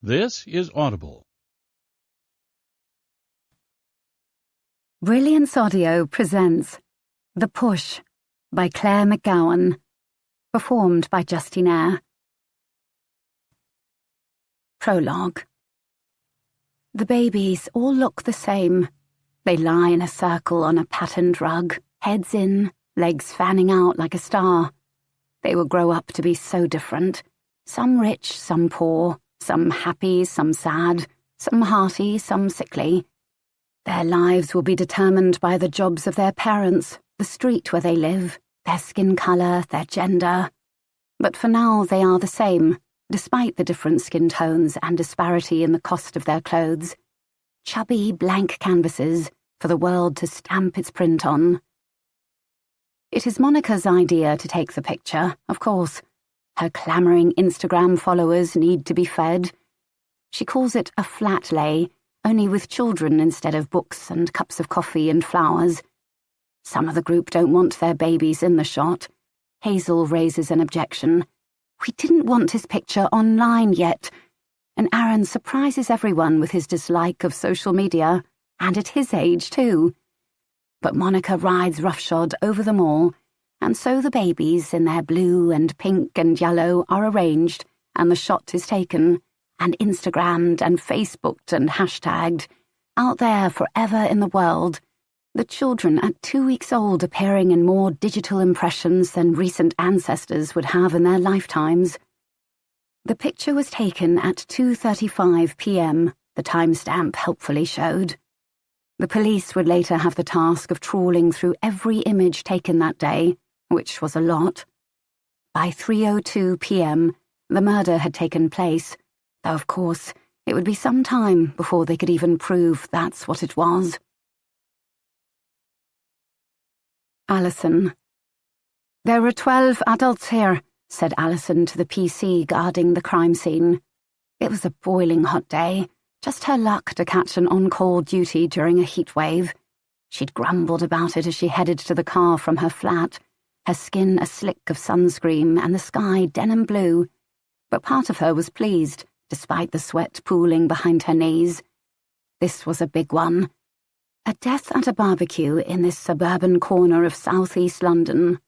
This is Audible. Brilliance Audio presents The Push by Claire McGowan, performed by Justine Eyre. Prologue. The babies all look the same. They lie in a circle on a patterned rug, heads in, legs fanning out like a star. They will grow up to be so different. Some rich, some poor, some happy, some sad, some hearty, some sickly. Their lives will be determined by the jobs of their parents, the street where they live, their skin colour, their gender. But for now they are the same, despite the different skin tones and disparity in the cost of their clothes. Chubby, blank canvases for the world to stamp its print on. It is Monica's idea to take the picture, of course. Her clamouring Instagram followers need to be fed. She calls it a flat lay, only with children instead of books and cups of coffee and flowers. Some of the group don't want their babies in the shot. Hazel raises an objection. We didn't want his picture online yet. And Aaron surprises everyone with his dislike of social media, and at his age too. But Monica rides roughshod over them all, and so the babies in their blue and pink and yellow are arranged, and the shot is taken, and Instagrammed and Facebooked and hashtagged, out there forever in the world, the children at 2 weeks old appearing in more digital impressions than recent ancestors would have in their lifetimes. The picture was taken at 2:35 p.m., the timestamp helpfully showed. The police would later have the task of trawling through every image taken that day, which was a lot. By 3:02 p.m., the murder had taken place, though of course it would be some time before they could even prove that's what it was. Alison. There were 12 adults here, said Alison to the PC guarding the crime scene. It was a boiling hot day, just her luck to catch an on-call duty during a heatwave. She'd grumbled about it as she headed to the car from her flat, her skin a slick of sunscreen and the sky denim blue, but part of her was pleased, despite the sweat pooling behind her knees. This was a big one. A death at a barbecue in this suburban corner of southeast London,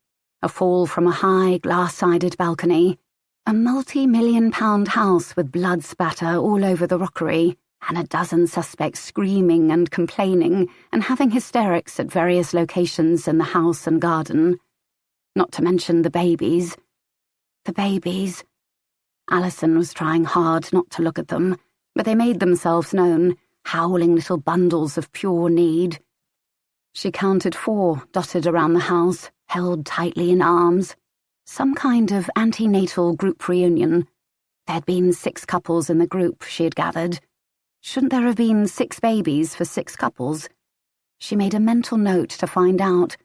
a fall from a high glass-sided balcony, a multi-million-pound house with blood spatter all over the rockery, and a dozen suspects screaming and complaining and having hysterics at various locations in the house and garden. Not to mention the babies. The babies. Alison was trying hard not to look at them, but they made themselves known, howling little bundles of pure need. She counted 4 dotted around the house, held tightly in arms. Some kind of antenatal group reunion. There'd been 6 couples in the group, she had gathered. Shouldn't there have been 6 babies for 6 couples? She made a mental note to find out.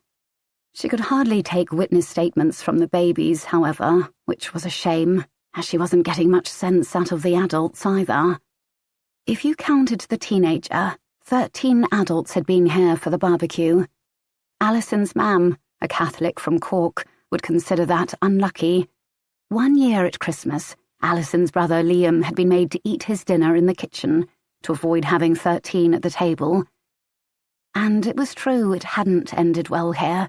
She could hardly take witness statements from the babies, however, which was a shame, as she wasn't getting much sense out of the adults either. If you counted the teenager, 13 adults had been here for the barbecue. Alison's mam, a Catholic from Cork, would consider that unlucky. 1 year at Christmas, Alison's brother Liam had been made to eat his dinner in the kitchen to avoid having 13 at the table. And it was true it hadn't ended well here.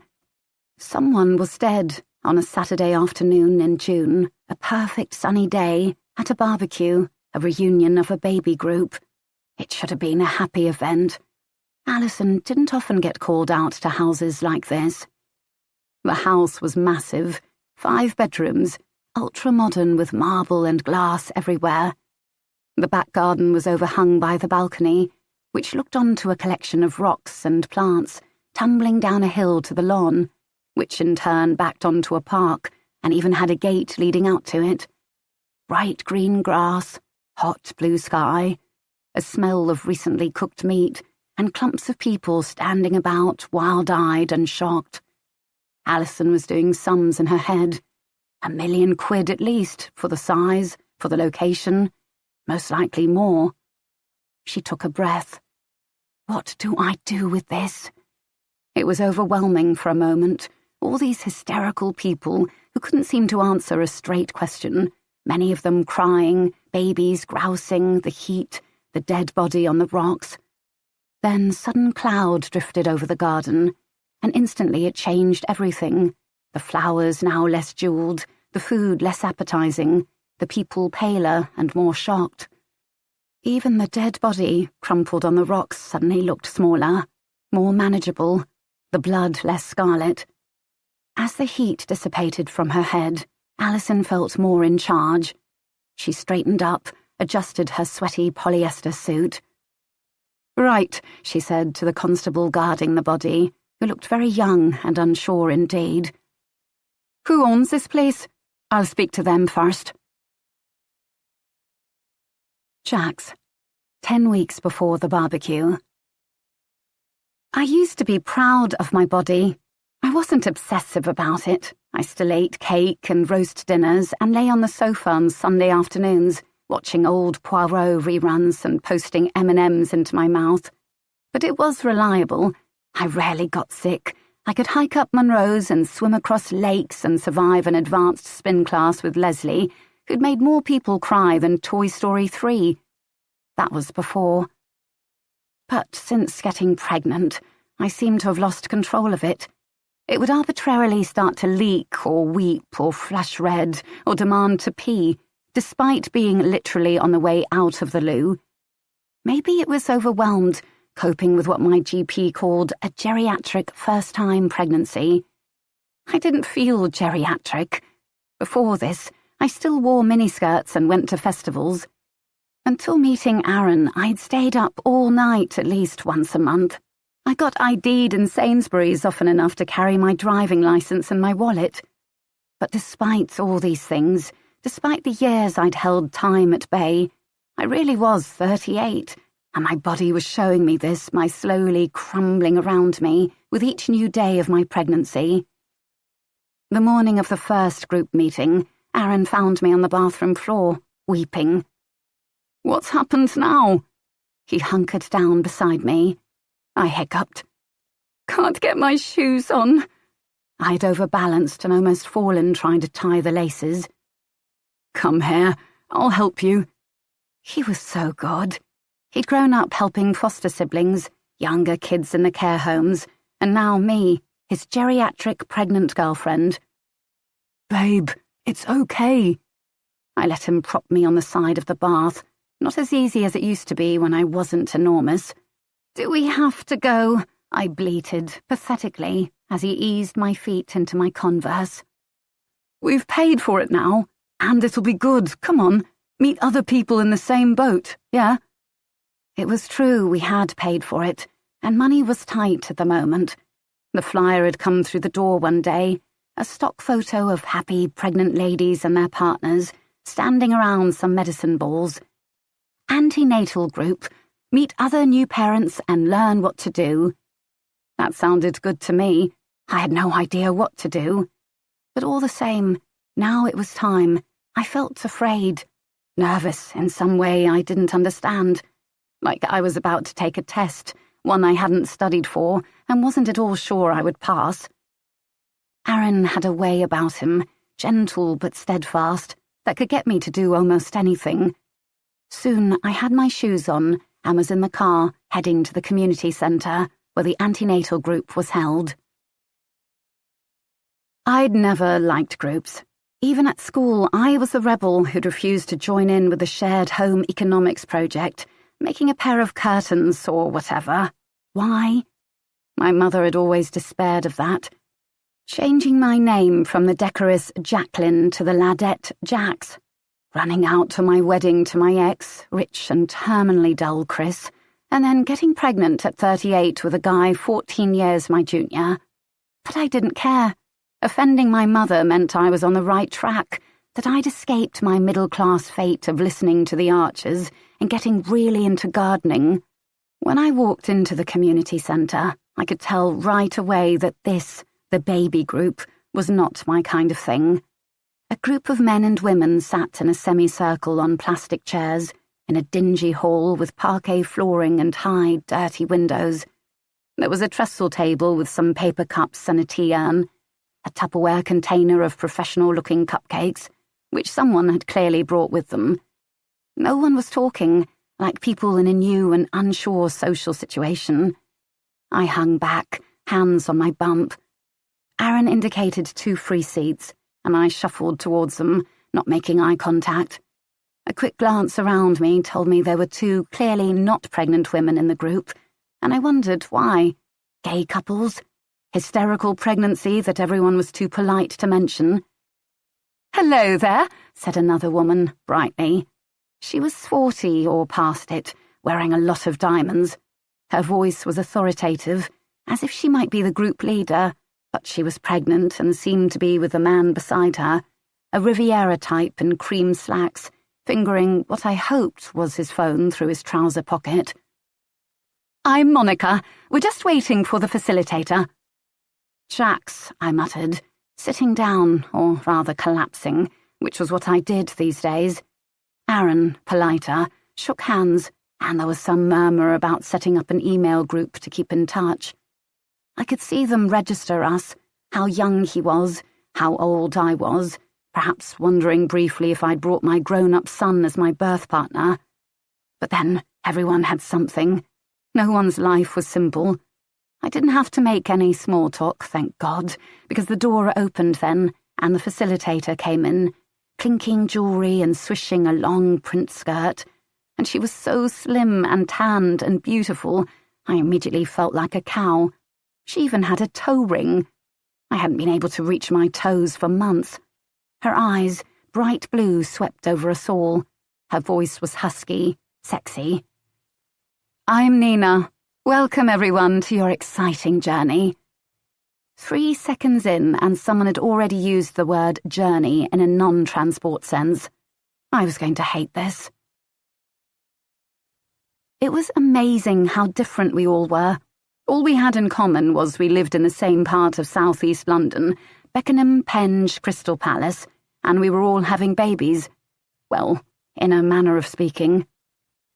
Someone was dead on a Saturday afternoon in June, a perfect sunny day, at a barbecue, a reunion of a baby group. It should have been a happy event. Alison didn't often get called out to houses like this. The house was massive, 5 bedrooms, ultra-modern with marble and glass everywhere. The back garden was overhung by the balcony, which looked onto a collection of rocks and plants tumbling down a hill to the lawn, which in turn backed onto a park and even had a gate leading out to it. Bright green grass, hot blue sky, a smell of recently cooked meat, and clumps of people standing about, wild-eyed and shocked. Alison was doing sums in her head. £1 million at least, for the size, for the location, most likely more. She took a breath. What do I do with this? It was overwhelming for a moment, all these hysterical people who couldn't seem to answer a straight question, many of them crying, babies grousing, the heat, the dead body on the rocks. Then sudden cloud drifted over the garden, and instantly it changed everything. The flowers now less jewelled, the food less appetizing, the people paler and more shocked. Even the dead body, crumpled on the rocks, suddenly looked smaller, more manageable, the blood less scarlet. As the heat dissipated from her head, Alison felt more in charge. She straightened up, adjusted her sweaty polyester suit. "Right," she said to the constable guarding the body, who looked very young and unsure indeed. "Who owns this place? I'll speak to them first." Jax, 10 weeks before the barbecue. I used to be proud of my body. I wasn't obsessive about it. I still ate cake and roast dinners and lay on the sofa on Sunday afternoons, watching old Poirot reruns and posting M&Ms into my mouth. But it was reliable. I rarely got sick. I could hike up Monroe's and swim across lakes and survive an advanced spin class with Leslie, who'd made more people cry than Toy Story 3. That was before. But since getting pregnant, I seemed to have lost control of it. It would arbitrarily start to leak or weep or flush red or demand to pee, despite being literally on the way out of the loo. Maybe it was overwhelmed, coping with what my GP called a geriatric first-time pregnancy. I didn't feel geriatric. Before this, I still wore miniskirts and went to festivals. Until meeting Aaron, I'd stayed up all night at least once a month. I got ID'd in Sainsbury's often enough to carry my driving licence and my wallet. But despite all these things, despite the years I'd held time at bay, I really was 38, and my body was showing me this by slowly crumbling around me with each new day of my pregnancy. The morning of the first group meeting, Aaron found me on the bathroom floor, weeping. "What's happened now?" He hunkered down beside me. I hiccuped. "Can't get my shoes on." I'd overbalanced and almost fallen trying to tie the laces. "Come here, I'll help you." He was so good. He'd grown up helping foster siblings, younger kids in the care homes, and now me, his geriatric pregnant girlfriend. "Babe, it's okay." I let him prop me on the side of the bath, not as easy as it used to be when I wasn't enormous. "Do we have to go?" I bleated, pathetically, as he eased my feet into my Converse. "We've paid for it now, and it'll be good. Come on, meet other people in the same boat, yeah?" It was true, we had paid for it, and money was tight at the moment. The flyer had come through the door one day, a stock photo of happy pregnant ladies and their partners standing around some medicine balls. Antenatal group, meet other new parents and learn what to do. That sounded good to me. I had no idea what to do. But all the same, now it was time. I felt afraid, nervous in some way I didn't understand, like I was about to take a test, one I hadn't studied for and wasn't at all sure I would pass. Aaron had a way about him, gentle but steadfast, that could get me to do almost anything. Soon I had my shoes on and was in the car, heading to the community centre, where the antenatal group was held. I'd never liked groups. Even at school, I was the rebel who'd refused to join in with the shared home economics project, making a pair of curtains or whatever. Why? My mother had always despaired of that. Changing my name from the decorous Jacqueline to the ladette Jax. Running out to my wedding to my ex, rich and terminally dull Chris, and then getting pregnant at 38 with a guy 14 years my junior. But I didn't care. Offending my mother meant I was on the right track, that I'd escaped my middle-class fate of listening to the Archers and getting really into gardening. When I walked into the community centre, I could tell right away that this, the baby group, was not my kind of thing. A group of men and women sat in a semicircle on plastic chairs, in a dingy hall with parquet flooring and high, dirty windows. There was a trestle table with some paper cups and a tea urn, a Tupperware container of professional-looking cupcakes, which someone had clearly brought with them. No one was talking, like people in a new and unsure social situation. I hung back, hands on my bump. Aaron indicated 2 free seats, and I shuffled towards them, not making eye contact. A quick glance around me told me there were 2 clearly not pregnant women in the group, and I wondered why. Gay couples? Hysterical pregnancy that everyone was too polite to mention? "Hello there," said another woman, brightly. She was 40 or past it, wearing a lot of diamonds. Her voice was authoritative, as if she might be the group leader, but she was pregnant and seemed to be with a man beside her, a Riviera type in cream slacks, fingering what I hoped was his phone through his trouser pocket. "I'm Monica. We're just waiting for the facilitator." "Jax," I muttered, sitting down, or rather collapsing, which was what I did these days. Aaron, politer, shook hands, and there was some murmur about setting up an email group to keep in touch. I could see them register us, how young he was, how old I was, perhaps wondering briefly if I'd brought my grown-up son as my birth partner. But then everyone had something. No one's life was simple. I didn't have to make any small talk, thank God, because the door opened then, and the facilitator came in, clinking jewellery and swishing a long print skirt, and she was so slim and tanned and beautiful, I immediately felt like a cow. She even had a toe ring. I hadn't been able to reach my toes for months. Her eyes, bright blue, swept over us all. Her voice was husky, sexy. "I'm Nina. Welcome, everyone, to your exciting journey." 3 seconds in, and someone had already used the word journey in a non-transport sense. I was going to hate this. It was amazing how different we all were. All we had in common was we lived in the same part of southeast London, Beckenham, Penge, Crystal Palace, and we were all having babies. Well, in a manner of speaking.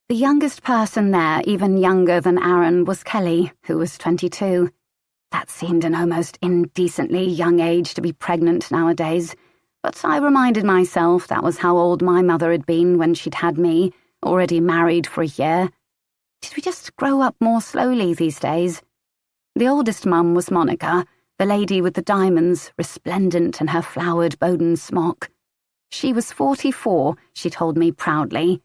The youngest person there, even younger than Aaron, was Kelly, who was 22. That seemed an almost indecently young age to be pregnant nowadays, but I reminded myself that was how old my mother had been when she'd had me, already married for a year. Did we just grow up more slowly these days? The oldest mum was Monica, the lady with the diamonds, resplendent in her flowered Bowden smock. She was 44, she told me proudly.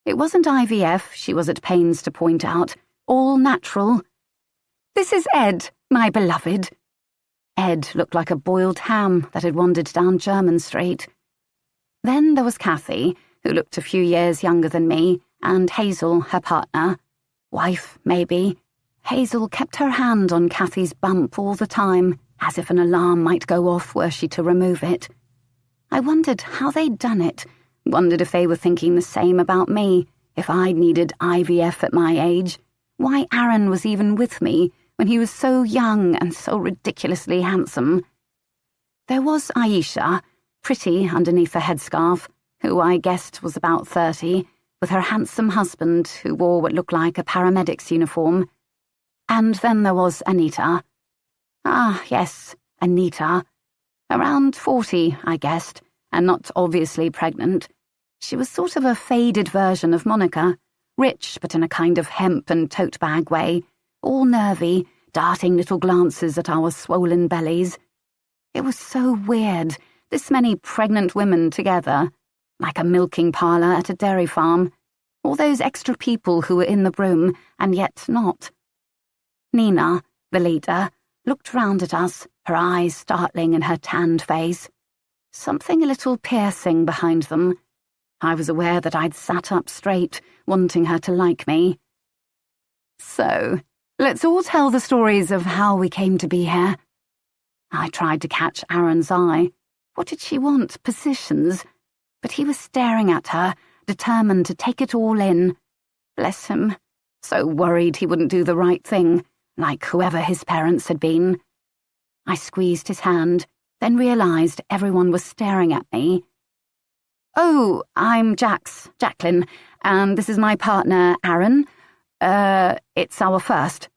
It wasn't IVF, she was at pains to point out, all natural. "This is Ed, my beloved." Ed looked like a boiled ham that had wandered down Jermyn Street. Then there was Kathy, who looked a few years younger than me, and Hazel, her partner. Wife, maybe. Hazel kept her hand on Kathy's bump all the time, as if an alarm might go off were she to remove it. I wondered how they'd done it, wondered if they were thinking the same about me, if I'd needed IVF at my age, why Aaron was even with me when he was so young and so ridiculously handsome. There was Aisha, pretty underneath a headscarf, who I guessed was about 30, with her handsome husband who wore what looked like a paramedic's uniform. And then there was Anita. Ah, yes, Anita. Around 40, I guessed, and not obviously pregnant. She was sort of a faded version of Monica, rich but in a kind of hemp and tote bag way, all nervy, darting little glances at our swollen bellies. It was so weird, this many pregnant women together, like a milking parlour at a dairy farm, all those extra people who were in the room and yet not. Nina, the leader, looked round at us, her eyes startling in her tanned face. Something a little piercing behind them. I was aware that I'd sat up straight, wanting her to like me. "So, let's all tell the stories of how we came to be here." I tried to catch Aaron's eye. What did she want? Positions? But he was staring at her, determined to take it all in. Bless him. So worried he wouldn't do the right thing, like whoever his parents had been. I squeezed his hand, then realised everyone was staring at me. "Oh, I'm Jacqueline, and this is my partner, Aaron. It's our first."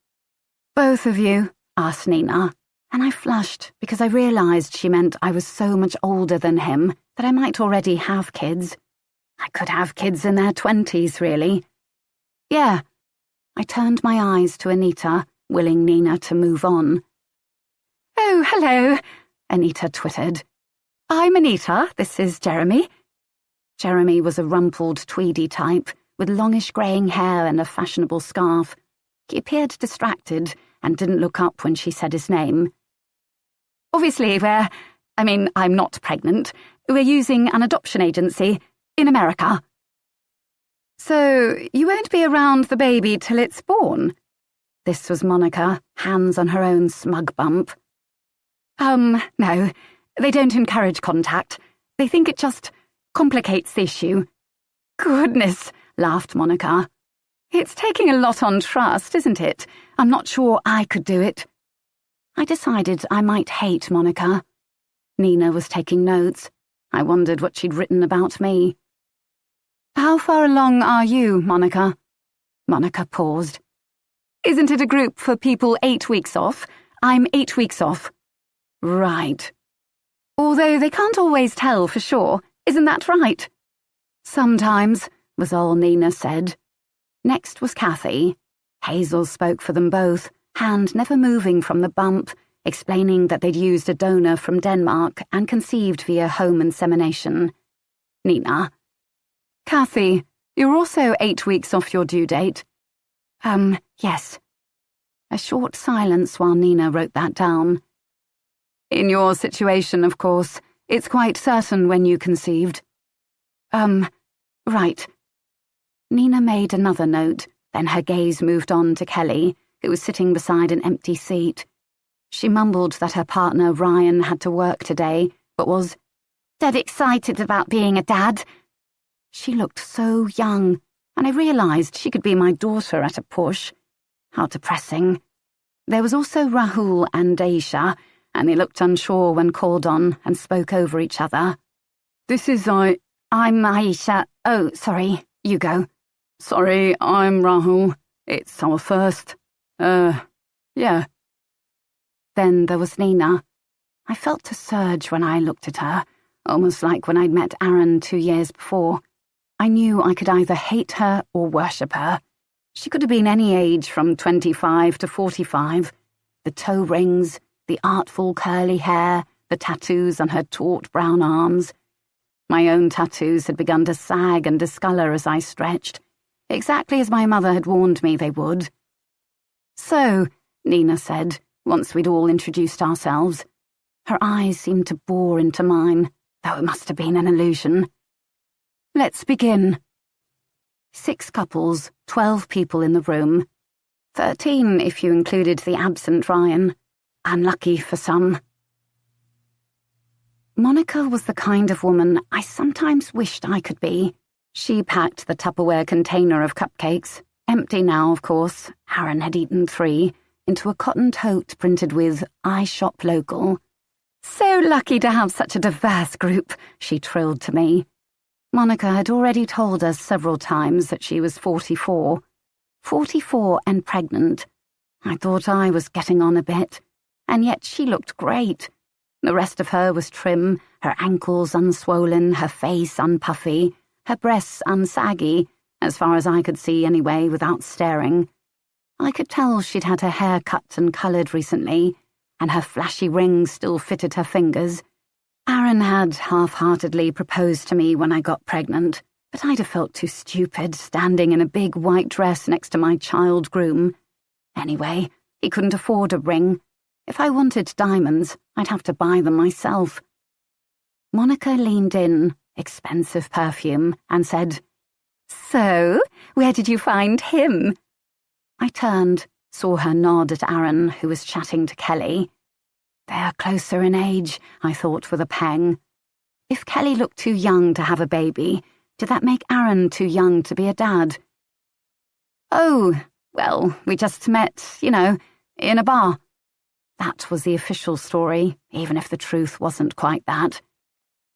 "Both of you?" asked Nina, and I flushed because I realised she meant I was so much older than him that I might already have kids. I could have kids in their 20s, really. Yeah. I turned my eyes to Anita, willing Nina to move on. Oh, hello, Anita twittered. I'm Anita, this is Jeremy. Jeremy was a rumpled, tweedy type, with longish greying hair and a fashionable scarf. He appeared distracted and didn't look up when she said his name. Obviously, I'm not pregnant. We're using an adoption agency in America. So, you won't be around the baby till it's born? This was Monica, hands on her own smug bump. No, they don't encourage contact. They think it just complicates the issue. Goodness, laughed Monica. It's taking a lot on trust, isn't it? I'm not sure I could do it. I decided I might hate Monica. Nina was taking notes. I wondered what she'd written about me. How far along are you, Monica? Monica paused. Isn't it a group for people 8 weeks off? I'm 8 weeks off. Right. Although they can't always tell for sure, isn't that right? Sometimes, was all Nina said. Next was Kathy. Hazel spoke for them both, hand never moving from the bump, explaining that they'd used a donor from Denmark and conceived via home insemination. Nina. Kathy, you're also 8 weeks off your due date. Yes. A short silence while Nina wrote that down. In your situation, of course, it's quite certain when you conceived. Right. Nina made another note, then her gaze moved on to Kelly, who was sitting beside an empty seat. She mumbled that her partner Ryan had to work today, but was dead excited about being a dad. She looked so young, and I realised she could be my daughter at a push. How depressing. There was also Rahul and Aisha, and they looked unsure when called on and spoke over each other. I'm Aisha. Oh, sorry, you go. Sorry, I'm Rahul. It's our first. Yeah. Then there was Nina. I felt a surge when I looked at her, almost like when I'd met Aaron 2 years before. I knew I could either hate her or worship her. She could have been any age from 25 to 45. The toe rings, the artful curly hair, the tattoos on her taut brown arms. My own tattoos had begun to sag and discolour as I stretched, exactly as my mother had warned me they would. So, Nina said, once we'd all introduced ourselves. Her eyes seemed to bore into mine, though it must have been an illusion. Let's begin. 6 couples, 12 people in the room. 13 if you included the absent Ryan. Unlucky for some. Monica was the kind of woman I sometimes wished I could be. She packed the Tupperware container of cupcakes, empty now, of course, Aaron had eaten 3, into a cotton tote printed with I Shop Local. So lucky to have such a diverse group, she trilled to me. Monica had already told us several times that she was 44. 44 and pregnant. I thought I was getting on a bit, and yet she looked great. The rest of her was trim, her ankles unswollen, her face unpuffy, her breasts unsaggy, as far as I could see anyway without staring. I could tell she'd had her hair cut and coloured recently, and her flashy rings still fitted her fingers. Aaron had half-heartedly proposed to me when I got pregnant, but I'd have felt too stupid standing in a big white dress next to my child groom. Anyway, he couldn't afford a ring. If I wanted diamonds, I'd have to buy them myself. Monica leaned in, expensive perfume, and said, So, where did you find him? I turned, saw her nod at Aaron, who was chatting to Kelly. They're closer in age, I thought with a pang. If Kelly looked too young to have a baby, did that make Aaron too young to be a dad? Oh, well, we just met, in a bar. That was the official story, even if the truth wasn't quite that.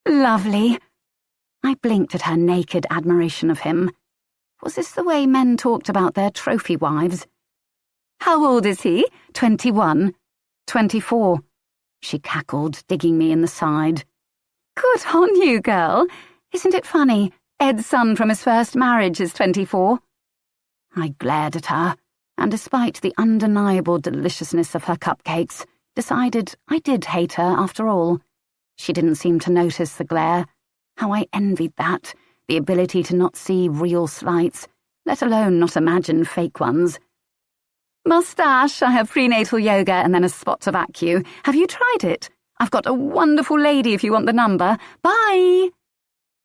Lovely. I blinked at her naked admiration of him. Was this the way men talked about their trophy wives? How old is he? 21. 24. She cackled, digging me in the side. Good on you, girl. Isn't it funny? Ed's son from his first marriage is 24. I glared at her, and despite the undeniable deliciousness of her cupcakes, decided I did hate her after all. She didn't seem to notice the glare. How I envied that, the ability to not see real slights, let alone not imagine fake ones. Mustache, I have prenatal yoga and then a spot to vacuum. Have you tried it? I've got a wonderful lady if you want the number. Bye!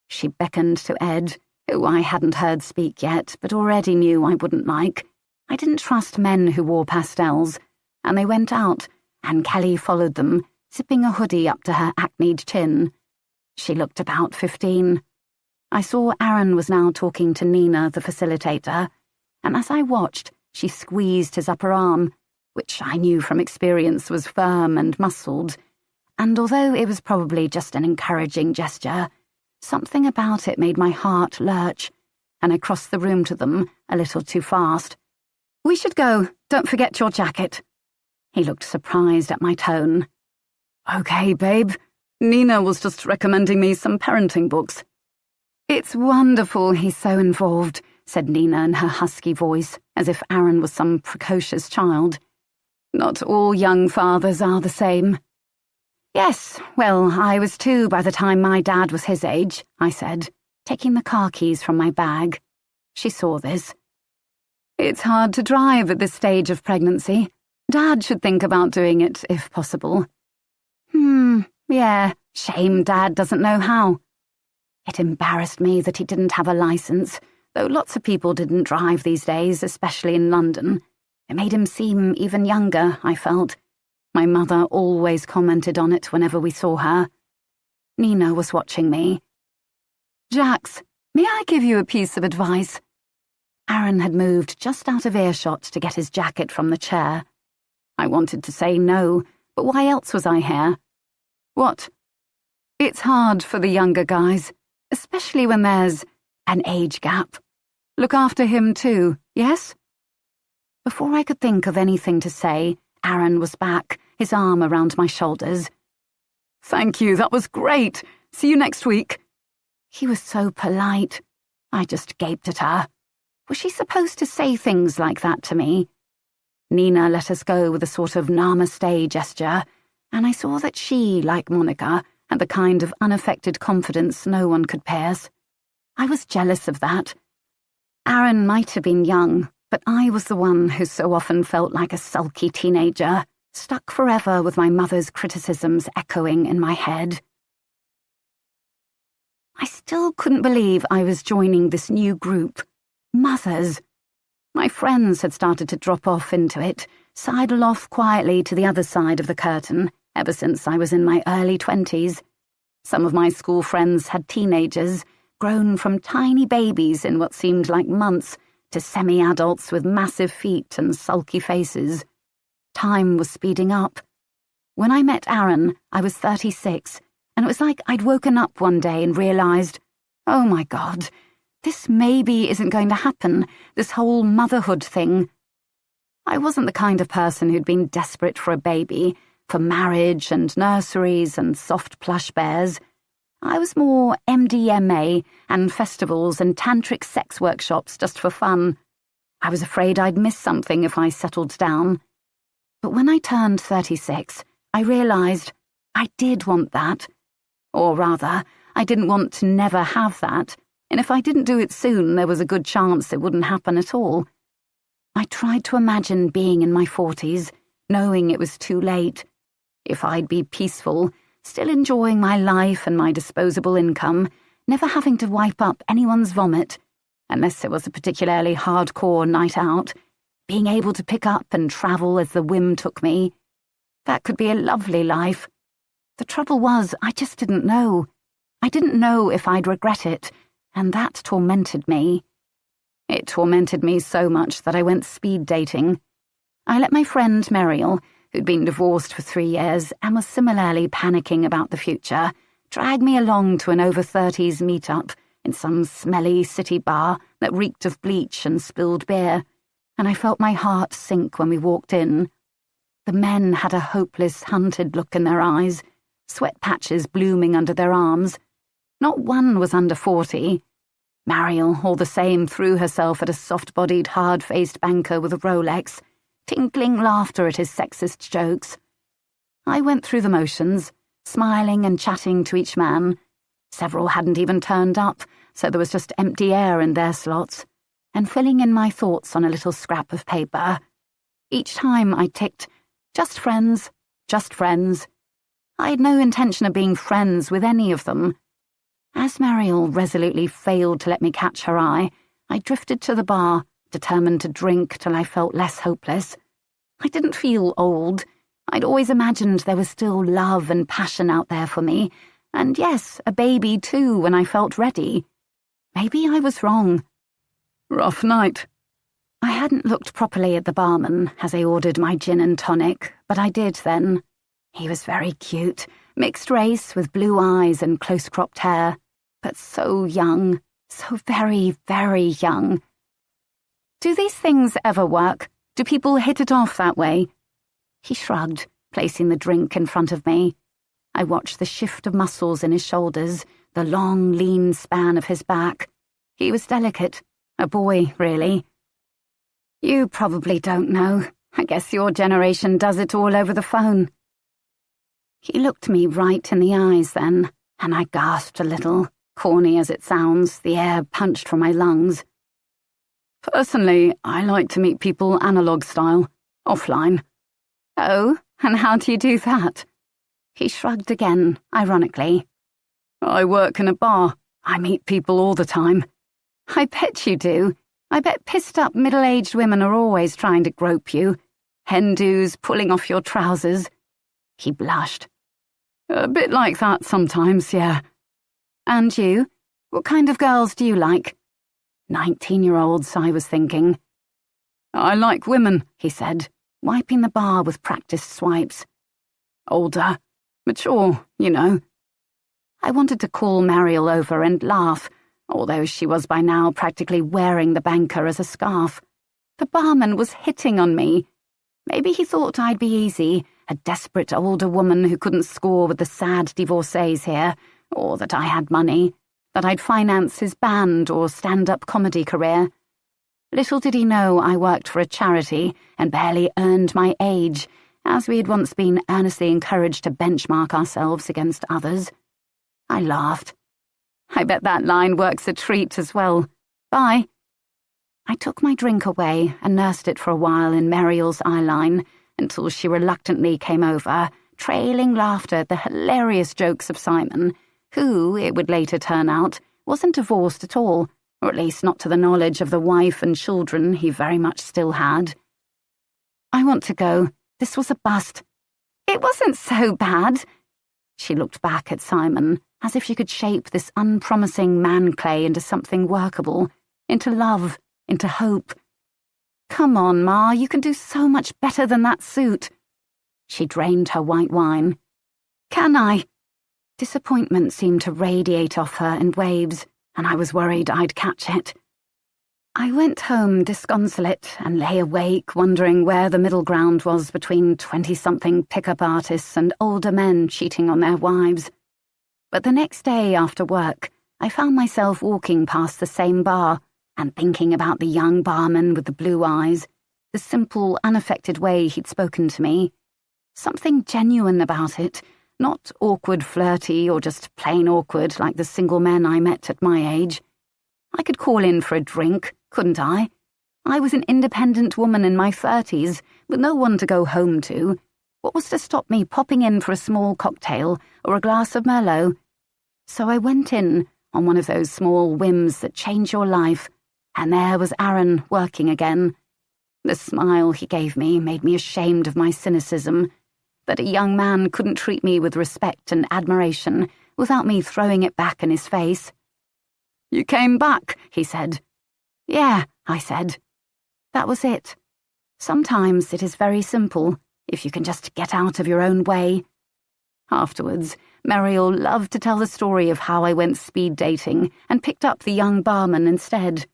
She beckoned to Ed, who I hadn't heard speak yet, but already knew I wouldn't like. I didn't trust men who wore pastels, and they went out, and Kelly followed them, zipping a hoodie up to her acneed chin. She looked about 15. I saw Aaron was now talking to Nina, the facilitator, and as I watched, she squeezed his upper arm, which I knew from experience was firm and muscled, and although it was probably just an encouraging gesture, something about it made my heart lurch, and I crossed the room to them a little too fast. We should go. Don't forget your jacket. He looked surprised at my tone. Okay, babe. Nina was just recommending me some parenting books. It's wonderful he's so involved, said Nina in her husky voice, as if Aaron was some precocious child. Not all young fathers are the same. Yes, well, I was too by the time my dad was his age, I said, taking the car keys from my bag. She saw this. It's hard to drive at this stage of pregnancy. Dad should think about doing it, if possible. Yeah, shame Dad doesn't know how. It embarrassed me that he didn't have a license, though lots of people didn't drive these days, especially in London. It made him seem even younger, I felt. My mother always commented on it whenever we saw her. Nina was watching me. Jax, may I give you a piece of advice? Aaron had moved just out of earshot to get his jacket from the chair. I wanted to say no, but why else was I here? What? It's hard for the younger guys, especially when there's an age gap. Look after him too, yes? Before I could think of anything to say, Aaron was back, his arm around my shoulders. Thank you, that was great. See you next week. He was so polite. I just gaped at her. Was she supposed to say things like that to me? Nina let us go with a sort of namaste gesture, and I saw that she, like Monica, had the kind of unaffected confidence no one could pierce. I was jealous of that. Aaron might have been young, but I was the one who so often felt like a sulky teenager, stuck forever with my mother's criticisms echoing in my head. I still couldn't believe I was joining this new group. Mothers. My friends had started to drop off into it, sidle off quietly to the other side of the curtain, ever since I was in my early 20s. Some of my school friends had teenagers, grown from tiny babies in what seemed like months to semi-adults with massive feet and sulky faces. Time was speeding up. When I met Aaron, I was 36, and it was like I'd woken up one day and realised, oh my God, this maybe isn't going to happen, this whole motherhood thing. I wasn't the kind of person who'd been desperate for a baby, for marriage and nurseries and soft plush bears. I was more MDMA and festivals and tantric sex workshops just for fun. I was afraid I'd miss something if I settled down. But when I turned 36, I realised I did want that. Or rather, I didn't want to never have that, and if I didn't do it soon, there was a good chance it wouldn't happen at all. I tried to imagine being in my 40s, knowing it was too late. If I'd be peaceful, still enjoying my life and my disposable income, never having to wipe up anyone's vomit, unless it was a particularly hardcore night out, being able to pick up and travel as the whim took me. That could be a lovely life. The trouble was, I just didn't know. I didn't know if I'd regret it, and that tormented me. It tormented me so much that I went speed dating. I let my friend Meriel, who'd been divorced for 3 years and was similarly panicking about the future, drag me along to an over-30s meet-up in some smelly city bar that reeked of bleach and spilled beer, and I felt my heart sink when we walked in. The men had a hopeless, hunted look in their eyes, sweat patches blooming under their arms. Not one was under 40. Mariel, all the same, threw herself at a soft-bodied, hard-faced banker with a Rolex, tinkling laughter at his sexist jokes. I went through the motions, smiling and chatting to each man. Several hadn't even turned up, so there was just empty air in their slots, and filling in my thoughts on a little scrap of paper. Each time I ticked, just friends, just friends. I had no intention of being friends with any of them. As Mariel resolutely failed to let me catch her eye, I drifted to the bar, determined to drink till I felt less hopeless. I didn't feel old. I'd always imagined there was still love and passion out there for me, and yes, a baby too when I felt ready. Maybe I was wrong. Rough night. I hadn't looked properly at the barman as I ordered my gin and tonic, but I did then. He was very cute, mixed race with blue eyes and close-cropped hair, but so young, so very, very young. Do these things ever work? Do people hit it off that way? He shrugged, placing the drink in front of me. I watched the shift of muscles in his shoulders, the long, lean span of his back. He was delicate, a boy, really. You probably don't know. I guess your generation does it all over the phone. He looked me right in the eyes then, and I gasped a little. Corny as it sounds, the air punched from my lungs. Personally, I like to meet people analog style, offline. Oh, and how do you do that? He shrugged again, ironically. I work in a bar. I meet people all the time. I bet you do. I bet pissed-up middle-aged women are always trying to grope you. Hindus pulling off your trousers. He blushed. A bit like that sometimes, yeah. And you? What kind of girls do you like? 19-year-olds, I was thinking. I like women, he said, wiping the bar with practiced swipes. Older, mature, you know. I wanted to call Mariel over and laugh, although she was by now practically wearing the banker as a scarf. The barman was hitting on me. Maybe he thought I'd be easy, a desperate older woman who couldn't score with the sad divorcees here, or that I had money, that I'd finance his band or stand-up comedy career. Little did he know I worked for a charity and barely earned my age, as we had once been earnestly encouraged to benchmark ourselves against others. I laughed. I bet that line works a treat as well. Bye. I took my drink away and nursed it for a while in Mariel's eyeline until she reluctantly came over, trailing laughter at the hilarious jokes of Simon, who, it would later turn out, wasn't divorced at all, or at least not to the knowledge of the wife and children he very much still had. I want to go. This was a bust. It wasn't so bad. She looked back at Simon, as if she could shape this unpromising man-clay into something workable, into love, into hope. Come on, Ma, you can do so much better than that suit. She drained her white wine. Can I? Disappointment seemed to radiate off her in waves, and I was worried I'd catch it. I went home disconsolate and lay awake wondering where the middle ground was between 20-something pickup artists and older men cheating on their wives. But the next day after work, I found myself walking past the same bar and thinking about the young barman with the blue eyes, the simple, unaffected way he'd spoken to me. Something genuine about it, not awkward flirty or just plain awkward like the single men I met at my age. I could call in for a drink, couldn't I? I was an independent woman in my 30s, with no one to go home to. What was to stop me popping in for a small cocktail or a glass of Merlot? So I went in on one of those small whims that change your life, and there was Aaron working again. The smile he gave me made me ashamed of my cynicism, that a young man couldn't treat me with respect and admiration without me throwing it back in his face. You came back, he said. Yeah, I said. That was it. Sometimes it is very simple, if you can just get out of your own way. Afterwards, Mariel loved to tell the story of how I went speed dating and picked up the young barman instead.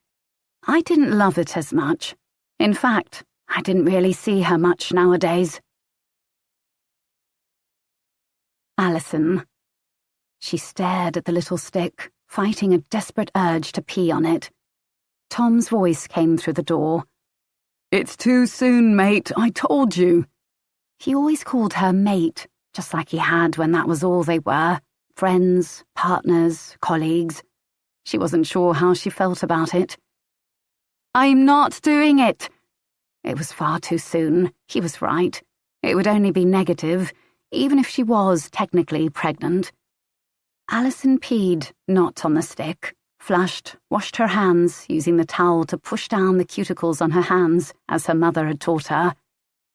I didn't love it as much. In fact, I didn't really see her much nowadays. Alison. She stared at the little stick, fighting a desperate urge to pee on it. Tom's voice came through the door. It's too soon, mate, I told you. He always called her mate, just like he had when that was all they were. Friends, partners, colleagues. She wasn't sure how she felt about it. I'm not doing it. It was far too soon. He was right. It would only be negative, even if she was technically pregnant. Alison peed, not on the stick, flushed, washed her hands, using the towel to push down the cuticles on her hands, as her mother had taught her.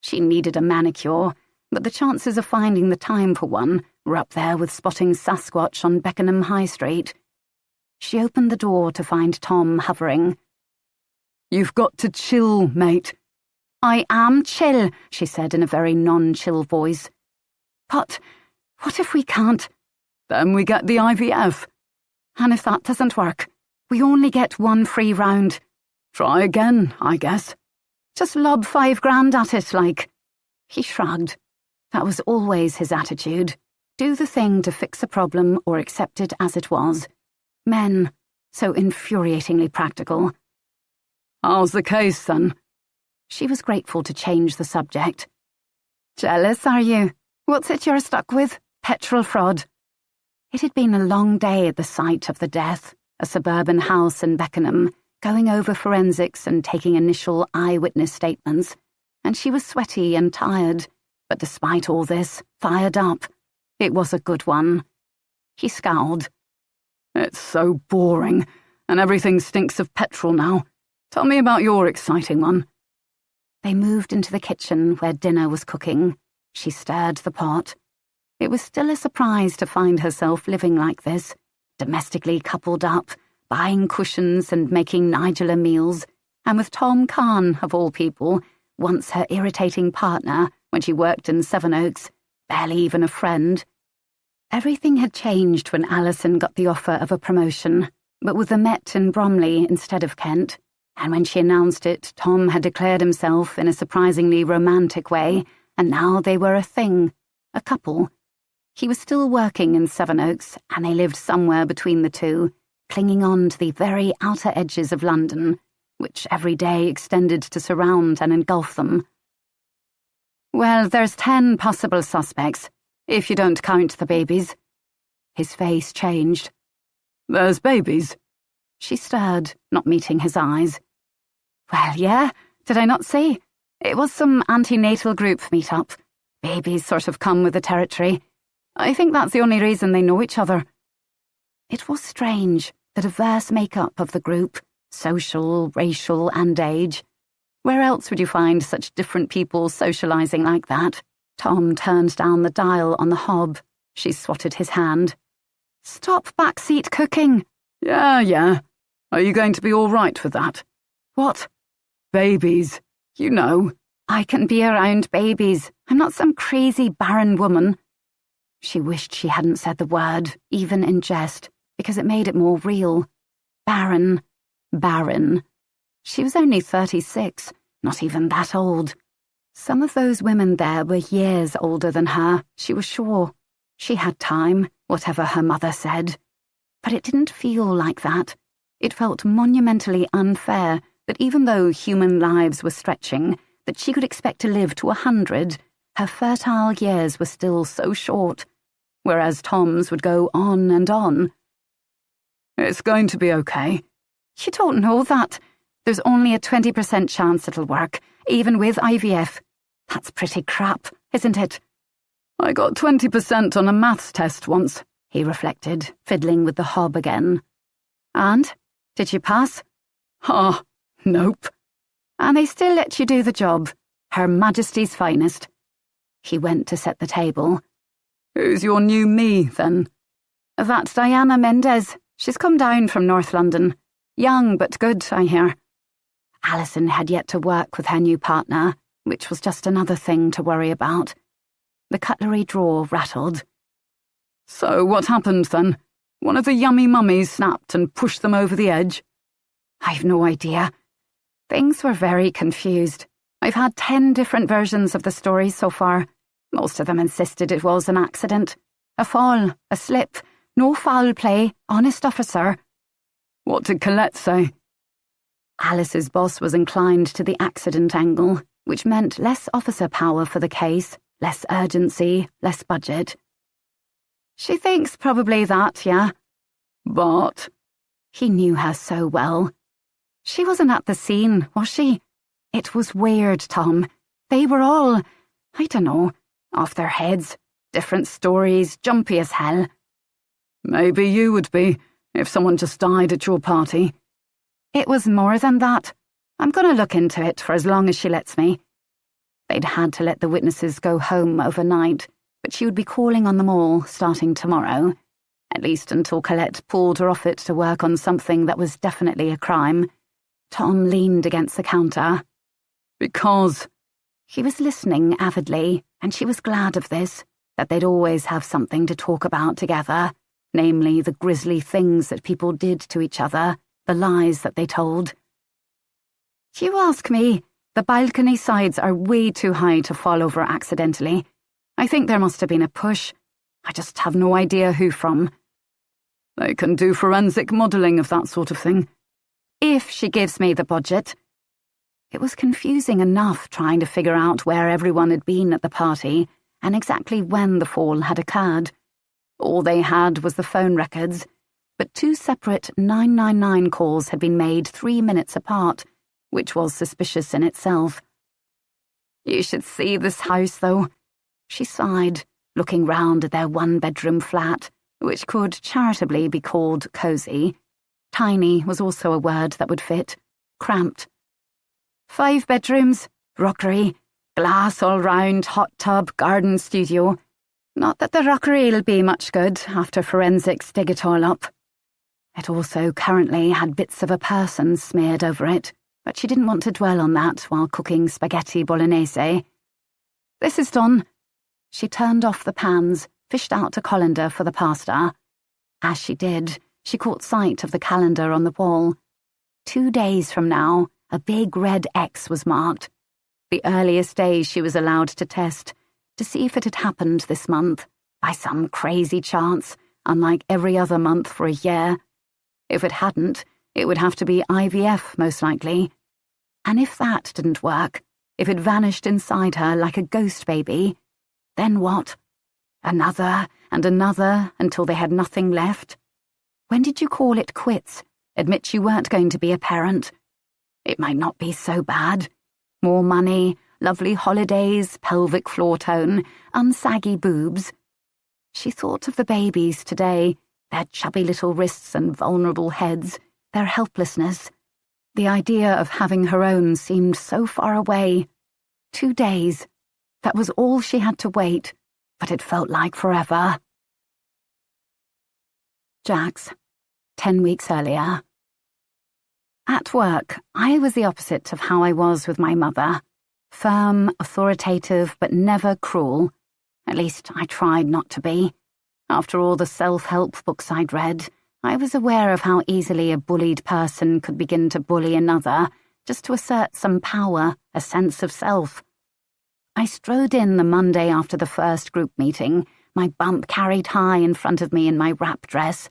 She needed a manicure, but the chances of finding the time for one were up there with spotting Sasquatch on Beckenham High Street. She opened the door to find Tom hovering. You've got to chill, mate. I am chill, she said in a very non-chill voice. But what if we can't? Then we get the IVF. And if that doesn't work, we only get one free round. Try again, I guess. Just lob $5,000 at it, like. He shrugged. That was always his attitude. Do the thing to fix a problem or accept it as it was. Men, so infuriatingly practical. How's the case, then? She was grateful to change the subject. Jealous, are you? What's it you're stuck with? Petrol fraud. It had been a long day at the site of the death, a suburban house in Beckenham, going over forensics and taking initial eyewitness statements, and she was sweaty and tired, but despite all this, fired up. It was a good one. He scowled. It's so boring, and everything stinks of petrol now. Tell me about your exciting one. They moved into the kitchen where dinner was cooking. She stirred the pot. It was still a surprise to find herself living like this, domestically coupled up, buying cushions and making Nigella meals, and with Tom Kahn, of all people, once her irritating partner when she worked in Sevenoaks, barely even a friend. Everything had changed when Alison got the offer of a promotion, but with the Met in Bromley instead of Kent, and when she announced it, Tom had declared himself in a surprisingly romantic way, and now they were a thing, a couple. He was still working in Sevenoaks, and they lived somewhere between the two, clinging on to the very outer edges of London, which every day extended to surround and engulf them. Well, there's 10 possible suspects, if you don't count the babies. His face changed. There's babies? She stirred, not meeting his eyes. Well, yeah, did I not say? It was some antenatal group meet-up. Babies sort of come with the territory. I think that's the only reason they know each other. It was strange, the diverse makeup of the group, social, racial, and age. Where else would you find such different people socializing like that? Tom turned down the dial on the hob. She swatted his hand. Stop backseat cooking. Yeah. Are you going to be all right with that? What? Babies. You know. I can be around babies. I'm not some crazy barren woman. She wished she hadn't said the word, even in jest, because it made it more real. Barren. She was only 36, not even that old. Some of those women there were years older than her, she was sure. She had time, whatever her mother said. But it didn't feel like that. It felt monumentally unfair that even though human lives were stretching, that she could expect to live to 100, her fertile years were still so short, whereas Tom's would go on and on. It's going to be okay. You don't know that. There's only a 20% chance it'll work, even with IVF. That's pretty crap, isn't it? I got 20% on a maths test once, he reflected, fiddling with the hob again. And? Did you pass? Nope. And they still let you do the job. Her Majesty's finest. He went to set the table. Who's your new me, then? That's Diana Mendez. She's come down from North London. Young but good, I hear. Alison had yet to work with her new partner, which was just another thing to worry about. The cutlery drawer rattled. So what happened, then? One of the yummy mummies snapped and pushed them over the edge? I've no idea. Things were very confused. I've had 10 different versions of the story so far. Most of them insisted it was an accident. A fall, a slip, No foul play, honest officer. What did Colette say? Alice's boss was inclined to the accident angle, which meant less officer power for the case, less urgency, less budget. She thinks probably that, yeah. But he knew her so well. She wasn't at the scene, was she? It was weird, Tom. They were all, I don't know, off their heads, different stories, jumpy as hell. Maybe you would be, if someone just died at your party. It was more than that. I'm going to look into it for as long as she lets me. They'd had to let the witnesses go home overnight, but she would be calling on them all starting tomorrow, at least until Colette pulled her off it to work on something that was definitely a crime. Tom leaned against the counter. Because he was listening avidly, and she was glad of this, that they'd always have something to talk about together, namely the grisly things that people did to each other, the lies that they told. You ask me, the balcony sides are way too high to fall over accidentally. I think there must have been a push. I just have no idea who from. They can do forensic modelling of that sort of thing. If she gives me the budget. It was confusing enough trying to figure out where everyone had been at the party and exactly when the fall had occurred. All they had was the phone records, but 2 separate 999 calls had been made 3 minutes apart, which was suspicious in itself. You should see this house, though. She sighed, looking round at their 1-bedroom flat, which could charitably be called cosy. Tiny was also a word that would fit. Cramped. 5 bedrooms, rockery, glass all round, hot tub, garden studio. Not that the rockery'll be much good after forensics dig it all up. It also currently had bits of a person smeared over it, but she didn't want to dwell on that while cooking spaghetti bolognese. This is done. She turned off the pans, fished out a colander for the pasta. As she did, she caught sight of the calendar on the wall. 2 days from now, a big red X was marked. The earliest day she was allowed to test, to see if it had happened this month, by some crazy chance, unlike every other month for a year. If it hadn't, it would have to be IVF, most likely. And if that didn't work, if it vanished inside her like a ghost baby, then what? Another and another until they had nothing left? When did you call it quits? Admit you weren't going to be a parent? It might not be so bad. More money, lovely holidays, pelvic floor tone, unsaggy boobs. She thought of the babies today, their chubby little wrists and vulnerable heads, their helplessness. The idea of having her own seemed so far away. 2 days. That was all she had to wait, but it felt like forever. Jax, 10 weeks earlier. At work, I was the opposite of how I was with my mother. Firm, authoritative, but never cruel. At least I tried not to be. After all the self-help books I'd read, I was aware of how easily a bullied person could begin to bully another, just to assert some power, a sense of self. I strode in the Monday after the first group meeting, my bump carried high in front of me in my wrap dress.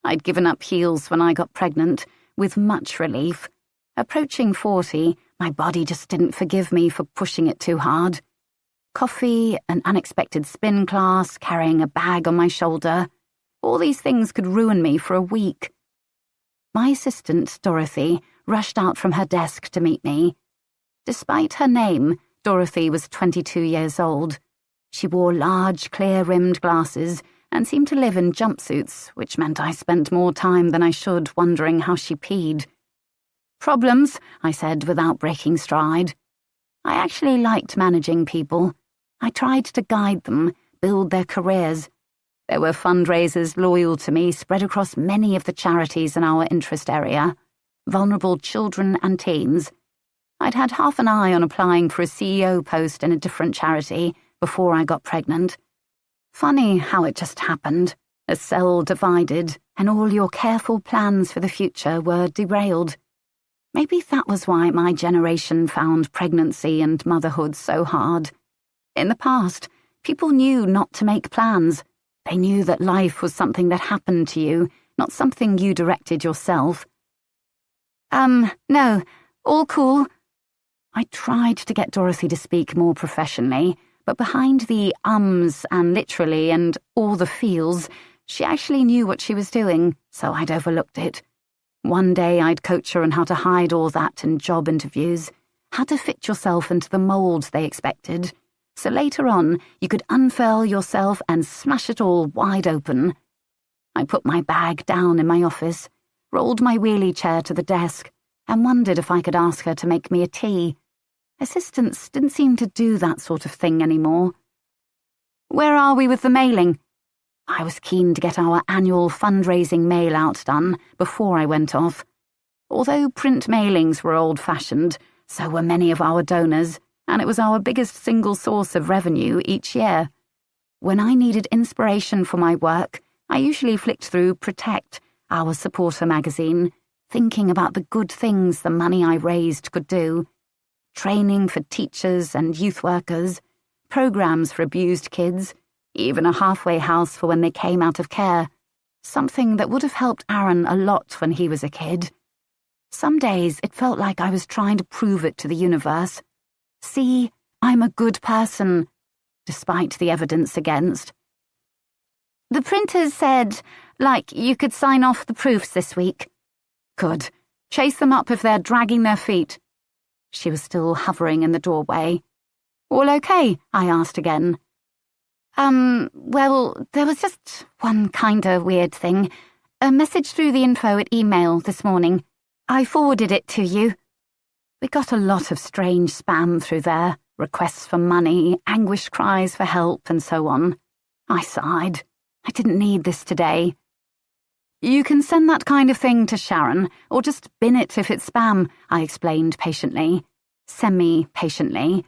I'd given up heels when I got pregnant, with much relief. Approaching 40, my body just didn't forgive me for pushing it too hard. Coffee, an unexpected spin class, carrying a bag on my shoulder. All these things could ruin me for a week. My assistant, Dorothy, rushed out from her desk to meet me. Despite her name, Dorothy was 22 years old. She wore large, clear-rimmed glasses and seemed to live in jumpsuits, which meant I spent more time than I should wondering how she peed. Problems, I said without breaking stride. I actually liked managing people. I tried to guide them, build their careers. There were fundraisers loyal to me spread across many of the charities in our interest area. Vulnerable children and teens. I'd had half an eye on applying for a CEO post in a different charity before I got pregnant. Funny how it just happened. A cell divided, and all your careful plans for the future were derailed. Maybe that was why my generation found pregnancy and motherhood so hard. In the past, people knew not to make plans. They knew that life was something that happened to you, not something you directed yourself. No, all cool. I tried to get Dorothy to speak more professionally, but behind the ums and literally and all the feels, she actually knew what she was doing, so I'd overlooked it. One day I'd coach her on how to hide all that in job interviews, how to fit yourself into the mould they expected, so later on you could unfurl yourself and smash it all wide open. I put my bag down in my office, rolled my wheelie chair to the desk, and wondered if I could ask her to make me a tea. Assistants didn't seem to do that sort of thing anymore. Where are we with the mailing? I was keen to get our annual fundraising mail-out done before I went off. Although print mailings were old-fashioned, so were many of our donors, and it was our biggest single source of revenue each year. When I needed inspiration for my work, I usually flicked through Protect, our supporter magazine, thinking about the good things the money I raised could do. Training for teachers and youth workers, programs for abused kids, even a halfway house for when they came out of care, something that would have helped Aaron a lot when he was a kid. Some days it felt like I was trying to prove it to the universe. See, I'm a good person, despite the evidence against. The printers said, you could sign off the proofs this week. Good. Chase them up if they're dragging their feet. She was still hovering in the doorway. All okay? I asked again. Well, there was just one kinda weird thing. A message through the info at email this morning. I forwarded it to you. We got a lot of strange spam through there. Requests for money, anguished cries for help, and so on. I sighed. I didn't need this today. You can send that kind of thing to Sharon, or just bin it if it's spam, I explained patiently. Semi-patiently.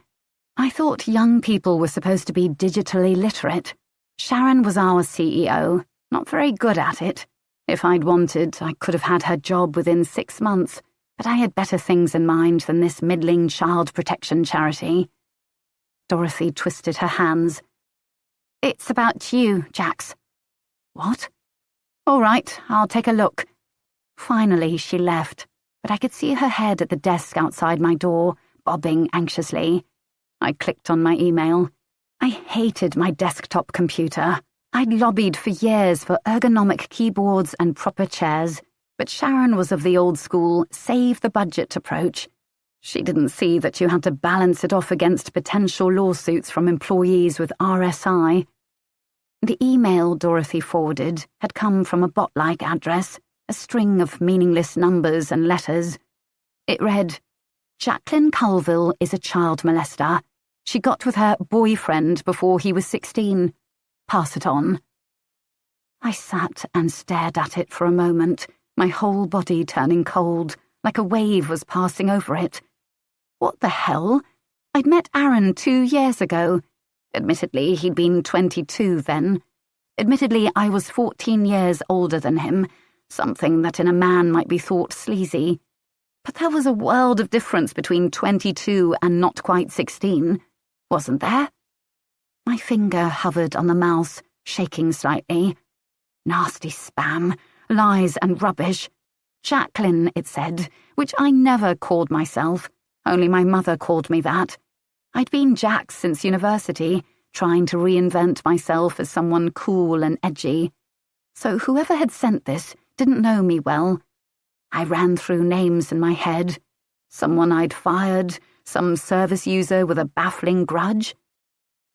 I thought young people were supposed to be digitally literate. Sharon was our CEO, not very good at it. If I'd wanted, I could have had her job within 6 months, but I had better things in mind than this middling child protection charity. Dorothy twisted her hands. It's about you, Jax. What? All right, I'll take a look. Finally, she left, but I could see her head at the desk outside my door, bobbing anxiously. I clicked on my email. I hated my desktop computer. I'd lobbied for years for ergonomic keyboards and proper chairs, but Sharon was of the old school save-the-budget approach. She didn't see that you had to balance it off against potential lawsuits from employees with RSI. The email Dorothy forwarded had come from a bot-like address, a string of meaningless numbers and letters. It read, Jacqueline Culville is a child molester. She got with her boyfriend before he was 16. Pass it on. I sat and stared at it for a moment, my whole body turning cold, like a wave was passing over it. What the hell? I'd met Aaron 2 years ago. Admittedly, he'd been 22 then. Admittedly, I was 14 years older than him, something that in a man might be thought sleazy. But there was a world of difference between 22 and not quite 16, wasn't there? My finger hovered on the mouse, shaking slightly. Nasty spam, lies and rubbish. Jacqueline, it said, which I never called myself. Only my mother called me that. I'd been Jax since university, trying to reinvent myself as someone cool and edgy. So whoever had sent this didn't know me well. I ran through names in my head. Someone I'd fired, some service user with a baffling grudge.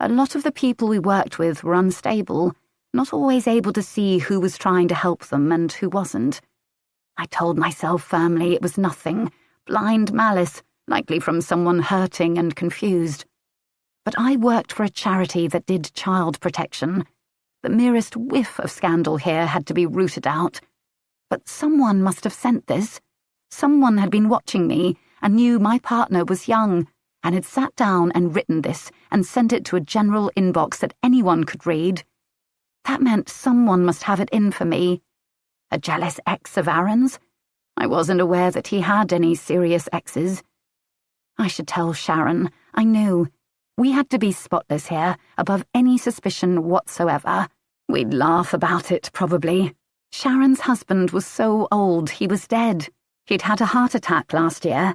A lot of the people we worked with were unstable, not always able to see who was trying to help them and who wasn't. I told myself firmly it was nothing, blind malice, likely from someone hurting and confused. But I worked for a charity that did child protection. The merest whiff of scandal here had to be rooted out. But someone must have sent this. Someone had been watching me and knew my partner was young, and had sat down and written this and sent it to a general inbox that anyone could read. That meant someone must have it in for me. A jealous ex of Aaron's? I wasn't aware that he had any serious exes. I should tell Sharon. I knew. We had to be spotless here, above any suspicion whatsoever. We'd laugh about it, probably. Sharon's husband was so old he was dead. He'd had a heart attack last year.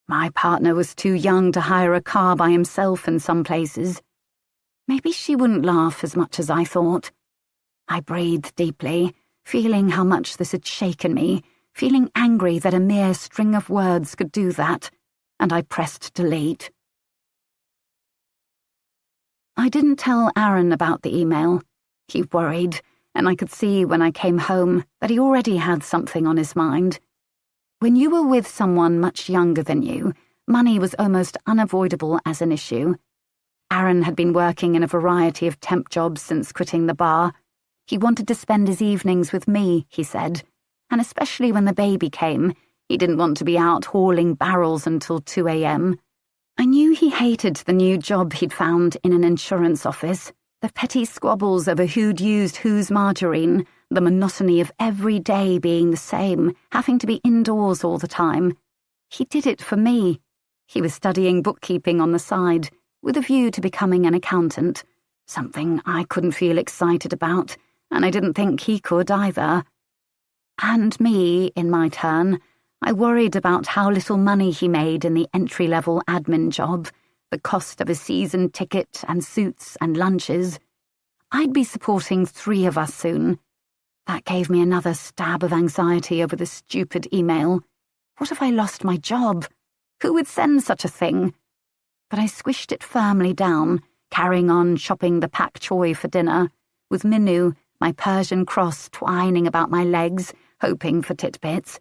My partner was too young to hire a car by himself in some places. Maybe she wouldn't laugh as much as I thought. I breathed deeply, feeling how much this had shaken me, feeling angry that a mere string of words could do that, and I pressed delete. I didn't tell Aaron about the email. He worried, and I could see when I came home that he already had something on his mind. When you were with someone much younger than you, money was almost unavoidable as an issue. Aaron had been working in a variety of temp jobs since quitting the bar. He wanted to spend his evenings with me, he said, and especially when the baby came, he didn't want to be out hauling barrels until 2 a.m. I knew he hated the new job he'd found in an insurance office, the petty squabbles over who'd used whose margarine, the monotony of every day being the same, having to be indoors all the time. He did it for me. He was studying bookkeeping on the side, with a view to becoming an accountant, something I couldn't feel excited about, and I didn't think he could either. And me, in my turn, I worried about how little money he made in the entry-level admin job, the cost of a season ticket and suits and lunches. I'd be supporting 3 of us soon. That gave me another stab of anxiety over the stupid email. What if I lost my job? Who would send such a thing? But I squished it firmly down, carrying on chopping the pak choy for dinner, with Minu, my Persian cross, twining about my legs, hoping for titbits.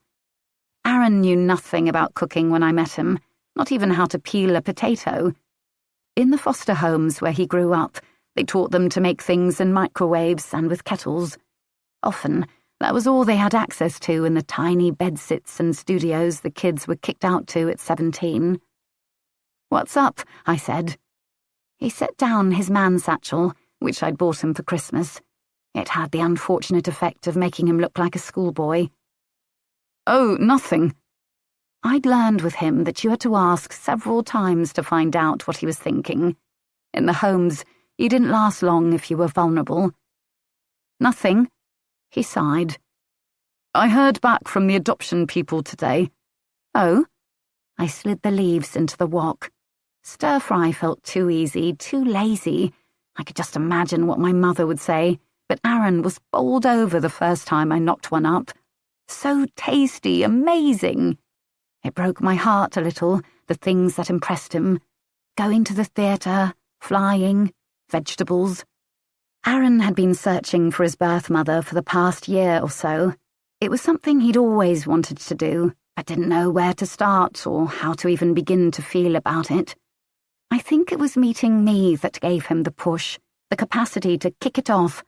Aaron knew nothing about cooking when I met him, not even how to peel a potato. In the foster homes where he grew up, they taught them to make things in microwaves and with kettles. Often, that was all they had access to in the tiny bedsits and studios the kids were kicked out to at 17. "What's up?" I said. He set down his man satchel, which I'd bought him for Christmas. It had the unfortunate effect of making him look like a schoolboy. "Oh, nothing." I'd learned with him that you had to ask several times to find out what he was thinking. In the homes, you didn't last long if you were vulnerable. "Nothing," he sighed. "I heard back from the adoption people today." "Oh?" I slid the leaves into the wok. Stir-fry felt too easy, too lazy. I could just imagine what my mother would say, but Aaron was bowled over the first time I knocked one up. So tasty, amazing. It broke my heart a little, the things that impressed him. Going to the theatre, flying, vegetables. Aaron had been searching for his birth mother for the past year or so. It was something he'd always wanted to do, but didn't know where to start or how to even begin to feel about it. I think it was meeting me that gave him the push, the capacity to kick it off.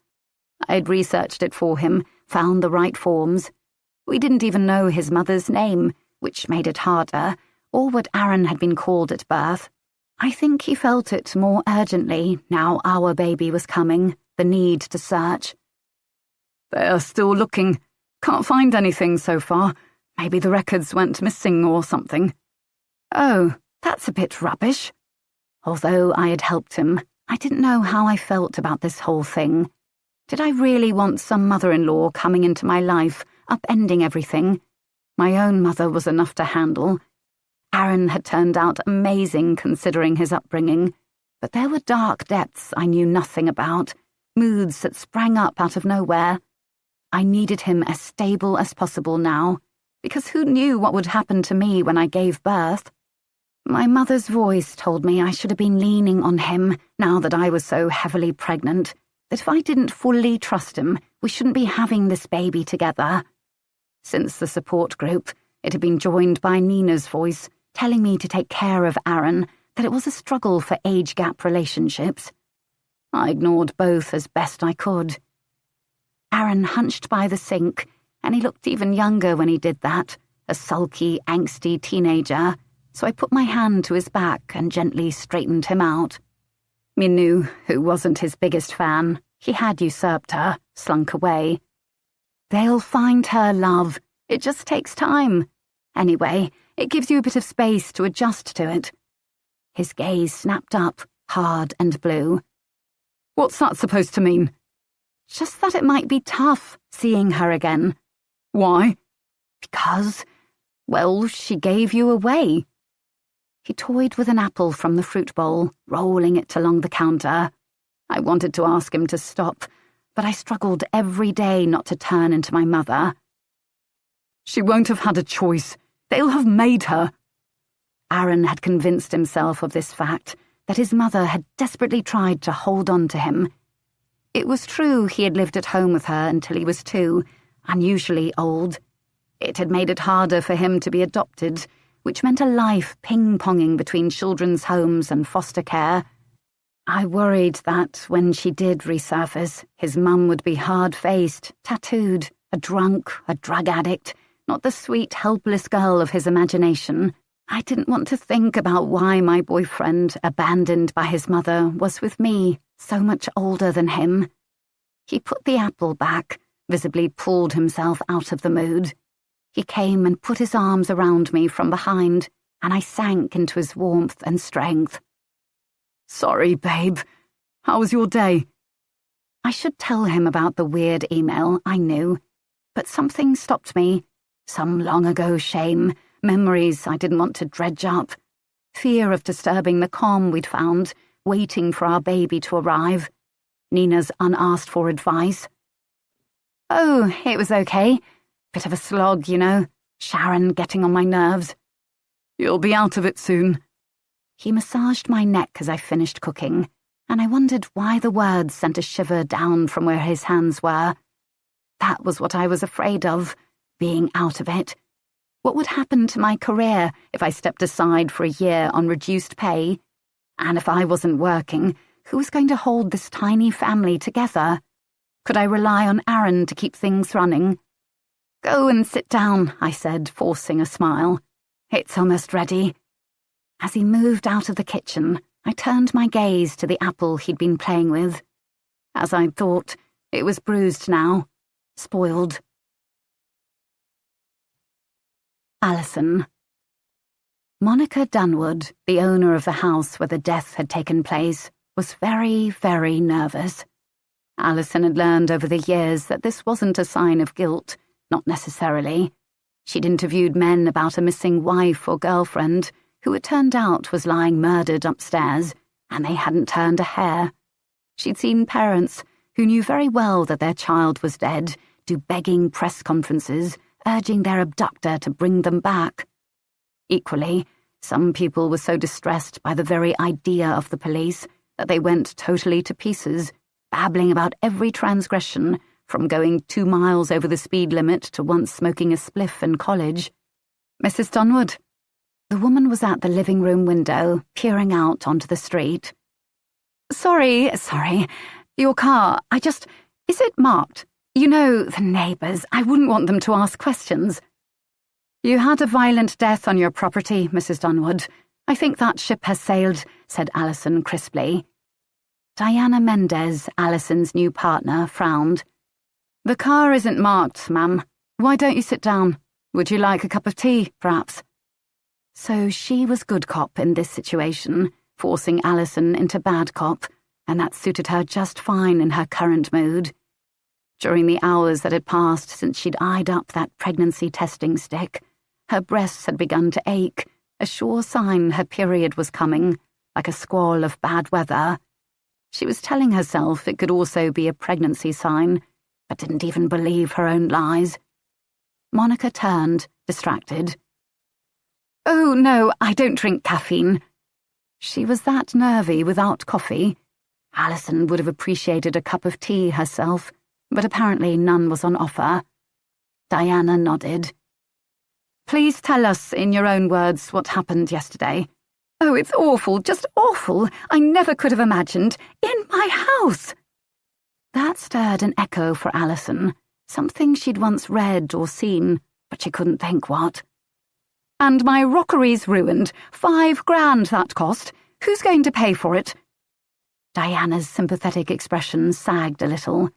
I'd researched it for him, found the right forms. We didn't even know his mother's name, which made it harder, or what Aaron had been called at birth. I think he felt it more urgently now our baby was coming, the need to search. "They're still looking. Can't find anything so far. Maybe the records went missing or something." "Oh, that's a bit rubbish." Although I had helped him, I didn't know how I felt about this whole thing. Did I really want some mother-in-law coming into my life, upending everything? My own mother was enough to handle. Aaron had turned out amazing considering his upbringing, but there were dark depths I knew nothing about, moods that sprang up out of nowhere. I needed him as stable as possible now, because who knew what would happen to me when I gave birth? My mother's voice told me I should have been leaning on him now that I was so heavily pregnant, that if I didn't fully trust him, we shouldn't be having this baby together. Since the support group, it had been joined by Nina's voice, telling me to take care of Aaron, that it was a struggle for age gap relationships. I ignored both as best I could. Aaron hunched by the sink, and he looked even younger when he did that, a sulky, angsty teenager, so I put my hand to his back and gently straightened him out. Minu, who wasn't his biggest fan, he had usurped her, slunk away. "They'll find her, love. It just takes time. Anyway, it gives you a bit of space to adjust to it." His gaze snapped up, hard and blue. "What's that supposed to mean?" Just that it might be tough seeing her again. Why? Because, well, she gave you away. He toyed with an apple from the fruit bowl, rolling it along the counter. I wanted to ask him to stop, but I struggled every day not to turn into my mother. She won't have had a choice. They'll have made her. Aaron had convinced himself of this fact, that his mother had desperately tried to hold on to him. It was true he had lived at home with her until he was 2, unusually old. It had made it harder for him to be adopted, which meant a life ping-ponging between children's homes and foster care. I worried that when she did resurface, his mum would be hard-faced, tattooed, a drunk, a drug addict, not the sweet, helpless girl of his imagination. I didn't want to think about why my boyfriend, abandoned by his mother, was with me, so much older than him. He put the apple back, visibly pulled himself out of the mood. He came and put his arms around me from behind, and I sank into his warmth and strength. Sorry, babe. How was your day? I should tell him about the weird email, I knew, but something stopped me. Some long-ago shame, memories I didn't want to dredge up, fear of disturbing the calm we'd found, waiting for our baby to arrive, Nina's unasked-for advice. Oh, it was okay. Bit of a slog, you know. Sharon getting on my nerves. You'll be out of it soon. He massaged my neck as I finished cooking, and I wondered why the words sent a shiver down from where his hands were. That was what I was afraid of, being out of it. What would happen to my career if I stepped aside for a year on reduced pay? And if I wasn't working, who was going to hold this tiny family together? Could I rely on Aaron to keep things running? Go and sit down, I said, forcing a smile. It's almost ready. As he moved out of the kitchen, I turned my gaze to the apple he'd been playing with. As I'd thought, it was bruised now, spoiled. Alison. Monica Dunwood, the owner of the house where the death had taken place, was very, very nervous. Alison had learned over the years that this wasn't a sign of guilt, not necessarily. She'd interviewed men about a missing wife or girlfriend who it turned out was lying murdered upstairs, and they hadn't turned a hair. She'd seen parents who knew very well that their child was dead do begging press conferences, urging their abductor to bring them back. Equally, some people were so distressed by the very idea of the police that they went totally to pieces, babbling about every transgression, from going 2 miles over the speed limit to once smoking a spliff in college. Mrs. Dunwood. The woman was at the living room window, peering out onto the street. Sorry. Your car, is it marked? You know, the neighbours, I wouldn't want them to ask questions. You had a violent death on your property, Mrs. Dunwood. I think that ship has sailed, said Alison crisply. Diana Mendez, Alison's new partner, frowned. The car isn't marked, ma'am. Why don't you sit down? Would you like a cup of tea, perhaps? So she was good cop in this situation, forcing Alison into bad cop, and that suited her just fine in her current mood. During the hours that had passed since she'd eyed up that pregnancy testing stick, her breasts had begun to ache, a sure sign her period was coming, like a squall of bad weather. She was telling herself it could also be a pregnancy sign, but didn't even believe her own lies. Monica turned, distracted. Oh, no, I don't drink caffeine. She was that nervy without coffee. Alison would have appreciated a cup of tea herself, but apparently none was on offer. Diana nodded. Please tell us, in your own words, what happened yesterday. Oh, it's awful, just awful. I never could have imagined. In my house! That stirred an echo for Alison, something she'd once read or seen, but she couldn't think what. And my rockery's ruined. $5,000 that cost. Who's going to pay for it? Diana's sympathetic expression sagged a little.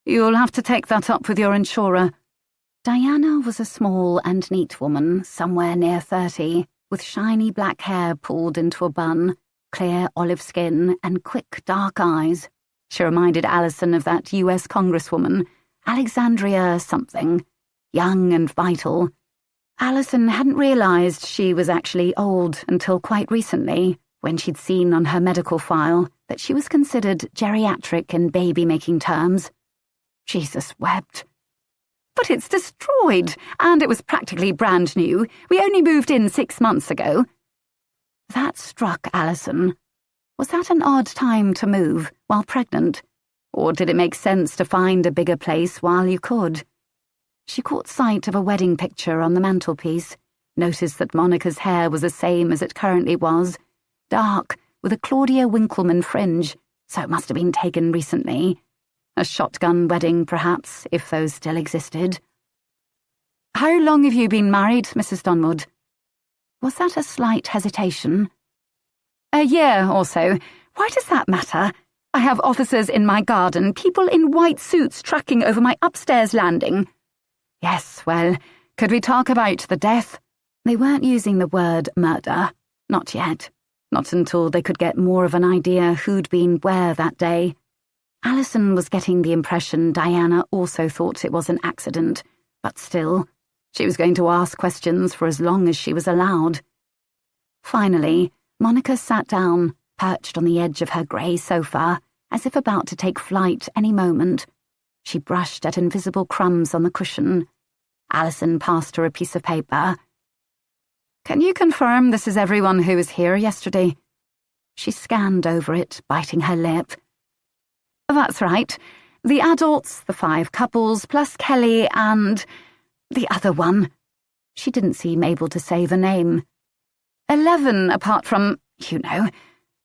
You'll have to take that up with your insurer. Diana was a small and neat woman, somewhere near 30, with shiny black hair pulled into a bun, clear olive skin, and quick dark eyes. She reminded Alison of that US Congresswoman, Alexandria something, young and vital. Alison hadn't realised she was actually old until quite recently, when she'd seen on her medical file that she was considered geriatric in baby-making terms. Jesus wept. But it's destroyed, and it was practically brand new. We only moved in 6 months ago. That struck Alison. Was that an odd time to move, while pregnant? Or did it make sense to find a bigger place while you could? She caught sight of a wedding picture on the mantelpiece, noticed that Monica's hair was the same as it currently was, dark, with a Claudia Winkleman fringe, so it must have been taken recently. A shotgun wedding, perhaps, if those still existed. "How long have you been married, Mrs. Dunwood?" Was that a slight hesitation? "A year or so. Why does that matter? I have officers in my garden, people in white suits tracking over my upstairs landing." "Yes, well, could we talk about the death?" They weren't using the word murder. Not yet. Not until they could get more of an idea who'd been where that day. Alison was getting the impression Diana also thought it was an accident, but still, she was going to ask questions for as long as she was allowed. Finally, Monica sat down, perched on the edge of her grey sofa, as if about to take flight any moment. She brushed at invisible crumbs on the cushion. Alison passed her a piece of paper. "Can you confirm this is everyone who was here yesterday?" She scanned over it, biting her lip. "That's right. The adults, the 5 couples, plus Kelly and the other one." She didn't seem able to say the name. 11 apart from, you know.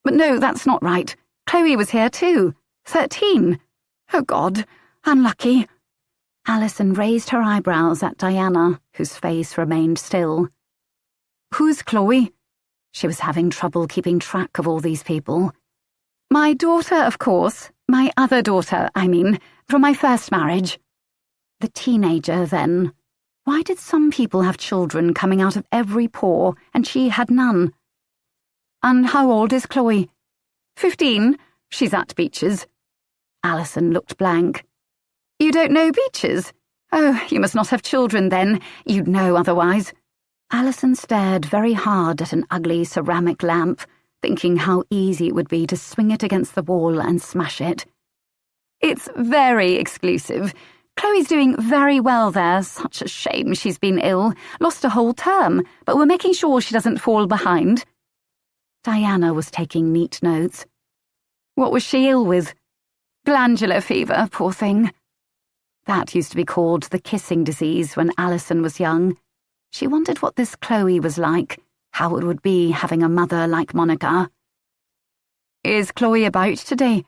But no, that's not right. Chloe was here too. 13. Oh God, unlucky. Alison raised her eyebrows at Diana, whose face remained still. "Who's Chloe?" She was having trouble keeping track of all these people. "My daughter, of course. My other daughter, I mean, from my first marriage." The teenager, then. Why did some people have children coming out of every pore, and she had none? "And how old is Chloe?" 15. She's at Beeches." Alison looked blank. "You don't know Beeches? Oh, you must not have children then. You'd know otherwise." Alison stared very hard at an ugly ceramic lamp, thinking how easy it would be to swing it against the wall and smash it. "It's very exclusive. Chloe's doing very well there. Such a shame she's been ill, lost a whole term, but we're making sure she doesn't fall behind." Diana was taking neat notes. "What was she ill with?" "Glandular fever, poor thing." That used to be called the kissing disease when Alison was young. She wondered what this Chloe was like, how it would be having a mother like Monica. "Is Chloe about today?"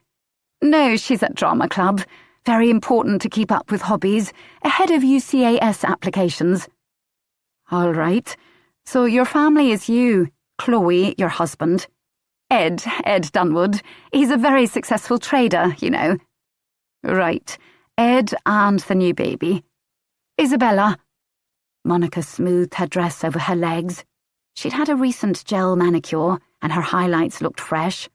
"No, she's at drama club. Very important to keep up with hobbies, ahead of UCAS applications." "All right. So your family is you, Chloe, your husband. Ed Dunwood. He's a very successful trader, you know." "Right. Ed and the new baby. Isabella." Monica smoothed her dress over her legs. She'd had a recent gel manicure, and her highlights looked fresh.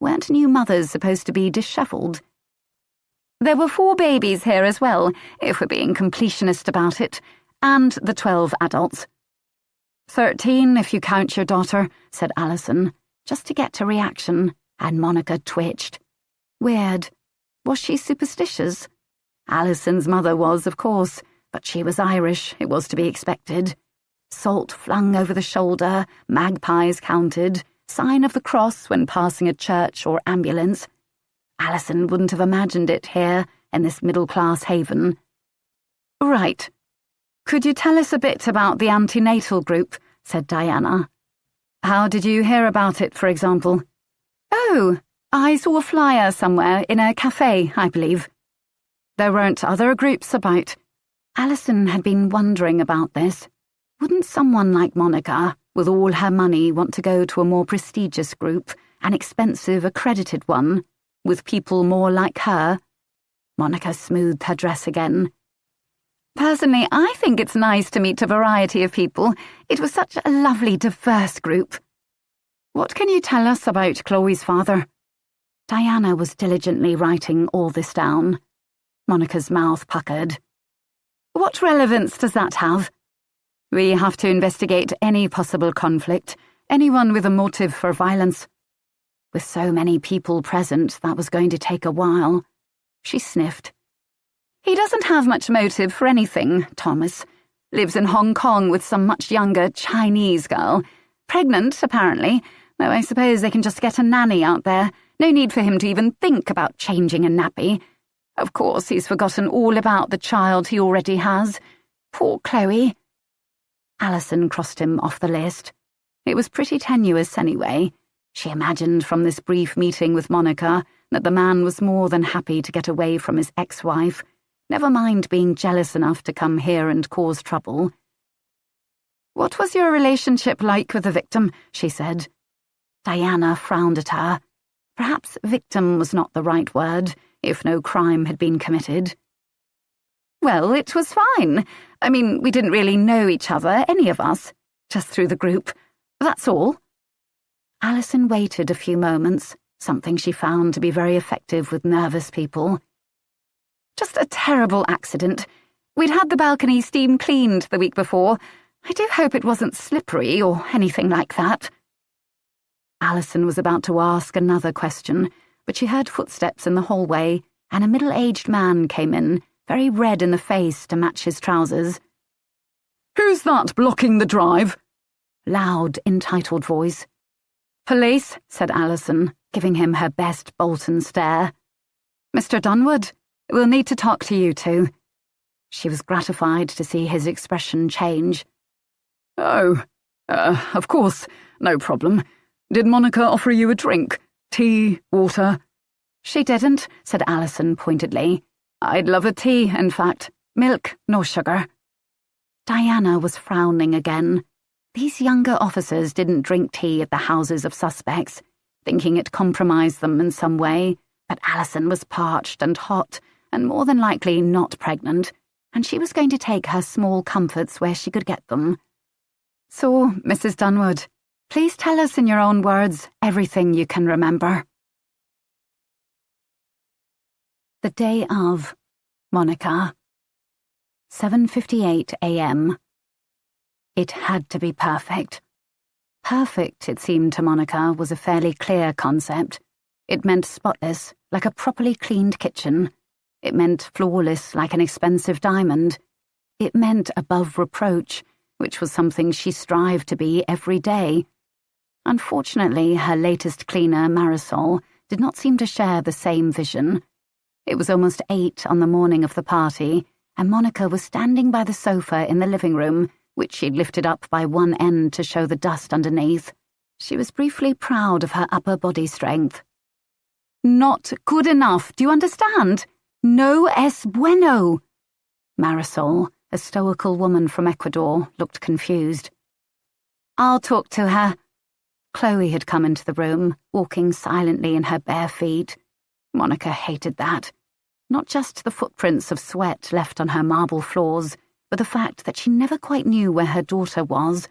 Weren't new mothers supposed to be dishevelled? "There were 4 babies here as well, if we're being completionist about it, and the 12 adults." 13 if you count your daughter," said Alison, just to get a reaction, and Monica twitched. Weird. Was she superstitious? Alison's mother was, of course, but she was Irish, it was to be expected. Salt flung over the shoulder, magpies counted, sign of the cross when passing a church or ambulance. Alison wouldn't have imagined it here, in this middle-class haven. "Right. Could you tell us a bit about the antenatal group?" said Diana. "How did you hear about it, for example?" "Oh, I saw a flyer somewhere in a cafe, I believe." "There weren't other groups about?" Alison had been wondering about this. Wouldn't someone like Monica, with all her money, want to go to a more prestigious group, an expensive, accredited one, with people more like her? Monica smoothed her dress again. "Personally, I think it's nice to meet a variety of people. It was such a lovely, diverse group." "What can you tell us about Chloe's father?" Diana was diligently writing all this down. Monica's mouth puckered. What relevance does that have? We have to investigate any possible conflict, anyone with a motive for violence. With so many people present, that was going to take a while. She sniffed. He doesn't have much motive for anything, Thomas. Lives in Hong Kong with some much younger Chinese girl. Pregnant, apparently, though I suppose they can just get a nanny out there. No need for him to even think about changing a nappy. Of course, he's forgotten all about the child he already has. Poor Chloe. Alison crossed him off the list. It was pretty tenuous anyway. She imagined from this brief meeting with Monica that the man was more than happy to get away from his ex-wife, never mind being jealous enough to come here and cause trouble. What was your relationship like with the victim? She said. Diana frowned at her. Perhaps victim was not the right word, if no crime had been committed. Well, it was fine. I mean, we didn't really know each other, any of us. Just through the group. That's all. Alison waited a few moments, something she found to be very effective with nervous people. Just a terrible accident. We'd had the balcony steam cleaned the week before. I do hope it wasn't slippery or anything like that. Alison was about to ask another question, but she heard footsteps in the hallway, and a middle-aged man came in, very red in the face to match his trousers. "Who's that blocking the drive?" Loud, entitled voice. "Police," said Alison, giving him her best Bolton stare. "Mr. Dunwood, we'll need to talk to you two." She was gratified to see his expression change. "Oh, of course, no problem. Did Monica offer you a drink? Tea, water?" "She didn't," said Alison pointedly. "I'd love a tea, in fact. Milk, no sugar." Diana was frowning again. These younger officers didn't drink tea at the houses of suspects, thinking it compromised them in some way, but Alison was parched and hot, and more than likely not pregnant, and she was going to take her small comforts where she could get them. "So, Mrs. Dunwood, please tell us in your own words everything you can remember." The day of. Monica. 7:58 a.m. It had to be perfect. Perfect, it seemed to Monica, was a fairly clear concept. It meant spotless, like a properly cleaned kitchen. It meant flawless, like an expensive diamond. It meant above reproach, which was something she strived to be every day. Unfortunately, her latest cleaner, Marisol, did not seem to share the same vision. It was almost 8 on the morning of the party, and Monica was standing by the sofa in the living room, which she'd lifted up by one end to show the dust underneath. She was briefly proud of her upper body strength. "Not good enough, do you understand? No es bueno." Marisol, a stoical woman from Ecuador, looked confused. "I'll talk to her." Chloe had come into the room, walking silently in her bare feet. Monica hated that. Not just the footprints of sweat left on her marble floors, but the fact that she never quite knew where her daughter was.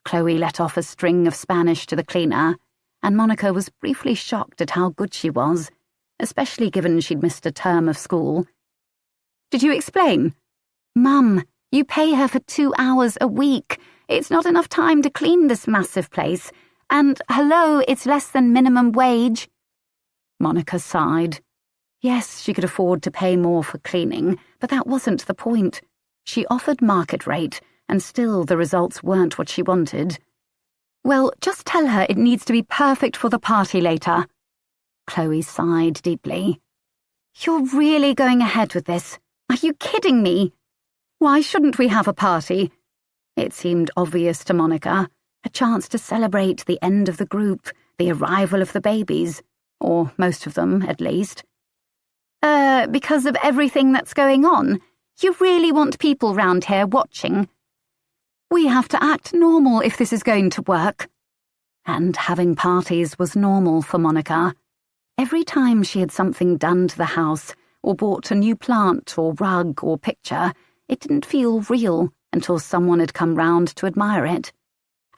Chloe let off a string of Spanish to the cleaner, and Monica was briefly shocked at how good she was, especially given she'd missed a term of school. "Did you explain?" "Mum, you pay her for 2 hours a week. It's not enough time to clean this massive place. And, hello, it's less than minimum wage." Monica sighed. Yes, she could afford to pay more for cleaning, but that wasn't the point. She offered market rate, and still the results weren't what she wanted. "Well, just tell her it needs to be perfect for the party later." Chloe sighed deeply. "You're really going ahead with this? Are you kidding me? Why shouldn't we have a party?" It seemed obvious to Monica, a chance to celebrate the end of the group, the arrival of the babies, or most of them, at least. Because of everything that's going on? You really want people round here watching? We have to act normal if this is going to work." And having parties was normal for Monica. Every time she had something done to the house, or bought a new plant or rug or picture, it didn't feel real until someone had come round to admire it.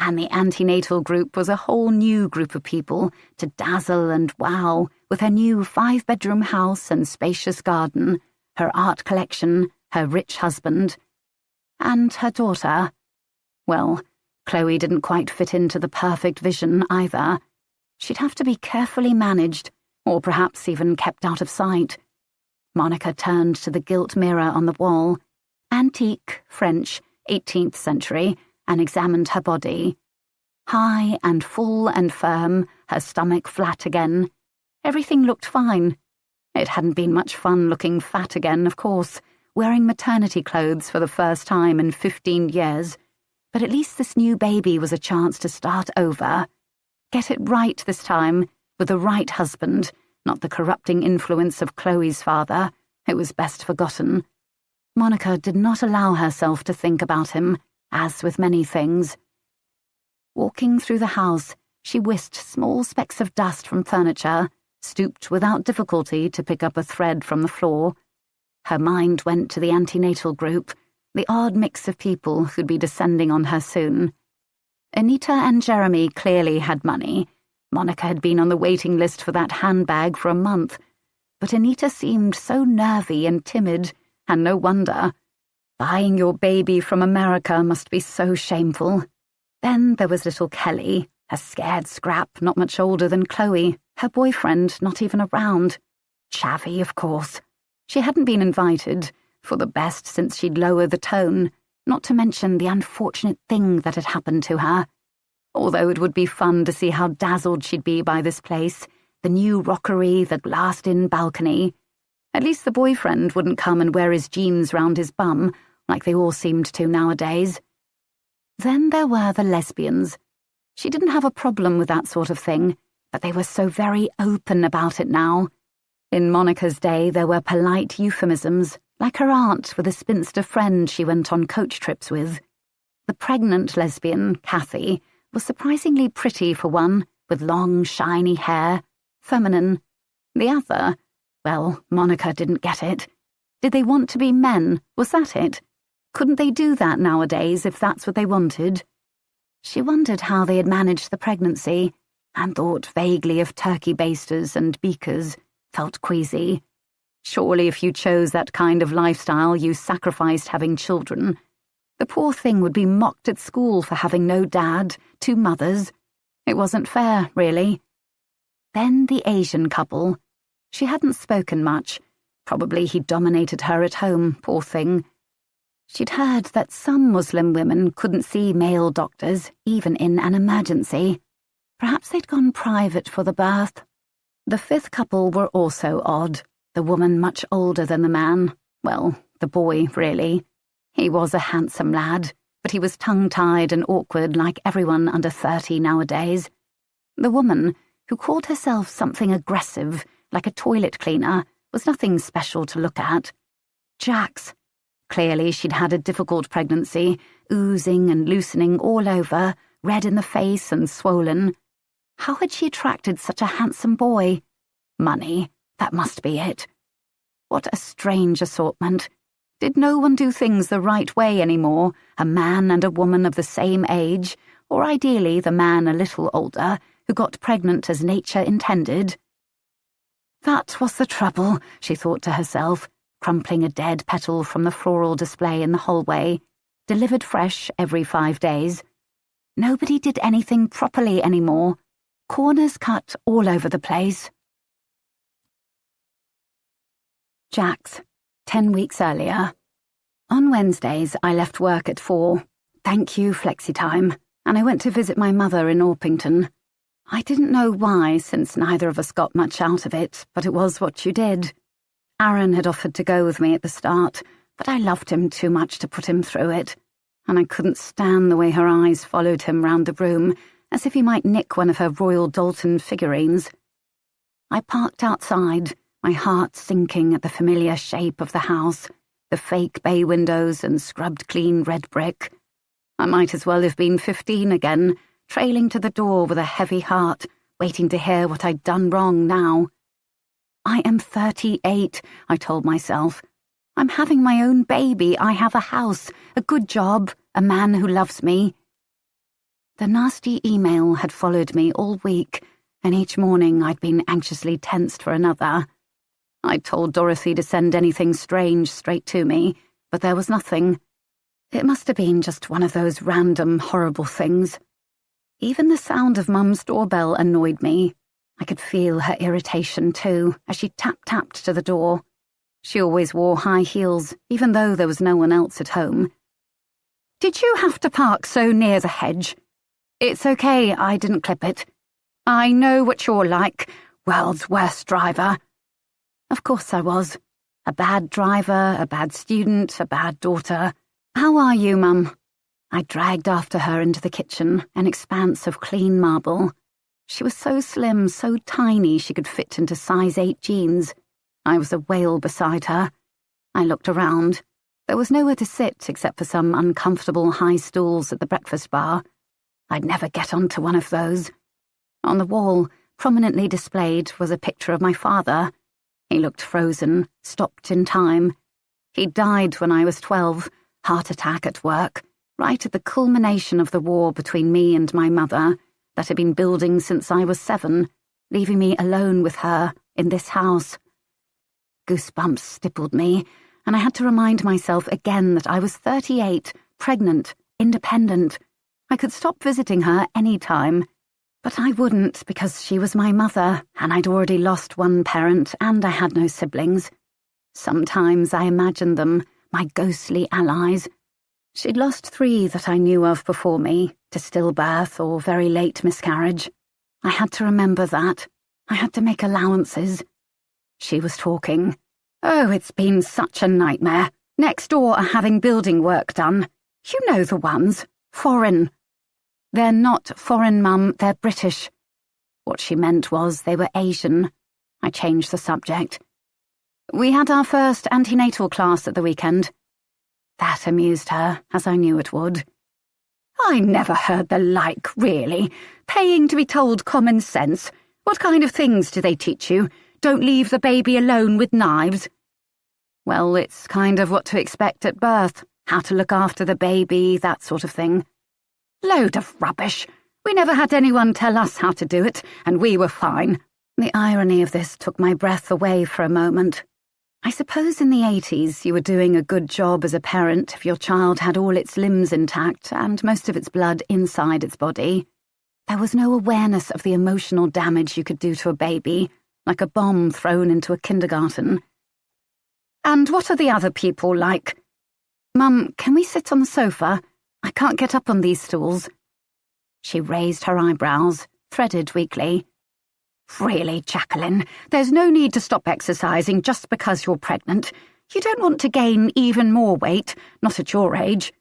And the antenatal group was a whole new group of people to dazzle and wow with her new 5-bedroom house and spacious garden, her art collection, her rich husband. And her daughter. Well, Chloe didn't quite fit into the perfect vision either. She'd have to be carefully managed, or perhaps even kept out of sight. Monica turned to the gilt mirror on the wall, antique, French, 18th century, and examined her body. High and full and firm, her stomach flat again. Everything looked fine. It hadn't been much fun looking fat again, of course, wearing maternity clothes for the first time in 15 years. But at least this new baby was a chance to start over. Get it right this time, with the right husband, not the corrupting influence of Chloe's father, who was best forgotten. Monica did not allow herself to think about him, as with many things. Walking through the house, she whisked small specks of dust from furniture, stooped without difficulty to pick up a thread from the floor. Her mind went to the antenatal group, the odd mix of people who'd be descending on her soon. Anita and Jeremy clearly had money. Monica had been on the waiting list for that handbag for a month. But Anita seemed so nervy and timid, and no wonder. Buying your baby from America must be so shameful. Then there was little Kelly, a scared scrap not much older than Chloe, her boyfriend not even around. Chavvy, of course. She hadn't been invited, for the best since she'd lowered the tone, not to mention the unfortunate thing that had happened to her. Although it would be fun to see how dazzled she'd be by this place, the new rockery, the glassed-in balcony. At least the boyfriend wouldn't come and wear his jeans round his bum, like they all seemed to nowadays. Then there were the lesbians. She didn't have a problem with that sort of thing, but they were so very open about it now. In Monica's day there were polite euphemisms, like her aunt with a spinster friend she went on coach trips with. The pregnant lesbian, Kathy, was surprisingly pretty for one, with long, shiny hair, feminine. The other, well, Monica didn't get it. Did they want to be men? Was that it? Couldn't they do that nowadays if that's what they wanted? She wondered how they had managed the pregnancy, and thought vaguely of turkey basters and beakers, felt queasy. Surely if you chose that kind of lifestyle, you sacrificed having children. The poor thing would be mocked at school for having no dad, 2 mothers. It wasn't fair, really. Then the Asian couple. She hadn't spoken much. Probably he dominated her at home, poor thing. She'd heard that some Muslim women couldn't see male doctors, even in an emergency. Perhaps they'd gone private for the birth. The 5th couple were also odd. The woman much older than the man. Well, the boy, really. He was a handsome lad, but he was tongue-tied and awkward like everyone under 30 nowadays. The woman, who called herself something aggressive, like a toilet cleaner, was nothing special to look at. Jax. Clearly she'd had a difficult pregnancy, oozing and loosening all over, red in the face and swollen. How had she attracted such a handsome boy? Money, that must be it. What a strange assortment. Did no one do things the right way anymore, a man and a woman of the same age, or ideally the man a little older, who got pregnant as nature intended? That was the trouble, she thought to herself, crumpling a dead petal from the floral display in the hallway, delivered fresh every 5 days. Nobody did anything properly anymore. Corners cut all over the place. Jax, 10 weeks earlier. On Wednesdays, I left work at 4. Thank you, flexi-time, and I went to visit my mother in Orpington. I didn't know why, since neither of us got much out of it, but it was what you did. Aaron had offered to go with me at the start, but I loved him too much to put him through it, and I couldn't stand the way her eyes followed him round the room, as if he might nick one of her Royal Dalton figurines. I parked outside, my heart sinking at the familiar shape of the house, the fake bay windows and scrubbed-clean red brick. I might as well have been 15 again, trailing to the door with a heavy heart, waiting to hear what I'd done wrong now. I am 38, I told myself. I'm having my own baby, I have a house, a good job, a man who loves me. The nasty email had followed me all week, and each morning I'd been anxiously tensed for another. I'd told Dorothy to send anything strange straight to me, but there was nothing. It must have been just one of those random, horrible things. Even the sound of Mum's doorbell annoyed me. I could feel her irritation too, as she tap-tapped to the door. She always wore high heels, even though there was no one else at home. "Did you have to park so near the hedge?" "It's okay, I didn't clip it." "I know what you're like, world's worst driver." Of course I was. A bad driver, a bad student, a bad daughter. "How are you, Mum?" I dragged after her into the kitchen, an expanse of clean marble. She was so slim, so tiny she could fit into size 8 jeans. I was a whale beside her. I looked around. There was nowhere to sit except for some uncomfortable high stools at the breakfast bar. I'd never get onto one of those. On the wall, prominently displayed, was a picture of my father. He looked frozen, stopped in time. He died when I was 12, heart attack at work, right at the culmination of the war between me and my mother that had been building since I was 7, leaving me alone with her in this house. Goosebumps stippled me, and I had to remind myself again that I was 38, pregnant, independent. I could stop visiting her any time. But I wouldn't, because she was my mother, and I'd already lost one parent, and I had no siblings. Sometimes I imagined them, my ghostly allies. She'd lost 3 that I knew of before me, to stillbirth or very late miscarriage. I had to remember that. I had to make allowances. She was talking. "Oh, it's been such a nightmare. Next door are having building work done. You know the ones. Foreign." "They're not foreign, Mum, they're British." What she meant was they were Asian. I changed the subject. "We had our first antenatal class at the weekend." That amused her, as I knew it would. "I never heard the like, really. Paying to be told common sense. What kind of things do they teach you? Don't leave the baby alone with knives." "Well, it's kind of what to expect at birth. How to look after the baby, that sort of thing." "Load of rubbish. We never had anyone tell us how to do it, and we were fine." The irony of this took my breath away for a moment. I suppose in the 80s you were doing a good job as a parent if your child had all its limbs intact and most of its blood inside its body. There was no awareness of the emotional damage you could do to a baby, like a bomb thrown into a kindergarten. "And what are the other people like?" "Mum, can we sit on the sofa? I can't get up on these stools." She raised her eyebrows, threaded weakly. "Really, Jacqueline, there's no need to stop exercising just because you're pregnant. You don't want to gain even more weight, not at your age."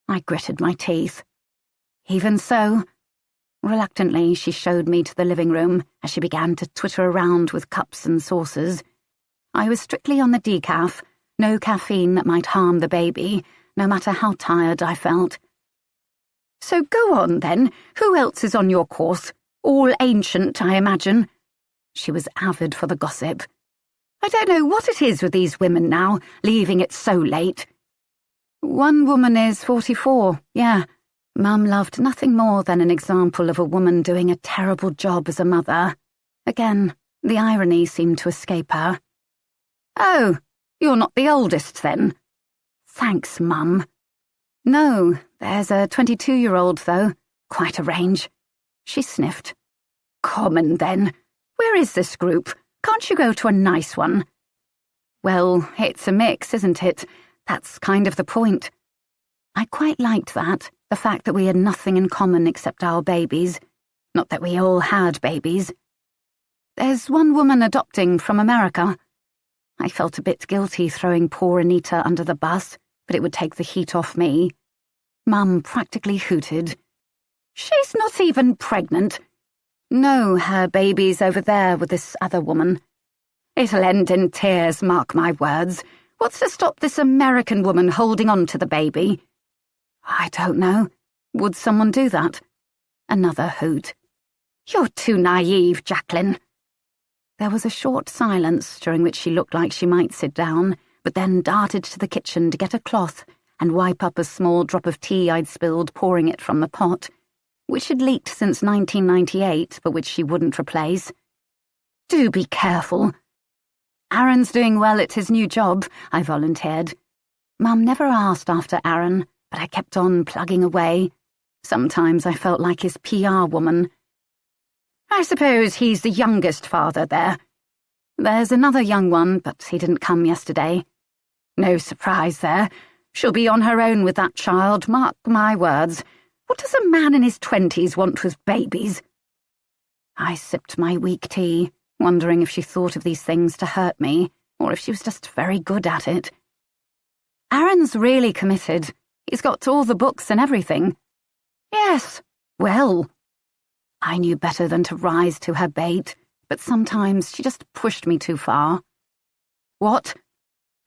I gritted my teeth. "Even so." Reluctantly, she showed me to the living room as she began to twitter around with cups and saucers. I was strictly on the decaf, no caffeine that might harm the baby, no matter how tired I felt. "So go on, then. Who else is on your course? All ancient, I imagine." She was avid for the gossip. "I don't know what it is with these women now, leaving it so late." "One woman is 44, yeah." Mum loved nothing more than an example of a woman doing a terrible job as a mother. Again, the irony seemed to escape her. "Oh, you're not the oldest, then?" "Thanks, Mum." "No, there's a 22-year-old, though. Quite a range." She sniffed. "Common, then. Where is this group? Can't you go to a nice one?" "Well, it's a mix, isn't it? That's kind of the point." I quite liked that, the fact that we had nothing in common except our babies. Not that we all had babies. "There's one woman adopting from America." I felt a bit guilty throwing poor Anita under the bus, but it would take the heat off me. Mum practically hooted. "She's not even pregnant." "No, her baby's over there with this other woman." "It'll end in tears, mark my words. What's to stop this American woman holding on to the baby?" "I don't know. Would someone do that?" Another hoot. "You're too naive, Jacqueline." There was a short silence during which she looked like she might sit down, but then darted to the kitchen to get a cloth and wipe up a small drop of tea I'd spilled pouring it from the pot. which had leaked since 1998, but which she wouldn't replace. Do be careful. Aaron's doing well at his new job, I volunteered. Mum never asked after Aaron, but I kept on plugging away. Sometimes I felt like his PR woman. I suppose he's the youngest father there. There's another young one, but he didn't come yesterday. No surprise there. She'll be on her own with that child, mark my words. What does a man in his 20s want with babies? I sipped my weak tea, wondering if she thought of these things to hurt me, or if she was just very good at it. Aaron's really committed. He's got all the books and everything. Yes, well. I knew better than to rise to her bait, but sometimes she just pushed me too far. What?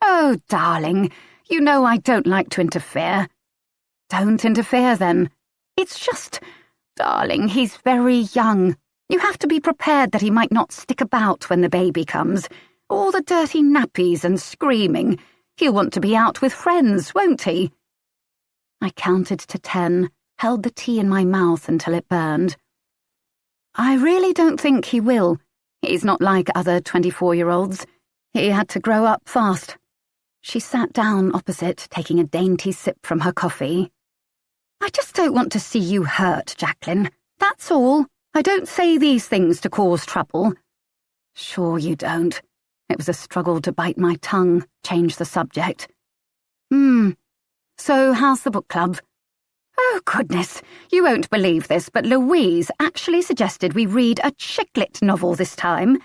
Oh, darling, you know I don't like to interfere. Don't interfere, then. It's just, darling, he's very young. You have to be prepared that he might not stick about when the baby comes. All the dirty nappies and screaming. He'll want to be out with friends, won't he? I counted to 10, held the tea in my mouth until it burned. I really don't think he will. He's not like other 24-year-olds. He had to grow up fast. She sat down opposite, taking a dainty sip from her coffee. I just don't want to see you hurt, Jacqueline. That's all. I don't say these things to cause trouble. Sure you don't. It was a struggle to bite my tongue, change the subject. So how's the book club? Oh, goodness, you won't believe this, but Louise actually suggested we read a chick-lit novel this time.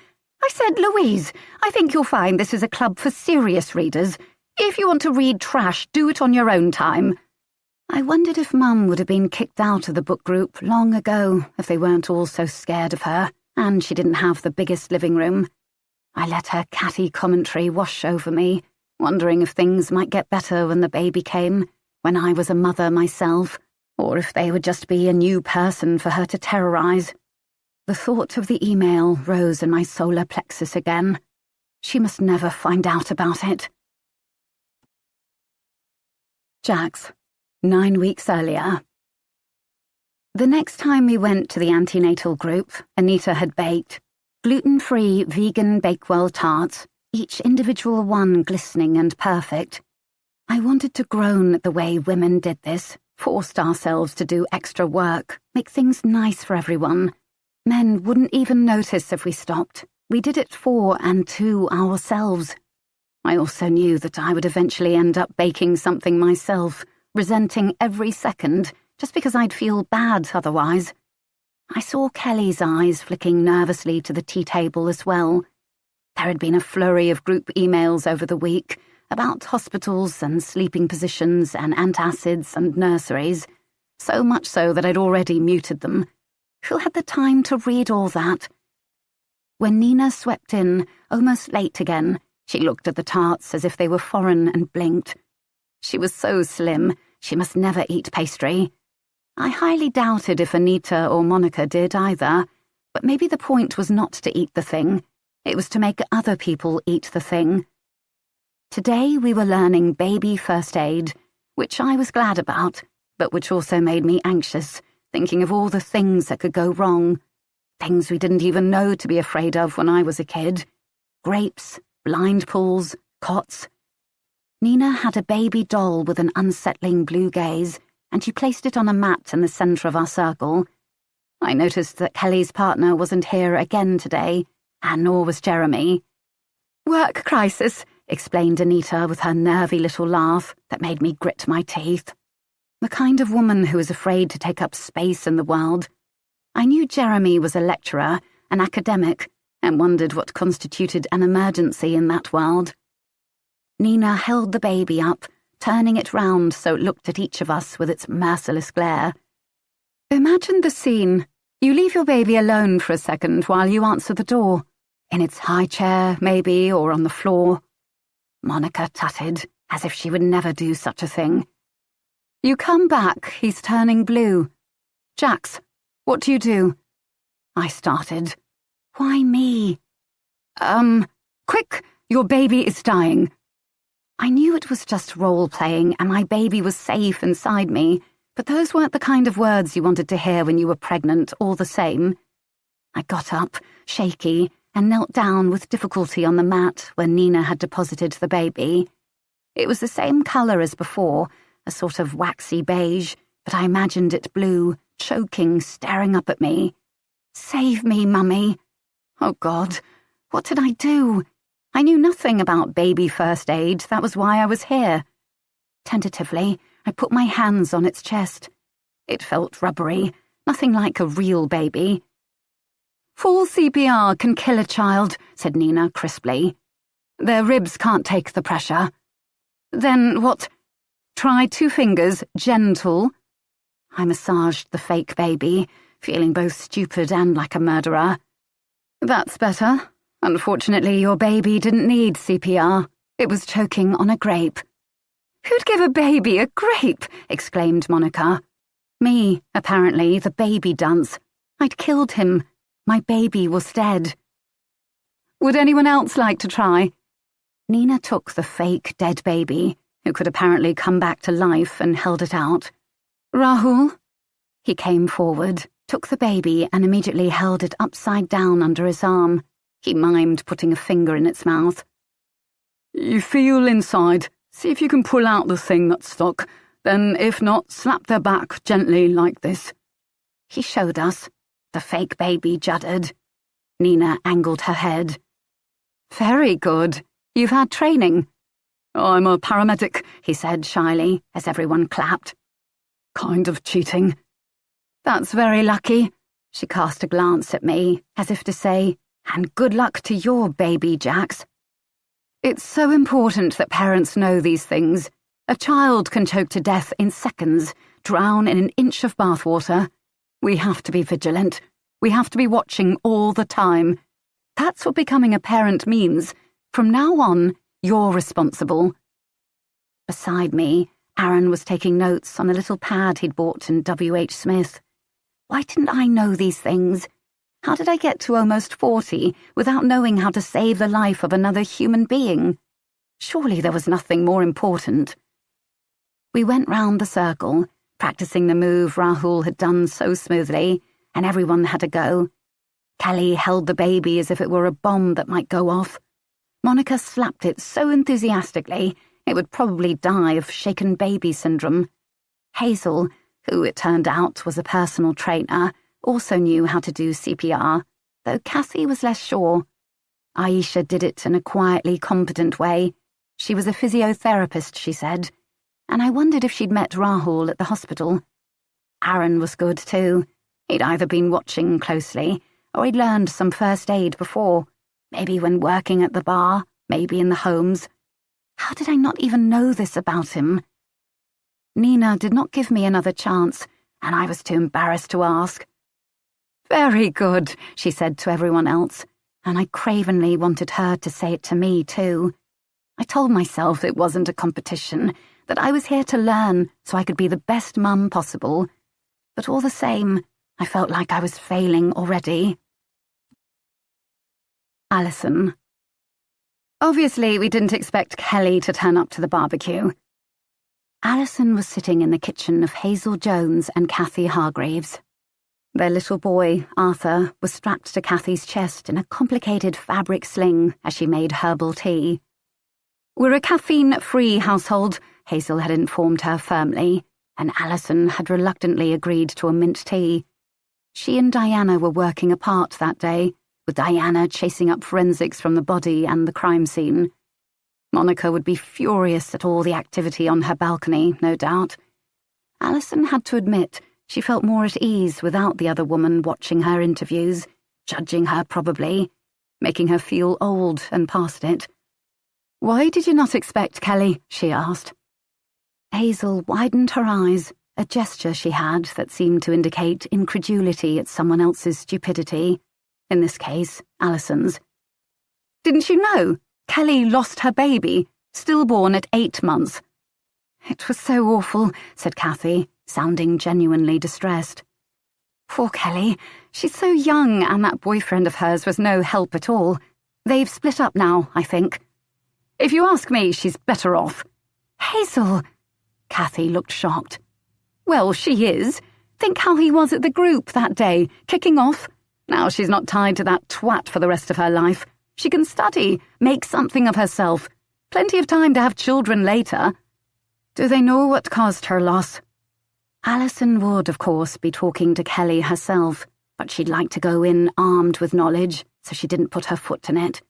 I said, Louise, I think you'll find this is a club for serious readers. If you want to read trash, do it on your own time. I wondered if Mum would have been kicked out of the book group long ago if they weren't all so scared of her, and she didn't have the biggest living room. I let her catty commentary wash over me, wondering if things might get better when the baby came, when I was a mother myself, or if they would just be a new person for her to terrorize. The thought of the email rose in my solar plexus again. She must never find out about it. Jax, 9 weeks earlier. The next time we went to the antenatal group, Anita had baked gluten-free vegan Bakewell tarts, each individual one glistening and perfect. I wanted to groan at the way women did this, forced ourselves to do extra work, make things nice for everyone. Men wouldn't even notice if we stopped. We did it for and to ourselves. I also knew that I would eventually end up baking something myself, resenting every second, just because I'd feel bad otherwise. I saw Kelly's eyes flicking nervously to the tea table as well. There had been a flurry of group emails over the week about hospitals and sleeping positions and antacids and nurseries, so much so that I'd already muted them. Who had the time to read all that? When Nina swept in, almost late again, she looked at the tarts as if they were foreign and blinked. She was so slim, she must never eat pastry. I highly doubted if Anita or Monica did either, but maybe the point was not to eat the thing. It was to make other people eat the thing. Today we were learning baby first aid, which I was glad about, but which also made me anxious, thinking of all the things that could go wrong. Things we didn't even know to be afraid of when I was a kid. Grapes, blind pools, cots. Nina had a baby doll with an unsettling blue gaze, and she placed it on a mat in the centre of our circle. I noticed that Kelly's partner wasn't here again today, and nor was Jeremy. Work crisis, explained Anita with her nervy little laugh that made me grit my teeth. The kind of woman who is afraid to take up space in the world. I knew Jeremy was a lecturer, an academic, and wondered what constituted an emergency in that world. Nina held the baby up, turning it round so it looked at each of us with its merciless glare. Imagine the scene. You leave your baby alone for a second while you answer the door. In its high chair, maybe, or on the floor. Monica tutted, as if she would never do such a thing. You come back, he's turning blue. Jax, what do you do? I started. Why me? Quick, your baby is dying. I knew it was just role-playing and my baby was safe inside me, but those weren't the kind of words you wanted to hear when you were pregnant all the same. I got up, shaky, and knelt down with difficulty on the mat where Nina had deposited the baby. It was the same colour as before, a sort of waxy beige, but I imagined it blue, choking, staring up at me. "Save me, Mummy." Oh, God, what did I do? I knew nothing about baby first aid, that was why I was here. Tentatively, I put my hands on its chest. It felt rubbery, nothing like a real baby. "Full CPR can kill a child," said Nina crisply. "Their ribs can't take the pressure." "Then what? Try 2 fingers, gentle." I massaged the fake baby, feeling both stupid and like a murderer. "That's better. Unfortunately, your baby didn't need CPR. It was choking on a grape." "Who'd give a baby a grape?" exclaimed Monica. "Me, apparently, the baby dunce. I'd killed him. My baby was dead." "Would anyone else like to try?" Nina took the fake dead baby, who could apparently come back to life, and held it out. "Rahul?" He came forward, took the baby, and immediately held it upside down under his arm. He mimed putting a finger in its mouth. "You feel inside. See if you can pull out the thing that's stuck. Then, if not, slap their back gently like this." He showed us. The fake baby juddered. Nina angled her head. "Very good. You've had training." "I'm a paramedic," he said shyly, as everyone clapped. "Kind of cheating." "That's very lucky." She cast a glance at me, as if to say, "And good luck to your baby, Jax." It's so important that parents know these things. A child can choke to death in seconds, drown in an inch of bathwater. We have to be vigilant. We have to be watching all the time. That's what becoming a parent means. From now on, you're responsible. Beside me, Aaron was taking notes on a little pad he'd bought in W.H. Smith. Why didn't I know these things? How did I get to almost 40 without knowing how to save the life of another human being? Surely there was nothing more important. We went round the circle, practicing the move Rahul had done so smoothly, and everyone had a go. Kelly held the baby as if it were a bomb that might go off. Monica slapped it so enthusiastically it would probably die of shaken baby syndrome. Hazel, who it turned out was a personal trainer, also knew how to do CPR, though Cassie was less sure. Aisha did it in a quietly competent way. She was a physiotherapist, she said, and I wondered if she'd met Rahul at the hospital. Aaron was good too. He'd either been watching closely, or he'd learned some first aid before, maybe when working at the bar, maybe in the homes. How did I not even know this about him? Nina did not give me another chance, and I was too embarrassed to ask. "Very good," she said to everyone else, and I cravenly wanted her to say it to me too. I told myself it wasn't a competition, that I was here to learn so I could be the best mum possible. But all the same, I felt like I was failing already. Alison. Obviously, we didn't expect Kelly to turn up to the barbecue. Alison was sitting in the kitchen of Hazel Jones and Kathy Hargreaves. Their little boy, Arthur, was strapped to Kathy's chest in a complicated fabric sling as she made herbal tea. "We're a caffeine-free household," Hazel had informed her firmly, and Alison had reluctantly agreed to a mint tea. She and Diana were working apart that day, with Diana chasing up forensics from the body and the crime scene. Monica would be furious at all the activity on her balcony, no doubt. Alison had to admit she felt more at ease without the other woman watching her interviews, judging her probably, making her feel old and past it. "Why did you not expect Kelly?" she asked. Hazel widened her eyes, a gesture she had that seemed to indicate incredulity at someone else's stupidity, in this case, Alison's. "Didn't you know? Kelly lost her baby, stillborn at 8 months. "It was so awful," said Kathy, sounding genuinely distressed. "Poor Kelly. She's so young, and that boyfriend of hers was no help at all. They've split up now, I think. If you ask me, she's better off." "Hazel!" Kathy looked shocked. Well, she is. Think how he was at the group that day, kicking off. Now she's not tied to that twat for the rest of her life. She can study, make something of herself. Plenty of time to have children later. Do they know what caused her loss? Alison would, of course, be talking to Kelly herself, but she'd like to go in armed with knowledge, so she didn't put her foot in it.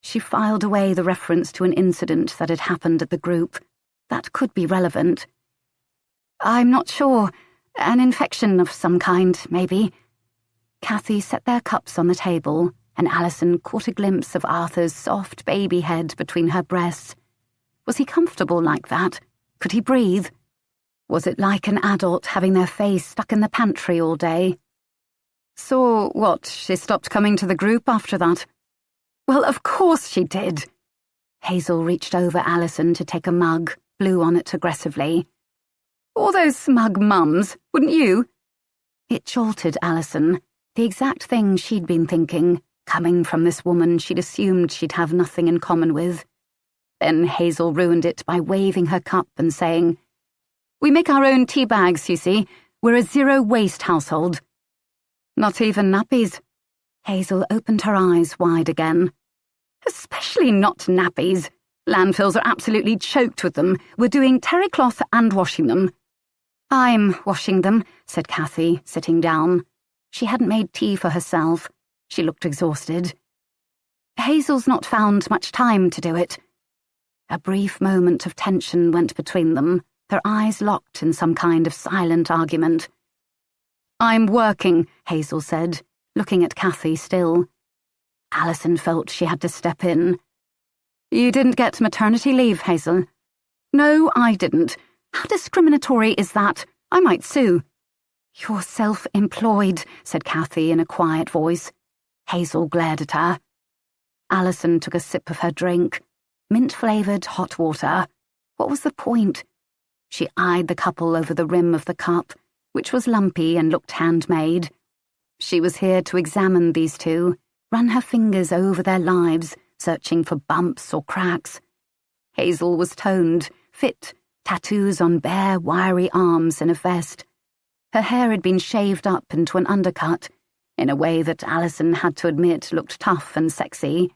She filed away the reference to an incident that had happened at the group. That could be relevant. I'm not sure. An infection of some kind, maybe. Cathy set their cups on the table, and Alison caught a glimpse of Arthur's soft baby head between her breasts. Was he comfortable like that? Could he breathe? Was it like an adult having their face stuck in the pantry all day? So, what, she stopped coming to the group after that? Well, of course she did. Hazel reached over Alison to take a mug, blew on it aggressively. All those smug mums, wouldn't you? It jolted Alison, the exact thing she'd been thinking, coming from this woman she'd assumed she'd have nothing in common with. Then Hazel ruined it by waving her cup and saying, "We make our own tea bags, you see. We're a zero-waste household." Not even nappies? Hazel opened her eyes wide again. Especially not nappies. Landfills are absolutely choked with them. We're doing terry cloth and washing them. I'm washing them, said Cathy, sitting down. She hadn't made tea for herself. She looked exhausted. Hazel's not found much time to do it. A brief moment of tension went between them, their eyes locked in some kind of silent argument. I'm working, Hazel said, looking at Cathy still. Alison felt she had to step in. You didn't get maternity leave, Hazel? No, I didn't. How discriminatory is that? I might sue. You're self-employed, said Cathy in a quiet voice. Hazel glared at her. Alison took a sip of her drink. Mint-flavoured hot water. What was the point? She eyed the couple over the rim of the cup, which was lumpy and looked handmade. She was here to examine these two, run her fingers over their lives, searching for bumps or cracks. Hazel was toned, fit, tattoos on bare, wiry arms and a vest. Her hair had been shaved up into an undercut, in a way that Alison had to admit looked tough and sexy.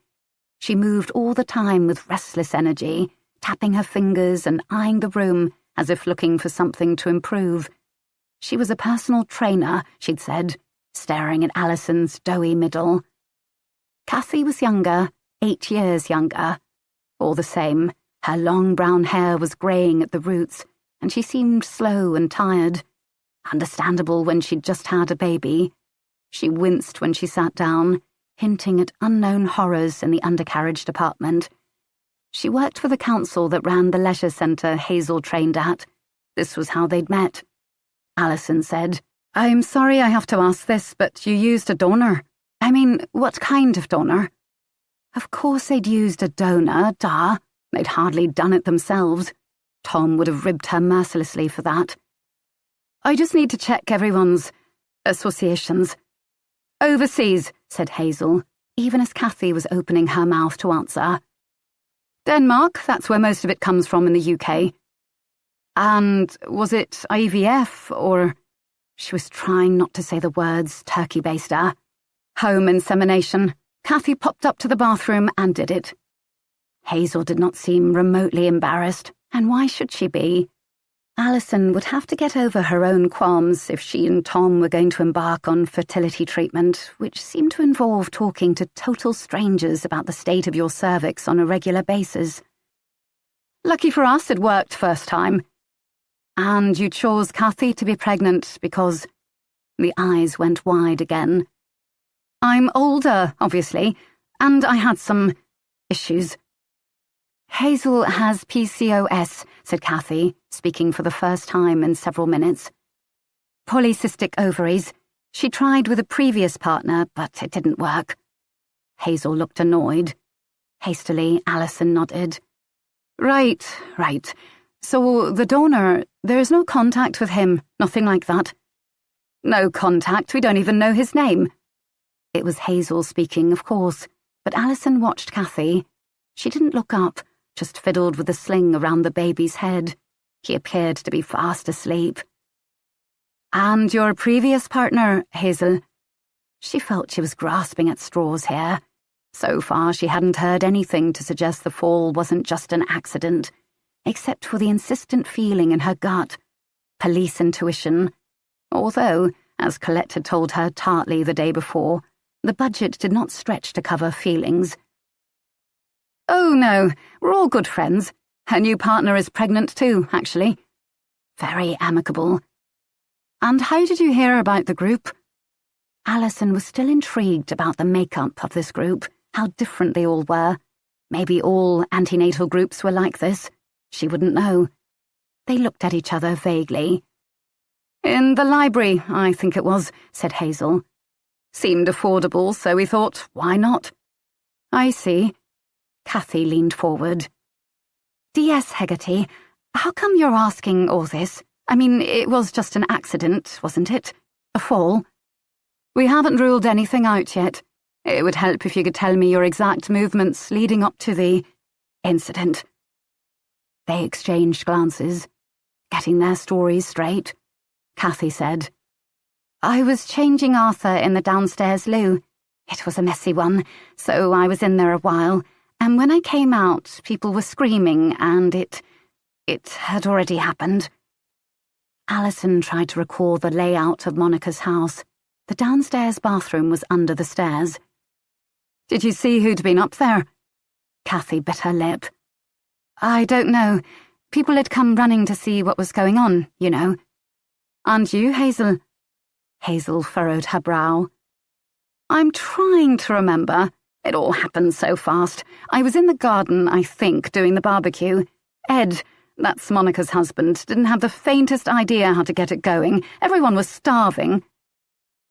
She moved all the time with restless energy, tapping her fingers and eyeing the room as if looking for something to improve. She was a personal trainer, she'd said, staring at Alison's doughy middle. Cathy was younger, 8 years younger. All the same, her long brown hair was greying at the roots, and she seemed slow and tired. Understandable when she'd just had a baby. She winced when she sat down, hinting at unknown horrors in the undercarriage department. She worked for the council that ran the leisure centre Hazel trained at. This was how they'd met. Alison said, I'm sorry I have to ask this, but you used a donor. I mean, what kind of donor? Of course they'd used a donor, duh. They'd hardly done it themselves. Tom would have ribbed her mercilessly for that. I just need to check everyone's associations. Overseas, said Hazel, even as Cathy was opening her mouth to answer. Denmark, that's where most of it comes from in the UK. And was it IVF or... She was trying not to say the words, turkey baster. Home insemination. Cathy popped up to the bathroom and did it. Hazel did not seem remotely embarrassed, and why should she be? Alison would have to get over her own qualms if she and Tom were going to embark on fertility treatment, which seemed to involve talking to total strangers about the state of your cervix on a regular basis. Lucky for us, it worked first time. And you chose Cathy to be pregnant because... The eyes went wide again. I'm older, obviously, and I had some issues. Hazel has PCOS, said Cathy, speaking for the first time in several minutes. Polycystic ovaries. She tried with a previous partner, but it didn't work. Hazel looked annoyed. Hastily, Alison nodded. Right. So the donor, there's no contact with him, nothing like that. No contact, we don't even know his name. It was Hazel speaking, of course, but Alison watched Cathy. She didn't look up, just fiddled with the sling around the baby's head. He appeared to be fast asleep. And your previous partner, Hazel? She felt she was grasping at straws here. So far, she hadn't heard anything to suggest the fall wasn't just an accident, except for the insistent feeling in her gut. Police intuition. Although, as Colette had told her tartly the day before, the budget did not stretch to cover feelings. Oh no, we're all good friends. Her new partner is pregnant too, actually. Very amicable. And how did you hear about the group? Alison was still intrigued about the makeup of this group, how different they all were. Maybe all antenatal groups were like this. She wouldn't know. They looked at each other vaguely. In the library, I think it was, said Hazel. Seemed affordable, so we thought, why not? I see. Cathy leaned forward. D.S. Hegarty, how come you're asking all this? I mean, it was just an accident, wasn't it? A fall? We haven't ruled anything out yet. It would help if you could tell me your exact movements leading up to the incident. They exchanged glances. Getting their stories straight. Cathy said, I was changing Arthur in the downstairs loo. It was a messy one, so I was in there a while, and when I came out, people were screaming, and it had already happened. Alison tried to recall the layout of Monica's house. The downstairs bathroom was under the stairs. Did you see who'd been up there? Cathy bit her lip. I don't know. People had come running to see what was going on, you know. And you, Hazel? Hazel furrowed her brow. I'm trying to remember. It all happened so fast. I was in the garden, I think, doing the barbecue. Ed, that's Monica's husband, didn't have the faintest idea how to get it going. Everyone was starving.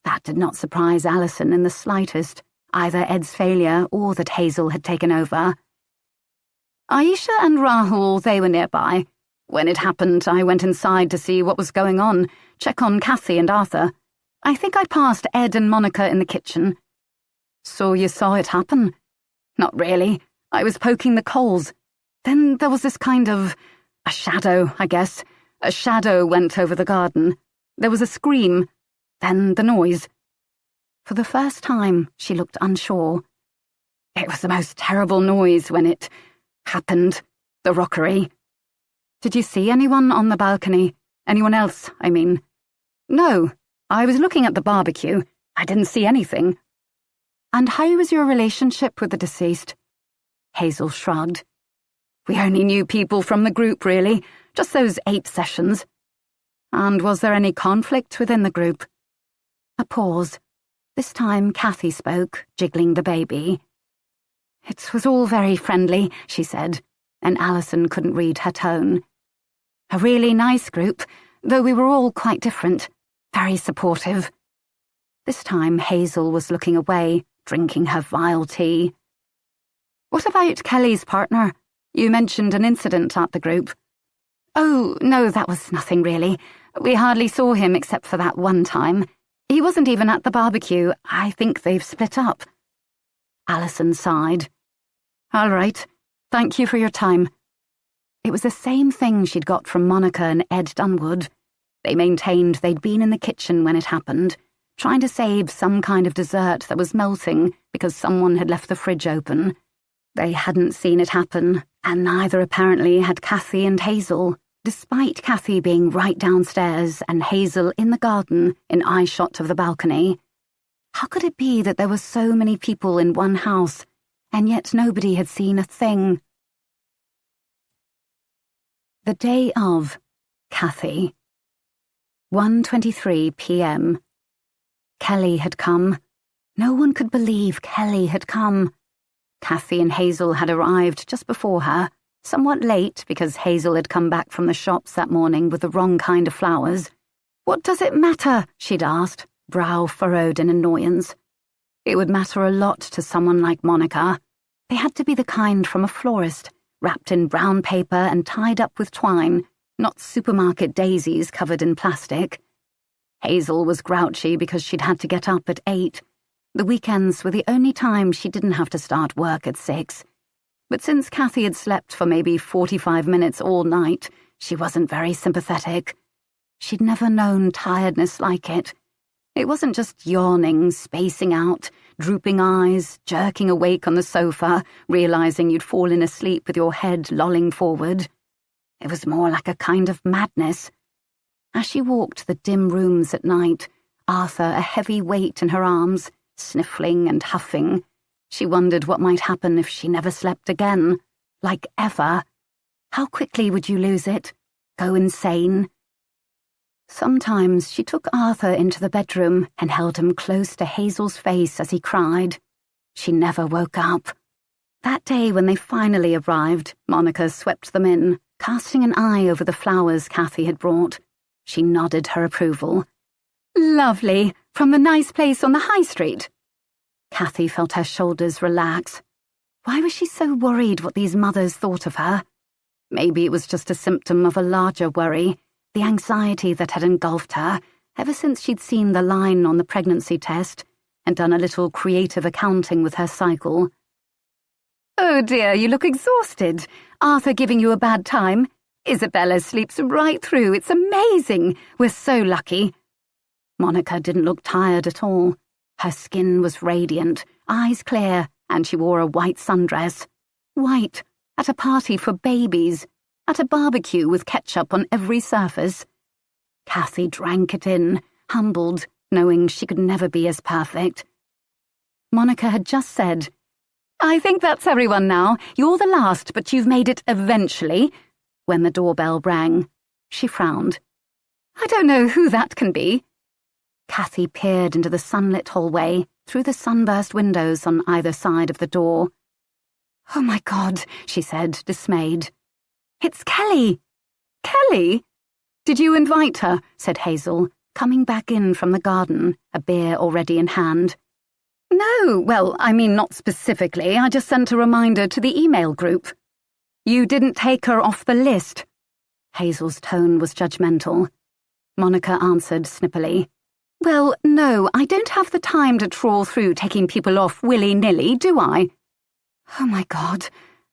That did not surprise Alison in the slightest, either Ed's failure or that Hazel had taken over. Aisha and Rahul, they were nearby. When it happened, I went inside to see what was going on, check on Cathy and Arthur. I think I passed Ed and Monica in the kitchen. So you saw it happen? Not really. I was poking the coals. Then there was this kind of... a shadow, I guess. A shadow went over the garden. There was a scream. Then the noise. For the first time, she looked unsure. It was the most terrible noise when it happened. The rockery. Did you see anyone on the balcony? Anyone else, I mean? No. I was looking at the barbecue. I didn't see anything. And how was your relationship with the deceased? Hazel shrugged. We only knew people from the group, really. Just those 8 sessions. And was there any conflict within the group? A pause. This time Cathy spoke, jiggling the baby. It was all very friendly, she said, and Alison couldn't read her tone. A really nice group, though we were all quite different. Very supportive. This time Hazel was looking away, drinking her vile tea. What about Kelly's partner? You mentioned an incident at the group. Oh, no, that was nothing really. We hardly saw him except for that one time. He wasn't even at the barbecue. I think they've split up. Alison sighed. All right. Thank you for your time. It was the same thing she'd got from Monica and Ed Dunwood. They maintained they'd been in the kitchen when it happened, trying to save some kind of dessert that was melting because someone had left the fridge open. They hadn't seen it happen, and neither apparently had Cathy and Hazel, despite Cathy being right downstairs and Hazel in the garden in eyeshot of the balcony. How could it be that there were so many people in one house, and yet nobody had seen a thing? The day of, Cathy. 1:23 p.m. Kelly had come. No one could believe Kelly had come. Cathy and Hazel had arrived just before her, somewhat late because Hazel had come back from the shops that morning with the wrong kind of flowers. What does it matter? She'd asked, brow furrowed in annoyance. It would matter a lot to someone like Monica. They had to be the kind from a florist, wrapped in brown paper and tied up with twine, not supermarket daisies covered in plastic. Hazel was grouchy because she'd had to get up at 8. The weekends were the only time she didn't have to start work at 6. But since Cathy had slept for maybe 45 minutes all night, she wasn't very sympathetic. She'd never known tiredness like it. It wasn't just yawning, spacing out, drooping eyes, jerking awake on the sofa, realizing you'd fallen asleep with your head lolling forward. It was more like a kind of madness. As she walked the dim rooms at night, Arthur a heavy weight in her arms, sniffling and huffing, she wondered what might happen if she never slept again, like ever. How quickly would you lose it? Go insane? Sometimes she took Arthur into the bedroom and held him close to Hazel's face as he cried. She never woke up. That day when they finally arrived, Monica swept them in, casting an eye over the flowers Kathy had brought. She nodded her approval. Lovely, from the nice place on the high street. Kathy felt her shoulders relax. Why was she so worried what these mothers thought of her? Maybe it was just a symptom of a larger worry, the anxiety that had engulfed her ever since she'd seen the line on the pregnancy test and done a little creative accounting with her cycle. Oh dear, you look exhausted. Arthur giving you a bad time? Isabella sleeps right through. It's amazing. We're so lucky. Monica didn't look tired at all. Her skin was radiant, eyes clear, and she wore a white sundress. White, at a party for babies, at a barbecue with ketchup on every surface. Kathy drank it in, humbled, knowing she could never be as perfect. Monica had just said, I think that's everyone now. You're the last, but you've made it eventually. When the doorbell rang, she frowned. I don't know who that can be. Kathy peered into the sunlit hallway, through the sunburst windows on either side of the door. Oh my God, she said, dismayed. It's Kelly. Kelly? Did you invite her? Said Hazel, coming back in from the garden, a beer already in hand. No, well, I mean not specifically. I just sent a reminder to the email group. You didn't take her off the list. Hazel's tone was judgmental. Monica answered snippily. Well, no, I don't have the time to trawl through taking people off willy-nilly, do I? Oh my God,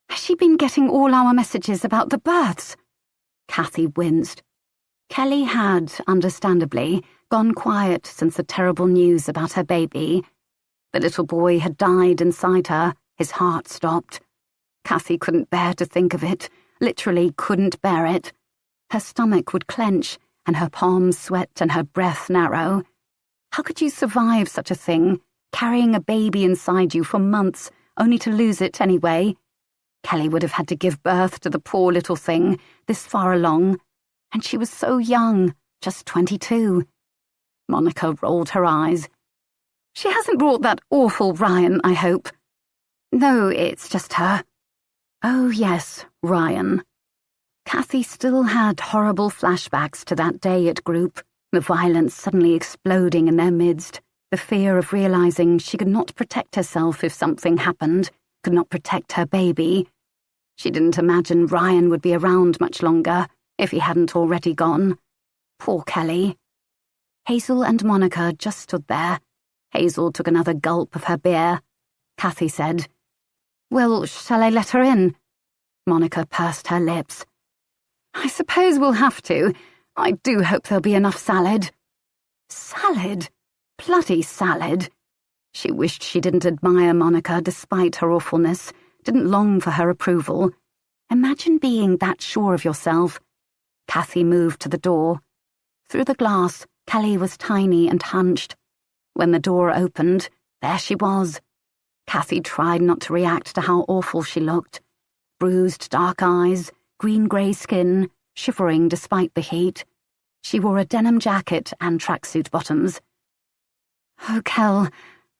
has she been getting all our messages about the births? Kathy winced. Kelly had, understandably, gone quiet since the terrible news about her baby. The little boy had died inside her, his heart stopped. Kathy couldn't bear to think of it, literally couldn't bear it. Her stomach would clench, and her palms sweat and her breath narrow. How could you survive such a thing, carrying a baby inside you for months, only to lose it anyway? Kelly would have had to give birth to the poor little thing, this far along, and she was so young, just 22. Monica rolled her eyes. She hasn't brought that awful Ryan, I hope. No, it's just her. Oh yes, Ryan. Kathy still had horrible flashbacks to that day at group, the violence suddenly exploding in their midst, the fear of realizing she could not protect herself if something happened, could not protect her baby. She didn't imagine Ryan would be around much longer, if he hadn't already gone. Poor Kelly. Hazel and Monica just stood there. Hazel took another gulp of her beer. Kathy said, Well, shall I let her in? Monica pursed her lips. I suppose we'll have to. I do hope there'll be enough salad. Salad? Bloody salad. She wished she didn't admire Monica despite her awfulness, didn't long for her approval. Imagine being that sure of yourself. Kathy moved to the door. Through the glass, Kelly was tiny and hunched. When the door opened, there she was. Kathy tried not to react to how awful she looked. Bruised dark eyes, green-grey skin, shivering despite the heat. She wore a denim jacket and tracksuit bottoms. Oh, Kel,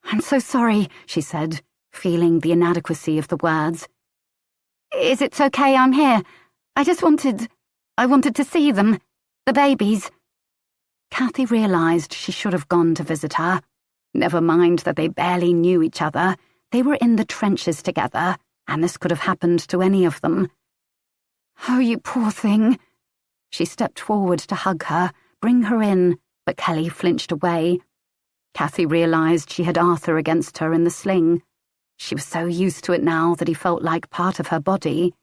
I'm so sorry, she said, feeling the inadequacy of the words. Is it okay I'm here? I wanted to see them, the babies. Kathy realized she should have gone to visit her. Never mind that they barely knew each other. They were in the trenches together, and this could have happened to any of them. Oh, you poor thing. She stepped forward to hug her, bring her in, but Kelly flinched away. Kathy realized she had Arthur against her in the sling. She was so used to it now that he felt like part of her body.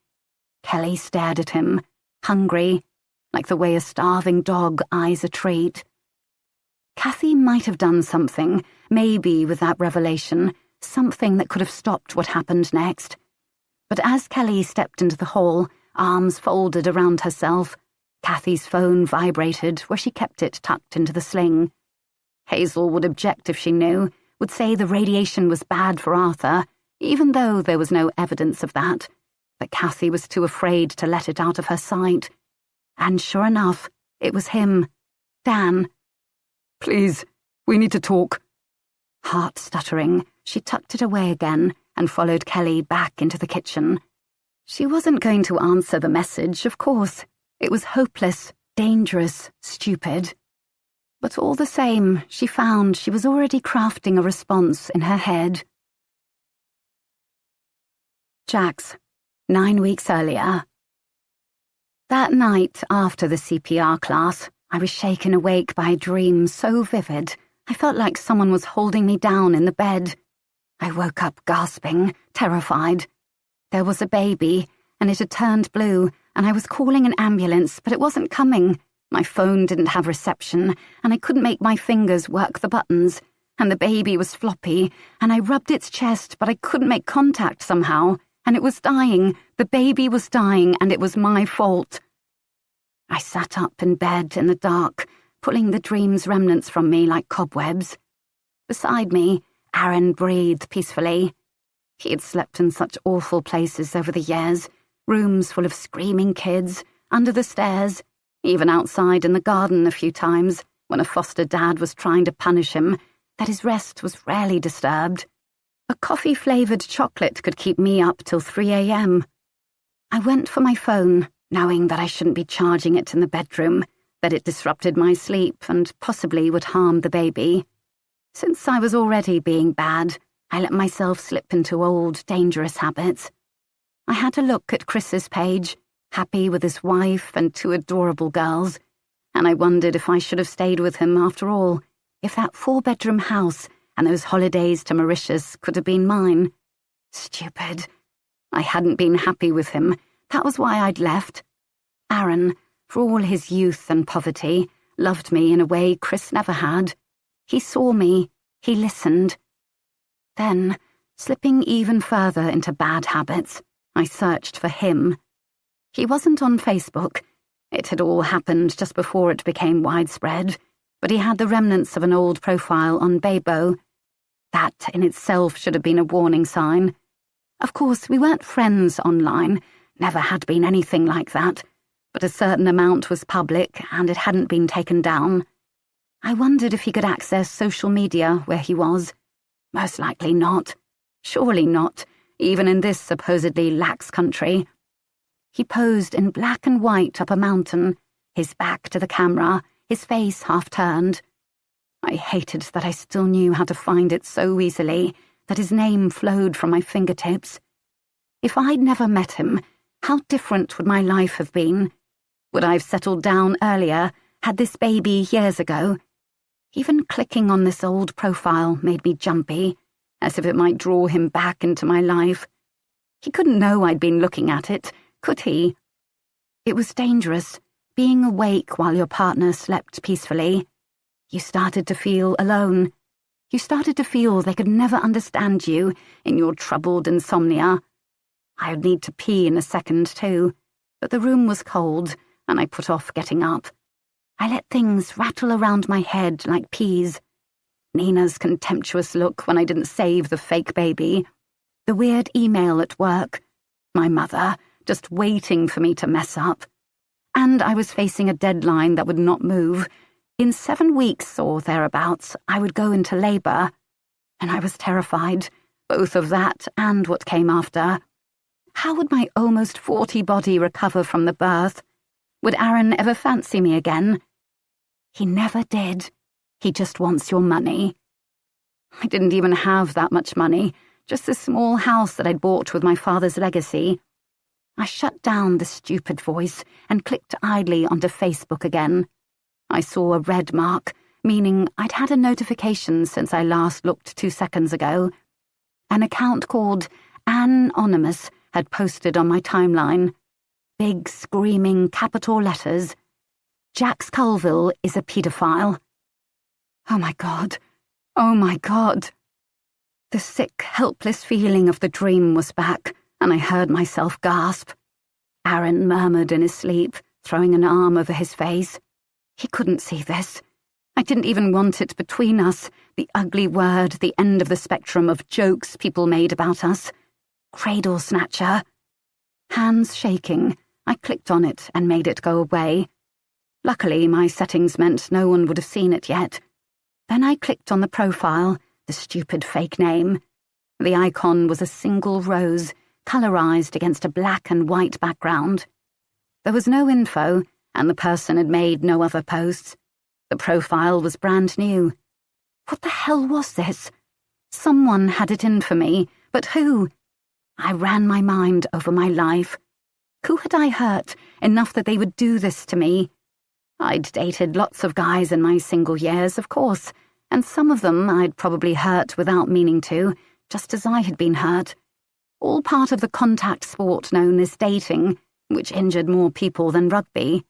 Kelly stared at him, hungry. like the way a starving dog eyes a treat. Kathy might have done something, maybe with that revelation, something that could have stopped what happened next. But as Kelly stepped into the hall, arms folded around herself, Kathy's phone vibrated where she kept it tucked into the sling. Hazel would object if she knew, would say the radiation was bad for Arthur, even though there was no evidence of that. But Kathy was too afraid to let it out of her sight. And sure enough, it was him, Dan. "Please, we need to talk." Heart stuttering, she tucked it away again and followed Kelly back into the kitchen. She wasn't going to answer the message, of course. It was hopeless, dangerous, stupid. But all the same, she found she was already crafting a response in her head. Jax, 9 weeks earlier. That night after the CPR class, I was shaken awake by a dream so vivid, I felt like someone was holding me down in the bed. I woke up gasping, terrified. There was a baby, and it had turned blue, and I was calling an ambulance, but it wasn't coming. My phone didn't have reception, and I couldn't make my fingers work the buttons, and the baby was floppy, and I rubbed its chest, but I couldn't make contact somehow, and it was dying. The baby was dying, and it was my fault. I sat up in bed in the dark, pulling the dream's remnants from me like cobwebs. Beside me, Aaron breathed peacefully. He had slept in such awful places over the years, rooms full of screaming kids, under the stairs, even outside in the garden a few times, when a foster dad was trying to punish him, that his rest was rarely disturbed. A coffee-flavoured chocolate could keep me up till 3 a.m. I went for my phone, knowing that I shouldn't be charging it in the bedroom, that it disrupted my sleep and possibly would harm the baby. Since I was already being bad, I let myself slip into old, dangerous habits. I had to look at Chris's page, happy with his wife and 2 adorable girls, and I wondered if I should have stayed with him after all, if that 4-bedroom house and those holidays to Mauritius could have been mine. Stupid. I hadn't been happy with him. That was why I'd left. Aaron, for all his youth and poverty, loved me in a way Chris never had. He saw me. He listened. Then, slipping even further into bad habits, I searched for him. He wasn't on Facebook. It had all happened just before it became widespread, but he had the remnants of an old profile on Bebo. That in itself should have been a warning sign. Of course, we weren't friends online, never had been anything like that, but a certain amount was public and it hadn't been taken down. I wondered if he could access social media where he was. Most likely not. Surely not, even in this supposedly lax country. He posed in black and white up a mountain, his back to the camera, his face half-turned. I hated that I still knew how to find it so easily, that his name flowed from my fingertips. If I'd never met him, how different would my life have been? Would I have settled down earlier, had this baby years ago? Even clicking on this old profile made me jumpy, as if it might draw him back into my life. He couldn't know I'd been looking at it, could he? It was dangerous, being awake while your partner slept peacefully. You started to feel alone. You started to feel they could never understand you in your troubled insomnia. I would need to pee in a second, too, but the room was cold, and I put off getting up. I let things rattle around my head like peas. Nina's contemptuous look when I didn't save the fake baby. The weird email at work. My mother, just waiting for me to mess up. And I was facing a deadline that would not move. In 7 weeks or thereabouts, I would go into labour. And I was terrified, both of that and what came after. How would my almost 40 body recover from the birth? Would Aaron ever fancy me again? He never did. He just wants your money. I didn't even have that much money, just a small house that I'd bought with my father's legacy. I shut down the stupid voice and clicked idly onto Facebook again. I saw a red mark, meaning I'd had a notification since I last looked 2 seconds ago. An account called Anonymous had posted on my timeline. Big, screaming capital letters, Jax Colville is a paedophile. Oh my God. Oh my God. The sick, helpless feeling of the dream was back, and I heard myself gasp. Aaron murmured in his sleep, throwing an arm over his face. He couldn't see this. I didn't even want it between us, the ugly word, the end of the spectrum of jokes people made about us. Cradle snatcher. Hands shaking, I clicked on it and made it go away. Luckily, my settings meant no one would have seen it yet. Then I clicked on the profile, the stupid fake name. The icon was a single rose, colorized against a black and white background. There was no info, and the person had made no other posts. The profile was brand new. What the hell was this? Someone had it in for me, but who? I ran my mind over my life. Who had I hurt enough that they would do this to me? I'd dated lots of guys in my single years, of course, and some of them I'd probably hurt without meaning to, just as I had been hurt. All part of the contact sport known as dating, which injured more people than rugby.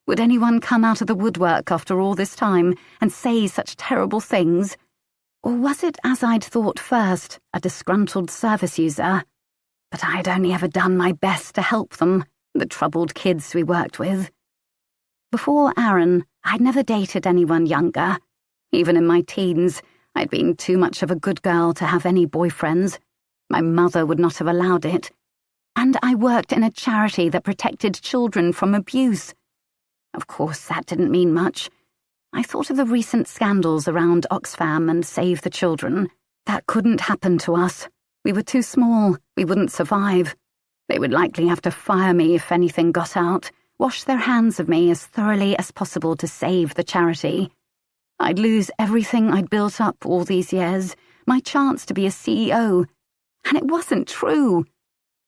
Would anyone come out of the woodwork after all this time and say such terrible things? Or was it, as I'd thought first, a disgruntled service user? But I'd only ever done my best to help them, the troubled kids we worked with. Before Aaron, I'd never dated anyone younger. Even in my teens, I'd been too much of a good girl to have any boyfriends. My mother would not have allowed it. And I worked in a charity that protected children from abuse. Of course, that didn't mean much. I thought of the recent scandals around Oxfam and Save the Children. That couldn't happen to us. We were too small. We wouldn't survive. They would likely have to fire me if anything got out, wash their hands of me as thoroughly as possible to save the charity. I'd lose everything I'd built up all these years, my chance to be a CEO. And it wasn't true.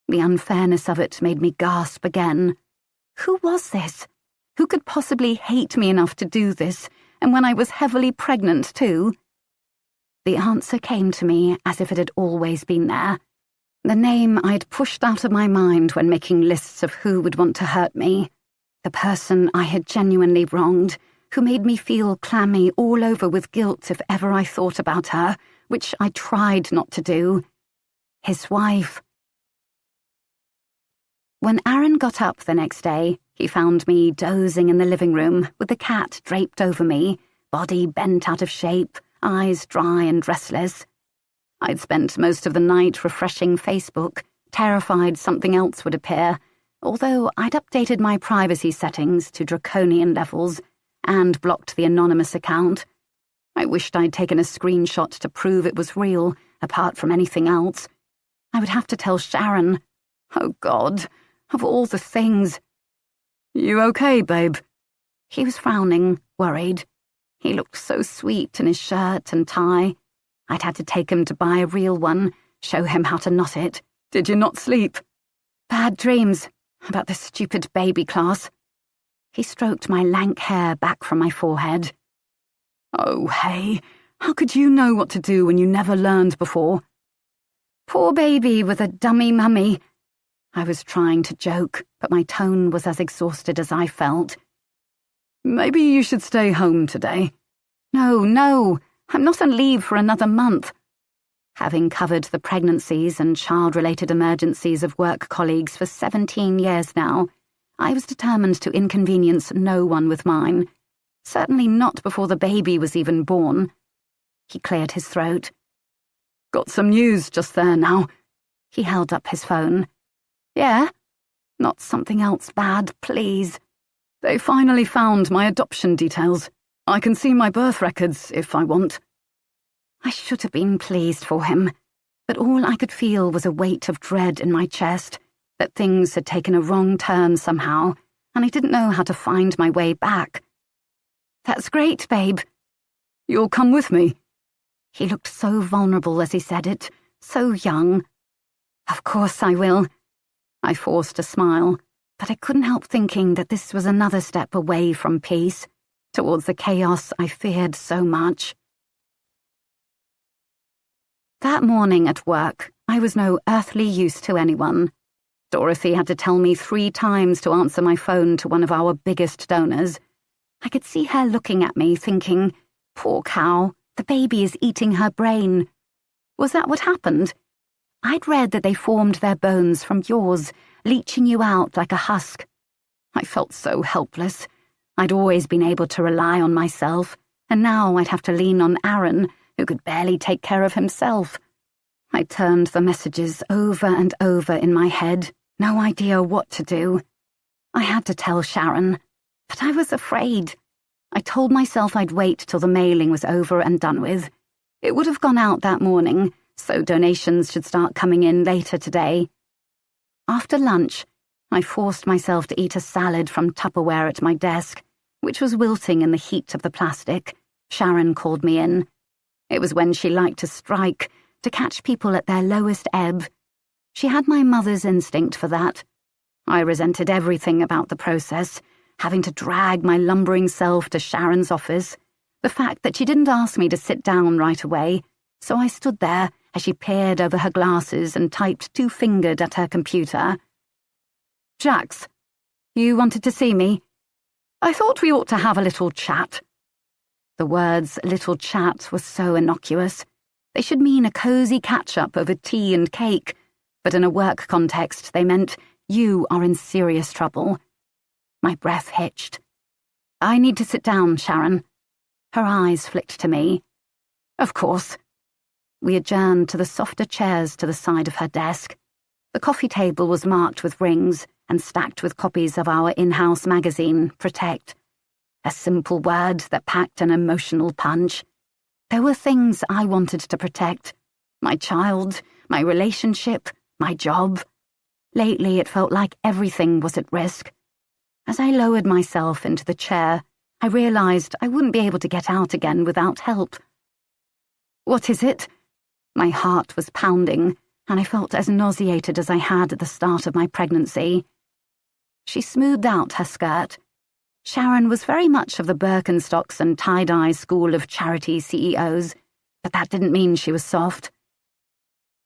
The unfairness of it made me gasp again. Who was this? Who could possibly hate me enough to do this, and when I was heavily pregnant too? The answer came to me as if it had always been there. The name I'd pushed out of my mind when making lists of who would want to hurt me. The person I had genuinely wronged, who made me feel clammy all over with guilt if ever I thought about her, which I tried not to do. His wife. When Aaron got up the next day, he found me dozing in the living room with the cat draped over me, body bent out of shape, eyes dry and restless. I'd spent most of the night refreshing Facebook, terrified something else would appear, although I'd updated my privacy settings to draconian levels and blocked the anonymous account. I wished I'd taken a screenshot to prove it was real, apart from anything else. I would have to tell Sharon. Oh, God, of all the things. You okay, babe? He was frowning, worried. He looked so sweet in his shirt and tie. I'd had to take him to buy a real one, show him how to knot it. Did you not sleep? Bad dreams about the stupid baby class. He stroked my lank hair back from my forehead. Oh, hey, how could you know what to do when you never learned before? Poor baby with a dummy mummy. I was trying to joke, but my tone was as exhausted as I felt. Maybe you should stay home today. No, I'm not on leave for another month. Having covered the pregnancies and child-related emergencies of work colleagues for 17 years now, I was determined to inconvenience no one with mine. Certainly not before the baby was even born. He cleared his throat. Got some news just there now. He held up his phone. Yeah? Not something else bad, please. They finally found my adoption details. I can see my birth records if I want. I should have been pleased for him, but all I could feel was a weight of dread in my chest, that things had taken a wrong turn somehow, and I didn't know how to find my way back. That's great, babe. You'll come with me? He looked so vulnerable as he said it, so young. Of course I will. I forced a smile, but I couldn't help thinking that this was another step away from peace, towards the chaos I feared so much. That morning at work, I was no earthly use to anyone. Dorothy had to tell me 3 times to answer my phone to one of our biggest donors, I could see her looking at me, thinking, poor cow, the baby is eating her brain. Was that what happened? I'd read that they formed their bones from yours, leaching you out like a husk. I felt so helpless. I'd always been able to rely on myself, and now I'd have to lean on Aaron, who could barely take care of himself. I turned the messages over and over in my head, no idea what to do. I had to tell Sharon, but I was afraid. I told myself I'd wait till the mailing was over and done with. It would have gone out that morning, so donations should start coming in later today. After lunch, I forced myself to eat a salad from Tupperware at my desk, which was wilting in the heat of the plastic. Sharon called me in. It was when she liked to strike, to catch people at their lowest ebb. She had my mother's instinct for that. I resented everything about the process, having to drag my lumbering self to Sharon's office, the fact that she didn't ask me to sit down right away, so I stood there as she peered over her glasses and typed two-fingered at her computer. "Jax, you wanted to see me? I thought we ought to have a little chat." The words "little chat" were so innocuous. They should mean a cosy catch-up over tea and cake, but in a work context they meant you are in serious trouble. My breath hitched. "I need to sit down, Sharon." Her eyes flicked to me. "Of course." We adjourned to the softer chairs to the side of her desk. The coffee table was marked with rings and stacked with copies of our in-house magazine, Protect. A simple word that packed an emotional punch. There were things I wanted to protect. My child, my relationship, my job. Lately it felt like everything was at risk. As I lowered myself into the chair, I realized I wouldn't be able to get out again without help. "What is it?" My heart was pounding, and I felt as nauseated as I had at the start of my pregnancy. She smoothed out her skirt. Sharon was very much of the Birkenstocks and tie-dye school of charity CEOs, but that didn't mean she was soft.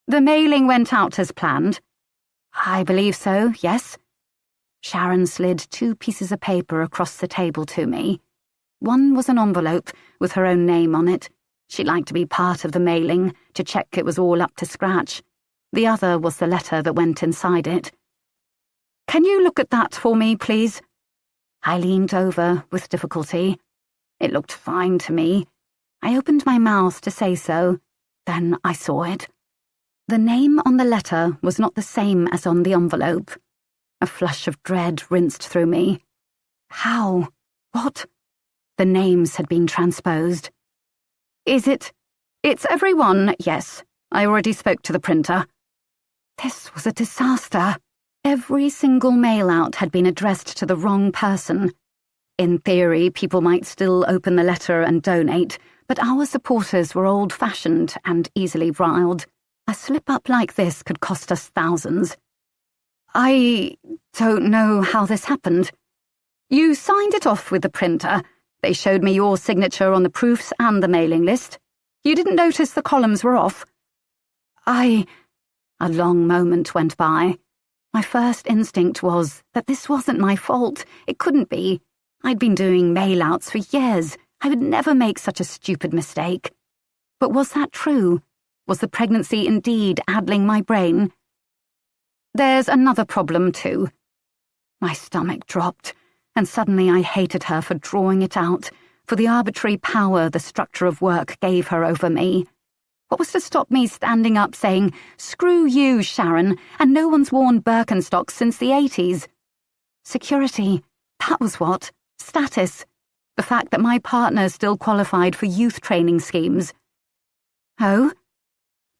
"The mailing went out as planned." "I believe so, yes." Sharon slid 2 pieces of paper across the table to me. One was an envelope with her own name on it. She liked to be part of the mailing, to check it was all up to scratch. The other was the letter that went inside it. "Can you look at that for me, please?" I leaned over with difficulty. It looked fine to me. I opened my mouth to say so. Then I saw it. The name on the letter was not the same as on the envelope. A flush of dread rinsed through me. How? What? The names had been transposed. "Is it? It's everyone, yes. I already spoke to the printer." This was a disaster. Every single mail-out had been addressed to the wrong person. In theory, people might still open the letter and donate, but our supporters were old-fashioned and easily riled. A slip-up like this could cost us thousands. "I don't know how this happened." "You signed it off with the printer. They showed me your signature on the proofs and the mailing list. You didn't notice the columns were off?" A long moment went by. My first instinct was that this wasn't my fault. It couldn't be. I'd been doing mail-outs for years. I would never make such a stupid mistake. But was that true? Was the pregnancy indeed addling my brain? "There's another problem, too." My stomach dropped, and suddenly I hated her for drawing it out, for the arbitrary power the structure of work gave her over me. What was to stop me standing up saying, "Screw you, Sharon, and no one's worn Birkenstocks since the 80s. Security, that was what. Status. The fact that my partner still qualified for youth training schemes. "Oh?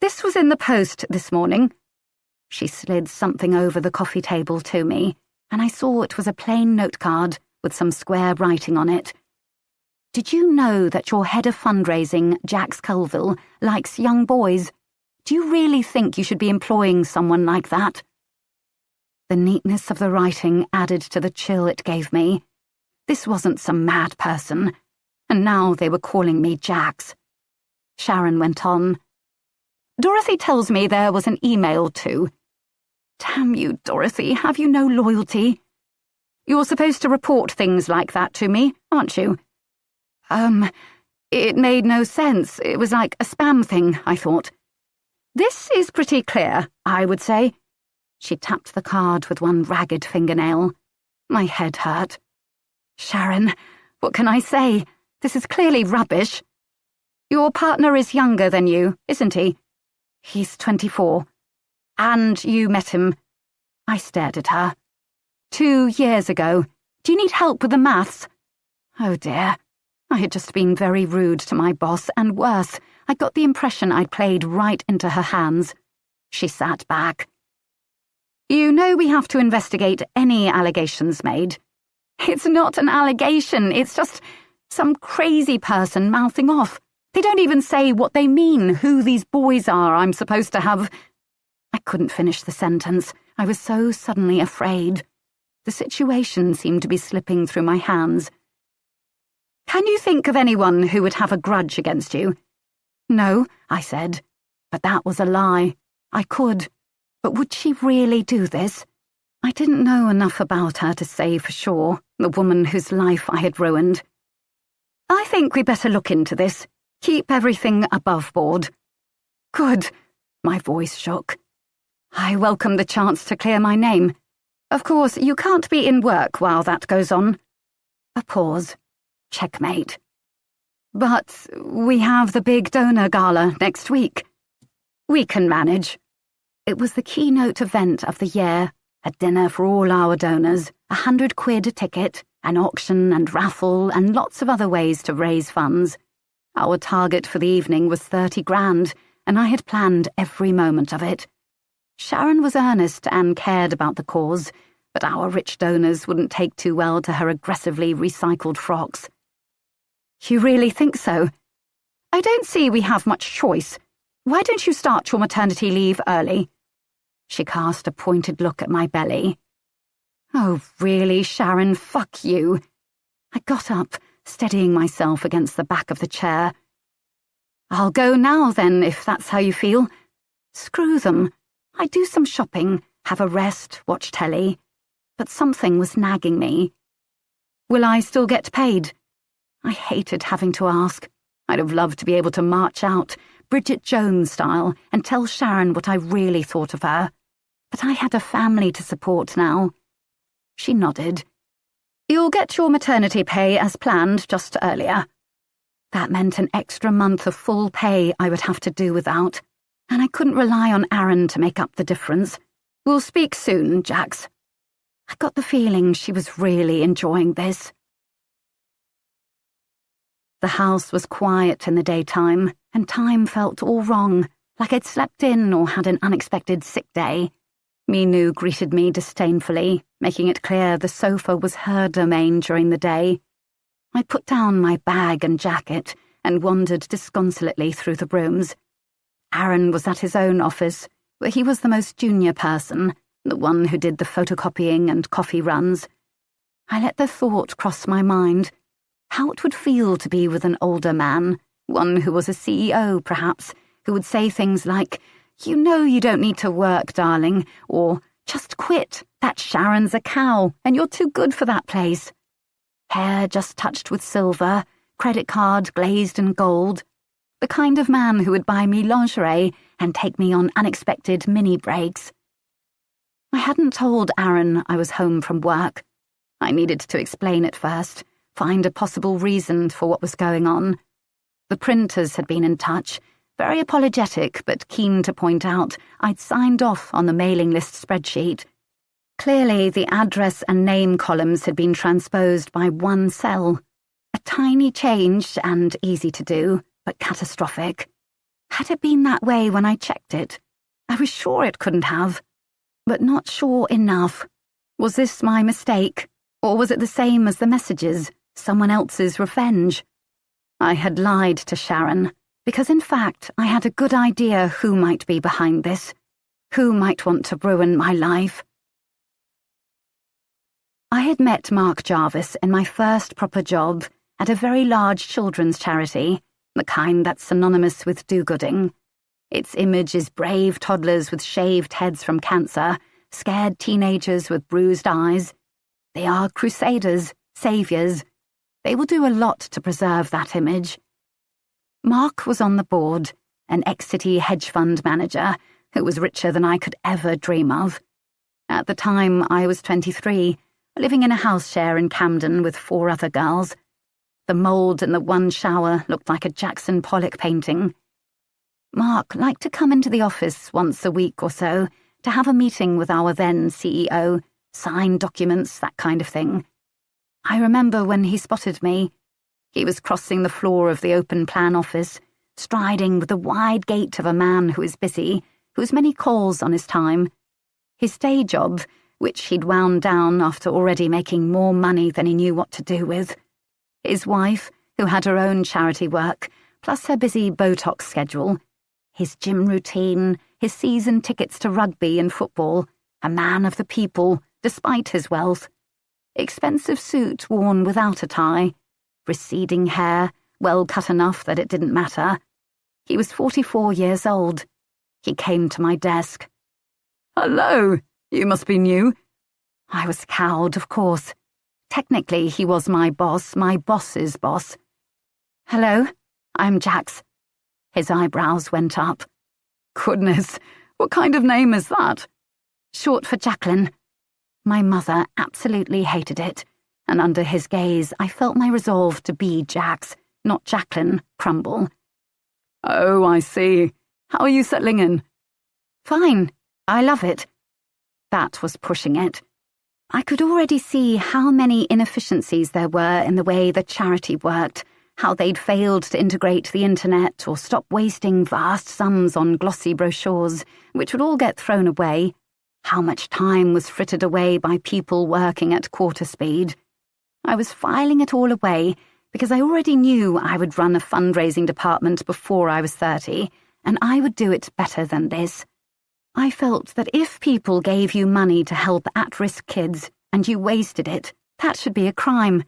This was in the post this morning." She slid something over the coffee table to me, and I saw it was a plain note card with some square writing on it. "Did you know that your head of fundraising, Jax Colville, likes young boys? Do you really think you should be employing someone like that?" The neatness of the writing added to the chill it gave me. This wasn't some mad person, and now they were calling me Jax. Sharon went on. "Dorothy tells me there was an email too." "Damn you, Dorothy, have you no loyalty?" You're supposed to report things like that to me, aren't you? It made no sense. It was like a spam thing, I thought. This is pretty clear, I would say. She tapped the card with one ragged fingernail. My head hurt. Sharon, what can I say? This is clearly rubbish. Your partner is younger than you, isn't he? He's 24. And you met him. I stared at her. 2 years ago. Do you need help with the maths? Oh dear. I had just been very rude to my boss, and worse, I got the impression I'd played right into her hands. She sat back. You know we have to investigate any allegations made. It's not an allegation, it's just some crazy person mouthing off. They don't even say what they mean, who these boys are I'm supposed to have. I couldn't finish the sentence. I was so suddenly afraid. The situation seemed to be slipping through my hands. Can you think of anyone who would have a grudge against you? No, I said. But that was a lie. I could. But would she really do this? I didn't know enough about her to say for sure, the woman whose life I had ruined. I think we better look into this. Keep everything above board. Good. My voice shook. I welcome the chance to clear my name. Of course, you can't be in work while that goes on. A pause. Checkmate. But we have the big donor gala next week. We can manage. It was the keynote event of the year, a dinner for all our donors, £100 a ticket, an auction and raffle, and lots of other ways to raise funds. Our target for the evening was 30 grand, and I had planned every moment of it. Sharon was earnest and cared about the cause, but our rich donors wouldn't take too well to her aggressively recycled frocks. You really think so? I don't see we have much choice. Why don't you start your maternity leave early? She cast a pointed look at my belly. Oh, really, Sharon, fuck you. I got up, steadying myself against the back of the chair. I'll go now, then, if that's how you feel. Screw them. I'd do some shopping, have a rest, watch telly. But something was nagging me. Will I still get paid? I hated having to ask. I'd have loved to be able to march out, Bridget Jones style, and tell Sharon what I really thought of her. But I had a family to support now. She nodded. You'll get your maternity pay as planned just earlier. That meant an extra month of full pay I would have to do without, and I couldn't rely on Aaron to make up the difference. We'll speak soon, Jax. I got the feeling she was really enjoying this. The house was quiet in the daytime, and time felt all wrong, like I'd slept in or had an unexpected sick day. Minu greeted me disdainfully, making it clear the sofa was her domain during the day. I put down my bag and jacket and wandered disconsolately through the rooms. Aaron was at his own office, where he was the most junior person, the one who did the photocopying and coffee runs. I let the thought cross my mind. How it would feel to be with an older man, one who was a CEO, perhaps, who would say things like, "You know you don't need to work, darling," or "Just quit, that Sharon's a cow, and you're too good for that place." Hair just touched with silver, credit card glazed in gold. The kind of man who would buy me lingerie and take me on unexpected mini-breaks. I hadn't told Aaron I was home from work. I needed to explain it first. Find a possible reason for what was going on. The printers had been in touch, very apologetic but keen to point out I'd signed off on the mailing list spreadsheet. Clearly, the address and name columns had been transposed by one cell. A tiny change and easy to do, but catastrophic. Had it been that way when I checked it? I was sure it couldn't have, but not sure enough. Was this my mistake, or was it the same as the messages? Someone else's revenge? I had lied to Sharon, because in fact I had a good idea who might be behind this, who might want to ruin my life. I had met Mark Jarvis in my first proper job at a very large children's charity, the kind that's synonymous with do-gooding. Its image is brave toddlers with shaved heads from cancer, scared teenagers with bruised eyes. They are crusaders, saviours. They will do a lot to preserve that image. Mark was on the board, an ex-city hedge fund manager who was richer than I could ever dream of. At the time, I was 23, living in a house share in Camden with 4 other girls. The mould in the one shower looked like a Jackson Pollock painting. Mark liked to come into the office once a week or so to have a meeting with our then CEO, sign documents, that kind of thing. I remember when he spotted me. He was crossing the floor of the open plan office, striding with the wide gait of a man who is busy, who has many calls on his time. His day job, which he'd wound down after already making more money than he knew what to do with. His wife, who had her own charity work, plus her busy Botox schedule. His gym routine, his season tickets to rugby and football. A man of the people, despite his wealth. Expensive suit worn without a tie. Receding hair, well cut enough that it didn't matter. He was 44 years old. He came to my desk. "Hello, you must be new." I was cowed, of course. Technically, he was my boss's boss. "Hello, I'm Jax." His eyebrows went up. "Goodness, what kind of name is that?" "Short for Jacqueline." My mother absolutely hated it, and under his gaze I felt my resolve to be Jax, not Jacqueline, crumble. "Oh, I see. How are you settling in?" "Fine. I love it." That was pushing it. I could already see how many inefficiencies there were in the way the charity worked, how they'd failed to integrate the internet or stop wasting vast sums on glossy brochures, which would all get thrown away, how much time was frittered away by people working at quarter speed. I was filing it all away because I already knew I would run a fundraising department before I was 30, and I would do it better than this. I felt that if people gave you money to help at-risk kids and you wasted it, that should be a crime.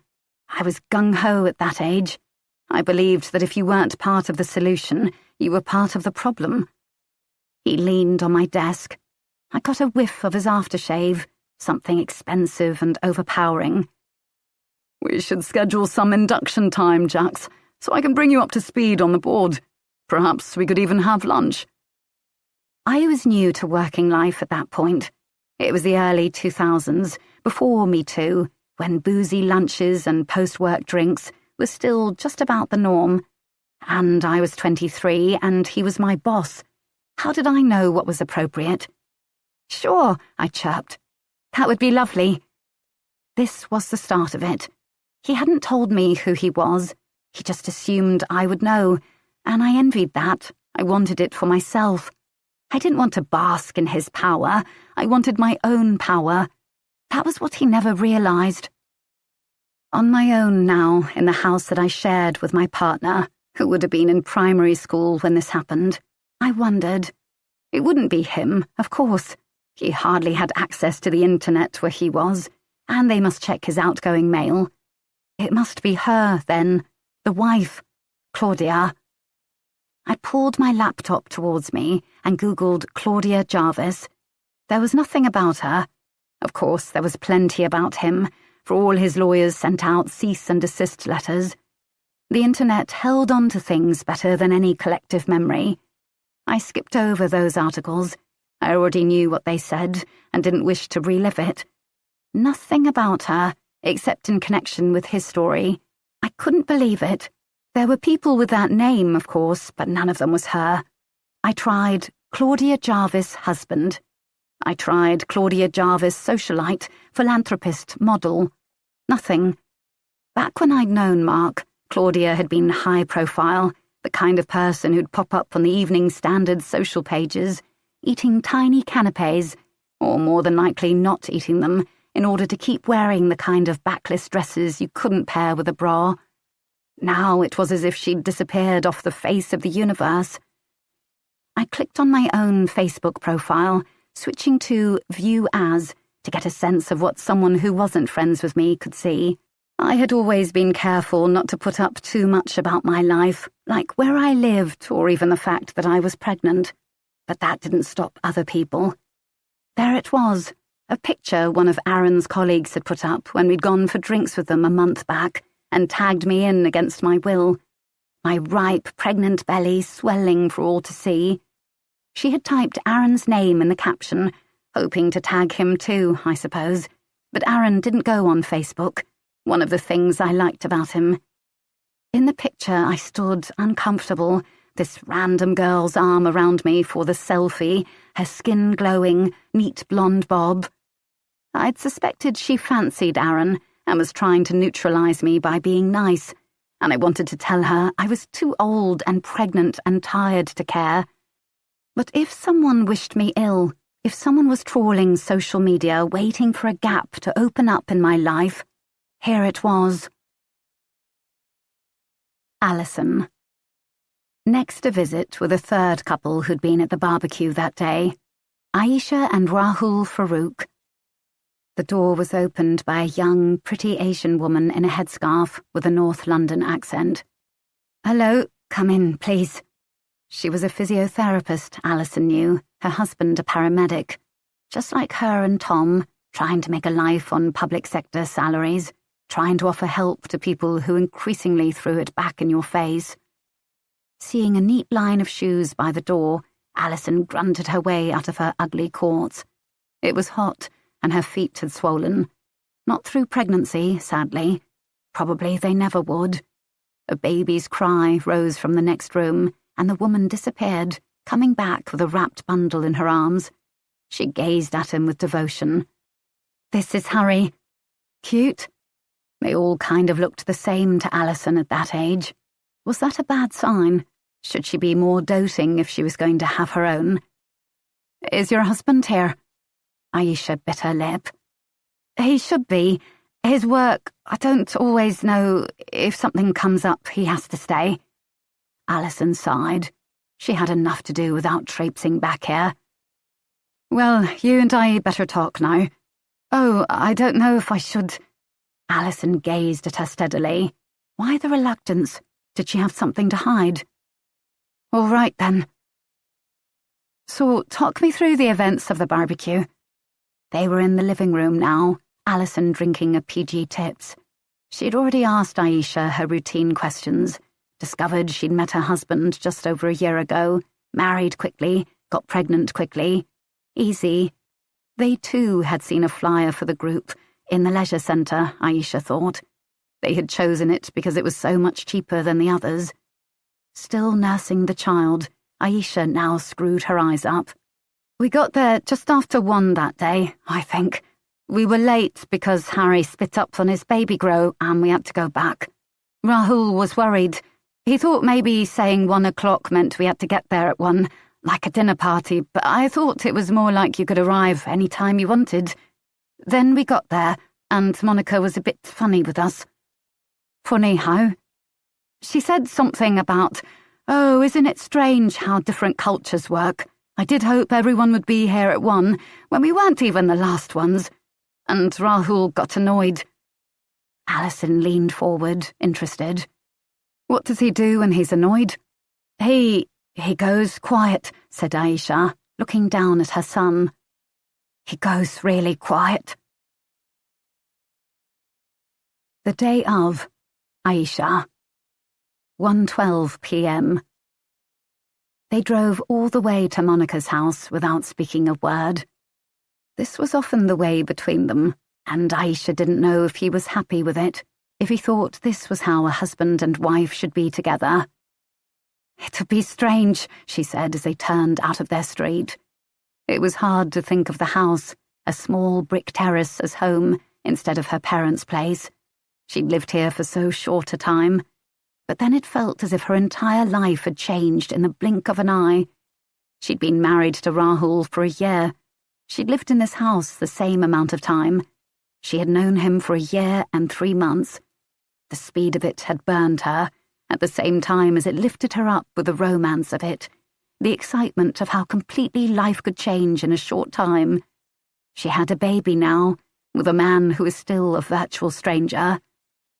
I was gung-ho at that age. I believed that if you weren't part of the solution, you were part of the problem. He leaned on my desk. I got a whiff of his aftershave, something expensive and overpowering. "We should schedule some induction time, Jax, so I can bring you up to speed on the board. Perhaps we could even have lunch." I was new to working life at that point. It was the early 2000s, before Me Too, when boozy lunches and post-work drinks were still just about the norm. And I was 23 and he was my boss. How did I know what was appropriate? "Sure," I chirped. "That would be lovely." This was the start of it. He hadn't told me who he was. He just assumed I would know, and I envied that. I wanted it for myself. I didn't want to bask in his power. I wanted my own power. That was what he never realized. On my own now, in the house that I shared with my partner, who would have been in primary school when this happened, I wondered. It wouldn't be him, of course. He hardly had access to the internet where he was, and they must check his outgoing mail. It must be her, then, the wife, Claudia. I pulled my laptop towards me and Googled Claudia Jarvis. There was nothing about her. Of course, there was plenty about him, for all his lawyers sent out cease and desist letters. The internet held on to things better than any collective memory. I skipped over those articles. I already knew what they said and didn't wish to relive it. Nothing about her, except in connection with his story. I couldn't believe it. There were people with that name, of course, but none of them was her. I tried Claudia Jarvis husband. I tried Claudia Jarvis socialite, philanthropist, model. Nothing. Back when I'd known Mark, Claudia had been high profile, the kind of person who'd pop up on the Evening Standard social pages, eating tiny canapes, or more than likely not eating them, in order to keep wearing the kind of backless dresses you couldn't pair with a bra. Now it was as if she'd disappeared off the face of the universe. I clicked on my own Facebook profile, switching to View As to get a sense of what someone who wasn't friends with me could see. I had always been careful not to put up too much about my life, like where I lived or even the fact that I was pregnant. But that didn't stop other people. There it was, A picture one of Aaron's colleagues had put up when we'd gone for drinks with them a month back and tagged me in against my will. My ripe, pregnant belly swelling for all to see. She had typed Aaron's name in the caption, hoping to tag him too, I suppose. But Aaron didn't go on Facebook, one of the things I liked about him. In the picture, I stood uncomfortable, this random girl's arm around me for the selfie, her skin glowing, neat blonde bob. I'd suspected she fancied Aaron and was trying to neutralize me by being nice, and I wanted to tell her I was too old and pregnant and tired to care. But if someone wished me ill, if someone was trawling social media waiting for a gap to open up in my life, here it was. Alison. Next a visit with a third couple who'd been at the barbecue that day, Aisha and Rahul Farouk. The door was opened by a young, pretty Asian woman in a headscarf with a North London accent. "Hello, come in, please." She was a physiotherapist, Alison knew, her husband a paramedic. Just like her and Tom, trying to make a life on public sector salaries, trying to offer help to people who increasingly threw it back in your face. Seeing a neat line of shoes by the door, Alison grunted her way out of her ugly courts. It was hot, and her feet had swollen. Not through pregnancy, sadly. Probably they never would. A baby's cry rose from the next room, and the woman disappeared, coming back with a wrapped bundle in her arms. She gazed at him with devotion. "This is Harry. Cute?" They all kind of looked the same to Alison at that age. Was that a bad sign? Should she be more doting if she was going to have her own? "Is your husband here?" Aisha bit her lip. "He should be. His work, I don't always know. If something comes up, he has to stay." Alison sighed. She had enough to do without traipsing back here. "Well, you and I better talk now." "Oh, I don't know if I should." Alison gazed at her steadily. Why the reluctance? Did she have something to hide? "All right, then." "So, talk me through the events of the barbecue." They were in the living room now, Alison drinking a PG Tips. She'd already asked Aisha her routine questions, discovered she'd met her husband just over a year ago, married quickly, got pregnant quickly. Easy. They too had seen a flyer for the group, in the leisure centre, Aisha thought. They had chosen it because it was so much cheaper than the others. Still nursing the child, Aisha now screwed her eyes up. "We got there just after 1 that day, I think. We were late because Harry spit up on his baby grow and we had to go back. Rahul was worried. He thought maybe saying 1 o'clock meant we had to get there at 1, like a dinner party, but I thought it was more like you could arrive any time you wanted. Then we got there, and Monica was a bit funny with us." "Funny how?" "She said something about, 'Oh, isn't it strange how different cultures work? I did hope everyone would be here at 1, when we weren't even the last ones.' And Rahul got annoyed." Alison leaned forward, interested. "What does he do when he's annoyed?" He goes quiet," said Aisha, looking down at her son. "He goes really quiet." The day of, Aisha. 1:12 p.m. They drove all the way to Monica's house without speaking a word. This was often the way between them, and Aisha didn't know if he was happy with it, if he thought this was how a husband and wife should be together. "It'll be strange," she said as they turned out of their street. It was hard to think of the house, a small brick terrace, as home instead of her parents' place. She'd lived here for so short a time, but then it felt as if her entire life had changed in the blink of an eye. She'd been married to Rahul for a year. She'd lived in this house the same amount of time. She had known him for a year and 3 months. The speed of it had burned her, at the same time as it lifted her up with the romance of it, the excitement of how completely life could change in a short time. She had a baby now, with a man who was still a virtual stranger.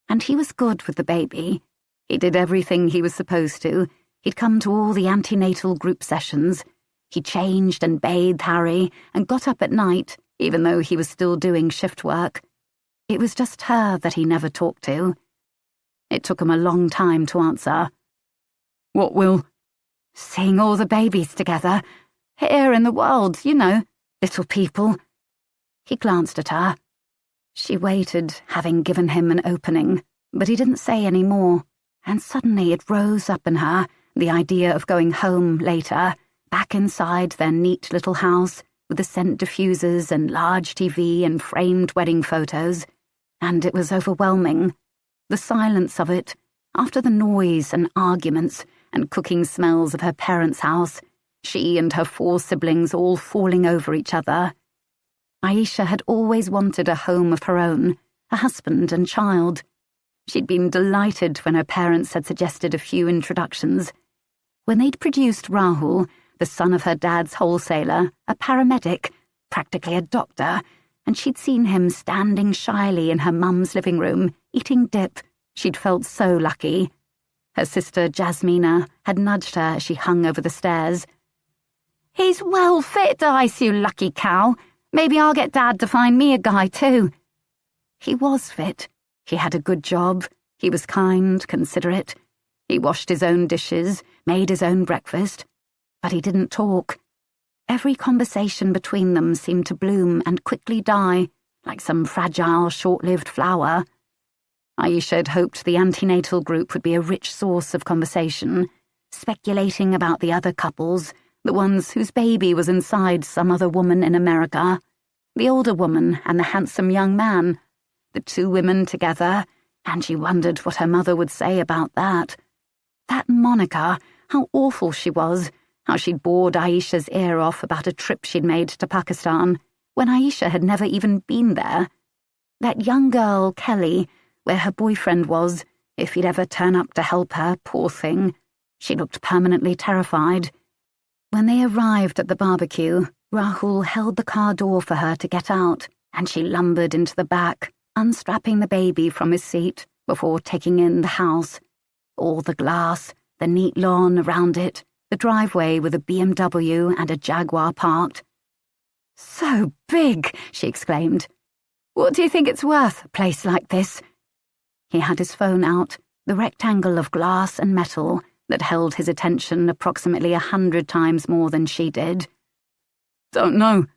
And he was good with the baby. He did everything he was supposed to. He'd come to all the antenatal group sessions. He changed and bathed Harry and got up at night, even though he was still doing shift work. It was just her that he never talked to. It took him a long time to answer. What will? Seeing all the babies together. Here in the world, you know, little people. He glanced at her. She waited, having given him an opening, but he didn't say any more, and suddenly it rose up in her, the idea of going home later, back inside their neat little house, with the scent diffusers and large TV and framed wedding photos, and it was overwhelming. The silence of it, after the noise and arguments and cooking smells of her parents' house, she and her 4 siblings all falling over each other. Aisha had always wanted a home of her own, a husband and child. She'd been delighted when her parents had suggested a few introductions. When they'd produced Rahul, the son of her dad's wholesaler, a paramedic, practically a doctor, and she'd seen him standing shyly in her mum's living room, eating dip, she'd felt so lucky. Her sister Jasmina had nudged her as she hung over the stairs. "He's well fit, Ice, you lucky cow. Maybe I'll get Dad to find me a guy too." He was fit. He had a good job. He was kind, considerate. He washed his own dishes, made his own breakfast. But he didn't talk. Every conversation between them seemed to bloom and quickly die, like some fragile, short-lived flower. Aisha had hoped the antenatal group would be a rich source of conversation, speculating about the other couples, the ones whose baby was inside some other woman in America, the older woman and the handsome young man, the 2 women together, and she wondered what her mother would say about that. That Monica, how awful she was, how she'd bored Aisha's ear off about a trip she'd made to Pakistan, when Aisha had never even been there. That young girl, Kelly, where her boyfriend was, if he'd ever turn up to help her, poor thing. She looked permanently terrified. When they arrived at the barbecue, Rahul held the car door for her to get out, and she lumbered into the back, unstrapping the baby from his seat before taking in the house. All the glass, the neat lawn around it, the driveway with a BMW and a Jaguar parked. "So big," she exclaimed. "What do you think it's worth, a place like this?" He had his phone out, the rectangle of glass and metal that held his attention approximately 100 times more than she did. "Don't know."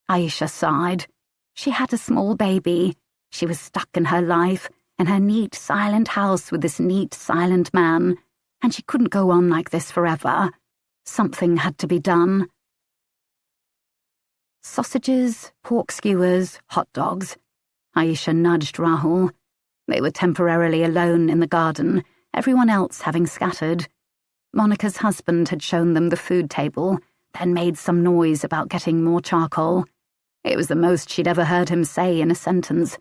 Aisha sighed. She had a small baby. She was stuck in her life, in her neat, silent house with this neat, silent man, and she couldn't go on like this forever. Something had to be done. Sausages, pork skewers, hot dogs. Aisha nudged Rahul. They were temporarily alone in the garden, everyone else having scattered. Monica's husband had shown them the food table, then made some noise about getting more charcoal. It was the most she'd ever heard him say in a sentence.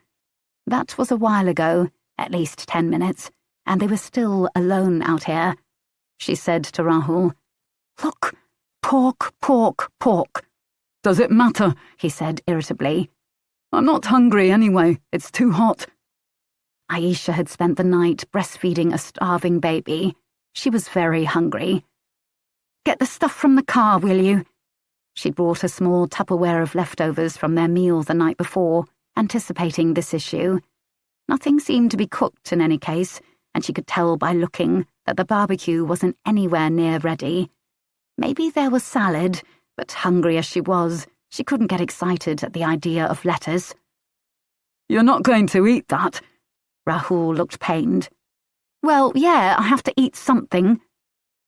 That was a while ago, at least 10 minutes, and they were still alone out here. She said to Rahul, "Look, pork, pork, pork." "Does it matter?" he said irritably. "I'm not hungry anyway. It's too hot." Aisha had spent the night breastfeeding a starving baby. She was very hungry. "Get the stuff from the car, will you?" She'd brought a small Tupperware of leftovers from their meal the night before, anticipating this issue. Nothing seemed to be cooked in any case, and she could tell by looking that the barbecue wasn't anywhere near ready. Maybe there was salad, but hungry as she was, she couldn't get excited at the idea of lettuce. "You're not going to eat that?" Rahul looked pained. "Well, yeah, I have to eat something."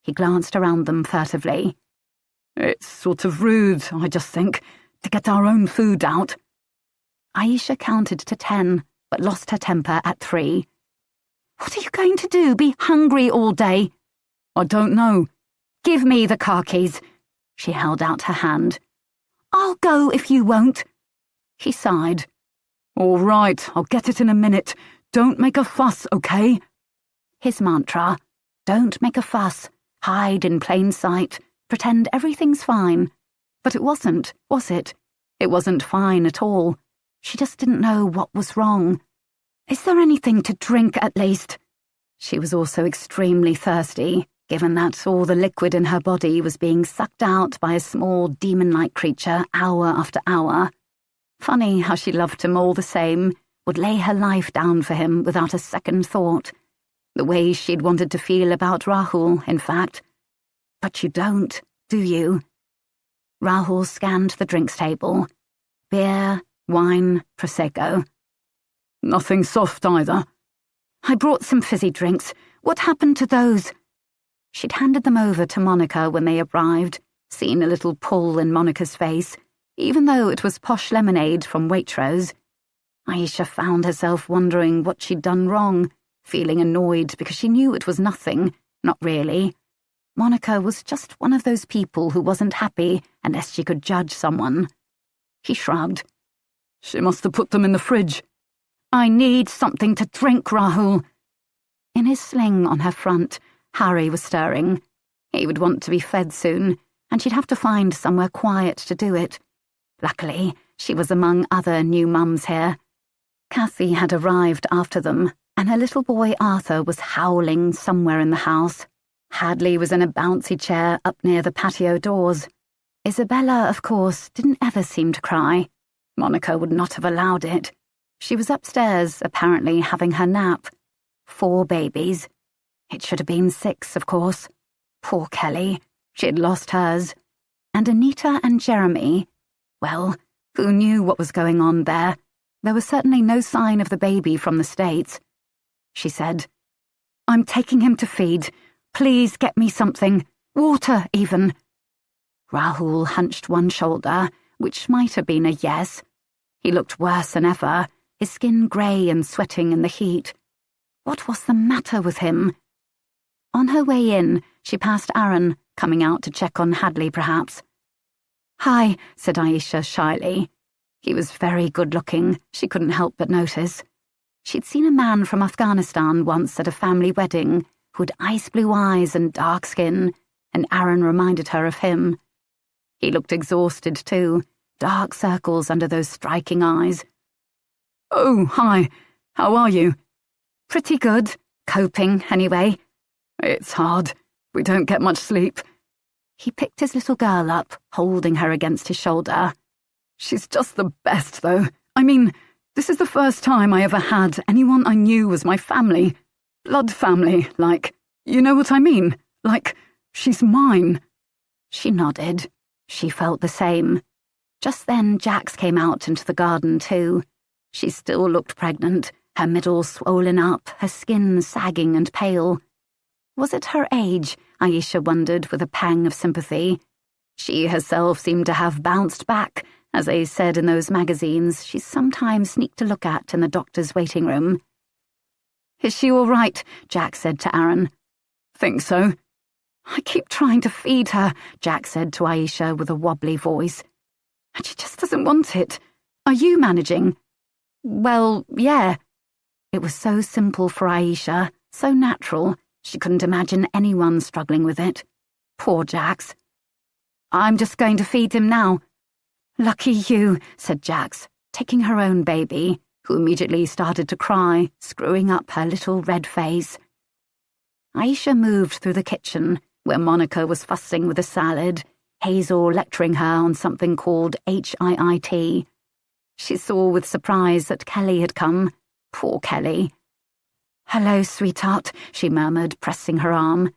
He glanced around them furtively. "It's sort of rude, I just think, to get our own food out." Aisha counted to 10, but lost her temper at 3. "What are you going to do, be hungry all day?" "I don't know." "Give me the car keys." She held out her hand. "I'll go if you won't." He sighed. "All right, I'll get it in a minute. Don't make a fuss, okay?" His mantra, don't make a fuss, hide in plain sight, pretend everything's fine. But it wasn't, was it? It wasn't fine at all. She just didn't know what was wrong. "Is there anything to drink at least?" She was also extremely thirsty, given that all the liquid in her body was being sucked out by a small demon-like creature hour after hour. Funny how she loved him all the same, would lay her life down for him without a second thought. The way she'd wanted to feel about Rahul, in fact. But you don't, do you? Rahul scanned the drinks table. Beer, wine, Prosecco. Nothing soft either. I brought some fizzy drinks. What happened to those? She'd handed them over to Monica when they arrived, seen a little pull in Monica's face, even though it was posh lemonade from Waitrose. Aisha found herself wondering what she'd done wrong, feeling annoyed because she knew it was nothing, not really. Monica was just one of those people who wasn't happy unless she could judge someone. He shrugged. She must have put them in the fridge. I need something to drink, Rahul. In his sling on her front, Harry was stirring. He would want to be fed soon, and she'd have to find somewhere quiet to do it. Luckily, she was among other new mums here. Kathy had arrived after them, and her little boy Arthur was howling somewhere in the house. Hadley was in a bouncy chair up near the patio doors. Isabella, of course, didn't ever seem to cry. Monica would not have allowed it. She was upstairs, apparently having her nap. 4 babies. It should have been 6, of course. Poor Kelly. She had lost hers. And Anita and Jeremy, well, who knew what was going on there? There was certainly no sign of the baby from the States. She said, I'm taking him to feed. Please get me something. Water, even. Rahul hunched one shoulder, which might have been a yes. He looked worse than ever, his skin grey and sweating in the heat. What was the matter with him? On her way in, she passed Aaron, coming out to check on Hadley, perhaps. Hi, said Aisha shyly. He was very good-looking, she couldn't help but notice. She'd seen a man from Afghanistan once at a family wedding who'd ice-blue eyes and dark skin, and Aaron reminded her of him. He looked exhausted, too, dark circles under those striking eyes. Oh, hi. How are you? Pretty good. Coping, anyway. It's hard. We don't get much sleep. He picked his little girl up, holding her against his shoulder. She's just the best, though. I mean, this is the first time I ever had anyone I knew was my family. Blood family, like, you know what I mean? Like, she's mine. She nodded. She felt the same. Just then Jax came out into the garden too. She still looked pregnant, her middle swollen up, her skin sagging and pale. Was it her age? Aisha wondered with a pang of sympathy. She herself seemed to have bounced back, as they said in those magazines she sometimes sneaked to look at in the doctor's waiting room. Is she all right? Jack said to Aaron. Think so. I keep trying to feed her, Jack said to Aisha with a wobbly voice. And she just doesn't want it. Are you managing? Well, yeah. It was so simple for Aisha, so natural, she couldn't imagine anyone struggling with it. Poor Jax. I'm just going to feed him now. Lucky you, said Jax, taking her own baby, who immediately started to cry, screwing up her little red face. Aisha moved through the kitchen, where Monica was fussing with a salad, Hazel lecturing her on something called HIIT. She saw with surprise that Kelly had come. Poor Kelly. Hello, sweetheart, she murmured, pressing her arm.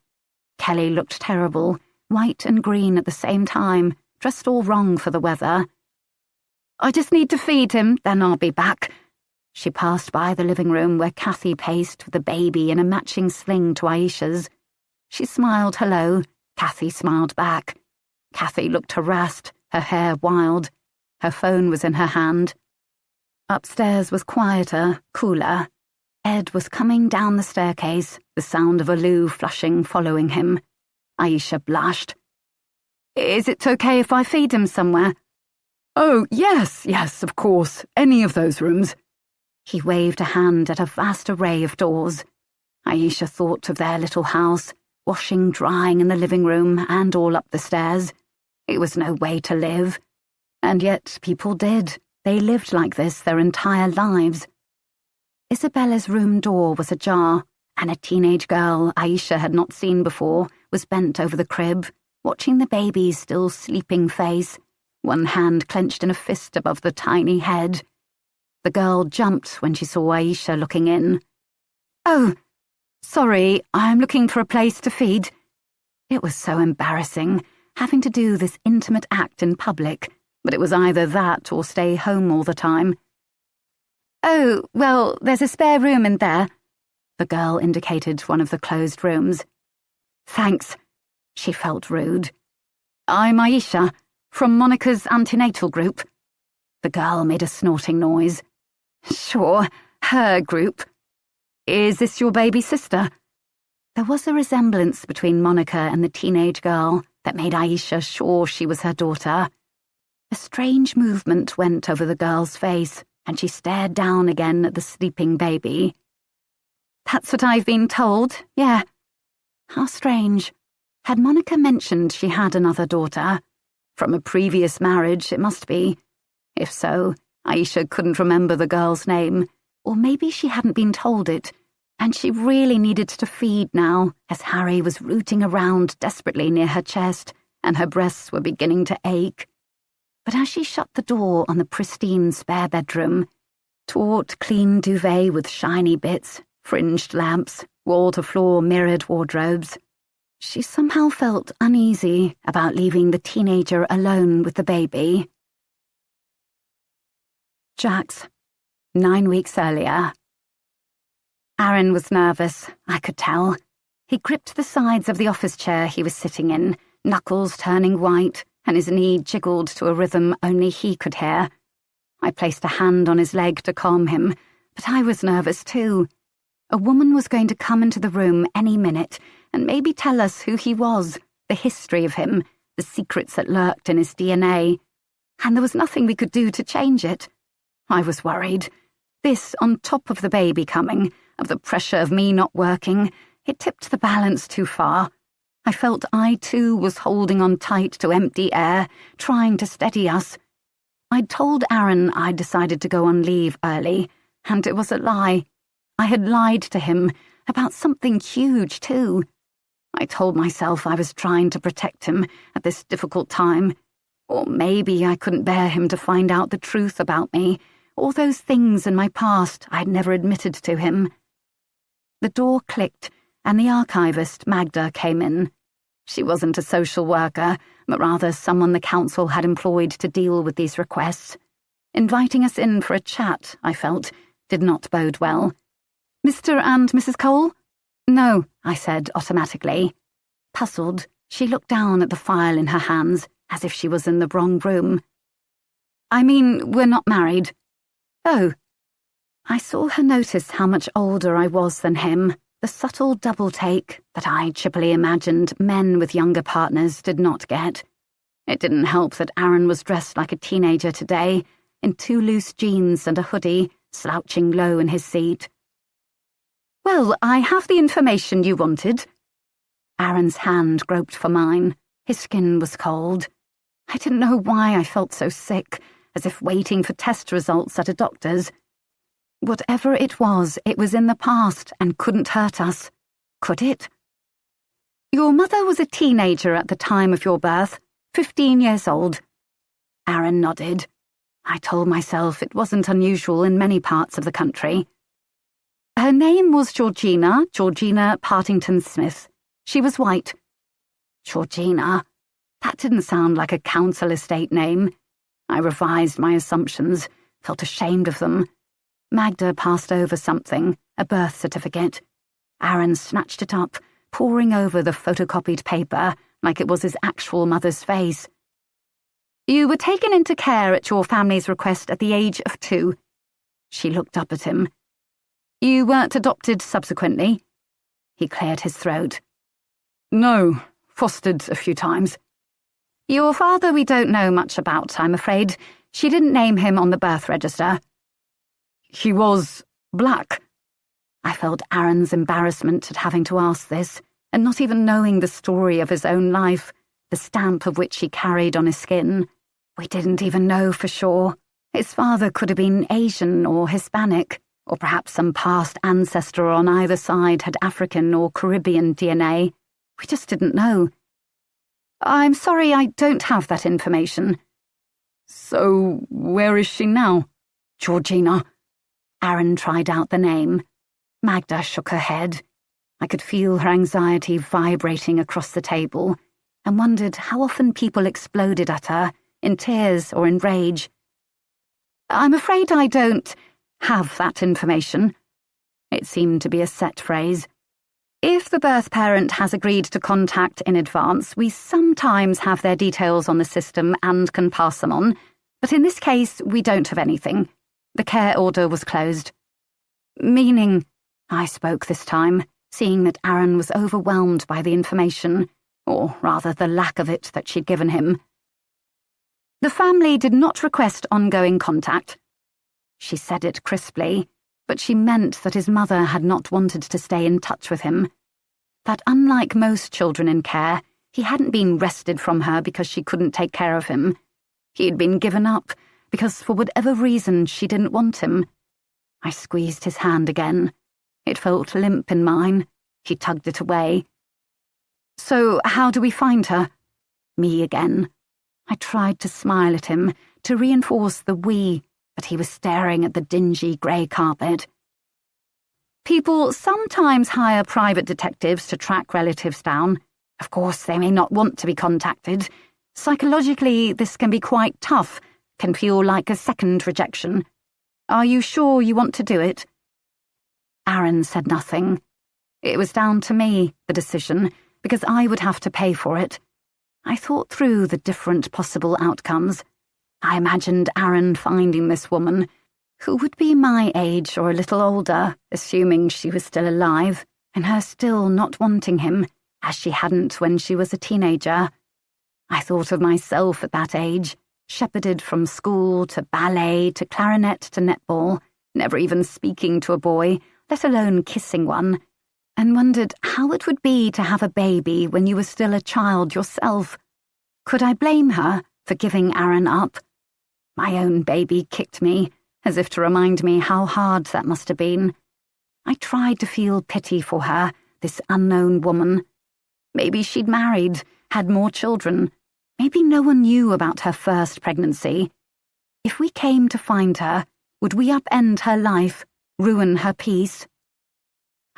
Kelly looked terrible, white and green at the same time, dressed all wrong for the weather. I just need to feed him, then I'll be back. She passed by the living room where Kathy paced with the baby in a matching sling to Aisha's. She smiled hello. Kathy smiled back. Kathy looked harassed, her hair wild. Her phone was in her hand. Upstairs was quieter, cooler. Ed was coming down the staircase, the sound of a loo flushing following him. Aisha blushed. Is it okay if I feed him somewhere? Oh, yes, of course. Any of those rooms. He waved a hand at a vast array of doors. Aisha thought of their little house, washing, drying in the living room and all up the stairs. It was no way to live. And yet people did. They lived like this their entire lives. Isabella's room door was ajar, and a teenage girl Aisha had not seen before was bent over the crib, watching the baby's still sleeping face, one hand clenched in a fist above the tiny head. The girl jumped when she saw Aisha looking in. "Oh, sorry, I'm looking for a place to feed." It was so embarrassing, having to do this intimate act in public, but it was either that or stay home all the time. "Oh, well, there's a spare room in there." The girl indicated one of the closed rooms. "Thanks." She felt rude. "I'm Aisha, from Monica's antenatal group." The girl made a snorting noise. "Sure, her group. Is this your baby sister?" There was a resemblance between Monica and the teenage girl that made Aisha sure she was her daughter. A strange movement went over the girl's face, and she stared down again at the sleeping baby. "That's what I've been told, yeah." How strange. Had Monica mentioned she had another daughter? From a previous marriage, it must be. If so, Aisha couldn't remember the girl's name, or maybe she hadn't been told it, and she really needed to feed now, as Harry was rooting around desperately near her chest, and her breasts were beginning to ache. But as she shut the door on the pristine spare bedroom, taut, clean duvet with shiny bits, fringed lamps, wall-to-floor mirrored wardrobes, she somehow felt uneasy about leaving the teenager alone with the baby. Jax, 9 weeks earlier. Aaron was nervous, I could tell. He gripped the sides of the office chair he was sitting in, knuckles turning white, and his knee jiggled to a rhythm only he could hear. I placed a hand on his leg to calm him, but I was nervous too. A woman was going to come into the room any minute and maybe tell us who he was, the history of him, the secrets that lurked in his DNA. And there was nothing we could do to change it. I was worried. This on top of the baby coming, of the pressure of me not working, it tipped the balance too far. I felt I too was holding on tight to empty air, trying to steady us. I'd told Aaron I'd decided to go on leave early, and it was a lie. I had lied to him about something huge too. I told myself I was trying to protect him at this difficult time. Or maybe I couldn't bear him to find out the truth about me, all those things in my past I'd never admitted to him. The door clicked, and the archivist, Magda, came in. She wasn't a social worker, but rather someone the council had employed to deal with these requests. Inviting us in for a chat, I felt, did not bode well. "Mr. and Mrs. Cole?" "No," I said automatically. Puzzled, she looked down at the file in her hands, as if she was in the wrong room. "I mean, we're not married." "Oh." I saw her notice how much older I was than him, the subtle double-take that I chippily imagined men with younger partners did not get. It didn't help that Aaron was dressed like a teenager today, in 2 loose jeans and a hoodie, slouching low in his seat. "Well, I have the information you wanted." Aaron's hand groped for mine. His skin was cold. I didn't know why I felt so sick, as if waiting for test results at a doctor's. Whatever it was in the past and couldn't hurt us. Could it? "Your mother was a teenager at the time of your birth, 15 years old." Aaron nodded. I told myself it wasn't unusual in many parts of the country. "Her name was Georgina Partington Smith. She was white." Georgina? That didn't sound like a council estate name. I revised my assumptions, felt ashamed of them. Magda passed over something, a birth certificate. Aaron snatched it up, poring over the photocopied paper like it was his actual mother's face. "You were taken into care at your family's request at the age of 2. She looked up at him. "You weren't adopted subsequently?" He cleared his throat. "No, fostered a few times." "Your father we don't know much about, I'm afraid. She didn't name him on the birth register." "He was black." I felt Aaron's embarrassment at having to ask this, and not even knowing the story of his own life, the stamp of which he carried on his skin. We didn't even know for sure. His father could have been Asian or Hispanic, or perhaps some past ancestor on either side had African or Caribbean DNA. We just didn't know. "I'm sorry, I don't have that information." So, where is she now? Georgina. Aaron tried out the name. Magda shook her head. I could feel her anxiety vibrating across the table and wondered how often people exploded at her, in tears or in rage. I'm afraid I don't have that information. It seemed to be a set phrase. If the birth parent has agreed to contact in advance, we sometimes have their details on the system and can pass them on, but in this case, we don't have anything. The care order was closed. Meaning, I spoke this time, seeing that Aaron was overwhelmed by the information, or rather the lack of it that she'd given him. The family did not request ongoing contact. She said it crisply, but she meant that his mother had not wanted to stay in touch with him. That unlike most children in care, he hadn't been wrested from her because she couldn't take care of him. He had been given up because for whatever reason she didn't want him. I squeezed his hand again. It felt limp in mine. He tugged it away. So how do we find her? Me again. I tried to smile at him, to reinforce the we, but he was staring at the dingy grey carpet. People sometimes hire private detectives to track relatives down. Of course, they may not want to be contacted. Psychologically, this can be quite tough, can feel like a second rejection. Are you sure you want to do it? Aaron said nothing. It was down to me, the decision, because I would have to pay for it. I thought through the different possible outcomes. I imagined Aaron finding this woman, who would be my age or a little older, assuming she was still alive, and her still not wanting him, as she hadn't when she was a teenager. I thought of myself at that age, shepherded from school to ballet to clarinet to netball, never even speaking to a boy, let alone kissing one, and wondered how it would be to have a baby when you were still a child yourself. Could I blame her for giving Aaron up? My own baby kicked me, as if to remind me how hard that must have been. I tried to feel pity for her, this unknown woman. Maybe she'd married, had more children. Maybe no one knew about her first pregnancy. If we came to find her, would we upend her life, ruin her peace?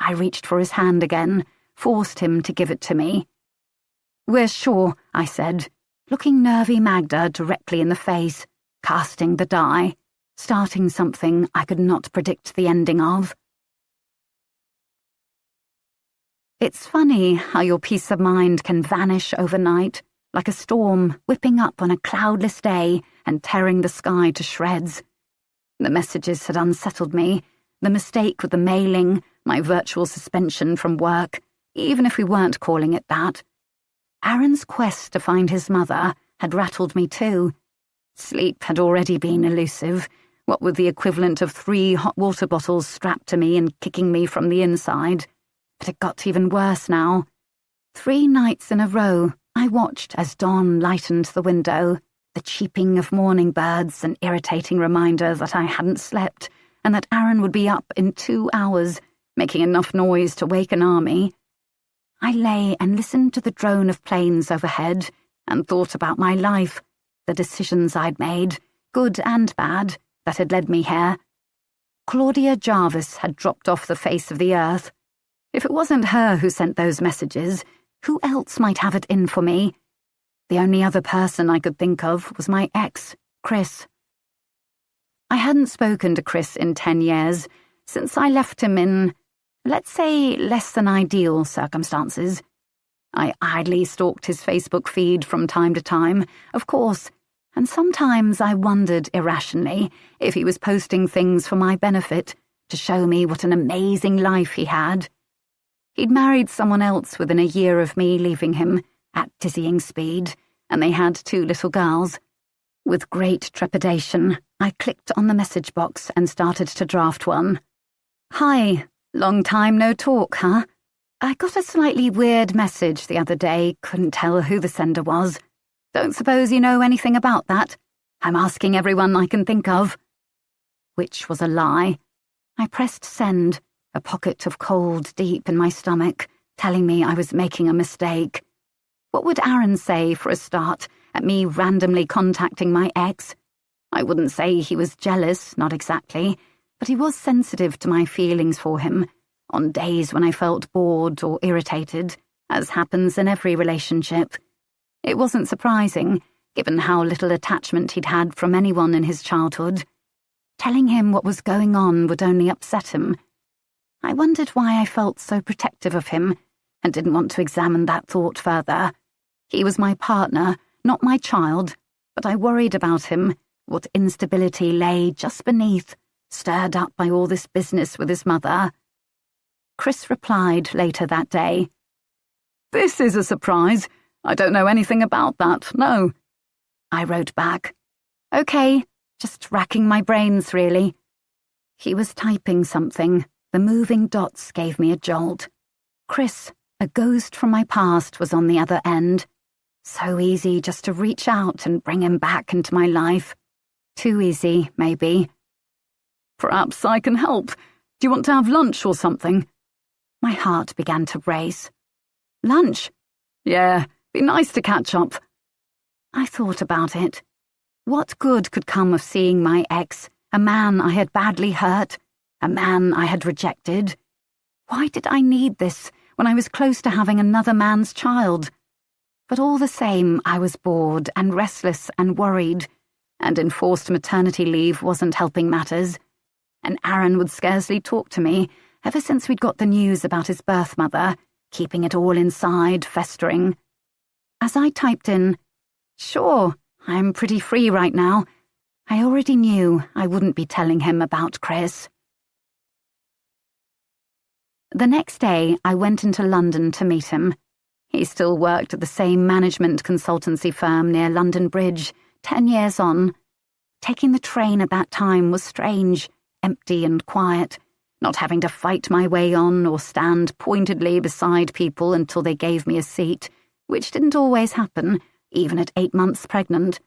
I reached for his hand again, forced him to give it to me. We're sure, I said, looking nervy Magda directly in the face, casting the die, starting something I could not predict the ending of. It's funny how your peace of mind can vanish overnight, like a storm whipping up on a cloudless day and tearing the sky to shreds. The messages had unsettled me, the mistake with the mailing, my virtual suspension from work, even if we weren't calling it that. Aaron's quest to find his mother had rattled me too. Sleep had already been elusive, what with the equivalent of 3 hot water bottles strapped to me and kicking me from the inside. But it got even worse now. 3 nights in a row, I watched as dawn lightened the window, the cheeping of morning birds an irritating reminder that I hadn't slept, and that Aaron would be up in 2 hours, making enough noise to wake an army. I lay and listened to the drone of planes overhead and thought about my life, the decisions I'd made, good and bad, that had led me here. Claudia Jarvis had dropped off the face of the earth. If it wasn't her who sent those messages, who else might have it in for me? The only other person I could think of was my ex, Chris. I hadn't spoken to Chris in 10 years, since I left him in, let's say, less than ideal circumstances. I idly stalked his Facebook feed from time to time, of course, and sometimes I wondered irrationally if he was posting things for my benefit, to show me what an amazing life he had. He'd married someone else within a year of me leaving him, at dizzying speed, and they had 2 little girls. With great trepidation, I clicked on the message box and started to draft one. Hi, long time no talk, huh? I got a slightly weird message the other day, couldn't tell who the sender was. Don't suppose you know anything about that? I'm asking everyone I can think of. Which was a lie. I pressed send, a pocket of cold deep in my stomach, telling me I was making a mistake. What would Aaron say for a start, at me randomly contacting my ex. I wouldn't say he was jealous, not exactly, but he was sensitive to my feelings for him, on days when I felt bored or irritated, as happens in every relationship. It wasn't surprising, given how little attachment he'd had from anyone in his childhood. Telling him what was going on would only upset him. I wondered why I felt so protective of him, and didn't want to examine that thought further. He was my partner, not my child, but I worried about him, what instability lay just beneath, stirred up by all this business with his mother. Chris replied later that day. "This is a surprise. I don't know anything about that, no." I wrote back, "Okay, just racking my brains, really." He was typing something. The moving dots gave me a jolt. Chris, a ghost from my past, was on the other end. So easy just to reach out and bring him back into my life. Too easy, maybe. "Perhaps I can help. Do you want to have lunch or something?" My heart began to race. "Lunch? Yeah, be nice to catch up." I thought about it. What good could come of seeing my ex, a man I had badly hurt, a man I had rejected? Why did I need this when I was close to having another man's child? But all the same, I was bored and restless and worried, and enforced maternity leave wasn't helping matters. And Aaron would scarcely talk to me ever since we'd got the news about his birth mother, keeping it all inside, festering. As I typed in, "Sure, I'm pretty free right now," I already knew I wouldn't be telling him about Chris. The next day, I went into London to meet him. He still worked at the same management consultancy firm near London Bridge, 10 years on. Taking the train at that time was strange, empty and quiet, not having to fight my way on or stand pointedly beside people until they gave me a seat, which didn't always happen, even at 8 months pregnant.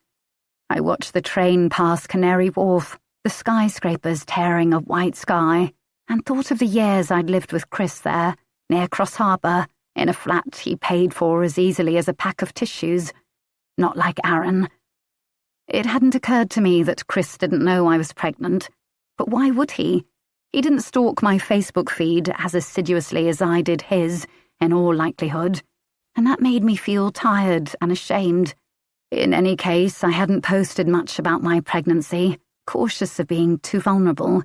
I watched the train pass Canary Wharf, the skyscrapers tearing a white sky, and thought of the years I'd lived with Chris there, near Cross Harbour, in a flat he paid for as easily as a pack of tissues. Not like Aaron. It hadn't occurred to me that Chris didn't know I was pregnant, but why would he? He didn't stalk my Facebook feed as assiduously as I did his, in all likelihood, and that made me feel tired and ashamed. In any case, I hadn't posted much about my pregnancy, cautious of being too vulnerable.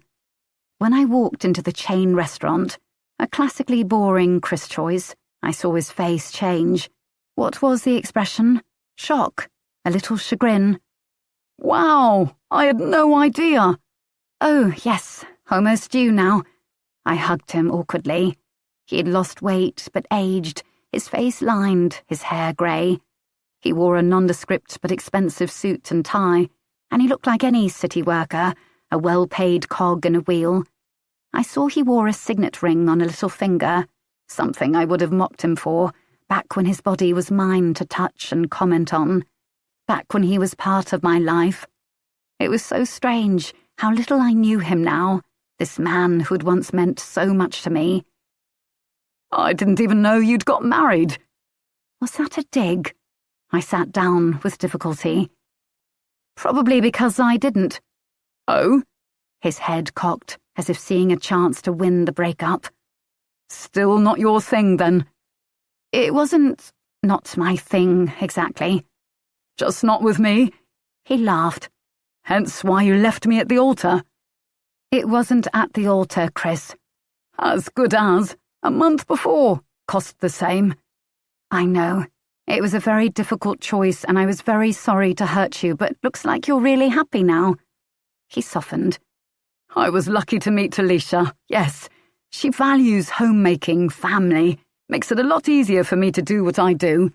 When I walked into the chain restaurant, a classically boring Chris choice, I saw his face change. What was the expression? Shock? A little chagrin? "Wow, I had no idea." "Oh, yes, almost due now." I hugged him awkwardly. He had lost weight, but aged, his face lined, his hair grey. He wore a nondescript but expensive suit and tie, and he looked like any city worker, a well-paid cog in a wheel. I saw he wore a signet ring on a little finger, something I would have mocked him for, back when his body was mine to touch and comment on, back when he was part of my life. It was so strange how little I knew him now, this man who'd once meant so much to me. "I didn't even know you'd got married." Was that a dig? I sat down with difficulty. "Probably because I didn't." "Oh?" His head cocked, as if seeing a chance to win the breakup. "Still not your thing, then?" "It wasn't not my thing, exactly." "Just not with me?" He laughed. "Hence why you left me at the altar." "It wasn't at the altar, Chris." "As good as. A month before. Cost the same." "I know. It was a very difficult choice, and I was very sorry to hurt you, but looks like you're really happy now." He softened. "I was lucky to meet Alicia, yes. She values homemaking, family. Makes it a lot easier for me to do what I do."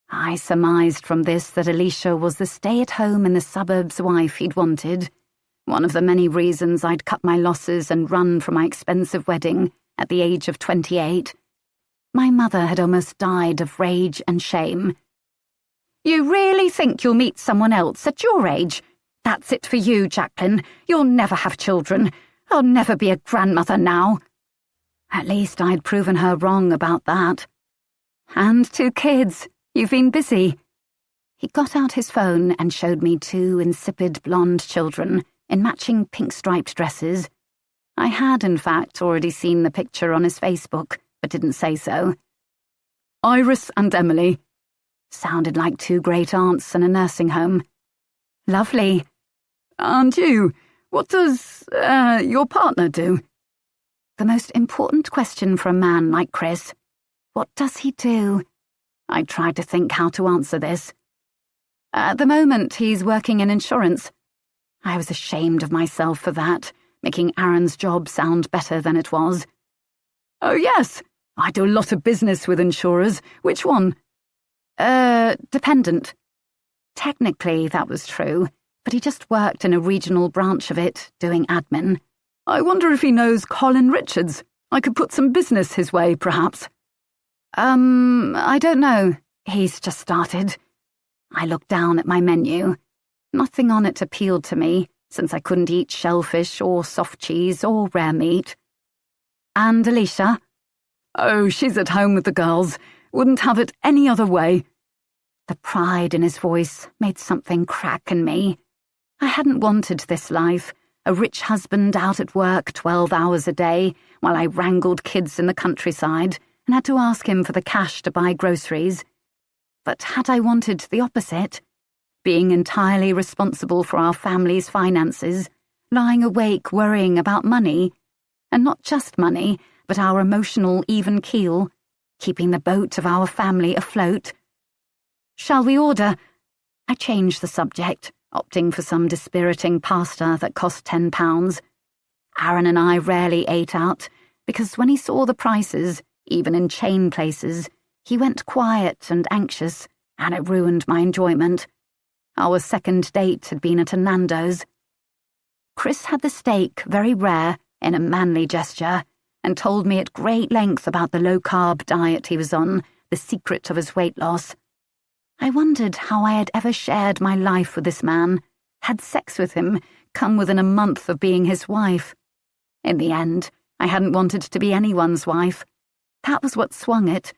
I surmised from this that Alicia was the stay-at-home in the suburbs wife he'd wanted. One of the many reasons I'd cut my losses and run from my expensive wedding at the age of 28. My mother had almost died of rage and shame. "You really think you'll meet someone else at your age? That's it for you, Jacqueline. You'll never have children. I'll never be a grandmother now." At least I'd proven her wrong about that. "And 2 kids. You've been busy." He got out his phone and showed me 2 insipid blonde children in matching pink-striped dresses. I had, in fact, already seen the picture on his Facebook, but didn't say so. Iris and Emily. Sounded like 2 great aunts in a nursing home. Lovely. And you, what does, your partner do? The most important question for a man like Chris. What does he do? I tried to think how to answer this. At the moment, he's working in insurance. I was ashamed of myself for that, making Aaron's job sound better than it was. Oh, yes. I do a lot of business with insurers. Which one? Dependent. Technically, that was true, but he just worked in a regional branch of it, doing admin. I wonder if he knows Colin Richards. I could put some business his way, perhaps. I don't know. He's just started. I looked down at my menu. Nothing on it appealed to me, since I couldn't eat shellfish or soft cheese or rare meat. And Alicia? Oh, she's at home with the girls. Wouldn't have it any other way. The pride in his voice made something crack in me. I hadn't wanted this life, a rich husband out at work 12 hours a day, while I wrangled kids in the countryside and had to ask him for the cash to buy groceries. But had I wanted the opposite? Being entirely responsible for our family's finances, lying awake worrying about money, and not just money, but our emotional even keel, keeping the boat of our family afloat. Shall we order? I changed the subject, opting for some dispiriting pasta that cost £10. Aaron and I rarely ate out, because when he saw the prices, even in chain places, he went quiet and anxious, and it ruined my enjoyment. Our second date had been at a Nando's. Chris had the steak, very rare, in a manly gesture, and told me at great length about the low-carb diet he was on, the secret of his weight loss. I wondered how I had ever shared my life with this man, had sex with him, come within a month of being his wife. In the end, I hadn't wanted to be anyone's wife. That was what swung it.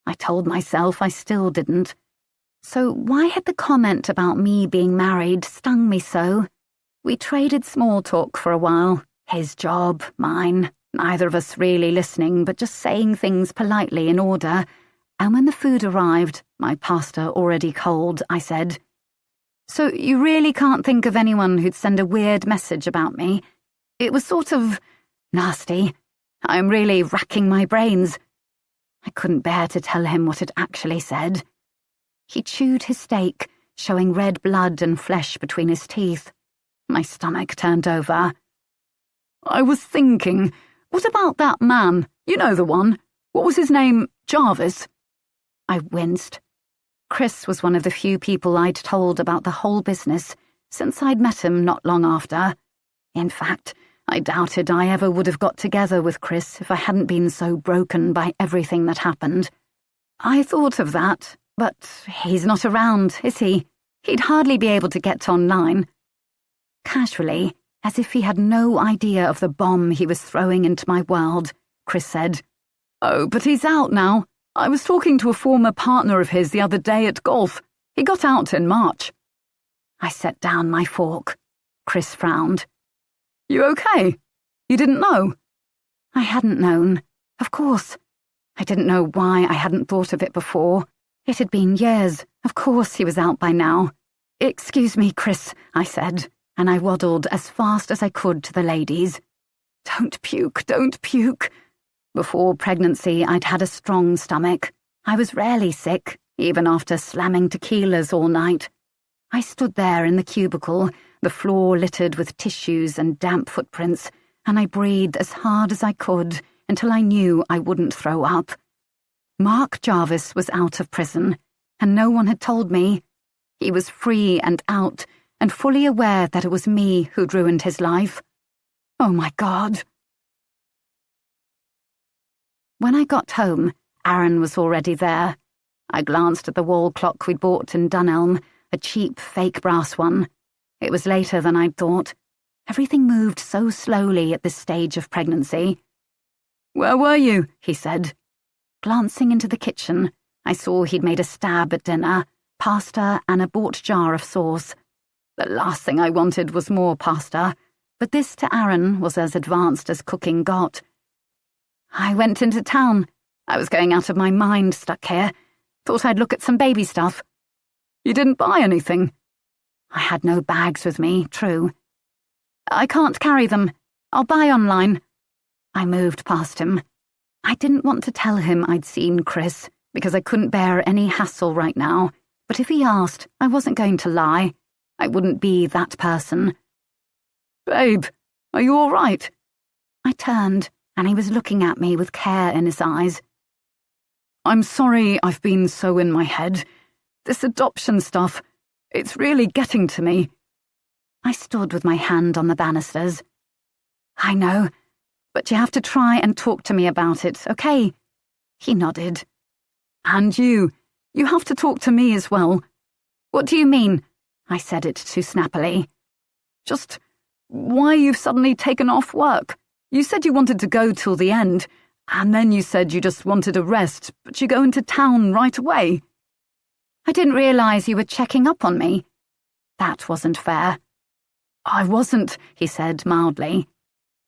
I told myself I still didn't. So why had the comment about me being married stung me so? We traded small talk for a while. His job, mine, neither of us really listening but just saying things politely in order. And when the food arrived, my pasta already cold, I said, "So you really can't think of anyone who'd send a weird message about me? It was sort of nasty. I'm really racking my brains." I couldn't bear to tell him what it actually said. He chewed his steak, showing red blood and flesh between his teeth. My stomach turned over. I was thinking, what about that man? You know the one. What was his name? Jarvis? I winced. Chris was one of the few people I'd told about the whole business since I'd met him not long after. In fact, I doubted I ever would have got together with Chris if I hadn't been so broken by everything that happened. I thought of that, but he's not around, is he? He'd hardly be able to get online. Casually, as if he had no idea of the bomb he was throwing into my world, Chris said, "Oh, but he's out now. I was talking to a former partner of his the other day at golf. He got out in March." I set down my fork. Chris frowned. "You okay? You didn't know?" I hadn't known. Of course. I didn't know why I hadn't thought of it before. It had been years. Of course he was out by now. "Excuse me, Chris," I said, and I waddled as fast as I could to the ladies. Don't puke, don't puke. Before pregnancy, I'd had a strong stomach. I was rarely sick, even after slamming tequilas all night. I stood there in the cubicle, the floor littered with tissues and damp footprints, and I breathed as hard as I could until I knew I wouldn't throw up. Mark Jarvis was out of prison, and no one had told me. He was free and out, and fully aware that it was me who'd ruined his life. Oh my God. When I got home, Aaron was already there. I glanced at the wall clock we'd bought in Dunelm, a cheap fake brass one. It was later than I'd thought. Everything moved so slowly at this stage of pregnancy. "Where were you?" he said. Glancing into the kitchen, I saw he'd made a stab at dinner, pasta and a bought jar of sauce. The last thing I wanted was more pasta, but this to Aaron was as advanced as cooking got. I went into town. I was going out of my mind stuck here. Thought I'd look at some baby stuff. You didn't buy anything? I had no bags with me, true. I can't carry them. I'll buy online. I moved past him. I didn't want to tell him I'd seen Chris, because I couldn't bear any hassle right now, but if he asked, I wasn't going to lie. I wouldn't be that person. Babe, are you all right? I turned, and he was looking at me with care in his eyes. I'm sorry I've been so in my head. This adoption stuff, it's really getting to me. I stood with my hand on the banisters. I know, but you have to try and talk to me about it, okay? He nodded. And you have to talk to me as well. What do you mean? I said it too snappily. Just why you've suddenly taken off work. You said you wanted to go till the end, and then you said you just wanted a rest, but you go into town right away. I didn't realize you were checking up on me. That wasn't fair. I wasn't, he said mildly.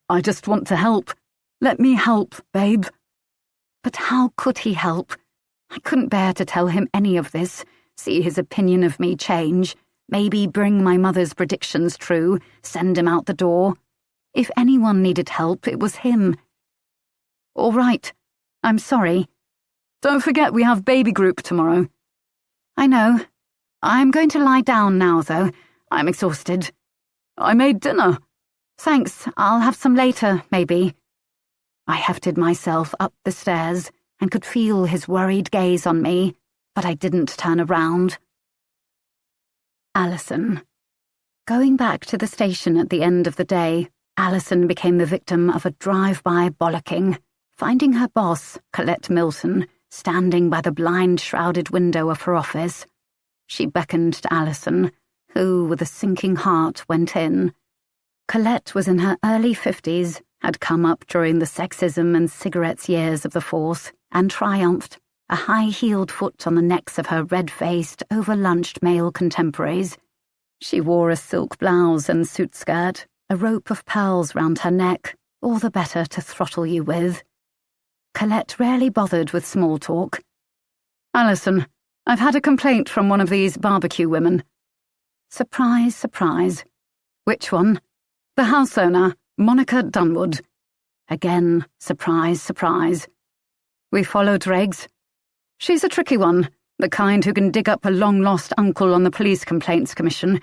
I just want to help. Let me help, babe. But how could he help? I couldn't bear to tell him any of this, see his opinion of me change, maybe bring my mother's predictions true, send him out the door. If anyone needed help, it was him. All right. I'm sorry. Don't forget we have baby group tomorrow. I know. I'm going to lie down now, though. I'm exhausted. I made dinner. Thanks. I'll have some later, maybe. I hefted myself up the stairs and could feel his worried gaze on me, but I didn't turn around. Alison. Going back to the station at the end of the day, Alison became the victim of a drive-by bollocking, finding her boss, Colette Milton, standing by the blind-shrouded window of her office. She beckoned to Alison, who, with a sinking heart, went in. Colette was in her early 50s, had come up during the sexism and cigarettes years of the force, and triumphed, a high-heeled foot on the necks of her red-faced, over-lunched male contemporaries. She wore a silk blouse and suit skirt, a rope of pearls round her neck, all the better to throttle you with. Colette rarely bothered with small talk. Alison, I've had a complaint from one of these barbecue women. Surprise, surprise. Which one? The house owner, Monica Dunwood. Again, surprise, surprise. We followed Regs. She's a tricky one, the kind who can dig up a long-lost uncle on the Police Complaints Commission.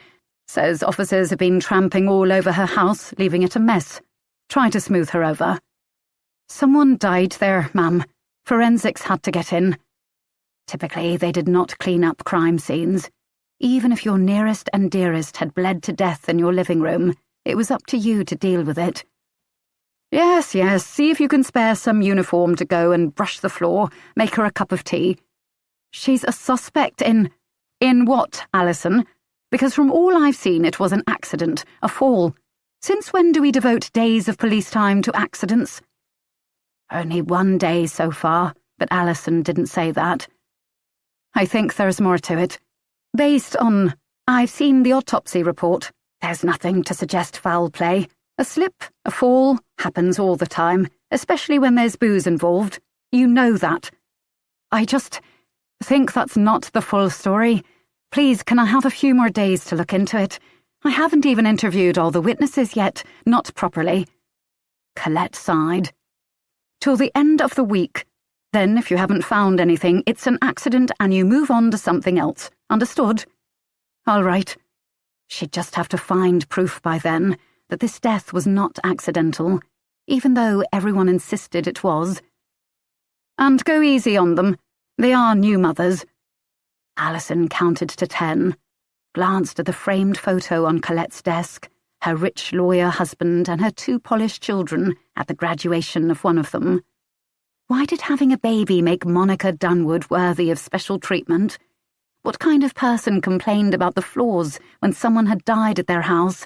Says officers have been tramping all over her house, leaving it a mess. Try to smooth her over. Someone died there, ma'am. Forensics had to get in. Typically, they did not clean up crime scenes. Even if your nearest and dearest had bled to death in your living room, it was up to you to deal with it. Yes, see if you can spare some uniform to go and brush the floor, make her a cup of tea. She's a suspect in what, Alison? Because from all I've seen, it was an accident, a fall. Since when do we devote days of police time to accidents? Only one day so far, but Alison didn't say that. I think there's more to it. Based on... I've seen the autopsy report. There's nothing to suggest foul play. A slip, a fall, happens all the time, especially when there's booze involved. You know that. I just think that's not the full story. Please, can I have a few more days to look into it? I haven't even interviewed all the witnesses yet, not properly. Colette sighed. Till the end of the week. Then, if you haven't found anything, it's an accident and you move on to something else. Understood? All right. She'd just have to find proof by then that this death was not accidental, even though everyone insisted it was. And go easy on them. They are new mothers. Alison counted to 10, glanced at the framed photo on Colette's desk, her rich lawyer husband and her 2 polished children at the graduation of one of them. Why did having a baby make Monica Dunwood worthy of special treatment? What kind of person complained about the flaws when someone had died at their house?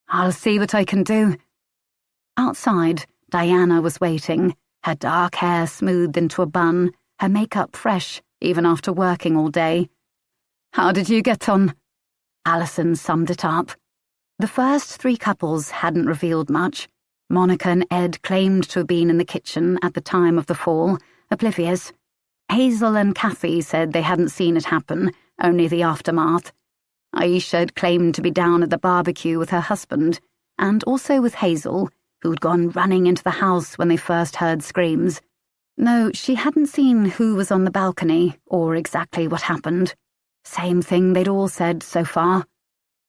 I'll see what I can do. Outside, Diana was waiting, her dark hair smoothed into a bun, her makeup fresh, even after working all day. How did you get on? Alison summed it up. The first 3 couples hadn't revealed much. Monica and Ed claimed to have been in the kitchen at the time of the fall, oblivious. Hazel and Kathy said they hadn't seen it happen, only the aftermath. Aisha had claimed to be down at the barbecue with her husband, and also with Hazel, who'd gone running into the house when they first heard screams. No, she hadn't seen who was on the balcony, or exactly what happened. Same thing they'd all said so far.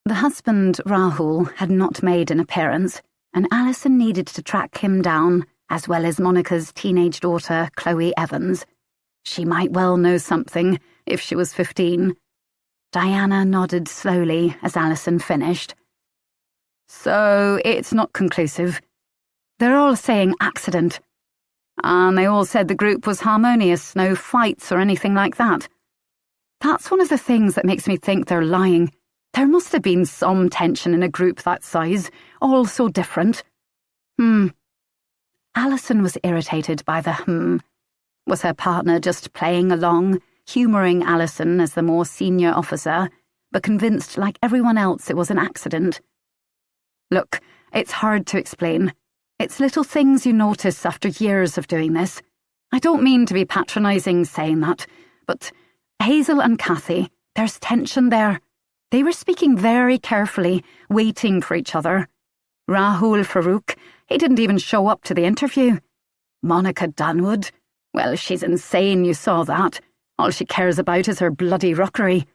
The husband, Rahul, had not made an appearance, and Alison needed to track him down, as well as Monica's teenage daughter, Chloe Evans. She might well know something, if she was 15. Diana nodded slowly as Alison finished. So, it's not conclusive. They're all saying accident. And they all said the group was harmonious, no fights or anything like that. That's one of the things that makes me think they're lying. There must have been some tension in a group that size, all so different. Alison was irritated by the Was her partner just playing along, humouring Alison as the more senior officer, but convinced like everyone else it was an accident? Look, it's hard to explain. It's little things you notice after years of doing this. I don't mean to be patronising saying that, but Hazel and Kathy, there's tension there. They were speaking very carefully, waiting for each other. Rahul Farouk, he didn't even show up to the interview. Monica Dunwood, well, she's insane, you saw that. All she cares about is her bloody rockery.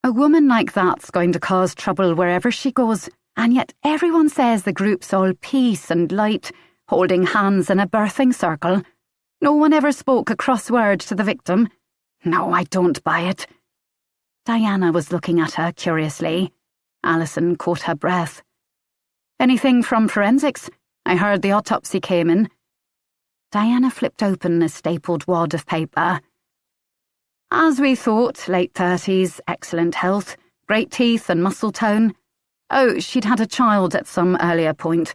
A woman like that's going to cause trouble wherever she goes, and yet everyone says the group's all peace and light, holding hands in a birthing circle. No one ever spoke a cross word to the victim. No, I don't buy it. Diana was looking at her curiously. Alison caught her breath. Anything from forensics? I heard the autopsy came in. Diana flipped open a stapled wad of paper. As we thought, late 30s, excellent health, great teeth and muscle tone. Oh, she'd had a child at some earlier point.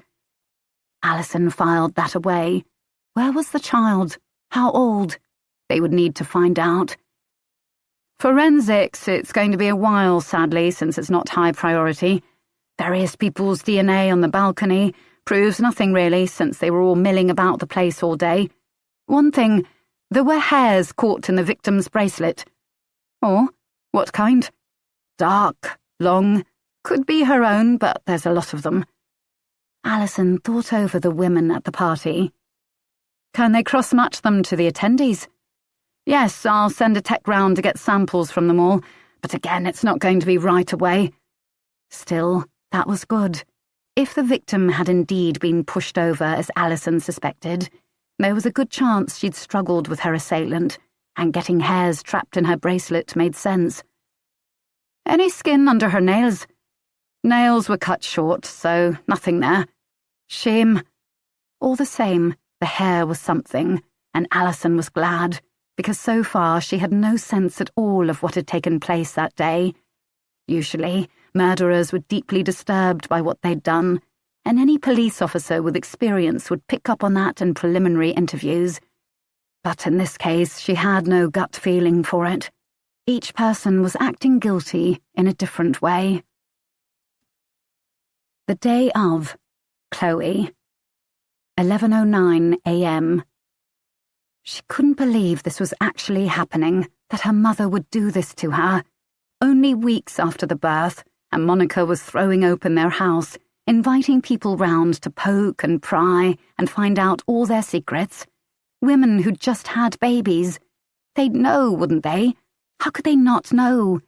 Alison filed that away. Where was the child? How old? They would need to find out. Forensics, it's going to be a while, sadly, since it's not high priority. Various people's DNA on the balcony proves nothing really, since they were all milling about the place all day. One thing, there were hairs caught in the victim's bracelet. Oh, what kind? Dark, long, could be her own, but there's a lot of them. Alison thought over the women at the party. Can they cross-match them to the attendees? Yes, I'll send a tech round to get samples from them all, but again, it's not going to be right away. Still, that was good. If the victim had indeed been pushed over as Alison suspected, there was a good chance she'd struggled with her assailant, and getting hairs trapped in her bracelet made sense. Any skin under her nails? Nails were cut short, so nothing there. Shame. All the same, the hair was something, and Alison was glad, because so far she had no sense at all of what had taken place that day. Usually, murderers were deeply disturbed by what they'd done, and any police officer with experience would pick up on that in preliminary interviews. But in this case, she had no gut feeling for it. Each person was acting guilty in a different way. The day of. Chloe. 11:09 a.m. She couldn't believe this was actually happening, that her mother would do this to her. Only weeks after the birth, and Monica was throwing open their house, inviting people round to poke and pry and find out all their secrets. Women who'd just had babies. They'd know, wouldn't they? How could they not know?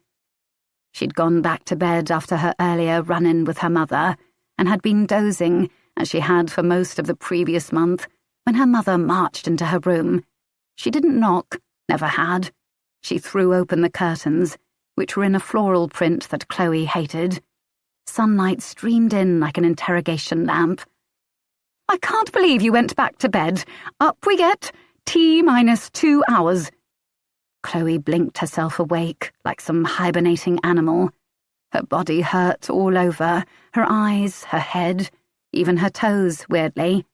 She'd gone back to bed after her earlier run-in with her mother, and had been dozing, as she had for most of the previous month, when her mother marched into her room. She didn't knock, never had. She threw open the curtains, which were in a floral print that Chloe hated. Sunlight streamed in like an interrogation lamp. I can't believe you went back to bed. Up we get. T-2 hours. Chloe blinked herself awake like some hibernating animal. Her body hurt all over, her eyes, her head, even her toes, weirdly.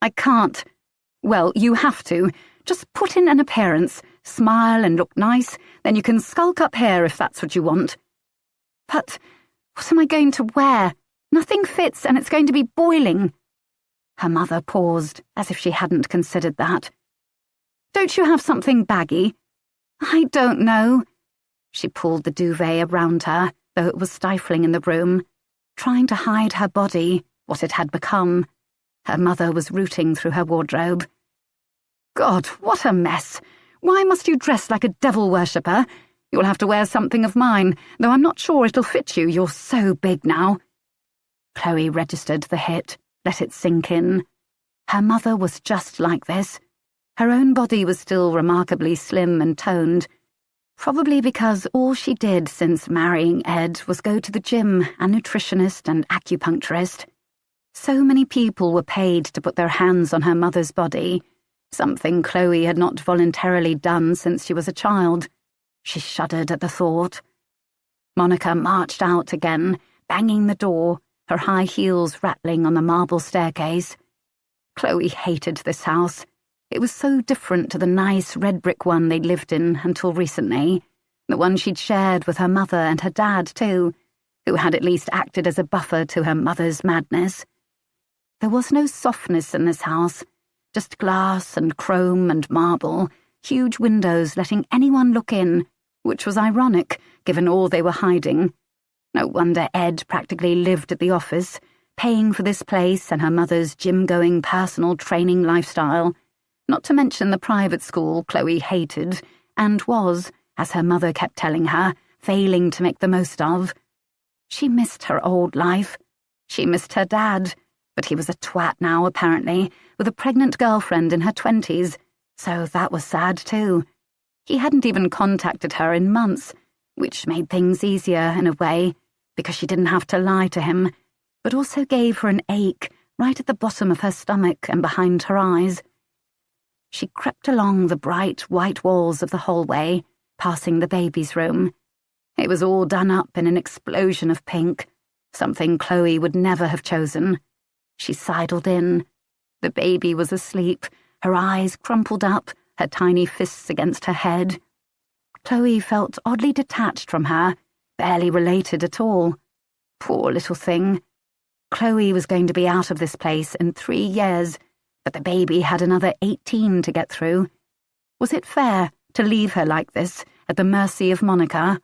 I can't. Well, you have to. Just put in an appearance. smile and look nice, then you can skulk up here if that's what you want. But what am I going to wear? Nothing fits and it's going to be boiling. Her mother paused, as if she hadn't considered that. Don't you have something baggy? I don't know. She pulled the duvet around her, though it was stifling in the room, trying to hide her body, what it had become. Her mother was rooting through her wardrobe. God, what a mess! Why must you dress like a devil worshipper? You'll have to wear something of mine, though I'm not sure it'll fit you. You're so big now. Chloe registered the hit, let it sink in. Her mother was just like this. Her own body was still remarkably slim and toned, probably because all she did since marrying Ed was go to the gym, a nutritionist and acupuncturist. So many people were paid to put their hands on her mother's body, something Chloe had not voluntarily done since she was a child. She shuddered at the thought. Monica marched out again, banging the door, her high heels rattling on the marble staircase. Chloe hated this house. It was so different to the nice red brick one they'd lived in until recently, the one she'd shared with her mother and her dad too, who had at least acted as a buffer to her mother's madness. There was no softness in this house, just glass and chrome and marble, huge windows letting anyone look in, which was ironic given all they were hiding. No wonder Ed practically lived at the office, paying for this place and her mother's gym-going personal training lifestyle, not to mention the private school Chloe hated and was, as her mother kept telling her, failing to make the most of. She missed her old life. She missed her dad, but he was a twat now, apparently, with a pregnant girlfriend in her 20s, so that was sad too. He hadn't even contacted her in months, which made things easier in a way, because she didn't have to lie to him, but also gave her an ache right at the bottom of her stomach and behind her eyes. She crept along the bright white walls of the hallway, passing the baby's room. It was all done up in an explosion of pink, something Chloe would never have chosen. She sidled in. The baby was asleep, her eyes crumpled up, her tiny fists against her head. Chloe felt oddly detached from her, barely related at all. Poor little thing. Chloe was going to be out of this place in 3 years, but the baby had another 18 to get through. Was it fair to leave her like this, at the mercy of Monica?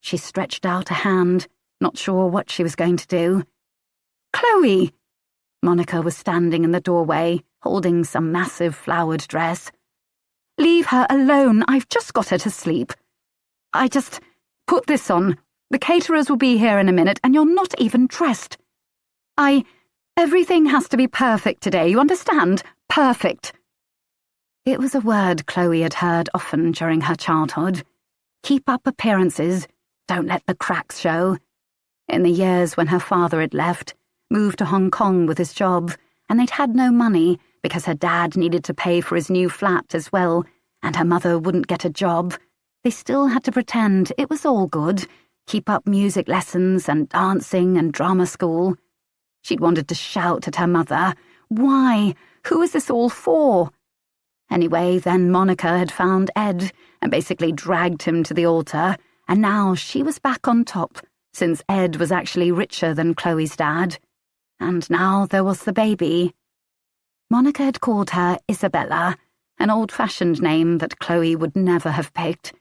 She stretched out a hand, not sure what she was going to do. Chloe! Monica was standing in the doorway, holding some massive flowered dress. Leave her alone. I've just got her to sleep. Put this on. The caterers will be here in a minute, and you're not even dressed. Everything has to be perfect today, you understand? Perfect. It was a word Chloe had heard often during her childhood. Keep up appearances. Don't let the cracks show. In the years when her father had left, moved to Hong Kong with his job, and they'd had no money because her dad needed to pay for his new flat as well, and her mother wouldn't get a job, they still had to pretend it was all good, keep up music lessons and dancing and drama school. She'd wanted to shout at her mother, "Why? Who is this all for?" Anyway, then Monica had found Ed and basically dragged him to the altar, and now she was back on top, since Ed was actually richer than Chloe's dad. And now there was the baby. Monica had called her Isabella, an old-fashioned name that Chloe would never have picked.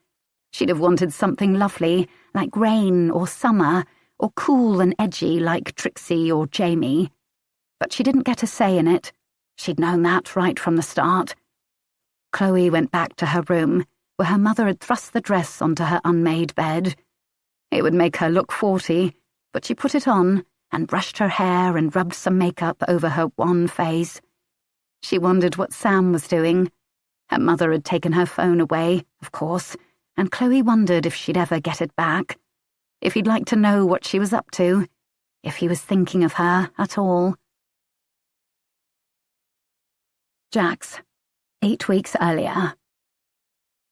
She'd have wanted something lovely, like rain or summer, or cool and edgy like Trixie or Jamie. But she didn't get a say in it. She'd known that right from the start. Chloe went back to her room, where her mother had thrust the dress onto her unmade bed. It would make her look 40, but she put it on and brushed her hair and rubbed some makeup over her wan face. She wondered what Sam was doing. Her mother had taken her phone away, of course, and Chloe wondered if she'd ever get it back, if he'd like to know what she was up to, if he was thinking of her at all. Jax, 8 weeks earlier.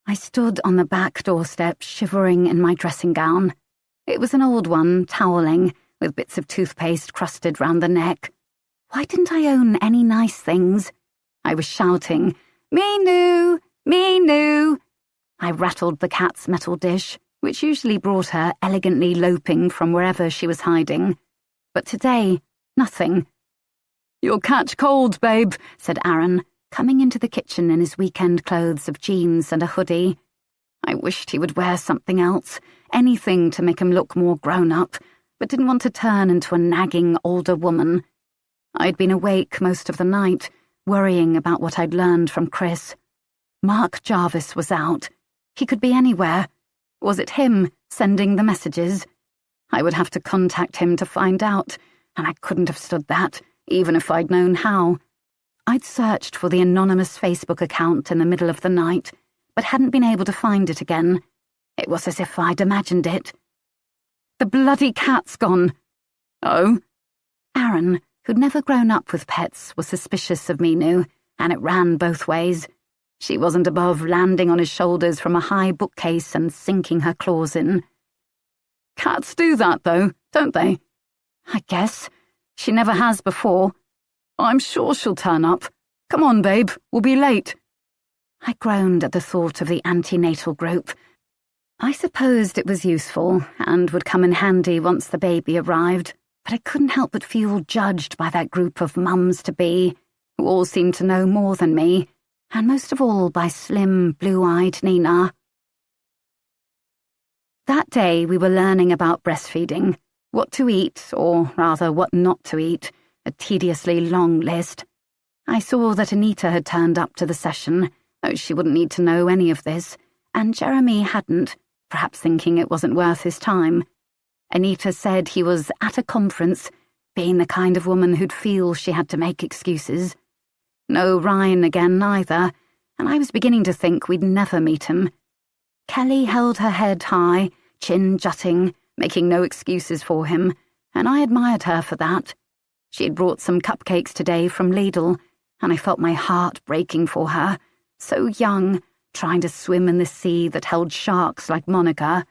I stood on the back doorstep shivering in my dressing gown. It was an old one, toweling, with bits of toothpaste crusted round the neck. Why didn't I own any nice things? I was shouting, "Me new! Me new!" I rattled the cat's metal dish, which usually brought her elegantly loping from wherever she was hiding. But today, nothing. "You'll catch cold, babe," said Aaron, coming into the kitchen in his weekend clothes of jeans and a hoodie. I wished he would wear something else, anything to make him look more grown-up, but didn't want to turn into a nagging older woman. I'd been awake most of the night, worrying about what I'd learned from Chris. Mark Jarvis was out. He could be anywhere. Was it him sending the messages? I would have to contact him to find out, and I couldn't have stood that, even if I'd known how. I'd searched for the anonymous Facebook account in the middle of the night, but hadn't been able to find it again. It was as if I'd imagined it. "The bloody cat's gone." "Oh?" Aaron, who'd never grown up with pets, was suspicious of Minu, and it ran both ways. She wasn't above landing on his shoulders from a high bookcase and sinking her claws in. "Cats do that, though, don't they?" "I guess. She never has before." "I'm sure she'll turn up. Come on, babe, we'll be late." I groaned at the thought of the antenatal group. I supposed it was useful and would come in handy once the baby arrived, but I couldn't help but feel judged by that group of mums-to-be, who all seemed to know more than me, and most of all by slim, blue-eyed Nina. That day we were learning about breastfeeding, what to eat, or rather what not to eat, a tediously long list. I saw that Anita had turned up to the session, though she wouldn't need to know any of this, and Jeremy hadn't, perhaps thinking it wasn't worth his time. Anita said he was at a conference, being the kind of woman who'd feel she had to make excuses. No Ryan again either, and I was beginning to think we'd never meet him. Kelly held her head high, chin jutting, making no excuses for him, and I admired her for that. She had brought some cupcakes today from Lidl, and I felt my heart breaking for her, so young, trying to swim in the sea that held sharks like Monica,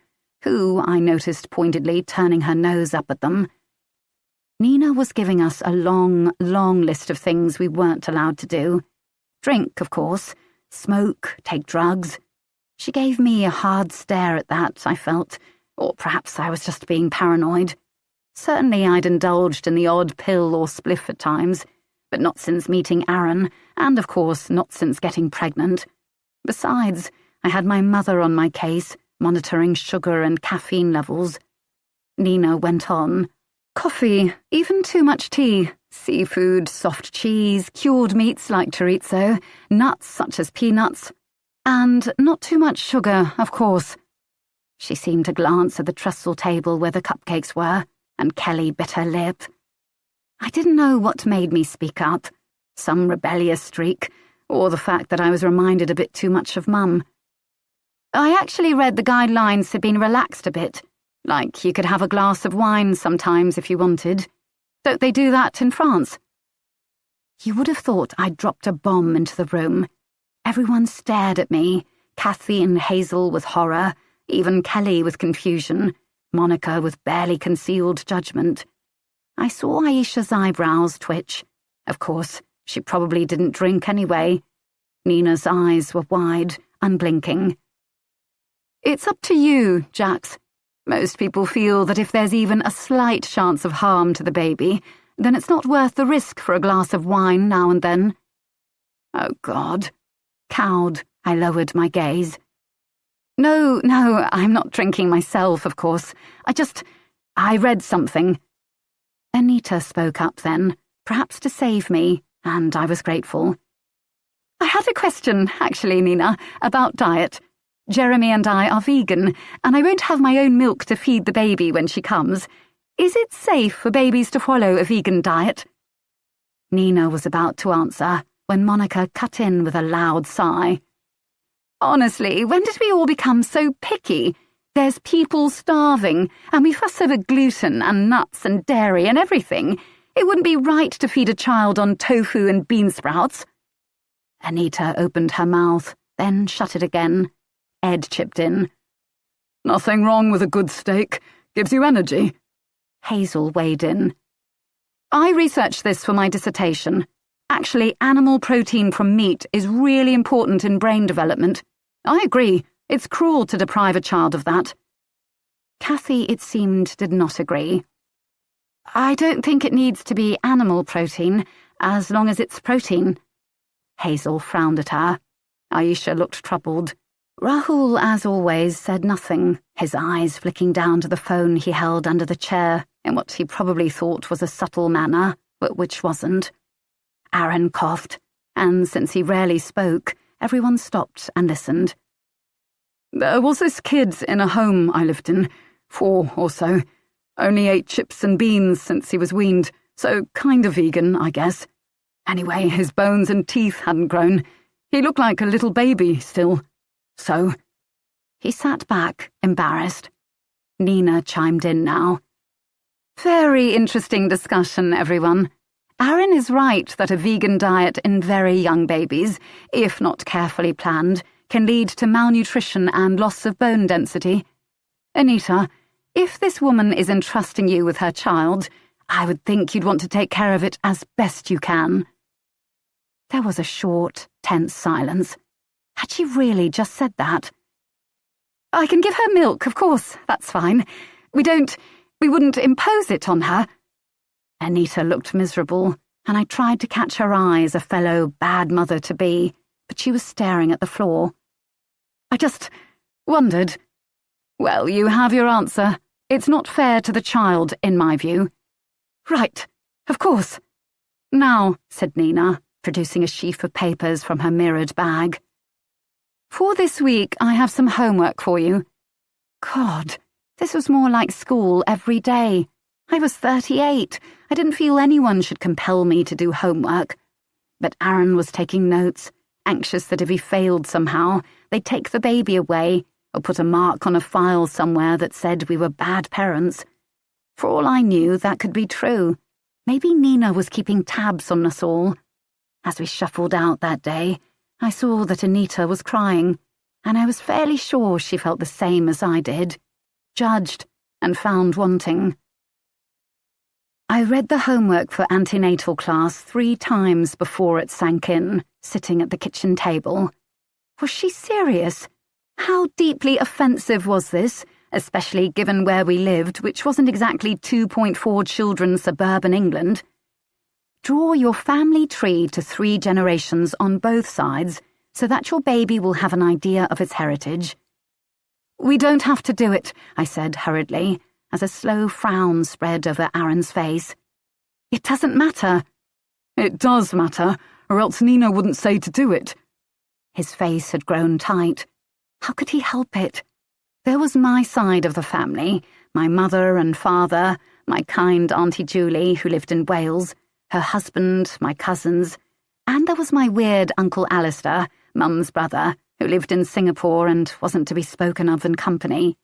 who, I noticed pointedly, turning her nose up at them. Nina was giving us a long, long list of things we weren't allowed to do. Drink, of course, smoke, take drugs. She gave me a hard stare at that, I felt, or perhaps I was just being paranoid. Certainly I'd indulged in the odd pill or spliff at times, but not since meeting Aaron, and of course not since getting pregnant. Besides, I had my mother on my case, monitoring sugar and caffeine levels. Nina went on. "Coffee, even too much tea, seafood, soft cheese, cured meats like chorizo, nuts such as peanuts, and not too much sugar, of course." She seemed to glance at the trestle table where the cupcakes were, and Kelly bit her lip. I didn't know what made me speak up, some rebellious streak, or the fact that I was reminded a bit too much of Mum. "I actually read the guidelines had been relaxed a bit, like you could have a glass of wine sometimes if you wanted. Don't they do that in France?" You would have thought I'd dropped a bomb into the room. Everyone stared at me, Kathy and Hazel with horror, even Kelly with confusion, Monica with barely concealed judgment. I saw Aisha's eyebrows twitch. Of course, she probably didn't drink anyway. Nina's eyes were wide, unblinking. "It's up to you, Jax. Most people feel that if there's even a slight chance of harm to the baby, then it's not worth the risk for a glass of wine now and then." Oh, God. Cowed, I lowered my gaze. No, I'm not drinking myself, of course. I read something." Anita spoke up then, perhaps to save me, and I was grateful. "I had a question, actually, Nina, about diet. Jeremy and I are vegan, and I won't have my own milk to feed the baby when she comes. Is it safe for babies to follow a vegan diet?" Nina was about to answer when Monica cut in with a loud sigh. "Honestly, when did we all become so picky? There's people starving, and we fuss over gluten and nuts and dairy and everything. It wouldn't be right to feed a child on tofu and bean sprouts." Anita opened her mouth, then shut it again. Ed chipped in. "Nothing wrong with a good steak. Gives you energy." Hazel weighed in. "I researched this for my dissertation. Actually, animal protein from meat is really important in brain development. I agree. It's cruel to deprive a child of that. Kathy, it seemed, did not agree. I don't think it needs to be animal protein, as long as it's protein. Hazel frowned at her. Aisha looked troubled. Rahul, as always, said nothing, his eyes flicking down to the phone he held under the chair in what he probably thought was a subtle manner, but which wasn't. Aaron coughed, and since he rarely spoke, everyone stopped and listened. There was this kid in a home I lived in, 4 or so. Only ate chips and beans since he was weaned, so kind of vegan, I guess. Anyway, his bones and teeth hadn't grown. He looked like a little baby still. So he sat back, embarrassed. Nina chimed in now. Very interesting discussion, everyone. Aaron is right that a vegan diet in very young babies, if not carefully planned, can lead to malnutrition and loss of bone density. Anita, if this woman is entrusting you with her child, I would think you'd want to take care of it as best you can. There was a short, tense silence. Had she really just said that? I can give her milk, of course, that's fine. We wouldn't impose it on her. Anita looked miserable, and I tried to catch her eye as a fellow bad mother-to-be, but she was staring at the floor. I just wondered. Well, you have your answer. It's not fair to the child, in my view. Right, of course. Now, said Nina, producing a sheaf of papers from her mirrored bag. For this week, I have some homework for you. God, this was more like school every day. I was 38. I didn't feel anyone should compel me to do homework. But Aaron was taking notes, anxious that if he failed somehow, they'd take the baby away or put a mark on a file somewhere that said we were bad parents. For all I knew, that could be true. Maybe Nina was keeping tabs on us all. As we shuffled out that day, I saw that Anita was crying, and I was fairly sure she felt the same as I did, judged and found wanting. I read the homework for antenatal class 3 times before it sank in, sitting at the kitchen table. Was she serious? How deeply offensive was this, especially given where we lived, which wasn't exactly 2.4 children suburban England? Draw your family tree to 3 generations on both sides so that your baby will have an idea of its heritage. We don't have to do it, I said hurriedly, as a slow frown spread over Aaron's face. It doesn't matter. It does matter, or else Nina wouldn't say to do it. His face had grown tight. How could he help it? There was my side of the family, my mother and father, my kind Auntie Julie, who lived in Wales, her husband, my cousins, and there was my weird Uncle Alistair, Mum's brother, who lived in Singapore and wasn't to be spoken of in company.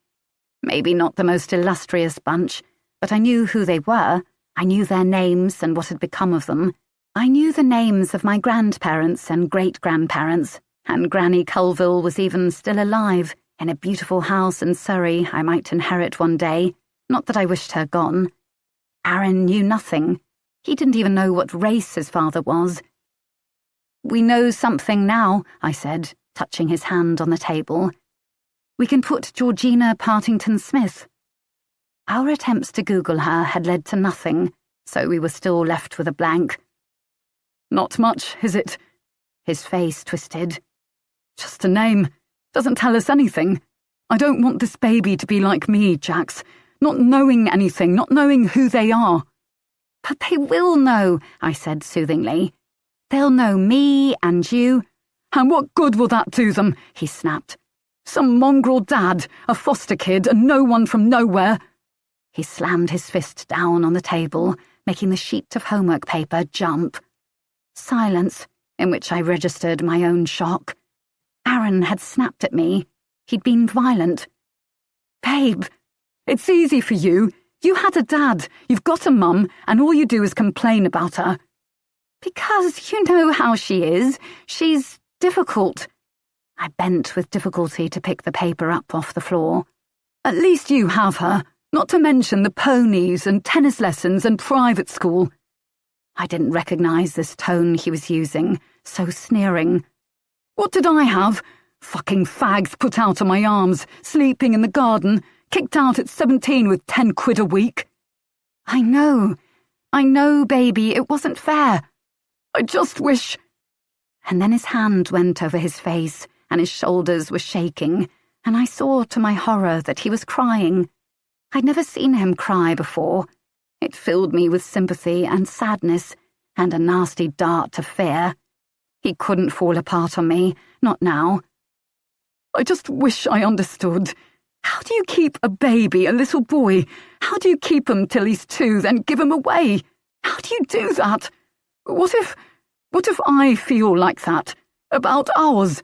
Maybe not the most illustrious bunch, but I knew who they were. I knew their names and what had become of them. I knew the names of my grandparents and great-grandparents, and Granny Culville was even still alive, in a beautiful house in Surrey I might inherit one day, not that I wished her gone. Aaron knew nothing. He didn't even know what race his father was. We know something now, I said, touching his hand on the table. We can put Georgina Partington-Smith. Our attempts to Google her had led to nothing, so we were still left with a blank. Not much, is it? His face twisted. Just a name. Doesn't tell us anything. I don't want this baby to be like me, Jax. Not knowing anything, not knowing who they are. But they will know, I said soothingly. They'll know me and you. And what good will that do them? He snapped. Some mongrel dad, a foster kid, and no one from nowhere. He slammed his fist down on the table, making the sheet of homework paper jump. Silence, in which I registered my own shock. Aaron had snapped at me. He'd been violent. Babe, it's easy for you. You had a dad, you've got a mum, and all you do is complain about her. Because you know how she is. She's difficult. I bent with difficulty to pick the paper up off the floor. At least you have her, not to mention the ponies and tennis lessons and private school. I didn't recognize this tone he was using, so sneering. What did I have? Fucking fags put out of my arms, sleeping in the garden, kicked out at 17 with 10 quid a week. I know, baby, it wasn't fair. I just wish... And then his hand went over his face, and his shoulders were shaking, and I saw to my horror that he was crying. I'd never seen him cry before. It filled me with sympathy and sadness, and a nasty dart of fear. He couldn't fall apart on me, not now. I just wish I understood. How do you keep a baby, a little boy? How do you keep him till he's 2, then give him away? How do you do that? What if I feel like that? About ours?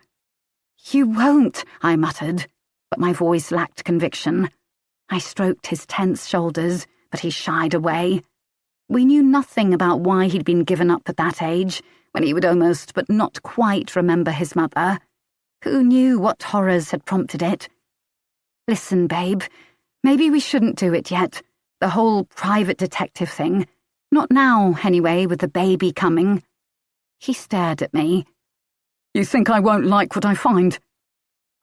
You won't, I muttered, but my voice lacked conviction. I stroked his tense shoulders, but he shied away. We knew nothing about why he'd been given up at that age, when he would almost but not quite remember his mother. Who knew what horrors had prompted it? Listen, babe, maybe we shouldn't do it yet. The whole private detective thing. Not now, anyway, with the baby coming. He stared at me. You think I won't like what I find?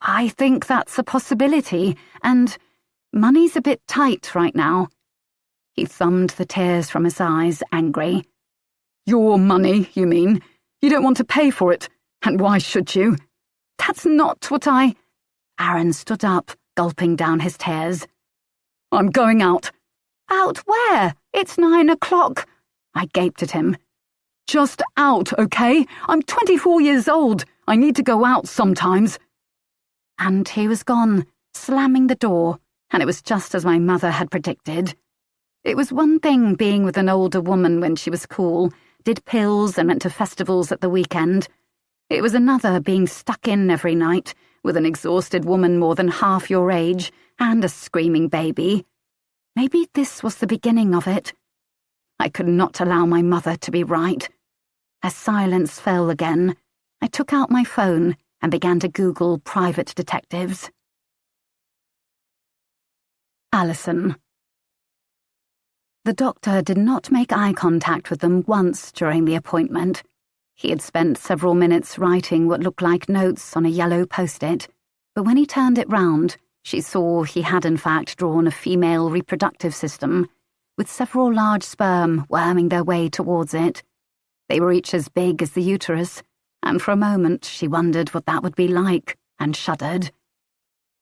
I think that's a possibility, and money's a bit tight right now. He thumbed the tears from his eyes, angry. Your money, you mean? You don't want to pay for it, and why should you? That's not what I... Aaron stood up, gulping down his tears. I'm going out. Out where? It's 9 o'clock. I gaped at him. Just out, okay? I'm 24 years old. I need to go out sometimes. And he was gone, slamming the door, and it was just as my mother had predicted. It was one thing being with an older woman when she was cool, did pills and went to festivals at the weekend. It was another being stuck in every night with an exhausted woman more than half your age and a screaming baby. Maybe this was the beginning of it. I could not allow my mother to be right. As silence fell again, I took out my phone and began to Google private detectives. Alison. The doctor did not make eye contact with them once during the appointment. He had spent several minutes writing what looked like notes on a yellow post-it, but when he turned it round, she saw he had in fact drawn a female reproductive system, with several large sperm worming their way towards it. They were each as big as the uterus, and for a moment she wondered what that would be like, and shuddered.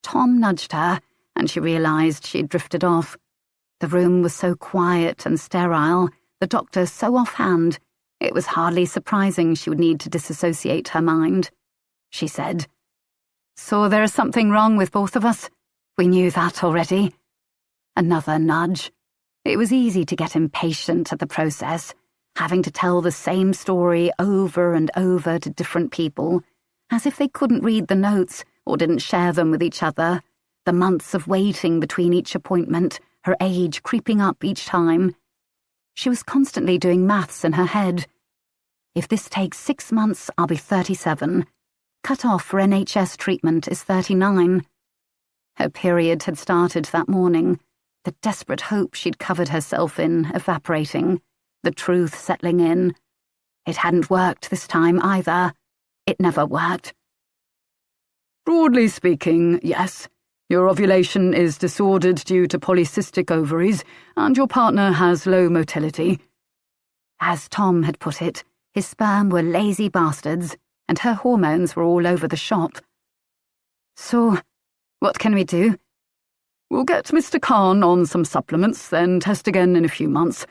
Tom nudged her, and she realised she had drifted off. The room was so quiet and sterile, the doctor so offhand, it was hardly surprising she would need to disassociate her mind. She said, So there's something wrong with both of us? We knew that already. Another nudge. It was easy to get impatient at the process, having to tell the same story over and over to different people, as if they couldn't read the notes or didn't share them with each other, the months of waiting between each appointment, her age creeping up each time. She was constantly doing maths in her head. If this takes 6 months, I'll be 37. Cut off for NHS treatment is 39. Her period had started that morning, the desperate hope she'd covered herself in evaporating, the truth settling in. It hadn't worked this time either. It never worked. Broadly speaking, yes. Your ovulation is disordered due to polycystic ovaries, and your partner has low motility. As Tom had put it, his sperm were lazy bastards, and her hormones were all over the shop. So, what can we do? We'll get Mr. Khan on some supplements, then test again in a few months.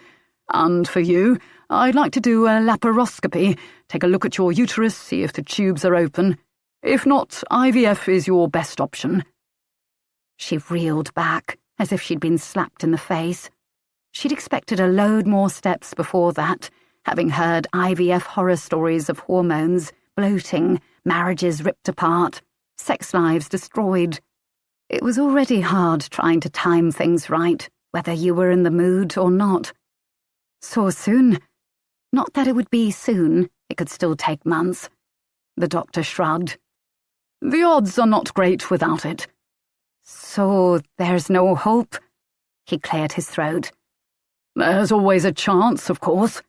And for you, I'd like to do a laparoscopy, take a look at your uterus, see if the tubes are open. If not, IVF is your best option. She reeled back, as if she'd been slapped in the face. She'd expected a load more steps before that, having heard IVF horror stories of hormones, bloating, marriages ripped apart, sex lives destroyed. It was already hard trying to time things right, whether you were in the mood or not. So soon? Not that it would be soon, it could still take months. The doctor shrugged. The odds are not great without it. So there's no hope? He cleared his throat. There's always a chance, of course.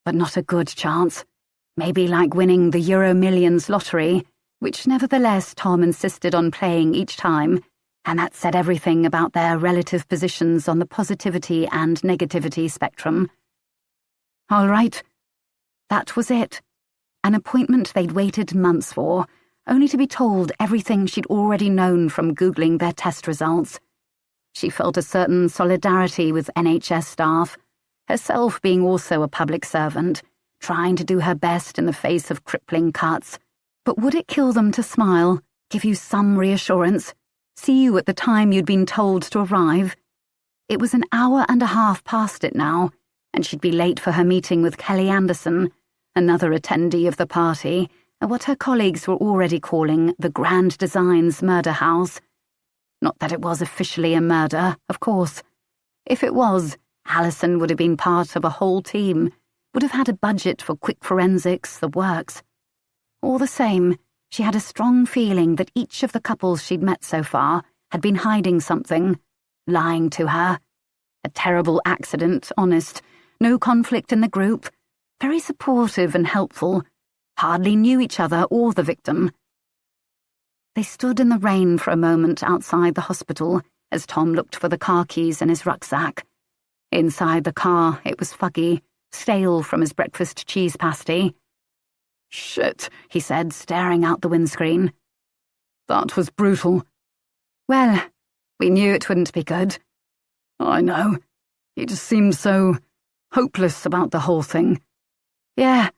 But not a good chance. Maybe like winning the Euro Millions lottery. which nevertheless Tom insisted on playing each time, and that said everything about their relative positions on the positivity and negativity spectrum. All right. That was it. An appointment they'd waited months for, only to be told everything she'd already known from Googling their test results. She felt a certain solidarity with NHS staff, herself being also a public servant, trying to do her best in the face of crippling cuts. But would it kill them to smile, give you some reassurance, see you at the time you'd been told to arrive? It was an hour and a half past it now, and she'd be late for her meeting with Kelly Anderson, another attendee of the party, at what her colleagues were already calling the Grand Designs Murder House. Not that it was officially a murder, of course. If it was, Alison would have been part of a whole team, would have had a budget for quick forensics, the works. All the same, she had a strong feeling that each of the couples she'd met so far had been hiding something, lying to her. A terrible accident, honest, no conflict in the group, very supportive and helpful, hardly knew each other or the victim. They stood in the rain for a moment outside the hospital as Tom looked for the car keys in his rucksack. Inside the car, it was foggy, stale from his breakfast cheese pasty. "Shit," he said, staring out the windscreen. "That was brutal." "Well, we knew it wouldn't be good." "I know. He just seemed so hopeless about the whole thing." "Yeah."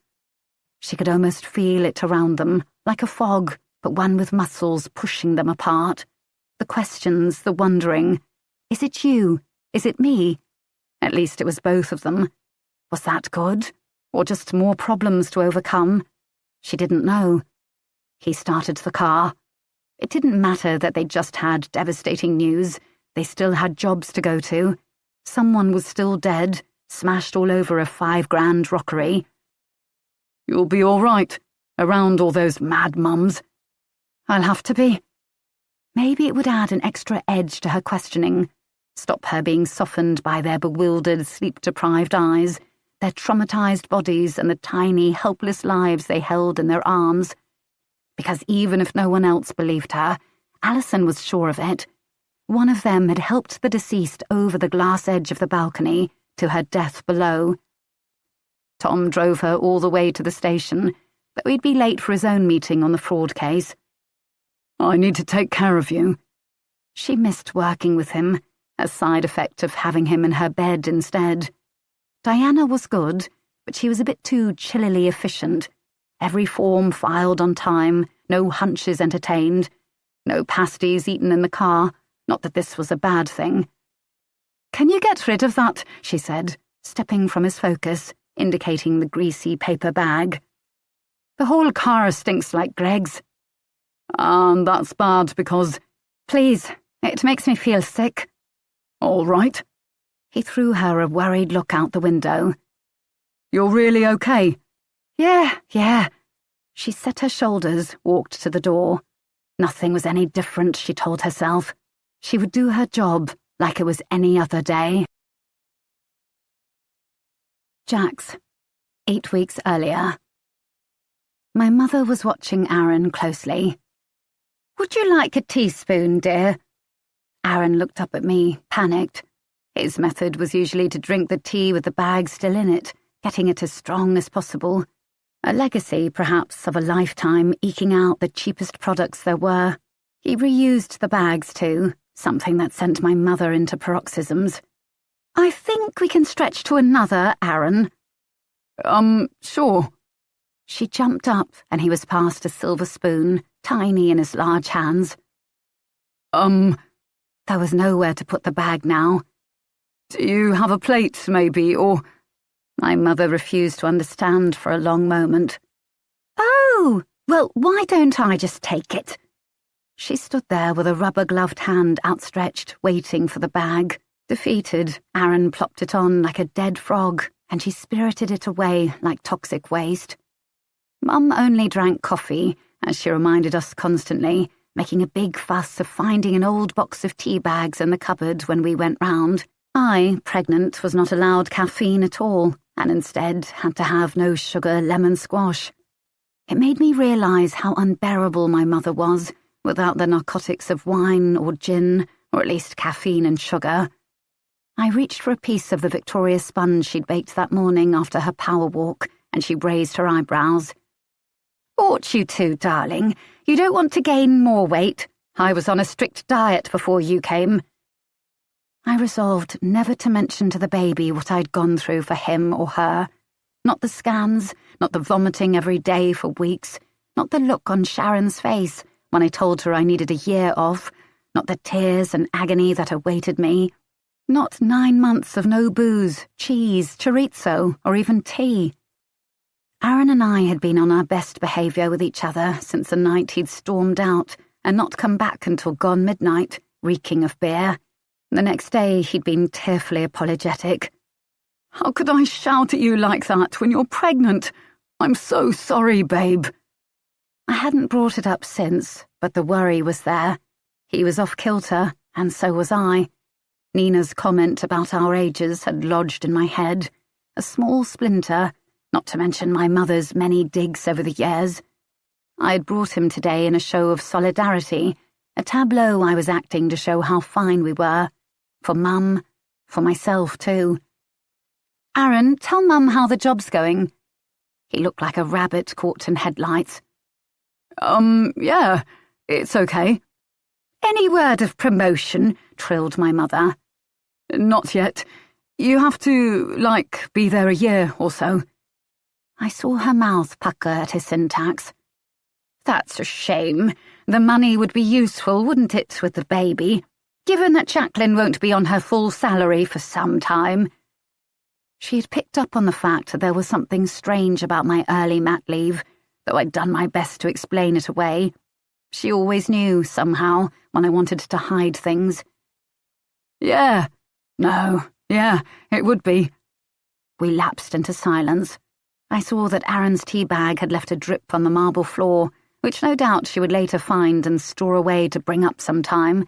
She could almost feel it around them, like a fog, but one with muscles pushing them apart. The questions, the wondering. Is it you? Is it me? At least it was both of them. Was that good? Or just more problems to overcome? She didn't know. He started the car. It didn't matter that they'd just had devastating news. They still had jobs to go to. Someone was still dead, smashed all over a $5,000 rockery. "You'll be all right, around all those mad mums." "I'll have to be." Maybe it would add an extra edge to her questioning, stop her being softened by their bewildered, sleep-deprived eyes, their traumatized bodies and the tiny, helpless lives they held in their arms. Because even if no one else believed her, Alison was sure of it. One of them had helped the deceased over the glass edge of the balcony to her death below. Tom drove her all the way to the station, though he'd be late for his own meeting on the fraud case. "I need to take care of you." She missed working with him, a side effect of having him in her bed instead. Diana was good, but she was a bit too chillily efficient. Every form filed on time, no hunches entertained, no pasties eaten in the car, not that this was a bad thing. "Can you get rid of that?" she said, stepping from his focus, indicating the greasy paper bag. "The whole car stinks like Greg's." "And that's bad because—" "Please, it makes me feel sick." "All right." He threw her a worried look out the window. "You're really okay?" Yeah. She set her shoulders, walked to the door. Nothing was any different, she told herself. She would do her job like it was any other day. Jax, 8 weeks earlier. My mother was watching Aaron closely. "Would you like a teaspoon, dear?" Aaron looked up at me, panicked. His method was usually to drink the tea with the bag still in it, getting it as strong as possible. A legacy, perhaps, of a lifetime eking out the cheapest products there were. He reused the bags, too, something that sent my mother into paroxysms. "I think we can stretch to another, Aaron." Sure." She jumped up, and he was passed a silver spoon, tiny in his large hands. There was nowhere to put the bag now. "Do you have a plate, maybe, or—" My mother refused to understand for a long moment. "Oh, well, why don't I just take it?" She stood there with a rubber-gloved hand outstretched, waiting for the bag. Defeated, Aaron plopped it on like a dead frog, and she spirited it away like toxic waste. Mum only drank coffee, as she reminded us constantly, making a big fuss of finding an old box of tea bags in the cupboard when we went round. I, pregnant, was not allowed caffeine at all, and instead had to have no sugar lemon squash. It made me realise how unbearable my mother was without the narcotics of wine or gin, or at least caffeine and sugar. I reached for a piece of the Victoria sponge she'd baked that morning after her power walk, and she raised her eyebrows. "Ought you to, darling? You don't want to gain more weight. I was on a strict diet before you came." I resolved never to mention to the baby what I'd gone through for him or her. Not the scans, not the vomiting every day for weeks, not the look on Sharon's face when I told her I needed a year off, not the tears and agony that awaited me, not 9 months of no booze, cheese, chorizo, or even tea. Aaron and I had been on our best behaviour with each other since the night he'd stormed out and not come back until gone midnight, reeking of beer. The next day he'd been tearfully apologetic. "How could I shout at you like that when you're pregnant? I'm so sorry, babe." I hadn't brought it up since, but the worry was there. He was off kilter, and so was I. Nina's comment about our ages had lodged in my head, a small splinter, not to mention my mother's many digs over the years. I had brought him today in a show of solidarity, a tableau I was acting to show how fine we were. For Mum, for myself too. "Aaron, tell Mum how the job's going." He looked like a rabbit caught in headlights. Yeah, it's okay." "Any word of promotion?" trilled my mother. "Not yet. You have to, be there a year or so." I saw her mouth pucker at his syntax. "That's a shame. The money would be useful, wouldn't it, with the baby? Given that Jacqueline won't be on her full salary for some time." She had picked up on the fact that there was something strange about my early mat leave, though I'd done my best to explain it away. She always knew, somehow, when I wanted to hide things. "Yeah. No. Yeah, it would be." We lapsed into silence. I saw that Aaron's tea bag had left a drip on the marble floor, which no doubt she would later find and store away to bring up some time.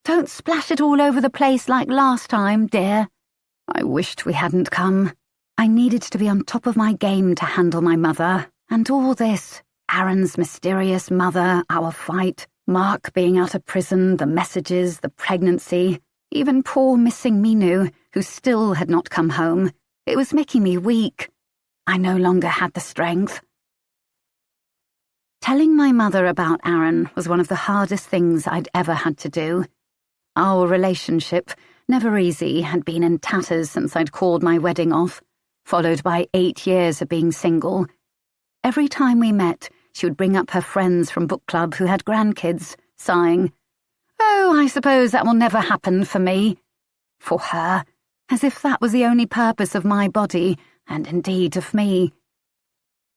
"Don't splash it all over the place like last time, dear." I wished we hadn't come. I needed to be on top of my game to handle my mother, and all this, Aaron's mysterious mother, our fight, Mark being out of prison, the messages, the pregnancy, even poor missing Minu, who still had not come home. It was making me weak. I no longer had the strength. Telling my mother about Aaron was one of the hardest things I'd ever had to do. Our relationship, never easy, had been in tatters since I'd called my wedding off, followed by 8 years of being single. Every time we met, she would bring up her friends from book club who had grandkids, sighing, "Oh, I suppose that will never happen for me." For her, as if that was the only purpose of my body, and indeed of me.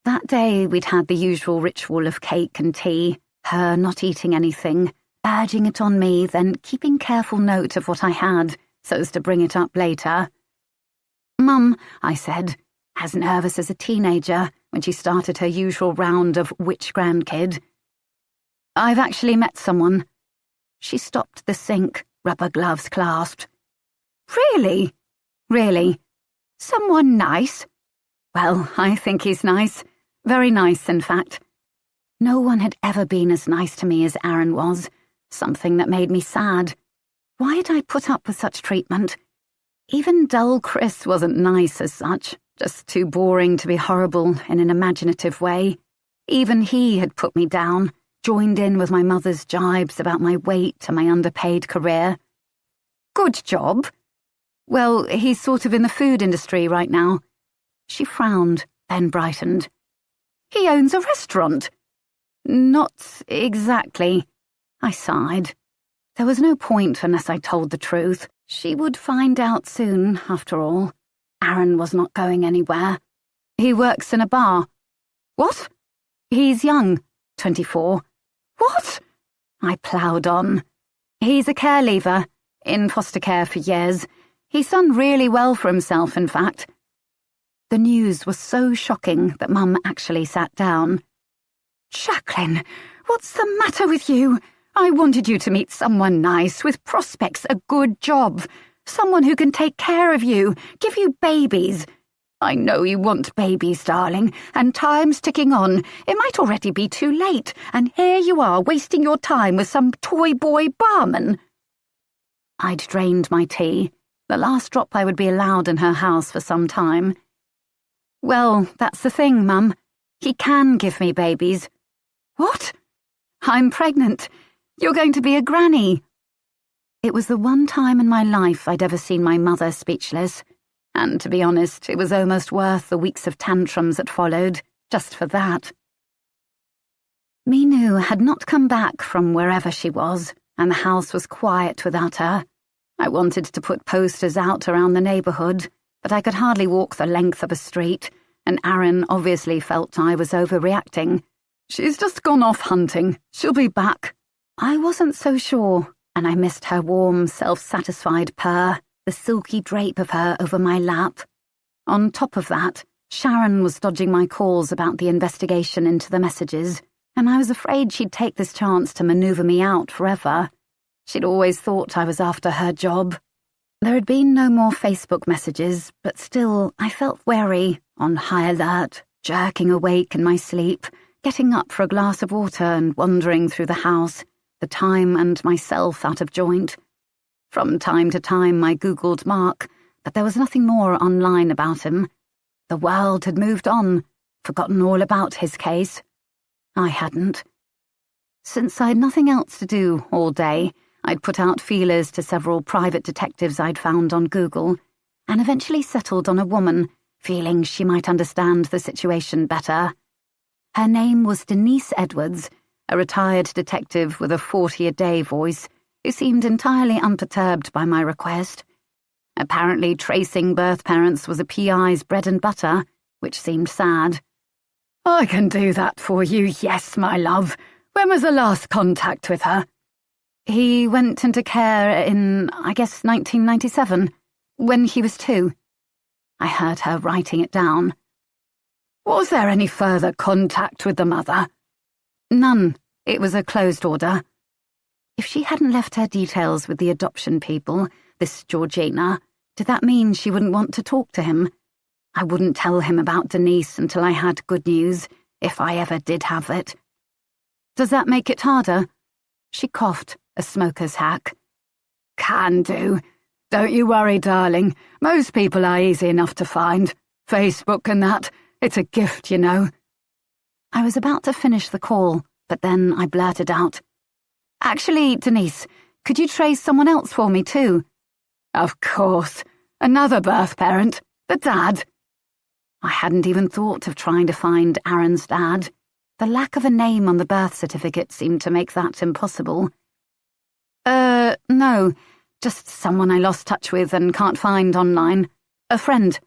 That day we'd had the usual ritual of cake and tea, her not eating anything, urging it on me, then keeping careful note of what I had, so as to bring it up later. "Mum," I said, as nervous as a teenager when she started her usual round of which grandkid. "I've actually met someone." She stopped the sink, rubber gloves clasped. "Really?" "Really. Someone nice?" "Well, I think he's nice. Very nice, in fact. No one had ever been as nice to me as Aaron was, something that made me sad. Why had I put up with such treatment? Even dull Chris wasn't nice as such, just too boring to be horrible in an imaginative way. Even he had put me down, joined in with my mother's jibes about my weight and my underpaid career. "Good job." "Well, he's sort of in the food industry right now." She frowned, then brightened. "He owns a restaurant." "Not exactly." I sighed. There was no point unless I told the truth. She would find out soon, after all. Aaron was not going anywhere. "He works in a bar." "What?" "He's young, 24. "What?" I ploughed on. "He's a care leaver, in foster care for years. He's done really well for himself, in fact." The news was so shocking that Mum actually sat down. "Jacqueline, what's the matter with you? I wanted you to meet someone nice, with prospects, a good job, someone who can take care of you, give you babies. I know you want babies, darling, and time's ticking on. It might already be too late, and here you are wasting your time with some toy boy barman." I'd drained my tea, the last drop I would be allowed in her house for some time. "Well, that's the thing, Mum. He can give me babies." "What?" "I'm pregnant. You're going to be a granny." It was the one time in my life I'd ever seen my mother speechless. And to be honest, it was almost worth the weeks of tantrums that followed, just for that. Minu had not come back from wherever she was, and the house was quiet without her. I wanted to put posters out around the neighbourhood, but I could hardly walk the length of a street, and Aaron obviously felt I was overreacting. "She's just gone off hunting. She'll be back." I wasn't so sure, and I missed her warm, self-satisfied purr, the silky drape of her over my lap. On top of that, Sharon was dodging my calls about the investigation into the messages, and I was afraid she'd take this chance to maneuver me out forever. She'd always thought I was after her job. There had been no more Facebook messages, but still I felt wary, on high alert, jerking awake in my sleep, getting up for a glass of water and wandering through the house, the time and myself out of joint. From time to time I Googled Mark, but there was nothing more online about him. The world had moved on, forgotten all about his case. I hadn't. Since I had nothing else to do all day, I'd put out feelers to several private detectives I'd found on Google, and eventually settled on a woman, feeling she might understand the situation better. Her name was Denise Edwards, a retired detective with a 40-a-day voice, who seemed entirely unperturbed by my request. Apparently tracing birth parents was a PI's bread and butter, which seemed sad. "I can do that for you, yes, my love. When was the last contact with her?" "He went into care in, I guess, 1997, when he was 2. I heard her writing it down. "Was there any further contact with the mother?" "None. It was a closed order." If she hadn't left her details with the adoption people, this Georgina, did that mean she wouldn't want to talk to him? I wouldn't tell him about Denise until I had good news, if I ever did have it. "Does that make it harder?" She coughed, a smoker's hack. "Can do. Don't you worry, darling. Most people are easy enough to find. Facebook and that. It's a gift, you know." I was about to finish the call, but then I blurted out, "Actually, Denise, could you trace someone else for me too?" "Of course. Another birth parent. The dad." I hadn't even thought of trying to find Aaron's dad. The lack of a name on the birth certificate seemed to make that impossible. No. Just someone I lost touch with and can't find online. A friend."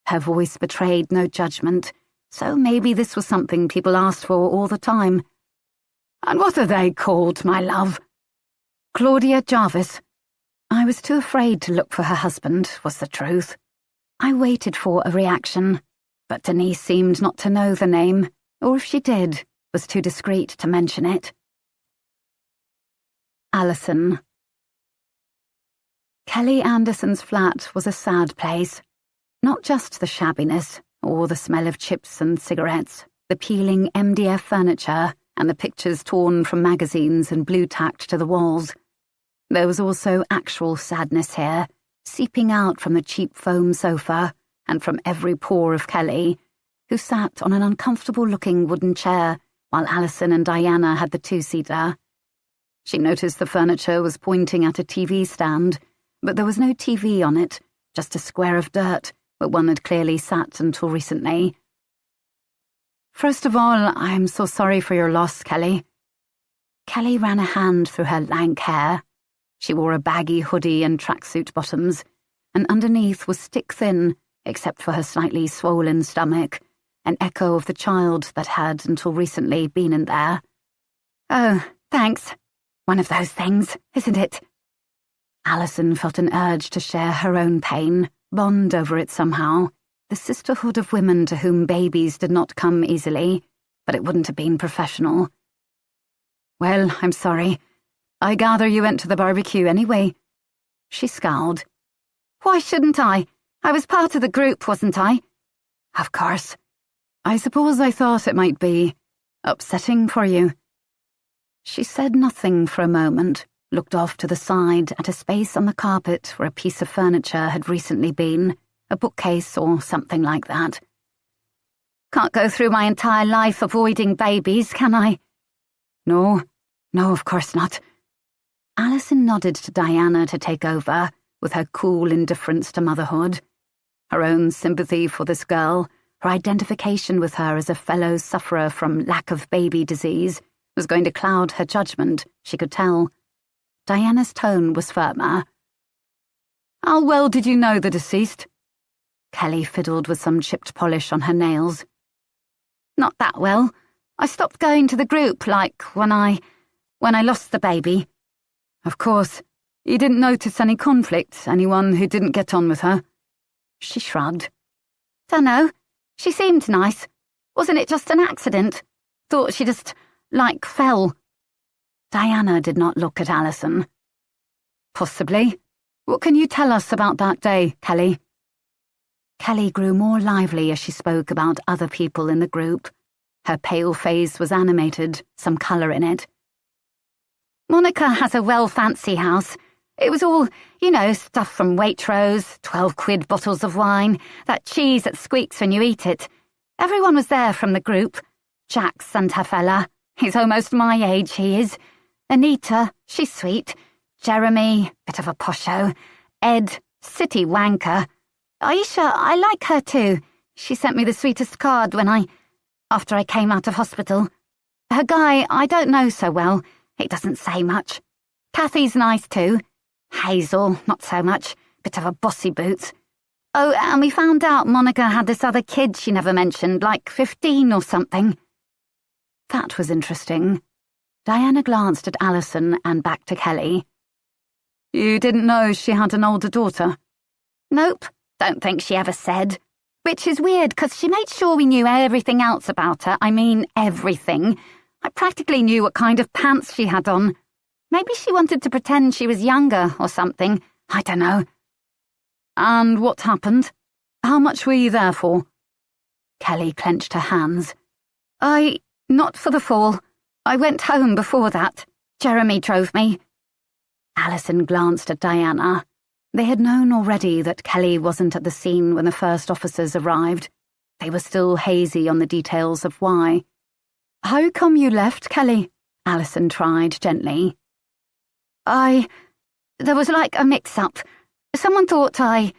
Her voice betrayed no judgment, so maybe this was something people asked for all the time. "And what are they called, my love?" "Claudia Jarvis." I was too afraid to look for her husband, was the truth. I waited for a reaction, but Denise seemed not to know the name, or if she did, was too discreet to mention it. Alison. Kelly Anderson's flat was a sad place. Not just the shabbiness, or the smell of chips and cigarettes, the peeling MDF furniture, and the pictures torn from magazines and blue-tacked to the walls. There was also actual sadness here, seeping out from the cheap foam sofa, and from every pore of Kelly, who sat on an uncomfortable-looking wooden chair while Alison and Diana had the two-seater. She noticed the furniture was pointing at a TV stand, but there was no TV on it, just a square of dirt, where one had clearly sat until recently. "First of all, I'm so sorry for your loss, Kelly." Kelly ran a hand through her lank hair. She wore a baggy hoodie and tracksuit bottoms, and underneath was stick-thin, except for her slightly swollen stomach, an echo of the child that had, until recently, been in there. "Oh, thanks. One of those things, isn't it?" Alison felt an urge to share her own pain, bond over it somehow, the sisterhood of women to whom babies did not come easily, but it wouldn't have been professional. "Well, I'm sorry. I gather you went to the barbecue anyway." She scowled. "Why shouldn't I? I was part of the group, wasn't I? Of course. I suppose I thought it might be upsetting for you. She said nothing for a moment, looked off to the side at a space on the carpet where a piece of furniture had recently been, a bookcase or something like that. Can't go through my entire life avoiding babies, can I? No, of course not. Alison nodded to Diana to take over, with her cool indifference to motherhood. Her own sympathy for this girl, her identification with her as a fellow sufferer from lack of baby disease, was going to cloud her judgment, she could tell. Diana's tone was firmer. How well did you know the deceased? Kelly fiddled with some chipped polish on her nails. Not that well. I stopped going to the group, like, when I lost the baby. Of course. You didn't notice any conflict, anyone who didn't get on with her? She shrugged. Dunno. She seemed nice. Wasn't it just an accident? Thought she just, fell. Diana did not look at Alison. Possibly. What can you tell us about that day, Kelly? Kelly grew more lively as she spoke about other people in the group. Her pale face was animated, some colour in it. Monica has a fancy house. It was all, stuff from Waitrose, 12 quid bottles of wine, that cheese that squeaks when you eat it. Everyone was there from the group. Jax and her fella. He's almost my age, he is. Anita, she's sweet. Jeremy, bit of a posho. Ed, city wanker. Aisha, I like her too. She sent me the sweetest card after I came out of hospital. Her guy, I don't know so well. It doesn't say much. Kathy's nice too. Hazel, not so much. Bit of a bossy boots. Oh, and we found out Monica had this other kid she never mentioned, 15 or something. That was interesting. Diana glanced at Alison and back to Kelly. You didn't know she had an older daughter? Nope, don't think she ever said. Which is weird, because she made sure we knew everything else about her. I mean, everything. I practically knew what kind of pants she had on. Maybe she wanted to pretend she was younger or something. I don't know. And what happened? How much were you there for? Kelly clenched her hands. Not for the fall. I went home before that. Jeremy drove me. Alison glanced at Diana. They had known already that Kelly wasn't at the scene when the first officers arrived. They were still hazy on the details of why. How come you left, Kelly? Alison tried gently. There was a mix-up. Someone thought I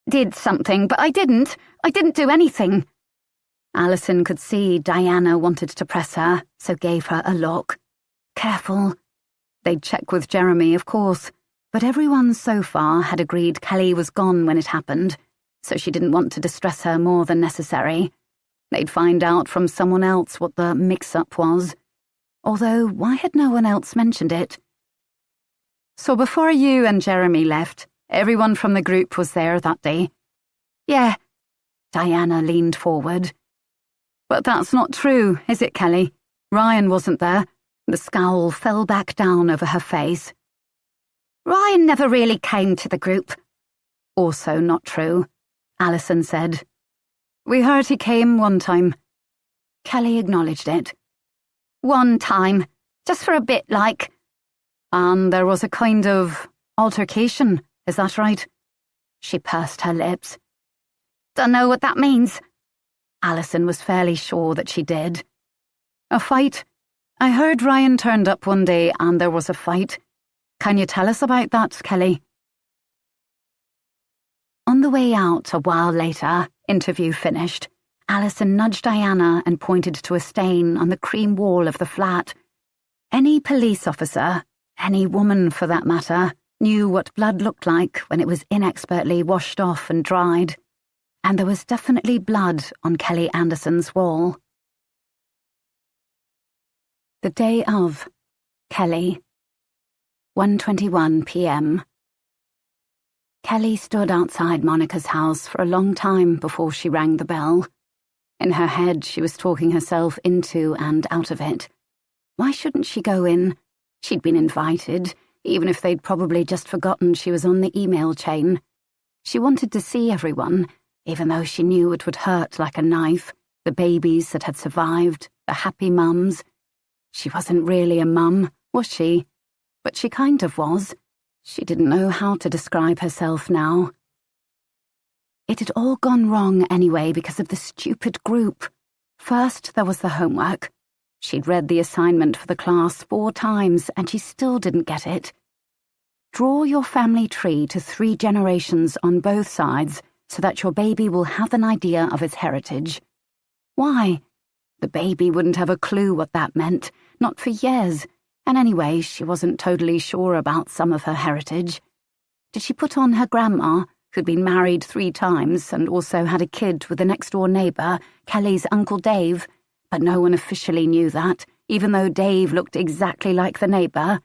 did something, but I didn't. I didn't do anything. Alison could see Diana wanted to press her, so gave her a look. Careful. They'd check with Jeremy, of course, but everyone so far had agreed Kelly was gone when it happened, so she didn't want to distress her more than necessary. They'd find out from someone else what the mix-up was. Although, why had no one else mentioned it? So before you and Jeremy left, everyone from the group was there that day? Yeah. Diana leaned forward. But that's not true, is it, Kelly? Ryan wasn't there. The scowl fell back down over her face. Ryan never really came to the group. Also not true, Alison said. We heard he came one time. Kelly acknowledged it. One time. Just for a bit, And there was a kind of altercation, is that right? She pursed her lips. Dunno what that means. Alison was fairly sure that she did. A fight? I heard Ryan turned up one day and there was a fight. Can you tell us about that, Kelly? On the way out a while later, interview finished, Alison nudged Diana and pointed to a stain on the cream wall of the flat. Any police officer, any woman for that matter, knew what blood looked like when it was inexpertly washed off and dried. And there was definitely blood on Kelly Anderson's wall. The day of. Kelly. 1:21 p.m. Kelly stood outside Monica's house for a long time before she rang the bell. In her head, she was talking herself into and out of it. Why shouldn't she go in? She'd been invited, even if they'd probably just forgotten she was on the email chain. She wanted to see everyone, even though she knew it would hurt like a knife, the babies that had survived, the happy mums. She wasn't really a mum, was she? But she kind of was. She didn't know how to describe herself now. It had all gone wrong anyway because of the stupid group. First, there was the homework. She'd read the assignment for the class 4 times and she still didn't get it. Draw your family tree to 3 generations on both sides so that your baby will have an idea of its heritage. Why? The baby wouldn't have a clue what that meant, not for years, and anyway, she wasn't totally sure about some of her heritage. Did she put on her grandma, who'd been married 3 times and also had a kid with the next-door neighbour, Kelly's Uncle Dave, but no one officially knew that, even though Dave looked exactly like the neighbour?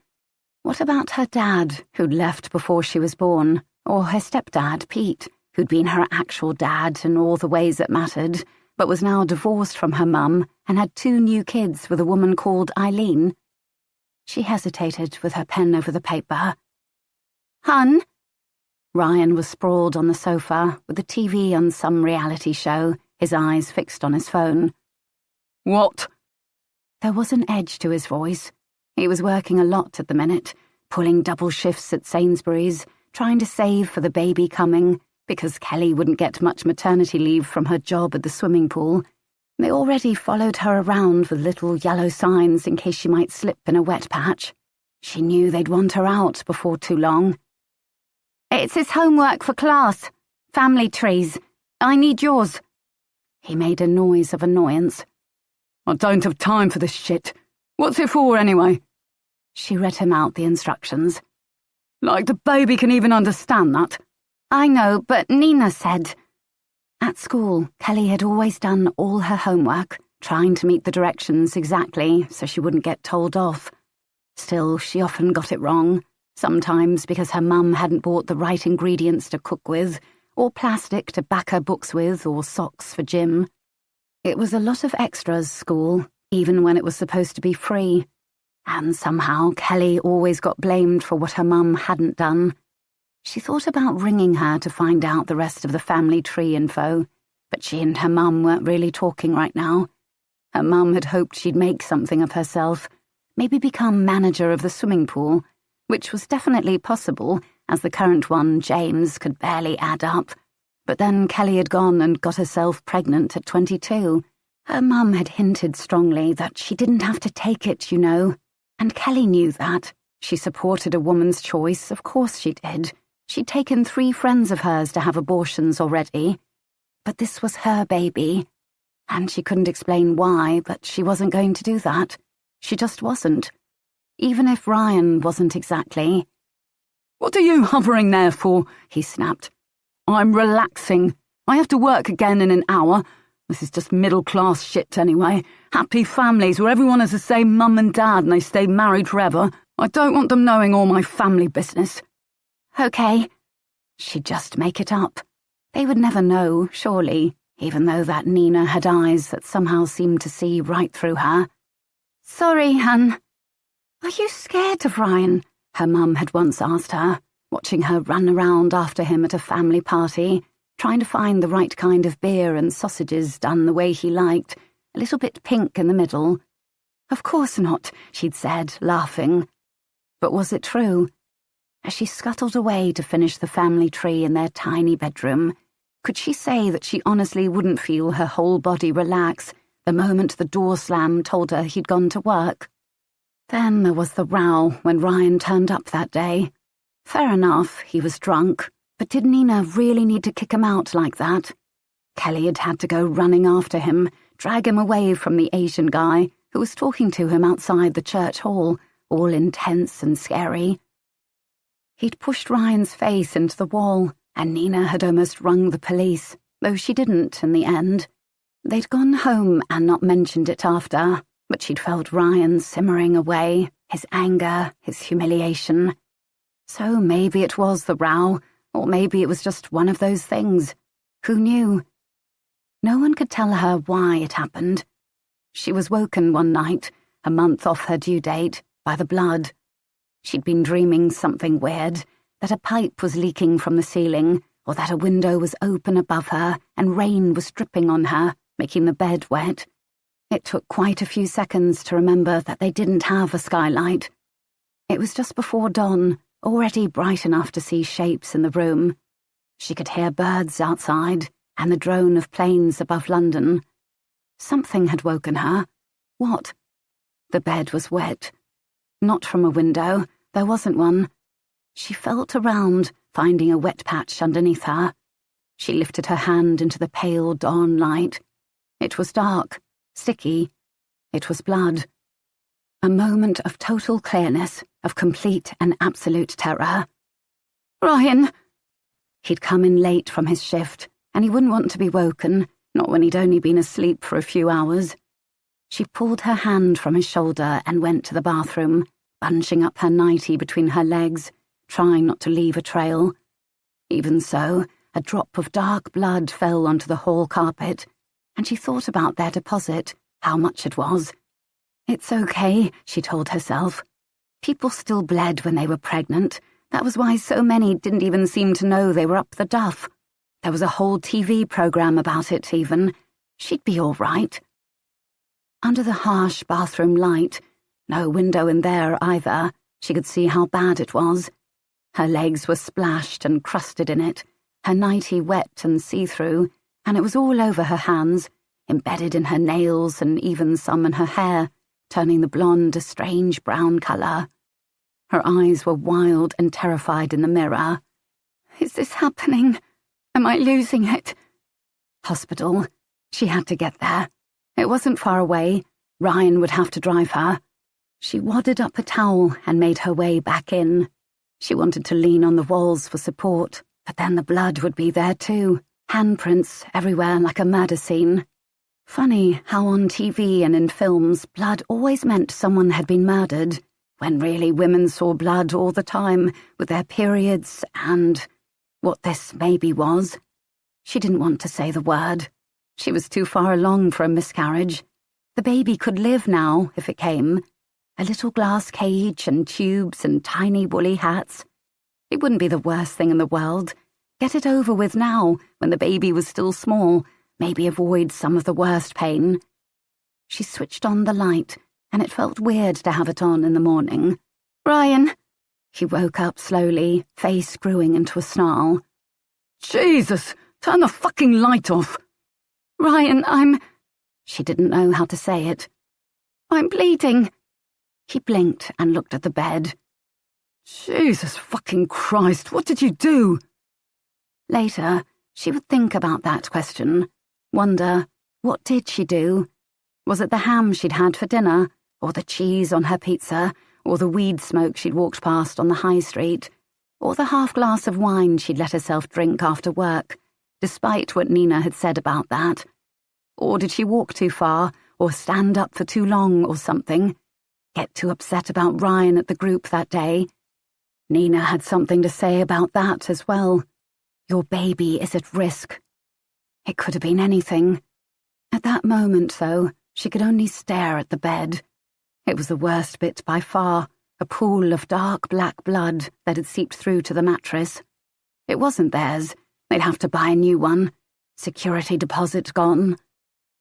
What about her dad, who'd left before she was born, or her stepdad, Pete, who'd been her actual dad in all the ways that mattered, but was now divorced from her mum and had 2 new kids with a woman called Eileen? She hesitated with her pen over the paper. "Hun?" Ryan was sprawled on the sofa with the TV on some reality show, his eyes fixed on his phone. "What?" There was an edge to his voice. He was working a lot at the minute, pulling double shifts at Sainsbury's, trying to save for the baby coming, because Kelly wouldn't get much maternity leave from her job at the swimming pool. They already followed her around with little yellow signs in case she might slip in a wet patch. She knew they'd want her out before too long. "It's his homework for class. Family trees. I need yours." He made a noise of annoyance. "I don't have time for this shit. What's it for, anyway?" She read him out the instructions. "Like the baby can even understand that." "I know, but Nina said..." At school, Kelly had always done all her homework, trying to meet the directions exactly so she wouldn't get told off. Still, she often got it wrong, sometimes because her mum hadn't bought the right ingredients to cook with, or plastic to back her books with, or socks for gym. It was a lot of extras, school, even when it was supposed to be free. And somehow Kelly always got blamed for what her mum hadn't done. She thought about ringing her to find out the rest of the family tree info, but she and her mum weren't really talking right now. Her mum had hoped she'd make something of herself, maybe become manager of the swimming pool, which was definitely possible, as the current one, James, could barely add up. But then Kelly had gone and got herself pregnant at 22. Her mum had hinted strongly that she didn't have to take it, you know, and Kelly knew that. She supported a woman's choice, of course she did. She'd taken 3 friends of hers to have abortions already. But this was her baby, and she couldn't explain why, but she wasn't going to do that. She just wasn't. Even if Ryan wasn't exactly. "What are you hovering there for?" he snapped. "I'm relaxing. I have to work again in an hour. This is just middle-class shit anyway. Happy families where everyone has the same mum and dad and they stay married forever. I don't want them knowing all my family business." "Okay." She'd just make it up. They would never know, surely, even though that Nina had eyes that somehow seemed to see right through her. "Sorry, hun." "Are you scared of Ryan?" her mum had once asked her, watching her run around after him at a family party, trying to find the right kind of beer and sausages done the way he liked, a little bit pink in the middle. "Of course not," she'd said, laughing. But was it true? As she scuttled away to finish the family tree in their tiny bedroom, could she say that she honestly wouldn't feel her whole body relax the moment the door slam told her he'd gone to work? Then there was the row when Ryan turned up that day. Fair enough, he was drunk, but did Nina really need to kick him out like that? Kelly had had to go running after him, drag him away from the Asian guy who was talking to him outside the church hall, all intense and scary. He'd pushed Ryan's face into the wall, and Nina had almost rung the police, though she didn't in the end. They'd gone home and not mentioned it after, but she'd felt Ryan simmering away, his anger, his humiliation. So maybe it was the row, or maybe it was just one of those things. Who knew? No one could tell her why it happened. She was woken one night, a month off her due date, by the blood. She'd been dreaming something weird, that a pipe was leaking from the ceiling, or that a window was open above her and rain was dripping on her, making the bed wet. It took quite a few seconds to remember that they didn't have a skylight. It was just before dawn, already bright enough to see shapes in the room. She could hear birds outside and the drone of planes above London. Something had woken her. What? The bed was wet. Not from a window. There wasn't one. She felt around, finding a wet patch underneath her. She lifted her hand into the pale dawn light. It was dark, sticky. It was blood. A moment of total clearness, of complete and absolute terror. Ryan! He'd come in late from his shift, and he wouldn't want to be woken, not when he'd only been asleep for a few hours. She pulled her hand from his shoulder and went to the bathroom, bunching up her nightie between her legs, trying not to leave a trail. Even so, a drop of dark blood fell onto the hall carpet, and she thought about their deposit, how much it was. It's okay, she told herself. People still bled when they were pregnant. That was why so many didn't even seem to know they were up the duff. There was a whole TV program about it, even. She'd be all right. Under the harsh bathroom light, no window in there either, she could see how bad it was. Her legs were splashed and crusted in it, her nightie wet and see-through, and it was all over her hands, embedded in her nails and even some in her hair, turning the blonde a strange brown colour. Her eyes were wild and terrified in the mirror. Is this happening? Am I losing it? Hospital. She had to get there. It wasn't far away. Ryan would have to drive her. She wadded up a towel and made her way back in. She wanted to lean on the walls for support, but then the blood would be there too. Handprints everywhere like a murder scene. Funny how on TV and in films blood always meant someone had been murdered, when really women saw blood all the time with their periods and what this maybe was. She didn't want to say the word. She was too far along for a miscarriage. The baby could live now if it came. A little glass cage and tubes and tiny woolly hats. It wouldn't be the worst thing in the world. Get it over with now, when the baby was still small, maybe avoid some of the worst pain. She switched on the light, and it felt weird to have it on in the morning. Ryan! He woke up slowly, face screwing into a snarl. Jesus! Turn the fucking light off! Ryan, She didn't know how to say it. I'm bleeding. He blinked and looked at the bed. Jesus fucking Christ, what did you do? Later, she would think about that question. Wonder, what did she do? Was it the ham she'd had for dinner, or the cheese on her pizza, or the weed smoke she'd walked past on the high street, or the half glass of wine she'd let herself drink after work, despite what Nina had said about that? Or did she walk too far, or stand up for too long, or something? Get too upset about Ryan at the group that day? Nina had something to say about that as well. Your baby is at risk. It could have been anything. At that moment, though, she could only stare at the bed. It was the worst bit by far, a pool of dark black blood that had seeped through to the mattress. It wasn't theirs. They'd have to buy a new one. Security deposit gone.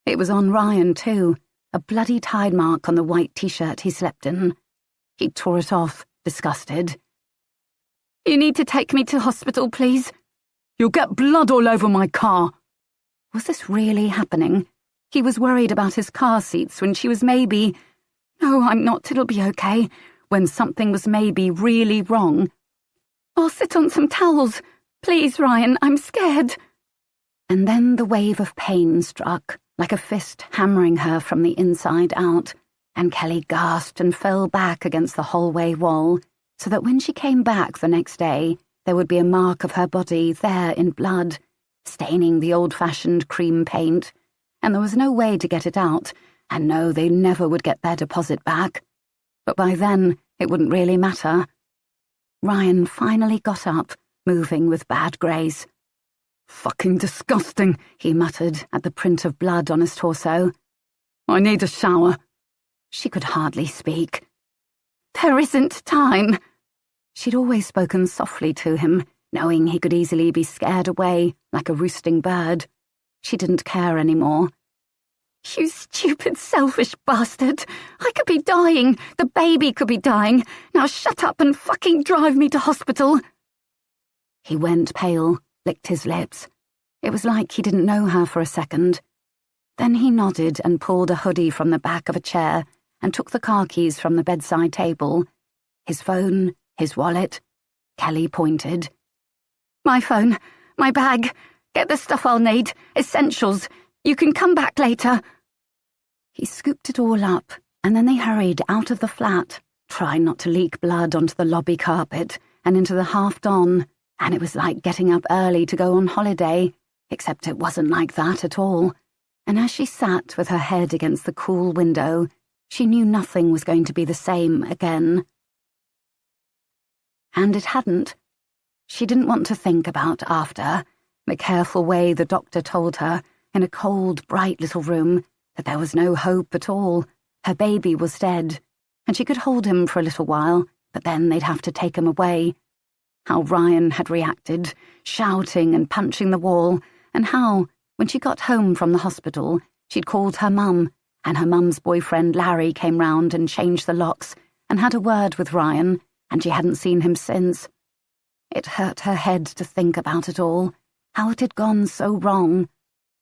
It was on Ryan, too, a bloody tide mark on the white t-shirt he slept in. He tore it off, disgusted. You need to take me to hospital, please. You'll get blood all over my car. Was this really happening? He was worried about his car seats when she was maybe... No, I'm not, it'll be okay. When something was maybe really wrong. I'll sit on some towels. Please, Ryan, I'm scared. And then the wave of pain struck, like a fist hammering her from the inside out, and Kelly gasped and fell back against the hallway wall, so that when she came back the next day, there would be a mark of her body there in blood, staining the old-fashioned cream paint, and there was no way to get it out, and no, they never would get their deposit back. But by then, it wouldn't really matter. Ryan finally got up, moving with bad grace. Fucking disgusting, he muttered at the print of blood on his torso. I need a shower. She could hardly speak. There isn't time. She'd always spoken softly to him, knowing he could easily be scared away like a roosting bird. She didn't care anymore. You stupid, selfish bastard. I could be dying. The baby could be dying. Now shut up and fucking drive me to hospital. He went pale, licked his lips. It was like he didn't know her for a second. Then he nodded and pulled a hoodie from the back of a chair and took the car keys from the bedside table. His phone, his wallet. Kelly pointed. My phone, my bag. Get the stuff I'll need. Essentials. You can come back later. He scooped it all up, and then they hurried out of the flat, trying not to leak blood onto the lobby carpet and into the half-dawn, and it was like getting up early to go on holiday, except it wasn't like that at all. And as she sat with her head against the cool window, she knew nothing was going to be the same again. And it hadn't. She didn't want to think about after, the careful way the doctor told her, in a cold, bright little room, that there was no hope at all. Her baby was dead, and she could hold him for a little while, but then they'd have to take him away. How Ryan had reacted, shouting and punching the wall, and how, when she got home from the hospital, she'd called her mum, and her mum's boyfriend Larry came round and changed the locks and had a word with Ryan, and she hadn't seen him since. It hurt her head to think about it all, how it had gone so wrong.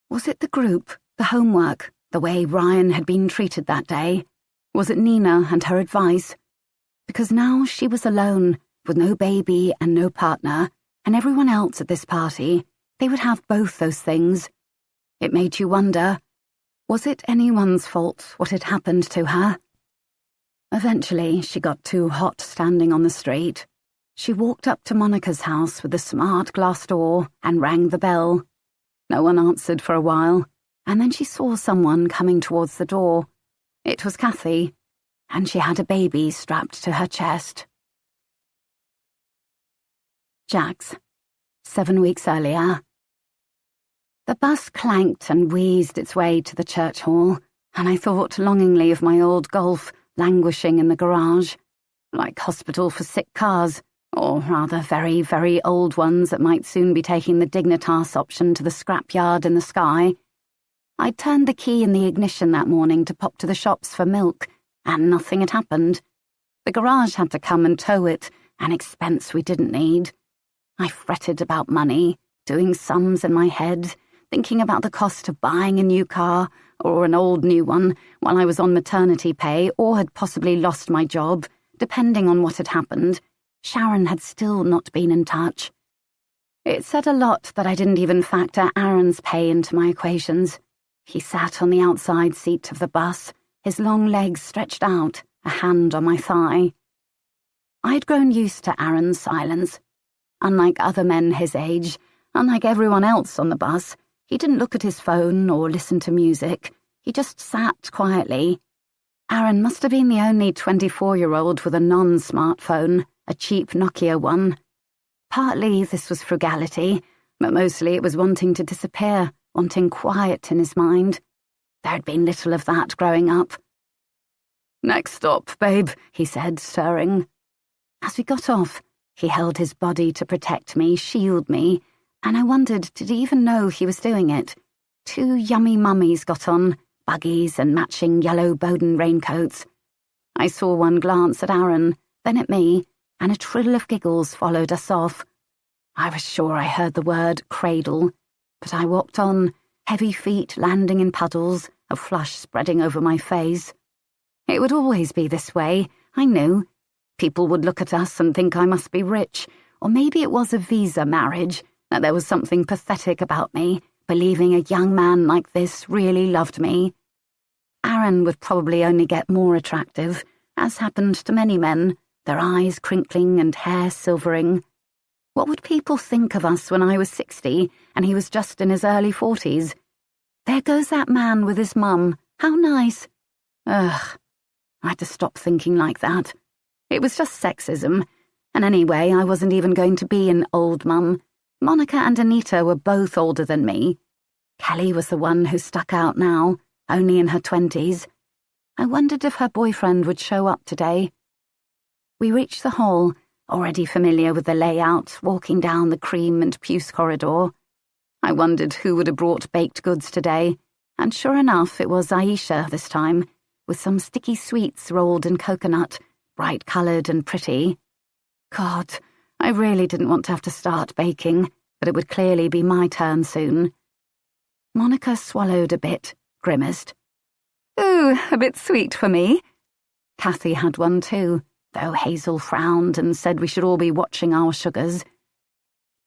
Was it the group, the homework, the way Ryan had been treated that day? Was it Nina and her advice? Because now she was alone, with no baby and no partner, and everyone else at this party, they would have both those things. It made you wonder, was it anyone's fault what had happened to her? Eventually, she got too hot standing on the street. She walked up to Monica's house with the smart glass door and rang the bell. No one answered for a while, and then she saw someone coming towards the door. It was Kathy, and she had a baby strapped to her chest. Jax, 7 weeks earlier. The bus clanked and wheezed its way to the church hall, and I thought longingly of my old Golf languishing in the garage, like hospital for sick cars, or rather very, very old ones that might soon be taking the Dignitas option to the scrapyard in the sky. I'd turned the key in the ignition that morning to pop to the shops for milk, and nothing had happened. The garage had to come and tow it, an expense we didn't need. I fretted about money, doing sums in my head, thinking about the cost of buying a new car, or an old new one, while I was on maternity pay or had possibly lost my job, depending on what had happened. Sharon had still not been in touch. It said a lot that I didn't even factor Aaron's pay into my equations. He sat on the outside seat of the bus, his long legs stretched out, a hand on my thigh. I had grown used to Aaron's silence. Unlike other men his age, unlike everyone else on the bus, he didn't look at his phone or listen to music. He just sat quietly. Aaron must have been the only 24-year-old with a non-smartphone, a cheap Nokia one. Partly this was frugality, but mostly it was wanting to disappear, wanting quiet in his mind. There had been little of that growing up. "Next stop, babe," he said, stirring. As we got off, he held his body to protect me, shield me, and I wondered, did he even know he was doing it? 2 yummy mummies got on, buggies and matching yellow Bowden raincoats. I saw one glance at Aaron, then at me, and a trill of giggles followed us off. I was sure I heard the word cradle, but I walked on, heavy feet landing in puddles, a flush spreading over my face. It would always be this way, I knew. People would look at us and think I must be rich, or maybe it was a visa marriage, that there was something pathetic about me, believing a young man like this really loved me. Aaron would probably only get more attractive, as happened to many men, their eyes crinkling and hair silvering. What would people think of us when I was 60 and he was just in his early 40s? There goes that man with his mum. How nice. Ugh. I had to stop thinking like that. It was just sexism. And anyway, I wasn't even going to be an old mum. Monica and Anita were both older than me. Kelly was the one who stuck out now, only in her 20s. I wondered if her boyfriend would show up today. We reached the hall, already familiar with the layout, walking down the cream and puce corridor. I wondered who would have brought baked goods today, and sure enough, it was Aisha this time, with some sticky sweets rolled in coconut, bright-coloured and pretty. God, I really didn't want to have to start baking, but it would clearly be my turn soon. Monica swallowed a bit, grimaced. Ooh, a bit sweet for me. Kathy had one too, though Hazel frowned and said we should all be watching our sugars.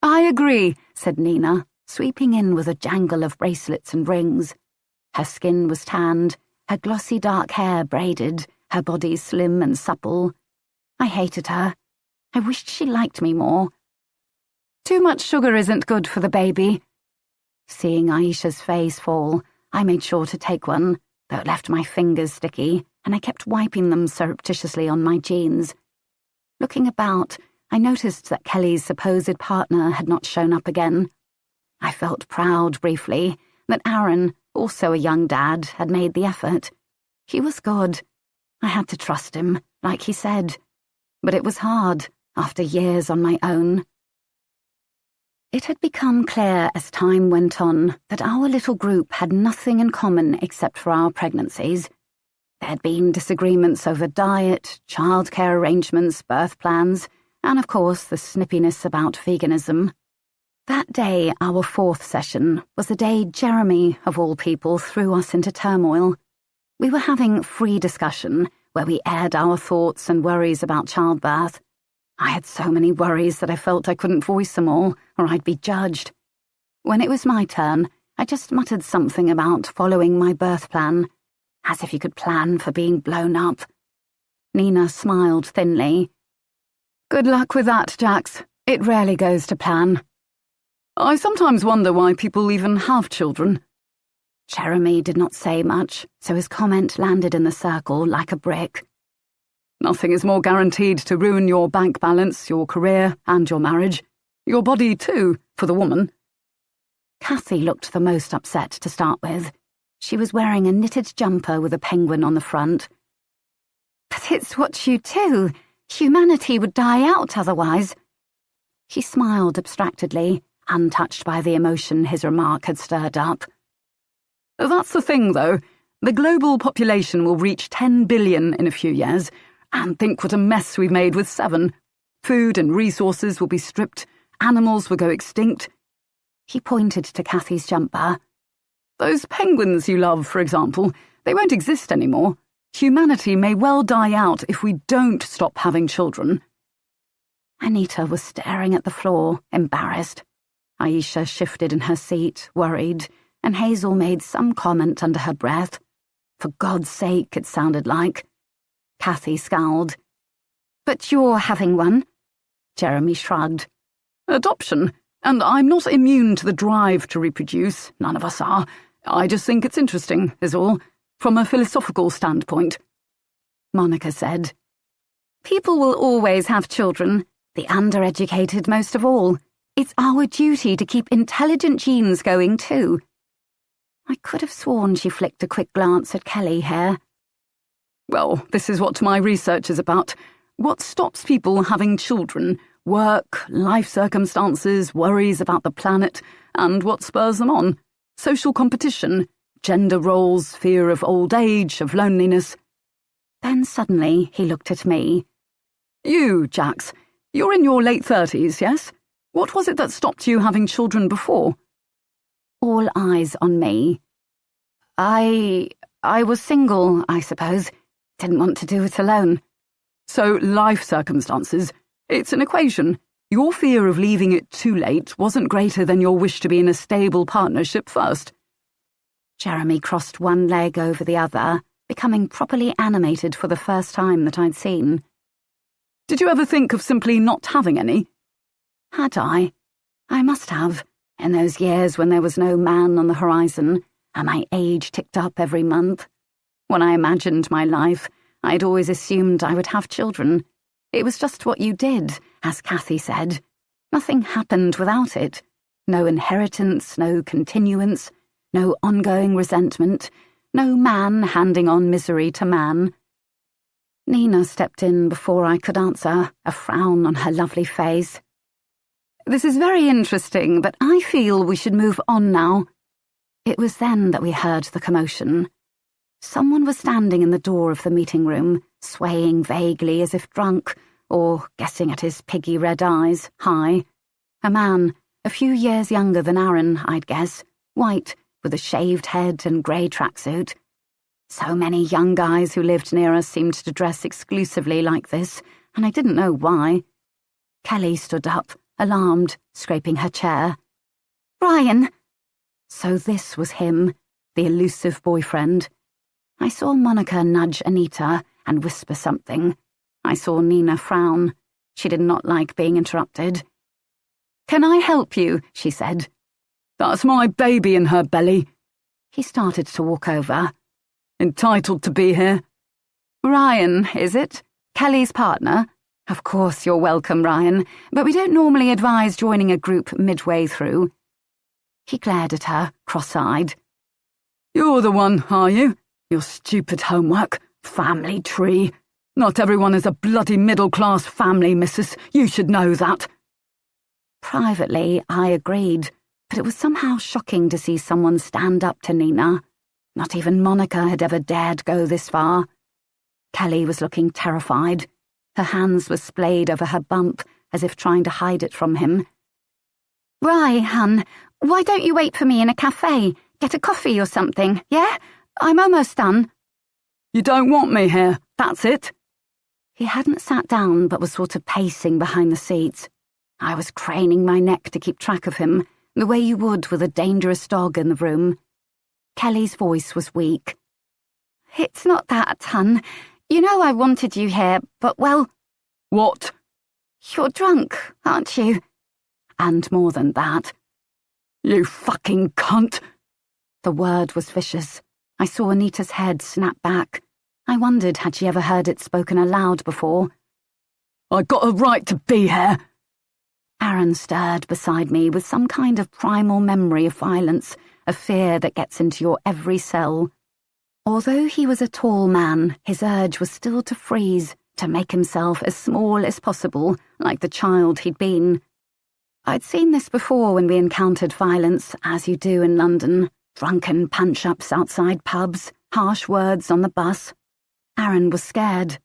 I agree, said Nina, sweeping in with a jangle of bracelets and rings. Her skin was tanned, her glossy dark hair braided, her body slim and supple. I hated her. I wished she liked me more. Too much sugar isn't good for the baby. Seeing Aisha's face fall, I made sure to take one, though it left my fingers sticky, and I kept wiping them surreptitiously on my jeans. Looking about, I noticed that Kelly's supposed partner had not shown up again. I felt proud, briefly, that Aaron, also a young dad, had made the effort. He was good. I had to trust him, like he said. But it was hard, after years on my own. It had become clear as time went on that our little group had nothing in common except for our pregnancies. There had been disagreements over diet, childcare arrangements, birth plans, and of course the snippiness about veganism. That day, our fourth session, was the day Jeremy, of all people, threw us into turmoil. We were having free discussion, where we aired our thoughts and worries about childbirth. I had so many worries that I felt I couldn't voice them all, or I'd be judged. When it was my turn, I just muttered something about following my birth plan, as if you could plan for being blown up. Nina smiled thinly. Good luck with that, Jax. It rarely goes to plan. I sometimes wonder why people even have children. Jeremy did not say much, so his comment landed in the circle like a brick. Nothing is more guaranteed to ruin your bank balance, your career, and your marriage. Your body, too, for the woman. Kathy looked the most upset to start with. She was wearing a knitted jumper with a penguin on the front. But it's what you do. Humanity would die out otherwise. He smiled abstractedly, untouched by the emotion his remark had stirred up. That's the thing, though. The global population will reach 10 billion in a few years, and think what a mess we've made with 7. Food and resources will be stripped, animals will go extinct. He pointed to Kathy's jumper. Those penguins you love, for example, they won't exist anymore. Humanity may well die out if we don't stop having children. Anita was staring at the floor, embarrassed. Aisha shifted in her seat, worried, and Hazel made some comment under her breath. For God's sake, it sounded like. Kathy scowled. But you're having one? Jeremy shrugged. Adoption, and I'm not immune to the drive to reproduce, none of us are. I just think it's interesting, is all, from a philosophical standpoint. Monica said. People will always have children, the undereducated most of all. It's our duty to keep intelligent genes going too. I could have sworn she flicked a quick glance at Kelly here. Well, this is what my research is about. What stops people having children? Work, life circumstances, worries about the planet, and what spurs them on? Social competition, gender roles, fear of old age, of loneliness. Then suddenly he looked at me. You, Jax, you're in your late 30s, yes? What was it that stopped you having children before? All eyes on me. I was single, I suppose. Didn't want to do it alone. So life circumstances. It's an equation. Your fear of leaving it too late wasn't greater than your wish to be in a stable partnership first. Jeremy crossed one leg over the other, becoming properly animated for the first time that I'd seen. Did you ever think of simply not having any? Had I? I must have, in those years when there was no man on the horizon, and my age ticked up every month. When I imagined my life, I'd always assumed I would have children. It was just what you did, as Kathy said. Nothing happened without it. No inheritance, no continuance, no ongoing resentment, no man handing on misery to man. Nina stepped in before I could answer, a frown on her lovely face. This is very interesting, but I feel we should move on now. It was then that we heard the commotion. Someone was standing in the door of the meeting room, swaying vaguely as if drunk, or, guessing at his piggy red eyes, high. A man, a few years younger than Aaron, I'd guess, white, with a shaved head and grey tracksuit. So many young guys who lived near us seemed to dress exclusively like this, and I didn't know why. Kelly stood up, alarmed, scraping her chair. Ryan! So this was him, the elusive boyfriend. I saw Monica nudge Anita and whisper something. I saw Nina frown. She did not like being interrupted. Can I help you? She said. That's my baby in her belly. He started to walk over. Entitled to be here. Ryan, is it? Kelly's partner? Of course you're welcome, Ryan, but we don't normally advise joining a group midway through. He glared at her, cross-eyed. You're the one, are you? Your stupid homework. Family tree. Not everyone is a bloody middle-class family, missus. You should know that. Privately, I agreed, but it was somehow shocking to see someone stand up to Nina. Not even Monica had ever dared go this far. Kelly was looking terrified. Her hands were splayed over her bump, as if trying to hide it from him. Right, hun, why don't you wait for me in a cafe? Get a coffee or something, yeah? I'm almost done. You don't want me here, that's it? He hadn't sat down but was sort of pacing behind the seats. I was craning my neck to keep track of him, the way you would with a dangerous dog in the room. Kelly's voice was weak. It's not that, hun. You know I wanted you here, but well... What? You're drunk, aren't you? And more than that. You fucking cunt! The word was vicious. I saw Anita's head snap back. I wondered had she ever heard it spoken aloud before. I got a right to be here. Aaron stirred beside me with some kind of primal memory of violence, a fear that gets into your every cell. Although he was a tall man, his urge was still to freeze, to make himself as small as possible, like the child he'd been. I'd seen this before when we encountered violence, as you do in London. Drunken punch-ups outside pubs, harsh words on the bus. Aaron was scared.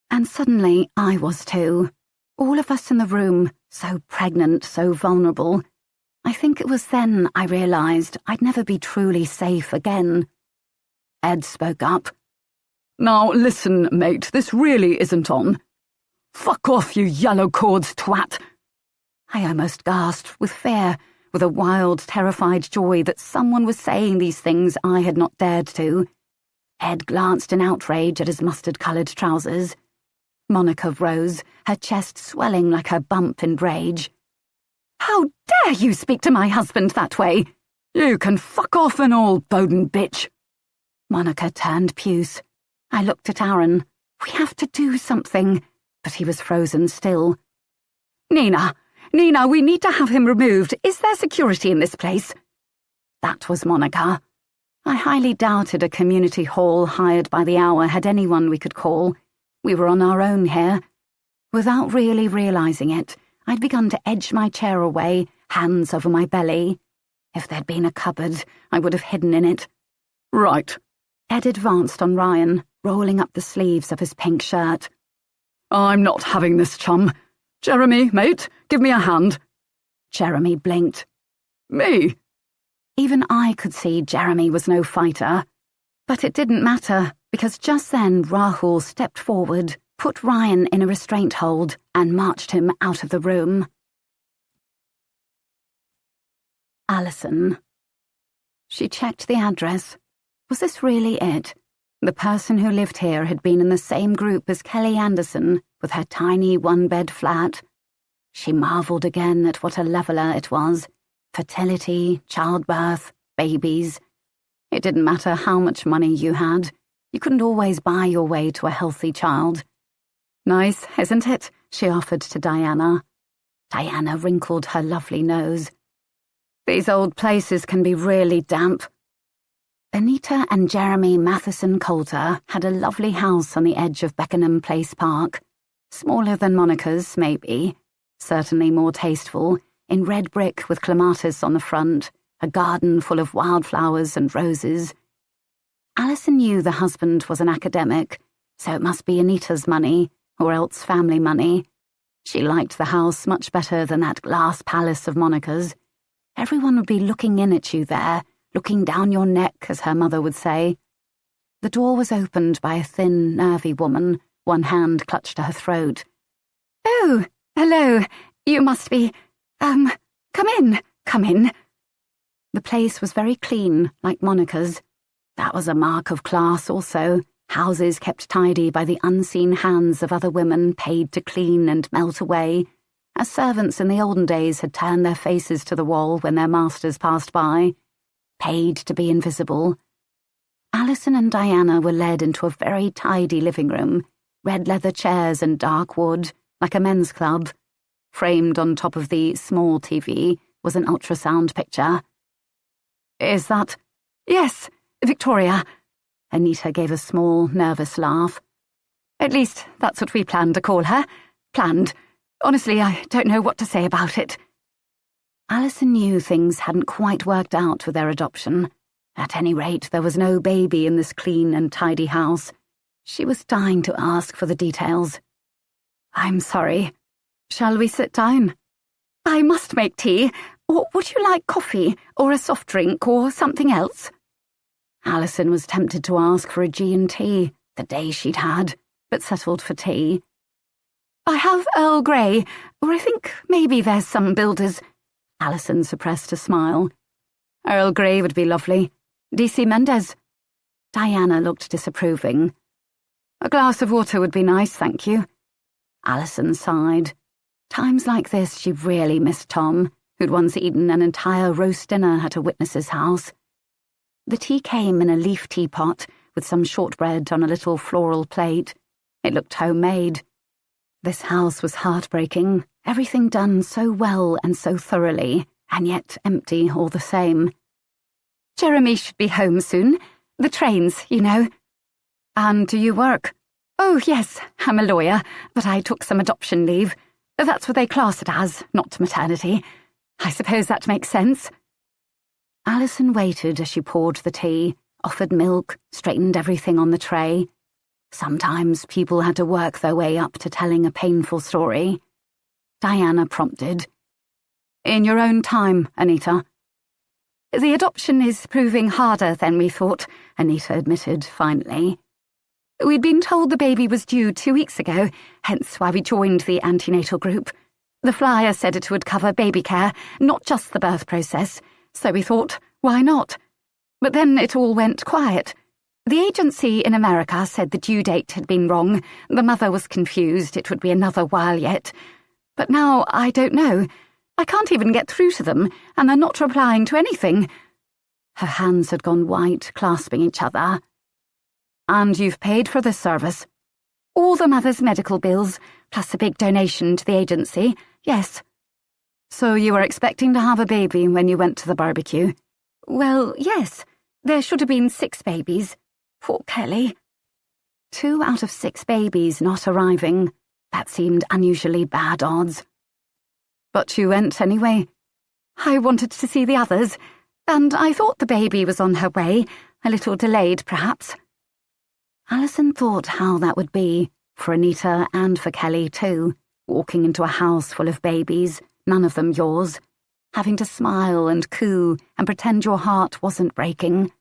And suddenly I was too. All of us in the room, so pregnant, so vulnerable. I think it was then I realised I'd never be truly safe again. Ed spoke up. Now listen, mate, this really isn't on. Fuck off, you yellow cords twat. I almost gasped with fear, with a wild, terrified joy that someone was saying these things I had not dared to. Ed glanced in outrage at his mustard-coloured trousers. Monica rose, her chest swelling like her bump in rage. How dare you speak to my husband that way? You can fuck off and all, Bowden bitch. Monica turned puce. I looked at Aaron. We have to do something. But he was frozen still. Nina, we need to have him removed. Is there security in this place? That was Monica. I highly doubted a community hall hired by the hour had anyone we could call. We were on our own here. Without really realising it, I'd begun to edge my chair away, hands over my belly. If there'd been a cupboard, I would have hidden in it. Right. Ed advanced on Ryan, rolling up the sleeves of his pink shirt. I'm not having this, chum. Jeremy, mate, give me a hand. Jeremy blinked. Me? Even I could see Jeremy was no fighter. But it didn't matter, because just then Rahul stepped forward, put Ryan in a restraint hold, and marched him out of the room. Alison. She checked the address. Was this really it? The person who lived here had been in the same group as Kelly Anderson, with her tiny one-bed flat. She marvelled again at what a leveller it was. Fertility, childbirth, babies. It didn't matter how much money you had. You couldn't always buy your way to a healthy child. Nice, isn't it? She offered to Diana. Diana wrinkled her lovely nose. These old places can be really damp. Anita and Jeremy Matheson Coulter had a lovely house on the edge of Beckenham Place Park. Smaller than Monica's, maybe. Certainly more tasteful, in red brick with clematis on the front, a garden full of wildflowers and roses. Alison knew the husband was an academic, so it must be Anita's money, or else family money. She liked the house much better than that glass palace of Monica's. Everyone would be looking in at you there, looking down your neck, as her mother would say. The door was opened by a thin, nervy woman, one hand clutched to her throat. "Oh, hello. You must be... come in, come in." The place was very clean, like Monica's. That was a mark of class also, houses kept tidy by the unseen hands of other women paid to clean and melt away, as servants in the olden days had turned their faces to the wall when their masters passed by, paid to be invisible. Alison and Diana were led into a very tidy living room, red leather chairs and dark wood, like a men's club. Framed on top of the small TV was an ultrasound picture. "Is that—" "Yes, Victoria." Anita gave a small, nervous laugh. "At least that's what we planned to call her. Planned. Honestly, I don't know what to say about it." Alison knew things hadn't quite worked out with their adoption. At any rate, there was no baby in this clean and tidy house. She was dying to ask for the details. "I'm sorry. Shall we sit down?" "I must make tea. Or would you like coffee, or a soft drink, or something else?" Alison was tempted to ask for a G&T, the day she'd had, but settled for tea. "I have Earl Grey, or I think maybe there's some Builders." Alison suppressed a smile. "Earl Grey would be lovely. DC Mendez." Diana looked disapproving. "A glass of water would be nice, thank you." Alison sighed. Times like this she really missed Tom, who'd once eaten an entire roast dinner at a witness's house. The tea came in a leaf teapot with some shortbread on a little floral plate. It looked homemade. This house was heartbreaking, everything done so well and so thoroughly, and yet empty all the same. "Jeremy should be home soon. The trains, you know." "And do you work?" "Oh, yes, I'm a lawyer, but I took some adoption leave. That's what they class it as, not maternity. I suppose that makes sense." Alison waited as she poured the tea, offered milk, straightened everything on the tray. Sometimes people had to work their way up to telling a painful story. Diana prompted. "In your own time, Anita." "The adoption is proving harder than we thought," Anita admitted finally. "We'd been told the baby was due 2 weeks ago, hence why we joined the antenatal group. The flyer said it would cover baby care, not just the birth process, so we thought, why not? But then it all went quiet. The agency in America said the due date had been wrong, the mother was confused, it would be another while yet. But now I don't know. I can't even get through to them, and they're not replying to anything." Her hands had gone white, clasping each other. "And you've paid for this service?" "All the mother's medical bills, plus a big donation to the agency, yes." "So you were expecting to have a baby when you went to the barbecue?" "Well, yes. There should have been 6 babies. Poor Kelly." 2 out of 6 babies not arriving. That seemed unusually bad odds. "But you went anyway?" "I wanted to see the others, and I thought the baby was on her way, a little delayed, perhaps." Alison thought how that would be, for Anita and for Kelly too, walking into a house full of babies, none of them yours, having to smile and coo and pretend your heart wasn't breaking.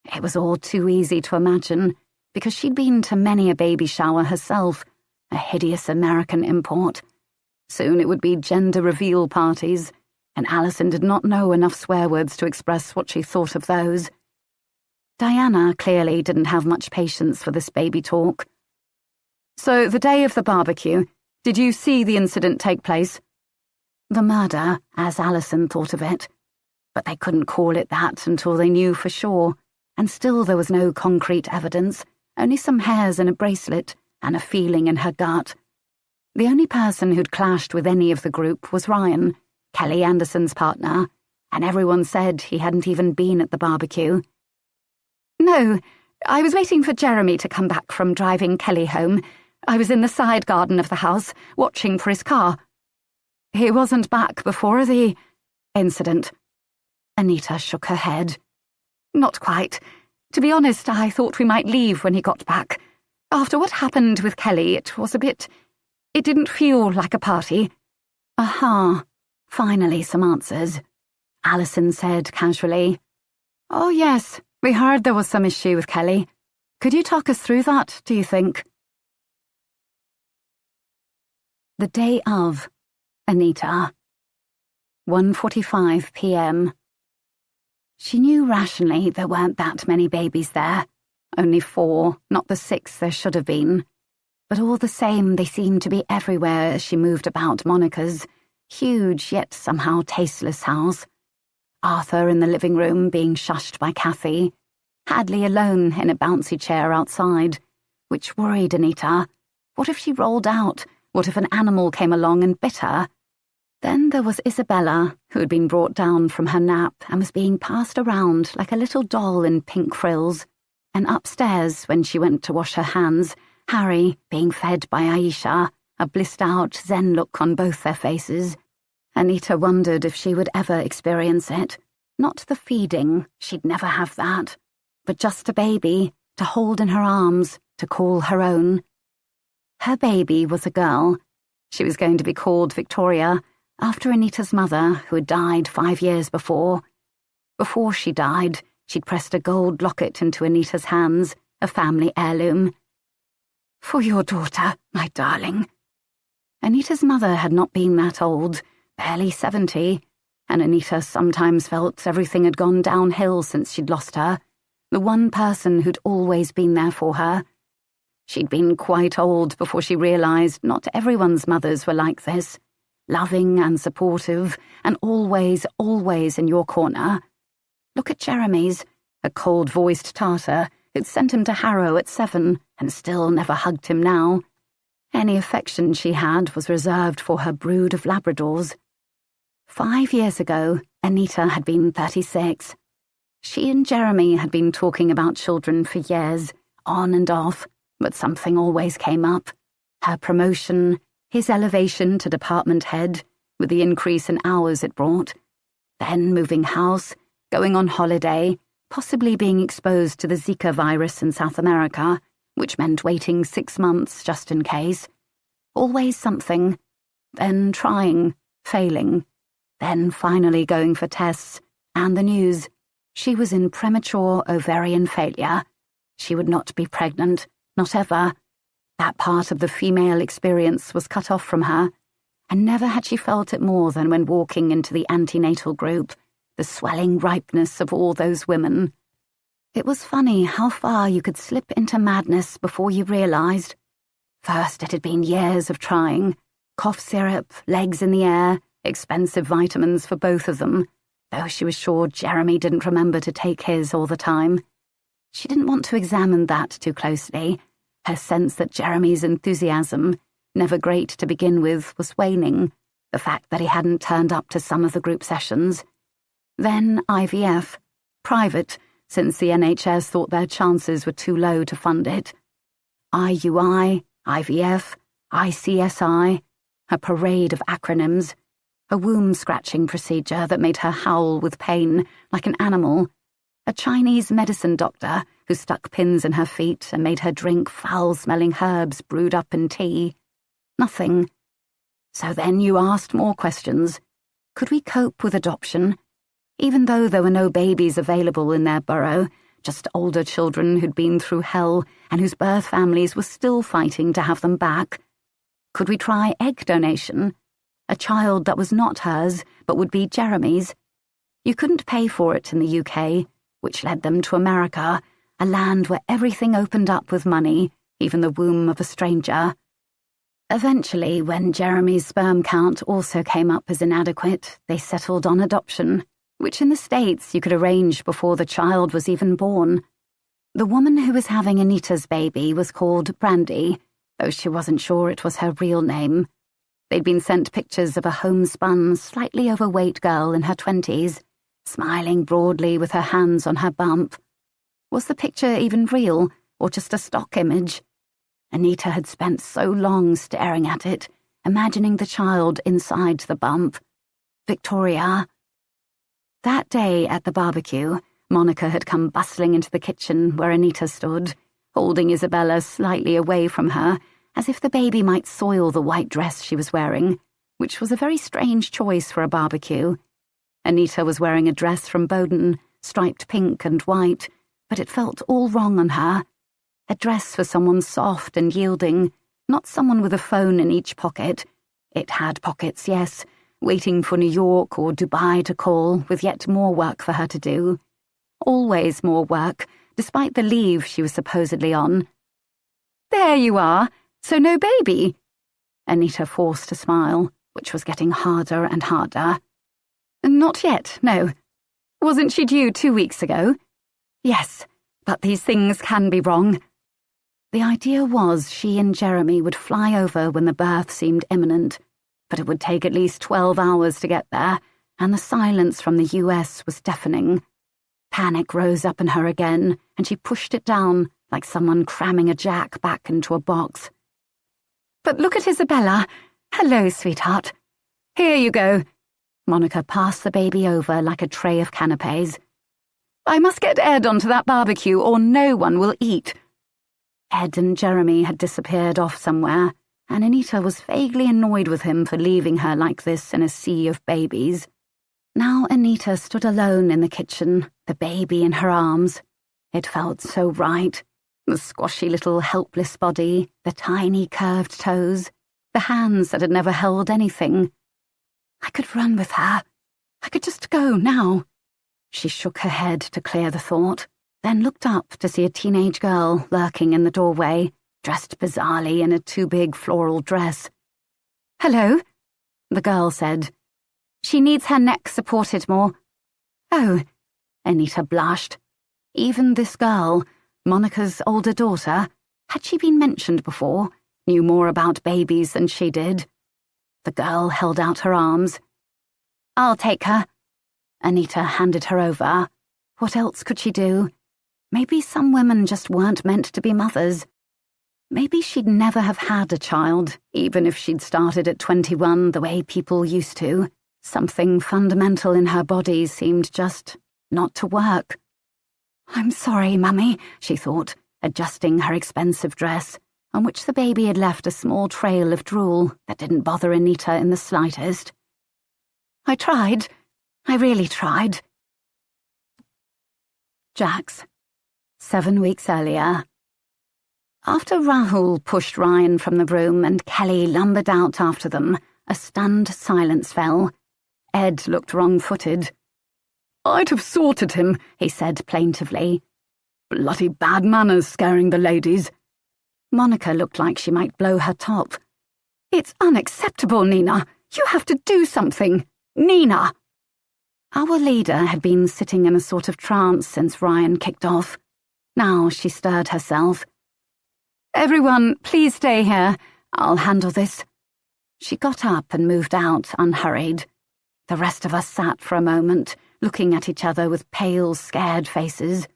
It was all too easy to imagine, because she'd been to many a baby shower herself, a hideous American import. Soon it would be gender reveal parties, and Alison did not know enough swear words to express what she thought of those. Diana clearly didn't have much patience for this baby talk. "So the day of the barbecue, did you see the incident take place?" The murder, as Alison thought of it. But they couldn't call it that until they knew for sure, and still there was no concrete evidence, only some hairs in a bracelet and a feeling in her gut. The only person who'd clashed with any of the group was Ryan, Kelly Anderson's partner, and everyone said he hadn't even been at the barbecue. No, I was waiting for Jeremy to come back from driving Kelly home. I was in the side garden of the house, watching for his car. He wasn't back before the incident. Anita shook her head. Not quite. To be honest, I thought we might leave when he got back. After what happened with Kelly, it didn't feel like a party. Aha, finally some answers, Alison said casually. Oh yes, we heard there was some issue with Kelly. Could you talk us through that, do you think? The day of, Anita. 1:45 p.m. She knew rationally there weren't that many babies there. Only 4, not the 6 there should have been. But all the same, they seemed to be everywhere as she moved about Monica's huge yet somehow tasteless house. Arthur in the living room being shushed by Kathy. Hadley alone in a bouncy chair outside, which worried Anita. What if she rolled out? What if an animal came along and bit her? Then there was Isabella, who had been brought down from her nap and was being passed around like a little doll in pink frills. And upstairs, when she went to wash her hands, Harry being fed by Aisha, a blissed-out zen look on both their faces. Anita wondered if she would ever experience it. Not the feeding, she'd never have that. But just a baby, to hold in her arms, to call her own. Her baby was a girl. She was going to be called Victoria, after Anita's mother, who had died 5 years before. Before she died, she'd pressed a gold locket into Anita's hands, a family heirloom. For your daughter, my darling. Anita's mother had not been that old, barely 70, and Anita sometimes felt everything had gone downhill since she'd lost her, the one person who'd always been there for her. She'd been quite old before she realised not everyone's mothers were like this, loving and supportive, and always, always in your corner. Look at Jeremy's, a cold-voiced Tartar who'd sent him to Harrow at 7 and still never hugged him now. Any affection she had was reserved for her brood of Labradors. 5 years ago, Anita had been 36. She and Jeremy had been talking about children for years, on and off, but something always came up. Her promotion, his elevation to department head, with the increase in hours it brought. Then moving house, going on holiday, possibly being exposed to the Zika virus in South America, which meant waiting 6 months just in case. Always something. Then trying, failing. Then finally going for tests, and the news. She was in premature ovarian failure. She would not be pregnant, not ever. That part of the female experience was cut off from her, and never had she felt it more than when walking into the antenatal group, the swelling ripeness of all those women. It was funny how far you could slip into madness before you realised. First, it had been years of trying. Cough syrup, legs in the air, expensive vitamins for both of them, though she was sure Jeremy didn't remember to take his all the time. She didn't want to examine that too closely. Her sense that Jeremy's enthusiasm, never great to begin with, was waning, the fact that he hadn't turned up to some of the group sessions. Then IVF, private, since the NHS thought their chances were too low to fund it. IUI, IVF, ICSI, a parade of acronyms, a womb-scratching procedure that made her howl with pain like an animal, a Chinese medicine doctor who stuck pins in her feet and made her drink foul-smelling herbs brewed up in tea. Nothing. So then you asked more questions. Could we cope with adoption? Even though there were no babies available in their burrow, just older children who'd been through hell and whose birth families were still fighting to have them back. Could we try egg donation? A child that was not hers, but would be Jeremy's. You couldn't pay for it in the UK, which led them to America, a land where everything opened up with money, even the womb of a stranger. Eventually, when Jeremy's sperm count also came up as inadequate, they settled on adoption, which in the States you could arrange before the child was even born. The woman who was having Anita's baby was called Brandy, though she wasn't sure it was her real name. They'd been sent pictures of a homespun, slightly overweight girl in her 20s, smiling broadly with her hands on her bump. Was the picture even real, or just a stock image? Anita had spent so long staring at it, imagining the child inside the bump. Victoria. That day at the barbecue, Monica had come bustling into the kitchen where Anita stood, holding Isabella slightly away from her, as if the baby might soil the white dress she was wearing, which was a very strange choice for a barbecue. Anita was wearing a dress from Bowden, striped pink and white, but it felt all wrong on her. A dress for someone soft and yielding, not someone with a phone in each pocket. It had pockets, yes, waiting for New York or Dubai to call, with yet more work for her to do. Always more work, despite the leave she was supposedly on. "There you are, so no baby?" Anita forced a smile, which was getting harder and harder. "Not yet, no. Wasn't she due 2 weeks ago?" "Yes, but these things can be wrong." The idea was she and Jeremy would fly over when the birth seemed imminent, but it would take at least 12 hours to get there, and the silence from the US was deafening. Panic rose up in her again, and she pushed it down like someone cramming a jack back into a box. "But look at Isabella. Hello, sweetheart. Here you go." Monica passed the baby over like a tray of canapes. "I must get Ed onto that barbecue or no one will eat." Ed and Jeremy had disappeared off somewhere, and Anita was vaguely annoyed with him for leaving her like this in a sea of babies. Now Anita stood alone in the kitchen, the baby in her arms. It felt so right. The squashy little helpless body, the tiny curved toes, the hands that had never held anything. I could run with her. I could just go now. She shook her head to clear the thought, then looked up to see a teenage girl lurking in the doorway, dressed bizarrely in a too-big floral dress. "Hello," the girl said. "She needs her neck supported more." "Oh," Anita blushed. Even this girl, Monica's older daughter, had she been mentioned before, knew more about babies than she did. The girl held out her arms. "I'll take her." Anita handed her over. What else could she do? Maybe some women just weren't meant to be mothers. Maybe she'd never have had a child, even if she'd started at 21 the way people used to. Something fundamental in her body seemed just not to work. "I'm sorry, Mummy," she thought, adjusting her expensive dress, on which the baby had left a small trail of drool that didn't bother Anita in the slightest. "I tried. I really tried." Jax. 7 weeks earlier. After Rahul pushed Ryan from the room and Kelly lumbered out after them, a stunned silence fell. Ed looked wrong-footed. "I'd have sorted him," he said plaintively. "Bloody bad manners scaring the ladies." Monica looked like she might blow her top. "It's unacceptable, Nina. You have to do something. Nina!" Our leader had been sitting in a sort of trance since Ryan kicked off. Now she stirred herself. "Everyone, please stay here. I'll handle this." She got up and moved out unhurried. The rest of us sat for a moment, looking at each other with pale, scared faces.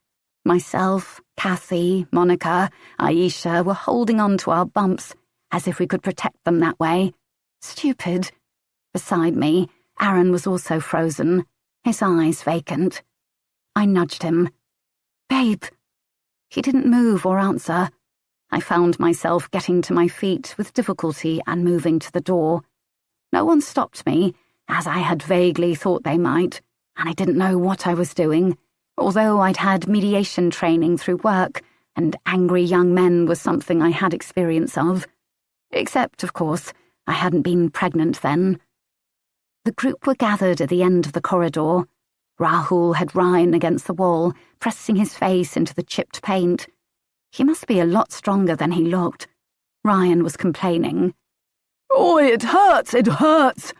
Myself, Kathy, Monica, Aisha were holding on to our bumps, as if we could protect them that way. Stupid. Beside me, Aaron was also frozen, his eyes vacant. I nudged him. "Babe." He didn't move or answer. I found myself getting to my feet with difficulty and moving to the door. No one stopped me, as I had vaguely thought they might, and I didn't know what I was doing, although I'd had mediation training through work, and angry young men was something I had experience of. Except, of course, I hadn't been pregnant then. The group were gathered at the end of the corridor. Rahul had Ryan against the wall, pressing his face into the chipped paint. He must be a lot stronger than he looked. Ryan was complaining. "Oh, it hurts, it hurts."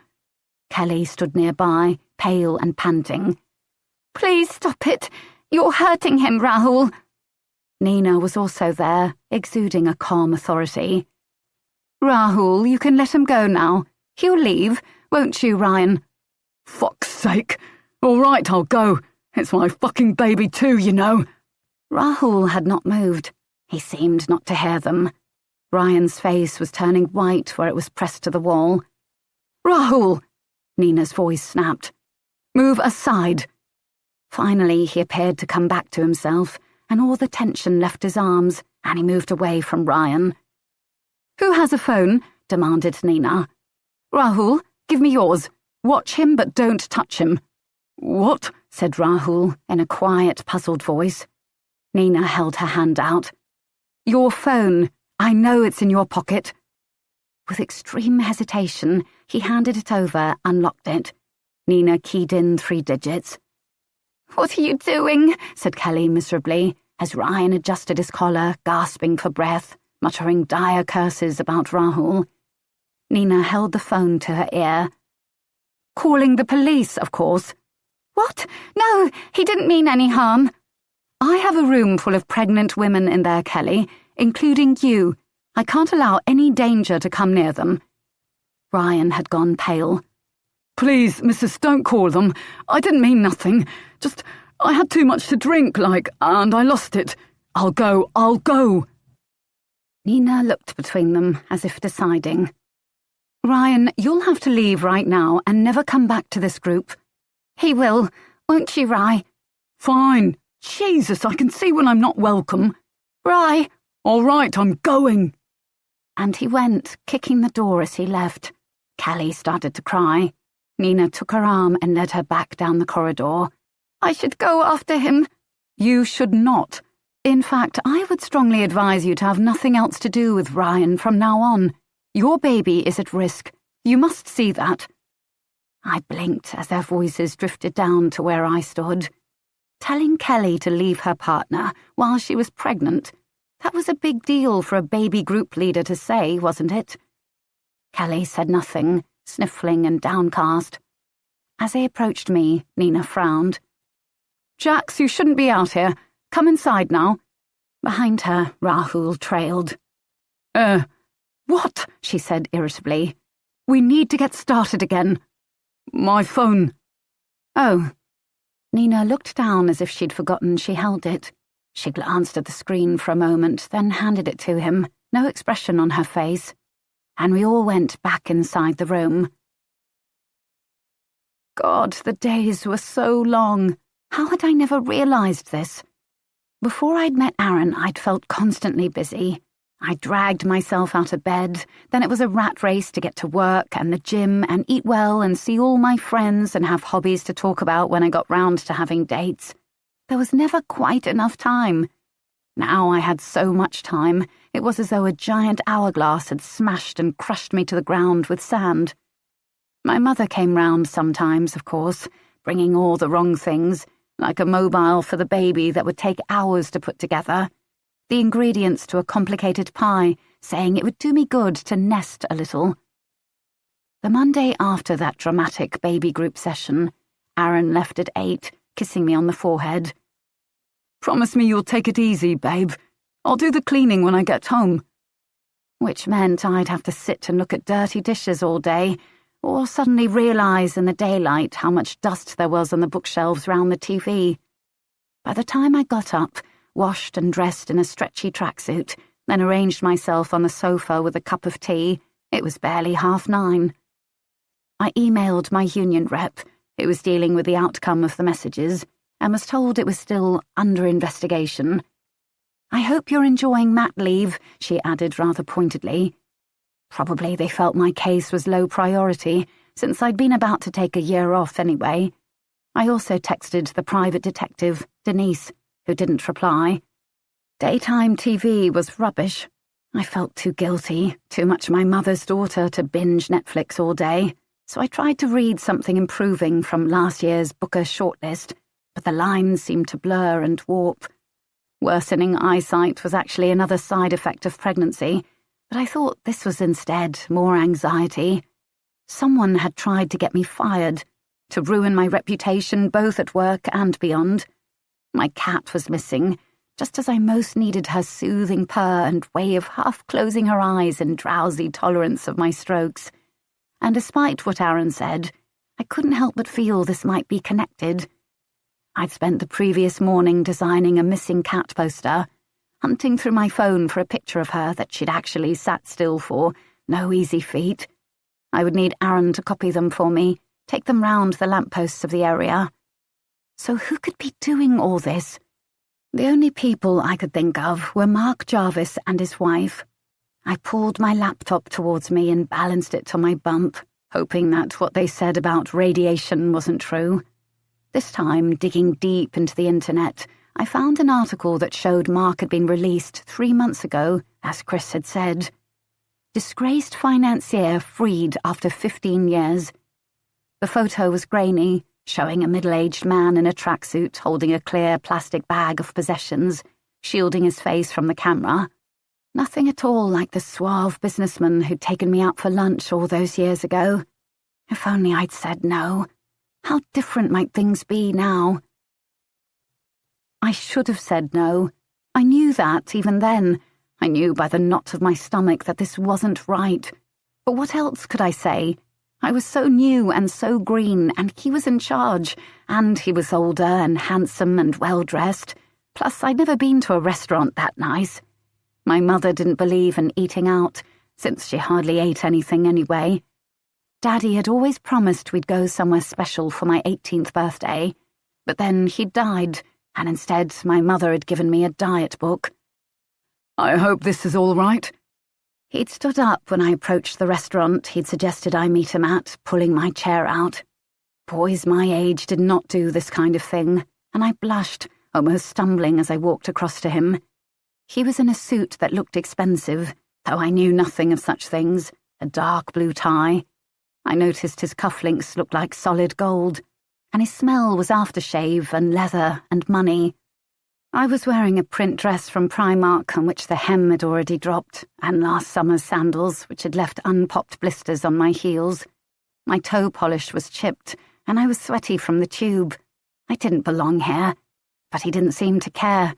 Kelly stood nearby, pale and panting. "Please stop it. You're hurting him, Rahul." Nina was also there, exuding a calm authority. "Rahul, you can let him go now. He'll leave, won't you, Ryan?" "Fuck's sake. All right, I'll go. It's my fucking baby too, you know." Rahul had not moved. He seemed not to hear them. Ryan's face was turning white where it was pressed to the wall. Rahul! Nina's voice snapped. Move aside. Finally, he appeared to come back to himself, and all the tension left his arms, and he moved away from Ryan. Who has a phone? Demanded Nina. Rahul, give me yours. Watch him, but don't touch him. What? Said Rahul in a quiet, puzzled voice. Nina held her hand out. Your phone. I know it's in your pocket. With extreme hesitation, he handed it over, unlocked it. Nina keyed in 3 digits. What are you doing? Said Kelly miserably, as Ryan adjusted his collar, gasping for breath, muttering dire curses about Rahul. Nina held the phone to her ear. Calling the police, of course. What? No, he didn't mean any harm. I have a room full of pregnant women in there, Kelly, including you. I can't allow any danger to come near them. Ryan had gone pale. Please, Mrs., don't call them. I didn't mean nothing. Just, I had too much to drink, and I lost it. I'll go. Nina looked between them as if deciding. Ryan, you'll have to leave right now and never come back to this group. He will, won't you, Rye? Fine. Jesus, I can see when I'm not welcome. Rye. All right, I'm going. And he went, kicking the door as he left. Callie started to cry. Nina took her arm and led her back down the corridor. I should go after him. You should not. In fact, I would strongly advise you to have nothing else to do with Ryan from now on. Your baby is at risk. You must see that. I blinked as their voices drifted down to where I stood. Telling Kelly to leave her partner while she was pregnant, that was a big deal for a baby group leader to say, wasn't it? Kelly said nothing, sniffling and downcast. As they approached me, Nina frowned. Jax, you shouldn't be out here. Come inside now. Behind her, Rahul trailed. What? She said irritably. We need to get started again. My phone. Oh. Nina looked down as if she'd forgotten she held it. She glanced at the screen for a moment, then handed it to him, no expression on her face. And we all went back inside the room. God, the days were so long. How had I never realized this? Before I'd met Aaron, I'd felt constantly busy. I dragged myself out of bed, then it was a rat race to get to work and the gym and eat well and see all my friends and have hobbies to talk about when I got round to having dates. There was never quite enough time. Now I had so much time, it was as though a giant hourglass had smashed and crushed me to the ground with sand. My mother came round sometimes, of course, bringing all the wrong things, like a mobile for the baby that would take hours to put together, the ingredients to a complicated pie, saying it would do me good to nest a little. The Monday after that dramatic baby group session, Aaron left at 8, kissing me on the forehead. Promise me you'll take it easy, babe. I'll do the cleaning when I get home. Which meant I'd have to sit and look at dirty dishes all day, or suddenly realise in the daylight how much dust there was on the bookshelves round the TV. By the time I got up, washed and dressed in a stretchy tracksuit, then arranged myself on the sofa with a cup of tea, it was barely 9:30. I emailed my union rep, who was dealing with the outcome of the messages, and was told it was still under investigation. I hope you're enjoying mat leave, she added rather pointedly. Probably they felt my case was low priority, since I'd been about to take a year off anyway. I also texted the private detective, Denise, who didn't reply. Daytime TV was rubbish. I felt too guilty, too much my mother's daughter to binge Netflix all day, so I tried to read something improving from last year's Booker shortlist, but the lines seemed to blur and warp. Worsening eyesight was actually another side effect of pregnancy, but I thought this was instead more anxiety. Someone had tried to get me fired, to ruin my reputation both at work and beyond. My cat was missing, just as I most needed her soothing purr and way of half-closing her eyes in drowsy tolerance of my strokes. And despite what Aaron said, I couldn't help but feel this might be connected. I'd spent the previous morning designing a missing cat poster, hunting through my phone for a picture of her that she'd actually sat still for, no easy feat. I would need Aaron to copy them for me, take them round the lampposts of the area. So who could be doing all this? The only people I could think of were Mark Jarvis and his wife. I pulled my laptop towards me and balanced it to my bump, hoping that what they said about radiation wasn't true. This time, digging deep into the internet, I found an article that showed Mark had been released 3 months ago, as Chris had said. Disgraced financier freed after 15 years. The photo was grainy, showing a middle-aged man in a tracksuit holding a clear plastic bag of possessions, shielding his face from the camera. Nothing at all like the suave businessman who'd taken me out for lunch all those years ago. If only I'd said no. How different might things be now? I should have said no. I knew that even then. I knew by the knot of my stomach that this wasn't right. But what else could I say? I was so new and so green, and he was in charge, and he was older and handsome and well-dressed. Plus, I'd never been to a restaurant that nice. My mother didn't believe in eating out, since she hardly ate anything anyway. Daddy had always promised we'd go somewhere special for my 18th birthday, but then he died, and instead my mother had given me a diet book. I hope this is all right. He'd stood up when I approached the restaurant he'd suggested I meet him at, pulling my chair out. Boys my age did not do this kind of thing, and I blushed, almost stumbling as I walked across to him. He was in a suit that looked expensive, though I knew nothing of such things, a dark blue tie. I noticed his cufflinks looked like solid gold, and his smell was aftershave and leather and money. I was wearing a print dress from Primark on which the hem had already dropped, and last summer's sandals which had left unpopped blisters on my heels. My toe polish was chipped, and I was sweaty from the tube. I didn't belong here, but he didn't seem to care.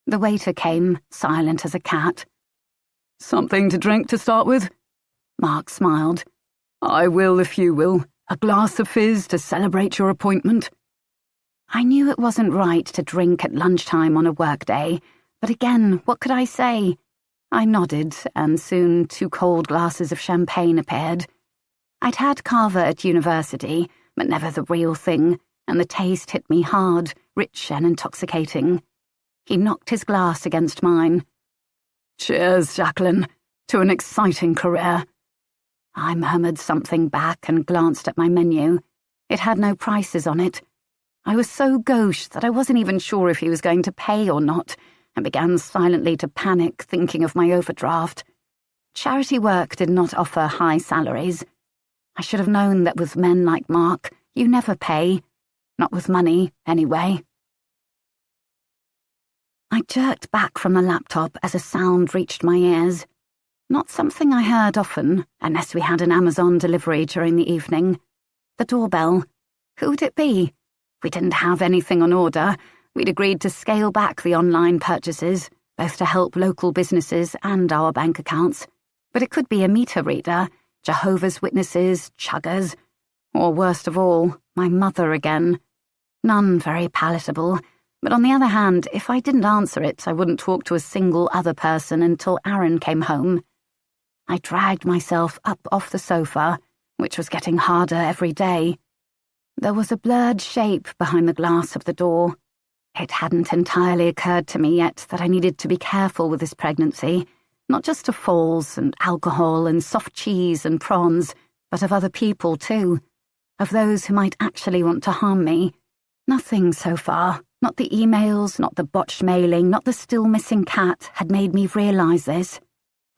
The waiter came, silent as a cat. Something to drink to start with? Mark smiled. I will if you will. A glass of fizz to celebrate your appointment. I knew it wasn't right to drink at lunchtime on a workday, but again, what could I say? I nodded, and soon 2 cold glasses of champagne appeared. I'd had cava at university, but never the real thing, and the taste hit me hard, rich and intoxicating. He knocked his glass against mine. Cheers, Jacqueline, to an exciting career. I murmured something back and glanced at my menu. It had no prices on it. I was so gauche that I wasn't even sure if he was going to pay or not, and began silently to panic, thinking of my overdraft. Charity work did not offer high salaries. I should have known that with men like Mark, you never pay. Not with money, anyway. I jerked back from the laptop as a sound reached my ears. Not something I heard often, unless we had an Amazon delivery during the evening. The doorbell. Who would it be? We didn't have anything on order. We'd agreed to scale back the online purchases, both to help local businesses and our bank accounts. But it could be a meter reader, Jehovah's Witnesses, chuggers, or worst of all, my mother again. None very palatable, but on the other hand, if I didn't answer it, I wouldn't talk to a single other person until Aaron came home. I dragged myself up off the sofa, which was getting harder every day. There was a blurred shape behind the glass of the door. It hadn't entirely occurred to me yet that I needed to be careful with this pregnancy, not just of falls and alcohol and soft cheese and prawns, but of other people too, of those who might actually want to harm me. Nothing so far, not the emails, not the botched mailing, not the still missing cat, had made me realise this.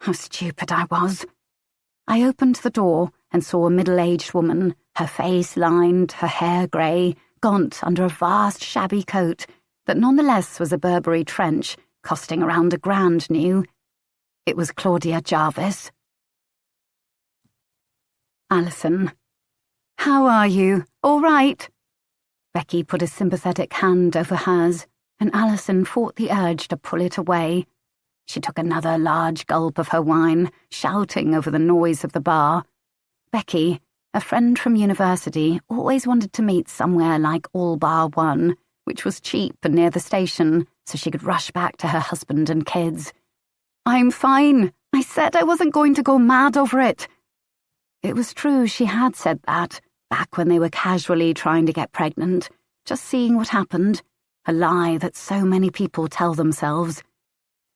How stupid I was. I opened the door and saw a middle-aged woman, her face lined, her hair grey, gaunt under a vast shabby coat that nonetheless was a Burberry trench, costing around $1,000 new. It was Claudia Jarvis. Alison. How are you? All right? Becky put a sympathetic hand over hers, and Alison fought the urge to pull it away. She took another large gulp of her wine, shouting over the noise of the bar. Becky, a friend from university, always wanted to meet somewhere like All Bar One, which was cheap and near the station, so she could rush back to her husband and kids. "I'm fine. I said I wasn't going to go mad over it." It was true she had said that, back when they were casually trying to get pregnant, just seeing what happened, a lie that so many people tell themselves.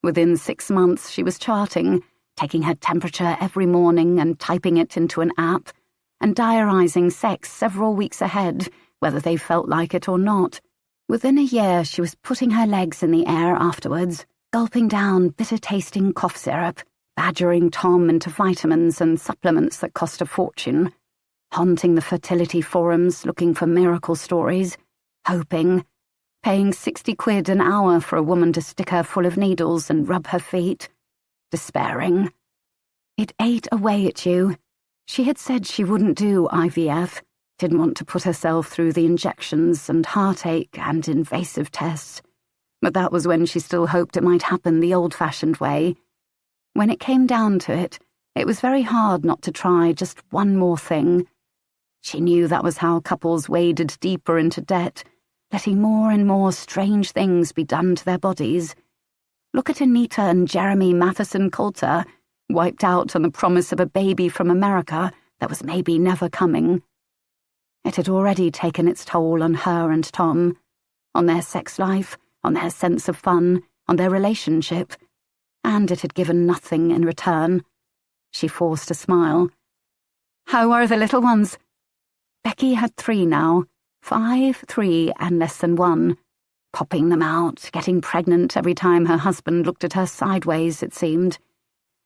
Within 6 months she was charting, taking her temperature every morning and typing it into an app, and diarising sex several weeks ahead, whether they felt like it or not. Within a year she was putting her legs in the air afterwards, gulping down bitter-tasting cough syrup, badgering Tom into vitamins and supplements that cost a fortune, haunting the fertility forums looking for miracle stories, hoping, paying 60 quid an hour for a woman to stick her full of needles and rub her feet, despairing. It ate away at you. She had said she wouldn't do IVF, didn't want to put herself through the injections and heartache and invasive tests, but that was when she still hoped it might happen the old-fashioned way. When it came down to it, it was very hard not to try just one more thing. She knew that was how couples waded deeper into debt, letting more and more strange things be done to their bodies. Look at Anita and Jeremy Matheson Coulter, wiped out on the promise of a baby from America that was maybe never coming. It had already taken its toll on her and Tom, on their sex life, on their sense of fun, on their relationship, and it had given nothing in return. She forced a smile. "How are the little ones?" Becky had 3 now, 5, 3, and less than 1. Popping them out, getting pregnant every time her husband looked at her sideways, it seemed.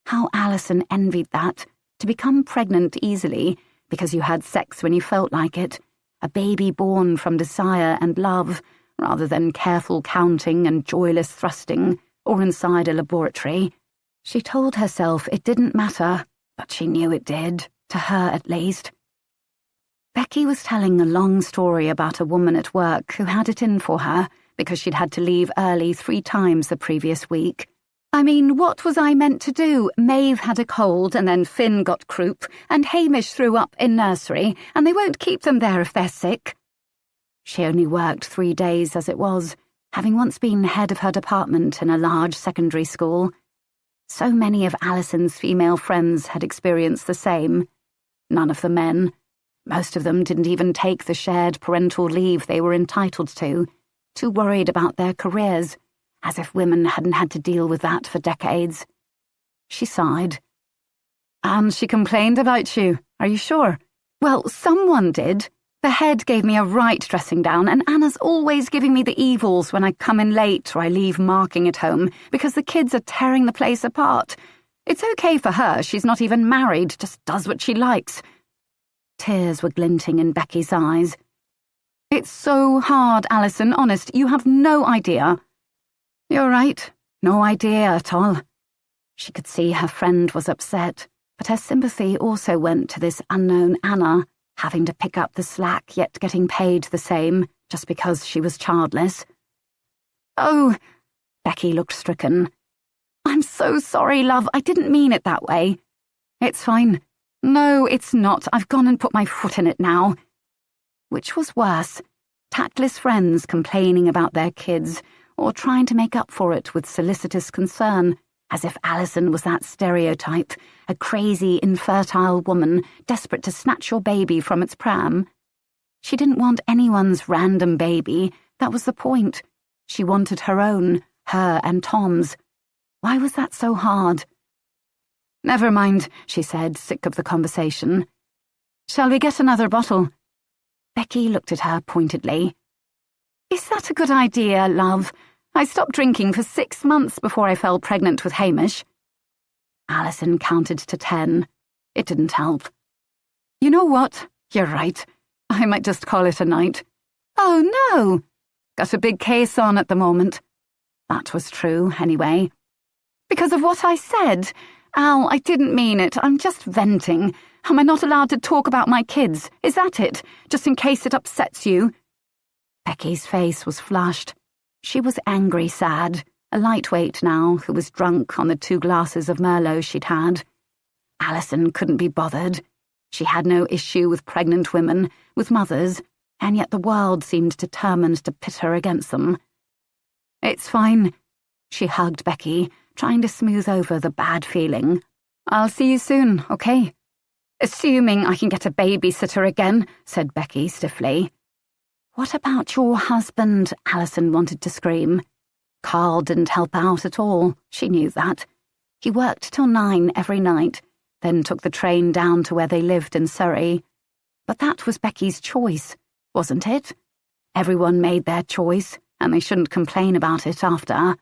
How Alison envied that, to become pregnant easily, because you had sex when you felt like it, a baby born from desire and love, rather than careful counting and joyless thrusting, or inside a laboratory. She told herself it didn't matter, but she knew it did, to her at least. Becky was telling a long story about a woman at work who had it in for her because she'd had to leave early 3 times the previous week. "I mean, what was I meant to do? Maeve had a cold, and then Finn got croup, and Hamish threw up in nursery, and they won't keep them there if they're sick." She only worked 3 days as it was, having once been head of her department in a large secondary school. So many of Alison's female friends had experienced the same. None of the men. Most of them didn't even take the shared parental leave they were entitled to, too worried about their careers, as if women hadn't had to deal with that for decades. She sighed. "And she complained about you, are you sure?" "Well, someone did. The head gave me a right dressing down, and Anna's always giving me the evils when I come in late or I leave marking at home, because the kids are tearing the place apart. It's okay for her, she's not even married, just does what she likes." Tears were glinting in Becky's eyes. "It's so hard, Alison, honest, you have no idea." "You're right, no idea at all." She could see her friend was upset, but her sympathy also went to this unknown Anna, having to pick up the slack yet getting paid the same, just because she was childless. "Oh," Becky looked stricken. "I'm so sorry, love, I didn't mean it that way." "It's fine." "No, it's not. I've gone and put my foot in it now." Which was worse, tactless friends complaining about their kids, or trying to make up for it with solicitous concern, as if Alison was that stereotype, a crazy, infertile woman desperate to snatch your baby from its pram. She didn't want anyone's random baby, that was the point. She wanted her own, her and Tom's. Why was that so hard? "Never mind," she said, sick of the conversation. "Shall we get another bottle?" Becky looked at her pointedly. "Is that a good idea, love? I stopped drinking for 6 months before I fell pregnant with Hamish." Alison counted to 10. It didn't help. "You know what? You're right. I might just call it a night." "Oh, no." "Got a big case on at the moment." That was true, anyway. "Because of what I said? Al, I didn't mean it. I'm just venting. Am I not allowed to talk about my kids? Is that it? Just in case it upsets you?" Becky's face was flushed. She was angry sad, a lightweight now who was drunk on the 2 glasses of Merlot she'd had. Alison couldn't be bothered. She had no issue with pregnant women, with mothers, and yet the world seemed determined to pit her against them. It's fine. She hugged Becky, trying to smooth over the bad feeling. I'll see you soon, okay? Assuming I can get a babysitter again, said Becky stiffly. What about your husband? Alison wanted to scream. Carl didn't help out at all, she knew that. He worked till 9 every night, then took the train down to where they lived in Surrey. But that was Becky's choice, wasn't it? Everyone made their choice, and they shouldn't complain about it after.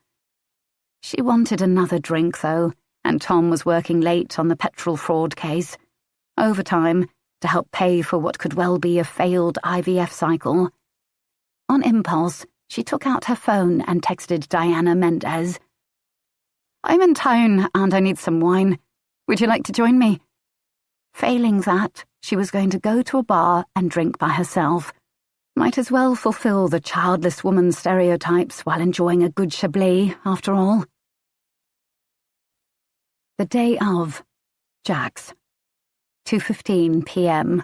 She wanted another drink, though, and Tom was working late on the petrol fraud case. Overtime, to help pay for what could well be a failed IVF cycle. On impulse, she took out her phone and texted Diana Mendez. I'm in town and I need some wine. Would you like to join me? Failing that, she was going to go to a bar and drink by herself. Might as well fulfill the childless woman stereotypes while enjoying a good Chablis, after all. The day of. Jax. 2:15 p.m.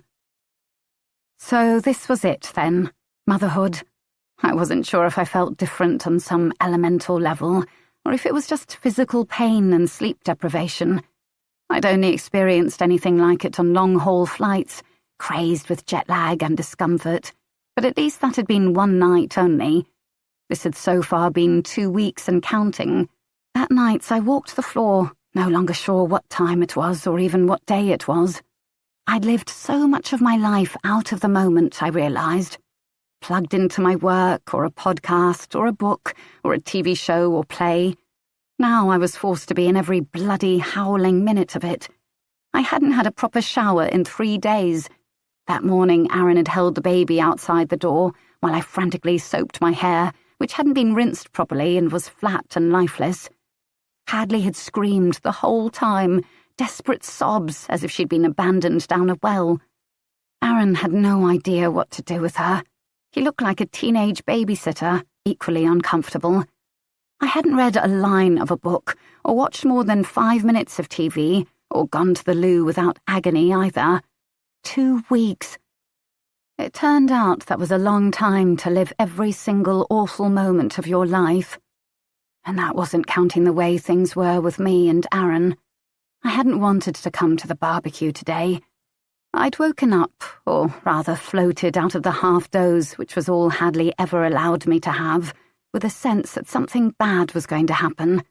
So this was it, then. Motherhood. I wasn't sure if I felt different on some elemental level, or if it was just physical pain and sleep deprivation. I'd only experienced anything like it on long-haul flights, crazed with jet lag and discomfort, but at least that had been one night only. This had so far been 2 weeks and counting. At nights I walked the floor, no longer sure what time it was or even what day it was. I'd lived so much of my life out of the moment, I realised. Plugged into my work or a podcast or a book or a TV show or play. Now I was forced to be in every bloody howling minute of it. I hadn't had a proper shower in 3 days. That morning Aaron had held the baby outside the door while I frantically soaped my hair, which hadn't been rinsed properly and was flat and lifeless. Hadley had screamed the whole time, desperate sobs as if she'd been abandoned down a well. Aaron had no idea what to do with her. He looked like a teenage babysitter, equally uncomfortable. I hadn't read a line of a book, or watched more than 5 minutes of TV, or gone to the loo without agony either. 2 weeks. It turned out that was a long time to live every single awful moment of your life. And that wasn't counting the way things were with me and Aaron. I hadn't wanted to come to the barbecue today. I'd woken up, or rather floated out of the half-doze which was all Hadley ever allowed me to have, with a sense that something bad was going to happen.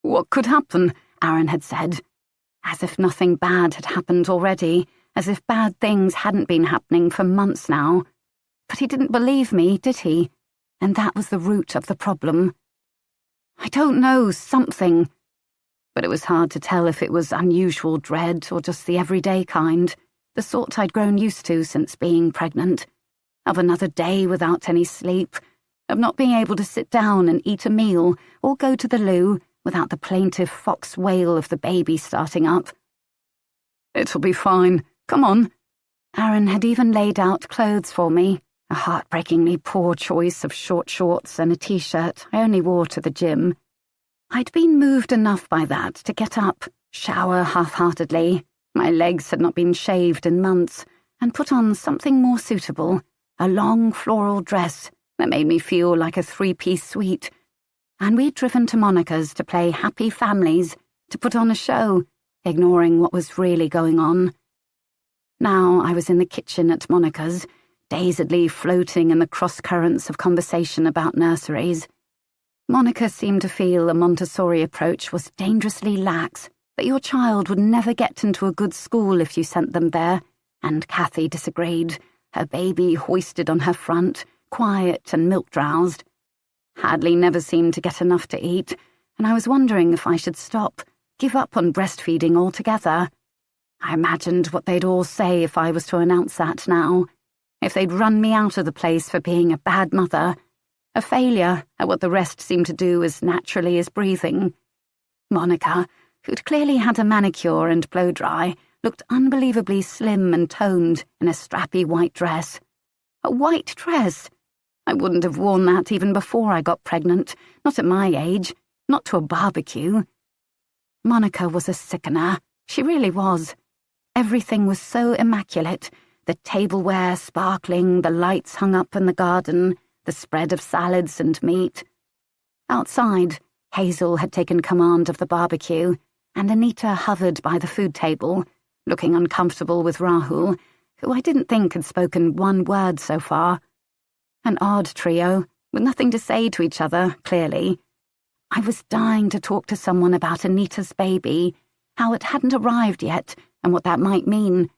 What could happen? Aaron had said. As if nothing bad had happened already, as if bad things hadn't been happening for months now. But he didn't believe me, did he? And that was the root of the problem. I don't know, something. But it was hard to tell if it was unusual dread or just the everyday kind, the sort I'd grown used to since being pregnant. Of another day without any sleep, of not being able to sit down and eat a meal or go to the loo without the plaintive fox wail of the baby starting up. It'll be fine. Come on. Aaron had even laid out clothes for me, a heartbreakingly poor choice of short shorts and a t-shirt I only wore to the gym. I'd been moved enough by that to get up, shower half-heartedly. My legs had not been shaved in months, and put on something more suitable, a long floral dress that made me feel like a 3-piece suite. And we'd driven to Monica's to play Happy Families, to put on a show, ignoring what was really going on. Now I was in the kitchen at Monica's, dazedly floating in the cross-currents of conversation about nurseries. Monica seemed to feel a Montessori approach was dangerously lax, that your child would never get into a good school if you sent them there, and Kathy disagreed, her baby hoisted on her front, quiet and milk-drowsed. Hadley never seemed to get enough to eat, and I was wondering if I should stop, give up on breastfeeding altogether. I imagined what they'd all say if I was to announce that now, if they'd run me out of the place for being a bad mother, a failure at what the rest seemed to do as naturally as breathing. Monica, who'd clearly had a manicure and blow-dry, looked unbelievably slim and toned in a strappy white dress. A white dress! I wouldn't have worn that even before I got pregnant, not at my age, not to a barbecue. Monica was a sickener. She really was. Everything was so immaculate, the tableware sparkling, the lights hung up in the garden, the spread of salads and meat. Outside, Hazel had taken command of the barbecue, and Anita hovered by the food table, looking uncomfortable with Rahul, who I didn't think had spoken one word so far. An odd trio, with nothing to say to each other, clearly. I was dying to talk to someone about Anita's baby, how it hadn't arrived yet, and what that might mean.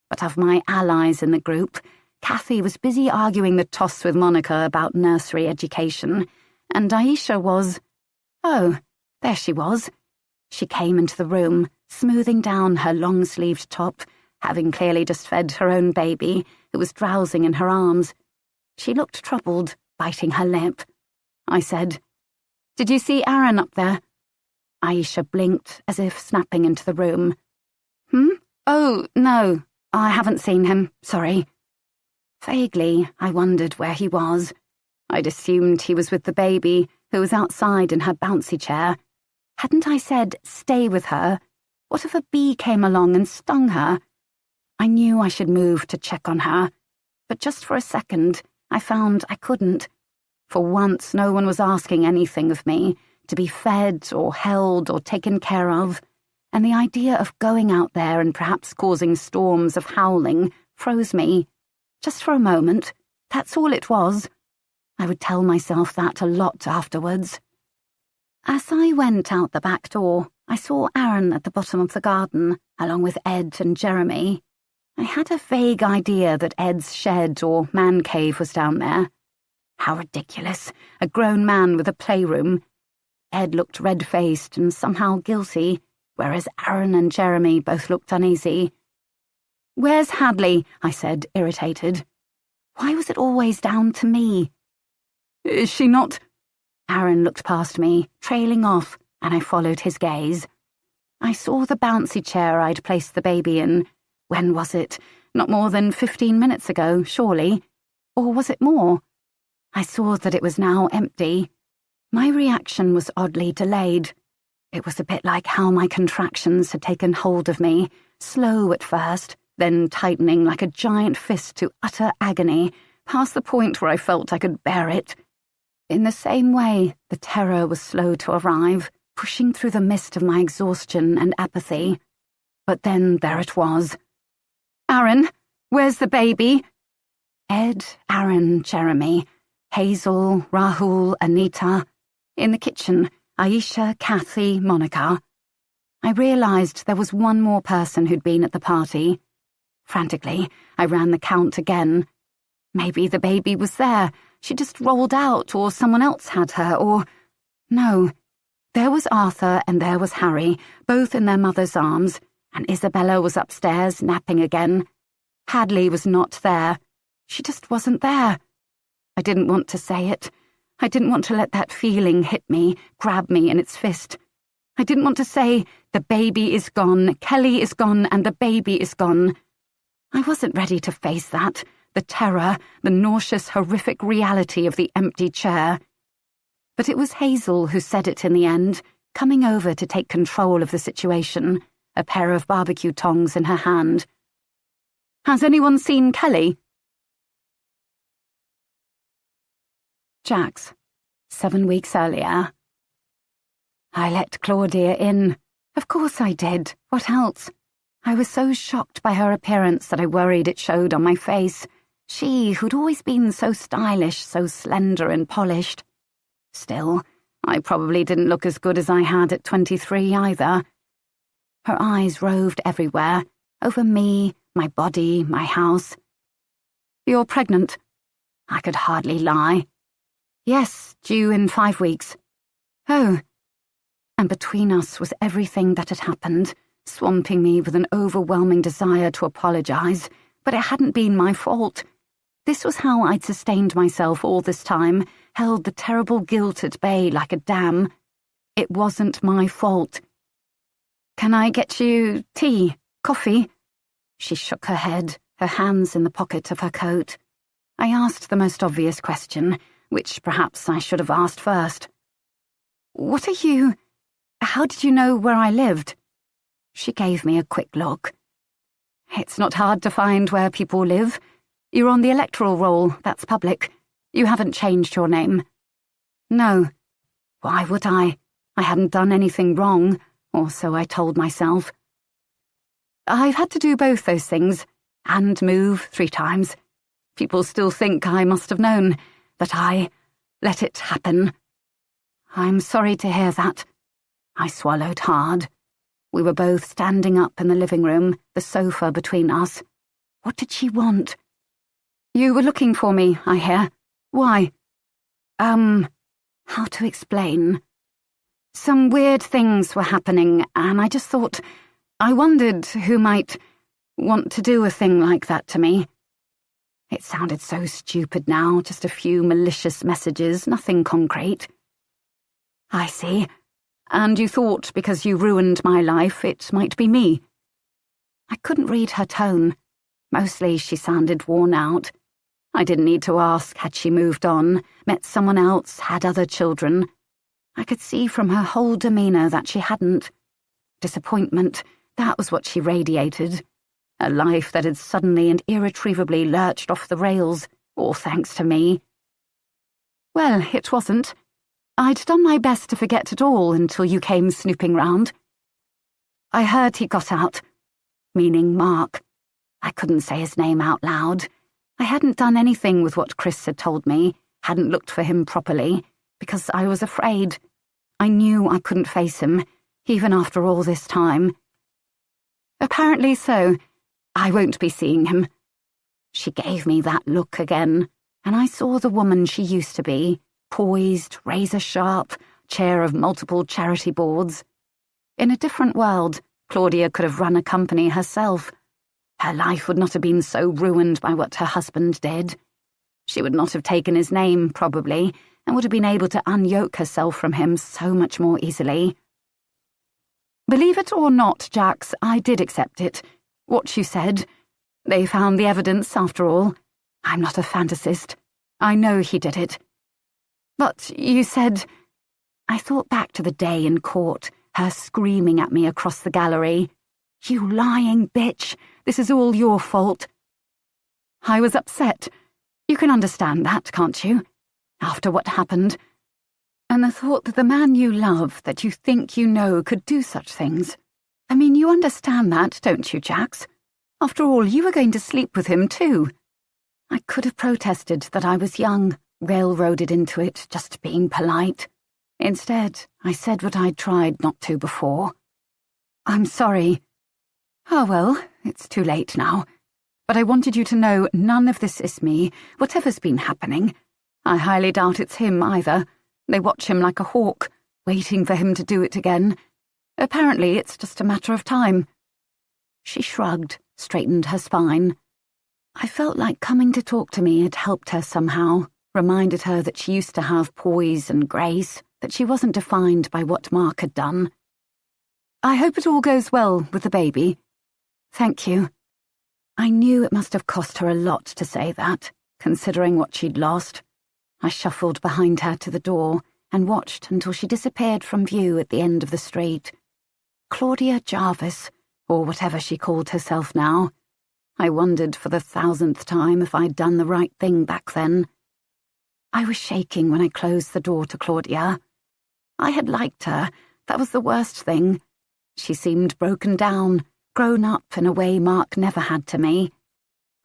But of my allies in the group, Kathy was busy arguing the toss with Monica about nursery education, and Aisha was... Oh, there she was. She came into the room, smoothing down her long-sleeved top, having clearly just fed her own baby, who was drowsing in her arms. She looked troubled, biting her lip. I said, "Did you see Aaron up there?" Aisha blinked, as if snapping into the room. Oh, no, I haven't seen him, sorry." Vaguely, I wondered where he was. I'd assumed he was with the baby, who was outside in her bouncy chair. Hadn't I said, stay with her? What if a bee came along and stung her? I knew I should move to check on her, but just for a second, I found I couldn't. For once, no one was asking anything of me, to be fed or held or taken care of, and the idea of going out there and perhaps causing storms of howling froze me. Just for a moment, that's all it was. I would tell myself that a lot afterwards. As I went out the back door, I saw Aaron at the bottom of the garden, along with Ed and Jeremy. I had a vague idea that Ed's shed or man cave was down there. How ridiculous, a grown man with a playroom. Ed looked red-faced and somehow guilty, whereas Aaron and Jeremy both looked uneasy. "Where's Hadley?" I said, irritated. Why was it always down to me? "Is she not—" Aaron looked past me, trailing off, and I followed his gaze. I saw the bouncy chair I'd placed the baby in. When was it? Not more than 15 minutes ago, surely. Or was it more? I saw that it was now empty. My reaction was oddly delayed. It was a bit like how my contractions had taken hold of me, slow at first, then tightening like a giant fist to utter agony, past the point where I felt I could bear it. In the same way, the terror was slow to arrive, pushing through the mist of my exhaustion and apathy. But then there it was. "Aaron, where's the baby?" Ed, Aaron, Jeremy, Hazel, Rahul, Anita. In the kitchen, Aisha, Kathy, Monica. I realised there was one more person who'd been at the party. Frantically, I ran the count again. Maybe the baby was there. She just rolled out, or someone else had her, or... No. There was Arthur and there was Harry, both in their mother's arms, and Isabella was upstairs, napping again. Hadley was not there. She just wasn't there. I didn't want to say it. I didn't want to let that feeling hit me, grab me in its fist. I didn't want to say, the baby is gone, Kelly is gone, and the baby is gone. I wasn't ready to face that, the terror, the nauseous, horrific reality of the empty chair. But it was Hazel who said it in the end, coming over to take control of the situation, a pair of barbecue tongs in her hand. "Has anyone seen Kelly?" Jax, 7 weeks earlier. I let Claudia in. Of course I did. What else? I was so shocked by her appearance that I worried it showed on my face. She, who'd always been so stylish, so slender and polished. Still, I probably didn't look as good as I had at 23 either. Her eyes roved everywhere, over me, my body, my house. "You're pregnant?" I could hardly lie. Yes, due in 5 weeks. Oh. And between us was everything that had happened, swamping me with an overwhelming desire to apologize, but it hadn't been my fault. This was how I'd sustained myself all this time, held the terrible guilt at bay like a dam. It wasn't my fault. "Can I get you tea, coffee?" She shook her head, her hands in the pocket of her coat. I asked the most obvious question, which perhaps I should have asked first. "What are you... How did you know where I lived?" She gave me a quick look. It's not hard to find where people live. You're on the electoral roll, that's public. You haven't changed your name. No. Why would I? I hadn't done anything wrong, or so I told myself. I've had to do both those things, and move 3 times. People still think I must have known, but I let it happen. I'm sorry to hear that. I swallowed hard. We were both standing up in the living room, the sofa between us. What did she want? You were looking for me, I hear. Why? How to explain? Some weird things were happening, and I just thought, I wondered who might want to do a thing like that to me. It sounded so stupid now, just a few malicious messages, nothing concrete. I see. And you thought because you ruined my life, it might be me. I couldn't read her tone. Mostly she sounded worn out. I didn't need to ask had she moved on, met someone else, had other children. I could see from her whole demeanour that she hadn't. Disappointment, that was what she radiated. A life that had suddenly and irretrievably lurched off the rails, all thanks to me. Well, it wasn't. I'd done my best to forget it all until you came snooping round. I heard he got out, meaning Mark. I couldn't say his name out loud. I hadn't done anything with what Chris had told me, hadn't looked for him properly, because I was afraid. I knew I couldn't face him, even after all this time. Apparently so. I won't be seeing him. She gave me that look again, and I saw the woman she used to be, poised, razor-sharp, chair of multiple charity boards. In a different world, Claudia could have run a company herself. Her life would not have been so ruined by what her husband did. She would not have taken his name, probably, and would have been able to unyoke herself from him so much more easily. Believe it or not, Jax, I did accept it. What you said. They found the evidence, after all. I'm not a fantasist. I know he did it. But you said... I thought back to the day in court, her screaming at me across the gallery. You lying bitch! This is all your fault. I was upset. You can understand that, can't you? After what happened. And the thought that the man you love, that you think you know, could do such things. I mean, you understand that, don't you, Jax? After all, you were going to sleep with him, too. I could have protested that I was young, railroaded into it, just being polite. Instead, I said what I'd tried not to before. I'm sorry. Oh, well, it's too late now. But I wanted you to know none of this is me, whatever's been happening. I highly doubt it's him, either. They watch him like a hawk, waiting for him to do it again. Apparently, it's just a matter of time. She shrugged, straightened her spine. I felt like coming to talk to me had helped her somehow, reminded her that she used to have poise and grace, that she wasn't defined by what Mark had done. I hope it all goes well with the baby. Thank you. I knew it must have cost her a lot to say that, considering what she'd lost. I shuffled behind her to the door and watched until she disappeared from view at the end of the street. Claudia Jarvis, or whatever she called herself now. I wondered for the 1000th time if I'd done the right thing back then. I was shaking when I closed the door to Claudia. I had liked her. That was the worst thing. She seemed broken down, grown up in a way Mark never had to me.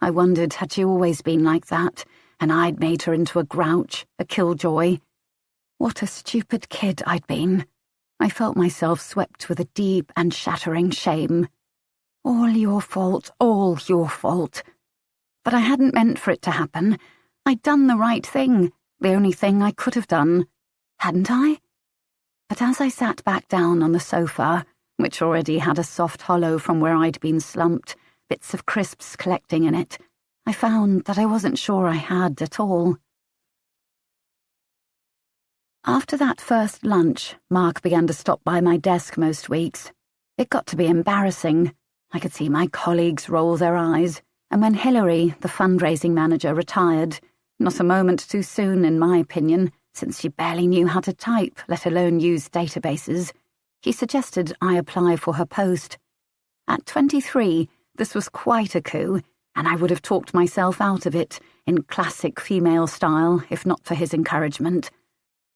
I wondered had she always been like that, and I'd made her into a grouch, a killjoy. What a stupid kid I'd been. I felt myself swept with a deep and shattering shame. All your fault, all your fault. But I hadn't meant for it to happen. I'd done the right thing, the only thing I could have done. Hadn't I? But as I sat back down on the sofa, which already had a soft hollow from where I'd been slumped, bits of crisps collecting in it, I found that I wasn't sure I had at all. After that first lunch, Mark began to stop by my desk most weeks. It got to be embarrassing. I could see my colleagues roll their eyes, and when Hilary, the fundraising manager, retired, not a moment too soon, in my opinion, since she barely knew how to type, let alone use databases, he suggested I apply for her post. At 23, This was quite a coup, and I would have talked myself out of it in classic female style if not for his encouragement.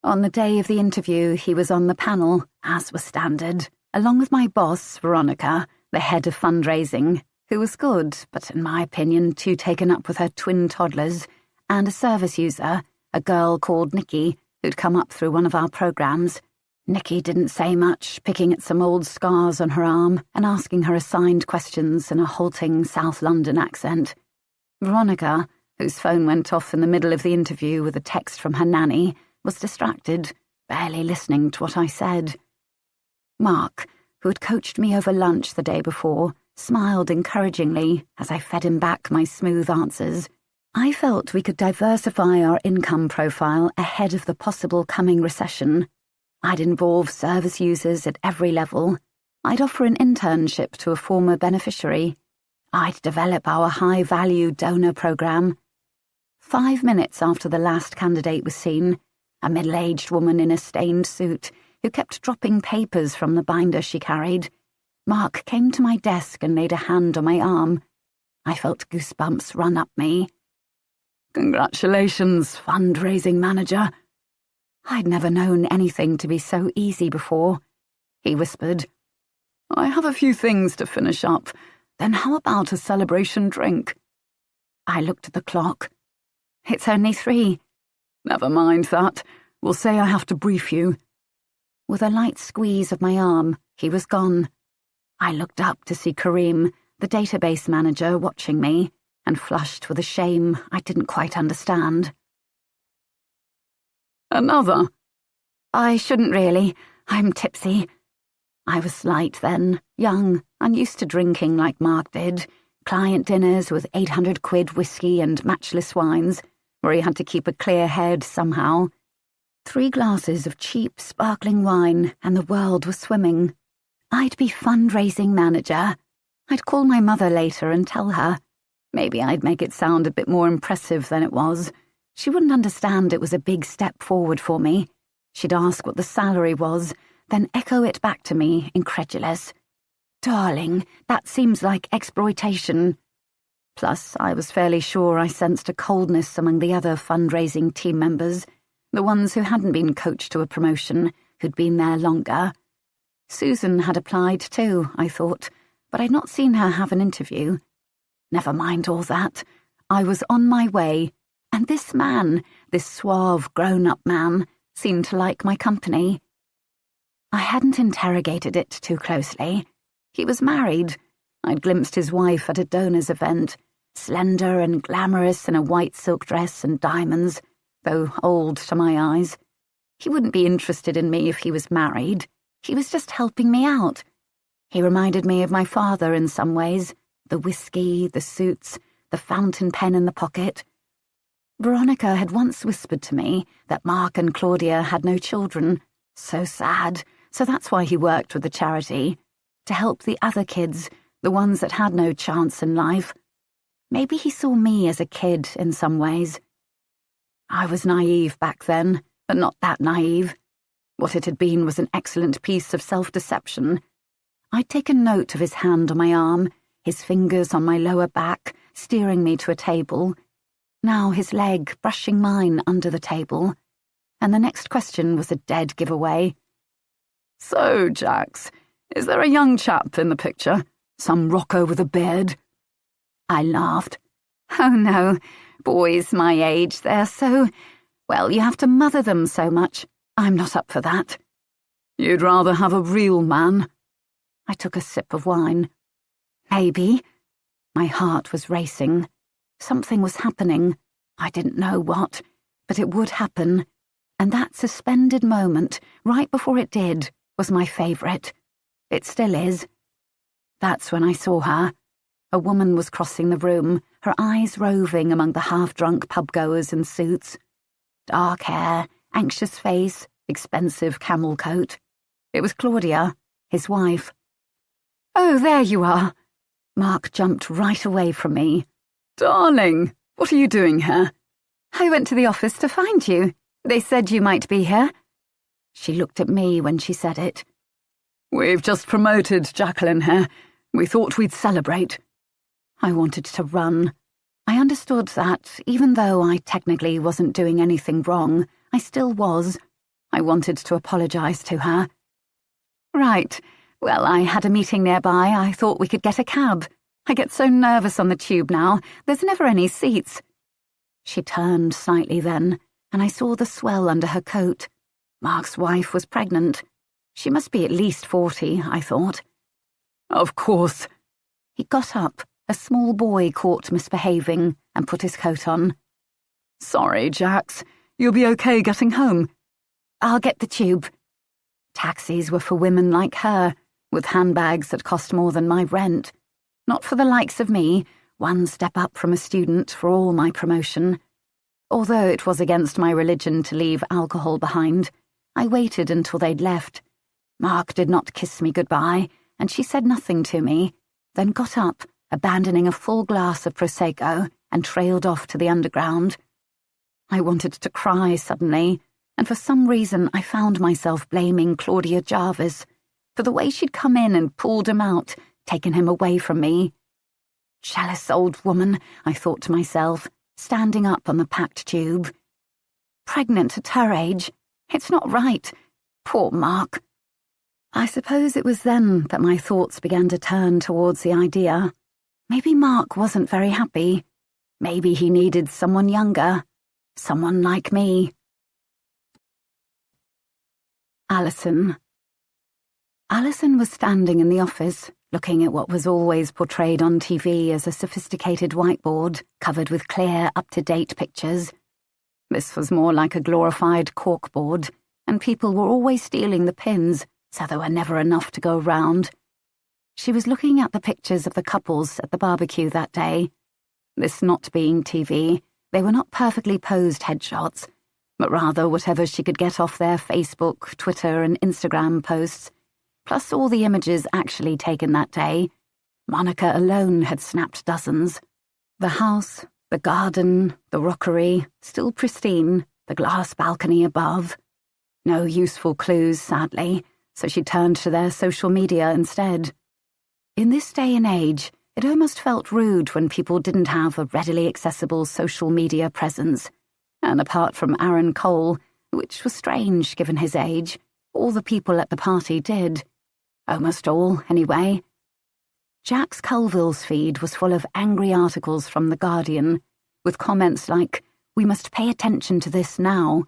On the day of the interview, he was on the panel, as was standard, along with my boss, Veronica, the head of fundraising, who was good, but in my opinion too taken up with her twin toddlers, and a service user, a girl called Nikki, who'd come up through one of our programs. Nikki didn't say much, picking at some old scars on her arm and asking her assigned questions in a halting South London accent. Veronica, whose phone went off in the middle of the interview with a text from her nanny, was distracted, barely listening to what I said. Mark, who had coached me over lunch the day before, smiled encouragingly as I fed him back my smooth answers. I felt we could diversify our income profile ahead of the possible coming recession. I'd involve service users at every level. I'd offer an internship to a former beneficiary. I'd develop our high-value donor program. 5 minutes after the last candidate was seen, a middle-aged woman in a stained suit who kept dropping papers from the binder she carried, Mark came to my desk and laid a hand on my arm. I felt goosebumps run up me. "Congratulations, fundraising manager." I'd never known anything to be so easy before. He whispered, "I have a few things to finish up. Then how about a celebration drink?" I looked at the clock. "It's only 3. "Never mind that. We'll say I have to brief you." With a light squeeze of my arm, he was gone. I looked up to see Kareem, the database manager, watching me, and flushed with a shame I didn't quite understand. "Another?" "I shouldn't really. I'm tipsy." I was slight then, young, unused to drinking like Mark did, client dinners with 800 quid whiskey and matchless wines, where he had to keep a clear head somehow. 3 glasses of cheap, sparkling wine, and the world was swimming. I'd be fundraising manager. I'd call my mother later and tell her. Maybe I'd make it sound a bit more impressive than it was. She wouldn't understand it was a big step forward for me. She'd ask what the salary was, then echo it back to me, incredulous. "Darling, that seems like exploitation." Plus, I was fairly sure I sensed a coldness among the other fundraising team members, the ones who hadn't been coached to a promotion, who'd been there longer. Susan had applied too, I thought, but I'd not seen her have an interview. Never mind all that. I was on my way, and this man, this suave, grown-up man, seemed to like my company. I hadn't interrogated it too closely. He was married. I'd glimpsed his wife at a donors event, slender and glamorous in a white silk dress and diamonds, though old to my eyes. He wouldn't be interested in me if he was married. He was just helping me out. He reminded me of my father in some ways, the whiskey, the suits, the fountain pen in the pocket. Veronica had once whispered to me that Mark and Claudia had no children. So sad, so that's why he worked with the charity, to help the other kids, the ones that had no chance in life. Maybe he saw me as a kid in some ways. I was naive back then, but not that naive. What it had been was an excellent piece of self-deception. I'd taken note of his hand on my arm, his fingers on my lower back, steering me to a table. Now his leg brushing mine under the table. And the next question was a dead giveaway. "So, Jax, is there a young chap in the picture? Some rocko with a beard?" I laughed. "Oh no, boys my age, they're so... Well, you have to mother them so much. I'm not up for that." "You'd rather have a real man?" I took a sip of wine. "Maybe." My heart was racing. Something was happening. I didn't know what, but it would happen. And that suspended moment, right before it did, was my favourite. It still is. That's when I saw her. A woman was crossing the room, her eyes roving among the half-drunk pub-goers in suits. Dark hair, anxious face, expensive camel coat. It was Claudia, his wife. "Oh, there you are." Mark jumped right away from me. "Darling, what are you doing here?" "I went to the office to find you. They said you might be here." She looked at me when she said it. "We've just promoted Jacqueline here. We thought we'd celebrate." I wanted to run. I understood that, even though I technically wasn't doing anything wrong, I still was. I wanted to apologize to her. Right. Well, I had a meeting nearby. I thought we could get a cab. I get so nervous on the tube now. There's never any seats. She turned slightly then, and I saw the swell under her coat. Mark's wife was pregnant. She must be at least 40, I thought. Of course. He got up. A small boy caught misbehaving and put his coat on. Sorry, Jax. You'll be okay getting home. I'll get the tube. Taxis were for women like her, with handbags that cost more than my rent. Not for the likes of me, one step up from a student for all my promotion. Although it was against my religion to leave alcohol behind, I waited until they'd left. Mark did not kiss me goodbye, and she said nothing to me, then got up, abandoning a full glass of Prosecco, and trailed off to the underground. I wanted to cry suddenly, and for some reason I found myself blaming Claudia Jarvis for the way she'd come in and pulled him out, taken him away from me. Jealous old woman, I thought to myself, standing up on the packed tube. Pregnant at her age? It's not right. Poor Mark. I suppose it was then that my thoughts began to turn towards the idea. Maybe Mark wasn't very happy. Maybe he needed someone younger. Someone like me. Alison. Alison was standing in the office, looking at what was always portrayed on TV as a sophisticated whiteboard covered with clear, up-to-date pictures. This was more like a glorified corkboard, and people were always stealing the pins, so there were never enough to go round. She was looking at the pictures of the couples at the barbecue that day. This not being TV, they were not perfectly posed headshots, but rather whatever she could get off their Facebook, Twitter, and Instagram posts, plus all the images actually taken that day. Monica alone had snapped dozens. The house, the garden, the rockery, still pristine, the glass balcony above. No useful clues, sadly, so she turned to their social media instead. In this day and age, it almost felt rude when people didn't have a readily accessible social media presence. And apart from Aaron Cole, which was strange given his age, all the people at the party did. Almost all, anyway. Jax Colville's feed was full of angry articles from The Guardian, with comments like, "We must pay attention to this now."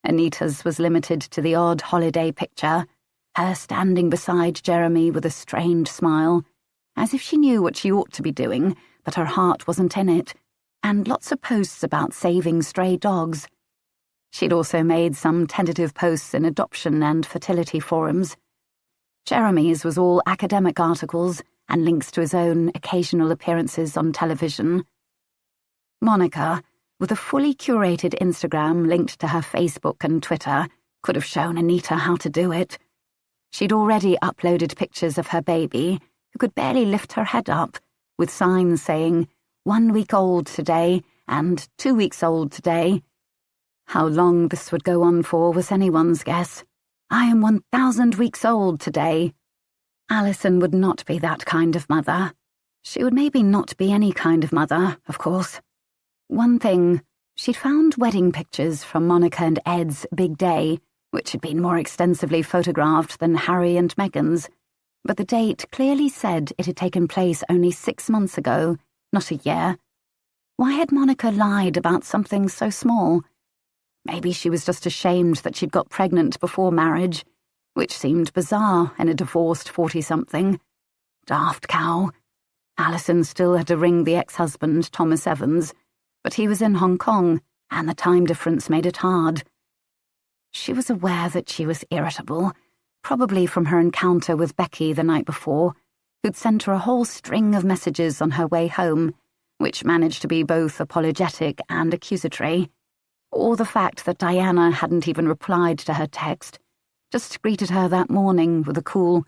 Anita's was limited to the odd holiday picture, her standing beside Jeremy with a strained smile, as if she knew what she ought to be doing, but her heart wasn't in it, and lots of posts about saving stray dogs. She'd also made some tentative posts in adoption and fertility forums. Jeremy's was all academic articles and links to his own occasional appearances on television. Monica, with a fully curated Instagram linked to her Facebook and Twitter, could have shown Anita how to do it. She'd already uploaded pictures of her baby, who could barely lift her head up, with signs saying, 1 week old today and 2 weeks old today. How long this would go on for was anyone's guess. I am 1,000 weeks old today. Alison would not be that kind of mother. She would maybe not be any kind of mother, of course. One thing, she'd found wedding pictures from Monica and Ed's big day, which had been more extensively photographed than Harry and Meghan's, but the date clearly said it had taken place only 6 months ago, not a year. Why had Monica lied about something so small? Maybe she was just ashamed that she'd got pregnant before marriage, which seemed bizarre in a divorced 40-something. Daft cow. Alison still had to ring the ex-husband, Thomas Evans, but he was in Hong Kong, and the time difference made it hard. She was aware that she was irritable, probably from her encounter with Becky the night before, who'd sent her a whole string of messages on her way home, which managed to be both apologetic and accusatory, or the fact that Diana hadn't even replied to her text, just greeted her that morning with a cool,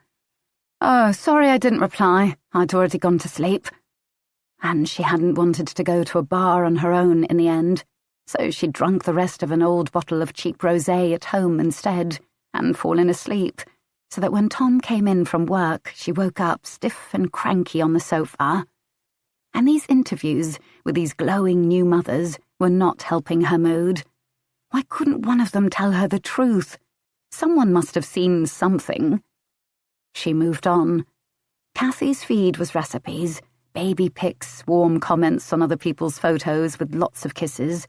"Oh, sorry I didn't reply, I'd already gone to sleep." And she hadn't wanted to go to a bar on her own in the end, so she'd drunk the rest of an old bottle of cheap rosé at home instead, and fallen asleep, so that when Tom came in from work, she woke up stiff and cranky on the sofa. And these interviews with these glowing new mothers were not helping her mood. Why couldn't one of them tell her the truth? Someone must have seen something. She moved on. Kathy's feed was recipes, baby pics, warm comments on other people's photos with lots of kisses,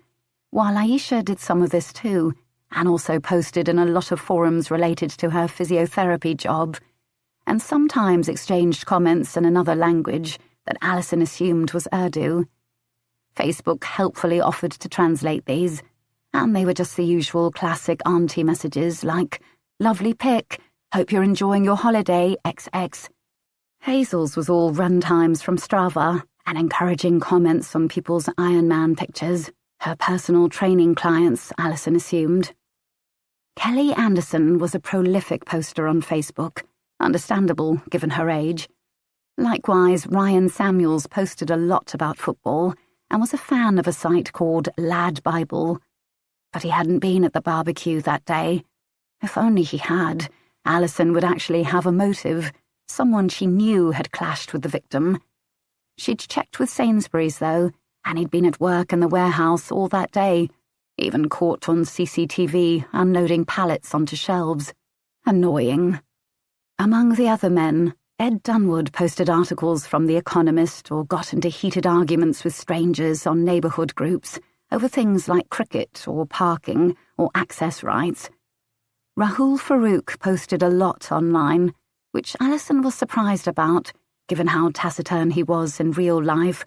while Aisha did some of this too, and also posted in a lot of forums related to her physiotherapy job, and sometimes exchanged comments in another language that Alison assumed was Urdu. Facebook helpfully offered to translate these, and they were just the usual classic auntie messages like, "Lovely pic, hope you're enjoying your holiday, XX." Hazel's was all runtimes from Strava and encouraging comments on people's Ironman pictures, her personal training clients, Alison assumed. Kelly Anderson was a prolific poster on Facebook, understandable given her age. Likewise, Ryan Samuels posted a lot about football and was a fan of a site called Lad Bible. But he hadn't been at the barbecue that day. If only he had, Alison would actually have a motive. Someone she knew had clashed with the victim. She'd checked with Sainsbury's, though, and he'd been at work in the warehouse all that day, even caught on CCTV unloading pallets onto shelves. Annoying. Among the other men, Ed Dunwood posted articles from The Economist or got into heated arguments with strangers on neighbourhood groups over things like cricket or parking or access rights. Rahul Farouk posted a lot online, which Alison was surprised about, given how taciturn he was in real life.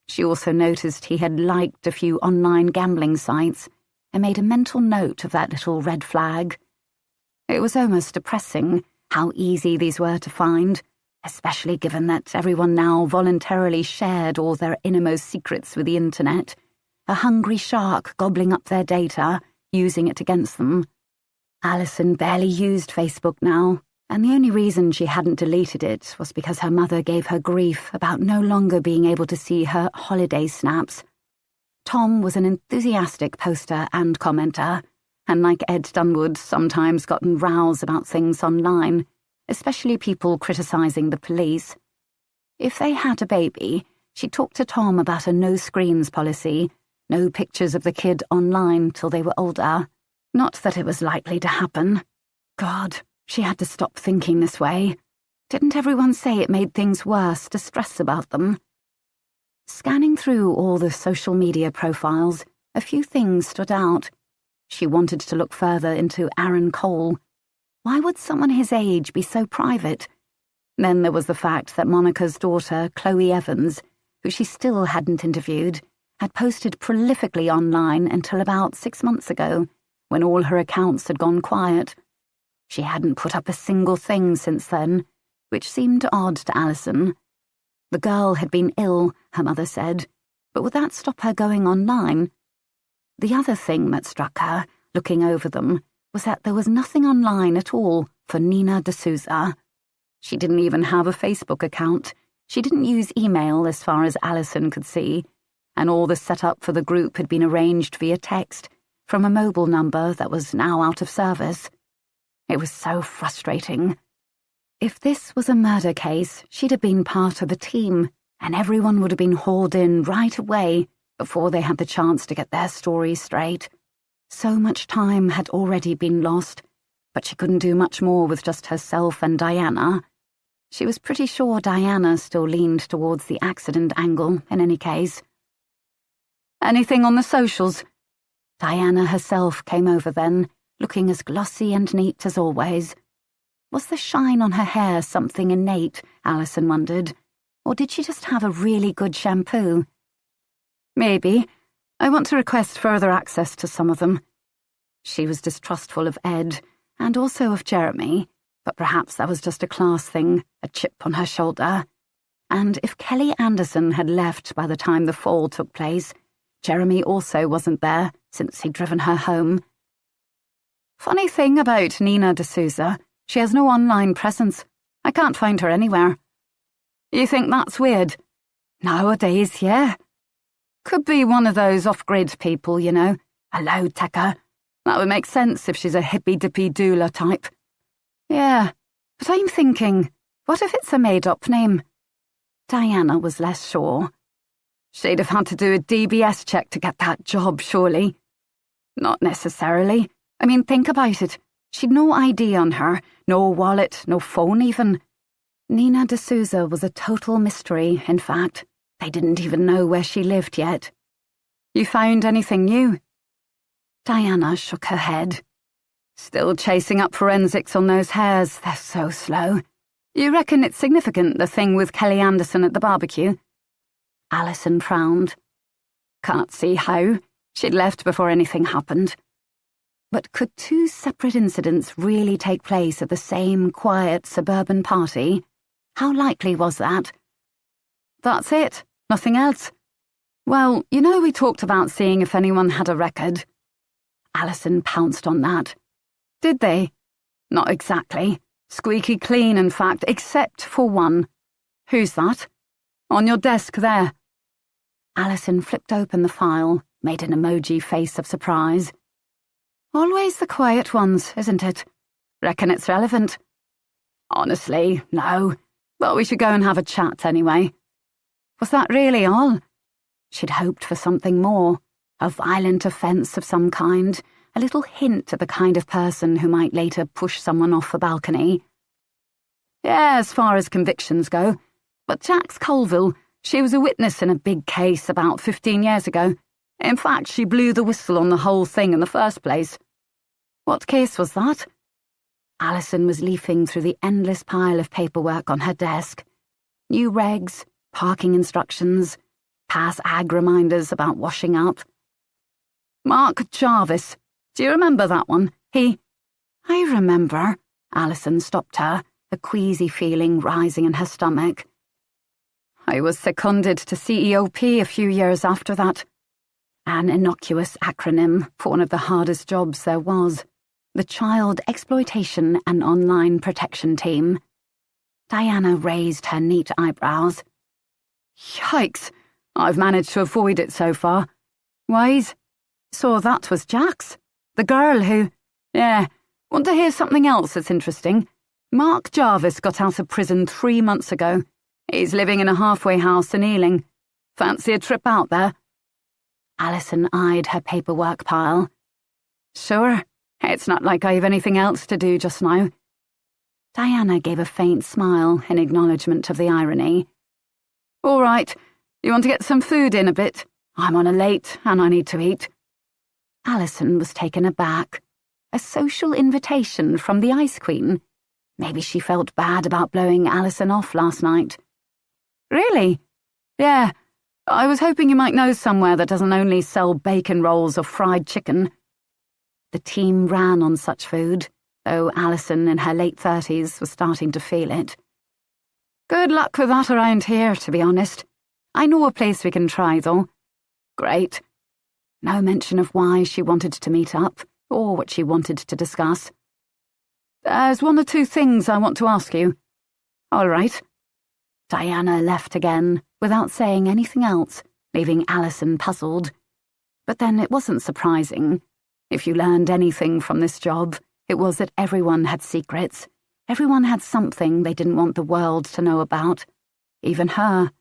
She also noticed he had liked a few online gambling sites and made a mental note of that little red flag. It was almost depressing how easy these were to find, especially given that everyone now voluntarily shared all their innermost secrets with the internet, a hungry shark gobbling up their data, using it against them. Alison barely used Facebook now, and the only reason she hadn't deleted it was because her mother gave her grief about no longer being able to see her holiday snaps. Tom was an enthusiastic poster and commenter, and like Ed Dunwood, sometimes got in rows about things online, especially people criticising the police. If they had a baby, she talked to Tom about a no-screens policy, no pictures of the kid online till they were older. Not that it was likely to happen. God, she had to stop thinking this way. Didn't everyone say it made things worse to stress about them? Scanning through all the social media profiles, a few things stood out. She wanted to look further into Aaron Cole. Why would someone his age be so private? Then there was the fact that Monica's daughter, Chloe Evans, who she still hadn't interviewed, had posted prolifically online until about 6 months ago, when all her accounts had gone quiet. She hadn't put up a single thing since then, which seemed odd to Alison. The girl had been ill, her mother said, but would that stop her going online? The other thing that struck her, looking over them, was that there was nothing online at all for Nina D'Souza. She didn't even have a Facebook account. She didn't use email as far as Alison could see, and all the setup for the group had been arranged via text from a mobile number that was now out of service. It was so frustrating. If this was a murder case, she'd have been part of the team, and everyone would have been hauled in right away before they had the chance to get their story straight. So much time had already been lost, but she couldn't do much more with just herself and Diana. She was pretty sure Diana still leaned towards the accident angle, in any case. "Anything on the socials?" Diana herself came over then, looking as glossy and neat as always. Was the shine on her hair something innate, Alison wondered, or did she just have a really good shampoo? "Maybe. I want to request further access to some of them." She was distrustful of Ed, and also of Jeremy, but perhaps that was just a class thing, a chip on her shoulder. And if Kelly Anderson had left by the time the fall took place, Jeremy also wasn't there, since he'd driven her home. "Funny thing about Nina D'Souza, she has no online presence. I can't find her anywhere." "You think that's weird?" "Nowadays, yeah. Could be one of those off-grid people, you know, a loud taker. That would make sense if she's a hippy-dippy doula type." "Yeah, but I'm thinking, what if it's a made-up name?" Diana was less sure. She'd have had to do a DBS check to get that job, surely. Not necessarily. I mean, think about it. She'd no ID on her, no wallet, no phone even. Nina D'Souza was a total mystery, in fact. They didn't even know where she lived yet. You found anything new? Diana shook her head. Still chasing up forensics on those hairs. They're so slow. You reckon it's significant, the thing with Kelly Anderson at the barbecue? Alison frowned. Can't see how. She'd left before anything happened. But could two separate incidents really take place at the same quiet suburban party? How likely was that? That's it. Nothing else. Well, you know we talked about seeing if anyone had a record. Alison pounced on that. Did they? Not exactly. Squeaky clean, in fact, except for one. Who's that? On your desk there. Alison flipped open the file, made an emoji face of surprise. Always the quiet ones, isn't it? Reckon it's relevant? Honestly, no. But we should go and have a chat anyway. Was that really all? She'd hoped for something more. A violent offence of some kind. A little hint at the kind of person who might later push someone off a balcony. Yeah, as far as convictions go. But Jax Colville, she was a witness in a big case about 15 years ago. In fact, she blew the whistle on the whole thing in the first place. What case was that? Alison was leafing through the endless pile of paperwork on her desk. New regs, parking instructions, pass ag reminders about washing up. Mark Jarvis. Do you remember that one? I remember. Alison stopped her, a queasy feeling rising in her stomach. I was seconded to CEOP a few years after that. An innocuous acronym for one of the hardest jobs there was. The Child Exploitation and Online Protection Team. Diana raised her neat eyebrows. Yikes! I've managed to avoid it so far. Wise? So that was Jax? The girl who... Yeah. Want to hear something else that's interesting? Mark Jarvis got out of prison 3 months ago. He's living in a halfway house in Ealing. Fancy a trip out there? Alison eyed her paperwork pile. Sure. It's not like I have anything else to do just now. Diana gave a faint smile in acknowledgement of the irony. All right. You want to get some food in a bit? I'm on a late and I need to eat. Alison was taken aback. A social invitation from the Ice Queen. Maybe she felt bad about blowing Alison off last night. Really? Yeah. I was hoping you might know somewhere that doesn't only sell bacon rolls or fried chicken. The team ran on such food, though Alison in her late 30s was starting to feel it. Good luck with that around here, to be honest. I know a place we can try, though. Great. No mention of why she wanted to meet up, or what she wanted to discuss. There's one or two things I want to ask you. All right. Diana left again, without saying anything else, leaving Alison puzzled. But then it wasn't surprising. If you learned anything from this job, it was that everyone had secrets. Everyone had something they didn't want the world to know about. Even her.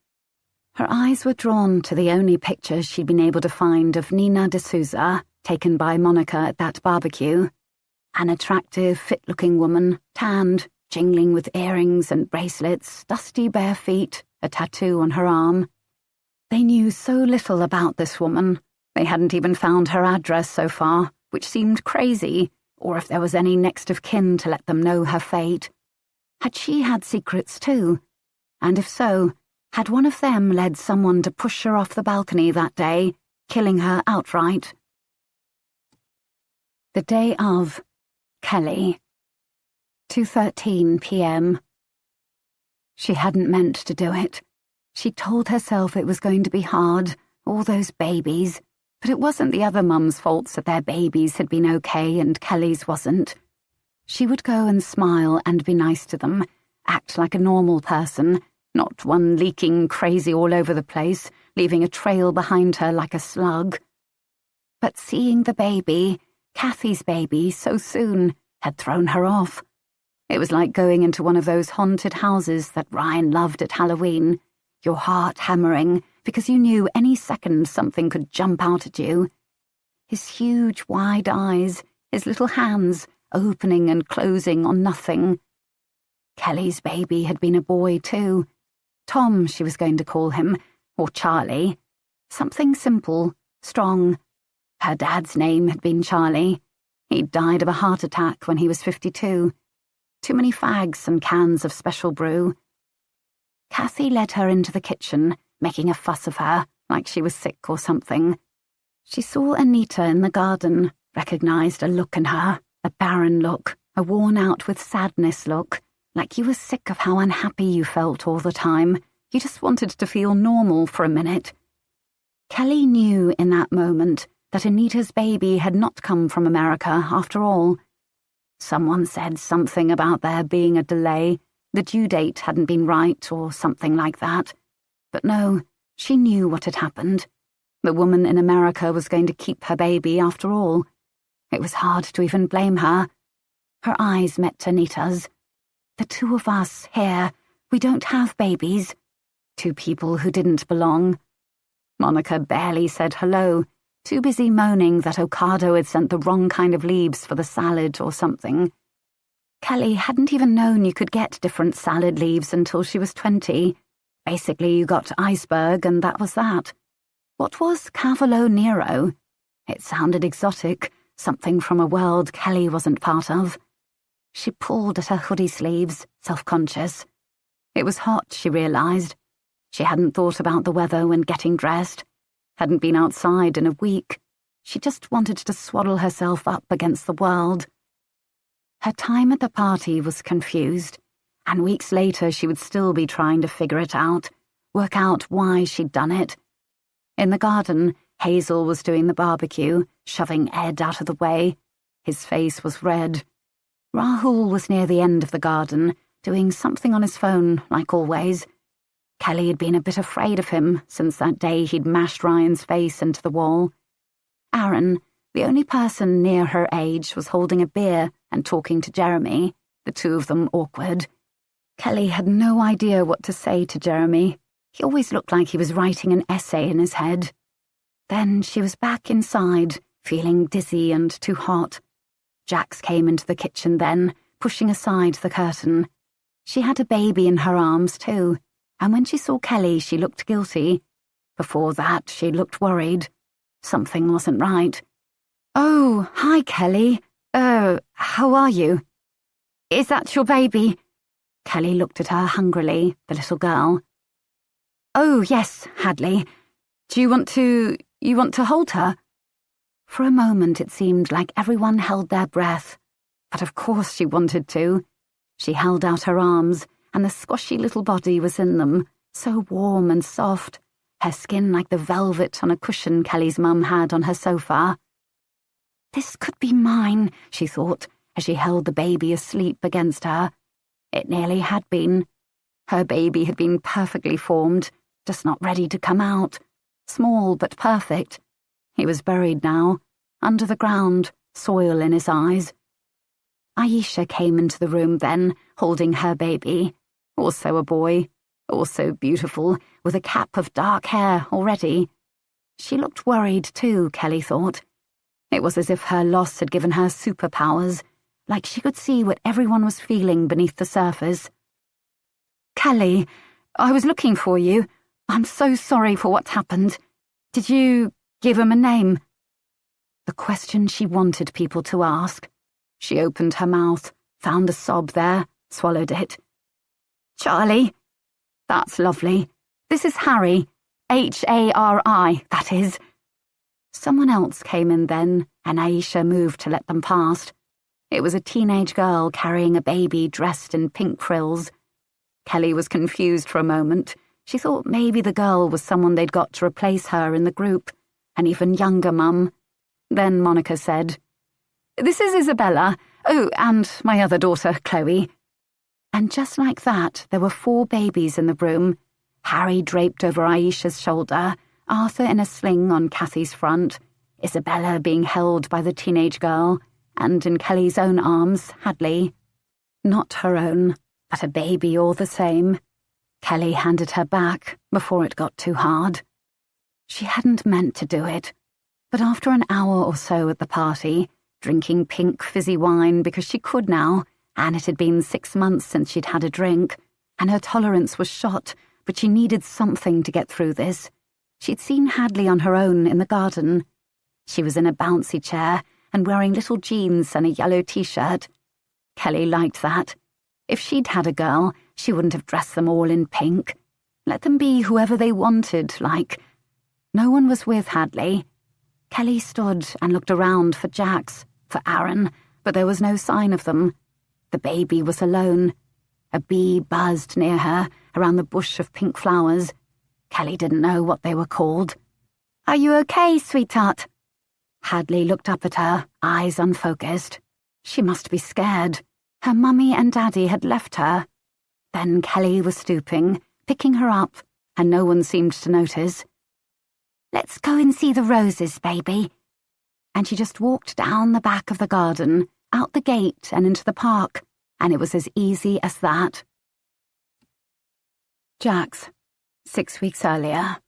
Her eyes were drawn to the only pictures she'd been able to find of Nina D'Souza, taken by Monica at that barbecue. An attractive, fit-looking woman, tanned, jingling with earrings and bracelets, dusty bare feet, a tattoo on her arm. They knew so little about this woman. They hadn't even found her address so far, which seemed crazy, or if there was any next of kin to let them know her fate. Had she had secrets too? And if so, had one of them led someone to push her off the balcony that day, killing her outright? The day of. Kelly. 2:13 p.m. She hadn't meant to do it. She told herself it was going to be hard, all those babies, but it wasn't the other mums' faults that their babies had been okay and Kelly's wasn't. She would go and smile and be nice to them, act like a normal person, not one leaking crazy all over the place, leaving a trail behind her like a slug. But seeing the baby, Kathy's baby, so soon, had thrown her off. It was like going into one of those haunted houses that Ryan loved at Halloween. your heart hammering because you knew any second something could jump out at you. His huge, wide eyes, his little hands opening and closing on nothing. Kelly's baby had been a boy too. Tom, she was going to call him, or Charlie. Something simple, strong. Her dad's name had been Charlie. He'd died of a heart attack when he was 52. Too many fags and cans of special brew. Kathy led her into the kitchen, making a fuss of her, like she was sick or something. She saw Anita in the garden, recognized a look in her, a barren look, a worn-out with sadness look, like you were sick of how unhappy you felt all the time. You just wanted to feel normal for a minute. Kelly knew in that moment that Anita's baby had not come from America after all. Someone said something about there being a delay, the due date hadn't been right or something like that. But no, she knew what had happened. The woman in America was going to keep her baby after all. It was hard to even blame her. Her eyes met Anita's. The two of us here, we don't have babies. Two people who didn't belong. Monica barely said hello, too busy moaning that Ocado had sent the wrong kind of leaves for the salad or something. Kelly hadn't even known you could get different salad leaves until she was 20. Basically, you got iceberg and that was that. What was Cavolo Nero? It sounded exotic, something from a world Kelly wasn't part of. She pulled at her hoodie sleeves, self-conscious. It was hot, she realized. She hadn't thought about the weather when getting dressed. Hadn't been outside in a week. She just wanted to swaddle herself up against the world. Her time at the party was confused, and weeks later she would still be trying to figure it out, work out why she'd done it. In the garden, Hazel was doing the barbecue, shoving Ed out of the way. His face was red. Rahul was near the end of the garden, doing something on his phone, like always. Kelly had been a bit afraid of him since that day he'd mashed Ryan's face into the wall. Aaron, the only person near her age, was holding a beer and talking to Jeremy, the two of them awkward. Kelly had no idea what to say to Jeremy. He always looked like he was writing an essay in his head. Then she was back inside, feeling dizzy and too hot. Jax came into the kitchen then, pushing aside the curtain. She had a baby in her arms too, and when she saw Kelly she looked guilty. Before that she looked worried. Something wasn't right. "Oh, hi, Kelly. How are you? Is that your baby?" Kelly looked at her hungrily, the little girl. "Oh, yes, Hadley. Do you want to hold her?" For a moment it seemed like everyone held their breath, but of course she wanted to. She held out her arms, and the squashy little body was in them, so warm and soft, her skin like the velvet on a cushion Kelly's mum had on her sofa. This could be mine, she thought, as she held the baby asleep against her. It nearly had been. Her baby had been perfectly formed, just not ready to come out. Small but perfect. He was buried now, under the ground, soil in his eyes. Aisha came into the room then, holding her baby. Also a boy, also beautiful, with a cap of dark hair already. She looked worried too, Kelly thought. It was as if her loss had given her superpowers, like she could see what everyone was feeling beneath the surface. "Kelly, I was looking for you. I'm so sorry for what's happened. Did you give him a name?" The question she wanted people to ask. She opened her mouth, found a sob there, swallowed it. "Charlie. That's lovely. This is Harry. Hari, that is." Someone else came in then, and Aisha moved to let them past. It was a teenage girl carrying a baby dressed in pink frills. Kelly was confused for a moment. She thought maybe the girl was someone they'd got to replace her in the group, an even younger mum. Then Monica said, "This is Isabella. Oh, and my other daughter, Chloe." And just like that, there were 4 babies in the room, Harry draped over Aisha's shoulder, Arthur in a sling on Kathy's front, Isabella being held by the teenage girl, and in Kelly's own arms, Hadley. Not her own, but a baby all the same. Kelly handed her back before it got too hard. She hadn't meant to do it, but after an hour or so at the party, drinking pink fizzy wine because she could now, and it had been 6 months since she'd had a drink, and her tolerance was shot, but she needed something to get through this. She'd seen Hadley on her own in the garden. She was in a bouncy chair and wearing little jeans and a yellow t-shirt. Kelly liked that. If she'd had a girl, she wouldn't have dressed them all in pink. Let them be whoever they wanted, like. No one was with Hadley. Kelly stood and looked around for Jax, for Aaron, but there was no sign of them. The baby was alone. A bee buzzed near her, around the bush of pink flowers. Kelly didn't know what they were called. "Are you okay, sweetheart?" Hadley looked up at her, eyes unfocused. She must be scared. Her mummy and daddy had left her. Then Kelly was stooping, picking her up, and no one seemed to notice. "Let's go and see the roses, baby." And she just walked down the back of the garden, out the gate and into the park, and it was as easy as that. Jax, 6 weeks earlier.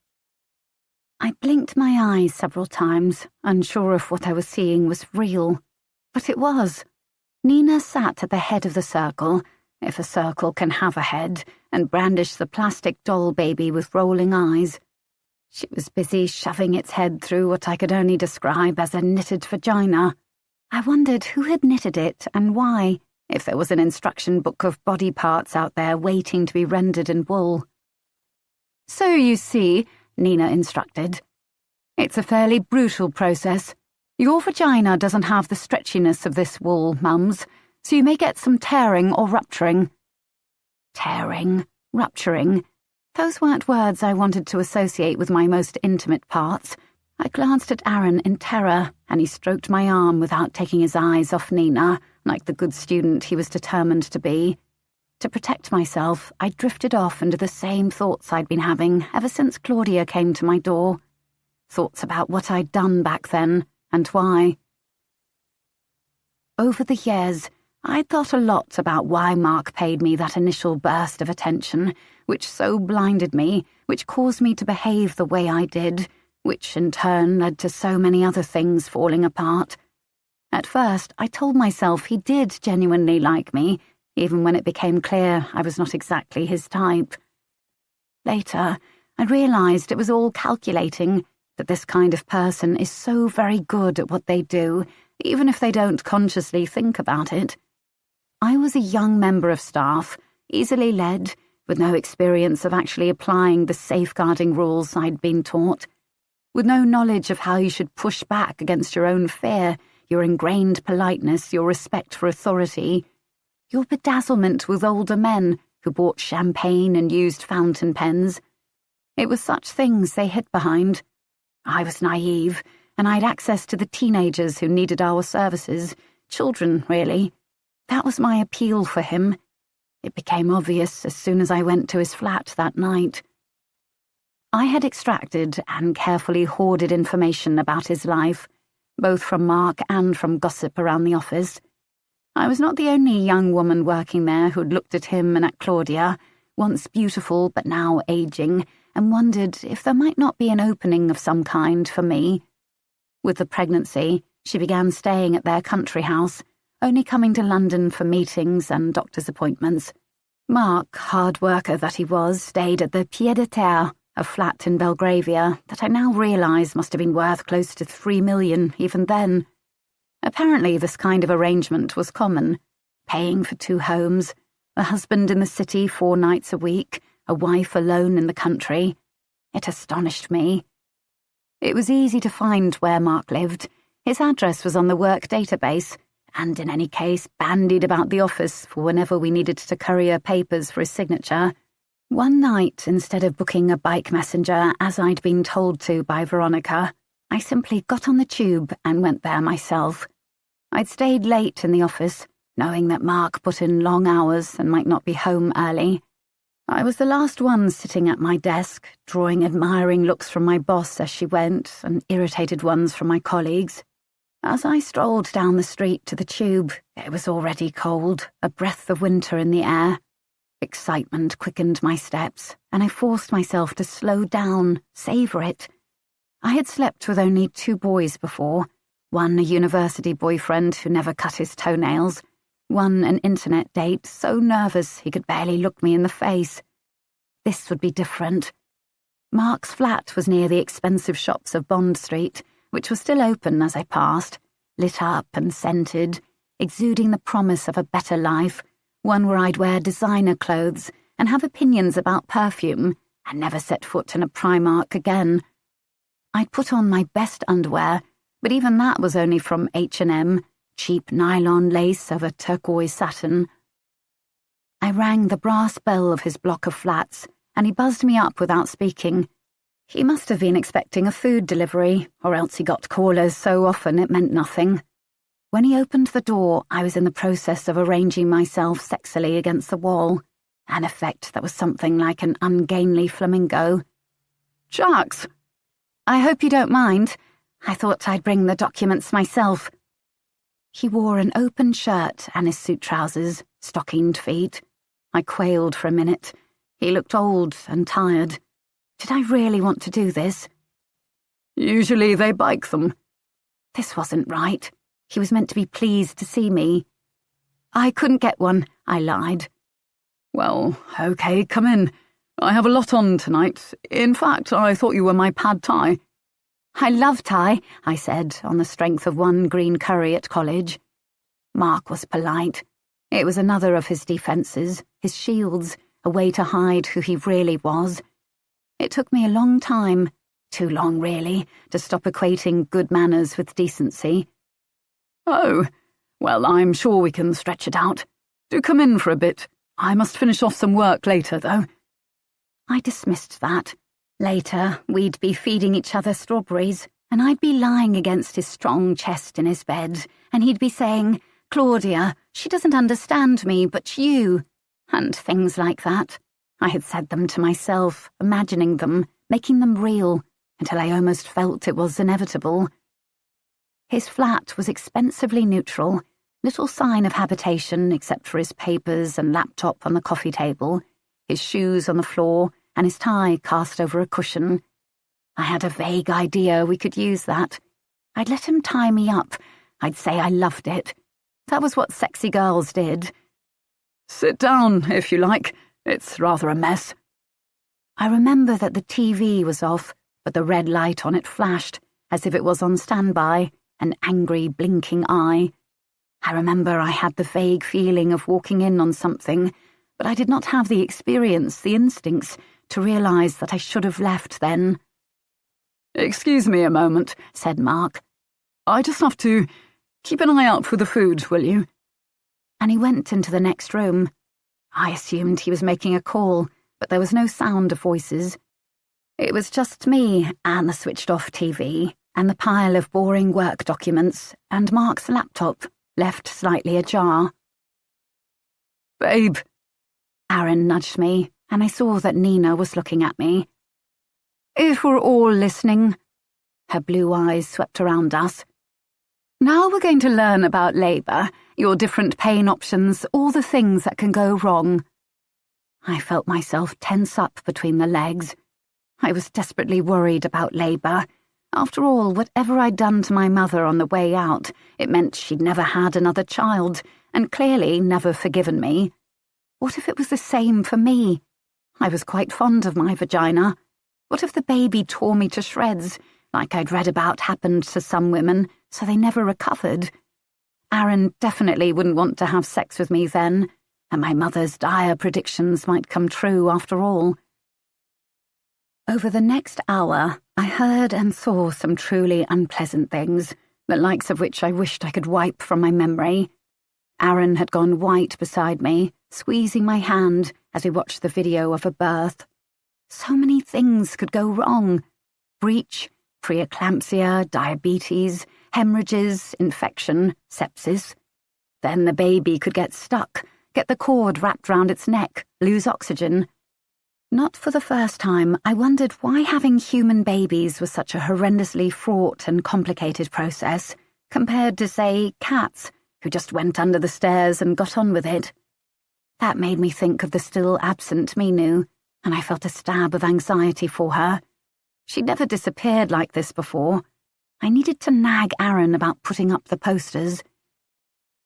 I blinked my eyes several times, unsure if what I was seeing was real. But it was. Nina sat at the head of the circle, if a circle can have a head, and brandished the plastic doll baby with rolling eyes. She was busy shoving its head through what I could only describe as a knitted vagina. I wondered who had knitted it and why, if there was an instruction book of body parts out there waiting to be rendered in wool. "So you see," Nina instructed, "it's a fairly brutal process. Your vagina doesn't have the stretchiness of this wool, mums, so you may get some tearing or rupturing." Tearing, rupturing. Those weren't words I wanted to associate with my most intimate parts. I glanced at Aaron in terror, and he stroked my arm without taking his eyes off Nina, like the good student he was determined to be. To protect myself, I drifted off into the same thoughts I'd been having ever since Claudia came to my door. Thoughts about what I'd done back then, and why. Over the years, I'd thought a lot about why Mark paid me that initial burst of attention, which so blinded me, which caused me to behave the way I did, which in turn led to so many other things falling apart. At first, I told myself he did genuinely like me, even when it became clear I was not exactly his type. Later, I realized it was all calculating, that this kind of person is so very good at what they do, even if they don't consciously think about it. I was a young member of staff, easily led, with no experience of actually applying the safeguarding rules I'd been taught, with no knowledge of how you should push back against your own fear, your ingrained politeness, your respect for authority, your bedazzlement with older men who bought champagne and used fountain pens. It was such things they hid behind. I was naive, and I'd access to the teenagers who needed our services, children, really. That was my appeal for him. It became obvious as soon as I went to his flat that night. I had extracted and carefully hoarded information about his life, both from Mark and from gossip around the office. I was not the only young woman working there who'd looked at him and at Claudia, once beautiful but now aging, and wondered if there might not be an opening of some kind for me. With the pregnancy, she began staying at their country house, only coming to London for meetings and doctor's appointments. Mark, hard worker that he was, stayed at the Pied de Terre, a flat in Belgravia that I now realise must have been worth close to 3 million even then. Apparently this kind of arrangement was common, paying for 2 homes, a husband in the city 4 nights a week, a wife alone in the country. It astonished me. It was easy to find where Mark lived. His address was on the work database, and in any case bandied about the office for whenever we needed to courier papers for his signature. One night, instead of booking a bike messenger as I'd been told to by Veronica, I simply got on the tube and went there myself. I'd stayed late in the office, knowing that Mark put in long hours and might not be home early. I was the last one sitting at my desk, drawing admiring looks from my boss as she went, and irritated ones from my colleagues. As I strolled down the street to the tube, it was already cold, a breath of winter in the air. Excitement quickened my steps, and I forced myself to slow down, savour it. I had slept with only 2 boys before, one a university boyfriend who never cut his toenails, one an internet date so nervous he could barely look me in the face. This would be different. Mark's flat was near the expensive shops of Bond Street, which was still open as I passed, lit up and scented, exuding the promise of a better life, one where I'd wear designer clothes and have opinions about perfume and never set foot in a Primark again. I'd put on my best underwear, but even that was only from H&M, cheap nylon lace over turquoise satin. I rang the brass bell of his block of flats, and he buzzed me up without speaking. He must have been expecting a food delivery, or else he got callers so often it meant nothing. When he opened the door, I was in the process of arranging myself sexily against the wall, an effect that was something like an ungainly flamingo. "Jax! I hope you don't mind. I thought I'd bring the documents myself." He wore an open shirt and his suit trousers, stockinged feet. I quailed for a minute. He looked old and tired. Did I really want to do this? "Usually they bike them." This wasn't right. He was meant to be pleased to see me. "I couldn't get one," I lied. "Well, okay, come in. I have a lot on tonight. In fact, I thought you were my pad thai." "I love Thai," I said, on the strength of one green curry at college. Mark was polite. It was another of his defences, his shields, a way to hide who he really was. It took me a long time, too long really, to stop equating good manners with decency. "Oh, well, I'm sure we can stretch it out. Do come in for a bit. I must finish off some work later, though." I dismissed that. Later, we'd be feeding each other strawberries, and I'd be lying against his strong chest in his bed, and he'd be saying, "Claudia, she doesn't understand me, but you," and things like that. I had said them to myself, imagining them, making them real, until I almost felt it was inevitable. His flat was expensively neutral, little sign of habitation except for his papers and laptop on the coffee table, his shoes on the floor, and his tie cast over a cushion. I had a vague idea we could use that. I'd let him tie me up. I'd say I loved it. That was what sexy girls did. "Sit down, if you like. It's rather a mess." I remember that the TV was off, but the red light on it flashed, as if it was on standby, an angry, blinking eye. I remember I had the vague feeling of walking in on something, but I did not have the experience, the instincts, to realise that I should have left then. "Excuse me a moment," said Mark. "I just have to keep an eye out for the food, will you?" And he went into the next room. I assumed he was making a call, but there was no sound of voices. It was just me and the switched-off TV, and the pile of boring work documents, and Mark's laptop, left slightly ajar. "Babe." Aaron nudged me, and I saw that Nina was looking at me. "If we're all listening," her blue eyes swept around us. "Now we're going to learn about labour, your different pain options, all the things that can go wrong." I felt myself tense up between the legs. I was desperately worried about labour. After all, whatever I'd done to my mother on the way out, it meant she'd never had another child, and clearly never forgiven me. What if it was the same for me? I was quite fond of my vagina. What if the baby tore me to shreds, like I'd read about happened to some women, so they never recovered? Aaron definitely wouldn't want to have sex with me then, and my mother's dire predictions might come true after all. Over the next hour, I heard and saw some truly unpleasant things, the likes of which I wished I could wipe from my memory. Aaron had gone white beside me, squeezing my hand as we watched the video of a birth. So many things could go wrong. Breech, preeclampsia, diabetes, hemorrhages, infection, sepsis. Then the baby could get stuck, get the cord wrapped round its neck, lose oxygen. Not for the first time, I wondered why having human babies was such a horrendously fraught and complicated process, compared to, say, cats, who just went under the stairs and got on with it. That made me think of the still absent Minu, and I felt a stab of anxiety for her. She'd never disappeared like this before. I needed to nag Aaron about putting up the posters.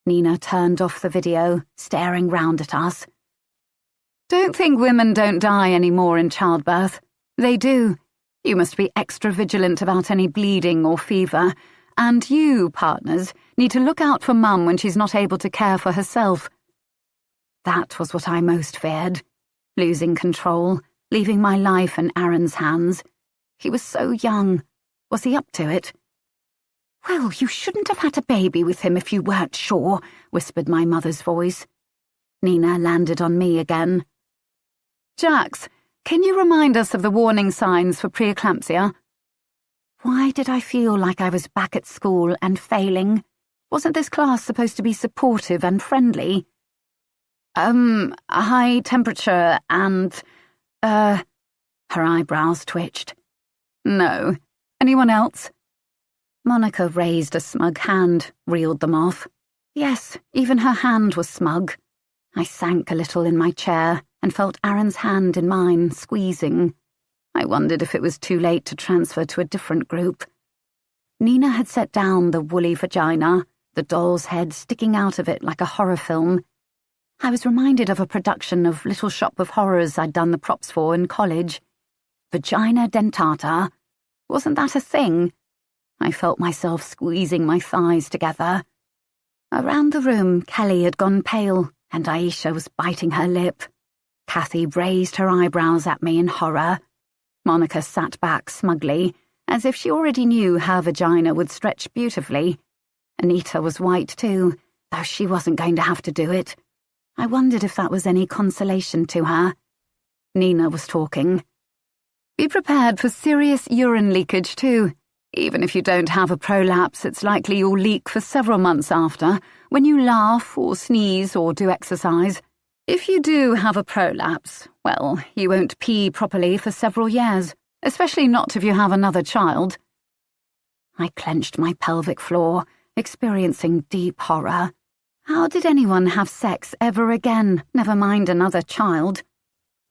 Nina turned off the video, staring round at us. Don't think women don't die anymore in childbirth. They do. You must be extra vigilant about any bleeding or fever. And you, partners, need to look out for Mum when she's not able to care for herself. That was what I most feared. Losing control, leaving my life in Aaron's hands. He was so young. Was he up to it? Well, you shouldn't have had a baby with him if you weren't sure, whispered my mother's voice. Nina landed on me again. Jax, can you remind us of the warning signs for preeclampsia? Why did I feel like I was back at school and failing? Wasn't this class supposed to be supportive and friendly? High temperature and, Her eyebrows twitched. No. Anyone else? Monica raised a smug hand, reeled them off. Yes, even her hand was smug. I sank a little in my chair and felt Aaron's hand in mine, squeezing. I wondered if it was too late to transfer to a different group. Nina had set down the woolly vagina, the doll's head sticking out of it like a horror film. I was reminded of a production of Little Shop of Horrors I'd done the props for in college. Vagina dentata. Wasn't that a thing? I felt myself squeezing my thighs together. Around the room, Kelly had gone pale, and Aisha was biting her lip. Kathy raised her eyebrows at me in horror. Monica sat back smugly, as if she already knew her vagina would stretch beautifully. Anita was white too, though she wasn't going to have to do it. I wondered if that was any consolation to her. Nina was talking. Be prepared for serious urine leakage too. Even if you don't have a prolapse, it's likely you'll leak for several months after, when you laugh or sneeze or do exercise. If you do have a prolapse, well, you won't pee properly for several years, especially not if you have another child. I clenched my pelvic floor, experiencing deep horror. How did anyone have sex ever again, never mind another child?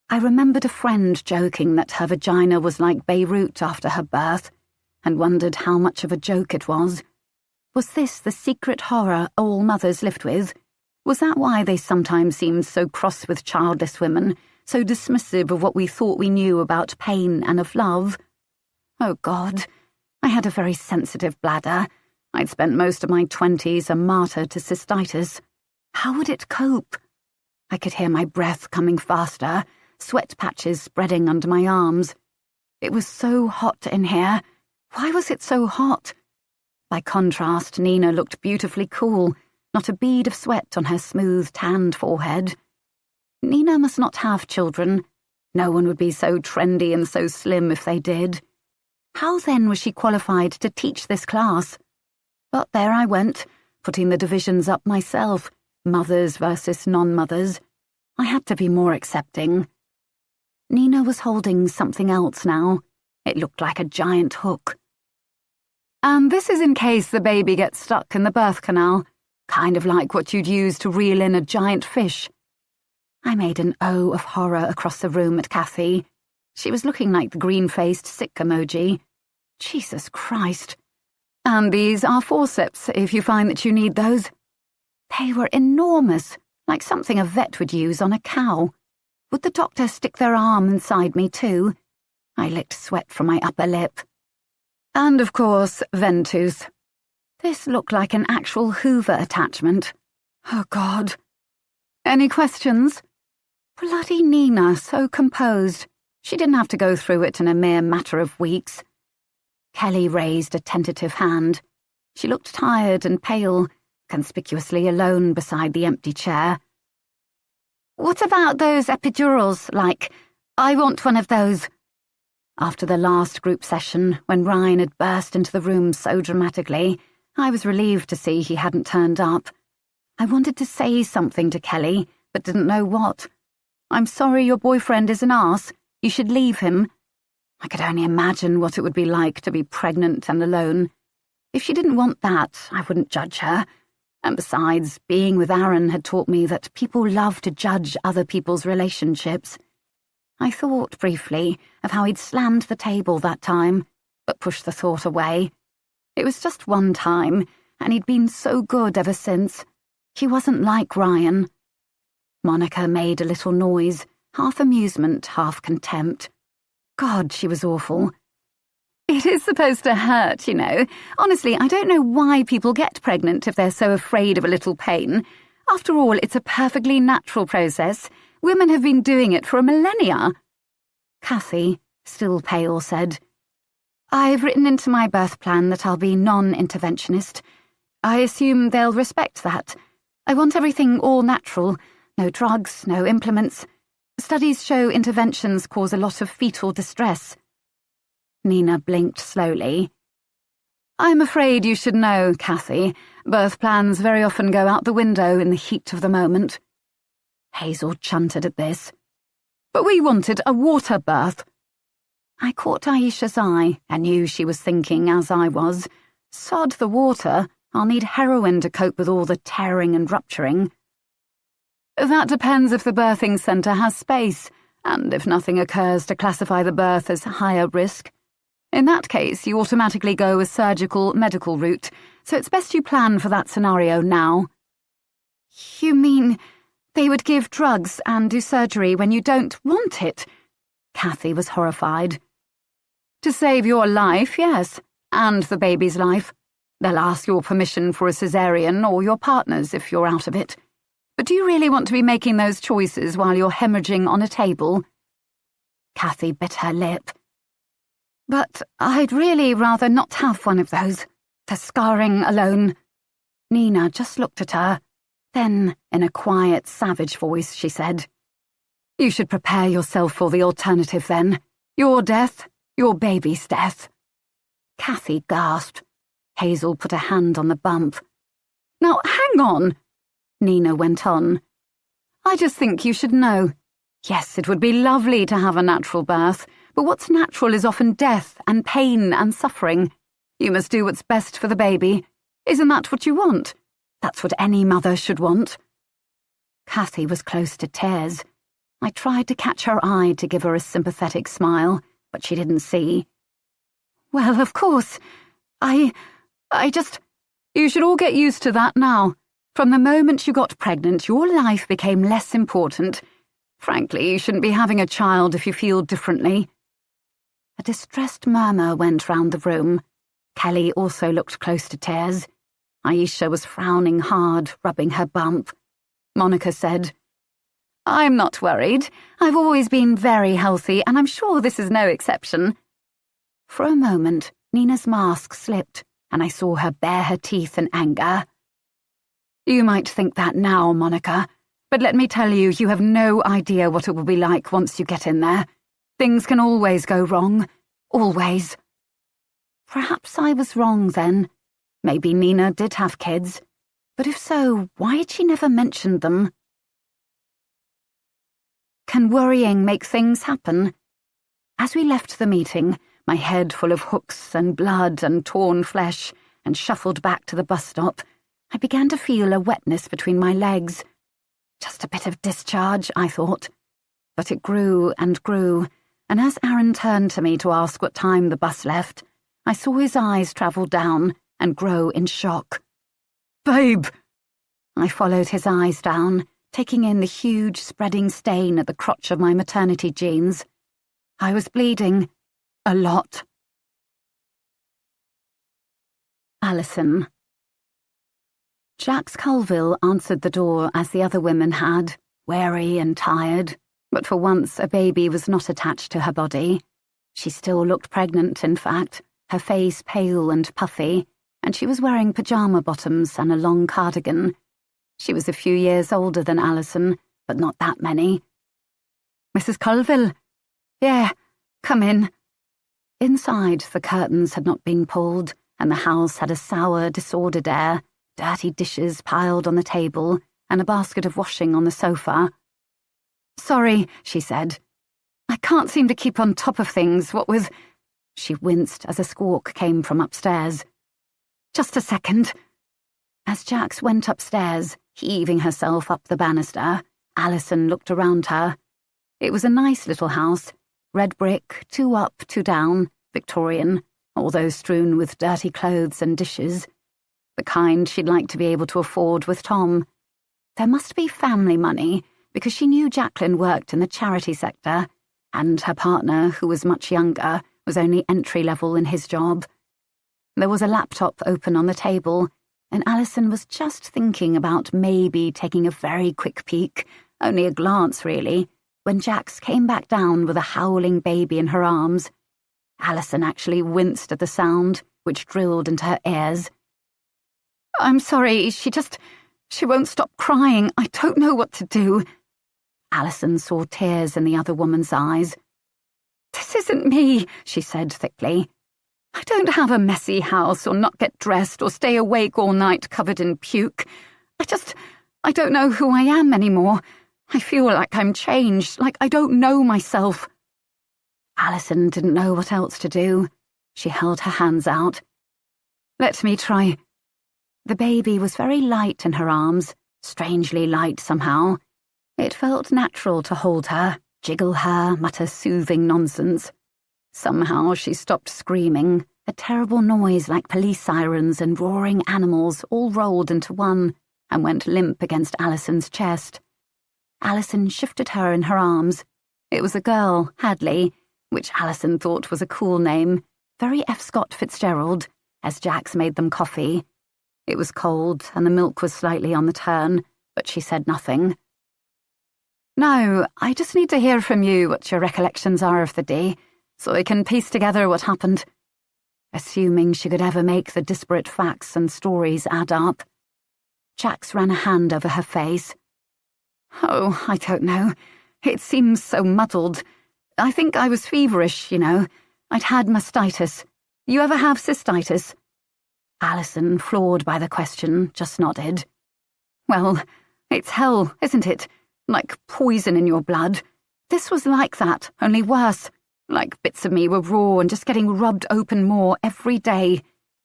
I remembered a friend joking that her vagina was like Beirut after her birth, and wondered how much of a joke it was. Was this the secret horror all mothers lived with? Was that why they sometimes seemed so cross with childless women, so dismissive of what we thought we knew about pain and of love? Oh God, I had a very sensitive bladder. I'd spent most of my 20s a martyr to cystitis. How would it cope? I could hear my breath coming faster, sweat patches spreading under my arms. It was so hot in here. Why was it so hot? By contrast, Nina looked beautifully cool, not a bead of sweat on her smooth, tanned forehead. Nina must not have children. No one would be so trendy and so slim if they did. How then was she qualified to teach this class? But there I went, putting the divisions up myself, mothers versus non-mothers. I had to be more accepting. Nina was holding something else now. It looked like a giant hook. And this is in case the baby gets stuck in the birth canal, kind of like what you'd use to reel in a giant fish. I made an O of horror across the room at Kathy. She was looking like the green-faced sick emoji. Jesus Christ. And these are forceps, if you find that you need those. They were enormous, like something a vet would use on a cow. Would the doctor stick their arm inside me too? I licked sweat from my upper lip. And, of course, ventouse. This looked like an actual Hoover attachment. Oh, God. Any questions? Bloody Nina, so composed. She didn't have to go through it in a mere matter of weeks. Kelly raised a tentative hand. She looked tired and pale, conspicuously alone beside the empty chair. What about those epidurals, like, I want one of those? After the last group session, when Ryan had burst into the room so dramatically, I was relieved to see he hadn't turned up. I wanted to say something to Kelly, but didn't know what. I'm sorry your boyfriend is an arse. You should leave him. I could only imagine what it would be like to be pregnant and alone. If she didn't want that, I wouldn't judge her. And besides, being with Aaron had taught me that people love to judge other people's relationships. I thought briefly of how he'd slammed the table that time, but pushed the thought away. It was just one time, and he'd been so good ever since. He wasn't like Ryan. Monica made a little noise, half amusement, half contempt. God, she was awful. It is supposed to hurt, you know. Honestly, I don't know why people get pregnant if they're so afraid of a little pain. After all, it's a perfectly natural process. Women have been doing it for a millennia. Kathy, still pale, said, I've written into my birth plan that I'll be non-interventionist. I assume they'll respect that. I want everything all natural. No drugs, no implements. Studies show interventions cause a lot of fetal distress. Nina blinked slowly. I'm afraid you should know, Kathy. Birth plans very often go out the window in the heat of the moment. Hazel chunted at this. But we wanted a water birth. I caught Aisha's eye and knew she was thinking, as I was, sod the water, I'll need heroin to cope with all the tearing and rupturing. That depends if the birthing centre has space, and if nothing occurs to classify the birth as higher risk. In that case, you automatically go a surgical medical route, so it's best you plan for that scenario now. You mean they would give drugs and do surgery when you don't want it? Kathy was horrified. To save your life, yes, and the baby's life. They'll ask your permission for a caesarean or your partner's if you're out of it. But do you really want to be making those choices while you're hemorrhaging on a table? Kathy bit her lip. But I'd really rather not have one of those. The scarring alone. Nina just looked at her. Then, in a quiet, savage voice, she said, You should prepare yourself for the alternative then. Your death, your baby's death. Kathy gasped. Hazel put a hand on the bump. Now, hang on, Nina went on. I just think you should know. Yes, it would be lovely to have a natural birth, but what's natural is often death and pain and suffering. You must do what's best for the baby. Isn't that what you want? That's what any mother should want. Kathy was close to tears. I tried to catch her eye to give her a sympathetic smile, but she didn't see. Well, of course. I just... You should all get used to that now. From the moment you got pregnant, your life became less important. Frankly, you shouldn't be having a child if you feel differently. A distressed murmur went round the room. Kelly also looked close to tears. Aisha was frowning hard, rubbing her bump. Monica said, I'm not worried. I've always been very healthy, and I'm sure this is no exception. For a moment, Nina's mask slipped, and I saw her bare her teeth in anger. You might think that now, Monica, but let me tell you, you have no idea what it will be like once you get in there. Things can always go wrong. Always. Perhaps I was wrong then. Maybe Nina did have kids. But if so, why had she never mentioned them? Can worrying make things happen? As we left the meeting, my head full of hooks and blood and torn flesh, and shuffled back to the bus stop, I began to feel a wetness between my legs. Just a bit of discharge, I thought. But it grew, and as Aaron turned to me to ask what time the bus left, I saw his eyes travel down and grow in shock. Babe! I followed his eyes down, taking in the huge, spreading stain at the crotch of my maternity jeans. I was bleeding. A lot. Alison. Jax Colville answered the door as the other women had, weary and tired, but for once a baby was not attached to her body. She still looked pregnant, in fact, her face pale and puffy, and she was wearing pyjama bottoms and a long cardigan. She was a few years older than Alison, but not that many. Mrs. Colville? Yeah, come in. Inside, the curtains had not been pulled, and the house had a sour, disordered air, dirty dishes piled on the table, and a basket of washing on the sofa. Sorry, she said. I can't seem to keep on top of things, what with... She winced as a squawk came from upstairs. Just a second. As Jax went upstairs, heaving herself up the banister, Alison looked around her. It was a nice little house, red brick, 2 up, 2 down, Victorian, although strewn with dirty clothes and dishes. The kind she'd like to be able to afford with Tom. There must be family money, because she knew Jacqueline worked in the charity sector, and her partner, who was much younger, was only entry-level in his job. There was a laptop open on the table, and Alison was just thinking about maybe taking a very quick peek, only a glance really, when Jax came back down with a howling baby in her arms. Alison actually winced at the sound, which drilled into her ears. "I'm sorry, she won't stop crying. I don't know what to do." Alison saw tears in the other woman's eyes. "This isn't me," she said thickly. "I don't have a messy house or not get dressed or stay awake all night covered in puke. I don't know who I am anymore. I feel like I'm changed, like I don't know myself." Alison didn't know what else to do. She held her hands out. "Let me try." The baby was very light in her arms, strangely light somehow. It felt natural to hold her, jiggle her, mutter soothing nonsense. Somehow she stopped screaming, a terrible noise like police sirens and roaring animals all rolled into one, and went limp against Alison's chest. Alison shifted her in her arms. It was a girl, Hadley, which Alison thought was a cool name, very F. Scott Fitzgerald, as Jax made them coffee. It was cold, and the milk was slightly on the turn, but she said nothing. "Now, I just need to hear from you what your recollections are of the day, so I can piece together what happened." Assuming she could ever make the disparate facts and stories add up. Jax ran a hand over her face. "Oh, I don't know. It seems so muddled. I think I was feverish, you know. I'd had mastitis. You ever have cystitis?" Alison, floored by the question, just nodded. "Well, it's hell, isn't it? Like poison in your blood. This was like that, only worse. Like bits of me were raw and just getting rubbed open more every day.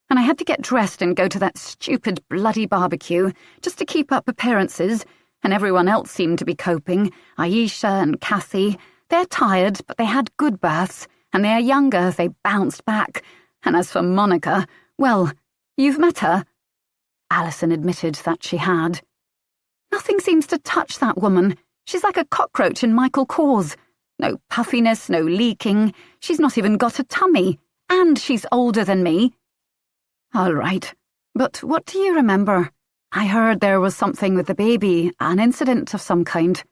And I had to get dressed and go to that stupid bloody barbecue, just to keep up appearances, and everyone else seemed to be coping. Aisha and Kathy, they're tired, but they had good births, and they're younger, they bounced back. And as for Monica, well, you've met her?" Alison admitted that she had. "Nothing seems to touch that woman. She's like a cockroach in Michael Kors. No puffiness, no leaking. She's not even got a tummy. And she's older than me." "All right. But what do you remember? I heard there was something with the baby, an incident of some kind."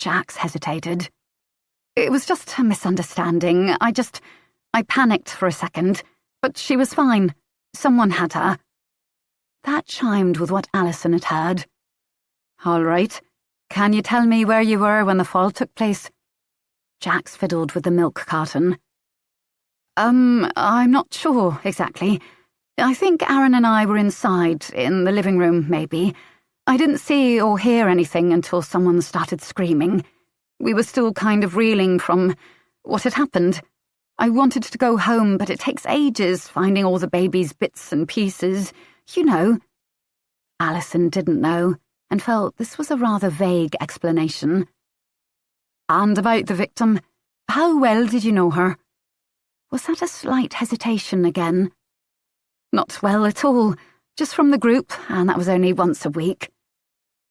Jax hesitated. "It was just a misunderstanding. I panicked for a second. But she was fine. Someone had her." That chimed with what Alison had heard. "All right. Can you tell me where you were when the fall took place?" Jax fiddled with the milk carton. I'm not sure, exactly. I think Aaron and I were inside, in the living room, maybe. I didn't see or hear anything until someone started screaming. We were still kind of reeling from what had happened. I wanted to go home, but it takes ages finding all the baby's bits and pieces, you know." Alison didn't know, and felt this was a rather vague explanation. "And about the victim, how well did you know her?" Was that a slight hesitation again? "Not well at all, just from the group, and that was only once a week."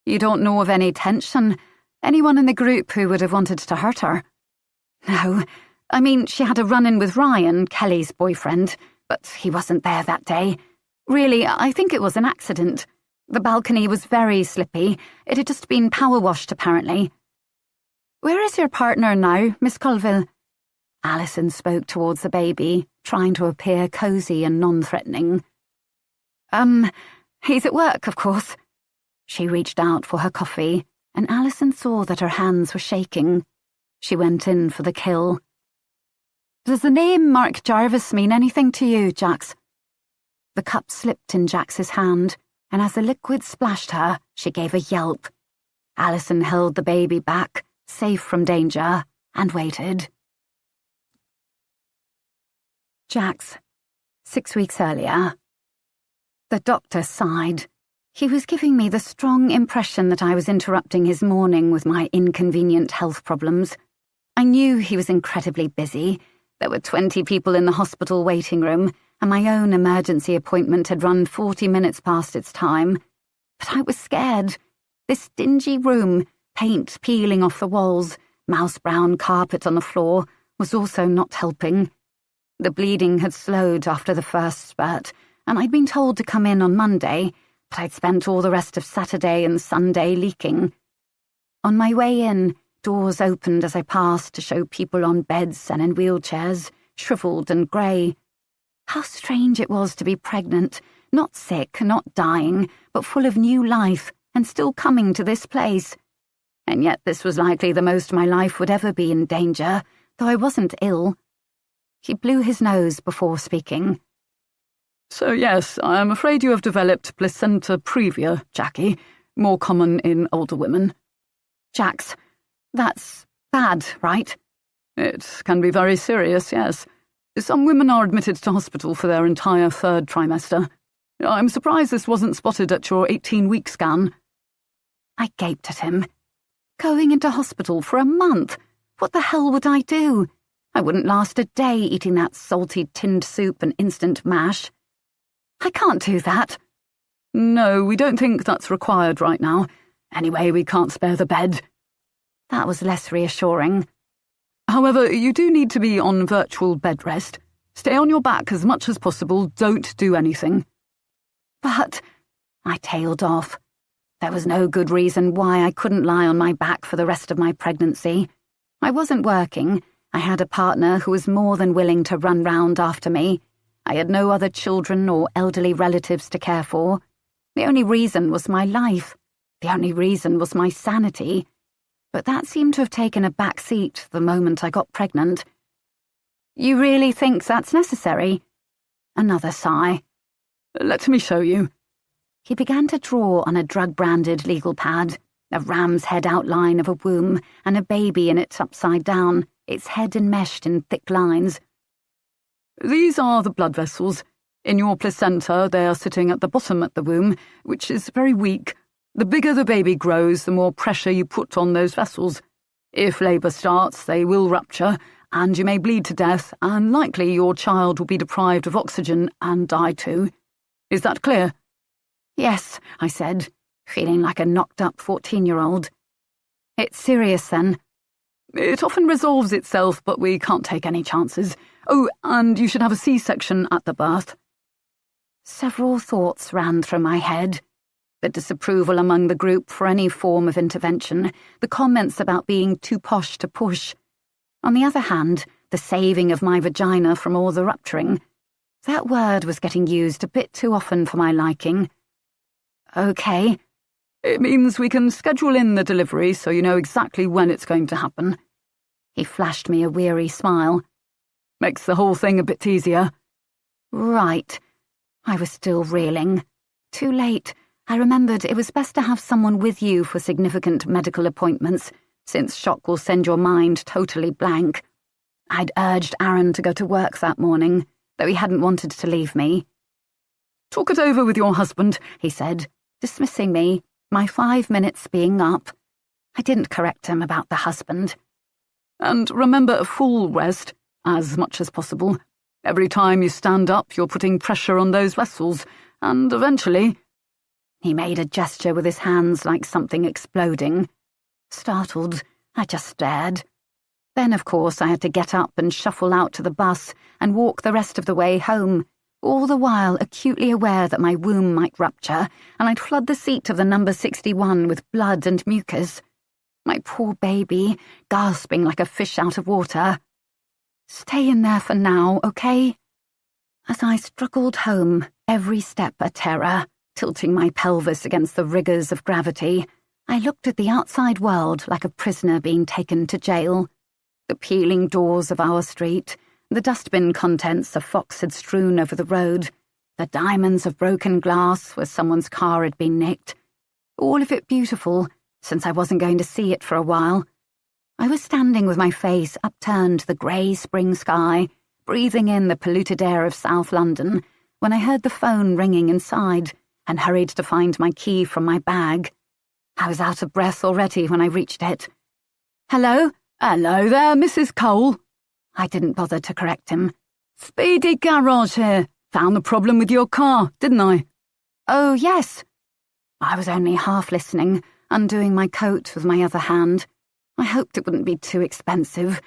"You don't know of any tension? Anyone in the group who would have wanted to hurt her?" "No. I mean, she had a run-in with Ryan, Kelly's boyfriend, but he wasn't there that day. Really, I think it was an accident. The balcony was very slippy. It had just been power-washed, apparently." "Where is your partner now, Miss Colville?" Alison spoke towards the baby, trying to appear cosy and non-threatening. He's at work, of course." She reached out for her coffee, and Alison saw that her hands were shaking. She went in for the kill. "Does the name Mark Jarvis mean anything to you, Jax?" The cup slipped in Jax's hand, and as the liquid splashed her, she gave a yelp. Alison held the baby back, safe from danger, and waited. Jax, 6 weeks earlier. The doctor sighed. He was giving me the strong impression that I was interrupting his morning with my inconvenient health problems. I knew he was incredibly busy. There were 20 people in the hospital waiting room, and my own emergency appointment had run 40 minutes past its time. But I was scared. This dingy room, paint peeling off the walls, mouse-brown carpet on the floor, was also not helping. The bleeding had slowed after the first spurt, and I'd been told to come in on Monday, but I'd spent all the rest of Saturday and Sunday leaking. On my way in, doors opened as I passed to show people on beds and in wheelchairs, shriveled and grey. How strange it was to be pregnant, not sick, not dying, but full of new life, and still coming to this place. And yet this was likely the most my life would ever be in danger, though I wasn't ill. He blew his nose before speaking. So yes, I'm afraid you have developed placenta previa, Jackie, more common in older women. Jax, that's bad, right? It can be very serious, yes. Some women are admitted to hospital for their entire third trimester. I'm surprised this wasn't spotted at your 18-week scan. I gaped at him. Going into hospital for a month? What the hell would I do? I wouldn't last a day eating that salty tinned soup and instant mash. I can't do that. No, we don't think that's required right now. Anyway, we can't spare the bed. That was less reassuring. However, you do need to be on virtual bed rest. Stay on your back as much as possible. Don't do anything. But I tailed off. There was no good reason why I couldn't lie on my back for the rest of my pregnancy. I wasn't working. I had a partner who was more than willing to run round after me. I had no other children or elderly relatives to care for. The only reason was my life. The only reason was my sanity. But that seemed to have taken a back seat the moment I got pregnant. You really think that's necessary? Another sigh. Let me show you. He began to draw on a drug-branded legal pad, a ram's head outline of a womb and a baby in it upside down, its head enmeshed in thick lines. These are the blood vessels. In your placenta, they are sitting at the bottom at the womb, which is very weak. The bigger the baby grows, the more pressure you put on those vessels. If labour starts, they will rupture, and you may bleed to death, and likely your child will be deprived of oxygen and die too. Is that clear? Yes, I said, feeling like a knocked-up 14-year-old. It's serious, then? It often resolves itself, but we can't take any chances. Oh, and you should have a C-section at the birth. Several thoughts ran through my head. The disapproval among the group for any form of intervention, the comments about being too posh to push. On the other hand, the saving of my vagina from all the rupturing. That word was getting used a bit too often for my liking. Okay. It means we can schedule in the delivery so you know exactly when it's going to happen. He flashed me a weary smile. Makes the whole thing a bit easier. Right. I was still reeling. Too late. I remembered it was best to have someone with you for significant medical appointments, since shock will send your mind totally blank. I'd urged Aaron to go to work that morning, though he hadn't wanted to leave me. Talk it over with your husband, he said, dismissing me, my 5 minutes being up. I didn't correct him about the husband. And remember a full rest, as much as possible. Every time you stand up, you're putting pressure on those vessels, and eventually... He made a gesture with his hands like something exploding. Startled, I just stared. Then, of course, I had to get up and shuffle out to the bus and walk the rest of the way home, all the while acutely aware that my womb might rupture and I'd flood the seat of the number 61 with blood and mucus. My poor baby, gasping like a fish out of water. Stay in there for now, okay? As I struggled home, every step a terror, tilting my pelvis against the rigours of gravity, I looked at the outside world like a prisoner being taken to jail. The peeling doors of our street, the dustbin contents a fox had strewn over the road, the diamonds of broken glass where someone's car had been nicked. All of it beautiful, since I wasn't going to see it for a while. I was standing with my face upturned to the grey spring sky, breathing in the polluted air of South London, when I heard the phone ringing inside, and hurried to find my key from my bag. I was out of breath already when I reached it. Hello? Hello there, Mrs. Cole. I didn't bother to correct him. Speedy Garage here. Found the problem with your car, didn't I? Oh, yes. I was only half listening, undoing my coat with my other hand. I hoped it wouldn't be too expensive.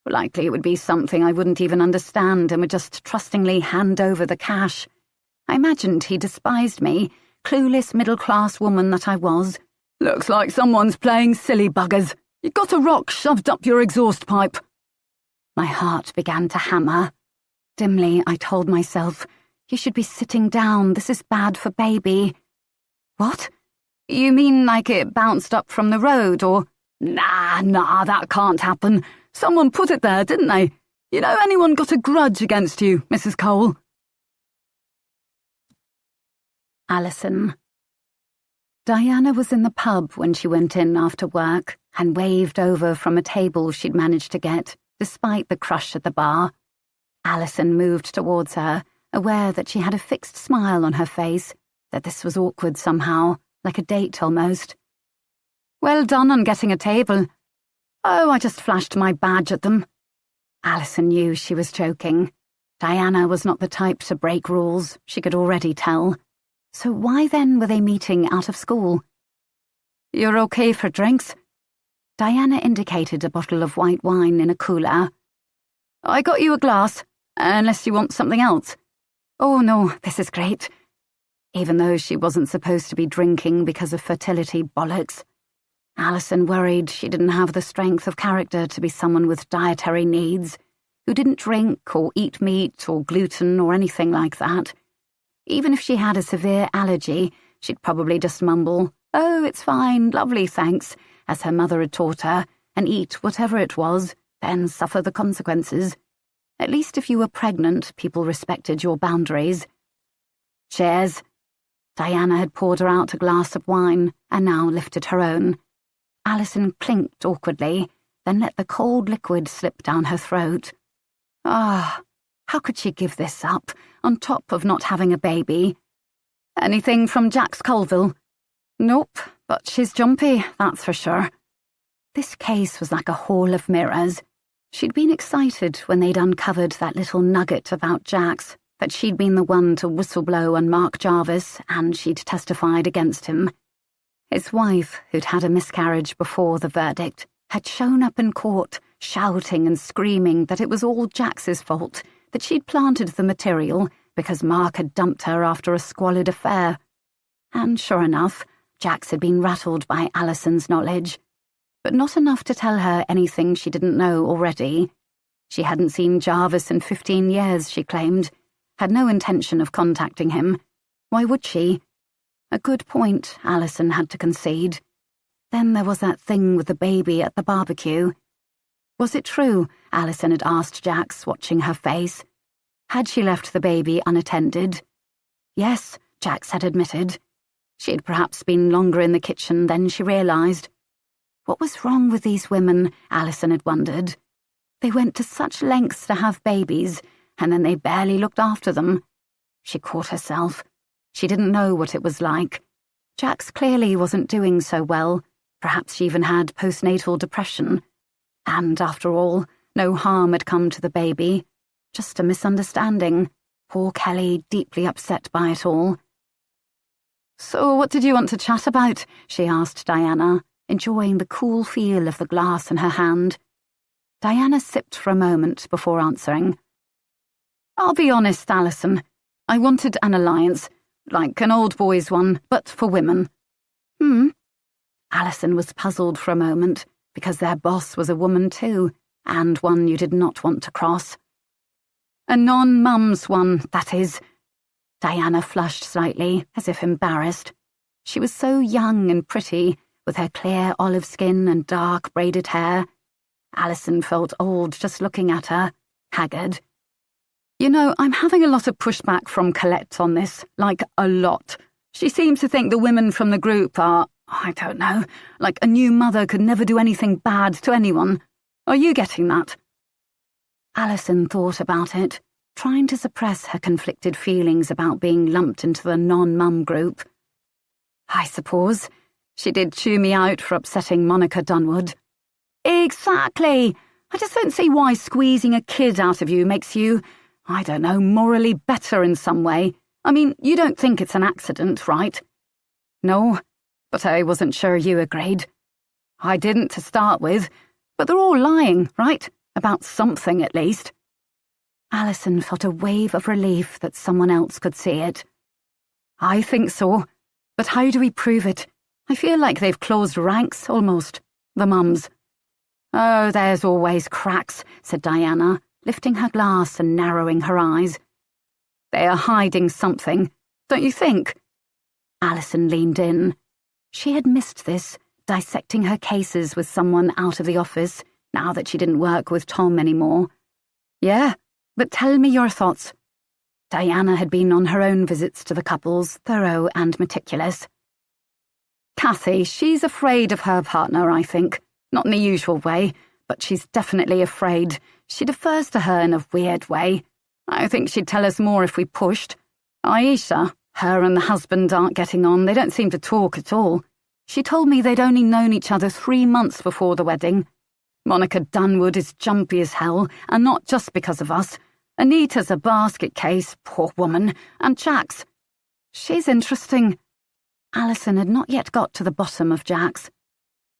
Likely it would be something I wouldn't even understand and would just trustingly hand over the cash. I imagined he despised me, clueless middle-class woman that I was. Looks like someone's playing silly buggers. You got a rock shoved up your exhaust pipe. My heart began to hammer. Dimly, I told myself, you should be sitting down. This is bad for baby. What? You mean like it bounced up from the road, or... Nah, that can't happen. Someone put it there, didn't they? You know anyone got a grudge against you, Mrs. Cole? Alison. Diana was in the pub when she went in after work and waved over from a table she'd managed to get, despite the crush at the bar. Alison moved towards her, aware that she had a fixed smile on her face, that this was awkward somehow, like a date almost. Well done on getting a table. Oh, I just flashed my badge at them. Alison knew she was joking. Diana was not the type to break rules, she could already tell. So why then were they meeting out of school? You're okay for drinks? Diana indicated a bottle of white wine in a cooler. I got you a glass, unless you want something else. Oh no, this is great. Even though she wasn't supposed to be drinking because of fertility bollocks. Alison worried she didn't have the strength of character to be someone with dietary needs, who didn't drink or eat meat or gluten or anything like that. Even if she had a severe allergy, she'd probably just mumble, "Oh, it's fine, lovely, thanks," as her mother had taught her, and eat whatever it was, then suffer the consequences. At least if you were pregnant, people respected your boundaries. Cheers. Diana had poured her out a glass of wine, and now lifted her own. Alison clinked awkwardly, then let the cold liquid slip down her throat. How could she give this up, on top of not having a baby? Anything from Jax Colville? Nope, but she's jumpy, that's for sure. This case was like a hall of mirrors. She'd been excited when they'd uncovered that little nugget about Jax, that she'd been the one to whistleblow on Mark Jarvis, and she'd testified against him. His wife, who'd had a miscarriage before the verdict, had shown up in court, shouting and screaming that it was all Jax's fault, that she'd planted the material because Mark had dumped her after a squalid affair. And sure enough, Jax had been rattled by Alison's knowledge, but not enough to tell her anything she didn't know already. She hadn't seen Jarvis in 15 years, she claimed, had no intention of contacting him. Why would she? A good point, Alison had to concede. Then there was that thing with the baby at the barbecue. Was it true, Alison had asked Jax, watching her face? Had she left the baby unattended? Yes, Jax had admitted. She had perhaps been longer in the kitchen than she realised. What was wrong with these women, Alison had wondered. They went to such lengths to have babies, and then they barely looked after them. She caught herself. She didn't know what it was like. Jax clearly wasn't doing so well. Perhaps she even had postnatal depression. And after all, no harm had come to the baby. Just a misunderstanding. Poor Kelly, deeply upset by it all. So what did you want to chat about? She asked Diana, enjoying the cool feel of the glass in her hand. Diana sipped for a moment before answering. I'll be honest, Alison. I wanted an alliance, like an old boys one, but for women. Alison was puzzled for a moment, because their boss was a woman too, and one you did not want to cross. A non-mum's one, that is. Diana flushed slightly, as if embarrassed. She was so young and pretty, with her clear olive skin and dark braided hair. Alison felt old just looking at her, haggard. You know, I'm having a lot of pushback from Colette on this, like a lot. She seems to think the women from the group are, I don't know, like a new mother could never do anything bad to anyone. Are you getting that? Alison thought about it. trying to suppress her conflicted feelings about being lumped into the non-mum group. I suppose she did chew me out for upsetting Monica Dunwood. Exactly! I just don't see why squeezing a kid out of you makes you, I don't know, morally better in some way. I mean, you don't think it's an accident, right? No, but I wasn't sure you agreed. I didn't to start with, but they're all lying, right? About something, at least. Alison felt a wave of relief that someone else could see it. I think so, but how do we prove it? I feel like they've closed ranks, almost. The mums. Oh, there's always cracks, said Diana, lifting her glass and narrowing her eyes. They are hiding something, don't you think? Alison leaned in. She had missed this, dissecting her cases with someone out of the office, now that she didn't work with Tom anymore. Yeah, but tell me your thoughts. Diana had been on her own visits to the couples, thorough and meticulous. Kathy, she's afraid of her partner, I think. Not in the usual way, but she's definitely afraid. She defers to her in a weird way. I think she'd tell us more if we pushed. Aisha, her and the husband aren't getting on. They don't seem to talk at all. She told me they'd only known each other 3 months before the wedding. Monica Dunwood is jumpy as hell, and not just because of us. Anita's a basket case, poor woman, and Jax. She's interesting. Alison had not yet got to the bottom of Jax.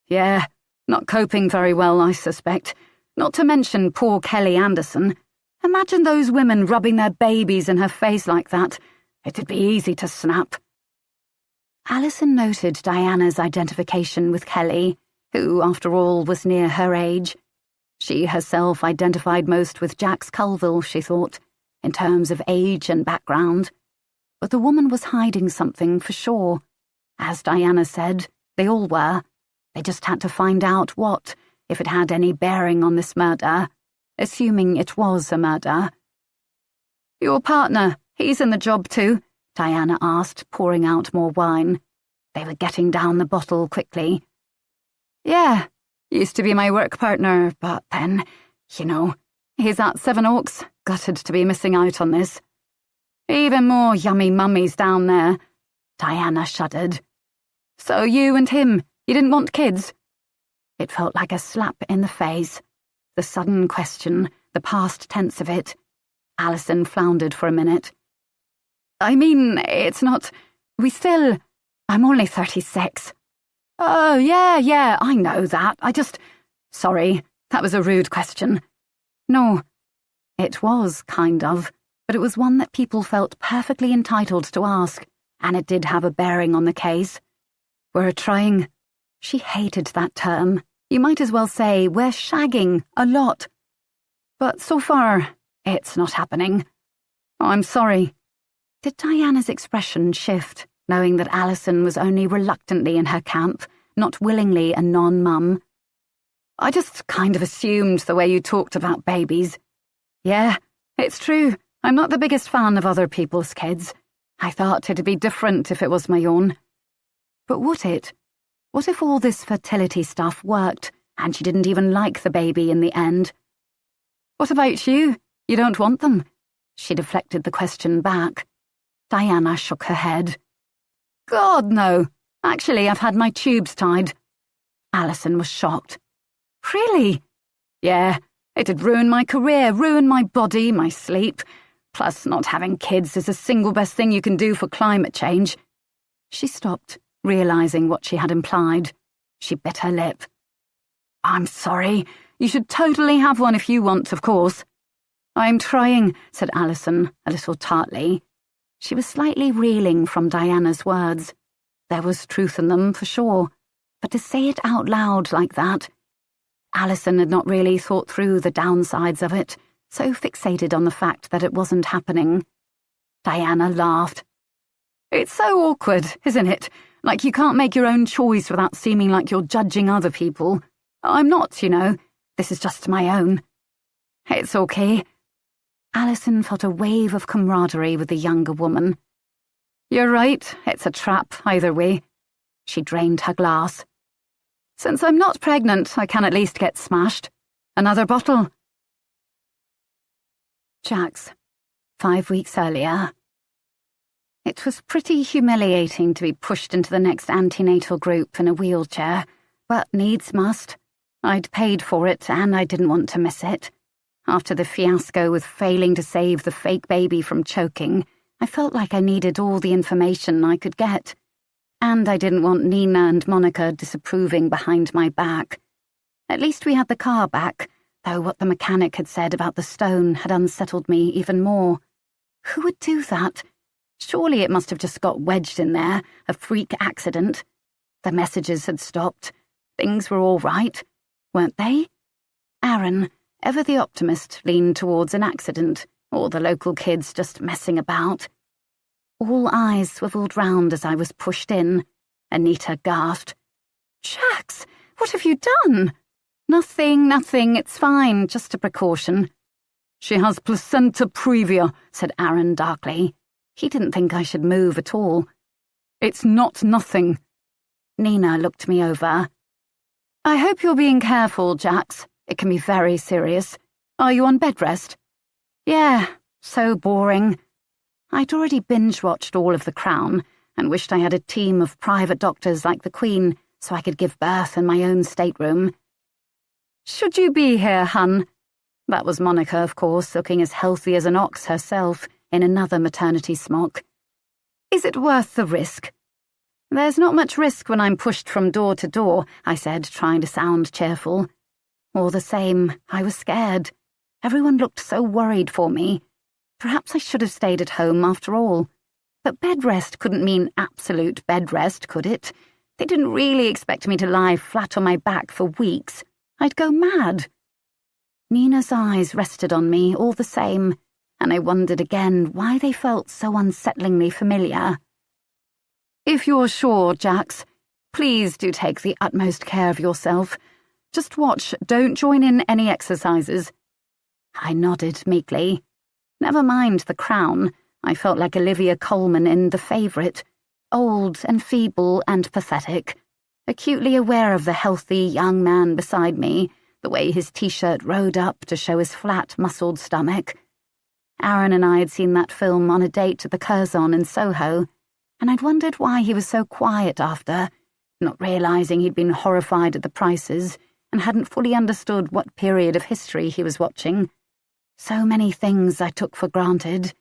Yeah, not coping very well, I suspect. Not to mention poor Kelly Anderson. Imagine those women rubbing their babies in her face like that. It'd be easy to snap. Alison noted Diana's identification with Kelly, who, after all, was near her age. She herself identified most with Jax Colville, she thought, in terms of age and background. But the woman was hiding something for sure. As Diana said, they all were. They just had to find out what, if it had any bearing on this murder, assuming it was a murder. Your partner, he's in the job too? Diana asked, pouring out more wine. They were getting down the bottle quickly. Yeah, used to be my work partner, but then, you know, he's at Sevenoaks, gutted to be missing out on this. Even more yummy mummies down there. Diana shuddered. So you and him, you didn't want kids? It felt like a slap in the face. The sudden question, the past tense of it. Alison floundered for a minute. I mean, it's not... I'm only 36. Oh, yeah, I know that. Sorry, that was a rude question. No, it was, kind of, but it was one that people felt perfectly entitled to ask, and it did have a bearing on the case. We're trying. She hated that term. You might as well say we're shagging a lot. But so far, it's not happening. I'm sorry. Did Diana's expression shift, knowing that Alison was only reluctantly in her camp, not willingly a non-mum? I just kind of assumed the way you talked about babies. Yeah, it's true. I'm not the biggest fan of other people's kids. I thought it'd be different if it was my own. But would it? What if all this fertility stuff worked, and she didn't even like the baby in the end? What about you? You don't want them? She deflected the question back. Diana shook her head. God, no. Actually, I've had my tubes tied. Alison was shocked. Really? Yeah, it'd ruin my career, ruin my body, my sleep. Plus, not having kids is the single best thing you can do for climate change. She stopped, realizing what she had implied. She bit her lip. I'm sorry. You should totally have one if you want, of course. I'm trying, said Alison, a little tartly. She was slightly reeling from Diana's words. There was truth in them, for sure, but to say it out loud like that... Alison had not really thought through the downsides of it, so fixated on the fact that it wasn't happening. Diana laughed. It's so awkward, isn't it? Like you can't make your own choice without seeming like you're judging other people. I'm not, you know. This is just my own. It's okay. Alison felt a wave of camaraderie with the younger woman. You're right, it's a trap, either way. She drained her glass. Since I'm not pregnant, I can at least get smashed. Another bottle. Jax, 5 weeks earlier. It was pretty humiliating to be pushed into the next antenatal group in a wheelchair, but needs must. I'd paid for it and I didn't want to miss it. After the fiasco with failing to save the fake baby from choking, I felt like I needed all the information I could get. And I didn't want Nina and Monica disapproving behind my back. At least we had the car back, though what the mechanic had said about the stone had unsettled me even more. Who would do that? Surely it must have just got wedged in there, a freak accident. The messages had stopped. Things were all right, weren't they? Aaron, ever the optimist, leaned towards an accident, or the local kids just messing about. All eyes swiveled round as I was pushed in. Anita gasped. "Jax, what have you done?" Nothing, it's fine, just a precaution." "She has placenta previa," said Aaron darkly. He didn't think I should move at all. "It's not nothing." Nina looked me over. "I hope you're being careful, Jax. It can be very serious. Are you on bed rest?" "Yeah, so boring." I'd already binge-watched all of The Crown and wished I had a team of private doctors like the Queen so I could give birth in my own stateroom. "Should you be here, hun?" That was Monica, of course, looking as healthy as an ox herself in another maternity smock. "Is it worth the risk?" "There's not much risk when I'm pushed from door to door," I said, trying to sound cheerful. All the same, I was scared. Everyone looked so worried for me. Perhaps I should have stayed at home after all. But bed rest couldn't mean absolute bed rest, could it? They didn't really expect me to lie flat on my back for weeks. I'd go mad. Nina's eyes rested on me all the same, and I wondered again why they felt so unsettlingly familiar. "If you're sure, Jax, please do take the utmost care of yourself. Just watch, don't join in any exercises." I nodded meekly. Never mind The Crown. I felt like Olivia Colman in The Favourite, old and feeble and pathetic, acutely aware of the healthy young man beside me, the way his t-shirt rode up to show his flat, muscled stomach. Aaron and I had seen that film on a date at the Curzon in Soho, and I'd wondered why he was so quiet after, not realising he'd been horrified at the prices and hadn't fully understood what period of history he was watching. So many things I took for granted.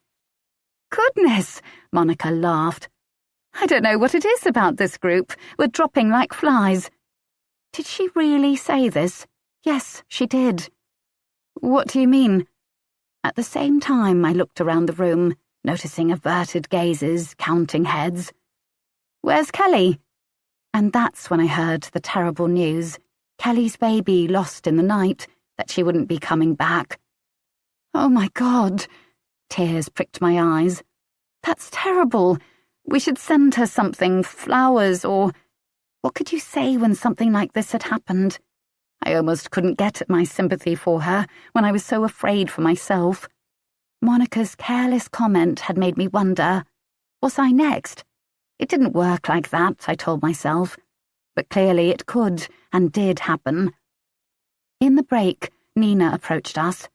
"Goodness," Monica laughed. "I don't know what it is about this group. We're dropping like flies." Did she really say this? Yes, she did. "What do you mean?" At the same time, I looked around the room, noticing averted gazes, counting heads. "Where's Kelly?" And that's when I heard the terrible news. Kelly's baby lost in the night, that she wouldn't be coming back. "Oh my God." Tears pricked my eyes. "That's terrible. We should send her something, flowers or—" What could you say when something like this had happened? I almost couldn't get at my sympathy for her when I was so afraid for myself. Monica's careless comment had made me wonder, was I next? It didn't work like that, I told myself, but clearly it could and did happen. In the break, Nina approached us.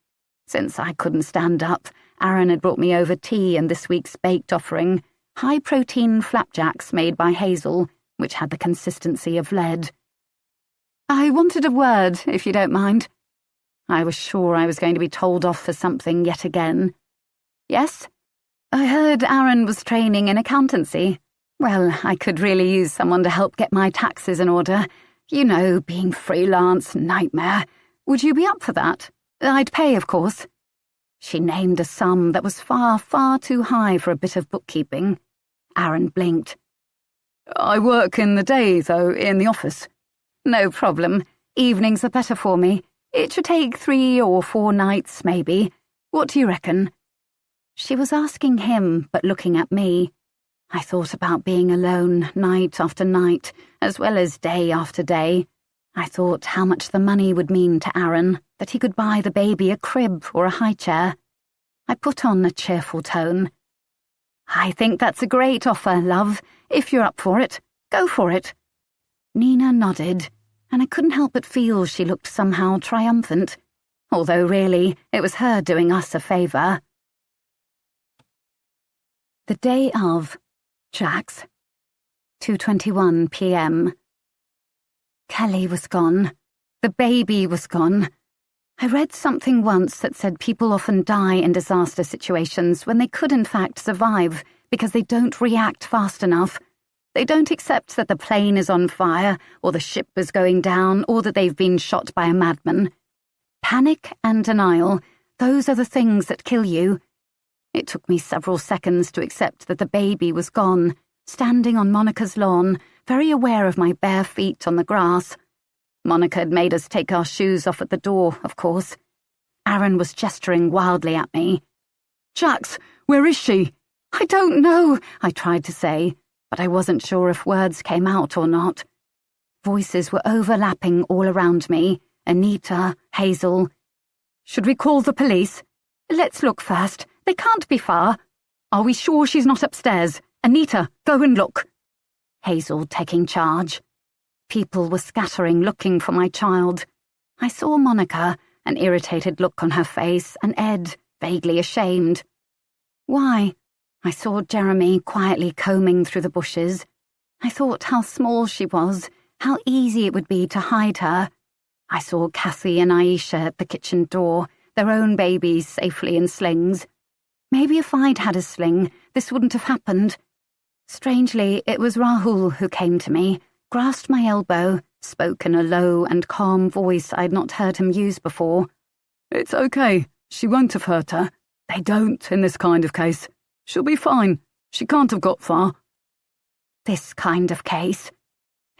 Since I couldn't stand up, Aaron had brought me over tea and this week's baked offering, high-protein flapjacks made by Hazel, which had the consistency of lead. "I wanted a word, if you don't mind." I was sure I was going to be told off for something yet again. "Yes? I heard Aaron was training in accountancy. Well, I could really use someone to help get my taxes in order. You know, being freelance, nightmare. Would you be up for that? I'd pay, of course." She named a sum that was far, far too high for a bit of bookkeeping. Aaron blinked. "I work in the day, though, in the office." "No problem. Evenings are better for me. It should take 3 or 4 nights, maybe. What do you reckon?" She was asking him, but looking at me. I thought about being alone night after night, as well as day after day. I thought how much the money would mean to Aaron, that he could buy the baby a crib or a high chair. I put on a cheerful tone. "I think that's a great offer, love. If you're up for it, go for it." Nina nodded, and I couldn't help but feel she looked somehow triumphant, although really it was her doing us a favour. The day of. Jax. 2:21 p.m. Kelly was gone. The baby was gone. I read something once that said people often die in disaster situations when they could in fact survive because they don't react fast enough. They don't accept that the plane is on fire, or the ship is going down, or that they've been shot by a madman. Panic and denial, those are the things that kill you. It took me several seconds to accept that the baby was gone, standing on Monica's lawn, very aware of my bare feet on the grass. Monica had made us take our shoes off at the door, of course. Aaron was gesturing wildly at me. Jax, where is she? I don't know, I tried to say, but I wasn't sure if words came out or not. Voices were overlapping all around me. Anita, Hazel. Should we call the police? Let's look first. They can't be far. Are we sure she's not upstairs? Anita, go and look. Hazel taking charge. People were scattering, looking for my child. I saw Monica, an irritated look on her face, and Ed, vaguely ashamed. Why? I saw Jeremy quietly combing through the bushes. I thought how small she was, how easy it would be to hide her. I saw Kathy and Aisha at the kitchen door, their own babies safely in slings. Maybe if I'd had a sling, this wouldn't have happened. Strangely, it was Rahul who came to me, grasped my elbow, spoke in a low and calm voice I'd not heard him use before. It's okay. She won't have hurt her. They don't in this kind of case. She'll be fine. She can't have got far. This kind of case.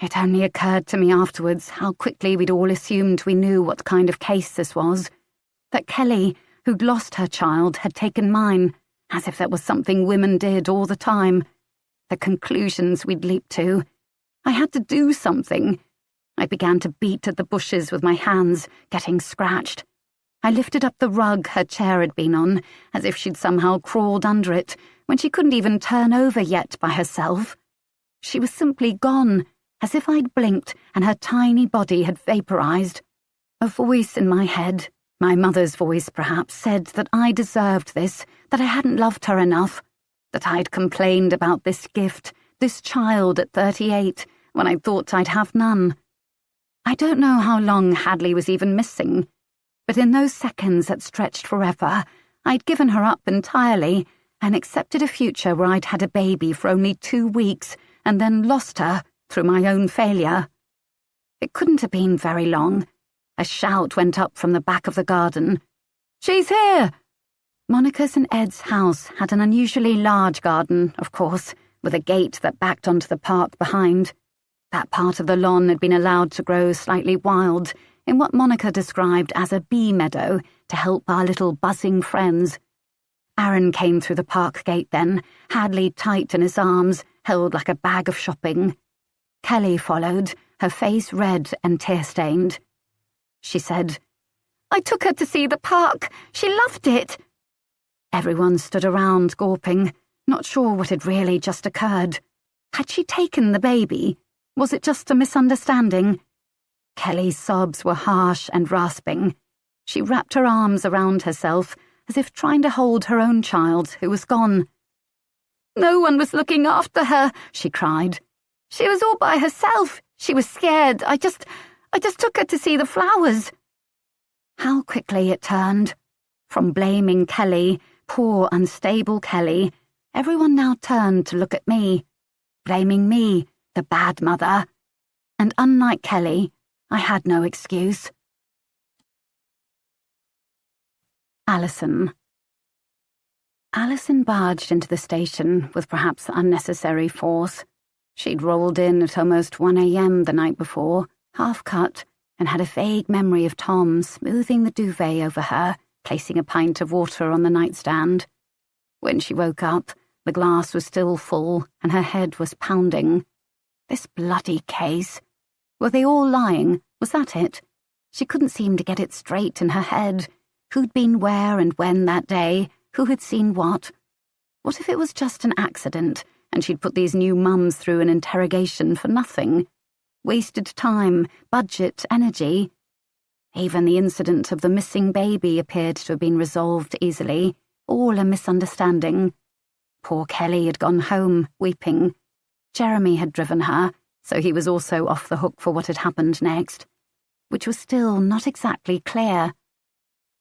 It only occurred to me afterwards how quickly we'd all assumed we knew what kind of case this was. That Kelly, who'd lost her child, had taken mine, as if that was something women did all the time. The conclusions we'd leaped to. I had to do something. I began to beat at the bushes with my hands, getting scratched. I lifted up the rug her chair had been on, as if she'd somehow crawled under it, when she couldn't even turn over yet by herself. She was simply gone, as if I'd blinked and her tiny body had vaporized. A voice in my head, my mother's voice perhaps, said that I deserved this, that I hadn't loved her enough, that I'd complained about this gift, this child at 38, when I thought I'd have none. I don't know how long Hadley was even missing, but in those seconds that stretched forever, I'd given her up entirely and accepted a future where I'd had a baby for only 2 weeks and then lost her through my own failure. It couldn't have been very long. A shout went up from the back of the garden. "She's here!" Monica's and Ed's house had an unusually large garden, of course, with a gate that backed onto the park behind. That part of the lawn had been allowed to grow slightly wild, in what Monica described as a bee meadow, to help our little buzzing friends. Aaron came through the park gate then, Hadley tight in his arms, held like a bag of shopping. Kelly followed, her face red and tear-stained. She said, "I took her to see the park. She loved it." Everyone stood around, gawping, not sure what had really just occurred. Had she taken the baby? Was it just a misunderstanding? Kelly's sobs were harsh and rasping. She wrapped her arms around herself, as if trying to hold her own child, who was gone. "No one was looking after her," she cried. "She was all by herself. She was scared. I just took her to see the flowers." How quickly it turned. From blaming Kelly, poor unstable Kelly, everyone now turned to look at me, blaming me, the bad mother. And unlike Kelly, I had no excuse. Alison. Alison barged into the station with perhaps unnecessary force. She'd rolled in at almost 1 a.m. the night before, half-cut, and had a vague memory of Tom smoothing the duvet over her, placing a pint of water on the nightstand. When she woke up, the glass was still full and her head was pounding. This bloody case. Were they all lying? Was that it? She couldn't seem to get it straight in her head. Who'd been where and when that day? Who had seen what? What if it was just an accident, and she'd put these new mums through an interrogation for nothing? Wasted time, budget, energy. Even the incident of the missing baby appeared to have been resolved easily, all a misunderstanding. Poor Kelly had gone home, weeping. Jeremy had driven her, so he was also off the hook for what had happened next, which was still not exactly clear.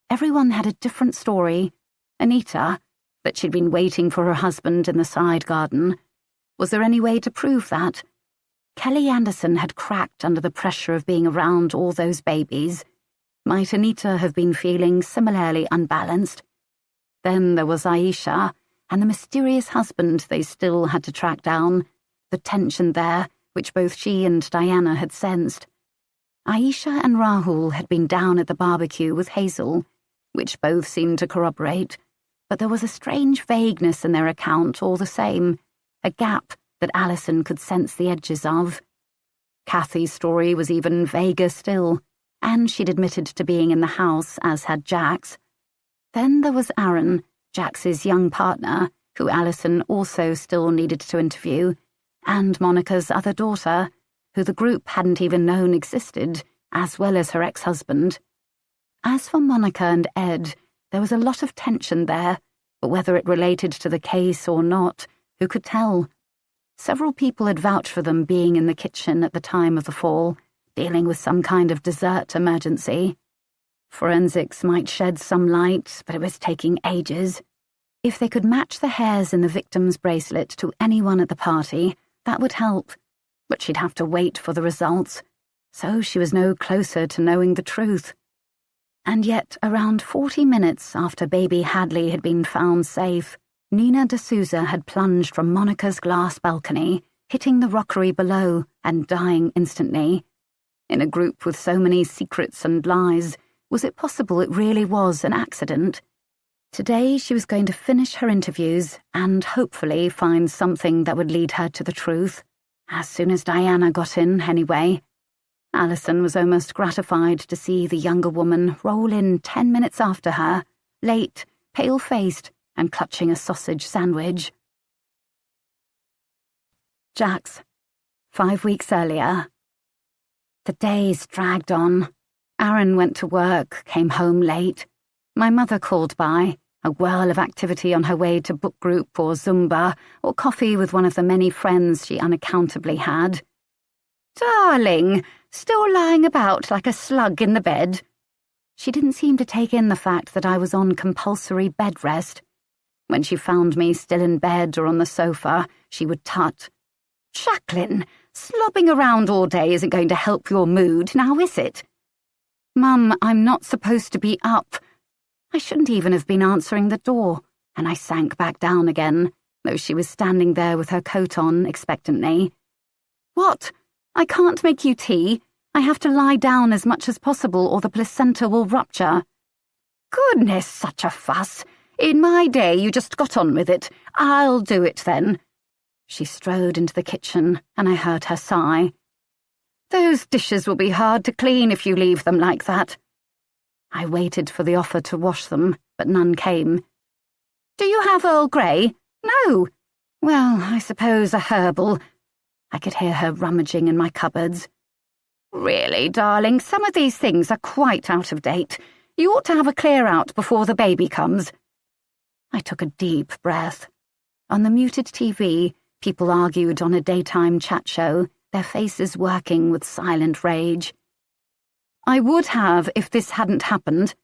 Everyone had a different story. Anita, that she'd been waiting for her husband in the side garden. Was there any way to prove that? Kelly Anderson had cracked under the pressure of being around all those babies. Might Anita have been feeling similarly unbalanced? Then there was Aisha, and the mysterious husband they still had to track down, the tension there, which both she and Diana had sensed. Aisha and Rahul had been down at the barbecue with Hazel, which both seemed to corroborate, but there was a strange vagueness in their account all the same, a gap that Alison could sense the edges of. Kathy's story was even vaguer still, and she'd admitted to being in the house, as had Jax. Then there was Aaron, Jax's young partner, who Alison also still needed to interview, and Monica's other daughter, who the group hadn't even known existed, as well as her ex-husband. As for Monica and Ed, there was a lot of tension there, but whether it related to the case or not, who could tell? Several people had vouched for them being in the kitchen at the time of the fall, dealing with some kind of dessert emergency. Forensics might shed some light, but it was taking ages. If they could match the hairs in the victim's bracelet to anyone at the party, that would help, but she'd have to wait for the results, so she was no closer to knowing the truth. And yet, around 40 minutes after baby Hadley had been found safe, Nina D'Souza had plunged from Monica's glass balcony, hitting the rockery below and dying instantly. In a group with so many secrets and lies, was it possible it really was an accident? Today she was going to finish her interviews and hopefully find something that would lead her to the truth. As soon as Diana got in, anyway. Alison was almost gratified to see the younger woman roll in 10 minutes after her, late, pale-faced, and clutching a sausage sandwich. Jax, 5 weeks earlier. The days dragged on. Aaron went to work, came home late. My mother called by, a whirl of activity on her way to book group or Zumba or coffee with one of the many friends she unaccountably had. "Darling, still lying about like a slug in the bed?" She didn't seem to take in the fact that I was on compulsory bed rest. When she found me still in bed or on the sofa, she would tut, "Jacqueline, slobbing around all day isn't going to help your mood, now is it?" "Mum, I'm not supposed to be up." I shouldn't even have been answering the door, and I sank back down again, though she was standing there with her coat on expectantly. "What? I can't make you tea. I have to lie down as much as possible or the placenta will rupture." "Goodness, such a fuss. In my day, you just got on with it. I'll do it then." She strode into the kitchen, and I heard her sigh. "Those dishes will be hard to clean if you leave them like that." I waited for the offer to wash them, but none came. "Do you have Earl Grey?" "No." "Well, I suppose a herbal." I could hear her rummaging in my cupboards. "Really, darling, some of these things are quite out of date. You ought to have a clear-out before the baby comes." I took a deep breath. On the muted TV, people argued on a daytime chat show, their faces working with silent rage. "I would have if this hadn't happened."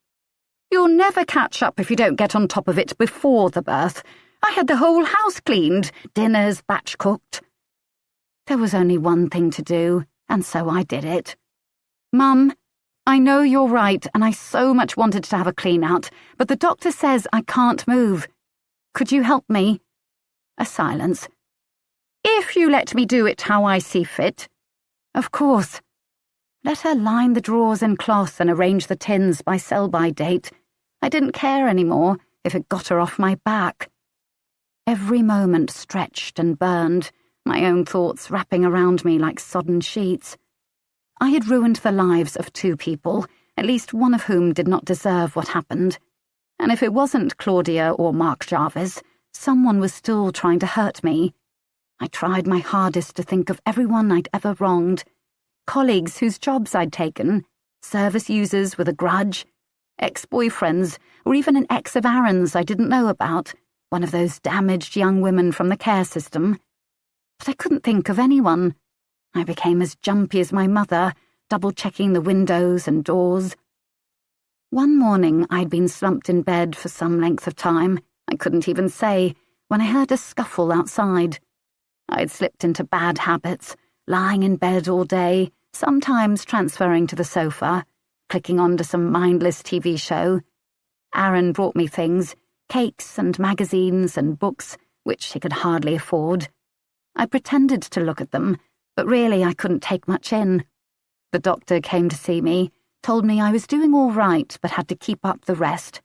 "You'll never catch up if you don't get on top of it before the birth. I had the whole house cleaned, dinners batch-cooked." There was only one thing to do, and so I did it. "Mum, I know you're right, and I so much wanted to have a clean-out, but the doctor says I can't move. Could you help me?" A silence. "If you let me do it how I see fit." "Of course." Let her line the drawers in cloth and arrange the tins by sell-by date. I didn't care anymore if it got her off my back. Every moment stretched and burned, my own thoughts wrapping around me like sodden sheets. I had ruined the lives of 2 people, at least one of whom did not deserve what happened. And if it wasn't Claudia or Mark Jarvis, someone was still trying to hurt me. I tried my hardest to think of everyone I'd ever wronged. Colleagues whose jobs I'd taken, service users with a grudge, ex-boyfriends, or even an ex of Aaron's I didn't know about, one of those damaged young women from the care system. But I couldn't think of anyone. I became as jumpy as my mother, double-checking the windows and doors. One morning I'd been slumped in bed for some length of time, I couldn't even say, when I heard a scuffle outside. I'd slipped into bad habits, lying in bed all day, sometimes transferring to the sofa, clicking onto some mindless TV show. Aaron brought me things, cakes and magazines and books, which she could hardly afford. I pretended to look at them, but really I couldn't take much in. The doctor came to see me, told me I was doing all right but had to keep up the rest.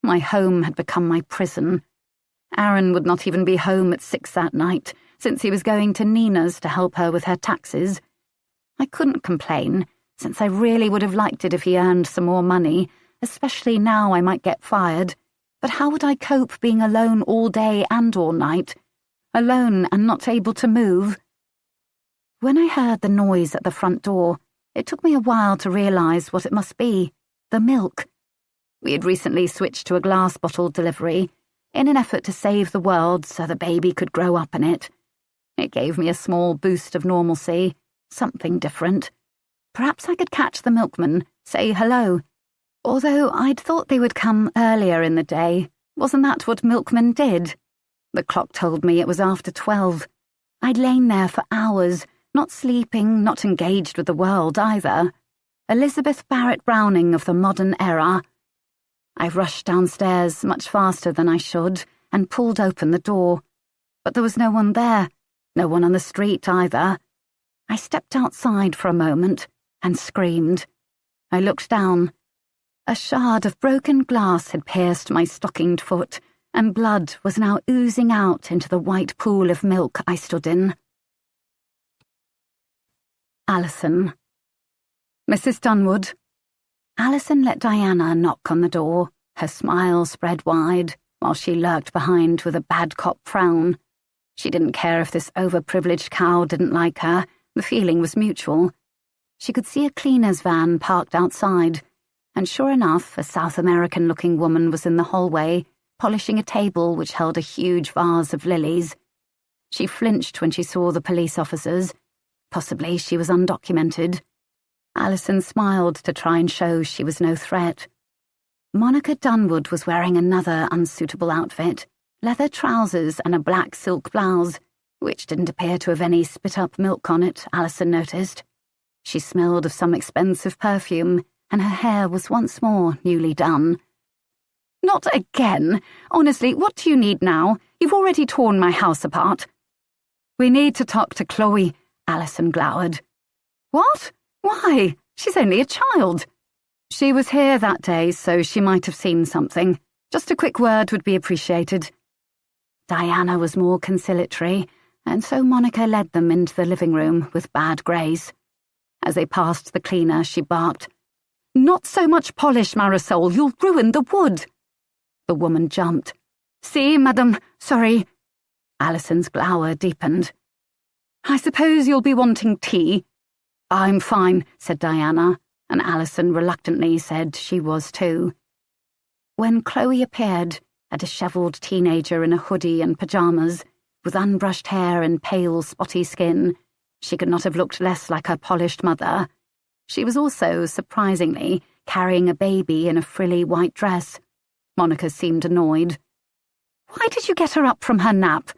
My home had become my prison. Aaron would not even be home at 6 that night, since he was going to Nina's to help her with her taxes. I couldn't complain, since I really would have liked it if he earned some more money, especially now I might get fired. But how would I cope being alone all day and all night? Alone and not able to move? When I heard the noise at the front door, it took me a while to realise what it must be: the milk. We had recently switched to a glass bottle delivery, in an effort to save the world so the baby could grow up in it. It gave me a small boost of normalcy, something different. Perhaps I could catch the milkman, say hello. Although I'd thought they would come earlier in the day, wasn't that what milkmen did? The clock told me it was after 12. I'd lain there for hours, not sleeping, not engaged with the world either. Elizabeth Barrett Browning of the modern era. I rushed downstairs much faster than I should and pulled open the door. But there was no one there, no one on the street either. I stepped outside for a moment and screamed. I looked down. A shard of broken glass had pierced my stockinged foot, and blood was now oozing out into the white pool of milk I stood in. Alison. Mrs. Dunwood. Alison let Diana knock on the door, her smile spread wide, while she lurked behind with a bad cop frown. She didn't care if this overprivileged cow didn't like her. The feeling was mutual. She could see a cleaner's van parked outside, and sure enough, a South American-looking woman was in the hallway, polishing a table which held a huge vase of lilies. She flinched when she saw the police officers. Possibly she was undocumented. Alison smiled to try and show she was no threat. Monica Dunwood was wearing another unsuitable outfit, leather trousers and a black silk blouse, which didn't appear to have any spit-up milk on it, Alison noticed. She smelled of some expensive perfume, and her hair was once more newly done. "Not again! Honestly, what do you need now? You've already torn my house apart." "We need to talk to Chloe," Alison glowered. "What? Why? She's only a child." "She was here that day, so she might have seen something. Just a quick word would be appreciated." Diana was more conciliatory, and so Monica led them into the living room with bad grace. As they passed the cleaner, she barked, "Not so much polish, Marisol, you'll ruin the wood." The woman jumped. "See, madam, sorry." Alison's glower deepened. "I suppose you'll be wanting tea?" "I'm fine," said Diana, and Alison reluctantly said she was too. When Chloe appeared, a dishevelled teenager in a hoodie and pyjamas, with unbrushed hair and pale, spotty skin, she could not have looked less like her polished mother. She was also, surprisingly, carrying a baby in a frilly white dress. Monica seemed annoyed. "Why did you get her up from her nap?"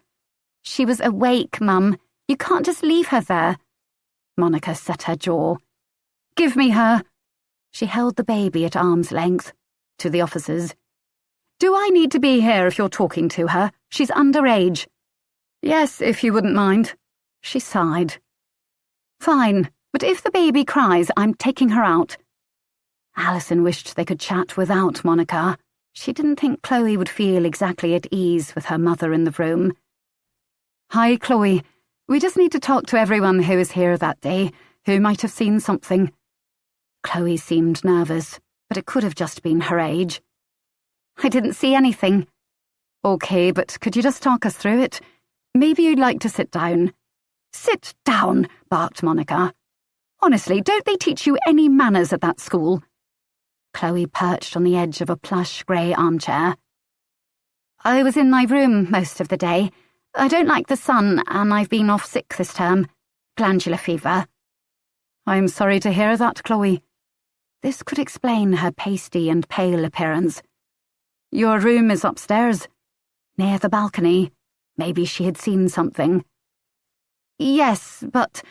"She was awake, Mum. You can't just leave her there." Monica set her jaw. "Give me her." She held the baby at arm's length. To the officers. "Do I need to be here if you're talking to her? She's underage." "Yes, if you wouldn't mind." She sighed. "Fine, but if the baby cries, I'm taking her out." Alison wished they could chat without Monica. She didn't think Chloe would feel exactly at ease with her mother in the room. "Hi, Chloe. We just need to talk to everyone who was here that day, who might have seen something." Chloe seemed nervous, but it could have just been her age. "I didn't see anything." "Okay, but could you just talk us through it? Maybe you'd like to sit down." "Sit down," barked Monica. "Honestly, don't they teach you any manners at that school?" Chloe perched on the edge of a plush grey armchair. I was in my room most of the day. I don't like the sun, and I've been off sick this term. Glandular fever. I'm sorry to hear that, Chloe. This could explain her pasty and pale appearance. Your room is upstairs, near the balcony. Maybe she had seen something. Yes, but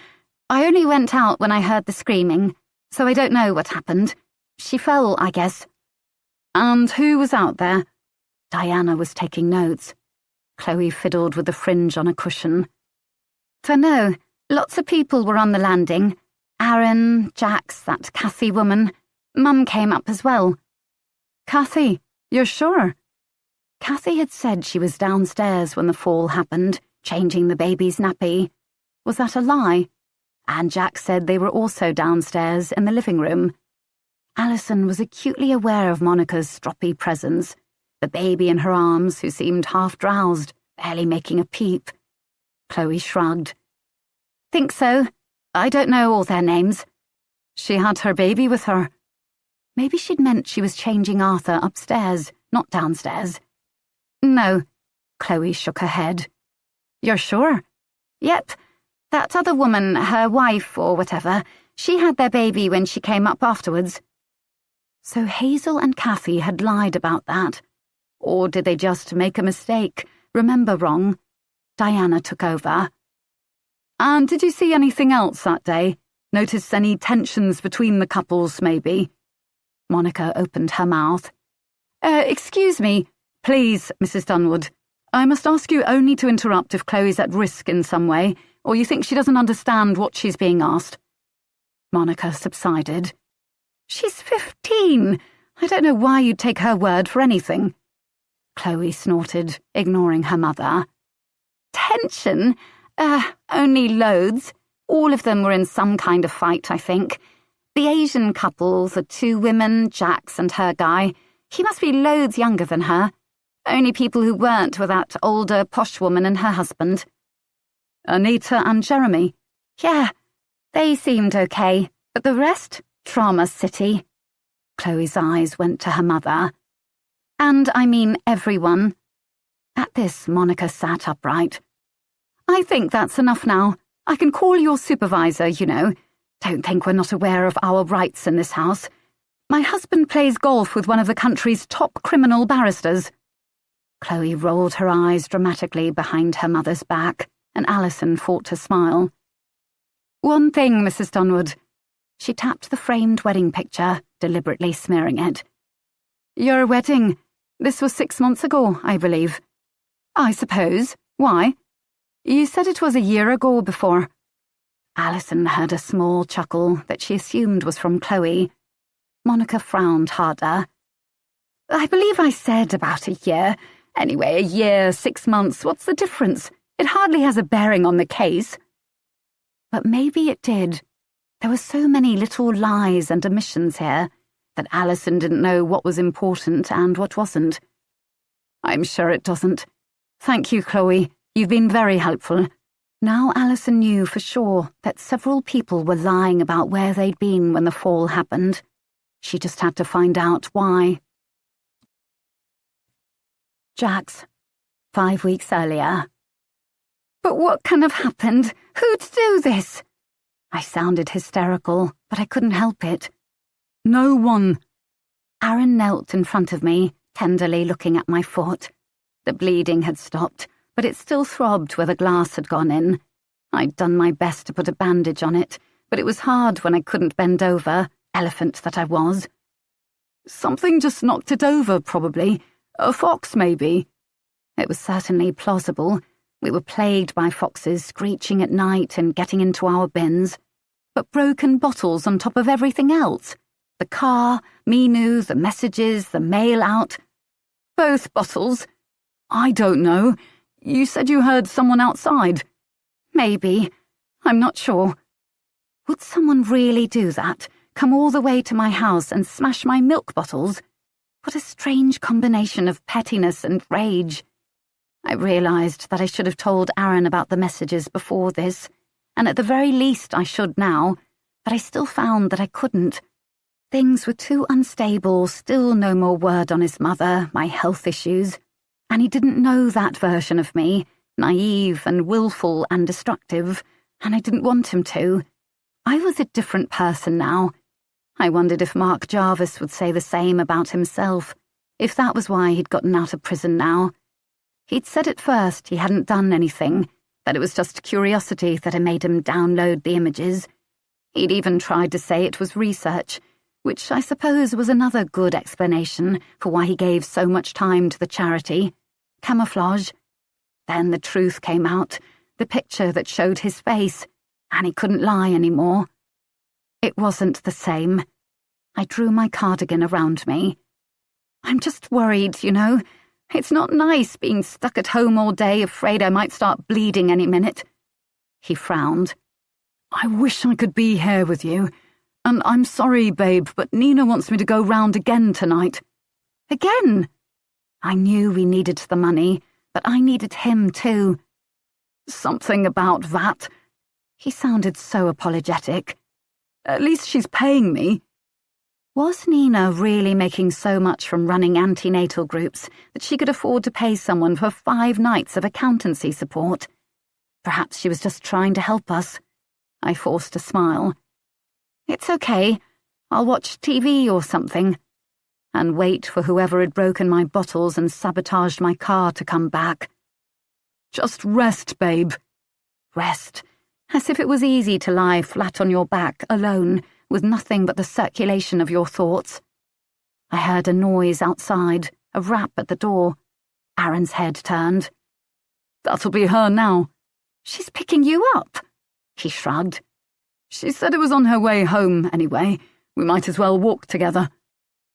I only went out when I heard the screaming, so I don't know what happened. She fell, I guess. And who was out there? Diana was taking notes. Chloe fiddled with the fringe on a cushion. Dunno, lots of people were on the landing. Aaron, Jax, that Kathy woman. Mum came up as well. Kathy, you're sure? Kathy had said she was downstairs when the fall happened, changing the baby's nappy. Was that a lie? And Jax said they were also downstairs in the living room. Alison was acutely aware of Monica's stroppy presence, the baby in her arms who seemed half-drowsed, barely making a peep. Chloe shrugged. Think so. I don't know all their names. She had her baby with her. Maybe she'd meant she was changing Arthur upstairs, not downstairs. No. Chloe shook her head. You're sure? Yep. That other woman, her wife or whatever, she had their baby when she came up afterwards. So Hazel and Kathy had lied about that. Or did they just make a mistake, remember wrong? Diana took over. And did you see anything else that day? Notice any tensions between the couples, maybe? Monica opened her mouth. Excuse me. Please, Mrs. Dunwood. I must ask you only to interrupt if Chloe's at risk in some way, or you think she doesn't understand what she's being asked. Monica subsided. She's 15. I don't know why you'd take her word for anything. Chloe snorted, ignoring her mother. Tension? Only loads. All of them were in some kind of fight, I think. The Asian couple, the two women, Jax and her guy, he must be loads younger than her. Only people who weren't were that older, posh woman and her husband. Anita and Jeremy? Yeah, they seemed okay, but the rest? Trauma city. Chloe's eyes went to her mother. And I mean everyone. At this, Monica sat upright. I think that's enough now. I can call your supervisor, you know. Don't think we're not aware of our rights in this house. My husband plays golf with one of the country's top criminal barristers. Chloe rolled her eyes dramatically behind her mother's back, and Alison fought to smile. One thing, Mrs. Dunwood. She tapped the framed wedding picture, deliberately smearing it. Your wedding. This was 6 months ago, I believe. I suppose. Why? You said it was a year ago before. Alison heard a small chuckle that she assumed was from Chloe. Monica frowned harder. I believe I said about a year. Anyway, a year, 6 months, what's the difference? It hardly has a bearing on the case. But maybe it did. There were so many little lies and omissions here that Alison didn't know what was important and what wasn't. I'm sure it doesn't. Thank you, Chloe. You've been very helpful. Now Alison knew for sure that several people were lying about where they'd been when the fall happened. She just had to find out why. Jax, 5 weeks earlier. But what can have happened? Who'd do this? I sounded hysterical, but I couldn't help it. No one. Aaron knelt in front of me, tenderly looking at my foot. The bleeding had stopped, but it still throbbed where the glass had gone in. I'd done my best to put a bandage on it, but it was hard when I couldn't bend over, elephant that I was. Something just knocked it over, probably. A fox, maybe. It was certainly plausible. We were plagued by foxes screeching at night and getting into our bins. But broken bottles on top of everything else. The car, Minu, the messages, the mail out. Both bottles? I don't know. You said you heard someone outside. Maybe. I'm not sure. Would someone really do that? Come all the way to my house and smash my milk bottles? What a strange combination of pettiness and rage. I realised that I should have told Aaron about the messages before this, and at the very least I should now, but I still found that I couldn't. Things were too unstable, still no more word on his mother, my health issues. And he didn't know that version of me, naive and willful and destructive, and I didn't want him to. I was a different person now. I wondered if Mark Jarvis would say the same about himself, if that was why he'd gotten out of prison now. He'd said at first he hadn't done anything, that it was just curiosity that had made him download the images. He'd even tried to say it was research, which I suppose was another good explanation for why he gave so much time to the charity. Camouflage. Then the truth came out, the picture that showed his face, and he couldn't lie anymore. It wasn't the same. I drew my cardigan around me. I'm just worried, you know. It's not nice being stuck at home all day, afraid I might start bleeding any minute. He frowned. I wish I could be here with you. And I'm sorry, babe, but Nina wants me to go round again tonight. Again? I knew we needed the money, but I needed him too. Something about that. He sounded so apologetic. At least she's paying me. Was Nina really making so much from running antenatal groups that she could afford to pay someone for 5 nights of accountancy support? Perhaps she was just trying to help us. I forced a smile. It's okay. I'll watch TV or something. And wait for whoever had broken my bottles and sabotaged my car to come back. Just rest, babe. Rest. As if it was easy to lie flat on your back, alone, with nothing but the circulation of your thoughts. I heard a noise outside, a rap at the door. Aaron's head turned. That'll be her now. She's picking you up. He shrugged. She said it was on her way home, anyway. We might as well walk together.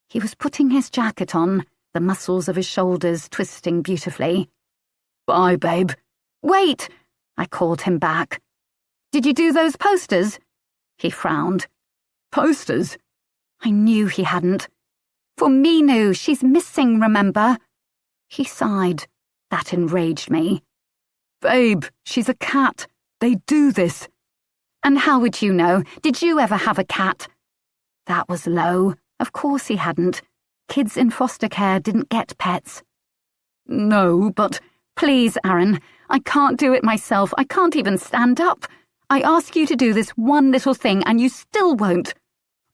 He was putting his jacket on, the muscles of his shoulders twisting beautifully. Bye, babe. Wait! I called him back. Did you do those posters? He frowned. Posters? I knew he hadn't. For Minu, she's missing, remember? He sighed. That enraged me. Babe, she's a cat. They do this. And how would you know? Did you ever have a cat? That was low. Of course he hadn't. Kids in foster care didn't get pets. No, but... Please, Aaron, I can't do it myself. I can't even stand up. I ask you to do this one little thing and you still won't.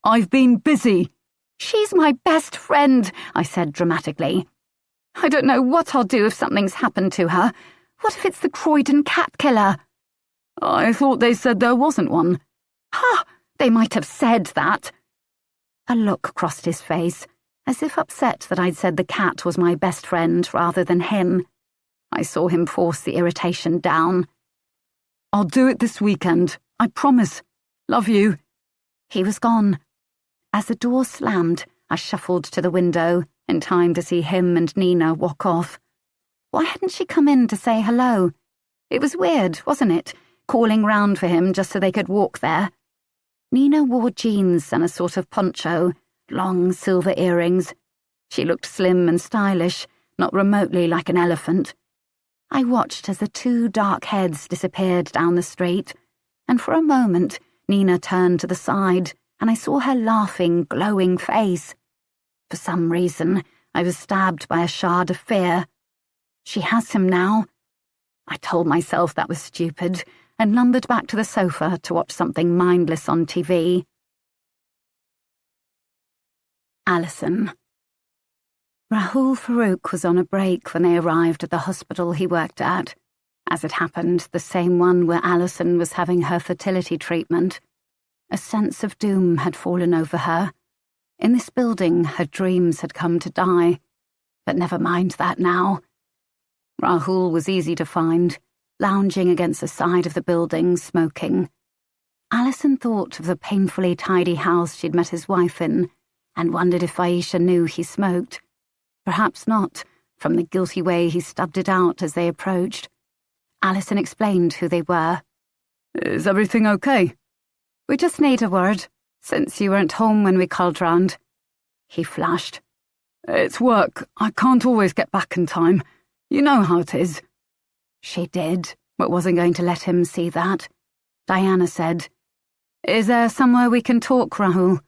I've been busy. She's my best friend, I said dramatically. I don't know what I'll do if something's happened to her. What if it's the Croydon cat killer? I thought they said there wasn't one. Ha! They might have said that. A look crossed his face, as if upset that I'd said the cat was my best friend rather than him. I saw him force the irritation down. I'll do it this weekend. I promise. Love you. He was gone. As the door slammed, I shuffled to the window, in time to see him and Nina walk off. Why hadn't she come in to say hello? It was weird, wasn't it, calling round for him just so they could walk there? Nina wore jeans and a sort of poncho, long silver earrings. She looked slim and stylish, not remotely like an elephant. I watched as the 2 dark heads disappeared down the street, and for a moment Nina turned to the side, and I saw her laughing, glowing face. For some reason, I was stabbed by a shard of fear. She has him now. I told myself that was stupid, and lumbered back to the sofa to watch something mindless on TV. Alison. Rahul Farouk was on a break when they arrived at the hospital he worked at. As it happened, the same one where Alison was having her fertility treatment. A sense of doom had fallen over her. In this building, her dreams had come to die. But never mind that now. Rahul was easy to find, lounging against the side of the building, smoking. Alison thought of the painfully tidy house she'd met his wife in, and wondered if Aisha knew he smoked. Perhaps not, from the guilty way he stubbed it out as they approached. Alison explained who they were. Is everything okay? We just need a word, since you weren't home when we called round. He flashed. It's work. I can't always get back in time. You know how it is. She did, but wasn't going to let him see that. Diana said, Is there somewhere we can talk, Rahul?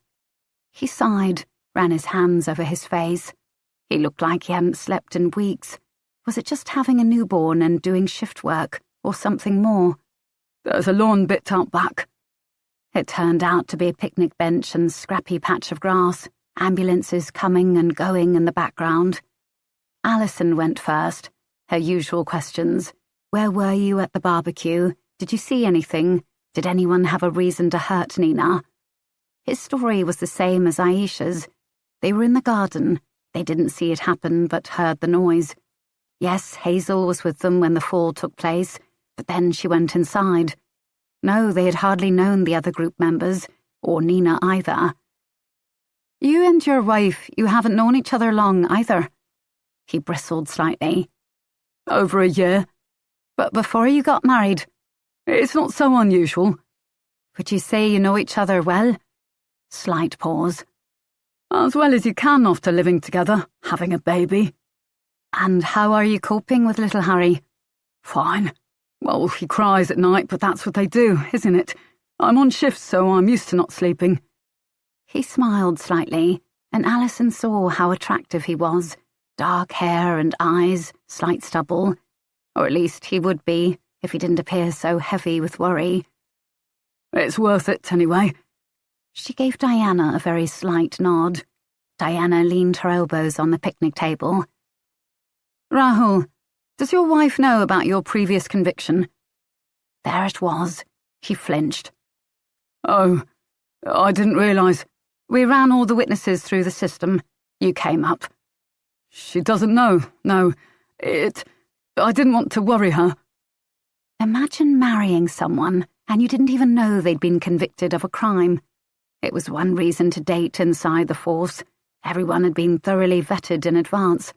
He sighed, ran his hands over his face. He looked like he hadn't slept in weeks. Was it just having a newborn and doing shift work, or something more? There's a lawn bit out back. It turned out to be a picnic bench and scrappy patch of grass, ambulances coming and going in the background. Alison went first. Her usual questions. Where were you at the barbecue? Did you see anything? Did anyone have a reason to hurt Nina? His story was the same as Aisha's. They were in the garden. They didn't see it happen, but heard the noise. Yes, Hazel was with them when the fall took place, but then she went inside. No, they had hardly known the other group members, or Nina either. You and your wife, you haven't known each other long either. He bristled slightly. Over a year. But before you got married? It's not so unusual. Would you say you know each other well? Slight pause. As well as you can after living together, having a baby. And how are you coping with little Harry? Fine. Well, he cries at night, but that's what they do, isn't it? I'm on shift, so I'm used to not sleeping. He smiled slightly, and Alison saw how attractive he was. Dark hair and eyes, slight stubble. Or at least he would be, if he didn't appear so heavy with worry. It's worth it, anyway. She gave Diana a very slight nod. Diana leaned her elbows on the picnic table. Rahul, does your wife know about your previous conviction? There it was. He flinched. Oh, I didn't realise. We ran all the witnesses through the system. You came up. She doesn't know. No. I didn't want to worry her. Imagine marrying someone and you didn't even know they'd been convicted of a crime. It was one reason to date inside the force. Everyone had been thoroughly vetted in advance.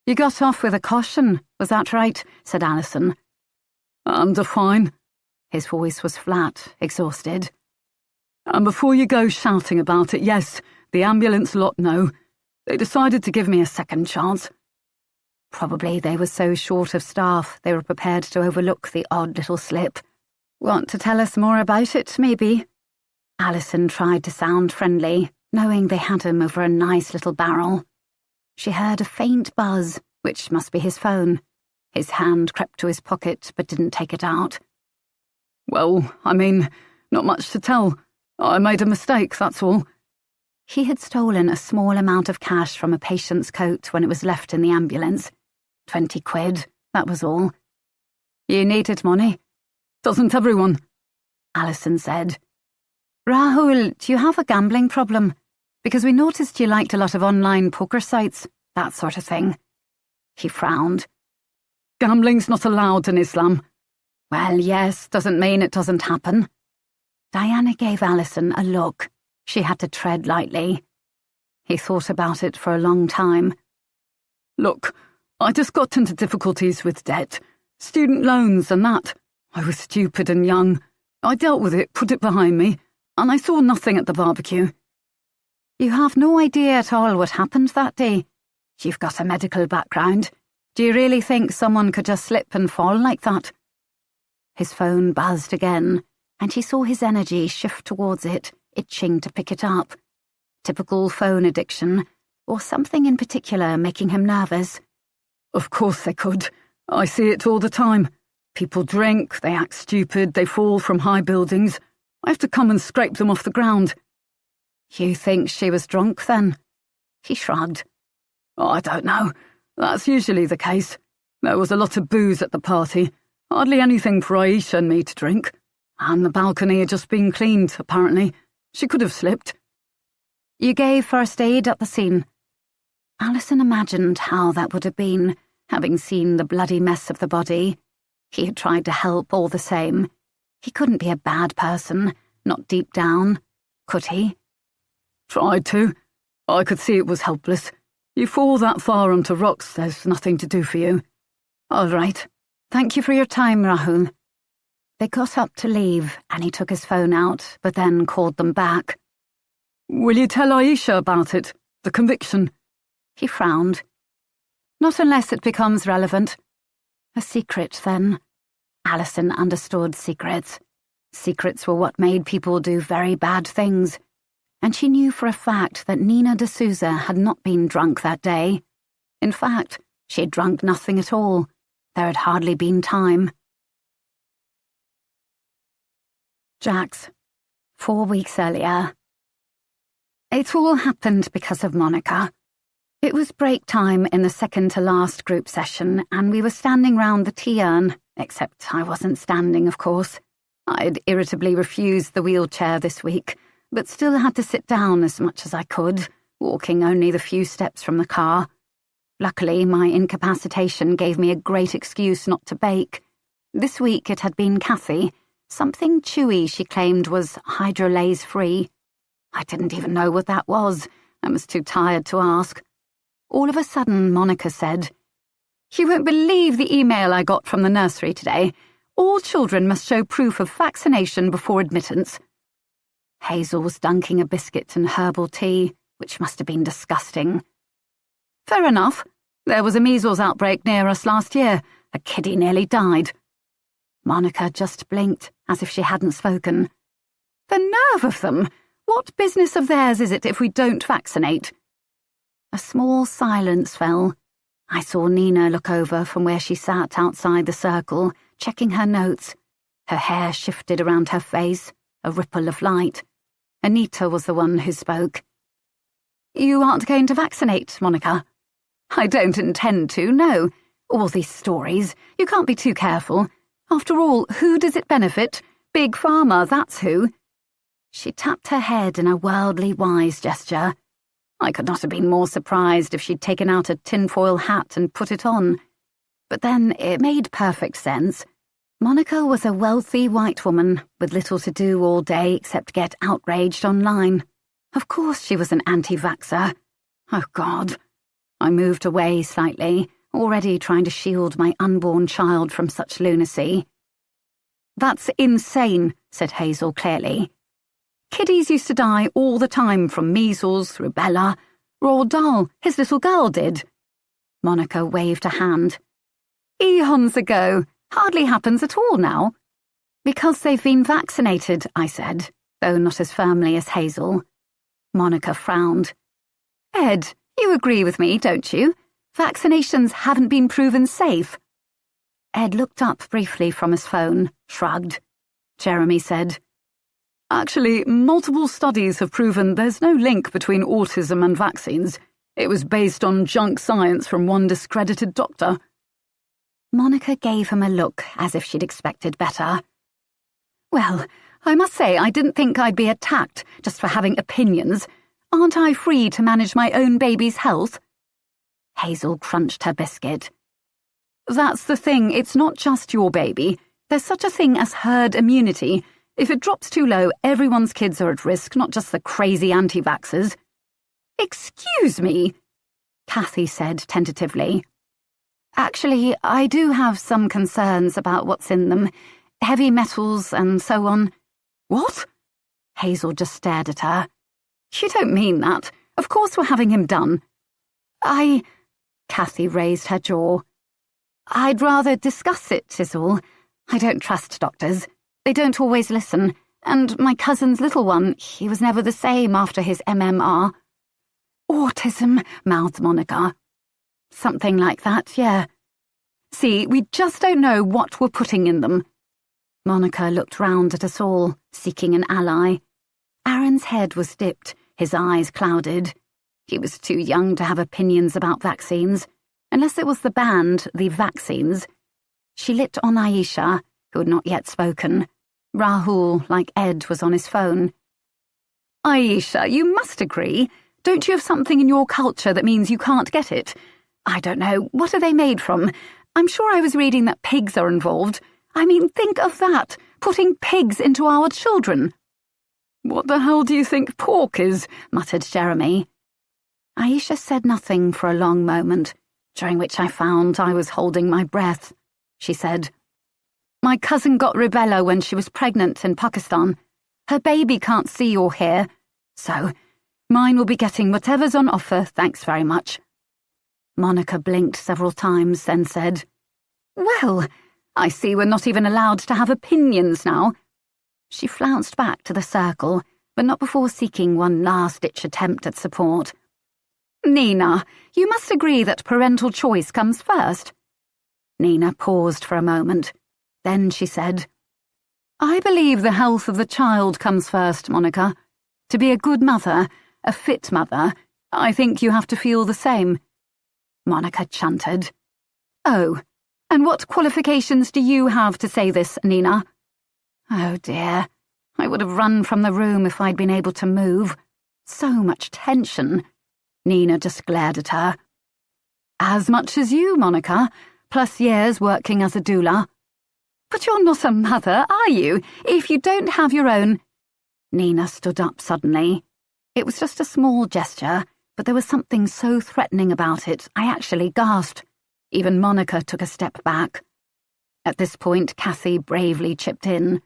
You got off with a caution, was that right? Said Alison. Under fine. His voice was flat, exhausted. And before you go shouting about it, yes, the ambulance lot know. They decided to give me a second chance. Probably they were so short of staff they were prepared to overlook the odd little slip. Want to tell us more about it, maybe? Alison tried to sound friendly, knowing they had him over a nice little barrel. She heard a faint buzz, which must be his phone. His hand crept to his pocket but didn't take it out. Well, I mean, not much to tell. I made a mistake, that's all. He had stolen a small amount of cash from a patient's coat when it was left in the ambulance. 20 quid, that was all. You needed money. Doesn't everyone? Alison said. Rahul, do you have a gambling problem? Because we noticed you liked a lot of online poker sites, that sort of thing. He frowned. Gambling's not allowed in Islam. Well, yes, doesn't mean it doesn't happen. Diana gave Alison a look. She had to tread lightly. He thought about it for a long time. Look, I just got into difficulties with debt, student loans and that. I was stupid and young. I dealt with it, put it behind me, and I saw nothing at the barbecue. You have no idea at all what happened that day. You've got a medical background. Do you really think someone could just slip and fall like that? His phone buzzed again, and she saw his energy shift towards it, itching to pick it up. Typical phone addiction, or something in particular making him nervous. Of course they could. I see it all the time. People drink, they act stupid, they fall from high buildings. I have to come and scrape them off the ground. You think she was drunk then? He shrugged. I don't know. That's usually the case. There was a lot of booze at the party. Hardly anything for Aisha and me to drink. And the balcony had just been cleaned, apparently. She could have slipped. You gave first aid at the scene. Alison imagined how that would have been, having seen the bloody mess of the body. He had tried to help all the same. He couldn't be a bad person, not deep down. Could he? Tried to. I could see it was helpless. You fall that far onto rocks, there's nothing to do for you. All right. Thank you for your time, Rahul. They got up to leave, and he took his phone out, but then called them back. Will you tell Aisha about it? The conviction? He frowned. Not unless it becomes relevant. A secret, then. Alison understood secrets. Secrets were what made people do very bad things. And she knew for a fact that Nina D'Souza had not been drunk that day. In fact, She had drunk nothing at all. There had hardly been time. Jax, 4 weeks earlier. It all happened because of Monica. It was break time in the second-to-last group session, and we were standing round the tea urn, except I wasn't standing, of course. I'd irritably refused the wheelchair this week, but still had to sit down as much as I could, walking only the few steps from the car. Luckily, my incapacitation gave me a great excuse not to bake. This week it had been Kathy. Something chewy she claimed was hydrolase-free. I didn't even know what that was. I was too tired to ask. All of a sudden, Monica said, "You won't believe the email I got from the nursery today. All children must show proof of vaccination before admittance." Hazel was dunking a biscuit in herbal tea, which must have been disgusting. "Fair enough. There was a measles outbreak near us last year. A kiddie nearly died." Monica just blinked, as if she hadn't spoken. "The nerve of them! What business of theirs is it if we don't vaccinate?" A small silence fell. I saw Nina look over from where she sat outside the circle, checking her notes. Her hair shifted around her face, a ripple of light. Anita was the one who spoke. "You aren't going to vaccinate, Monica?" "I don't intend to, no. All these stories. You can't be too careful. After all, who does it benefit? Big Pharma, that's who." She tapped her head in a worldly wise gesture. I could not have been more surprised if she'd taken out a tinfoil hat and put it on. But then it made perfect sense. Monica was a wealthy white woman with little to do all day except get outraged online. Of course she was an anti-vaxxer. Oh, God. I moved away slightly, already trying to shield my unborn child from such lunacy. "That's insane," said Hazel clearly. "Kiddies used to die all the time from measles, rubella. Roald Dahl, his little girl did." Monica waved a hand. "Eons ago. Hardly happens at all now." "Because they've been vaccinated," I said, though not as firmly as Hazel. Monica frowned. "Ed, you agree with me, don't you? Vaccinations haven't been proven safe." Ed looked up briefly from his phone, shrugged. Jeremy said, "Actually, multiple studies have proven there's no link between autism and vaccines. It was based on junk science from one discredited doctor." Monica gave him a look as if she'd expected better. "Well, I must say I didn't think I'd be attacked just for having opinions. Aren't I free to manage my own baby's health?" Hazel crunched her biscuit. "That's the thing, it's not just your baby. There's such a thing as herd immunity. If it drops too low, everyone's kids are at risk, not just the crazy anti-vaxxers." "Excuse me," Kathy said tentatively. "Actually, I do have some concerns about what's in them. Heavy metals and so on." "What?" Hazel just stared at her. "You don't mean that. Of course we're having him done." Kathy raised her jaw. "I'd rather discuss it, is all. I don't trust doctors. They don't always listen. And my cousin's little one, he was never the same after his MMR." "Autism," mouthed Monica. "Something like that, yeah. See, we just don't know what we're putting in them." Monica looked round at us all, seeking an ally. Aaron's head was dipped, his eyes clouded. He was too young to have opinions about vaccines, unless it was the band, the Vaccines. She lit on Aisha, who had not yet spoken. Rahul, like Ed, was on his phone. "Aisha, you must agree. Don't you have something in your culture that means you can't get it? I don't know, what are they made from? I'm sure I was reading that pigs are involved. I mean, think of that, putting pigs into our children." "What the hell do you think pork is?" muttered Jeremy. Aisha said nothing for a long moment, during which I found I was holding my breath. She said, "My cousin got rubella when she was pregnant in Pakistan. Her baby can't see or hear, so mine will be getting whatever's on offer, thanks very much." Monica blinked several times, then said, "Well, I see we're not even allowed to have opinions now." She flounced back to the circle, but not before seeking one last-ditch attempt at support. Nina, you must agree that parental choice comes first. Nina paused for a moment. Then she said, I believe the health of the child comes first, Monica. To be a good mother, a fit mother, I think you have to feel the same. Monica chanted. Oh, and what qualifications do you have to say this, Nina? Oh dear, I would have run from the room if I'd been able to move. So much tension. Nina just glared at her. As much as you, Monica, plus years working as a doula. But you're not a mother, are you, if you don't have your own? Nina stood up suddenly. It was just a small gesture, but there was something so threatening about it, I actually gasped. Even Monica took a step back. At this point, Kathy bravely chipped in.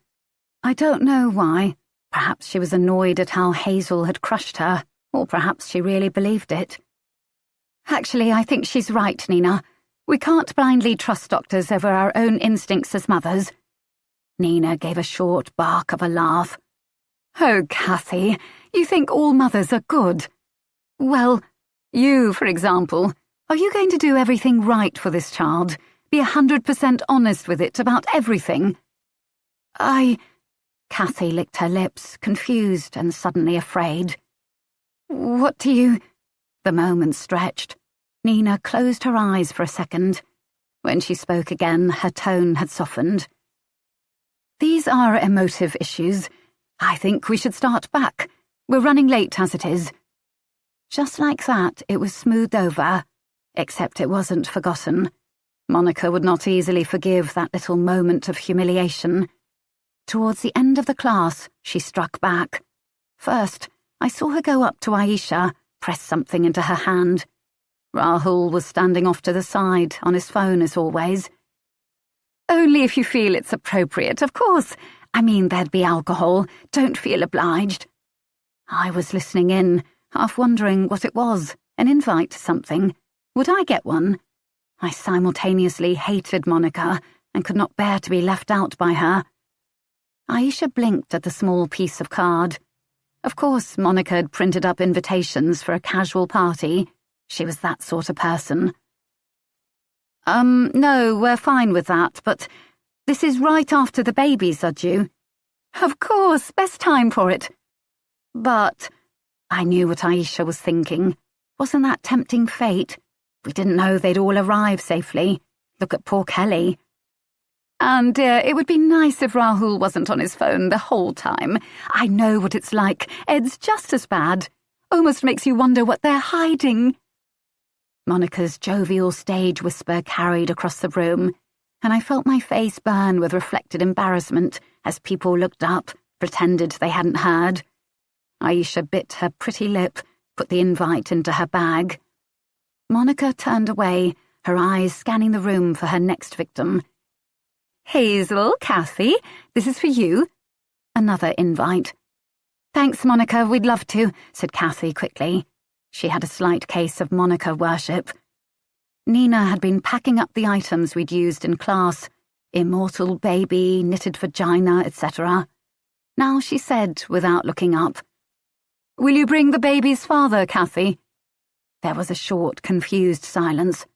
I don't know why. Perhaps she was annoyed at how Hazel had crushed her, or perhaps she really believed it. Actually, I think she's right, Nina. We can't blindly trust doctors over our own instincts as mothers. Nina gave a short bark of a laugh. Oh, Kathy, you think all mothers are good. Well, you, for example, are you going to do everything right for this child? Be 100% honest with it about everything? Kathy licked her lips, confused and suddenly afraid. What do you... The moment stretched. Nina closed her eyes for a second. When she spoke again, her tone had softened. These are emotive issues. I think we should start back. We're running late as it is. Just like that, it was smoothed over, except it wasn't forgotten. Monica would not easily forgive that little moment of humiliation. Towards the end of the class, she struck back. First, I saw her go up to Aisha, press something into her hand. Rahul was standing off to the side, on his phone as always. Only if you feel it's appropriate, of course. I mean, there'd be alcohol. Don't feel obliged. I was listening in, half wondering what it was, an invite to something. Would I get one? I simultaneously hated Monica and could not bear to be left out by her. Aisha blinked at the small piece of card. Of course, Monica had printed up invitations for a casual party. She was that sort of person. No, we're fine with that, but this is right after the babies are due. Of course, best time for it. But I knew what Aisha was thinking. Wasn't that tempting fate? We didn't know they'd all arrive safely. Look at poor Kelly. And it would be nice if Rahul wasn't on his phone the whole time. I know what it's like. Ed's just as bad. Almost makes you wonder what they're hiding. Monica's jovial stage whisper carried across the room, and I felt my face burn with reflected embarrassment as people looked up, pretended they hadn't heard. Aisha bit her pretty lip, put the invite into her bag. Monica turned away, her eyes scanning the room for her next victim. Hazel, Kathy, this is for you. Another invite. Thanks, Monica, we'd love to, said Kathy quickly. She had a slight case of Monica worship. Nina had been packing up the items we'd used in class, immortal baby, knitted vagina, etc. Now she said, without looking up, Will you bring the baby's father, Kathy? There was a short, confused silence.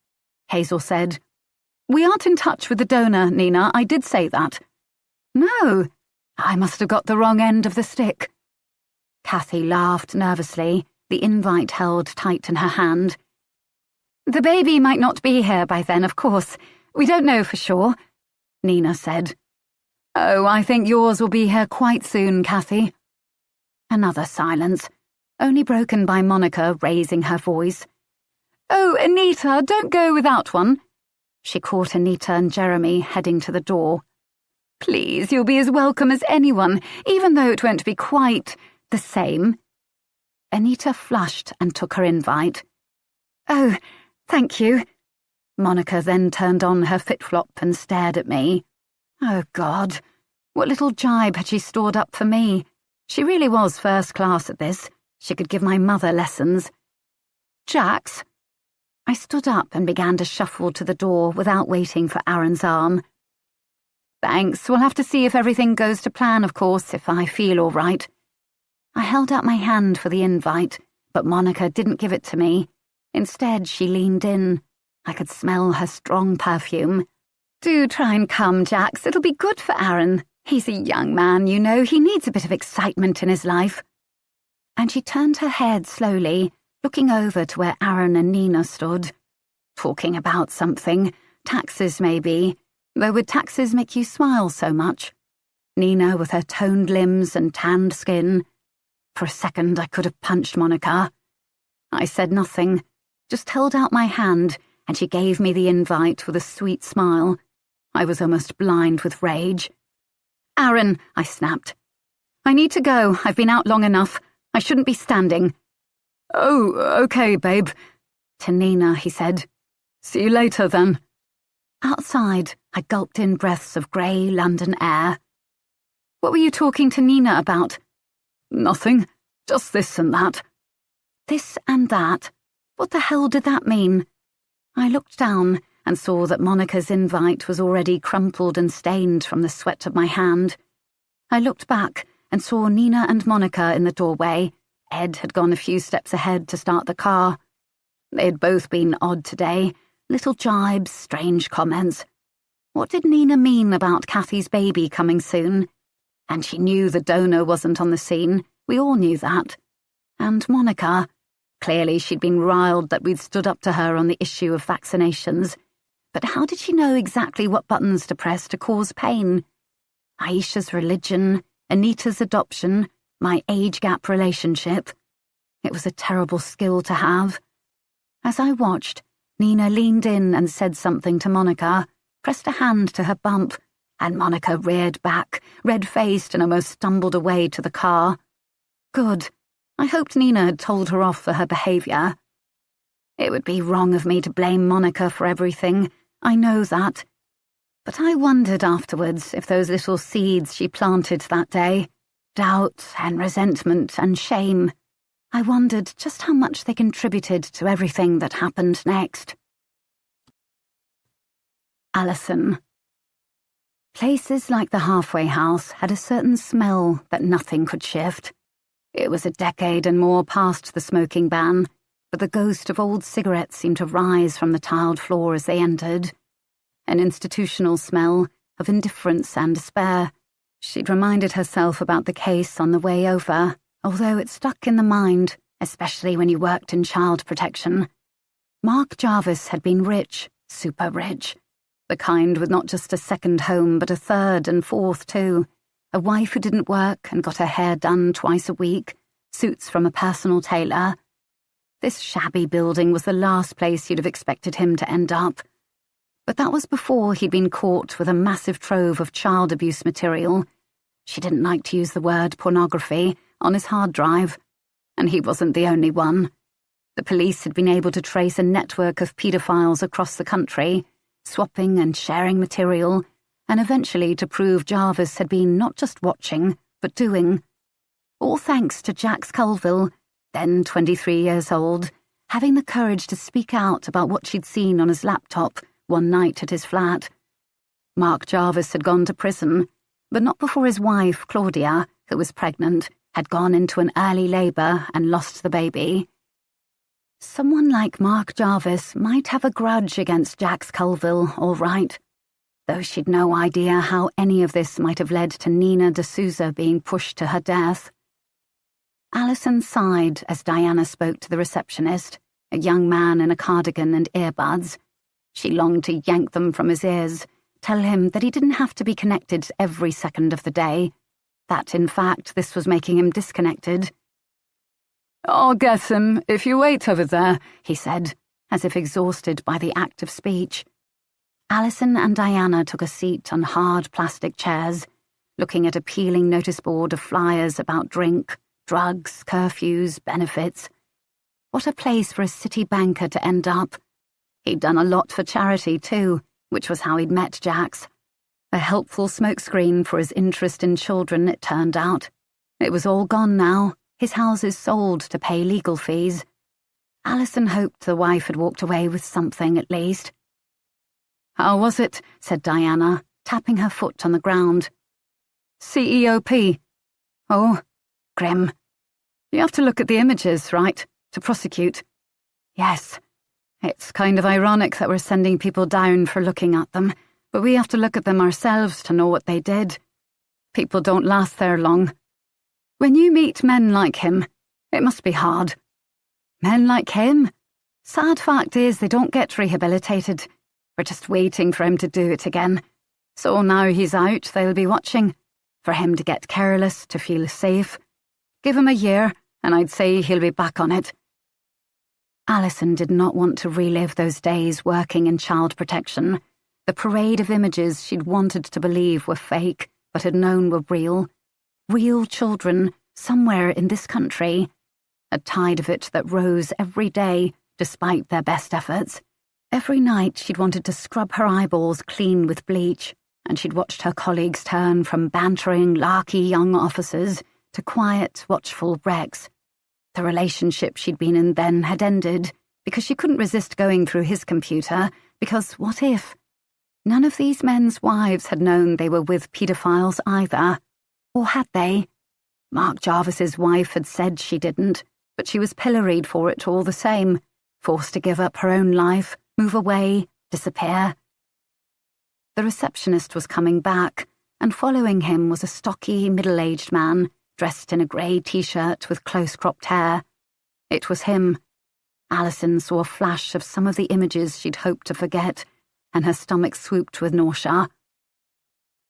Hazel said, We aren't in touch with the donor, Nina, I did say that. No, I must have got the wrong end of the stick. Kathy laughed nervously, the invite held tight in her hand. The baby might not be here by then, of course. We don't know for sure, Nina said. Oh, I think yours will be here quite soon, Kathy. Another silence, only broken by Monica raising her voice. Oh, Anita, don't go without one. She caught Anita and Jeremy heading to the door. Please, you'll be as welcome as anyone, even though it won't be quite the same. Anita flushed and took her invite. Oh, thank you. Monica then turned on her flip-flop and stared at me. Oh, God, what little jibe had she stored up for me? She really was first class at this. She could give my mother lessons. Jax? I stood up and began to shuffle to the door without waiting for Aaron's arm. Thanks, we'll have to see if everything goes to plan, of course, if I feel all right. I held out my hand for the invite, but Monica didn't give it to me. Instead, she leaned in. I could smell her strong perfume. Do try and come, Jax. It'll be good for Aaron. He's a young man, you know. He needs a bit of excitement in his life. And she turned her head slowly, looking over to where Aaron and Nina stood. Talking about something. Taxes, maybe. Though would taxes make you smile so much? Nina with her toned limbs and tanned skin. For a second, I could have punched Monica. I said nothing, just held out my hand, and she gave me the invite with a sweet smile. I was almost blind with rage. Aaron, I snapped. I need to go. I've been out long enough. I shouldn't be standing. Oh, okay, babe. To Nina, he said. See you later, then. Outside, I gulped in breaths of grey London air. What were you talking to Nina about? Nothing. Just this and that. This and that? What the hell did that mean? I looked down and saw that Monica's invite was already crumpled and stained from the sweat of my hand. I looked back and saw Nina and Monica in the doorway. Ed had gone a few steps ahead to start the car. They had both been odd today, little jibes, strange comments. What did Nina mean about Kathy's baby coming soon? And she knew the donor wasn't on the scene. We all knew that. And Monica, clearly she'd been riled that we'd stood up to her on the issue of vaccinations. But how did she know exactly what buttons to press to cause pain? Aisha's religion, Anita's adoption, my age gap relationship. It was a terrible skill to have. As I watched, Nina leaned in and said something to Monica, pressed a hand to her bump, and Monica reared back, red-faced, and almost stumbled away to the car. Good. I hoped Nina had told her off for her behaviour. It would be wrong of me to blame Monica for everything. I know that. But I wondered afterwards if those little seeds she planted that day, doubt and resentment and shame, I wondered just how much they contributed to everything that happened next. Alison. Places like the halfway house had a certain smell that nothing could shift. It was a decade and more past the smoking ban, but the ghost of old cigarettes seemed to rise from the tiled floor as they entered. An institutional smell of indifference and despair. She'd reminded herself about the case on the way over, although it stuck in the mind, especially when you worked in child protection. Mark Jarvis had been rich, super rich. The kind with not just a second home, but a third and fourth too. A wife who didn't work and got her hair done twice a week, suits from a personal tailor. This shabby building was the last place you'd have expected him to end up. But that was before he'd been caught with a massive trove of child abuse material. She didn't like to use the word pornography on his hard drive, and he wasn't the only one. The police had been able to trace a network of paedophiles across the country, swapping and sharing material, and eventually to prove Jarvis had been not just watching, but doing. All thanks to Jax Colville, then 23 years old, having the courage to speak out about what she'd seen on his laptop one night at his flat. Mark Jarvis had gone to prison, but not before his wife, Claudia, who was pregnant, had gone into an early labour and lost the baby. Someone like Mark Jarvis might have a grudge against Jax Colville, all right, though she'd no idea how any of this might have led to Nina D'Souza being pushed to her death. Alison sighed as Diana spoke to the receptionist, a young man in a cardigan and earbuds. She longed to yank them from his ears, tell him that he didn't have to be connected every second of the day, that, in fact, this was making him disconnected. "I'll get him if you wait over there," he said, as if exhausted by the act of speech. Alison and Diana took a seat on hard plastic chairs, looking at a peeling notice board of flyers about drink, drugs, curfews, benefits. What a place for a city banker to end up. He'd done a lot for charity, too, which was how he'd met Jax. A helpful smokescreen for his interest in children, it turned out. It was all gone now, his houses sold to pay legal fees. Alison hoped the wife had walked away with something at least. "How was it?" said Diana, tapping her foot on the ground. CEOP. Oh, grim. You have to look at the images, right, to prosecute? Yes, It's kind of ironic that we're sending people down for looking at them, but we have to look at them ourselves to know what they did. People don't last there long. When you meet men like him, it must be hard. Men like him? Sad fact is they don't get rehabilitated. We're just waiting for him to do it again. So now he's out, they'll be watching. For him to get careless, to feel safe. Give him a year, and I'd say he'll be back on it. Alison did not want to relive those days working in child protection. The parade of images she'd wanted to believe were fake, but had known were real. Real children, somewhere in this country. A tide of it that rose every day, despite their best efforts. Every night she'd wanted to scrub her eyeballs clean with bleach, and she'd watched her colleagues turn from bantering, larky young officers to quiet, watchful wrecks. The relationship she'd been in then had ended, because she couldn't resist going through his computer, because what if? None of these men's wives had known they were with paedophiles either. Or had they? Mark Jarvis's wife had said she didn't, but she was pilloried for it all the same, forced to give up her own life, move away, disappear. The receptionist was coming back, and following him was a stocky, middle-aged man, dressed in a grey t-shirt with close-cropped hair. It was him. Alison saw a flash of some of the images she'd hoped to forget, and her stomach swooped with nausea.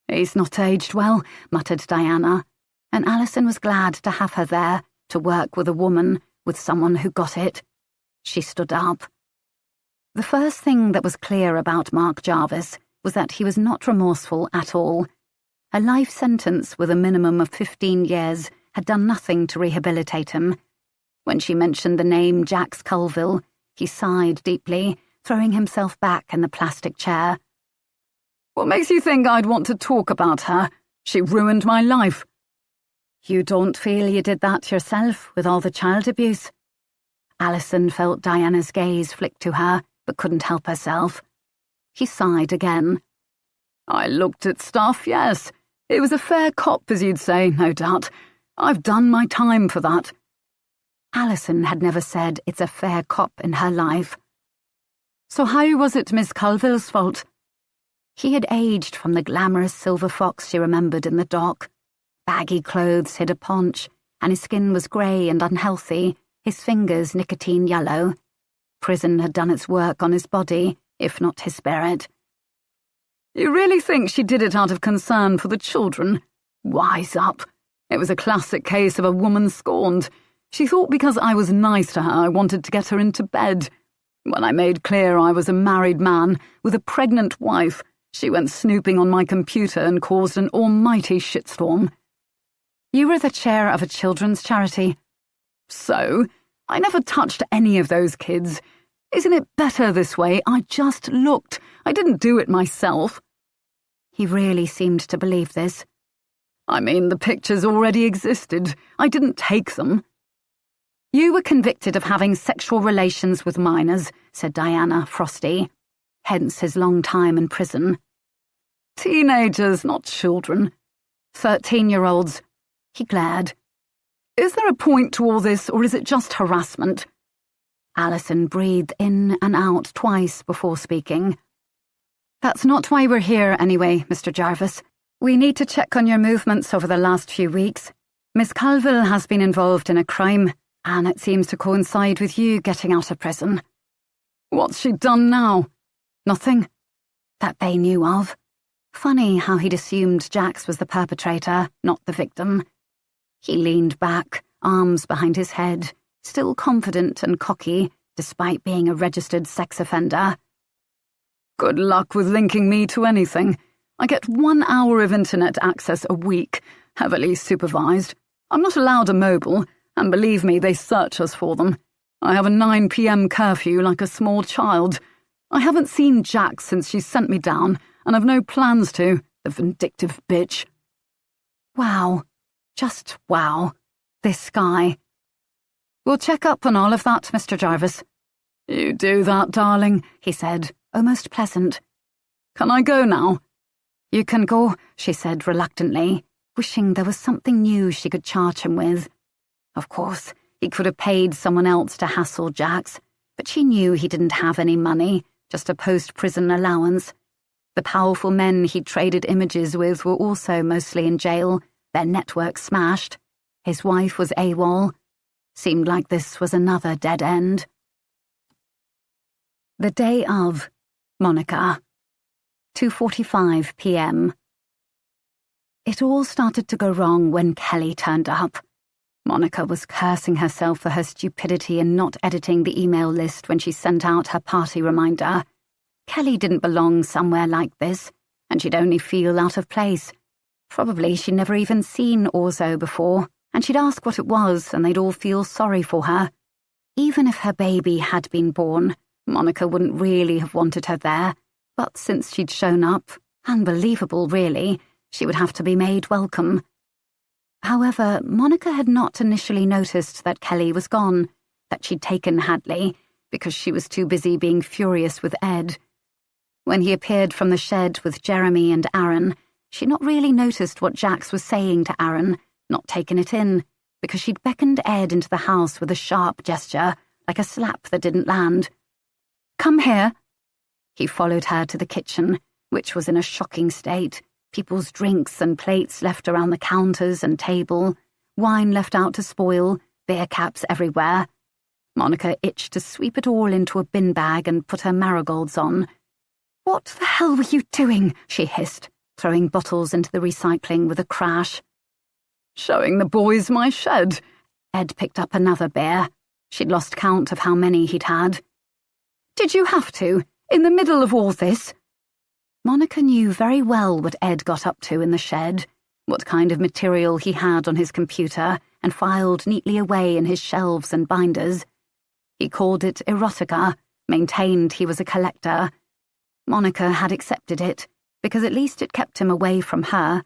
"He's not aged well," muttered Diana, and Alison was glad to have her there, to work with a woman, with someone who got it. She stood up. The first thing that was clear about Mark Jarvis was that he was not remorseful at all. A life sentence with a minimum of 15 years had done nothing to rehabilitate him. When she mentioned the name Jax Colville, he sighed deeply, throwing himself back in the plastic chair. "What makes you think I'd want to talk about her? She ruined my life." "You don't feel you did that yourself with all the child abuse?" Alison felt Diana's gaze flick to her, but couldn't help herself. He sighed again. "I looked at stuff, yes. It was a fair cop, as you'd say, no doubt. I've done my time for that." Alison had never said it's a fair cop in her life. "So how was it Miss Colville's fault?" He had aged from the glamorous silver fox she remembered in the dock. Baggy clothes hid a paunch, and his skin was grey and unhealthy, his fingers nicotine yellow. Prison had done its work on his body, if not his spirit. "You really think she did it out of concern for the children? Wise up. It was a classic case of a woman scorned. She thought because I was nice to her I wanted to get her into bed. When I made clear I was a married man with a pregnant wife, she went snooping on my computer and caused an almighty shitstorm." "You were the chair of a children's charity." "So? I never touched any of those kids. Isn't it better this way? I just looked. I didn't do it myself." He really seemed to believe this. "I mean, the pictures already existed. I didn't take them." "You were convicted of having sexual relations with minors," said Diana, frosty. Hence his long time in prison. "Teenagers, not children." 13-year-olds. He glared. "Is there a point to all this, or is it just harassment?" Alison breathed in and out twice before speaking. "That's not why we're here anyway, Mr. Jarvis. We need to check on your movements over the last few weeks. Miss Colville has been involved in a crime, and it seems to coincide with you getting out of prison." "What's she done now?" "Nothing. That they knew of." Funny how he'd assumed Jax was the perpetrator, not the victim. He leaned back, arms behind his head, still confident and cocky, despite being a registered sex offender. "Good luck with linking me to anything. I get 1 hour of internet access a week, heavily supervised. I'm not allowed a mobile, and believe me, they search us for them. I have a 9 p.m. curfew like a small child. I haven't seen Jax since she sent me down, and I've no plans to, the vindictive bitch." Wow. Just wow. This guy. "We'll check up on all of that, Mr. Jarvis." "You do that, darling," he said, almost pleasant. "Can I go now?" "You can go," she said reluctantly, wishing there was something new she could charge him with. Of course, he could have paid someone else to hassle Jax. But she knew he didn't have any money, just a post-prison allowance. The powerful men he'd traded images with were also mostly in jail, their network smashed. His wife was AWOL. Seemed like this was another dead end. The day of, Monica. 2:45 p.m. It all started to go wrong when Kelly turned up. Monica was cursing herself for her stupidity in not editing the email list when she sent out her party reminder. Kelly didn't belong somewhere like this, and she'd only feel out of place. Probably she'd never even seen Orzo before, and she'd ask what it was and they'd all feel sorry for her. Even if her baby had been born, Monica wouldn't really have wanted her there, but since she'd shown up, unbelievable really, she would have to be made welcome. However, Monica had not initially noticed that Kelly was gone, that she'd taken Hadley, because she was too busy being furious with Ed. When he appeared from the shed with Jeremy and Aaron, she'd not really noticed what Jax was saying to Aaron, not taken it in, because she'd beckoned Ed into the house with a sharp gesture, like a slap that didn't land. "Come here." He followed her to the kitchen, which was in a shocking state. People's drinks and plates left around the counters and table, wine left out to spoil, beer caps everywhere. Monica itched to sweep it all into a bin bag and put her marigolds on. "What the hell were you doing?" she hissed, throwing bottles into the recycling with a crash. "Showing the boys my shed." Ed picked up another beer. She'd lost count of how many he'd had. "Did you have to? In the middle of all this?" Monica knew very well what Ed got up to in the shed, what kind of material he had on his computer and filed neatly away in his shelves and binders. He called it erotica, maintained he was a collector. Monica had accepted it, because at least it kept him away from her.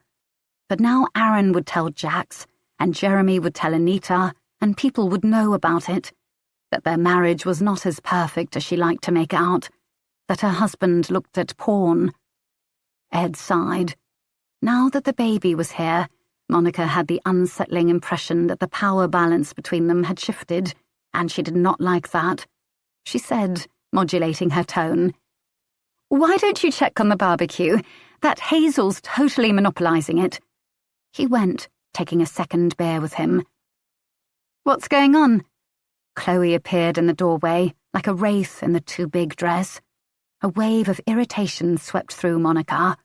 But now Aaron would tell Jax, and Jeremy would tell Anita, and people would know about it, that their marriage was not as perfect as she liked to make out, that her husband looked at porn. Ed sighed. Now that the baby was here, Monica had the unsettling impression that the power balance between them had shifted, and she did not like that. She said, modulating her tone, "Why don't you check on the barbecue? That Hazel's totally monopolizing it." He went, taking a second beer with him. "What's going on?" Chloe appeared in the doorway, like a wraith in the too big dress. A wave of irritation swept through Monica.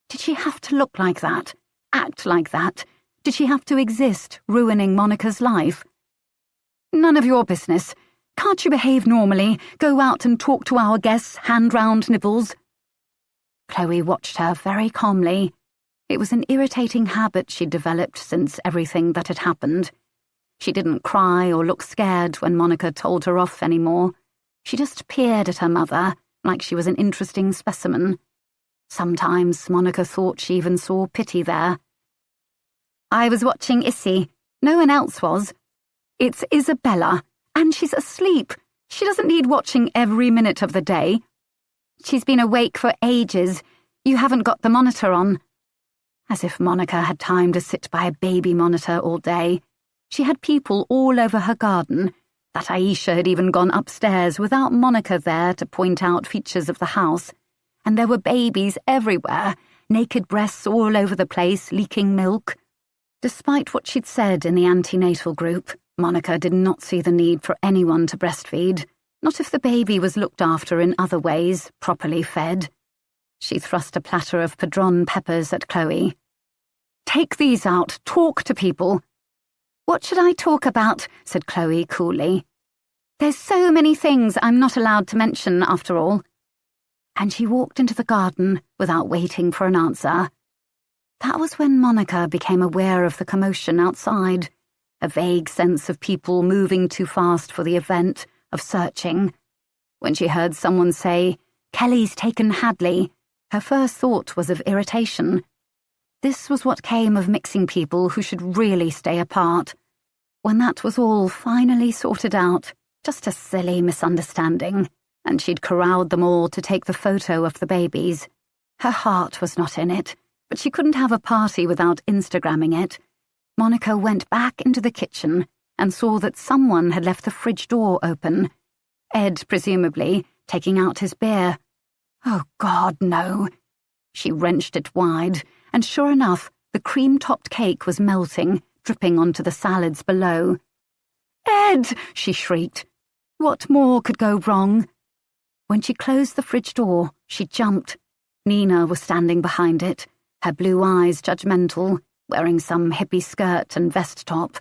Did she have to look like that? Act like that? Did she have to exist, ruining Monica's life? "None of your business. Can't you behave normally? Go out and talk to our guests, hand round nibbles?" Chloe watched her very calmly. It was an irritating habit she'd developed since everything that had happened. She didn't cry or look scared when Monica told her off anymore. She just peered at her mother, like she was an interesting specimen. Sometimes Monica thought she even saw pity there. "I was watching Issy. No one else was. It's Isabella, and she's asleep. She doesn't need watching every minute of the day. She's been awake for ages. You haven't got the monitor on." As if Monica had time to sit by a baby monitor all day. She had people all over her garden. That Aisha had even gone upstairs without Monica there to point out features of the house. And there were babies everywhere, naked breasts all over the place, leaking milk. Despite what she'd said in the antenatal group, Monica did not see the need for anyone to breastfeed, not if the baby was looked after in other ways, properly fed. She thrust a platter of Padron peppers at Chloe. "Take these out, talk to people." "What should I talk about?" said Chloe coolly. "There's so many things I'm not allowed to mention, after all." And she walked into the garden without waiting for an answer. That was when Monica became aware of the commotion outside, a vague sense of people moving too fast for the event, of searching. When she heard someone say, "Kelly's taken Hadley," her first thought was of irritation. This was what came of mixing people who should really stay apart. When that was all finally sorted out, just a silly misunderstanding, and she'd corralled them all to take the photo of the babies. Her heart was not in it, but she couldn't have a party without Instagramming it. Monica went back into the kitchen and saw that someone had left the fridge door open. Ed, presumably, taking out his beer. Oh, God, no. She wrenched it wide, and sure enough, the cream-topped cake was melting, dripping onto the salads below. "Ed!" she shrieked. What more could go wrong? When she closed the fridge door, she jumped. Nina was standing behind it, her blue eyes judgmental, wearing some hippie skirt and vest top.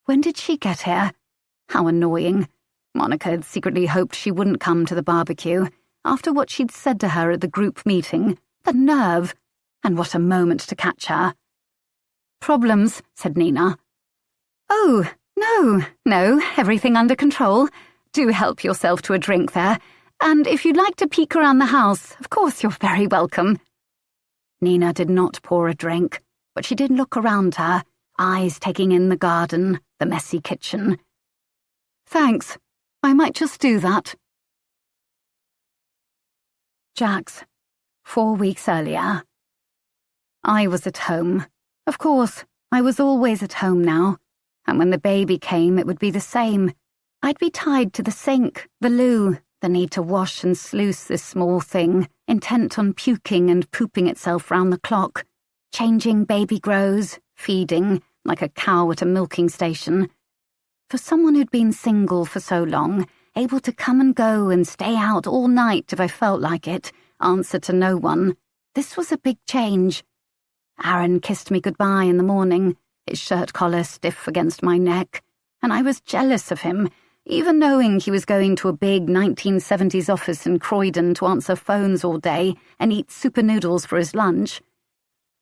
When did she get here? How annoying. Monica had secretly hoped she wouldn't come to the barbecue, after what she'd said to her at the group meeting. The nerve! And what a moment to catch her. "Problems," said Nina. "Oh, no, everything under control. Do help yourself to a drink there, and if you'd like to peek around the house, of course you're very welcome." Nina did not pour a drink, but she did look around her, eyes taking in the garden, the messy kitchen. "Thanks, I might just do that." Jax, 4 weeks earlier. I was at home. Of course, I was always at home now, and when the baby came it would be the same. I'd be tied to the sink, the loo, the need to wash and sluice this small thing, intent on puking and pooping itself round the clock, changing baby grows, feeding, like a cow at a milking station. For someone who'd been single for so long, able to come and go and stay out all night if I felt like it, answer to no one, this was a big change. Aaron kissed me goodbye in the morning, his shirt collar stiff against my neck, and I was jealous of him, even knowing he was going to a big 1970s office in Croydon to answer phones all day and eat super noodles for his lunch.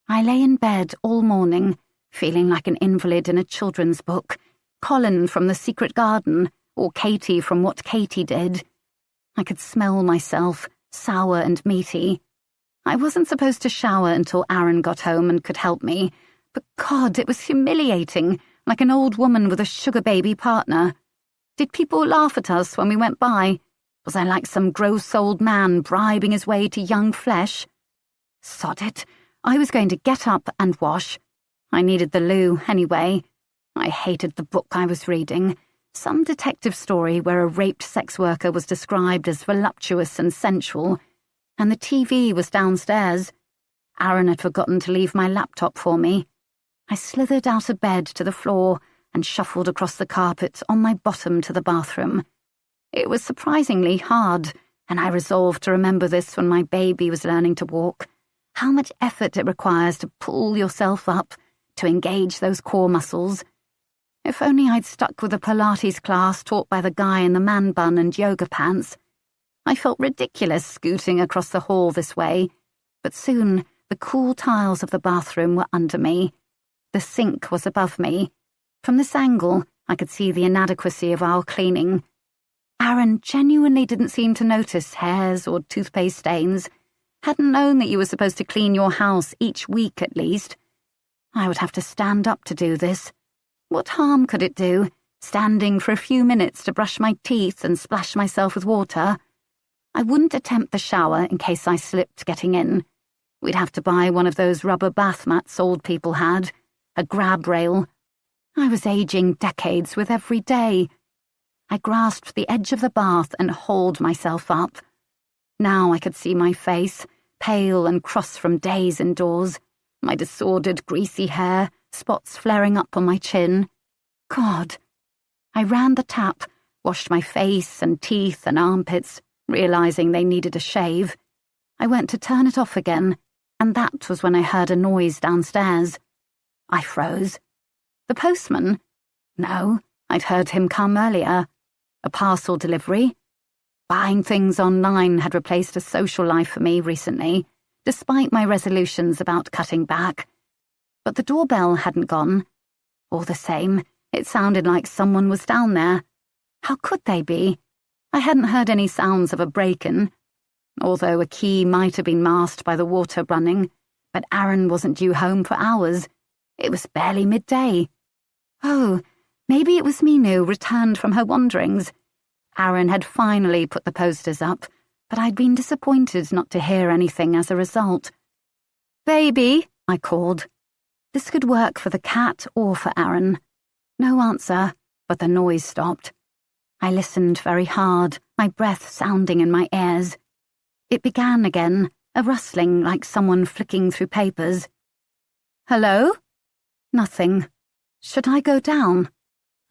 I lay in bed all morning, feeling like an invalid in a children's book, Colin from The Secret Garden, or Katie from What Katie Did. I could smell myself, sour and meaty. I wasn't supposed to shower until Aaron got home and could help me, but God, it was humiliating, like an old woman with a sugar baby partner. Did people laugh at us when we went by? Was I like some gross old man bribing his way to young flesh? Sod it, I was going to get up and wash. I needed the loo anyway. I hated the book I was reading, some detective story where a raped sex worker was described as voluptuous and sensual, and the TV was downstairs. Aaron had forgotten to leave my laptop for me. I slithered out of bed to the floor and shuffled across the carpet on my bottom to the bathroom. It was surprisingly hard, and I resolved to remember this when my baby was learning to walk. How much effort it requires to pull yourself up, to engage those core muscles. If only I'd stuck with a Pilates class taught by the guy in the man bun and yoga pants. I felt ridiculous scooting across the hall this way, but soon the cool tiles of the bathroom were under me. The sink was above me. From this angle, I could see the inadequacy of our cleaning. Aaron genuinely didn't seem to notice hairs or toothpaste stains. Hadn't known that you were supposed to clean your house each week at least. I would have to stand up to do this. What harm could it do, standing for a few minutes to brush my teeth and splash myself with water? I wouldn't attempt the shower in case I slipped getting in. We'd have to buy one of those rubber bath mats old people had, a grab rail. I was aging decades with every day. I grasped the edge of the bath and hauled myself up. Now I could see my face, pale and cross from days indoors, my disordered, greasy hair, spots flaring up on my chin. God. I ran the tap, washed my face and teeth and armpits, realizing they needed a shave. I went to turn it off again, and that was when I heard a noise downstairs. I froze. The postman? No, I'd heard him come earlier. A parcel delivery? Buying things online had replaced a social life for me recently, despite my resolutions about cutting back. But the doorbell hadn't gone. All the same, it sounded like someone was down there. How could they be? I hadn't heard any sounds of a break-in, although a key might have been masked by the water running, but Aaron wasn't due home for hours. It was barely midday. Oh, maybe it was Minu returned from her wanderings. Aaron had finally put the posters up, but I'd been disappointed not to hear anything as a result. "Baby," I called. This could work for the cat or for Aaron. No answer, but the noise stopped. I listened very hard, my breath sounding in my ears. It began again, a rustling like someone flicking through papers. Hello? Nothing. Should I go down?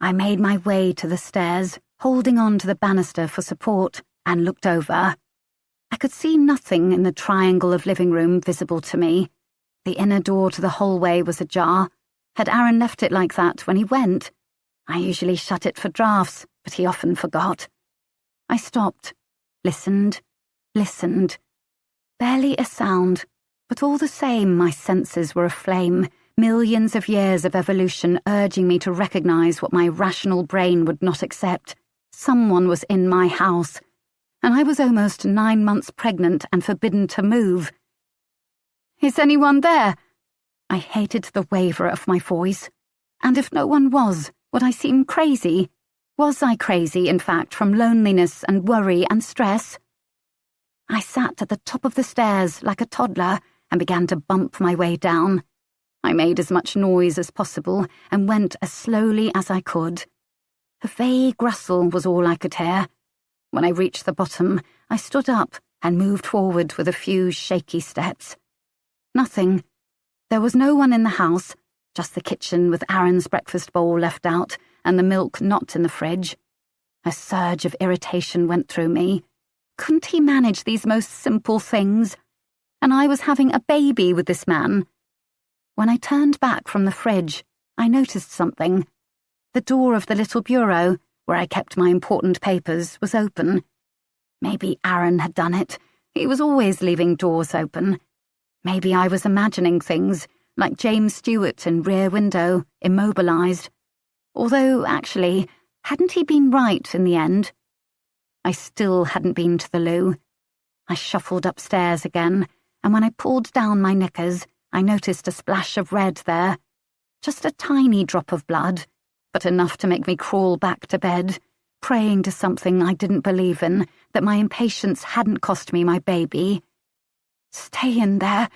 I made my way to the stairs, holding on to the banister for support, and looked over. I could see nothing in the triangle of living room visible to me. The inner door to the hallway was ajar. Had Aaron left it like that when he went? I usually shut it for drafts, but he often forgot. I stopped, listened. Barely a sound, but all the same my senses were aflame, millions of years of evolution urging me to recognize what my rational brain would not accept. Someone was in my house, and I was almost 9 months pregnant and forbidden to move. Is anyone there? I hated the waver of my voice. And if no one was, would I seem crazy? Was I crazy, in fact, from loneliness and worry and stress? I sat at the top of the stairs like a toddler and began to bump my way down. I made as much noise as possible and went as slowly as I could. A vague rustle was all I could hear. When I reached the bottom, I stood up and moved forward with a few shaky steps. Nothing. There was no one in the house, just the kitchen with Aaron's breakfast bowl left out and the milk not in the fridge. A surge of irritation went through me. Couldn't he manage these most simple things? And I was having a baby with this man. When I turned back from the fridge, I noticed something. The door of the little bureau, where I kept my important papers, was open. Maybe Aaron had done it. He was always leaving doors open. Maybe I was imagining things, like James Stewart in Rear Window, immobilized. Although, actually, hadn't he been right in the end? I still hadn't been to the loo. I shuffled upstairs again, and when I pulled down my knickers, I noticed a splash of red there. Just a tiny drop of blood, but enough to make me crawl back to bed, praying to something I didn't believe in, that my impatience hadn't cost me my baby. Stay in there.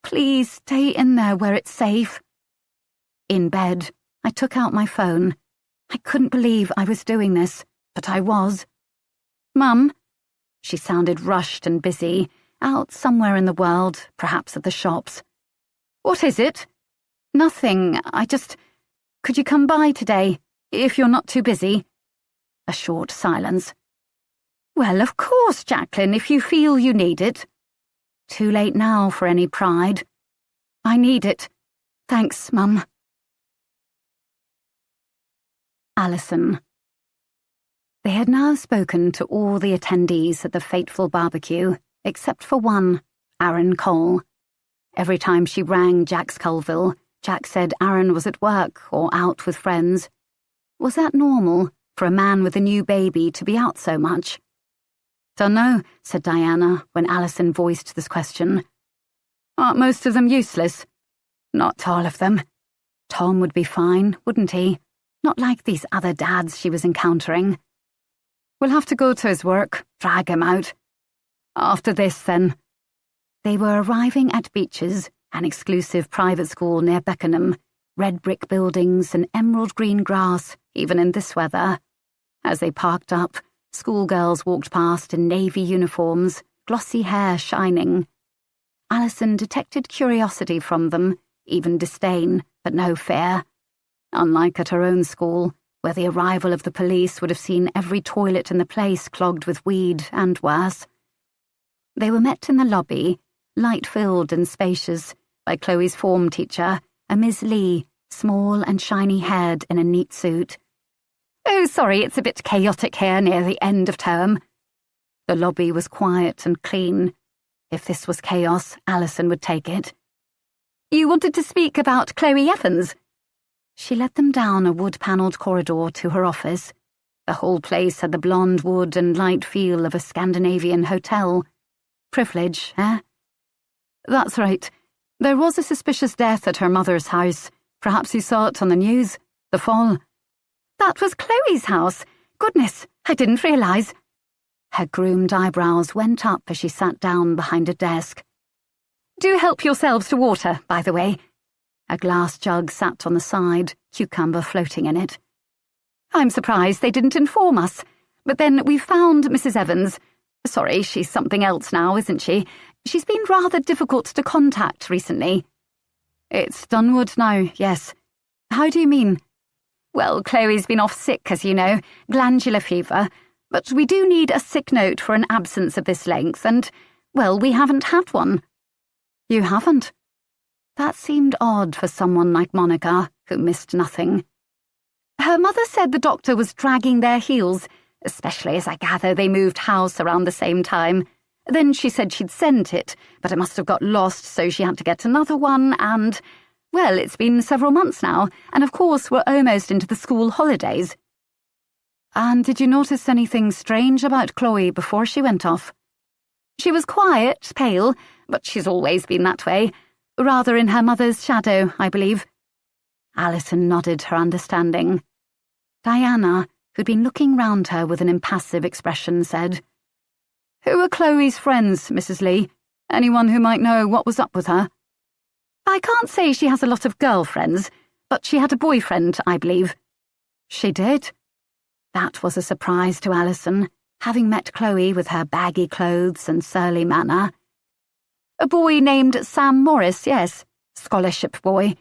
Please stay in there where it's safe. In bed, I took out my phone. I couldn't believe I was doing this, but I was. Mum? She sounded rushed and busy, out somewhere in the world, perhaps at the shops. What is it? Nothing, Could you come by today, if you're not too busy? A short silence. Well, of course, Jacqueline, if you feel you need it. Too late now for any pride. I need it. Thanks, Mum. Alison. They had now spoken to all the attendees at the fateful barbecue, except for one, Aaron Cole. Every time she rang Jack's Colville, Jack said Aaron was at work or out with friends. Was that normal for a man with a new baby to be out so much? Dunno, said Diana when Alison voiced this question. Aren't most of them useless? Not all of them. Tom would be fine, wouldn't he? Not like these other dads she was encountering. We'll have to go to his work, drag him out. After this, then. They were arriving at Beaches, an exclusive private school near Beckenham, red brick buildings and emerald green grass, even in this weather. As they parked up, schoolgirls walked past in navy uniforms, glossy hair shining. Alison detected curiosity from them, even disdain, but no fear. Unlike at her own school, where the arrival of the police would have seen every toilet in the place clogged with weed and worse. They were met in the lobby, light-filled and spacious, by Chloe's form teacher, a Miss Lee, small and shiny-haired in a neat suit. Oh, sorry, it's a bit chaotic here near the end of term. The lobby was quiet and clean. If this was chaos, Alison would take it. You wanted to speak about Chloe Evans? She led them down a wood-panelled corridor to her office. The whole place had the blonde wood and light feel of a Scandinavian hotel. Privilege, eh? That's right. There was a suspicious death at her mother's house. Perhaps you saw it on the news. The fall. That was Chloe's house. Goodness, I didn't realise. Her groomed eyebrows went up as she sat down behind a desk. Do help yourselves to water, by the way. A glass jug sat on the side, cucumber floating in it. I'm surprised they didn't inform us. But then we found Mrs. Evans. Sorry, she's something else now, isn't she? She's been rather difficult to contact recently. It's Dunwood now, yes. How do you mean? Well, Chloe's been off sick, as you know, glandular fever. But we do need a sick note for an absence of this length, and, well, we haven't had one. You haven't? That seemed odd for someone like Monica, who missed nothing. Her mother said the doctor was dragging their heels, especially as I gather they moved house around the same time. Then she said she'd sent it, but it must have got lost, so she had to get another one, and, well, it's been several months now, and of course we're almost into the school holidays. And did you notice anything strange about Chloe before she went off? She was quiet, pale, but she's always been that way. Rather in her mother's shadow, I believe. Alison nodded her understanding. Diana, who'd been looking round her with an impassive expression, said, "Who are Chloe's friends, Mrs. Lee? Anyone who might know what was up with her?" I can't say she has a lot of girlfriends, but she had a boyfriend, I believe. She did? That was a surprise to Alison, having met Chloe with her baggy clothes and surly manner. A boy named Sam Morris, yes. Scholarship boy.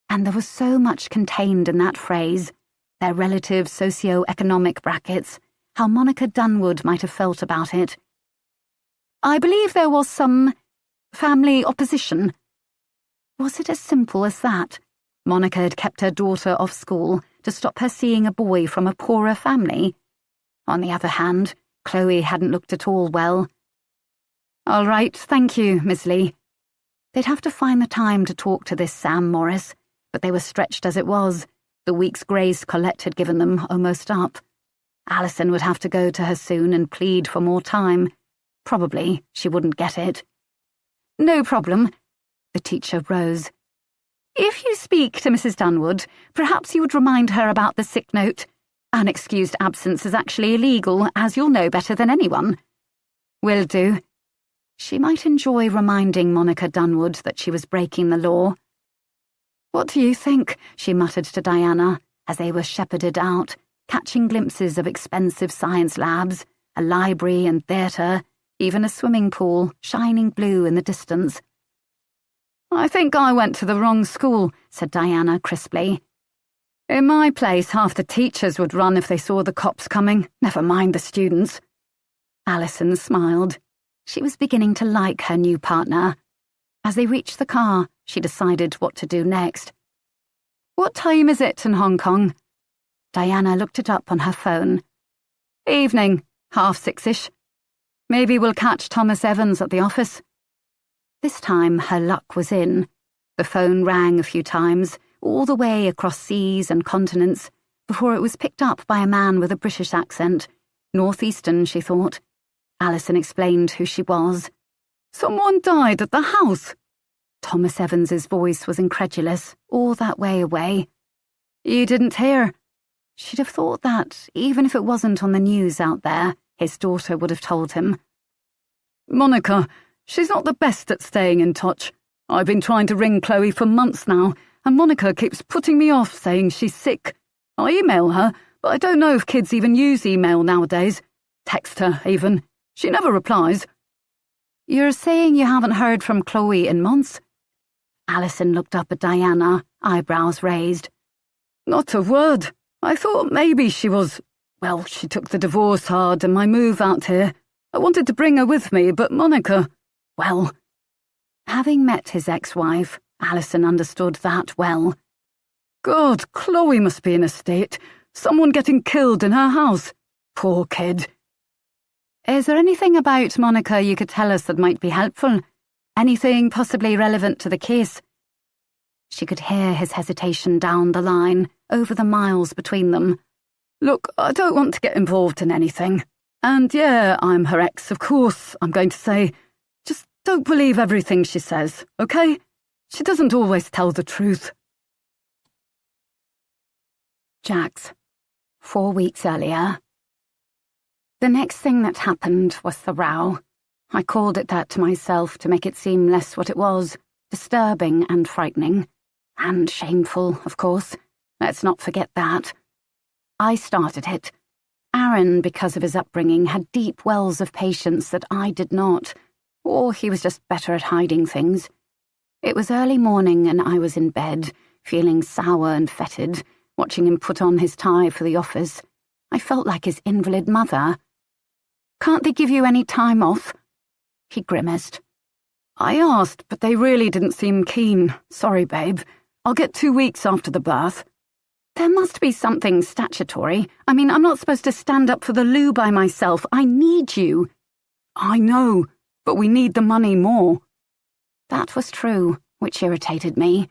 And there was so much contained in that phrase, their relative socio-economic brackets, how Monica Dunwood might have felt about it. I believe there was some family opposition. Was it as simple as that? Monica had kept her daughter off school to stop her seeing a boy from a poorer family. On the other hand, Chloe hadn't looked at all well. "All right, thank you, Miss Lee." They'd have to find the time to talk to this Sam Morris, but they were stretched as it was, the week's grace Colette had given them almost up. Alison would have to go to her soon and plead for more time. Probably she wouldn't get it. "No problem." The teacher rose. "If you speak to Mrs. Dunwood, perhaps you would remind her about the sick note. An excused absence is actually illegal, as you'll know better than anyone." "Will do." She might enjoy reminding Monica Dunwood that she was breaking the law. "What do you think?" she muttered to Diana as they were shepherded out, catching glimpses of expensive science labs, a library and theatre, even a swimming pool, shining blue in the distance. "I think I went to the wrong school," said Diana crisply. "In my place, half the teachers would run if they saw the cops coming, never mind the students." Alison smiled. She was beginning to like her new partner. As they reached the car, she decided what to do next. "What time is it in Hong Kong?" Diana looked it up on her phone. "Evening, 6:30-ish. Maybe we'll catch Thomas Evans at the office." This time her luck was in. The phone rang a few times, all the way across seas and continents, before it was picked up by a man with a British accent. Northeastern, she thought. Alison explained who she was. "Someone died at the house." Thomas Evans's voice was incredulous, all that way away. "You didn't hear?" She'd have thought that, even if it wasn't on the news out there, his daughter would have told him. "Monica, she's not the best at staying in touch. I've been trying to ring Chloe for months now, and Monica keeps putting me off, saying she's sick. I email her, but I don't know if kids even use email nowadays. Text her, even. She never replies." "You're saying you haven't heard from Chloe in months?" Alison looked up at Diana, eyebrows raised. "Not a word. I thought maybe she was... Well, she took the divorce hard and my move out here. I wanted to bring her with me, but Monica... Well..." Having met his ex-wife, Alison understood that well. "God, Chloe must be in a state. Someone getting killed in her house. Poor kid." "Is there anything about Monica you could tell us that might be helpful? Anything possibly relevant to the case?" She could hear his hesitation down the line, over the miles between them. "Look, I don't want to get involved in anything. And yeah, I'm her ex, of course, I'm going to say. Just don't believe everything she says, okay? She doesn't always tell the truth." Jax, 4 weeks earlier. The next thing that happened was the row. I called it that to myself to make it seem less what it was, disturbing and frightening. And shameful, of course. Let's not forget that. I started it. Aaron, because of his upbringing, had deep wells of patience that I did not, or he was just better at hiding things. It was early morning and I was in bed, feeling sour and fetid, watching him put on his tie for the office. I felt like his invalid mother. "Can't they give you any time off?" He grimaced. "I asked, but they really didn't seem keen. Sorry, babe. I'll get 2 weeks after the birth." "There must be something statutory. I mean, I'm not supposed to stand up for the loo by myself. I need you." "I know, but we need the money more." That was true, which irritated me.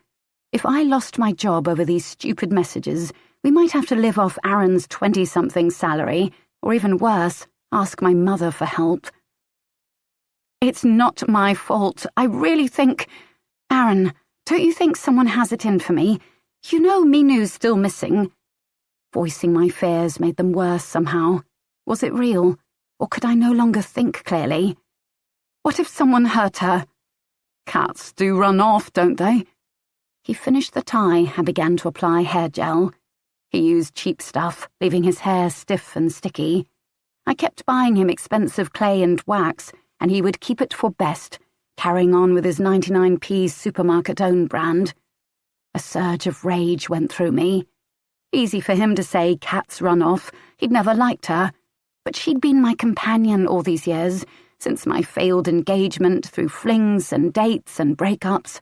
If I lost my job over these stupid messages, we might have to live off Aaron's 20-something salary, or even worse, ask my mother for help. "It's not my fault. I really think... Aaron, don't you think someone has it in for me? You know Minu's still missing." Voicing my fears made them worse somehow. Was it real, or could I no longer think clearly? What if someone hurt her? "Cats do run off, don't they?" He finished the tie and began to apply hair gel. He used cheap stuff, leaving his hair stiff and sticky. I kept buying him expensive clay and wax, and he would keep it for best, carrying on with his 99p supermarket-owned brand. A surge of rage went through me. Easy for him to say cats run off. He'd never liked her. But she'd been my companion all these years, since my failed engagement through flings and dates and breakups.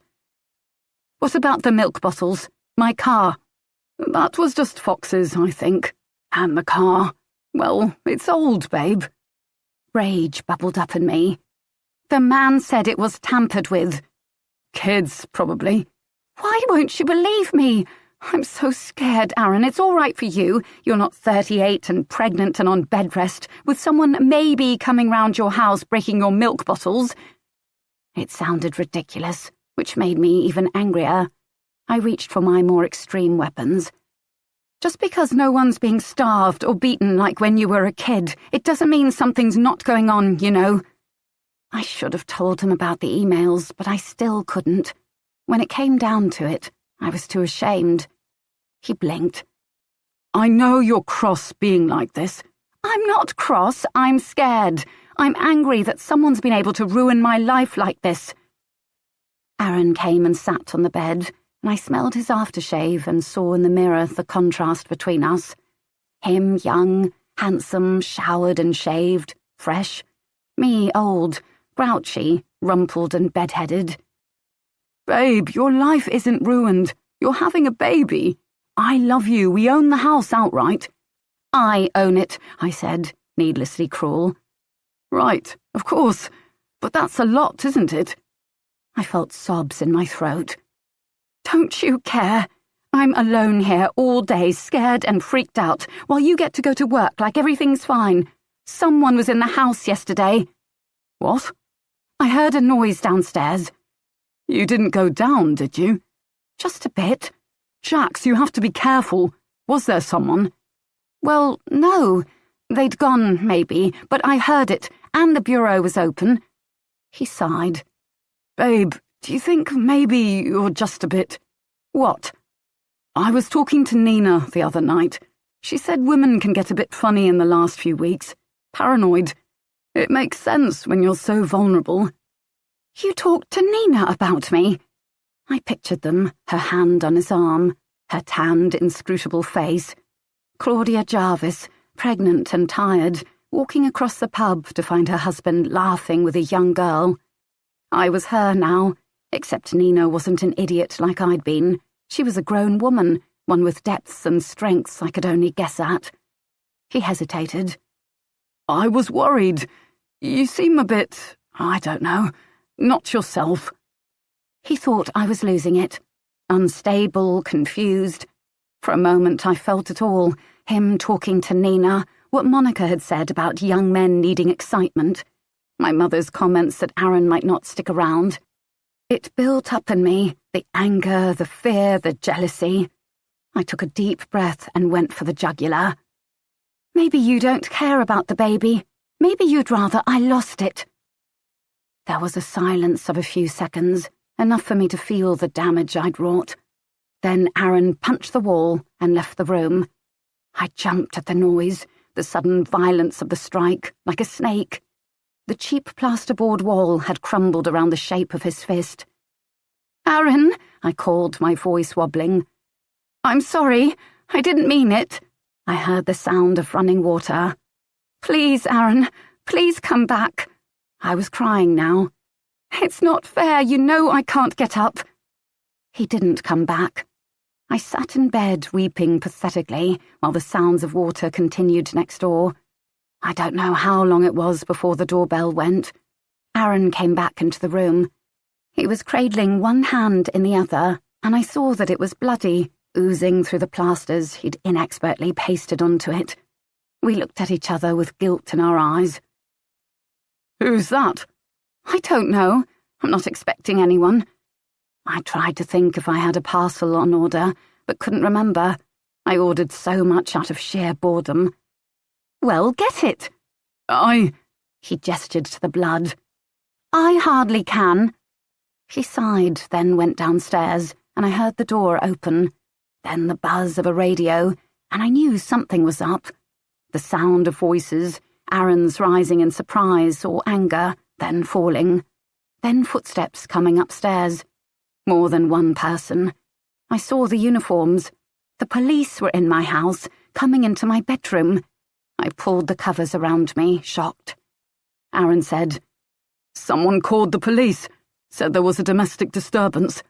"What about the milk bottles? My car?" "That was just Fox's, I think. And the car. Well, it's old, babe." Rage bubbled up in me. "The man said it was tampered with." "Kids, probably." "Why won't you believe me? I'm so scared, Aaron. It's all right for you. You're not 38 and pregnant and on bed rest, with someone maybe coming round your house breaking your milk bottles." It sounded ridiculous, which made me even angrier. I reached for my more extreme weapons. "Just because no one's being starved or beaten like when you were a kid, it doesn't mean something's not going on, you know." I should have told him about the emails, but I still couldn't. When it came down to it, I was too ashamed. He blinked. "I know you're cross being like this." "I'm not cross, I'm scared. I'm angry that someone's been able to ruin my life like this." Aaron came and sat on the bed, and I smelled his aftershave and saw in the mirror the contrast between us. Him young, handsome, showered and shaved, fresh. Me old, grouchy, rumpled and bedheaded. "Babe, your life isn't ruined. You're having a baby. I love you. We own the house outright." "I own it," I said, needlessly cruel. "Right, of course. But that's a lot, isn't it?" I felt sobs in my throat. "Don't you care? I'm alone here all day, scared and freaked out, while you get to go to work like everything's fine. Someone was in the house yesterday." "What?" "I heard a noise downstairs." "You didn't go down, did you?" "Just a bit." "Jax, you have to be careful. Was there someone?" "Well, no. They'd gone, maybe, but I heard it, and the bureau was open." He sighed. "Babe, do you think maybe you're just a bit..." "What?" "I was talking to Nina the other night. She said women can get a bit funny in the last few weeks. Paranoid. It makes sense when you're so vulnerable." "You talked to Nina about me?" I pictured them, her hand on his arm, her tanned, inscrutable face. Claudia Jarvis, pregnant and tired, walking across the pub to find her husband laughing with a young girl. I was her now, except Nina wasn't an idiot like I'd been. She was a grown woman, one with depths and strengths I could only guess at. He hesitated. "I was worried. You seem a bit, I don't know, not yourself." He thought I was losing it. Unstable, confused. For a moment I felt it all, him talking to Nina, what Monica had said about young men needing excitement, my mother's comments that Aaron might not stick around. It built up in me, the anger, the fear, the jealousy. I took a deep breath and went for the jugular. "Maybe you don't care about the baby. Maybe you'd rather I lost it." There was a silence of a few seconds, enough for me to feel the damage I'd wrought. Then Aaron punched the wall and left the room. I jumped at the noise, the sudden violence of the strike, like a snake. The cheap plasterboard wall had crumbled around the shape of his fist. "Aaron," I called, my voice wobbling. "I'm sorry. I didn't mean it." I heard the sound of running water. "Please, Aaron, please come back." I was crying now. "It's not fair, you know I can't get up." He didn't come back. I sat in bed weeping pathetically while the sounds of water continued next door. I don't know how long it was before the doorbell went. Aaron came back into the room. He was cradling one hand in the other, and I saw that it was bloody, oozing through the plasters he'd inexpertly pasted onto it. We looked at each other with guilt in our eyes. "Who's that?" "I don't know. I'm not expecting anyone." I tried to think if I had a parcel on order, but couldn't remember. I ordered so much out of sheer boredom. "Well, get it." He gestured to the blood. "I hardly can." She sighed, then went downstairs, and I heard the door open. Then the buzz of a radio, and I knew something was up. The sound of voices, Aaron's rising in surprise or anger, then falling. Then footsteps coming upstairs. More than one person. I saw the uniforms. The police were in my house, coming into my bedroom. I pulled the covers around me, shocked. Aaron said, "Someone called the police, said there was a domestic disturbance."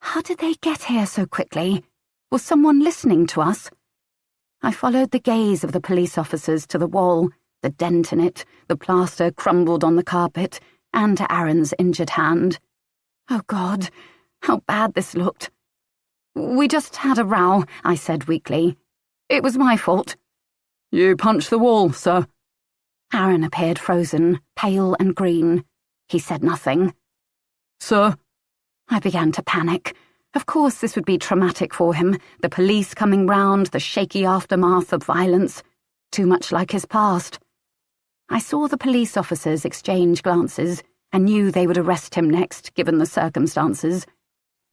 "How did they get here so quickly? Was someone listening to us?" I followed the gaze of the police officers to the wall, the dent in it, the plaster crumbled on the carpet, and to Aaron's injured hand. Oh God, how bad this looked. "We just had a row," I said weakly. "It was my fault." "You punched the wall, sir." Aaron appeared frozen, pale and green. He said nothing. "Sir?" I began to panic. Of course this would be traumatic for him, the police coming round, the shaky aftermath of violence. Too much like his past. I saw the police officers exchange glances and knew they would arrest him next, given the circumstances.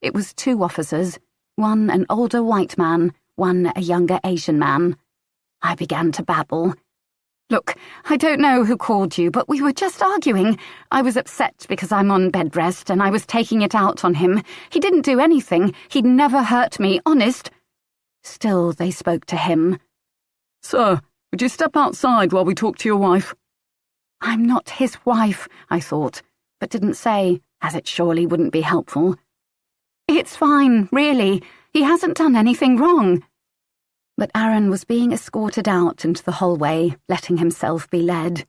It was 2 officers, one an older white man, one a younger Asian man. I began to babble. "Look, I don't know who called you, but we were just arguing. I was upset because I'm on bed rest and I was taking it out on him. He didn't do anything. He'd never hurt me, honest." Still, they spoke to him. "Sir, would you step outside while we talk to your wife?" I'm not his wife, I thought, but didn't say, as it surely wouldn't be helpful. "It's fine, really. He hasn't done anything wrong." But Aaron was being escorted out into the hallway, letting himself be led.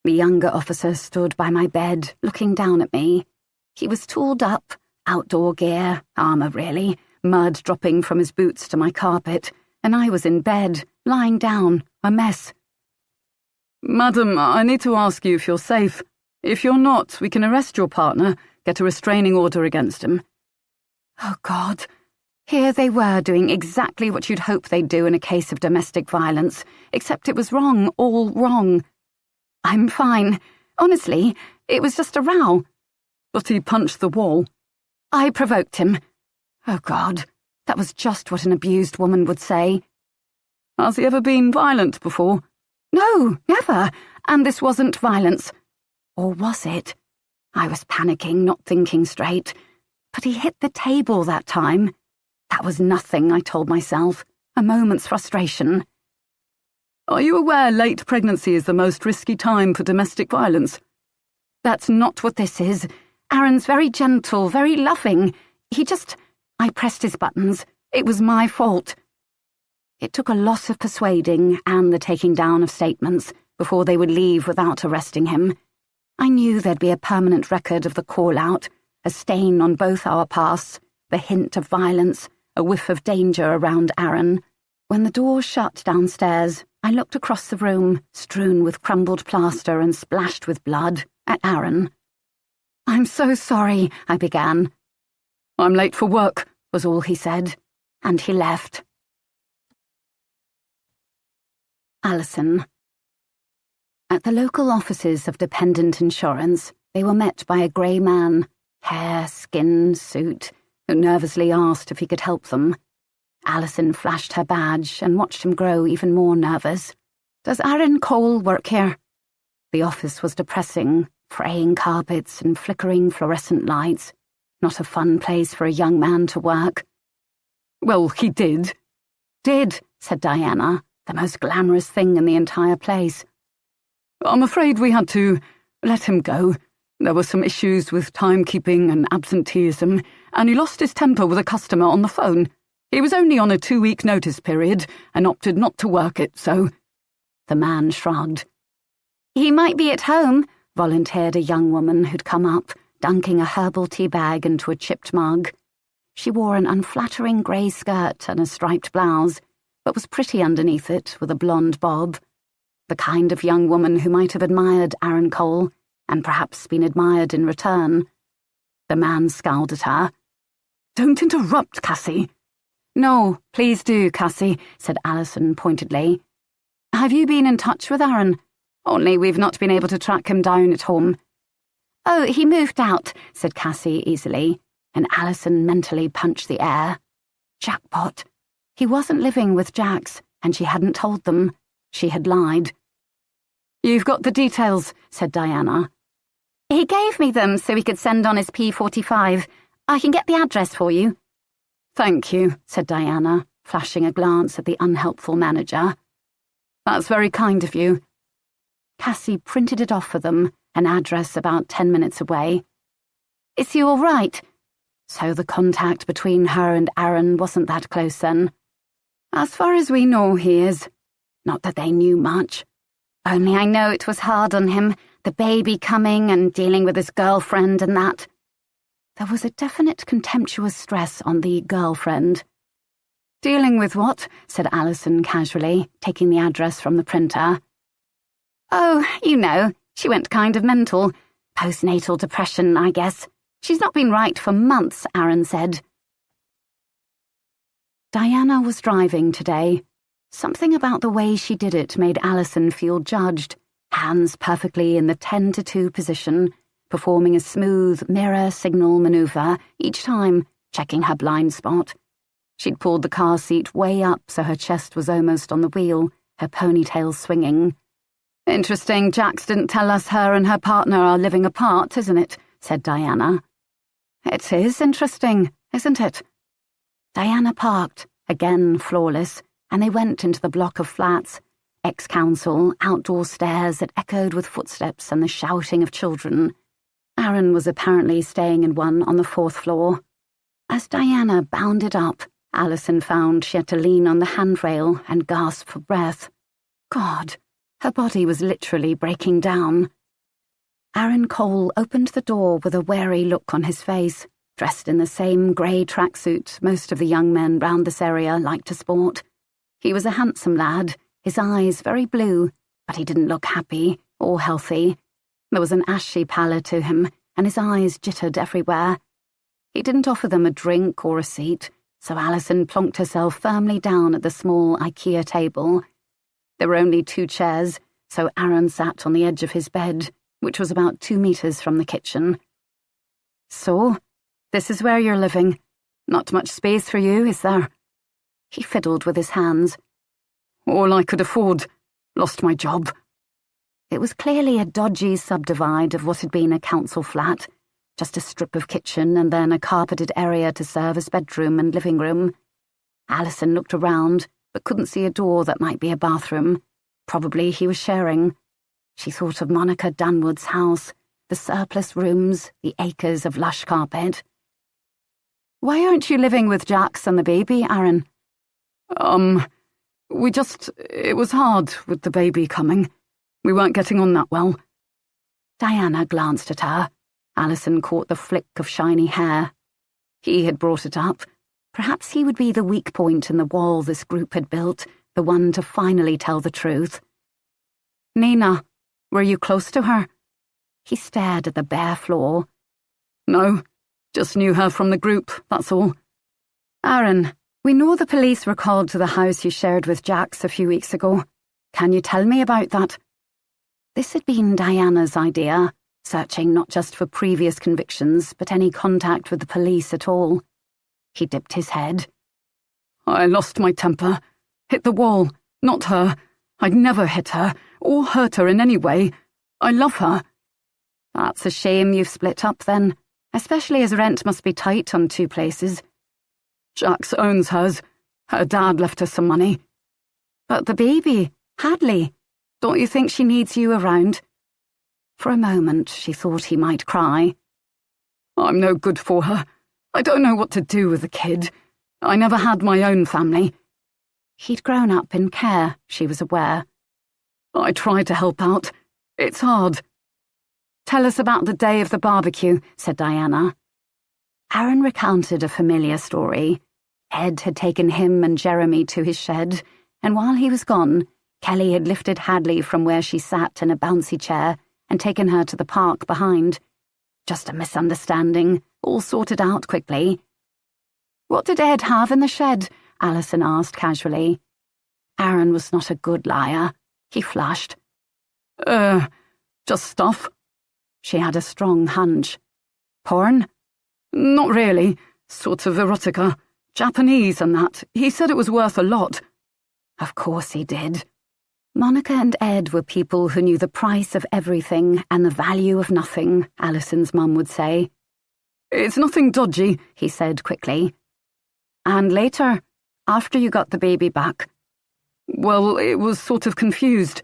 The younger officer stood by my bed, looking down at me. He was tooled up, outdoor gear, armor really, mud dropping from his boots to my carpet, and I was in bed, lying down, a mess. "Madam, I need to ask you if you're safe. If you're not, we can arrest your partner, get a restraining order against him." Oh, God. Here they were doing exactly what you'd hope they'd do in a case of domestic violence, except it was wrong, all wrong. "I'm fine. Honestly, it was just a row." "But he punched the wall." "I provoked him." Oh, God. That was just what an abused woman would say. "Has he ever been violent before?" "No, never. And this wasn't violence. Or was it? I was panicking, not thinking straight. But he hit the table that time. That was nothing, I told myself. A moment's frustration. "Are you aware late pregnancy is the most risky time for domestic violence?" "That's not what this is. Aaron's very gentle, very loving. I pressed his buttons. It was my fault." It took a lot of persuading and the taking down of statements before they would leave without arresting him. I knew there'd be a permanent record of the call-out, a stain on both our pasts, the hint of violence, a whiff of danger around Aaron. When the door shut downstairs, I looked across the room, strewn with crumbled plaster and splashed with blood, at Aaron. "I'm so sorry," I began. "I'm late for work," was all he said, and he left. Alison. At the local offices of Dependent Insurance, they were met by a grey man, hair, skin, suit, who nervously asked if he could help them. Alison flashed her badge and watched him grow even more nervous. Does Aaron Cole work here? The office was depressing, fraying carpets and flickering fluorescent lights. Not a fun place for a young man to work. Well, he did. Did, said Diana, the most glamorous thing in the entire place. I'm afraid we had to let him go. There were some issues with timekeeping and absenteeism, and he lost his temper with a customer on the phone. He was only on a 2-week notice period and opted not to work it, so... The man shrugged. He might be at home, volunteered a young woman who'd come up, dunking a herbal tea bag into a chipped mug. She wore an unflattering grey skirt and a striped blouse, but was pretty underneath it with a blonde bob. The kind of young woman who might have admired Aaron Cole, and perhaps been admired in return. The man scowled at her. Don't interrupt, Cassie. No, please do, Cassie, said Alison pointedly. Have you been in touch with Aaron? Only we've not been able to track him down at home. Oh, he moved out, said Cassie easily, and Alison mentally punched the air. Jackpot. He wasn't living with Jax, and she hadn't told them. She had lied. You've got the details, said Diana. He gave me them so he could send on his P45. I can get the address for you. Thank you, said Diana, flashing a glance at the unhelpful manager. That's very kind of you. Cassie printed it off for them, an address about 10 minutes away. Is he all right? So the contact between her and Aaron wasn't that close then. As far as we know, he is. Not that they knew much. Only I know it was hard on him, the baby coming and dealing with his girlfriend and that. There was a definite contemptuous stress on the girlfriend. Dealing with what? Said Alison casually, taking the address from the printer. Oh, you know, she went kind of mental. Postnatal depression, I guess. She's not been right for months, Aaron said. Diana was driving today. Something about the way she did it made Alison feel judged, hands perfectly in the 10-2 position, performing a smooth mirror signal maneuver each time, checking her blind spot. She'd pulled the car seat way up so her chest was almost on the wheel, her ponytail swinging. Interesting Jax didn't tell us her and her partner are living apart, isn't it? Said Diana. It is interesting, isn't it? Diana parked, again flawless, and they went into the block of flats, ex-council, outdoor stairs that echoed with footsteps and the shouting of children. Aaron was apparently staying in one on the 4th floor. As Diana bounded up, Alison found she had to lean on the handrail and gasp for breath. God, her body was literally breaking down. Aaron Cole opened the door with a wary look on his face, dressed in the same grey tracksuit most of the young men round this area liked to sport. He was a handsome lad, his eyes very blue, but he didn't look happy or healthy. There was an ashy pallor to him, and his eyes jittered everywhere. He didn't offer them a drink or a seat, so Alison plonked herself firmly down at the small IKEA table. There were only 2 chairs, so Aaron sat on the edge of his bed, which was about 2 meters from the kitchen. So, this is where you're living. Not much space for you, is there? He fiddled with his hands. All I could afford. Lost my job. It was clearly a dodgy subdivide of what had been a council flat, just a strip of kitchen and then a carpeted area to serve as bedroom and living room. Alison looked around, but couldn't see a door that might be a bathroom. Probably he was sharing. She thought of Monica Dunwood's house, the surplus rooms, the acres of lush carpet. Why aren't you living with Jax and the baby, Aaron? It was hard with the baby coming. We weren't getting on that well. Diana glanced at her. Alison caught the flick of shiny hair. He had brought it up. Perhaps he would be the weak point in the wall this group had built, the one to finally tell the truth. Nina, were you close to her? He stared at the bare floor. No, just knew her from the group, that's all. Aaron, we know the police were called to the house you shared with Jax a few weeks ago. Can you tell me about that? This had been Diana's idea, searching not just for previous convictions, but any contact with the police at all. He dipped his head. I lost my temper. Hit the wall, not her. I'd never hit her, or hurt her in any way. I love her. That's a shame you've split up then, especially as rent must be tight on two places. Jax owns hers. Her dad left her some money. But the baby, Hadley, don't you think she needs you around? For a moment, she thought he might cry. I'm no good for her. I don't know what to do with the kid. I never had my own family. He'd grown up in care, she was aware. I try to help out. It's hard. Tell us about the day of the barbecue, said Diana. Aaron recounted a familiar story. Ed had taken him and Jeremy to his shed, and while he was gone, Kelly had lifted Hadley from where she sat in a bouncy chair and taken her to the park behind. Just a misunderstanding, all sorted out quickly. What did Ed have in the shed? Alison asked casually. Aaron was not a good liar. He flushed. Just stuff. She had a strong hunch. Porn? Not really. Sort of erotica. Japanese and that. He said it was worth a lot. Of course he did. Monica and Ed were people who knew the price of everything and the value of nothing, Alison's mum would say. It's nothing dodgy, he said quickly. And later, after you got the baby back? Well, it was sort of confused.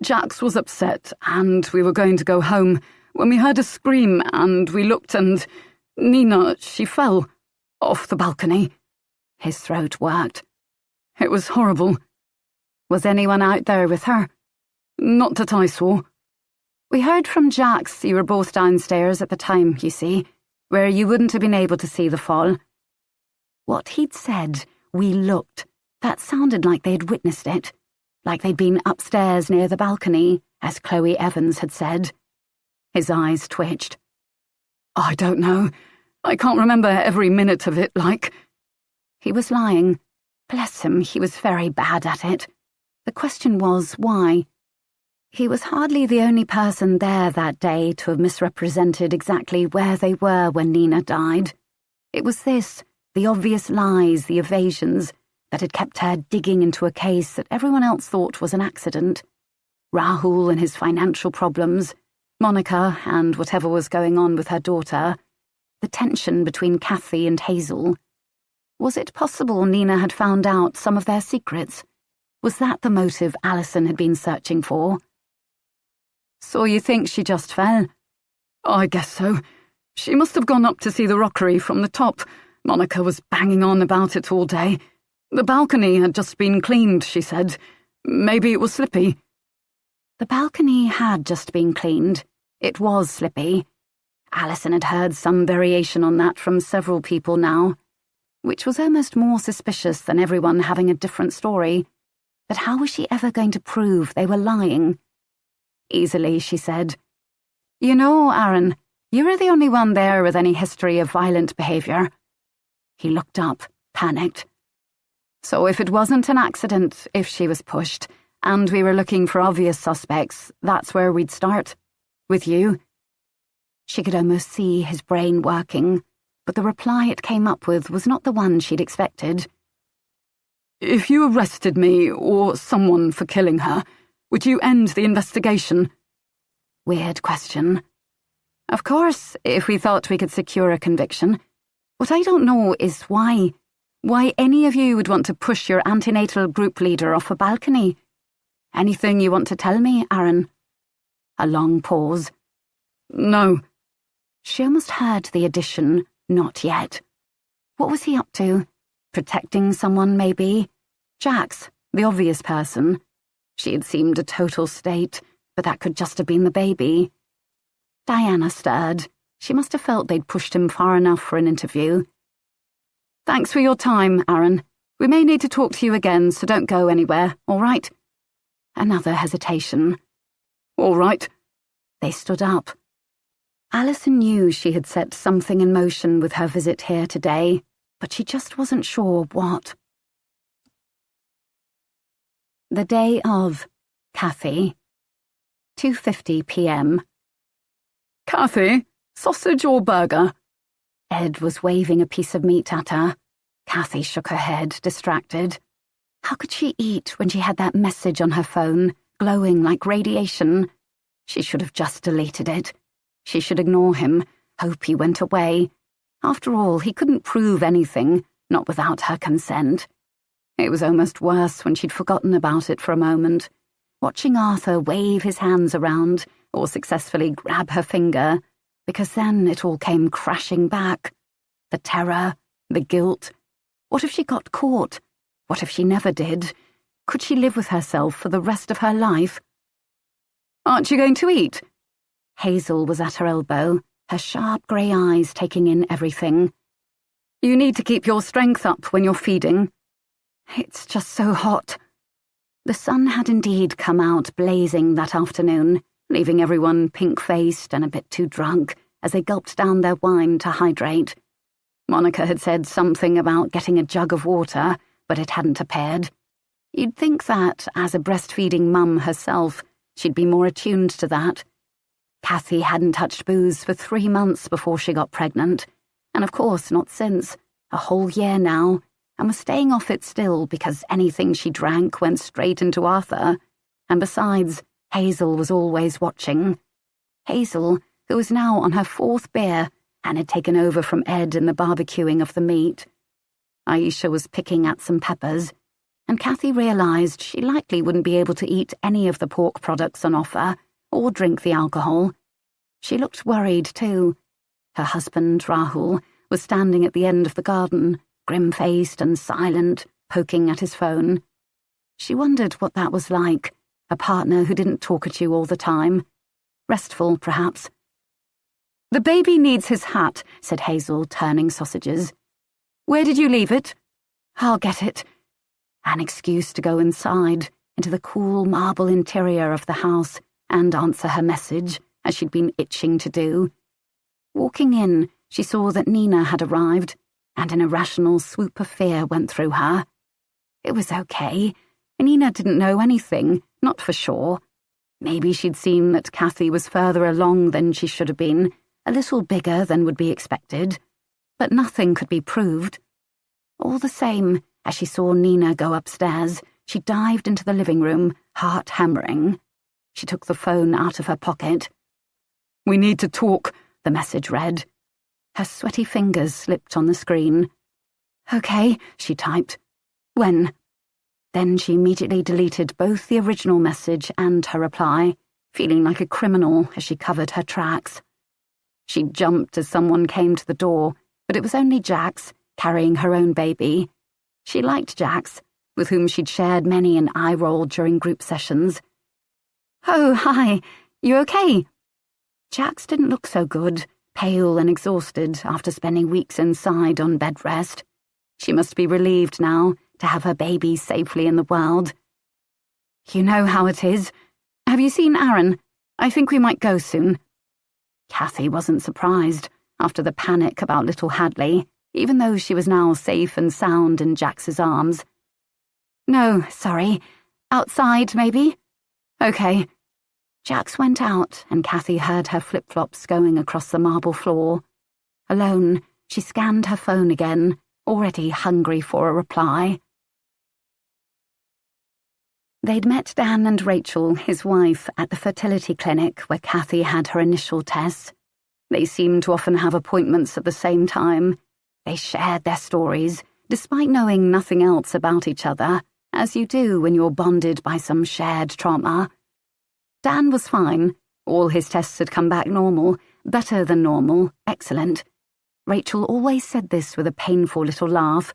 Jax was upset, and we were going to go home, when we heard a scream, and we looked, and Nina, she fell off the balcony. His throat worked. It was horrible. Was anyone out there with her? Not that I saw. We heard from Jax you were both downstairs at the time, you see, where you wouldn't have been able to see the fall. What he'd said, we looked, that sounded like they'd witnessed it, like they'd been upstairs near the balcony, as Chloe Evans had said. His eyes twitched. I don't know. I can't remember every minute of it, like. He was lying. Bless him, he was very bad at it. The question was, why? He was hardly the only person there that day to have misrepresented exactly where they were when Nina died. It was this, the obvious lies, the evasions, that had kept her digging into a case that everyone else thought was an accident. Rahul and his financial problems, Monica and whatever was going on with her daughter, the tension between Kathy and Hazel. Was it possible Nina had found out some of their secrets? Was that the motive Alison had been searching for? So you think she just fell? I guess so. She must have gone up to see the rockery from the top. Monica was banging on about it all day. The balcony had just been cleaned, she said. Maybe it was slippy. The balcony had just been cleaned. It was slippy. Alison had heard some variation on that from several people now, which was almost more suspicious than everyone having a different story. But how was she ever going to prove they were lying? Easily, she said. You know, Aaron, you were the only one there with any history of violent behaviour. He looked up, panicked. So if it wasn't an accident, if she was pushed, and we were looking for obvious suspects, that's where we'd start. With you. She could almost see his brain working, but the reply it came up with was not the one she'd expected. If you arrested me, or someone, for killing her, would you end the investigation? Weird question. Of course, if we thought we could secure a conviction. What I don't know is why any of you would want to push your antenatal group leader off a balcony. Anything you want to tell me, Aaron? A long pause. No. She almost heard the addition, not yet. What was he up to? Protecting someone, maybe? Jax, the obvious person. She had seemed a total state, but that could just have been the baby. Diana stirred. She must have felt they'd pushed him far enough for an interview. Thanks for your time, Aaron. We may need to talk to you again, so don't go anywhere, all right? Another hesitation. All right. They stood up. Alison knew she had set something in motion with her visit here today, but she just wasn't sure what. The day of. Kathy. 2:50 p.m. Kathy, sausage or burger? Ed was waving a piece of meat at her. Kathy shook her head, distracted. How could she eat when she had that message on her phone, glowing like radiation? She should have just deleted it. She should ignore him, hope he went away. After all, he couldn't prove anything, not without her consent. It was almost worse when she'd forgotten about it for a moment, watching Arthur wave his hands around or successfully grab her finger, because then it all came crashing back. The terror, the guilt. What if she got caught? What if she never did? Could she live with herself for the rest of her life? "Aren't you going to eat?" Hazel was at her elbow, her sharp grey eyes taking in everything. "You need to keep your strength up when you're feeding." "It's just so hot." The sun had indeed come out blazing that afternoon, leaving everyone pink-faced and a bit too drunk as they gulped down their wine to hydrate. Monica had said something about getting a jug of water, but it hadn't appeared. You'd think that, as a breastfeeding mum herself, she'd be more attuned to that. Kathy hadn't touched booze for 3 months before she got pregnant, and of course not since, a whole year now, and was staying off it still because anything she drank went straight into Arthur. And besides, Hazel was always watching. Hazel, who was now on her 4th beer and had taken over from Ed in the barbecuing of the meat. Aisha was picking at some peppers, and Kathy realised she likely wouldn't be able to eat any of the pork products on offer or drink the alcohol. She looked worried too. Her husband, Rahul, was standing at the end of the garden, grim-faced and silent, poking at his phone. She wondered what that was like, a partner who didn't talk at you all the time. Restful, perhaps. "The baby needs his hat," said Hazel, turning sausages. "Where did you leave it?" "I'll get it." An excuse to go inside, into the cool marble interior of the house, and answer her message, as she'd been itching to do. Walking in, she saw that Nina had arrived, and an irrational swoop of fear went through her. It was okay. Nina didn't know anything, not for sure. Maybe she'd seen that Kathy was further along than she should have been, a little bigger than would be expected, but nothing could be proved. All the same, as she saw Nina go upstairs, she dived into the living room, heart hammering. She took the phone out of her pocket. "We need to talk," the message read. Her sweaty fingers slipped on the screen. "Okay," she typed. "When?" Then she immediately deleted both the original message and her reply, feeling like a criminal as she covered her tracks. She jumped as someone came to the door, but it was only Jax, carrying her own baby. She liked Jax, with whom she'd shared many an eye roll during group sessions. "Oh, hi. You okay?" Jax didn't look so good, pale and exhausted after spending weeks inside on bed rest. She must be relieved now to have her baby safely in the world. "You know how it is. Have you seen Aaron? I think we might go soon." Kathy wasn't surprised after the panic about little Hadley, even though she was now safe and sound in Jax's arms. "No, sorry. Outside, maybe?" "Okay." Jax went out, and Kathy heard her flip-flops going across the marble floor. Alone, she scanned her phone again, already hungry for a reply. They'd met Dan and Rachel, his wife, at the fertility clinic where Kathy had her initial tests. They seemed to often have appointments at the same time. They shared their stories, despite knowing nothing else about each other, as you do when you're bonded by some shared trauma. Dan was fine. All his tests had come back normal, better than normal, excellent. Rachel always said this with a painful little laugh.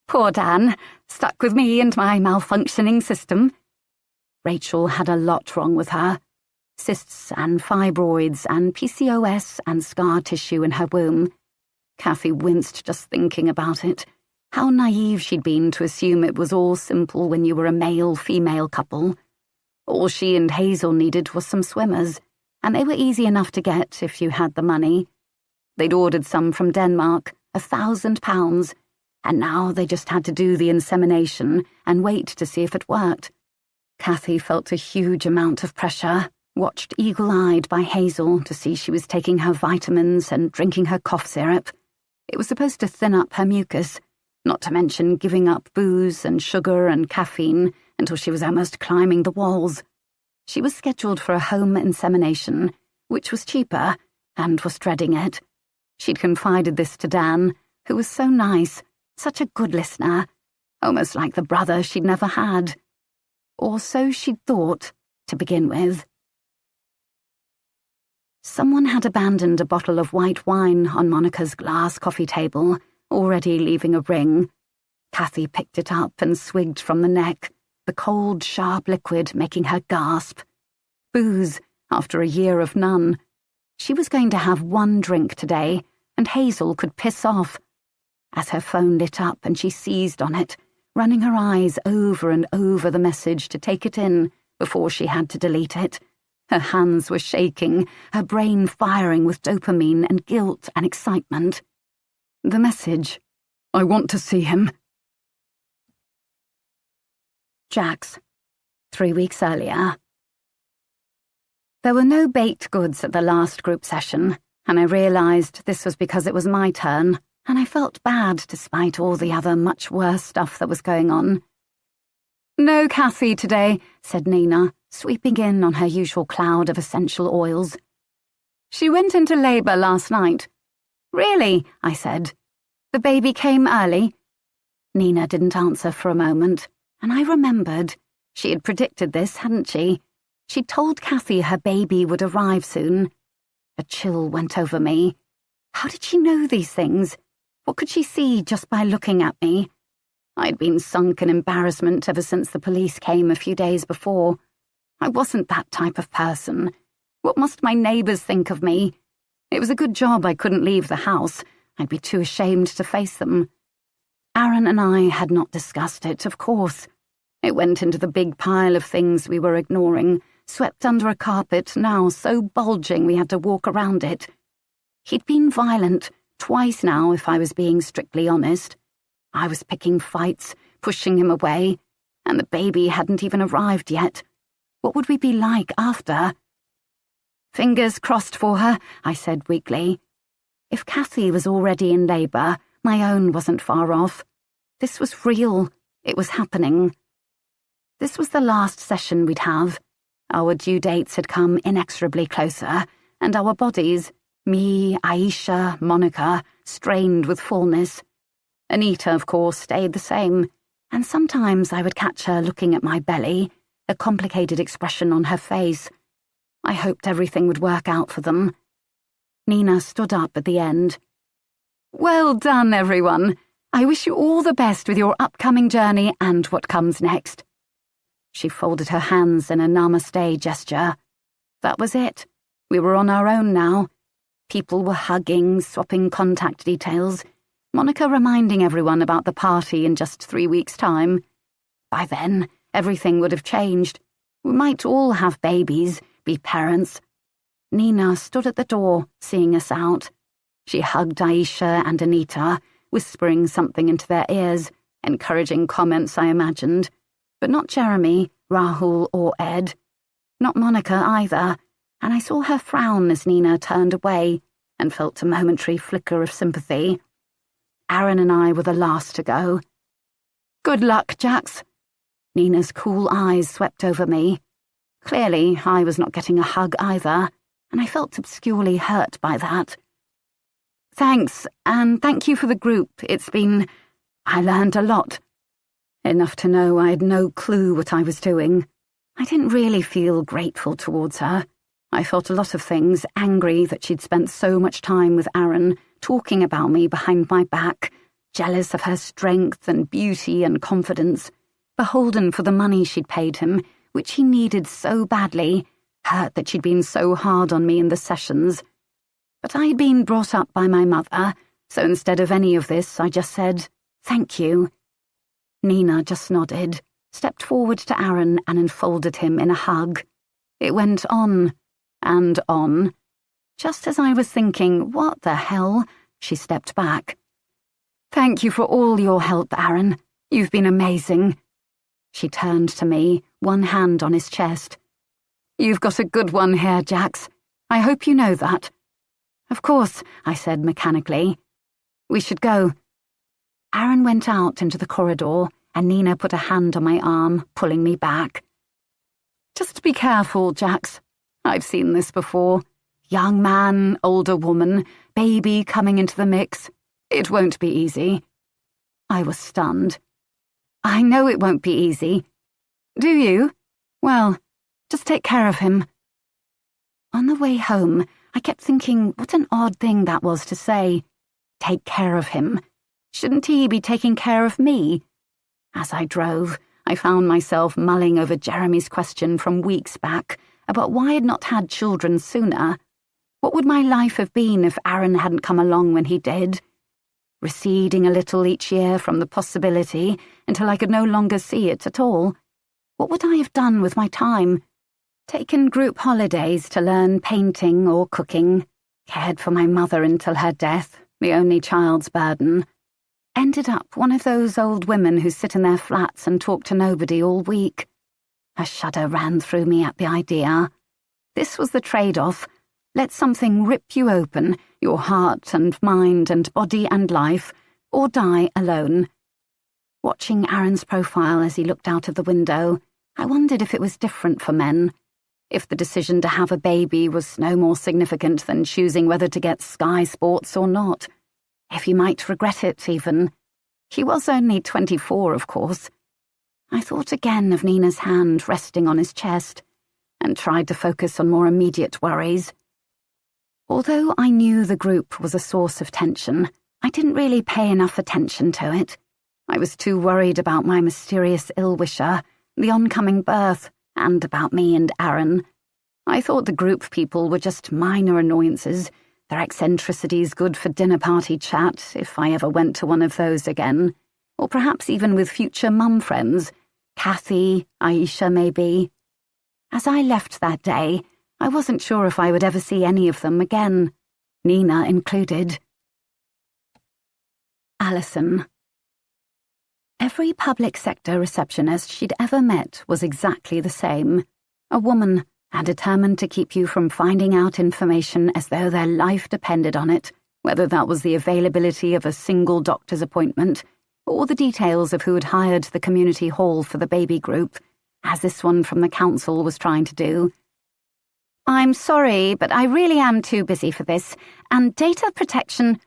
"Poor Dan, stuck with me and my malfunctioning system." Rachel had a lot wrong with her. Cysts and fibroids and PCOS and scar tissue in her womb. Kathy winced just thinking about it. How naive she'd been to assume it was all simple when you were a male-female couple. All she and Hazel needed was some swimmers, and they were easy enough to get if you had the money. They'd ordered some from Denmark, £1,000, and now they just had to do the insemination and wait to see if it worked. Kathy felt a huge amount of pressure, watched eagle-eyed by Hazel to see she was taking her vitamins and drinking her cough syrup. It was supposed to thin up her mucus, not to mention giving up booze and sugar and caffeine until she was almost climbing the walls. She was scheduled for a home insemination, which was cheaper, and was dreading it. She'd confided this to Dan, who was so nice, such a good listener, almost like the brother she'd never had. Or so she'd thought, to begin with. Someone had abandoned a bottle of white wine on Monica's glass coffee table, already leaving a ring. Kathy picked it up and swigged from the neck, the cold, sharp liquid making her gasp. Booze, after a year of none. She was going to have one drink today, and Hazel could piss off. As her phone lit up and she seized on it, running her eyes over and over the message to take it in before she had to delete it. Her hands were shaking, her brain firing with dopamine and guilt and excitement. The message, "I want to see him." Jax, 3 weeks earlier. There were no baked goods at the last group session, and I realised this was because it was my turn, and I felt bad despite all the other much worse stuff that was going on. "No Kathy today," said Nina, sweeping in on her usual cloud of essential oils. "She went into labour last night." "Really?" I said. "The baby came early?" Nina didn't answer for a moment, and I remembered. She had predicted this, hadn't she? She'd told Kathy her baby would arrive soon. A chill went over me. How did she know these things? What could she see just by looking at me? I'd been sunk in embarrassment ever since the police came a few days before. I wasn't that type of person. What must my neighbours think of me? It was a good job I couldn't leave the house. I'd be too ashamed to face them. Aaron and I had not discussed it, of course. It went into the big pile of things we were ignoring, swept under a carpet now so bulging we had to walk around it. He'd been violent, twice now if I was being strictly honest. I was picking fights, pushing him away, and the baby hadn't even arrived yet. What would we be like after? "Fingers crossed for her," I said weakly. If Kathy was already in labour, my own wasn't far off. This was real. It was happening. This was the last session we'd have. Our due dates had come inexorably closer, and our bodies, me, Aisha, Monica, strained with fullness. Anita, of course, stayed the same, and sometimes I would catch her looking at my belly, a complicated expression on her face. I hoped everything would work out for them. Nina stood up at the end. "Well done, everyone. I wish you all the best with your upcoming journey and what comes next." She folded her hands in a namaste gesture. That was it. We were on our own now. People were hugging, swapping contact details, Monica reminding everyone about the party in just 3 weeks' time. By then, everything would have changed. We might all have babies, be parents. Nina stood at the door, seeing us out. She hugged Aisha and Anita, whispering something into their ears, encouraging comments, I imagined. But not Jeremy, Rahul, or Ed. Not Monica either, and I saw her frown as Nina turned away and felt a momentary flicker of sympathy. Aaron and I were the last to go. "Good luck, Jax." Nina's cool eyes swept over me. Clearly, I was not getting a hug either, and I felt obscurely hurt by that. "Thanks, and thank you for the group. I learned a lot. Enough to know I had no clue what I was doing. I didn't really feel grateful towards her. I felt a lot of things, angry that she'd spent so much time with Aaron, talking about me behind my back, jealous of her strength and beauty and confidence, beholden for the money she'd paid him, which he needed so badly, hurt that she'd been so hard on me in the sessions. But I had been brought up by my mother, so instead of any of this, I just said, "Thank you." Nina just nodded, stepped forward to Aaron and enfolded him in a hug. It went on and on. Just as I was thinking, what the hell, she stepped back. "Thank you for all your help, Aaron. You've been amazing." She turned to me, one hand on his chest. "You've got a good one here, Jax. I hope you know that." "Of course," I said mechanically. "We should go." Aaron went out into the corridor, and Nina put a hand on my arm, pulling me back. Just be careful, Jax. I've seen this before. Young man, older woman, baby coming into the mix. It won't be easy. I was stunned. I know it won't be easy. Do you? Well, just take care of him. On the way home, I kept thinking what an odd thing that was to say. Take care of him. Shouldn't he be taking care of me? As I drove, I found myself mulling over Jeremy's question from weeks back about why I'd not had children sooner. What would my life have been if Aaron hadn't come along when he did? Receding a little each year from the possibility until I could no longer see it at all. What would I have done with my time? Taken group holidays to learn painting or cooking, cared for my mother until her death, the only child's burden. Ended up one of those old women who sit in their flats and talk to nobody all week. A shudder ran through me at the idea. This was the trade-off. Let something rip you open, your heart and mind and body and life, or die alone. Watching Aaron's profile as he looked out of the window, I wondered if it was different for men. If the decision to have a baby was no more significant than choosing whether to get Sky Sports or not. If he might regret it, even. He was only 24, of course. I thought again of Nina's hand resting on his chest, and tried to focus on more immediate worries. Although I knew the group was a source of tension, I didn't really pay enough attention to it. I was too worried about my mysterious ill-wisher, the oncoming birth, and about me and Aaron. I thought the group people were just minor annoyances, their eccentricities good for dinner party chat if I ever went to one of those again, or perhaps even with future mum friends, Kathy, Aisha maybe. As I left that day, I wasn't sure if I would ever see any of them again, Nina included. Alison. Every public sector receptionist she'd ever met was exactly the same. A woman, and determined to keep you from finding out information as though their life depended on it, whether that was the availability of a single doctor's appointment, or the details of who had hired the community hall for the baby group, as this one from the council was trying to do. I'm sorry, but I really am too busy for this, and data protection—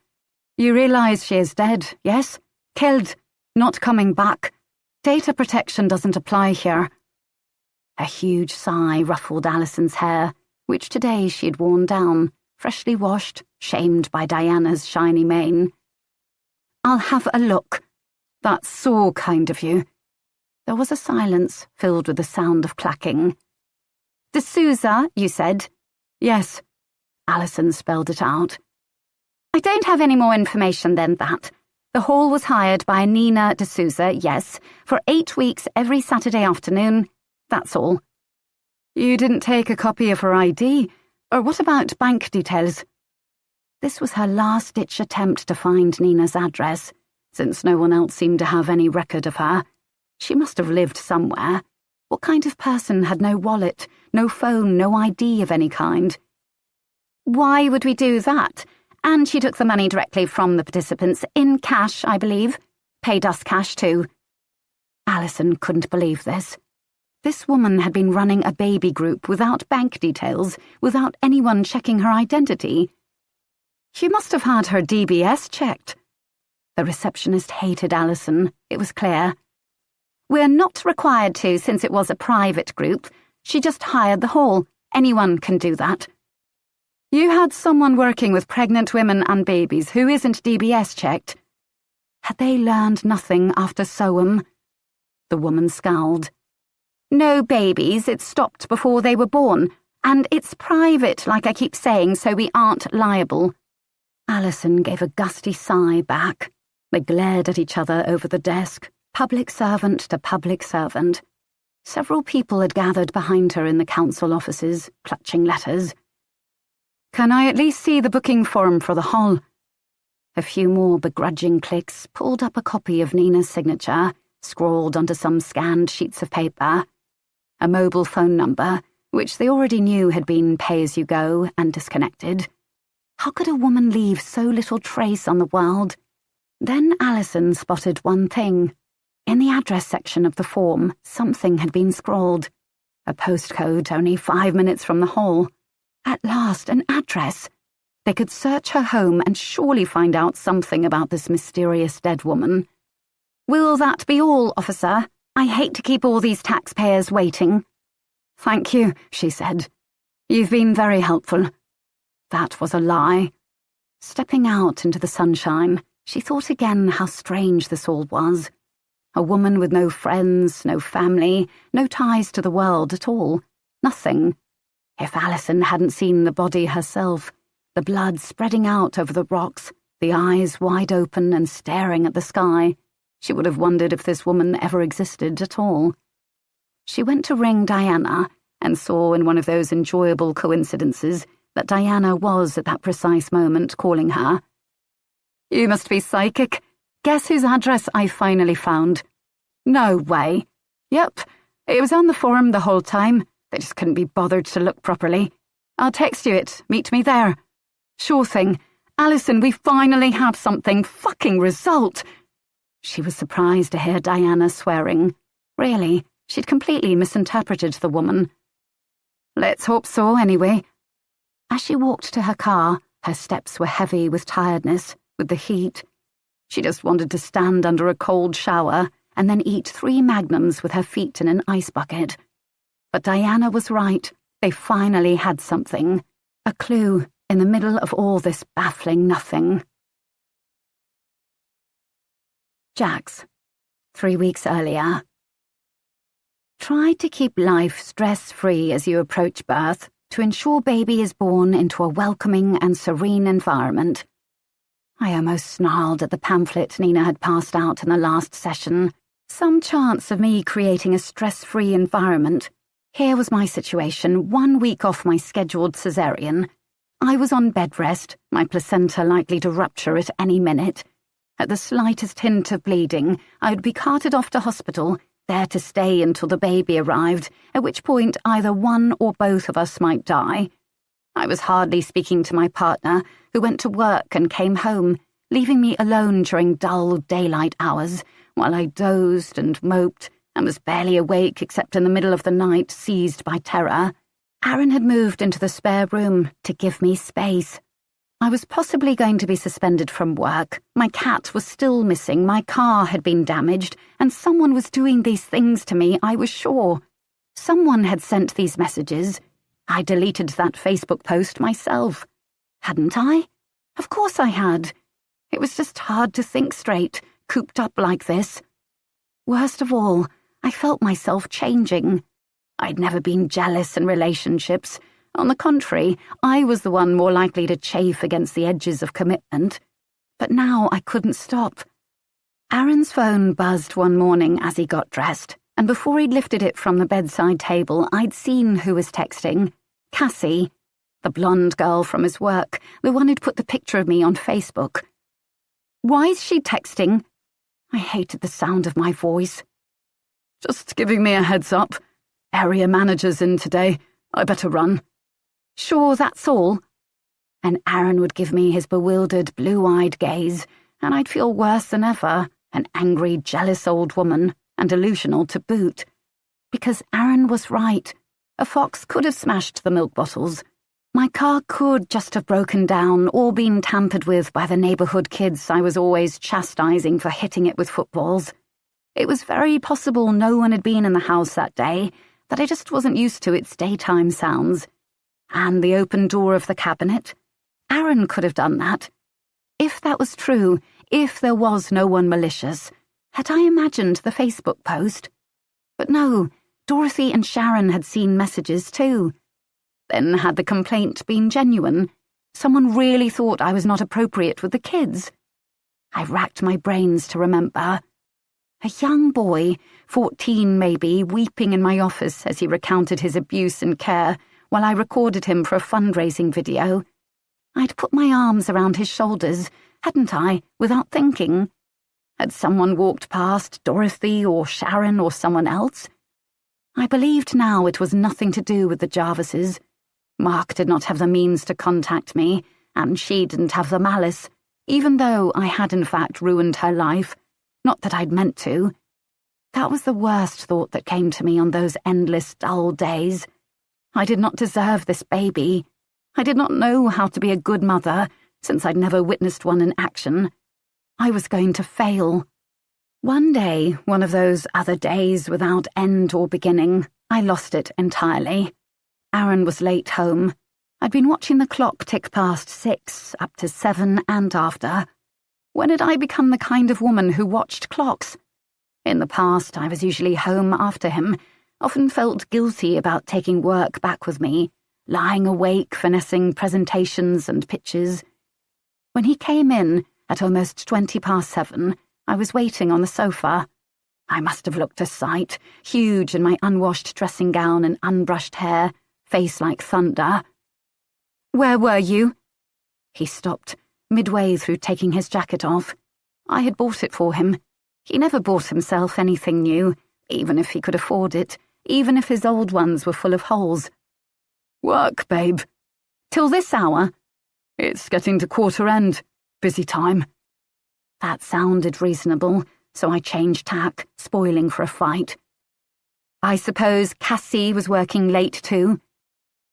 You realise she is dead, yes? Killed, not coming back. Data protection doesn't apply here. A huge sigh ruffled Alison's hair, which today she had worn down, freshly washed, shamed by Diana's shiny mane. I'll have a look. That's so kind of you. There was a silence filled with the sound of clacking. D'Souza, you said? Yes. Alison spelled it out. I don't have any more information than that. The hall was hired by Nina D'Souza, yes, for 8 weeks every Saturday afternoon. That's all. You didn't take a copy of her ID? Or what about bank details? This was her last-ditch attempt to find Nina's address, since no one else seemed to have any record of her. She must have lived somewhere. What kind of person had no wallet, no phone, no ID of any kind? Why would we do that? And she took the money directly from the participants, in cash, I believe. Paid us cash, too. Alison couldn't believe this. This woman had been running a baby group without bank details, without anyone checking her identity. She must have had her DBS checked. The receptionist hated Alison, it was clear. We're not required to, since it was a private group. She just hired the hall. Anyone can do that. You had someone working with pregnant women and babies who isn't DBS checked. Had they learned nothing after Soham? The woman scowled. No babies, it stopped before they were born. And it's private, like I keep saying, so we aren't liable. Alison gave a gusty sigh back. They glared at each other over the desk, public servant to public servant. Several people had gathered behind her in the council offices, clutching letters. Can I at least see the booking form for the hall? A few more begrudging clicks pulled up a copy of Nina's signature, scrawled onto some scanned sheets of paper. A mobile phone number, which they already knew had been pay-as-you-go and disconnected. How could a woman leave so little trace on the world? Then Alison spotted one thing. In the address section of the form, something had been scrawled. A postcode only 5 minutes from the hall. At last, an address. They could search her home and surely find out something about this mysterious dead woman. "Will that be all, officer? I hate to keep all these taxpayers waiting." "Thank you," she said. "You've been very helpful." That was a lie. Stepping out into the sunshine, she thought again how strange this all was. A woman with no friends, no family, no ties to the world at all. Nothing. If Alison hadn't seen the body herself, the blood spreading out over the rocks, the eyes wide open and staring at the sky, she would have wondered if this woman ever existed at all. She went to ring Diana and saw in one of those enjoyable coincidences that Diana was at that precise moment calling her. "You must be psychic. Guess whose address I finally found?" "No way." "Yep, it was on the forum the whole time. They just couldn't be bothered to look properly. I'll text you it. Meet me there." "Sure thing. Alison, we finally have something. Fucking result." She was surprised to hear Diana swearing. Really, she'd completely misinterpreted the woman. "Let's hope so, anyway." As she walked to her car, her steps were heavy with tiredness, with the heat. She just wanted to stand under a cold shower and then eat 3 magnums with her feet in an ice bucket. But Diana was right. They finally had something. A clue in the middle of all this baffling nothing. Jax, 3 weeks earlier. Try to keep life stress-free as you approach birth to ensure baby is born into a welcoming and serene environment. I almost snarled at the pamphlet Nina had passed out in the last session. Some chance of me creating a stress-free environment. Here was my situation, 1 week off my scheduled cesarean. I was on bed rest, my placenta likely to rupture at any minute. At the slightest hint of bleeding, I would be carted off to hospital, there to stay until the baby arrived, at which point either one or both of us might die. I was hardly speaking to my partner, who went to work and came home, leaving me alone during dull daylight hours, while I dozed and moped and was barely awake except in the middle of the night, seized by terror. Aaron had moved into the spare room to give me space. I was possibly going to be suspended from work, my cat was still missing, my car had been damaged, and someone was doing these things to me, I was sure. Someone had sent these messages. I deleted that Facebook post myself. Hadn't I? Of course I had. It was just hard to think straight, cooped up like this. Worst of all, I felt myself changing. I'd never been jealous in relationships. On the contrary, I was the one more likely to chafe against the edges of commitment. But now I couldn't stop. Aaron's phone buzzed one morning as he got dressed, and before he'd lifted it from the bedside table, I'd seen who was texting. Cassie, the blonde girl from his work, the one who'd put the picture of me on Facebook. Why is she texting? I hated the sound of my voice. Just giving me a heads up. Area manager's in today. I better run. Sure, that's all. And Aaron would give me his bewildered, blue-eyed gaze, and I'd feel worse than ever, an angry, jealous old woman, and delusional to boot. Because Aaron was right. A fox could have smashed the milk bottles. My car could just have broken down or been tampered with by the neighborhood kids I was always chastising for hitting it with footballs. It was very possible no one had been in the house that day, that I just wasn't used to its daytime sounds. And the open door of the cabinet? Aaron could have done that. If that was true, if there was no one malicious, had I imagined the Facebook post? But no, Dorothy and Sharon had seen messages too. Then had the complaint been genuine? Someone really thought I was not appropriate with the kids? I racked my brains to remember. A young boy, 14 maybe, weeping in my office as he recounted his abuse and care, while I recorded him for a fundraising video. I'd put my arms around his shoulders, hadn't I, without thinking? Had someone walked past, Dorothy or Sharon or someone else? I believed now it was nothing to do with the Jarvises. Mark did not have the means to contact me, and she didn't have the malice. even though I had in fact ruined her life, not that I'd meant to. That was the worst thought that came to me on those endless dull days. I did not deserve this baby. I did not know how to be a good mother, since I'd never witnessed one in action. I was going to fail. One day, one of those other days without end or beginning, I lost it entirely. Aaron was late home. I'd been watching the clock tick past 6, up to 7 and after. When had I become the kind of woman who watched clocks? In the past, I was usually home after him, often felt guilty about taking work back with me, lying awake finessing presentations and pitches. When he came in, at almost 20 past 7, I was waiting on the sofa. I must have looked a sight, huge in my unwashed dressing gown and unbrushed hair, face like thunder. "Where were you?" He stopped, midway through taking his jacket off. I had bought it for him. He never bought himself anything new, even if he could afford it, even if his old ones were full of holes. "Work, babe." "Till this hour?" "It's getting to quarter end. Busy time." That sounded reasonable, so I changed tack, spoiling for a fight. "I suppose Cassie was working late too?"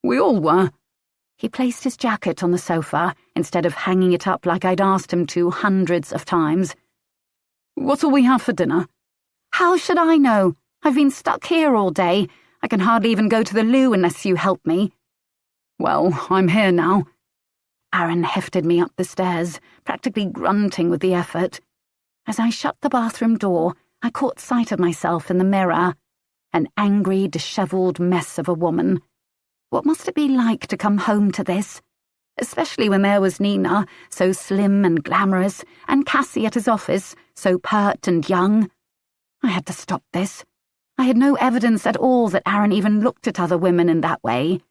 "We all were." He placed his jacket on the sofa, instead of hanging it up like I'd asked him to hundreds of times. "What'll we have for dinner?" "How should I know? I've been stuck here all day. I can hardly even go to the loo unless you help me." "Well, I'm here now." Aaron hefted me up the stairs, practically grunting with the effort. As I shut the bathroom door, I caught sight of myself in the mirror. An angry, dishevelled mess of a woman. What must it be like to come home to this? Especially when there was Nina, so slim and glamorous, and Cassie at his office, so pert and young. I had to stop this. I had no evidence at all that Aaron even looked at other women in that way.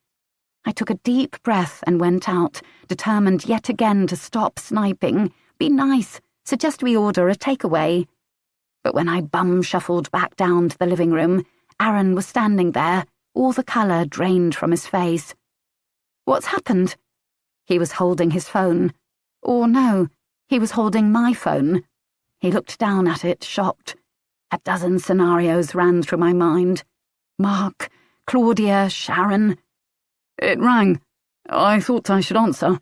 I took a deep breath and went out, determined yet again to stop sniping, be nice, suggest we order a takeaway. But when I bum-shuffled back down to the living room, Aaron was standing there, all the colour drained from his face. "What's happened?" He was holding his phone. Or no, he was holding my phone. He looked down at it, shocked. A dozen scenarios ran through my mind. Mark, Claudia, Sharon. "It rang. I thought I should answer."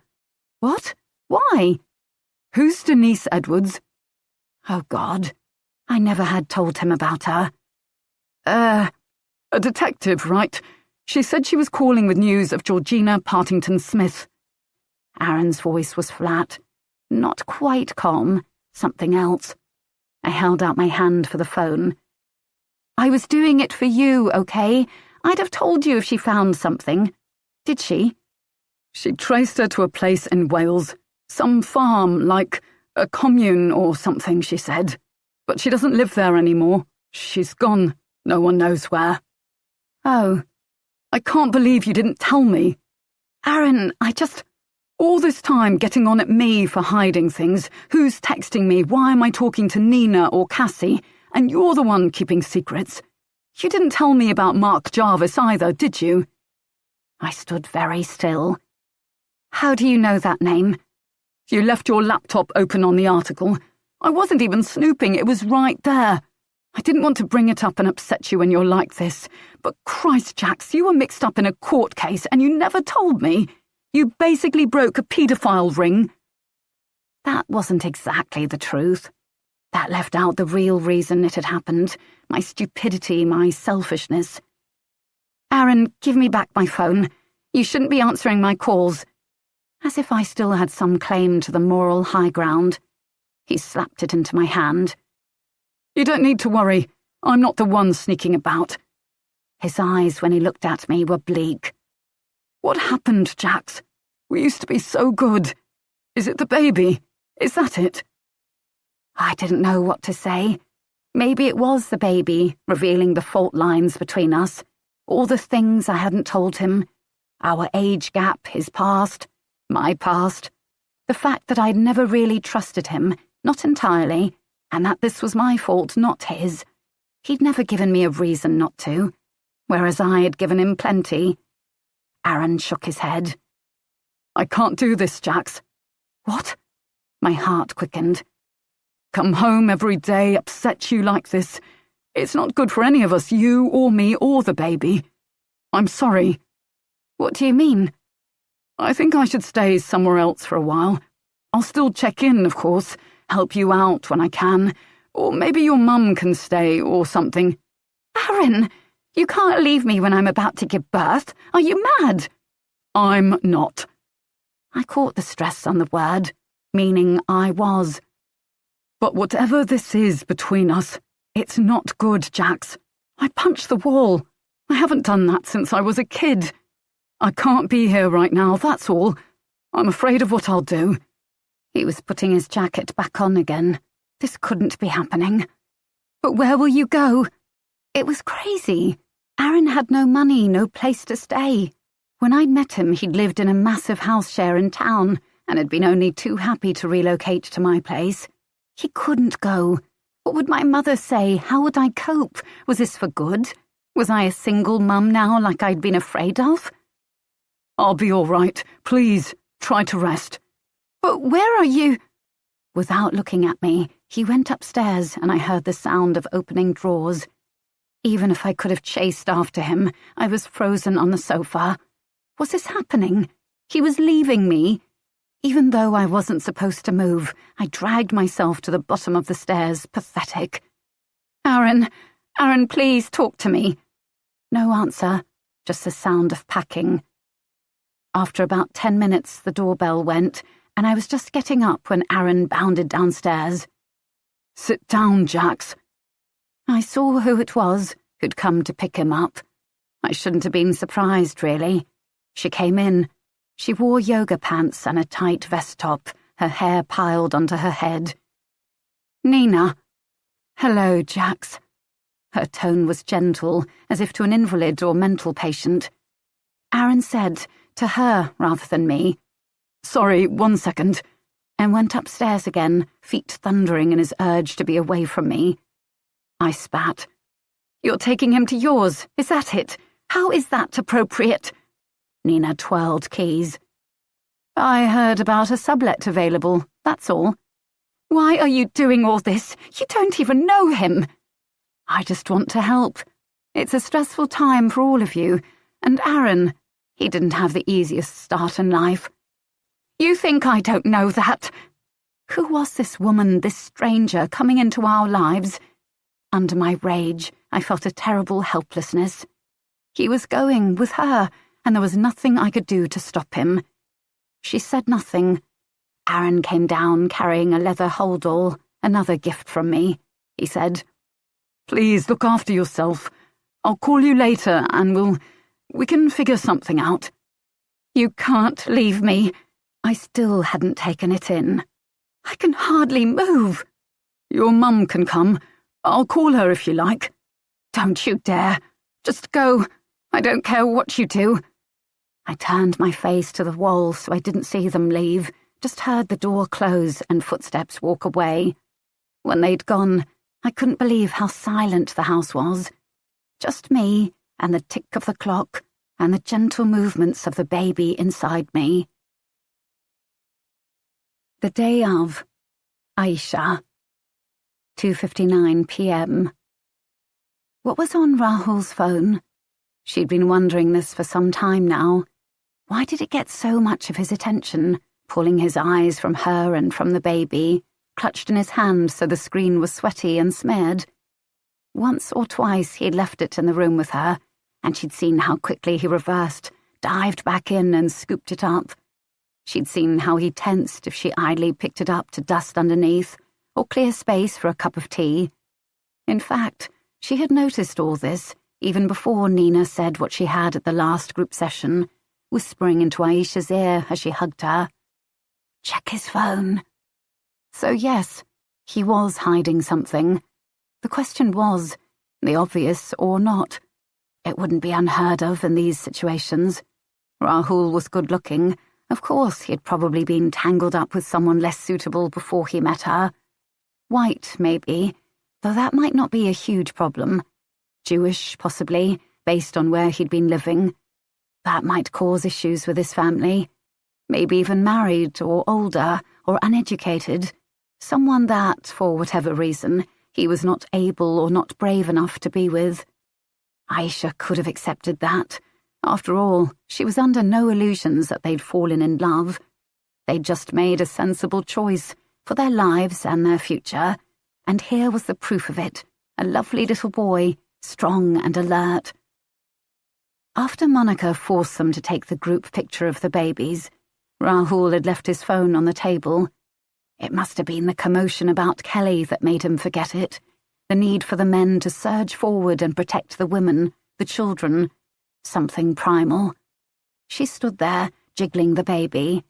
"What? Why?" "Who's Denise Edwards?" Oh, God. I never had told him about her. A detective, right? She said she was calling with news of Georgina Partington-Smith." Aaron's voice was flat. Not quite calm. Something else. I held out my hand for the phone. "I was doing it for you, okay? I'd have told you if she found something. Did she?" "She traced her to a place in Wales. Some farm, like a commune or something, she said. But she doesn't live there anymore. She's gone. No one knows where." "Oh. I can't believe you didn't tell me." "Aaron, all this time getting on at me for hiding things. Who's texting me? Why am I talking to Nina or Cassie? And you're the one keeping secrets. You didn't tell me about Mark Jarvis either, did you?" I stood very still. "How do you know that name?" "You left your laptop open on the article. I wasn't even snooping, it was right there. I didn't want to bring it up and upset you when you're like this, but Christ, Jax, you were mixed up in a court case and you never told me. You basically broke a paedophile ring." That wasn't exactly the truth. That left out the real reason it had happened, my stupidity, my selfishness. "Aaron, give me back my phone. You shouldn't be answering my calls." As if I still had some claim to the moral high ground. He slapped it into my hand. "You don't need to worry. I'm not the one sneaking about." His eyes, when he looked at me, were bleak. "What happened, Jax? We used to be so good. Is it the baby? Is that it?" I didn't know what to say. Maybe it was the baby, revealing the fault lines between us. All the things I hadn't told him. Our age gap, his past, my past. The fact that I'd never really trusted him, not entirely, and that this was my fault, not his. He'd never given me a reason not to, whereas I had given him plenty. Aaron shook his head. "I can't do this, Jax." "What?" My heart quickened. Come home every day, upset you like this. It's not good for any of us, you or me or the baby. I'm sorry. What do you mean? I think I should stay somewhere else for a while. I'll still check in, of course, help you out when I can. Or maybe your mum can stay or something. Aaron, you can't leave me when I'm about to give birth. Are you mad? I'm not. I caught the stress on the word, meaning I was. But whatever this is between us, it's not good, Jax. I punched the wall. I haven't done that since I was a kid. I can't be here right now, that's all. I'm afraid of what I'll do. He was putting his jacket back on again. This couldn't be happening. But where will you go? It was crazy. Aaron had no money, no place to stay. When I'd met him, he'd lived in a massive house share in town and had been only too happy to relocate to my place. He couldn't go. What would my mother say? How would I cope? Was this for good? Was I a single mum now like I'd been afraid of? I'll be all right. Please, try to rest. But where are you? Without looking at me, he went upstairs and I heard the sound of opening drawers. Even if I could have chased after him, I was frozen on the sofa. Was this happening? He was leaving me. Even though I wasn't supposed to move, I dragged myself to the bottom of the stairs, pathetic. Aaron, please talk to me. No answer, just the sound of packing. After about 10 minutes, the doorbell went, and I was just getting up when Aaron bounded downstairs. Sit down, Jax. I saw who it was who'd come to pick him up. I shouldn't have been surprised, really. She came in. She wore yoga pants and a tight vest top, her hair piled onto her head. Nina. Hello, Jax. Her tone was gentle, as if to an invalid or mental patient. Aaron said, to her rather than me, Sorry, 1 second, and went upstairs again, feet thundering in his urge to be away from me. I spat. You're taking him to yours, is that it? How is that appropriate? Nina twirled keys. I heard about a sublet available, that's all. Why are you doing all this? You don't even know him. I just want to help. It's a stressful time for all of you. And Aaron, he didn't have the easiest start in life. You think I don't know that? Who was this woman, this stranger, coming into our lives? Under my rage, I felt a terrible helplessness. He was going with her, and there was nothing I could do to stop him. She said nothing. Aaron came down carrying a leather holdall, another gift from me. He said, Please look after yourself. I'll call you later and we can figure something out. You can't leave me. I still hadn't taken it in. I can hardly move. Your mum can come. I'll call her if you like. Don't you dare. Just go. I don't care what you do. I turned my face to the wall so I didn't see them leave, just heard the door close and footsteps walk away. When they'd gone, I couldn't believe how silent the house was. Just me and the tick of the clock and the gentle movements of the baby inside me. The day of. Aisha. 2:59 p.m. What was on Rahul's phone? She'd been wondering this for some time now. Why did it get so much of his attention, pulling his eyes from her and from the baby, clutched in his hand so the screen was sweaty and smeared? Once or twice he'd left it in the room with her, and she'd seen how quickly he reversed, dived back in and scooped it up. She'd seen how he tensed if she idly picked it up to dust underneath, or clear space for a cup of tea. In fact, she had noticed all this, even before Nina said what she had at the last group session, whispering into Aisha's ear as she hugged her. Check his phone. So yes, he was hiding something. The question was, the obvious or not. It wouldn't be unheard of in these situations. Rahul was good-looking. Of course, he had probably been tangled up with someone less suitable before he met her. White, maybe, though that might not be a huge problem. Jewish, possibly, based on where he'd been living. That might cause issues with his family. Maybe even married, or older, or uneducated, someone that, for whatever reason, he was not able or not brave enough to be with. Aisha could have accepted that. After all, she was under no illusions that they'd fallen in love. They'd just made a sensible choice for their lives and their future, and here was the proof of it, a lovely little boy, strong and alert. After Monica forced them to take the group picture of the babies, Rahul had left his phone on the table. It must have been the commotion about Kelly that made him forget it, the need for the men to surge forward and protect the women, the children, something primal. She stood there, jiggling the baby.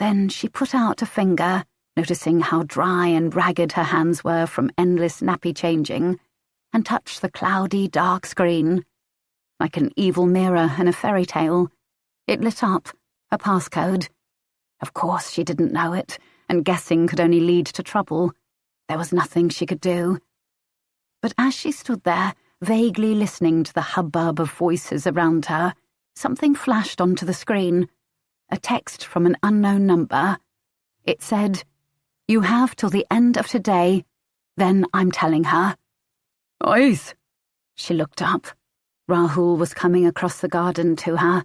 Then she put out a finger, noticing how dry and ragged her hands were from endless nappy changing, and touched the cloudy, dark screen. Like an evil mirror in a fairy tale, it lit up, a passcode. Of course she didn't know it, and guessing could only lead to trouble. There was nothing she could do. But as she stood there, vaguely listening to the hubbub of voices around her, something flashed onto the screen. A text from an unknown number. It said, "You have till the end of today, then I'm telling her." Eyes! She looked up. Rahul was coming across the garden to her.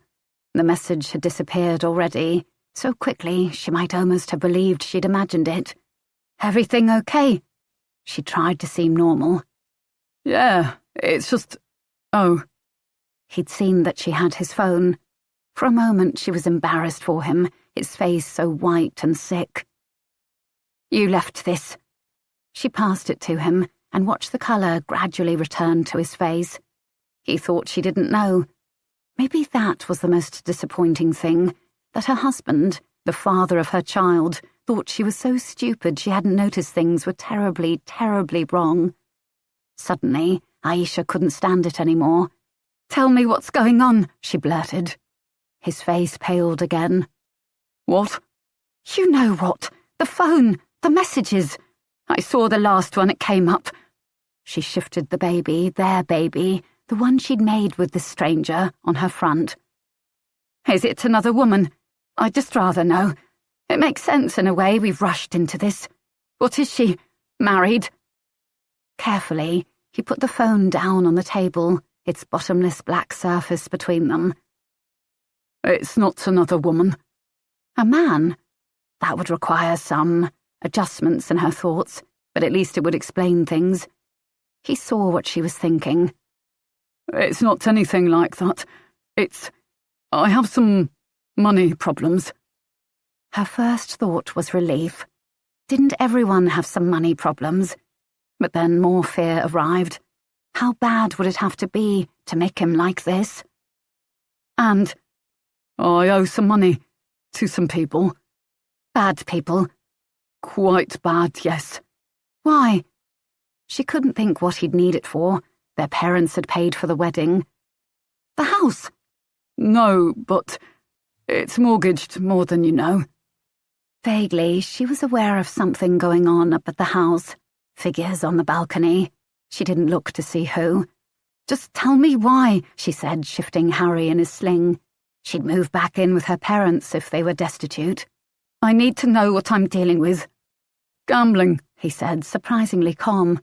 The message had disappeared already, so quickly she might almost have believed she'd imagined it. "Everything okay?" She tried to seem normal. Yeah, it's just... Oh. He'd seen that she had his phone. For a moment she was embarrassed for him, his face so white and sick. "You left this." She passed it to him and watched the colour gradually return to his face. He thought she didn't know. Maybe that was the most disappointing thing, that her husband, the father of her child, thought she was so stupid she hadn't noticed things were terribly, terribly wrong. Suddenly, Aisha couldn't stand it anymore. "Tell me what's going on," she blurted. His face paled again. What? "You know what. The phone. The messages. I saw the last one, it came up." She shifted the baby, their baby, the one she'd made with this stranger, on her front. "Is it another woman? I'd just rather know. It makes sense in a way we've rushed into this. What is she? Married?" Carefully, he put the phone down on the table, its bottomless black surface between them. It's not another woman. A man? That would require some adjustments in her thoughts, but at least it would explain things. He saw what she was thinking. It's not anything like that. I have some money problems. Her first thought was relief. Didn't everyone have some money problems? But then more fear arrived. How bad would it have to be to make him like this? And I owe some money to some people. Bad people? Quite bad, yes. Why? She couldn't think what he'd need it for. Their parents had paid for the wedding. The house? No, but it's mortgaged more than you know. Vaguely, she was aware of something going on up at the house. Figures on the balcony. She didn't look to see who. "Just tell me why," she said, shifting Harry in his sling. She'd move back in with her parents if they were destitute. "I need to know what I'm dealing with." Gambling, he said, surprisingly calm.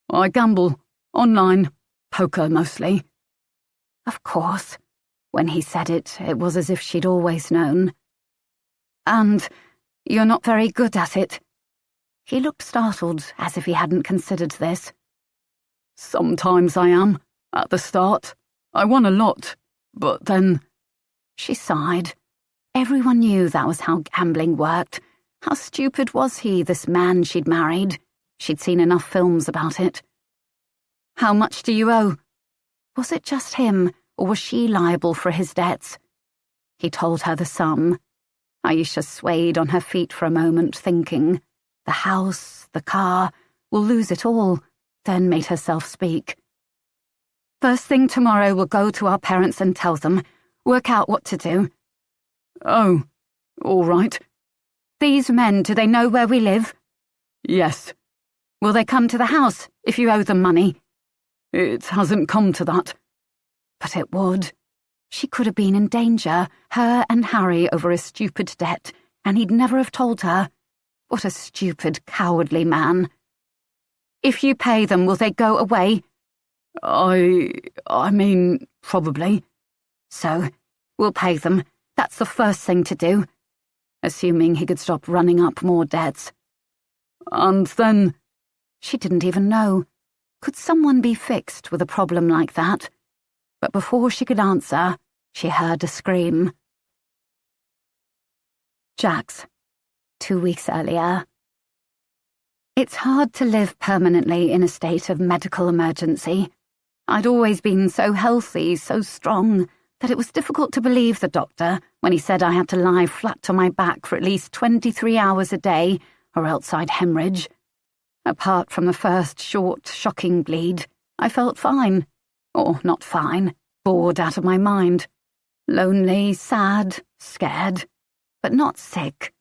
I gamble. Online. Poker, mostly. Of course. When he said it, it was as if she'd always known. "And you're not very good at it?" He looked startled, as if he hadn't considered this. Sometimes I am. At the start. I won a lot. But then... She sighed. Everyone knew that was how gambling worked. How stupid was he, this man she'd married? She'd seen enough films about it. "How much do you owe?" Was it just him, or was she liable for his debts? He told her the sum. Aisha swayed on her feet for a moment, thinking, the house, the car, we'll lose it all, then made herself speak. "First thing tomorrow we'll go to our parents and tell them, work out what to do." Oh, all right. "These men, do they know where we live?" Yes. "Will they come to the house if you owe them money?" It hasn't come to that. But it would. She could have been in danger, her and Harry, over a stupid debt, and he'd never have told her. What a stupid, cowardly man. If you pay them, will they go away? I mean, probably. So, we'll pay them. That's the first thing to do. Assuming he could stop running up more debts. And then... She didn't even know. Could someone be fixed with a problem like that? But before she could answer, she heard a scream. Jax, 2 weeks earlier. It's hard to live permanently in a state of medical emergency. I'd always been so healthy, so strong, that it was difficult to believe the doctor when he said I had to lie flat on my back for at least 23 hours a day, or else I'd hemorrhage. Apart from the first short, shocking bleed, I felt fine. Or not fine, bored out of my mind. Lonely, sad, scared, but not sick.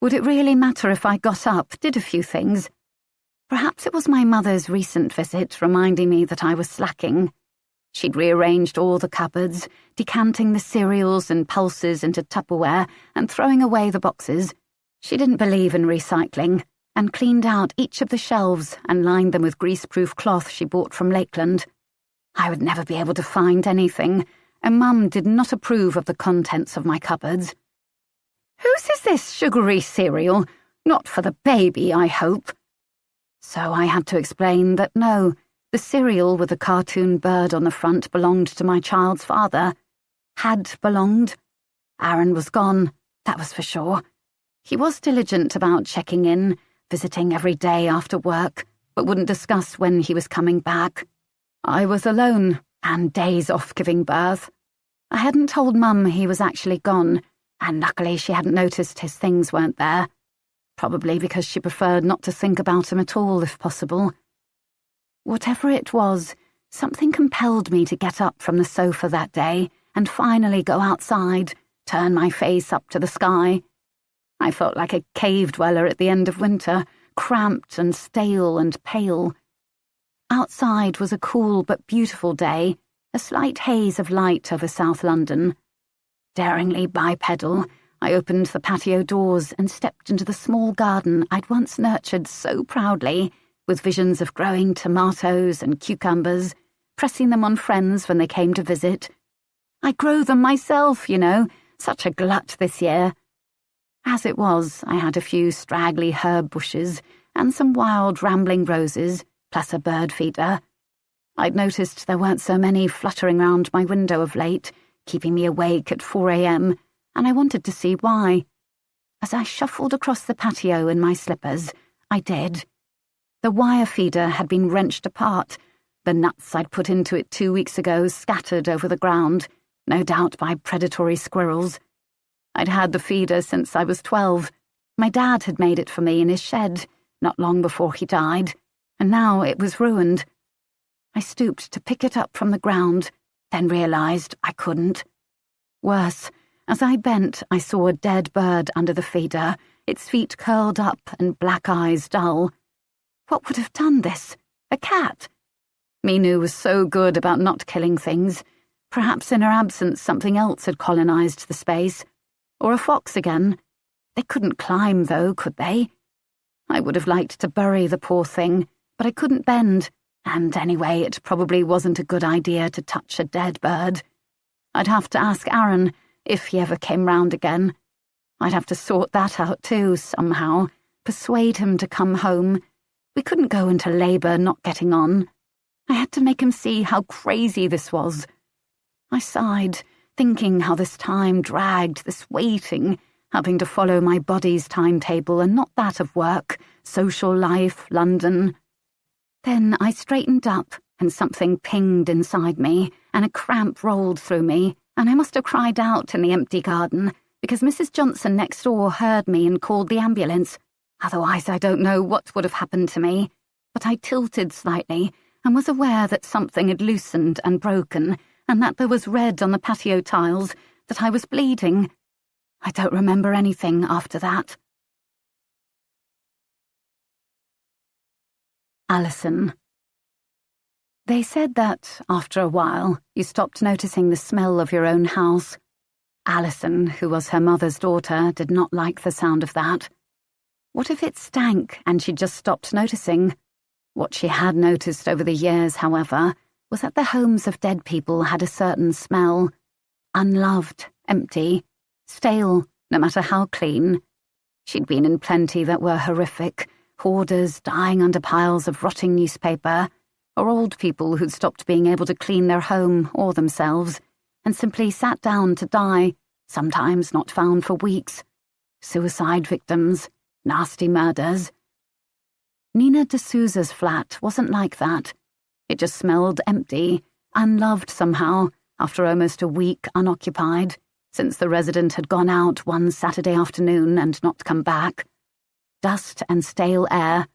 Would it really matter if I got up, did a few things? Perhaps it was my mother's recent visit reminding me that I was slacking. She'd rearranged all the cupboards, decanting the cereals and pulses into Tupperware and throwing away the boxes. She didn't believe in recycling, and cleaned out each of the shelves and lined them with greaseproof cloth she bought from Lakeland. I would never be able to find anything, and Mum did not approve of the contents of my cupboards. Whose is this sugary cereal? Not for the baby, I hope. So I had to explain that no, the cereal with the cartoon bird on the front belonged to my child's father. Had belonged. Aaron was gone, that was for sure. He was diligent about checking in, visiting every day after work, but wouldn't discuss when he was coming back. I was alone, and days off giving birth. I hadn't told Mum he was actually gone, and luckily she hadn't noticed his things weren't there. Probably because she preferred not to think about him at all, if possible. Whatever it was, something compelled me to get up from the sofa that day and finally go outside, turn my face up to the sky. I felt like a cave dweller at the end of winter, cramped and stale and pale. Outside was a cool but beautiful day, a slight haze of light over South London. Daringly bipedal, I opened the patio doors and stepped into the small garden I'd once nurtured so proudly, with visions of growing tomatoes and cucumbers, pressing them on friends when they came to visit. I grow them myself, you know, such a glut this year. As it was, I had a few straggly herb bushes and some wild rambling roses, plus a bird feeder. I'd noticed there weren't so many fluttering round my window of late, keeping me awake at 4 a.m, and I wanted to see why. As I shuffled across the patio in my slippers, I did. The wire feeder had been wrenched apart, the nuts I'd put into it 2 weeks ago scattered over the ground, no doubt by predatory squirrels. I'd had the feeder since I was 12. My dad had made it for me in his shed, not long before he died, and now it was ruined. I stooped to pick it up from the ground, then realised I couldn't. Worse, as I bent, I saw a dead bird under the feeder, its feet curled up and black eyes dull. What would have done this? A cat? Minu was so good about not killing things. Perhaps in her absence something else had colonised the space. Or a fox again. They couldn't climb, though, could they? I would have liked to bury the poor thing, but I couldn't bend, and anyway, it probably wasn't a good idea to touch a dead bird. I'd have to ask Aaron if he ever came round again. I'd have to sort that out too, somehow, persuade him to come home. We couldn't go into labour not getting on. I had to make him see how crazy this was. I sighed, thinking how this time dragged, this waiting, having to follow my body's timetable and not that of work, social life, London. Then I straightened up, and something pinged inside me, and a cramp rolled through me, and I must have cried out in the empty garden, because Mrs. Johnson next door heard me and called the ambulance. Otherwise I don't know what would have happened to me. But I tilted slightly, and was aware that something had loosened and broken, and that there was red on the patio tiles, that I was bleeding. I don't remember anything after that. Alison. They said that, after a while, you stopped noticing the smell of your own house. Alison, who was her mother's daughter, did not like the sound of that. What if it stank and she'd just stopped noticing? What she had noticed over the years, however, was that the homes of dead people had a certain smell. Unloved, empty, stale, no matter how clean. She'd been in plenty that were horrific, hoarders dying under piles of rotting newspaper, or old people who'd stopped being able to clean their home or themselves, and simply sat down to die, sometimes not found for weeks. Suicide victims, nasty murders. Nina D'Souza's flat wasn't like that. It just smelled empty, unloved somehow, after almost a week unoccupied, since the resident had gone out one Saturday afternoon and not come back. Dust and stale air.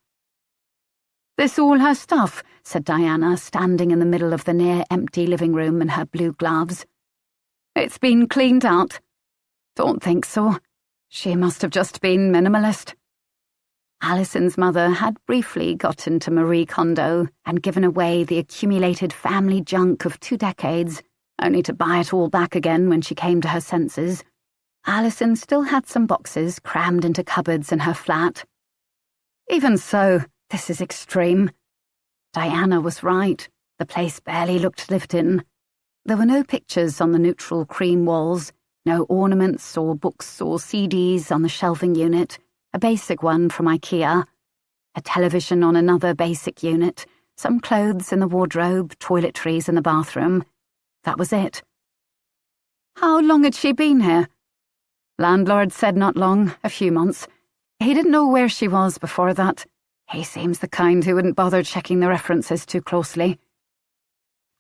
"This all her stuff," said Diana, standing in the middle of the near-empty living room in her blue gloves. "It's been cleaned out." "Don't think so. She must have just been minimalist." Alison's mother had briefly got into Marie Kondo and given away the accumulated family junk of 2 decades, only to buy it all back again when she came to her senses. Alison still had some boxes crammed into cupboards in her flat. "Even so, this is extreme." Diana was right. The place barely looked lived in. There were no pictures on the neutral cream walls, no ornaments or books or CDs on the shelving unit, a basic one from IKEA, a television on another basic unit, some clothes in the wardrobe, toiletries in the bathroom. That was it. "How long had she been here?" Landlord said not long, a few months. He didn't know where she was before that. He seems the kind who wouldn't bother checking the references too closely.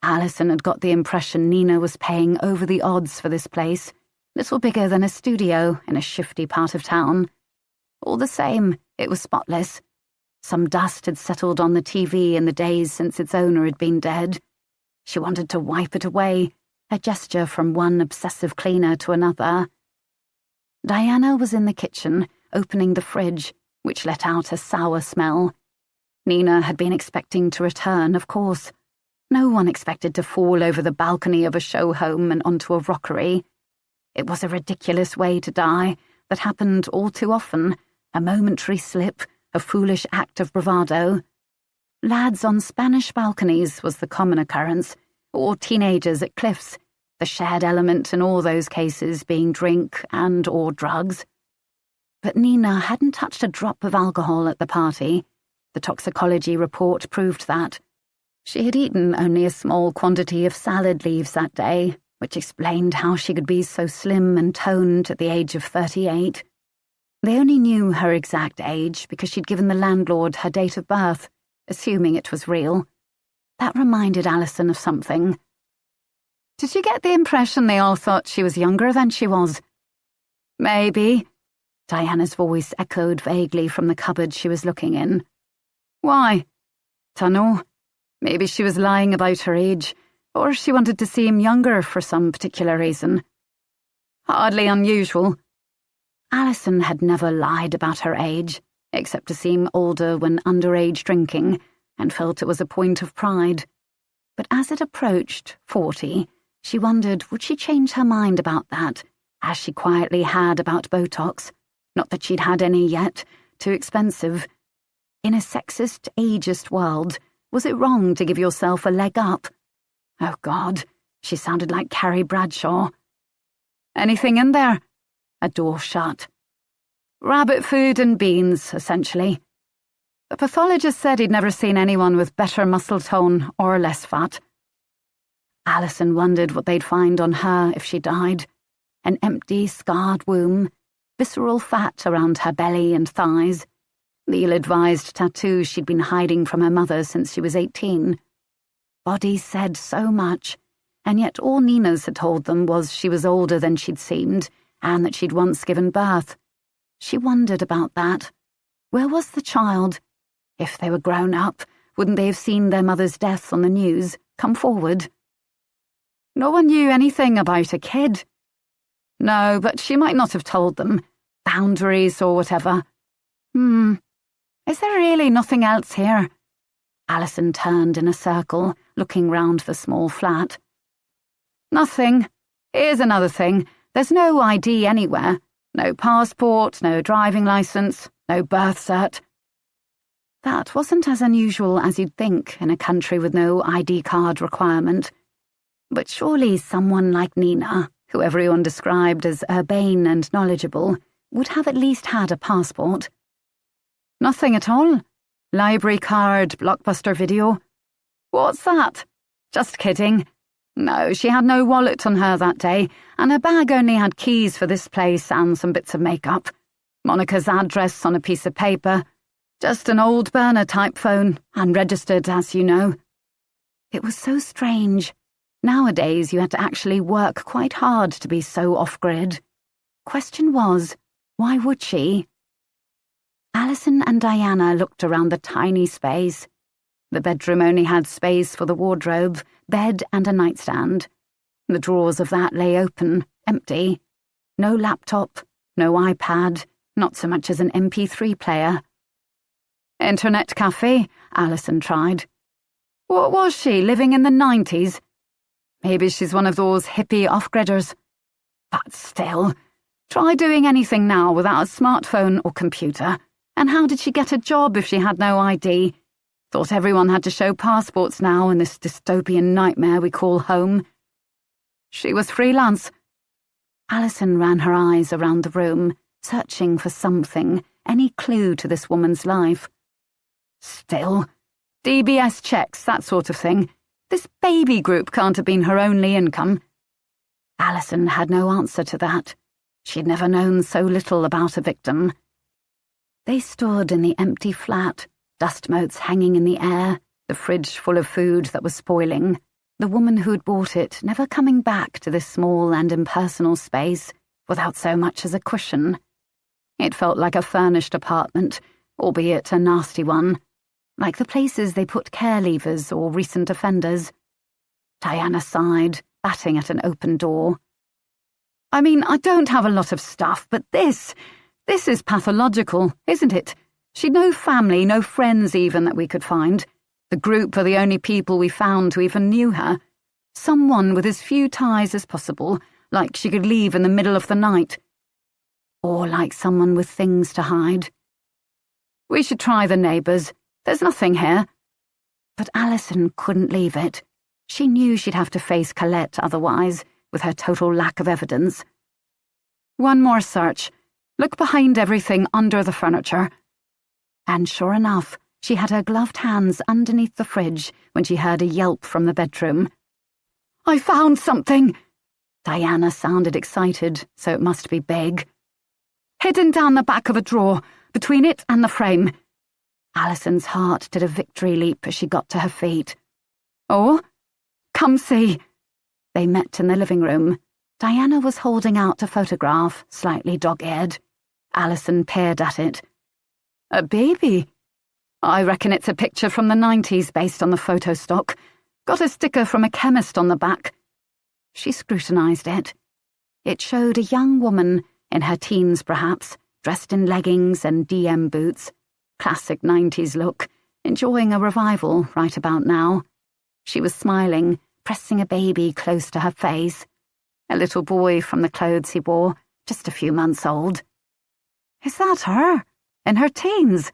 Alison had got the impression Nina was paying over the odds for this place, little bigger than a studio in a shifty part of town. All the same, it was spotless. Some dust had settled on the TV in the days since its owner had been dead. She wanted to wipe it away, a gesture from one obsessive cleaner to another. Diana was in the kitchen, opening the fridge, which let out a sour smell. Nina had been expecting to return, of course. No one expected to fall over the balcony of a show home and onto a rockery. It was a ridiculous way to die that happened all too often, a momentary slip, a foolish act of bravado. Lads on Spanish balconies was the common occurrence, or teenagers at cliffs, the shared element in all those cases being drink and or drugs. But Nina hadn't touched a drop of alcohol at the party. The toxicology report proved that. She had eaten only a small quantity of salad leaves that day, which explained how she could be so slim and toned at the age of 38. They only knew her exact age because she'd given the landlord her date of birth, assuming it was real. That reminded Alison of something. "Did you get the impression they all thought she was younger than she was?" "Maybe," Diana's voice echoed vaguely from the cupboard she was looking in. "Why?" "Dunno. Maybe she was lying about her age, or she wanted to seem younger for some particular reason." "Hardly unusual." Alison had never lied about her age, except to seem older when underage drinking, and felt it was a point of pride. But as it approached 40, she wondered would she change her mind about that, as she quietly had about Botox. Not that she'd had any yet, too expensive. In a sexist, ageist world, was it wrong to give yourself a leg up? Oh God, she sounded like Carrie Bradshaw. "Anything in there?" A door shut. "Rabbit food and beans, essentially. The pathologist said he'd never seen anyone with better muscle tone or less fat." Alison wondered what they'd find on her if she died. An empty, scarred womb, visceral fat around her belly and thighs, the ill-advised tattoo she'd been hiding from her mother since she was 18. Bodies said so much, and yet all Nina's had told them was she was older than she'd seemed, and that she'd once given birth. She wondered about that. Where was the child? If they were grown up, wouldn't they have seen their mother's death on the news, come forward? "No one knew anything about a kid." "No, but she might not have told them. Boundaries or whatever." Is there really nothing else here?" Alison turned in a circle, looking round the small flat. "Nothing. Here's another thing. There's no ID anywhere. No passport, no driving licence, No birth cert. That wasn't as unusual as you'd think in a country with no ID card requirement. But surely someone like Nina, who everyone described as urbane and knowledgeable, would have at least had a passport. Nothing at all. Library card, Blockbuster video. What's that? Just kidding. No, she had no wallet on her that day, and her bag only had keys for this place and some bits of makeup. Monica's address on a piece of paper. Just an old burner type phone, unregistered, as you know. It was so strange. Nowadays, you had to actually work quite hard to be so off-grid. Question was, why would she? Alison and Diana looked around the tiny space. The bedroom only had space for the wardrobe, bed and a nightstand. The drawers of that lay open, empty. No laptop, no iPad, not so much as an MP3 player. Internet cafe, Alison tried. What was she, living in the 90s? Maybe she's one of those hippie off-gridders. But still, try doing anything now without a smartphone or computer. And how did she get a job if she had no ID? Thought everyone had to show passports now in this dystopian nightmare we call home. She was freelance. Alison ran her eyes around the room, searching for something, any clue to this woman's life. Still, DBS checks, that sort of thing. This baby group can't have been her only income. Alison had no answer to that. She'd never known so little about a victim. They stood in the empty flat, dust motes hanging in the air, the fridge full of food that was spoiling, the woman who'd bought it never coming back to this small and impersonal space without so much as a cushion. It felt like a furnished apartment, albeit a nasty one, like the places they put care leavers or recent offenders. Diana sighed, batting at an open door. I mean, I don't have a lot of stuff, but this is pathological, isn't it? She'd no family, no friends even that we could find. The group are the only people we found who even knew her. Someone with as few ties as possible, like she could leave in the middle of the night. Or like someone with things to hide. We should try the neighbours. There's nothing here. But Alison couldn't leave it. She knew she'd have to face Colette otherwise, with her total lack of evidence. One more search. Look behind everything under the furniture. And sure enough, she had her gloved hands underneath the fridge when she heard a yelp from the bedroom. I found something! Diana sounded excited, so it must be big. Hidden down the back of a drawer, between it and the frame. Alison's heart did a victory leap as she got to her feet. Oh? Come see. They met in the living room. Diana was holding out a photograph, slightly dog-eared. Alison peered at it. A baby? I reckon it's a picture from the 90s based on the photo stock. Got a sticker from a chemist on the back. She scrutinised it. It showed a young woman, in her teens perhaps, dressed in leggings and DM boots. Classic 90s look, enjoying a revival right about now. She was smiling, pressing a baby close to her face. A little boy from the clothes he wore, just a few months old. Is that her? In her teens?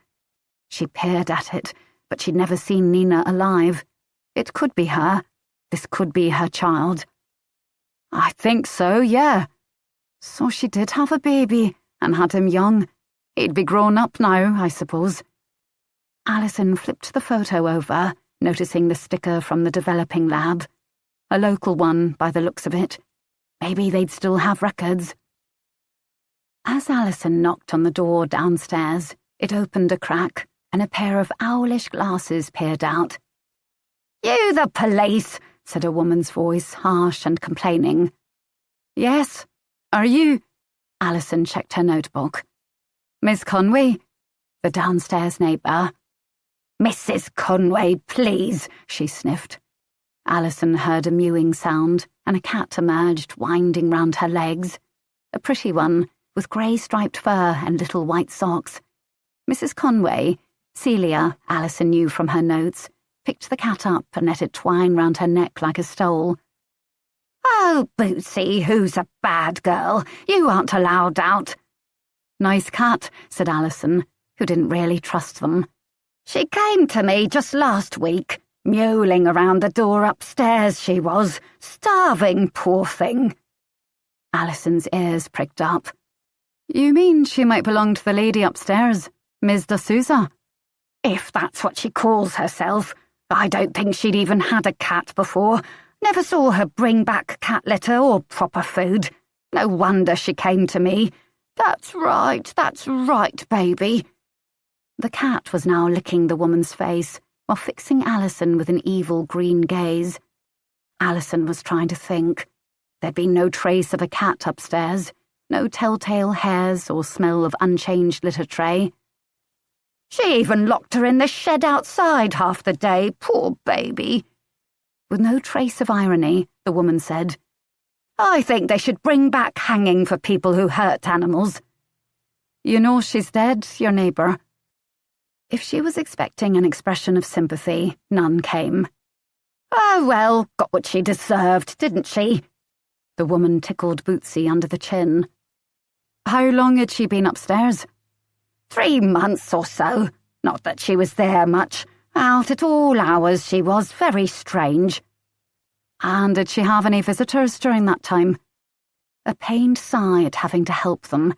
She peered at it, but she'd never seen Nina alive. It could be her. This could be her child. I think so, yeah. So she did have a baby, and had him young. He'd be grown up now, I suppose. Alison flipped the photo over, noticing the sticker from the developing lab. A local one, by the looks of it. Maybe they'd still have records. As Alison knocked on the door downstairs, it opened a crack, and a pair of owlish glasses peered out. You the police, said a woman's voice, harsh and complaining. Yes, are you? Alison checked her notebook. Miss Conway? The downstairs neighbour. Mrs. Conway, please, she sniffed. Alison heard a mewing sound, and a cat emerged, winding round her legs. A pretty one, with grey striped fur and little white socks. Mrs. Conway, Celia, Alison knew from her notes, picked the cat up and let it twine round her neck like a stole. Oh, Bootsy, who's a bad girl? You aren't allowed out. Nice cat, said Alison, who didn't really trust them. "She came to me just last week, mewling around the door upstairs she was, starving, poor thing." Alison's ears pricked up. You mean she might belong to the lady upstairs, Ms. D'Souza? If that's what she calls herself. I don't think she'd even had a cat before. Never saw her bring back cat litter or proper food. No wonder she came to me. That's right, baby." The cat was now licking the woman's face while fixing Alison with an evil green gaze. Alison was trying to think. There'd been no trace of a cat upstairs, no telltale hairs or smell of unchanged litter tray. "She even locked her in the shed outside half the day, poor baby." With no trace of irony, the woman said, "I think they should bring back hanging for people who hurt animals." You know she's dead, your neighbour. If she was expecting an expression of sympathy, none came. "Oh well, got what she deserved, didn't she?" The woman tickled Bootsy under the chin. How long had she been upstairs? 3 months or so. Not that she was there much. Out at all hours she was, very strange. And did she have any visitors during that time? A pained sigh at having to help them.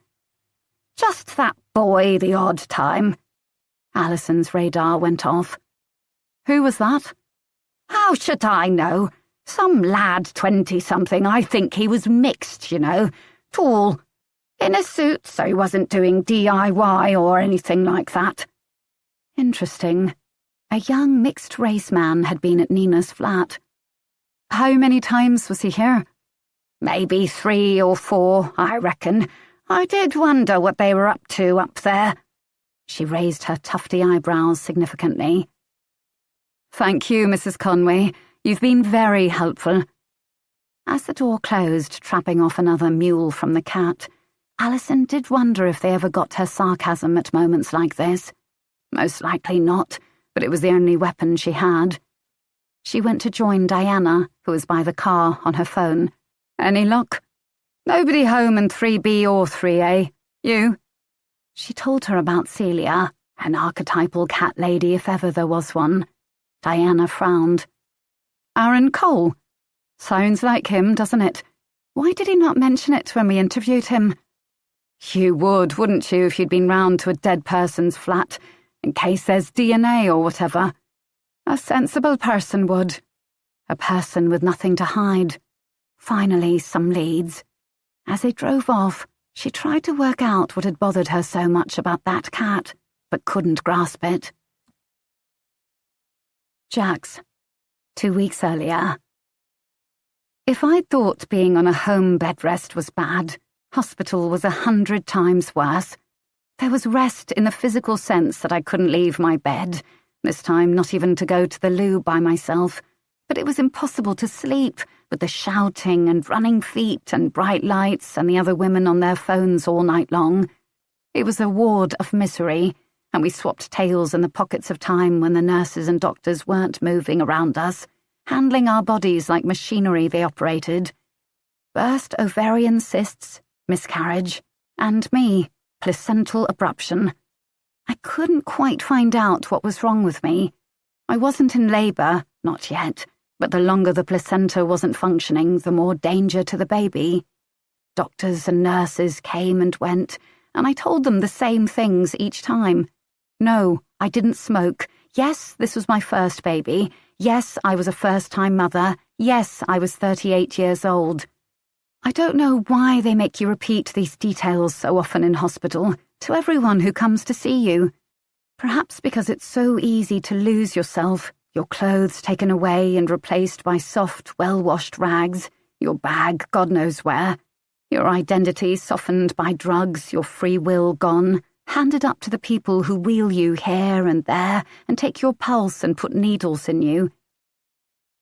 "Just that boy the odd time." Alison's radar went off. Who was that? "How should I know? Some lad 20-something, I think he was mixed, you know. Tall. In a suit, so he wasn't doing DIY or anything like that." Interesting. A young mixed-race man had been at Nina's flat. How many times was he here? "Maybe 3 or 4, I reckon. I did wonder what they were up to up there." She raised her tufty eyebrows significantly. "Thank you, Mrs. Conway. You've been very helpful." As the door closed, trapping off another mule from the cat, Alison did wonder if they ever got her sarcasm at moments like this. Most likely not, but it was the only weapon she had. She went to join Diana, who was by the car on her phone. "Any luck?" "Nobody home in 3B or 3A. You?" She told her about Celia, an archetypal cat lady if ever there was one. Diana frowned. Aaron Cole? Sounds like him, doesn't it? Why did he not mention it when we interviewed him? You would, wouldn't you, if you'd been round to a dead person's flat, in case there's DNA or whatever? A sensible person would. A person with nothing to hide. Finally, some leads. As they drove off, she tried to work out what had bothered her so much about that cat, but couldn't grasp it. Jax. 2 weeks earlier. If I'd thought being on a home bed rest was bad, hospital was 100 times worse. There was rest in the physical sense that I couldn't leave my bed, this time not even to go to the loo by myself, but it was impossible to sleep with the shouting and running feet and bright lights and the other women on their phones all night long. It was a ward of misery, and we swapped tales in the pockets of time when the nurses and doctors weren't moving around us, handling our bodies like machinery they operated. Burst ovarian cysts, miscarriage, and me, placental abruption. I couldn't quite find out what was wrong with me. I wasn't in labour, not yet, but the longer the placenta wasn't functioning, the more danger to the baby. Doctors and nurses came and went, and I told them the same things each time. No, I didn't smoke. Yes, this was my first baby. Yes, I was a first-time mother. Yes, I was 38 years old. I don't know why they make you repeat these details so often in hospital, to everyone who comes to see you. Perhaps because it's so easy to lose yourself, your clothes taken away and replaced by soft, well-washed rags, your bag God knows where, your identity softened by drugs, your free will gone, handed up to the people who wheel you here and there and take your pulse and put needles in you.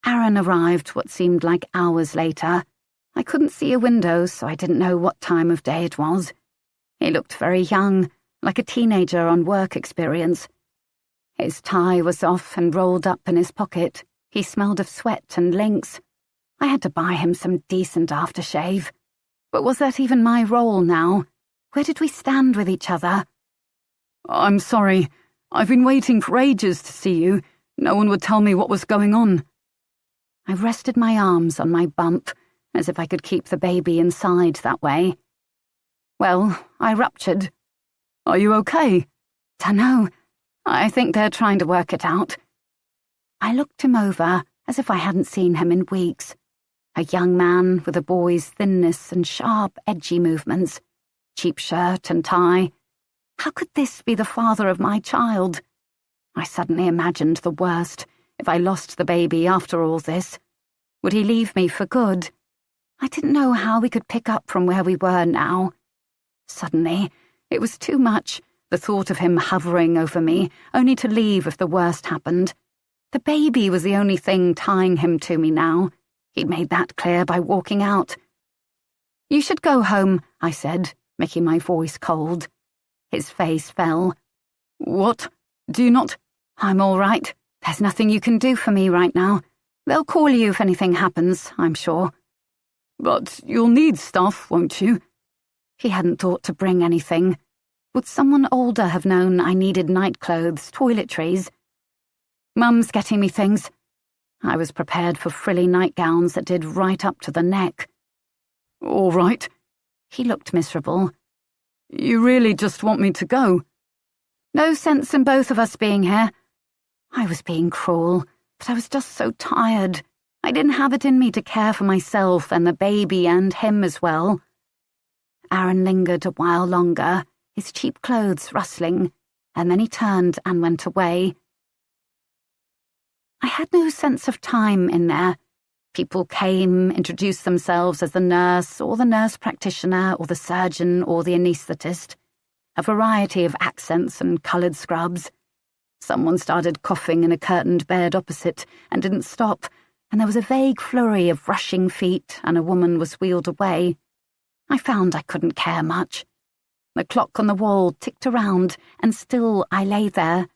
Aaron arrived what seemed like hours later. I couldn't see a window, so I didn't know what time of day it was. He looked very young, like a teenager on work experience. His tie was off and rolled up in his pocket. He smelled of sweat and lynx. I had to buy him some decent aftershave. But was that even my role now? Where did we stand with each other? I'm sorry. I've been waiting for ages to see you. No one would tell me what was going on. I rested my arms on my bump, as if I could keep the baby inside that way. Well, I ruptured. Are you okay? Dunno. I think they're trying to work it out. I looked him over, as if I hadn't seen him in weeks. A young man with a boy's thinness and sharp, edgy movements. Cheap shirt and tie. How could this be the father of my child? I suddenly imagined the worst, if I lost the baby after all this. Would he leave me for good? I didn't know how we could pick up from where we were now. Suddenly, it was too much, the thought of him hovering over me, only to leave if the worst happened. The baby was the only thing tying him to me now. He'd made that clear by walking out. You should go home, I said, making my voice cold. His face fell. What? Do you not? I'm all right. There's nothing you can do for me right now. They'll call you if anything happens, I'm sure. But you'll need stuff, won't you? He hadn't thought to bring anything. Would someone older have known I needed nightclothes, toiletries? Mum's getting me things. I was prepared for frilly nightgowns that did right up to the neck. All right. He looked miserable. You really just want me to go? No sense in both of us being here. I was being cruel, but I was just so tired. I didn't have it in me to care for myself and the baby and him as well. Aaron lingered a while longer, his cheap clothes rustling, and then he turned and went away. I had no sense of time in there. People came, introduced themselves as the nurse practitioner or the surgeon or the anaesthetist. A variety of accents and coloured scrubs. Someone started coughing in a curtained bed opposite and didn't stop, and there was a vague flurry of rushing feet and a woman was wheeled away. I found I couldn't care much. The clock on the wall ticked around, and still I lay there.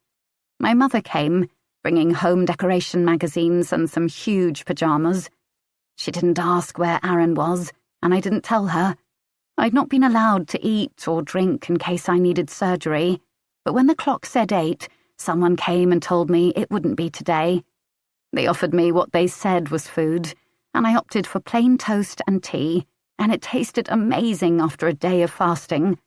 My mother came, bringing home decoration magazines and some huge pyjamas. She didn't ask where Aaron was, and I didn't tell her. I'd not been allowed to eat or drink in case I needed surgery, but when the clock said 8, someone came and told me it wouldn't be today. They offered me what they said was food, and I opted for plain toast and tea, and it tasted amazing after a day of fasting.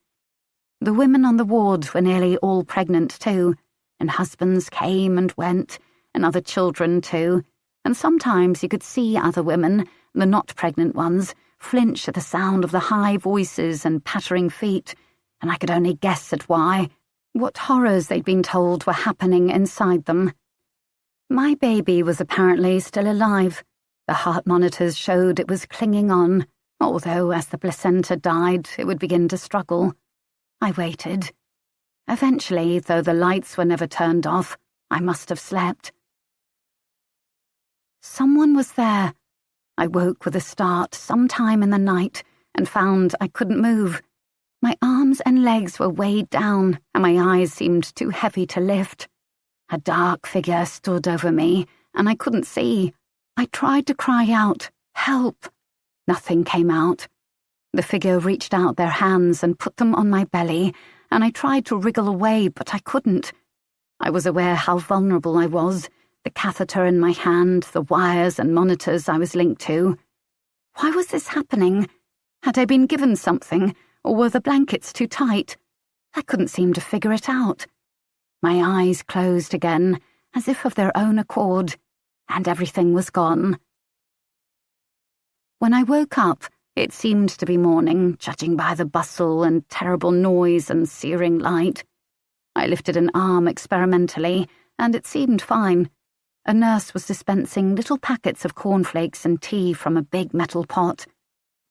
The women on the ward were nearly all pregnant too, and husbands came and went, and other children too, and sometimes you could see other women, the not pregnant ones, flinch at the sound of the high voices and pattering feet, and I could only guess at why, what horrors they'd been told were happening inside them. My baby was apparently still alive. The heart monitors showed it was clinging on, although as the placenta died, it would begin to struggle. I waited. Eventually, though the lights were never turned off, I must have slept. Someone was there. I woke with a start sometime in the night and found I couldn't move. My arms and legs were weighed down, and my eyes seemed too heavy to lift. A dark figure stood over me, and I couldn't see. I tried to cry out, "Help!" Nothing came out. The figure reached out their hands and put them on my belly, and I tried to wriggle away, but I couldn't. I was aware how vulnerable I was, the catheter in my hand, the wires and monitors I was linked to. Why was this happening? Had I been given something, or were the blankets too tight? I couldn't seem to figure it out. My eyes closed again, as if of their own accord, and everything was gone. When I woke up, it seemed to be morning, judging by the bustle and terrible noise and searing light. I lifted an arm experimentally, and it seemed fine. A nurse was dispensing little packets of cornflakes and tea from a big metal pot.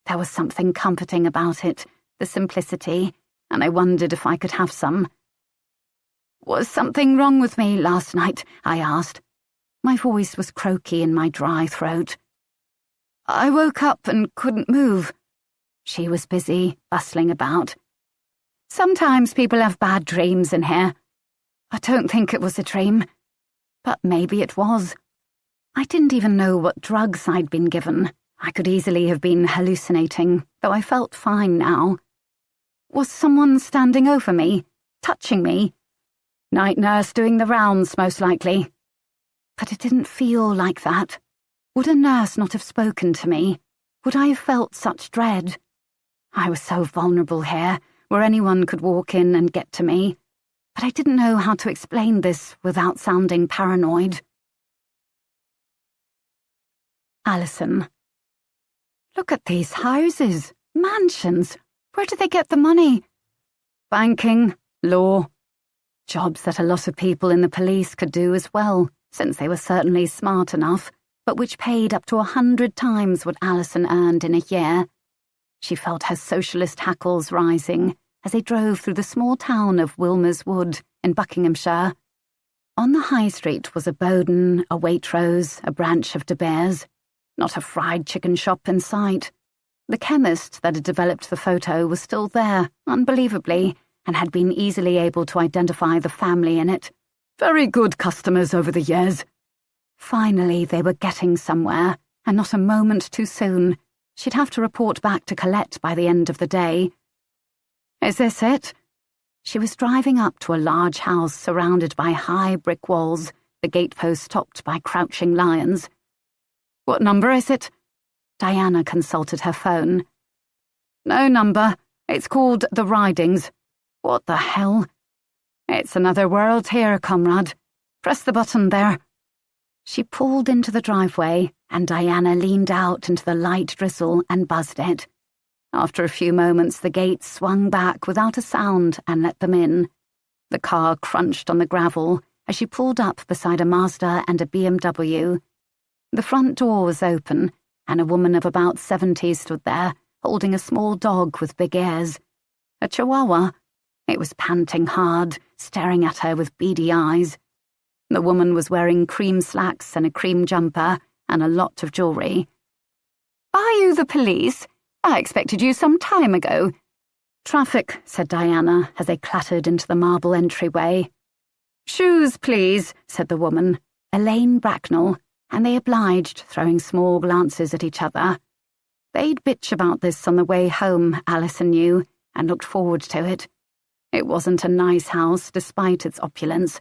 There was something comforting about it, the simplicity, and I wondered if I could have some. "Was something wrong with me last night?" I asked. My voice was croaky in my dry throat. "I woke up and couldn't move." She was busy, bustling about. "Sometimes people have bad dreams in here. I don't think it was a dream. But maybe it was. I didn't even know what drugs I'd been given. I could easily have been hallucinating, though I felt fine now. Was someone standing over me, touching me? Night nurse doing the rounds, most likely. But it didn't feel like that. Would a nurse not have spoken to me? Would I have felt such dread? I was so vulnerable here, where anyone could walk in and get to me. But I didn't know how to explain this without sounding paranoid. Alison. Look at these houses, mansions. Where did they get the money? Banking, law. Jobs that a lot of people in the police could do as well, since they were certainly smart enough, but which paid up to 100 times what Alison earned in a year. She felt her socialist hackles rising as they drove through the small town of Wilmers Wood in Buckinghamshire. On the high street was a Bowden, a Waitrose, a branch of De Beers. Not a fried chicken shop in sight. The chemist that had developed the photo was still there, unbelievably, and had been easily able to identify the family in it. Very good customers over the years. Finally, they were getting somewhere, and not a moment too soon. She'd have to report back to Colette by the end of the day. Is this it? She was driving up to a large house surrounded by high brick walls, the gatepost topped by crouching lions. What number is it? Diana consulted her phone. No number. It's called The Ridings. What the hell? It's another world here, comrade. Press the button there. She pulled into the driveway, and Diana leaned out into the light drizzle and buzzed it. After a few moments, the gates swung back without a sound and let them in. The car crunched on the gravel as she pulled up beside a Mazda and a BMW. The front door was open, and a woman of about 70 stood there, holding a small dog with big ears. A chihuahua. It was panting hard, staring at her with beady eyes. The woman was wearing cream slacks and a cream jumper and a lot of jewellery. Are you the police? I expected you some time ago. Traffic, said Diana as they clattered into the marble entryway. Shoes, please, said the woman, Elaine Bracknell, and they obliged, throwing small glances at each other. They'd bitch about this on the way home, Alison knew, and looked forward to it. It wasn't a nice house, despite its opulence.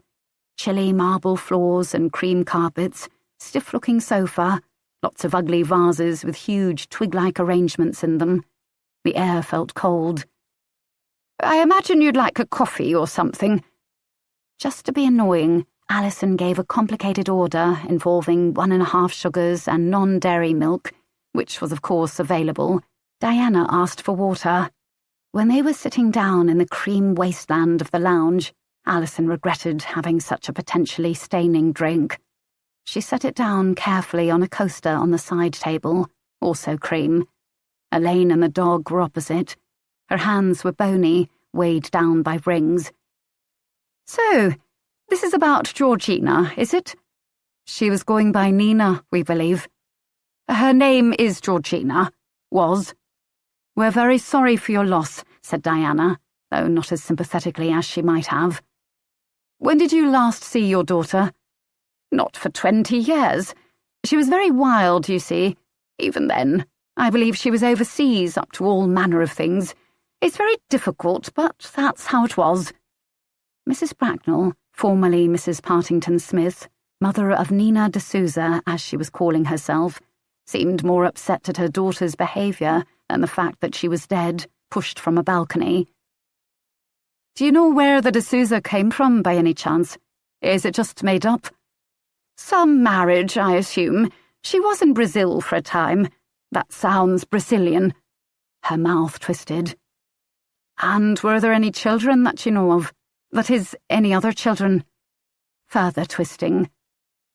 Chilly marble floors and cream carpets, stiff-looking sofa, lots of ugly vases with huge twig-like arrangements in them. The air felt cold. I imagine you'd like a coffee or something. Just to be annoying, Alison gave a complicated order involving 1.5 sugars and non-dairy milk, which was of course available. Diana asked for water. When they were sitting down in the cream wasteland of the lounge, Alison regretted having such a potentially staining drink. She set it down carefully on a coaster on the side table, also cream. Elaine and the dog were opposite. Her hands were bony, weighed down by rings. So, this is about Georgina, is it? She was going by Nina, we believe. Her name is Georgina. Was. We're very sorry for your loss, said Diana, though not as sympathetically as she might have. When did you last see your daughter? Not for 20 years. She was very wild, you see. Even then, I believe she was overseas up to all manner of things. It's very difficult, but that's how it was. Mrs. Bracknell, formerly Mrs. Partington Smith, mother of Nina de Souza, as she was calling herself, seemed more upset at her daughter's behaviour than the fact that she was dead, pushed from a balcony. Do you know where the de Souza came from, by any chance? Is it just made up? Some marriage, I assume. She was in Brazil for a time. That sounds Brazilian. Her mouth twisted. And were there any children that you know of? That is, any other children? Further twisting.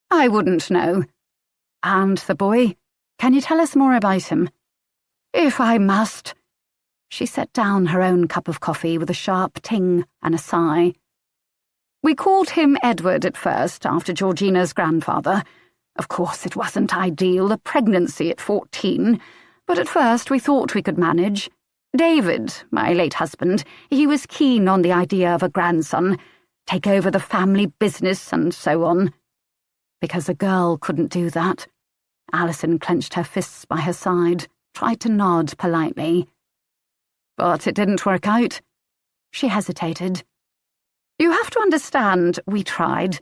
I wouldn't know. And the boy? Can you tell us more about him? If I must. She set down her own cup of coffee with a sharp ting and a sigh. We called him Edward at first, after Georgina's grandfather. Of course, it wasn't ideal, a pregnancy at 14, but at first we thought we could manage. David, my late husband, he was keen on the idea of a grandson, take over the family business and so on. Because a girl couldn't do that. Alison clenched her fists by her side, tried to nod politely. But it didn't work out. She hesitated. You have to understand, we tried.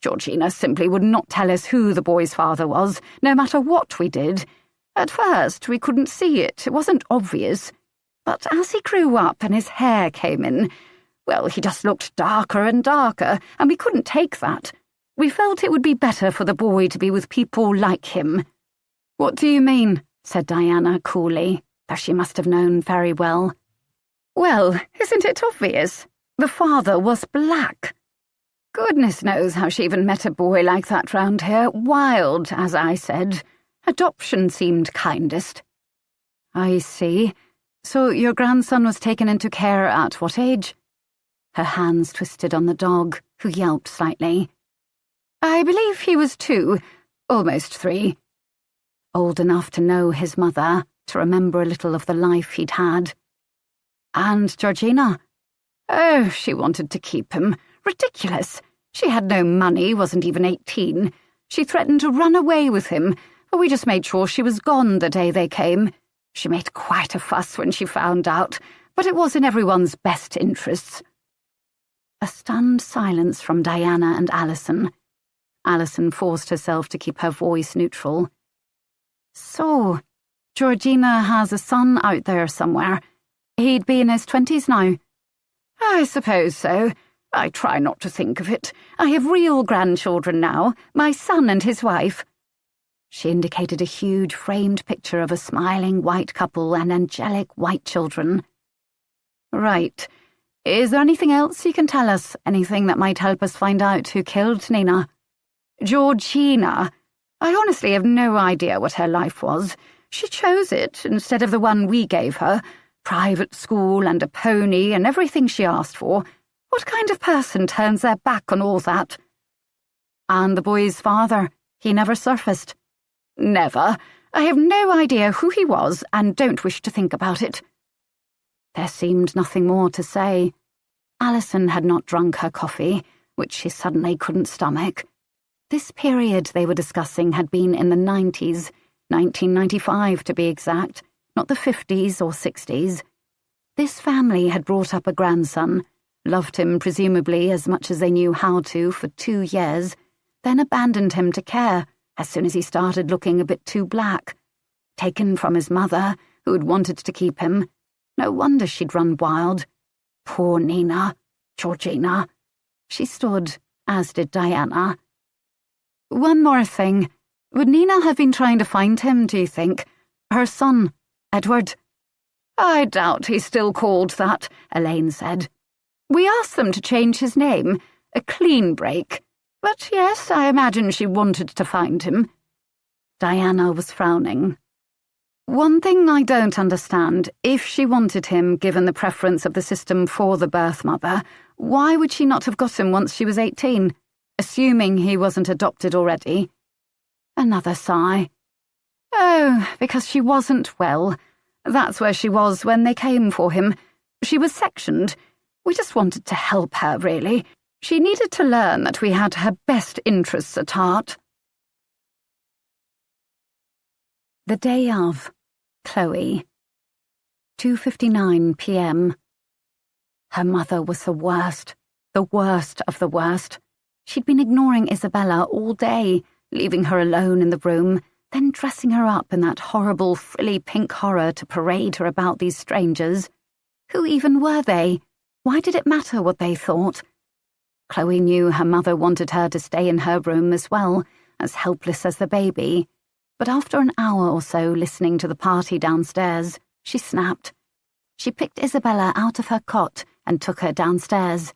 Georgina simply would not tell us who the boy's father was, no matter what we did. At first, we couldn't see it. It wasn't obvious. But as he grew up and his hair came in, well, he just looked darker and darker, and we couldn't take that. We felt it would be better for the boy to be with people like him. What do you mean? Said Diana coolly, though she must have known very well. Well, isn't it obvious? The father was black. Goodness knows how she even met a boy like that round here. Wild, as I said. Adoption seemed kindest. I see. So your grandson was taken into care at what age? Her hands twisted on the dog, who yelped slightly. I believe he was 2, almost 3. Old enough to know his mother, to remember a little of the life he'd had. And Georgina? Oh, she wanted to keep him. Ridiculous. She had no money, wasn't even 18. She threatened to run away with him, but we just made sure she was gone the day they came. She made quite a fuss when she found out, but it was in everyone's best interests. A stunned silence from Diana and Alison. Alison forced herself to keep her voice neutral. So, Georgina has a son out there somewhere. He'd be in his 20s now. I suppose so. I try not to think of it. I have real grandchildren now, my son and his wife. She indicated a huge framed picture of a smiling white couple and angelic white children. Right. Is there anything else you can tell us? Anything that might help us find out who killed Nina? Georgina. I honestly have no idea what her life was. She chose it instead of the one we gave her. Private school and a pony and everything she asked for. What kind of person turns their back on all that? And the boy's father, he never surfaced. Never. I have no idea who he was and don't wish to think about it. There seemed nothing more to say. Alison had not drunk her coffee, which she suddenly couldn't stomach. This period they were discussing had been in the 90s, 1995 to be exact, not the 50s or 60s. This family had brought up a grandson, loved him presumably as much as they knew how to for 2 years, then abandoned him to care as soon as he started looking a bit too black. Taken from his mother, who had wanted to keep him. No wonder she'd run wild. Poor Nina, Georgina. She stood, as did Diana. One more thing. Would Nina have been trying to find him, do you think? Her son, Edward? I doubt he's still called that, Elaine said. We asked them to change his name, a clean break. But yes, I imagine she wanted to find him. Diana was frowning. One thing I don't understand, if she wanted him given the preference of the system for the birth mother, why would she not have got him once she was 18, assuming he wasn't adopted already? Another sigh. Oh, because she wasn't well. That's where she was when they came for him. She was sectioned. We just wanted to help her, really. She needed to learn that we had her best interests at heart. The day of. Chloe. 2:59 p.m. Her mother was the worst of the worst. She'd been ignoring Isabella all day, leaving her alone in the room, then dressing her up in that horrible frilly pink horror to parade her about these strangers. Who even were they? Why did it matter what they thought? Chloe knew her mother wanted her to stay in her room as well, as helpless as the baby. But after an hour or so listening to the party downstairs, she snapped. She picked Isabella out of her cot and took her downstairs.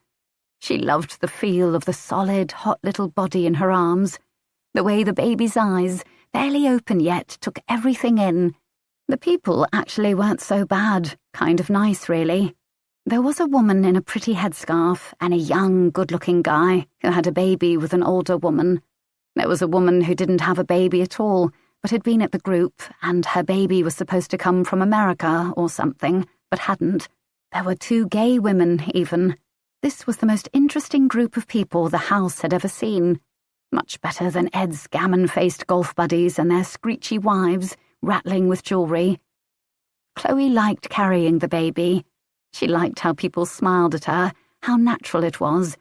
She loved the feel of the solid, hot little body in her arms, the way the baby's eyes, barely open yet, took everything in. The people actually weren't so bad, kind of nice, really. There was a woman in a pretty headscarf and a young, good-looking guy who had a baby with an older woman. There was a woman who didn't have a baby at all, but had been at the group, and her baby was supposed to come from America or something, but hadn't. There were 2 gay women, even. This was the most interesting group of people the house had ever seen. Much better than Ed's gammon-faced golf buddies and their screechy wives, rattling with jewellery. Chloe liked carrying the baby. She liked how people smiled at her, how natural it was,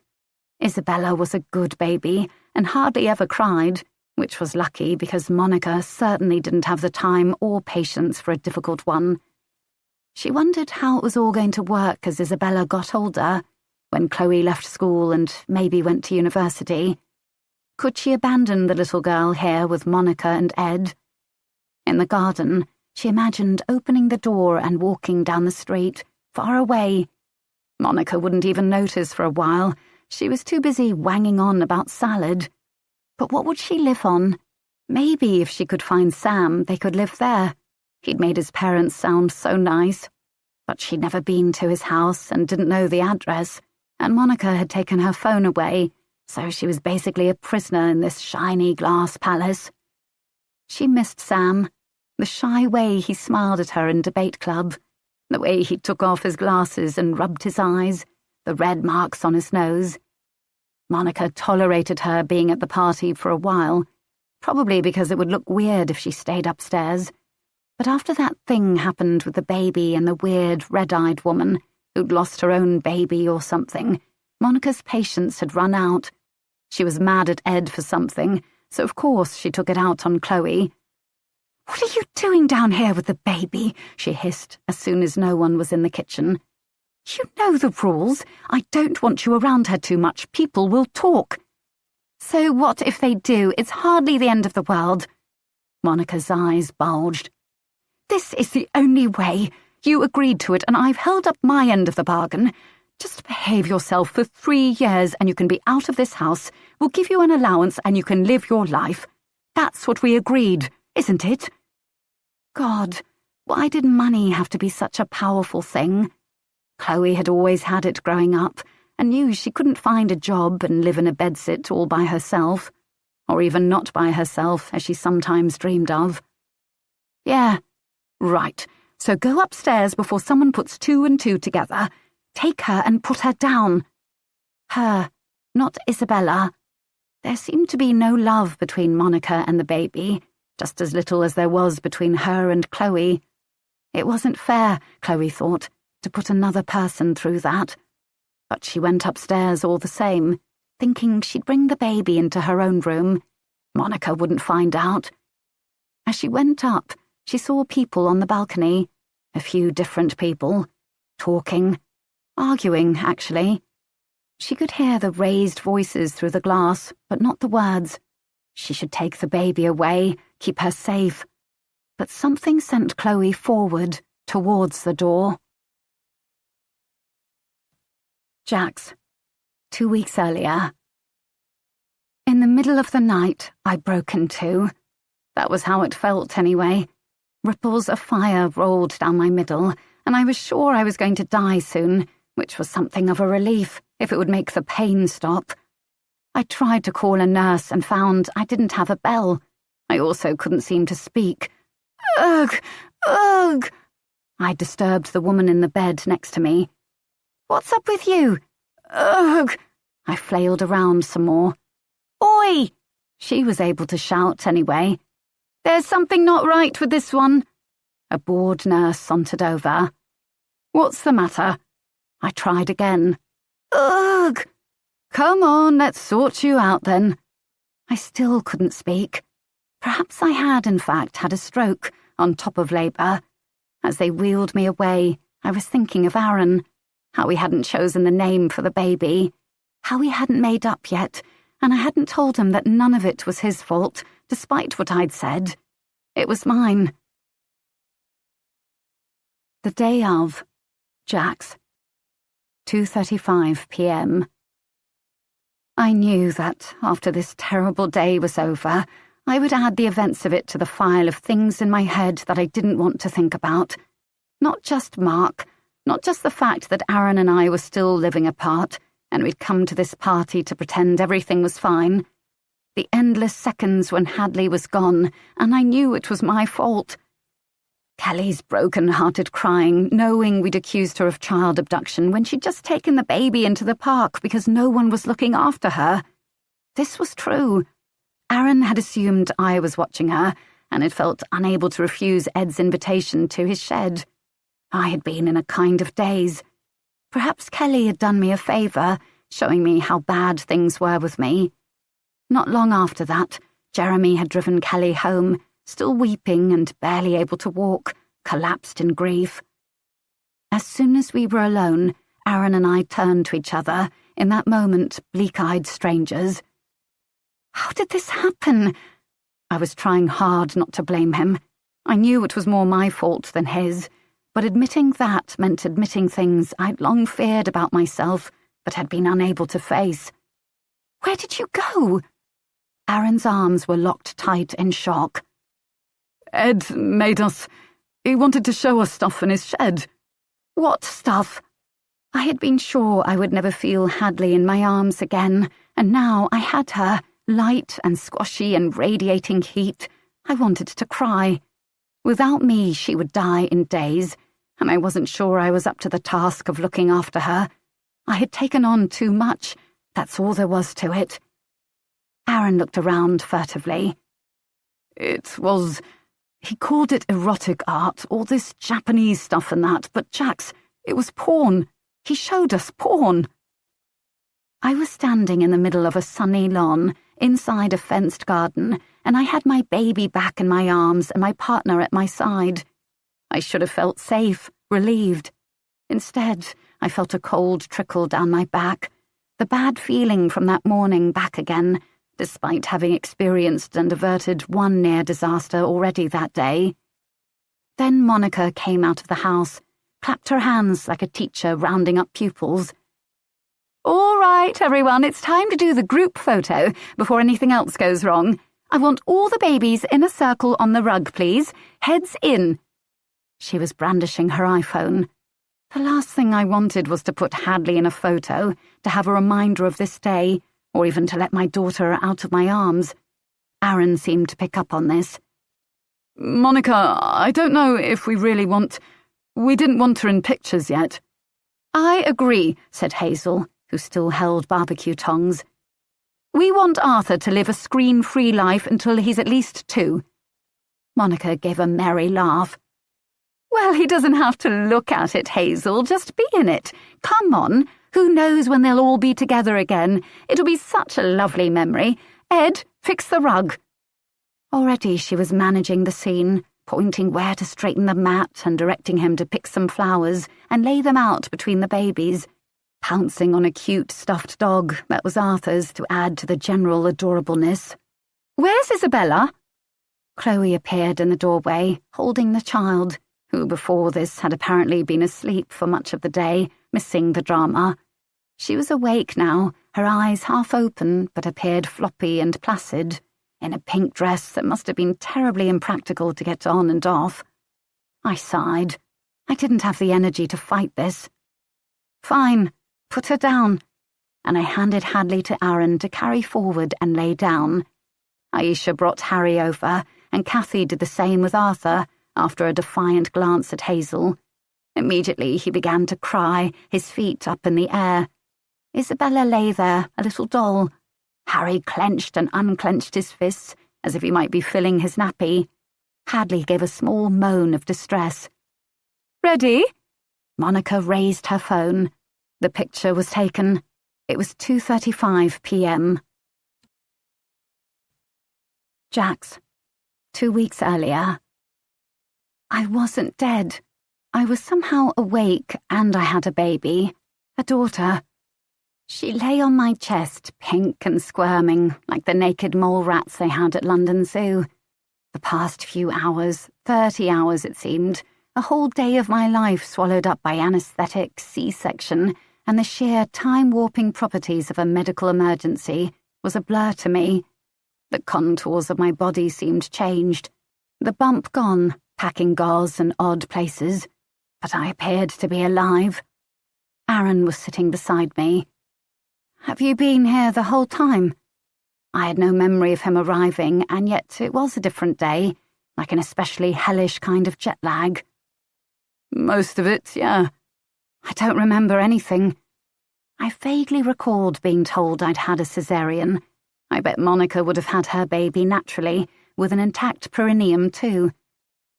Isabella was a good baby and hardly ever cried, which was lucky because Monica certainly didn't have the time or patience for a difficult one. She wondered how it was all going to work as Isabella got older, when Chloe left school and maybe went to university. Could she abandon the little girl here with Monica and Ed? In the garden, she imagined opening the door and walking down the street, far away. Monica wouldn't even notice for a while. She was too busy wanging on about salad. But what would she live on? Maybe if she could find Sam, they could live there. He'd made his parents sound so nice. But she'd never been to his house and didn't know the address, and Monica had taken her phone away, so she was basically a prisoner in this shiny glass palace. She missed Sam, the shy way he smiled at her in debate club, the way he took off his glasses and rubbed his eyes, the red marks on his nose. Monica tolerated her being at the party for a while, probably because it would look weird if she stayed upstairs. But after that thing happened with the baby and the weird red-eyed woman who'd lost her own baby or something, Monica's patience had run out. She was mad at Ed for something, so of course she took it out on Chloe. "What are you doing down here with the baby?" she hissed as soon as no one was in the kitchen. "You know the rules. I don't want you around her too much. People will talk." "So what if they do? It's hardly the end of the world." Monica's eyes bulged. "This is the only way. You agreed to it, and I've held up my end of the bargain. Just behave yourself for 3 years and you can be out of this house. We'll give you an allowance and you can live your life. That's what we agreed, isn't it?" God, why did money have to be such a powerful thing? Chloe had always had it growing up and knew she couldn't find a job and live in a bedsit all by herself, or even not by herself as she sometimes dreamed of. "Yeah, right. So go upstairs before someone puts 2 and 2 together. Take her and put her down." Her, not Isabella. There seemed to be no love between Monica and the baby, just as little as there was between her and Chloe. It wasn't fair, Chloe thought, to put another person through that. But she went upstairs all the same, thinking she'd bring the baby into her own room. Monica wouldn't find out. As she went up, she saw people on the balcony, a few different people, talking, arguing, actually. She could hear the raised voices through the glass, but not the words. She should take the baby away, keep her safe. But something sent Chloe forward, towards the door. Jax, 2 weeks earlier. In the middle of the night, I broke in two. That was how it felt, anyway. Ripples of fire rolled down my middle, and I was sure I was going to die soon, which was something of a relief, if it would make the pain stop. I tried to call a nurse and found I didn't have a bell. I also couldn't seem to speak. Ugh! Ugh! I disturbed the woman in the bed next to me. "What's up with you?" "Ugh!" I flailed around some more. "Oi!" She was able to shout anyway. "There's something not right with this one." A bored nurse sauntered over. "What's the matter?" I tried again. "Ugh! Come on, let's sort you out then." I still couldn't speak. Perhaps I had, in fact, had a stroke, on top of labour. As they wheeled me away, I was thinking of Aaron, how he hadn't chosen the name for the baby, how he hadn't made up yet, and I hadn't told him that none of it was his fault, despite what I'd said. It was mine. The day of. Jax. 2:35 p.m. I knew that, after this terrible day was over, I would add the events of it to the file of things in my head that I didn't want to think about. Not just Mark, not just the fact that Aaron and I were still living apart, and we'd come to this party to pretend everything was fine. The endless seconds when Hadley was gone, and I knew it was my fault. Kelly's broken-hearted crying, knowing we'd accused her of child abduction when she'd just taken the baby into the park because no one was looking after her. This was true. Aaron had assumed I was watching her, and had felt unable to refuse Ed's invitation to his shed. I had been in a kind of daze. Perhaps Kelly had done me a favour. showing me how bad things were with me. Not long after that, Jeremy had driven Kelly home, still weeping and barely able to walk, collapsed in grief. As soon as we were alone, Aaron and I turned to each other, in that moment bleak-eyed strangers. How did this happen? I was trying hard not to blame him. I knew it was more my fault than his, but admitting that meant admitting things I'd long feared about myself but had been unable to face. Where did you go? Aaron's arms were locked tight in shock. Ed made us. He wanted to show us stuff in his shed. What stuff? I had been sure I would never feel Hadley in my arms again, and now I had her, light and squashy and radiating heat. I wanted to cry. Without me, she would die in days, and I wasn't sure I was up to the task of looking after her. I had taken on too much. That's all there was to it. Aaron looked around furtively. It was... He called it erotic art, all this Japanese stuff and that, but Jax, it was porn. He showed us porn. I was standing in the middle of a sunny lawn, inside a fenced garden, and I had my baby back in my arms and my partner at my side. I should have felt safe, relieved. Instead, I felt a cold trickle down my back, the bad feeling from that morning back again, despite having experienced and averted one near disaster already that day. Then Monica came out of the house, clapped her hands like a teacher rounding up pupils. All right, everyone, it's time to do the group photo before anything else goes wrong. I want all the babies in a circle on the rug, please. Heads in. She was brandishing her iPhone. The last thing I wanted was to put Hadley in a photo, to have a reminder of this day, or even to let my daughter out of my arms. Aaron seemed to pick up on this. Monica, I don't know if we really want... We didn't want her in pictures yet. I agree, said Hazel, who still held barbecue tongs. We want Arthur to live a screen-free life until he's at least 2. Monica gave a merry laugh. Well, he doesn't have to look at it, Hazel, just be in it. Come on, who knows when they'll all be together again? It'll be such a lovely memory. Ed, fix the rug. Already she was managing the scene, pointing where to straighten the mat and directing him to pick some flowers and lay them out between the babies, pouncing on a cute stuffed dog that was Arthur's to add to the general adorableness. Where's Isabella? Chloe appeared in the doorway, holding the child, who before this had apparently been asleep for much of the day, missing the drama. She was awake now, her eyes half open but appeared floppy and placid, in a pink dress that must have been terribly impractical to get on and off. I sighed. I didn't have the energy to fight this. Fine, put her down. And I handed Hadley to Aaron to carry forward and lay down. Aisha brought Harry over, and Kathy did the same with Arthur, after a defiant glance at Hazel. Immediately he began to cry, his feet up in the air. Isabella lay there, a little doll. Harry clenched and unclenched his fists, as if he might be filling his nappy. Hadley gave a small moan of distress. Ready? Monica raised her phone. The picture was taken. It was 2:35 p.m. Jax. 2 weeks earlier. I wasn't dead. I was somehow awake, and I had a baby, a daughter. She lay on my chest, pink and squirming, like the naked mole rats they had at London Zoo. The past few hours, 30 hours it seemed, a whole day of my life swallowed up by anaesthetic, C-section, and the sheer time-warping properties of a medical emergency, was a blur to me. The contours of my body seemed changed. The bump gone, packing gauze in odd places, but I appeared to be alive. Aaron was sitting beside me. Have you been here the whole time? I had no memory of him arriving, and yet it was a different day, like an especially hellish kind of jet lag. Most of it, yeah. I don't remember anything. I vaguely recalled being told I'd had a caesarean. I bet Monica would have had her baby naturally, with an intact perineum too.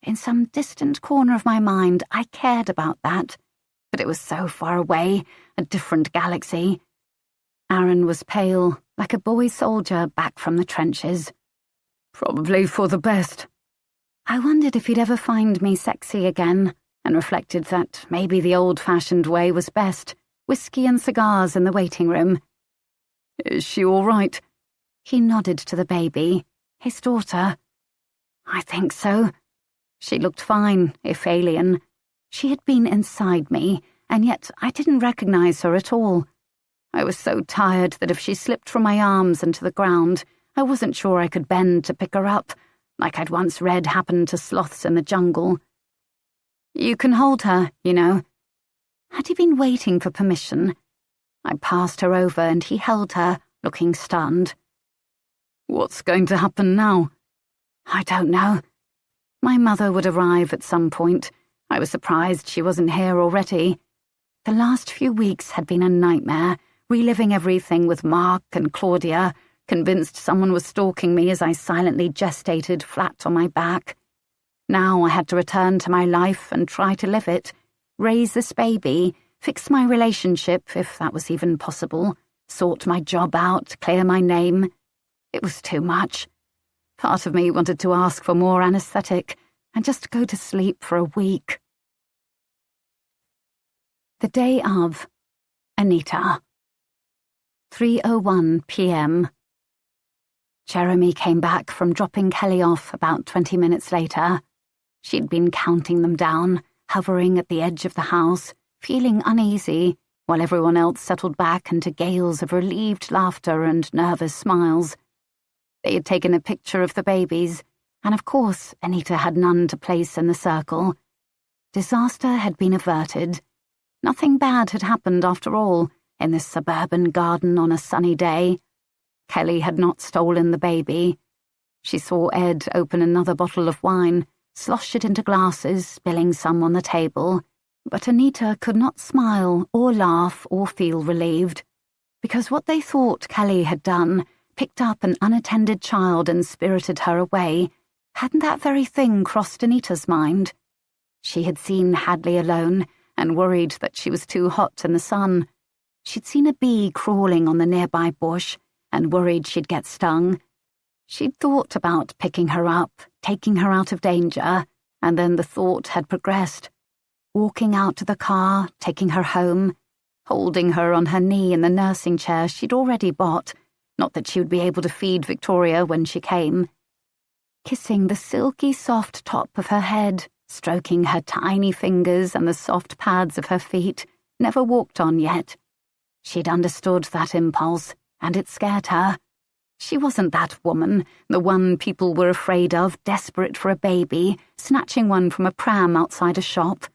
In some distant corner of my mind, I cared about that, but it was so far away, a different galaxy. Aaron was pale, like a boy soldier back from the trenches. Probably for the best. I wondered if he'd ever find me sexy again, and reflected that maybe the old-fashioned way was best, whiskey and cigars in the waiting room. Is she all right? He nodded to the baby, his daughter. I think so. She looked fine, if alien. She had been inside me, and yet I didn't recognize her at all. I was so tired that if she slipped from my arms into the ground, I wasn't sure I could bend to pick her up, like I'd once read happened to sloths in the jungle. You can hold her, you know. Had he been waiting for permission? I passed her over and he held her, looking stunned. What's going to happen now? I don't know. My mother would arrive at some point. I was surprised she wasn't here already. The last few weeks had been a nightmare, reliving everything with Mark and Claudia, convinced someone was stalking me as I silently gestated flat on my back. Now I had to return to my life and try to live it, raise this baby, fix my relationship, if that was even possible, sort my job out, clear my name. It was too much. Part of me wanted to ask for more anesthetic and just go to sleep for a week. The day of. Anita. 3:01 p.m. Jeremy came back from dropping Kelly off about 20 minutes later. She'd been counting them down, hovering at the edge of the house, feeling uneasy, while everyone else settled back into gales of relieved laughter and nervous smiles. They had taken a picture of the babies, and of course Anita had none to place in the circle. Disaster had been averted. Nothing bad had happened after all, in this suburban garden on a sunny day. Kelly had not stolen the baby. She saw Ed open another bottle of wine, slosh it into glasses, spilling some on the table. But Anita could not smile or laugh or feel relieved, because what they thought Kelly had done, picked up an unattended child and spirited her away, hadn't that very thing crossed Anita's mind? She had seen Hadley alone and worried that she was too hot in the sun. She'd seen a bee crawling on the nearby bush and worried she'd get stung. She'd thought about picking her up, taking her out of danger, and then the thought had progressed. Walking out to the car, taking her home, holding her on her knee in the nursing chair she'd already bought, not that she would be able to feed Victoria when she came. Kissing the silky soft top of her head, stroking her tiny fingers and the soft pads of her feet, never walked on yet. She'd understood that impulse, and it scared her. She wasn't that woman, the one people were afraid of, desperate for a baby, snatching one from a pram outside a shop.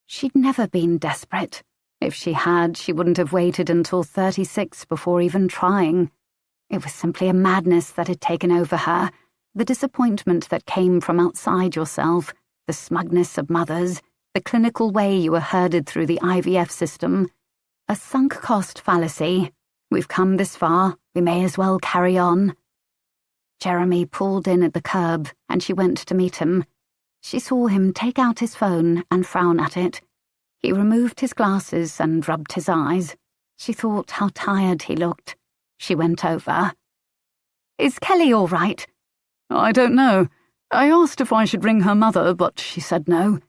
She'd never been desperate. If she had, she wouldn't have waited until 36 before even trying. It was simply a madness that had taken over her, the disappointment that came from outside yourself, the smugness of mothers, the clinical way you were herded through the IVF system. A sunk-cost fallacy. We've come this far, we may as well carry on. Jeremy pulled in at the curb, and she went to meet him. She saw him take out his phone and frown at it. He removed his glasses and rubbed his eyes. She thought how tired he looked. She went over. Is Kelly all right? I don't know. I asked if I should ring her mother, but she said no.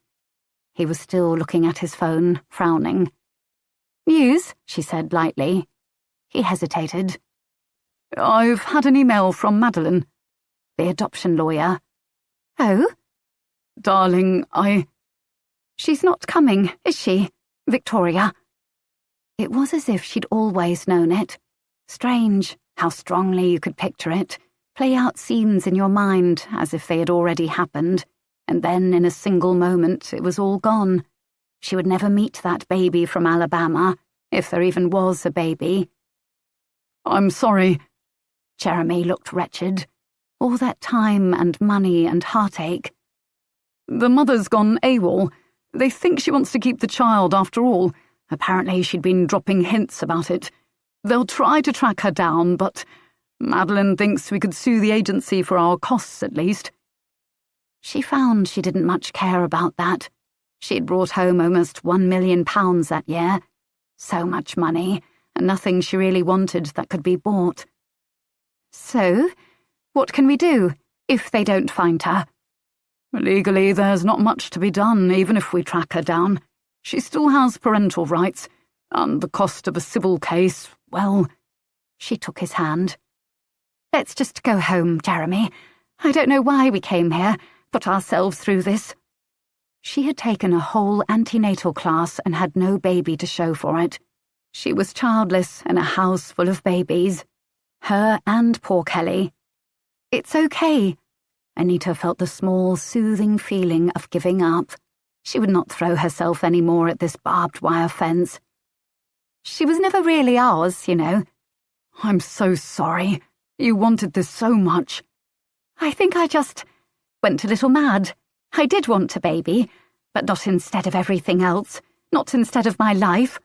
He was still looking at his phone, frowning. News, she said lightly. He hesitated. I've had an email from Madeline, the adoption lawyer. Oh? Darling, She's not coming, is she, Victoria? It was as if she'd always known it. Strange how strongly you could picture it, play out scenes in your mind as if they had already happened, and then in a single moment it was all gone. She would never meet that baby from Alabama, if there even was a baby. I'm sorry. Jeremy looked wretched. All that time and money and heartache. The mother's gone AWOL. They think she wants to keep the child after all. Apparently she'd been dropping hints about it. They'll try to track her down, but Madeline thinks we could sue the agency for our costs at least. She found she didn't much care about that. She'd brought home almost £1 million that year. So much money, and nothing she really wanted that could be bought. So, what can we do if they don't find her? Legally, there's not much to be done, even if we track her down. She still has parental rights, and the cost of a civil case, well... She took his hand. Let's just go home, Jeremy. I don't know why we came here, put ourselves through this. She had taken a whole antenatal class and had no baby to show for it. She was childless in a house full of babies. Her and poor Kelly. It's okay. Anita felt the small, soothing feeling of giving up. She would not throw herself any more at this barbed wire fence. She was never really ours, you know. I'm so sorry. You wanted this so much. I think I just went a little mad. I did want a baby, but not instead of everything else, not instead of my life.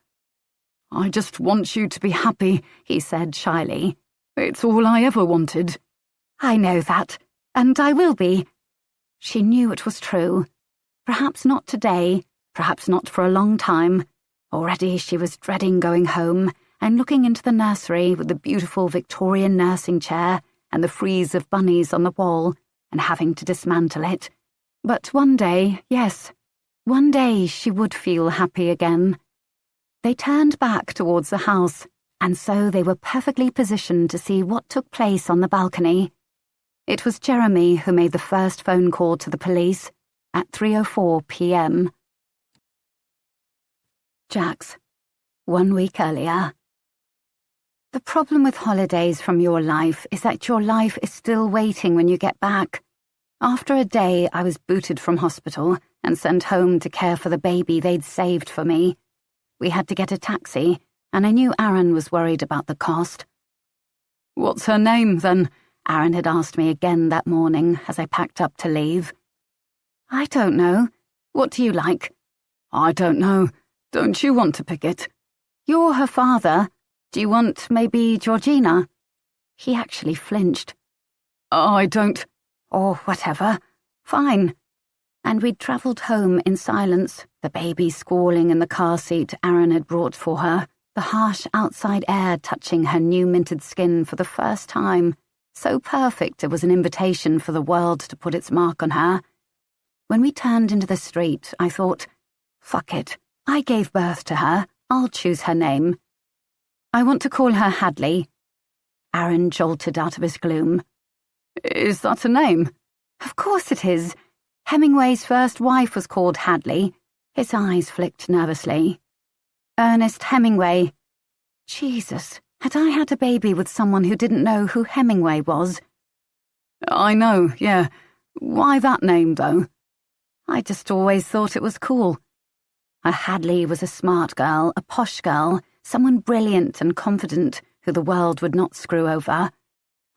I just want you to be happy, he said shyly. It's all I ever wanted. I know that, and I will be. She knew it was true. Perhaps not today, perhaps not for a long time. Already she was dreading going home and looking into the nursery with the beautiful Victorian nursing chair and the frieze of bunnies on the wall, and having to dismantle it. But one day, yes, one day she would feel happy again. They turned back towards the house, and so they were perfectly positioned to see what took place on the balcony. It was Jeremy who made the first phone call to the police at 3:04 p.m. Jax, 1 week earlier. The problem with holidays from your life is that your life is still waiting when you get back. After a day, I was booted from hospital and sent home to care for the baby they'd saved for me. We had to get a taxi, and I knew Aaron was worried about the cost. What's her name, then? Aaron had asked me again that morning as I packed up to leave. I don't know. What do you like? I don't know. Don't you want to pick it? You're her father. Do you want maybe Georgina? He actually flinched. I don't... Or whatever. Fine. And we'd travelled home in silence, the baby squalling in the car seat Aaron had brought for her, the harsh outside air touching her new-minted skin for the first time, so perfect it was an invitation for the world to put its mark on her. When we turned into the street, I thought, fuck it, I gave birth to her, I'll choose her name. I want to call her Hadley. Aaron jolted out of his gloom. Is that a name? Of course it is. Hemingway's first wife was called Hadley. His eyes flicked nervously. Ernest Hemingway. Jesus, had I had a baby with someone who didn't know who Hemingway was? I know, yeah. Why that name, though? I just always thought it was cool. A Hadley was a smart girl, a posh girl, someone brilliant and confident who the world would not screw over.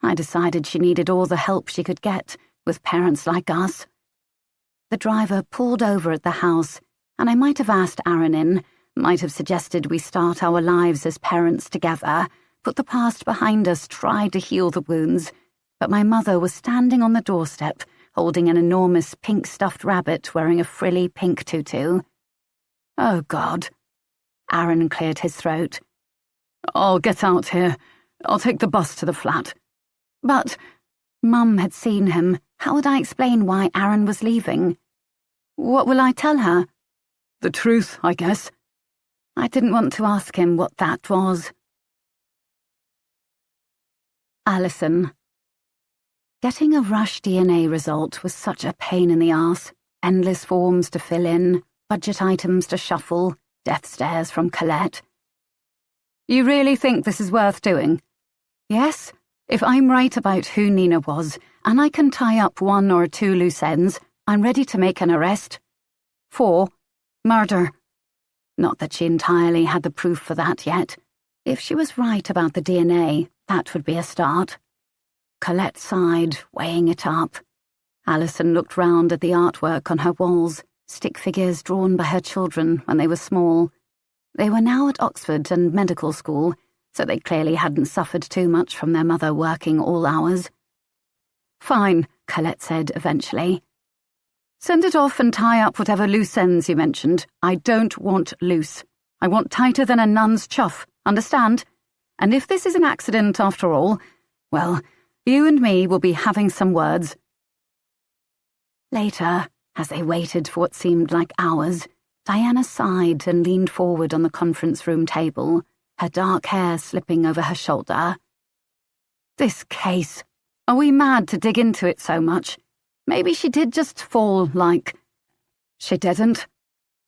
I decided she needed all the help she could get with parents like us. The driver pulled over at the house, and I might have asked Aaron in, might have suggested we start our lives as parents together, put the past behind us, try to heal the wounds, but my mother was standing on the doorstep, holding an enormous pink stuffed rabbit wearing a frilly pink tutu. Oh, God. Aaron cleared his throat. I'll get out here. I'll take the bus to the flat. But Mum had seen him. How would I explain why Aaron was leaving? What will I tell her? The truth, I guess. I didn't want to ask him what that was. Alison. Getting a rush DNA result was such a pain in the arse. Endless forms to fill in, budget items to shuffle, death stares from Colette. You really think this is worth doing? Yes, if I'm right about who Nina was, and I can tie up 1 or 2 loose ends, I'm ready to make an arrest. 4, murder. Not that she entirely had the proof for that yet. If she was right about the DNA, that would be a start. Colette sighed, weighing it up. Alison looked round at the artwork on her walls, stick figures drawn by her children when they were small. They were now at Oxford and medical school, so they clearly hadn't suffered too much from their mother working all hours. Fine, Colette said eventually. Send it off and tie up whatever loose ends you mentioned. I don't want loose. I want tighter than a nun's chuff. Understand? And if this is an accident after all, well, you and me will be having some words." Later, as they waited for what seemed like hours, Diana sighed and leaned forward on the conference room table, her dark hair slipping over her shoulder. "This case. Are we mad to dig into it so much? Maybe she did just fall, like..." "She didn't."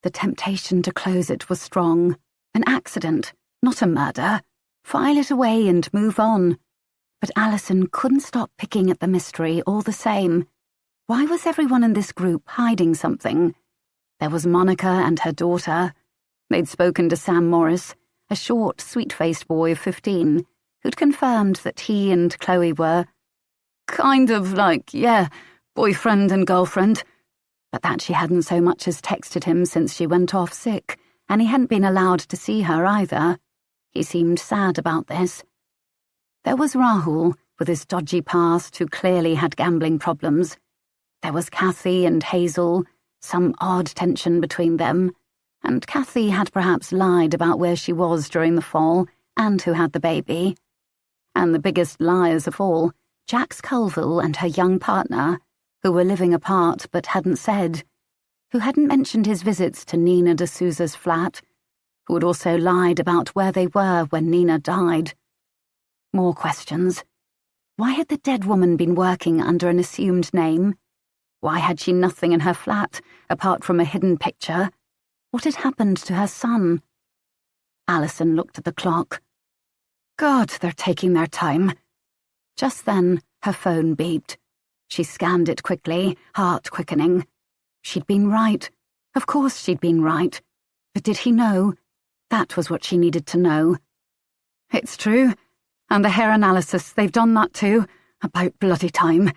The temptation to close it was strong. An accident, not a murder. File it away and move on. But Alison couldn't stop picking at the mystery all the same. Why was everyone in this group hiding something? There was Monica and her daughter. They'd spoken to Sam Morris, a short, sweet-faced boy of 15, who'd confirmed that he and Chloe were kind of like, yeah, boyfriend and girlfriend. But that she hadn't so much as texted him since she went off sick, and he hadn't been allowed to see her either. He seemed sad about this. There was Rahul, with his dodgy past, who clearly had gambling problems. There was Kathy and Hazel, some odd tension between them, and Kathy had perhaps lied about where she was during the fall and who had the baby. And the biggest liars of all, Jax Colville and her young partner, who were living apart but hadn't said, who hadn't mentioned his visits to Nina D'Souza's flat, who had also lied about where they were when Nina died. More questions. Why had the dead woman been working under an assumed name? Why had she nothing in her flat, apart from a hidden picture? What had happened to her son? Alison looked at the clock. God, they're taking their time. Just then, her phone beeped. She scanned it quickly, heart quickening. She'd been right. Of course she'd been right. But did he know? That was what she needed to know. It's true. And the hair analysis, they've done that too. About bloody time.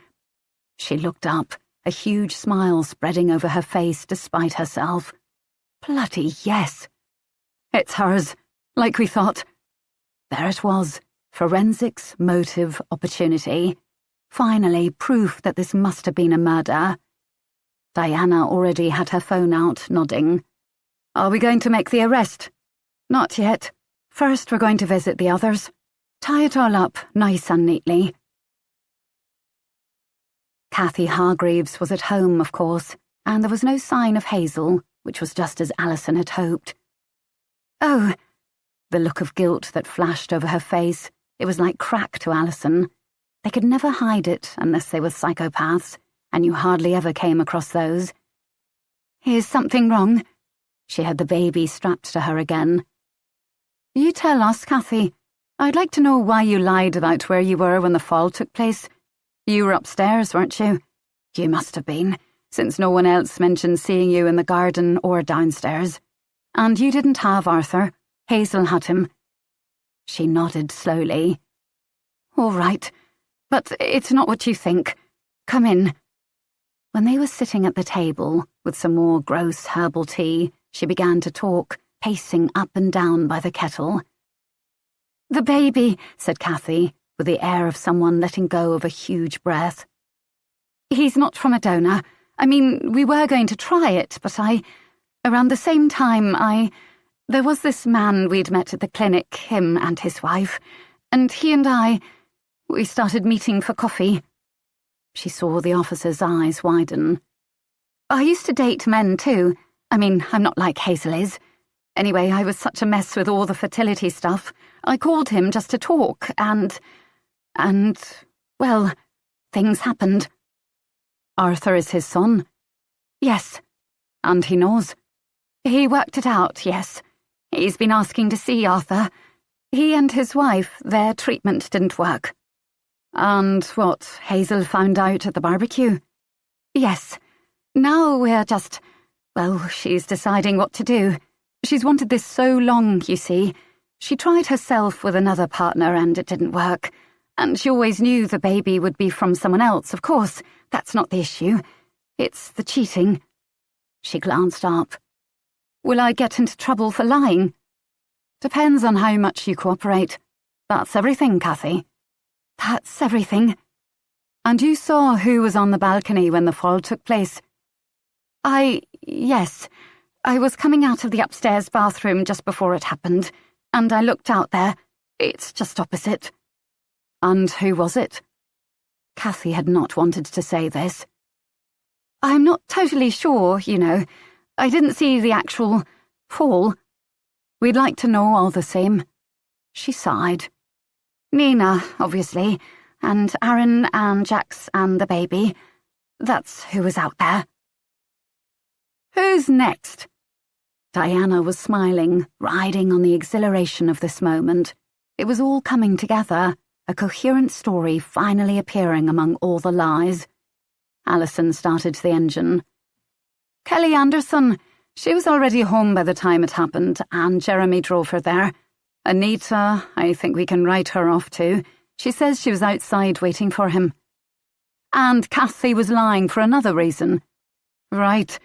She looked up, a huge smile spreading over her face despite herself. Bloody yes. It's hers, like we thought. There it was. Forensics, motive, opportunity. Finally, proof that this must have been a murder. Diana already had her phone out, nodding. Are we going to make the arrest? Not yet. First, we're going to visit the others. Tie it all up, nice and neatly. Kathy Hargreaves was at home, of course, and there was no sign of Hazel, which was just as Alison had hoped. Oh, the look of guilt that flashed over her face, it was like crack to Alison. They could never hide it unless they were psychopaths, and you hardly ever came across those. Is something wrong? She had the baby strapped to her again. You tell us, Kathy. I'd like to know why you lied about where you were when the fall took place. You were upstairs, weren't you? You must have been, since no one else mentioned seeing you in the garden or downstairs. And you didn't have Arthur. Hazel had him. She nodded slowly. All right, but it's not what you think. Come in. When they were sitting at the table, with some more gross herbal tea, she began to talk, pacing up and down by the kettle. The baby, said Kathy, with the air of someone letting go of a huge breath. He's not from a donor. I mean, we were going to try it, but around the same time, there was this man we'd met at the clinic, him and his wife, and he and we started meeting for coffee. She saw the officer's eyes widen. I used to date men too. I mean, I'm not like Hazel is. Anyway, I was such a mess with all the fertility stuff. I called him just to talk, and, well, things happened. Arthur is his son? Yes. And he knows? He worked it out, yes. He's been asking to see Arthur. He and his wife, their treatment didn't work. And what, Hazel found out at the barbecue? Yes. Now we're just, well, she's deciding what to do. She's wanted this so long, you see. She tried herself with another partner and it didn't work. And she always knew the baby would be from someone else, of course. That's not the issue. It's the cheating. She glanced up. Will I get into trouble for lying? Depends on how much you cooperate. That's everything, Kathy. That's everything. And you saw who was on the balcony when the fall took place? Yes. I was coming out of the upstairs bathroom just before it happened, and I looked out there. It's just opposite. And who was it? Cathy had not wanted to say this. I'm not totally sure, you know. I didn't see the actual fall. We'd like to know all the same. She sighed. Nina, obviously, and Aaron and Jax and the baby. That's who was out there. Who's next? Diana was smiling, riding on the exhilaration of this moment. It was all coming together, a coherent story finally appearing among all the lies. Alison started the engine. Kelly Anderson. She was already home by the time it happened, and Jeremy drove her there. Anita, I think we can write her off too. She says she was outside waiting for him. And Cathy was lying for another reason. Right.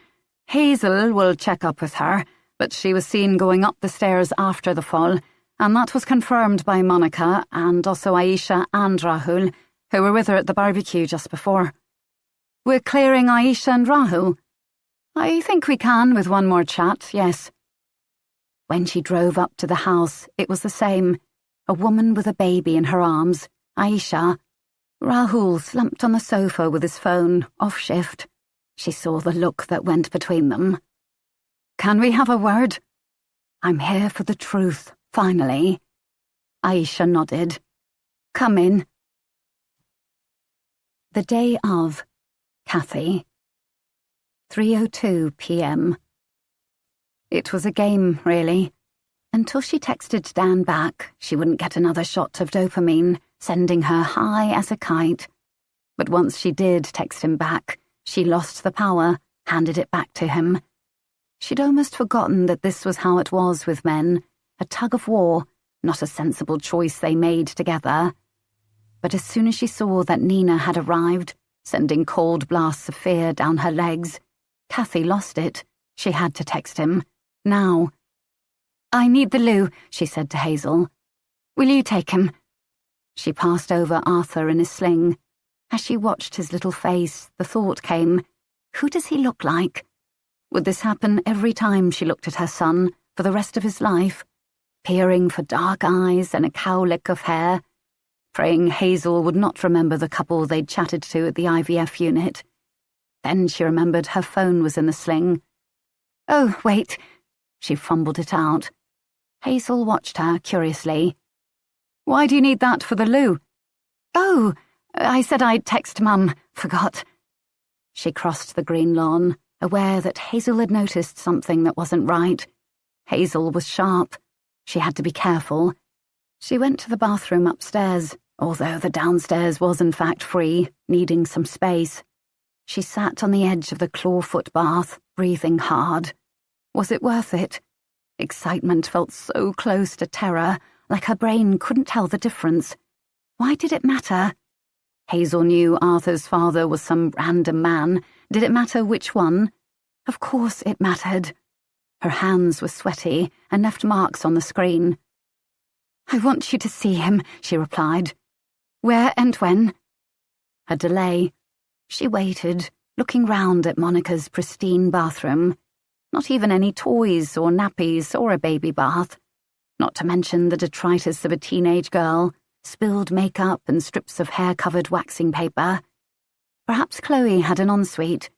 Hazel will check up with her, but she was seen going up the stairs after the fall, and that was confirmed by Monica and also Aisha and Rahul, who were with her at the barbecue just before. We're clearing Aisha and Rahul. I think we can with one more chat, yes. When she drove up to the house, it was the same. A woman with a baby in her arms, Aisha. Rahul slumped on the sofa with his phone, off shift. She saw the look that went between them. Can we have a word? I'm here for the truth, finally. Aisha nodded. Come in. The day of. Cathy. 3:02 p.m. It was a game, really. Until she texted Dan back, she wouldn't get another shot of dopamine, sending her high as a kite. But once she did text him back, she lost the power, handed it back to him. She'd almost forgotten that this was how it was with men, a tug of war, not a sensible choice they made together. But as soon as she saw that Nina had arrived, sending cold blasts of fear down her legs, Cathy lost it. She had to text him. Now. I need the loo, she said to Hazel. Will you take him? She passed over Arthur in his sling. As she watched his little face, the thought came, who does he look like? Would this happen every time she looked at her son, for the rest of his life? Peering for dark eyes and a cowlick of hair? Praying Hazel would not remember the couple they'd chatted to at the IVF unit. Then she remembered her phone was in the sling. Oh, wait. She fumbled it out. Hazel watched her curiously. Why do you need that for the loo? Oh, I said I'd text Mum. Forgot. She crossed the green lawn, aware that Hazel had noticed something that wasn't right. Hazel was sharp. She had to be careful. She went to the bathroom upstairs, although the downstairs was in fact free, needing some space. She sat on the edge of the clawfoot bath, breathing hard. Was it worth it? Excitement felt so close to terror, like her brain couldn't tell the difference. Why did it matter? Hazel knew Arthur's father was some random man. Did it matter which one? Of course it mattered. Her hands were sweaty and left marks on the screen. I want you to see him, she replied. Where and when? A delay. She waited, looking round at Monica's pristine bathroom. Not even any toys or nappies or a baby bath. Not to mention the detritus of a teenage girl, spilled makeup and strips of hair-covered waxing paper. Perhaps Chloe had an ensuite.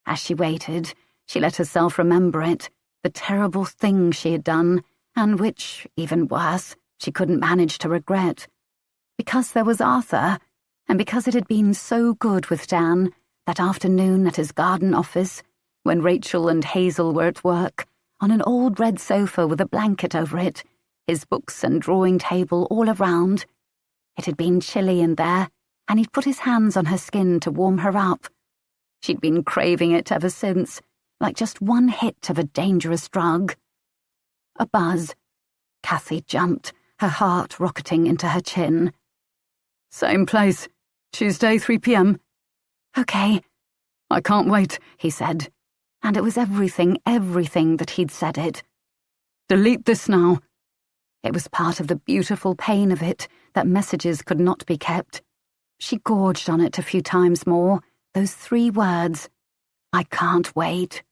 As she waited, she let herself remember it, the terrible thing she had done, and which, even worse, she couldn't manage to regret. Because there was Arthur, and because it had been so good with Dan, that afternoon at his garden office, when Rachel and Hazel were at work, on an old red sofa with a blanket over it, his books and drawing table all around. It had been chilly in there, and he'd put his hands on her skin to warm her up. She'd been craving it ever since, like just one hit of a dangerous drug. A buzz. Cathy jumped, her heart rocketing into her chin. Same place. Tuesday, 3 p.m. Okay. I can't wait, he said. And it was everything that he'd said it. Delete this now. It was part of the beautiful pain of it that messages could not be kept. She gorged on it a few times more, those 3 words. I can't wait.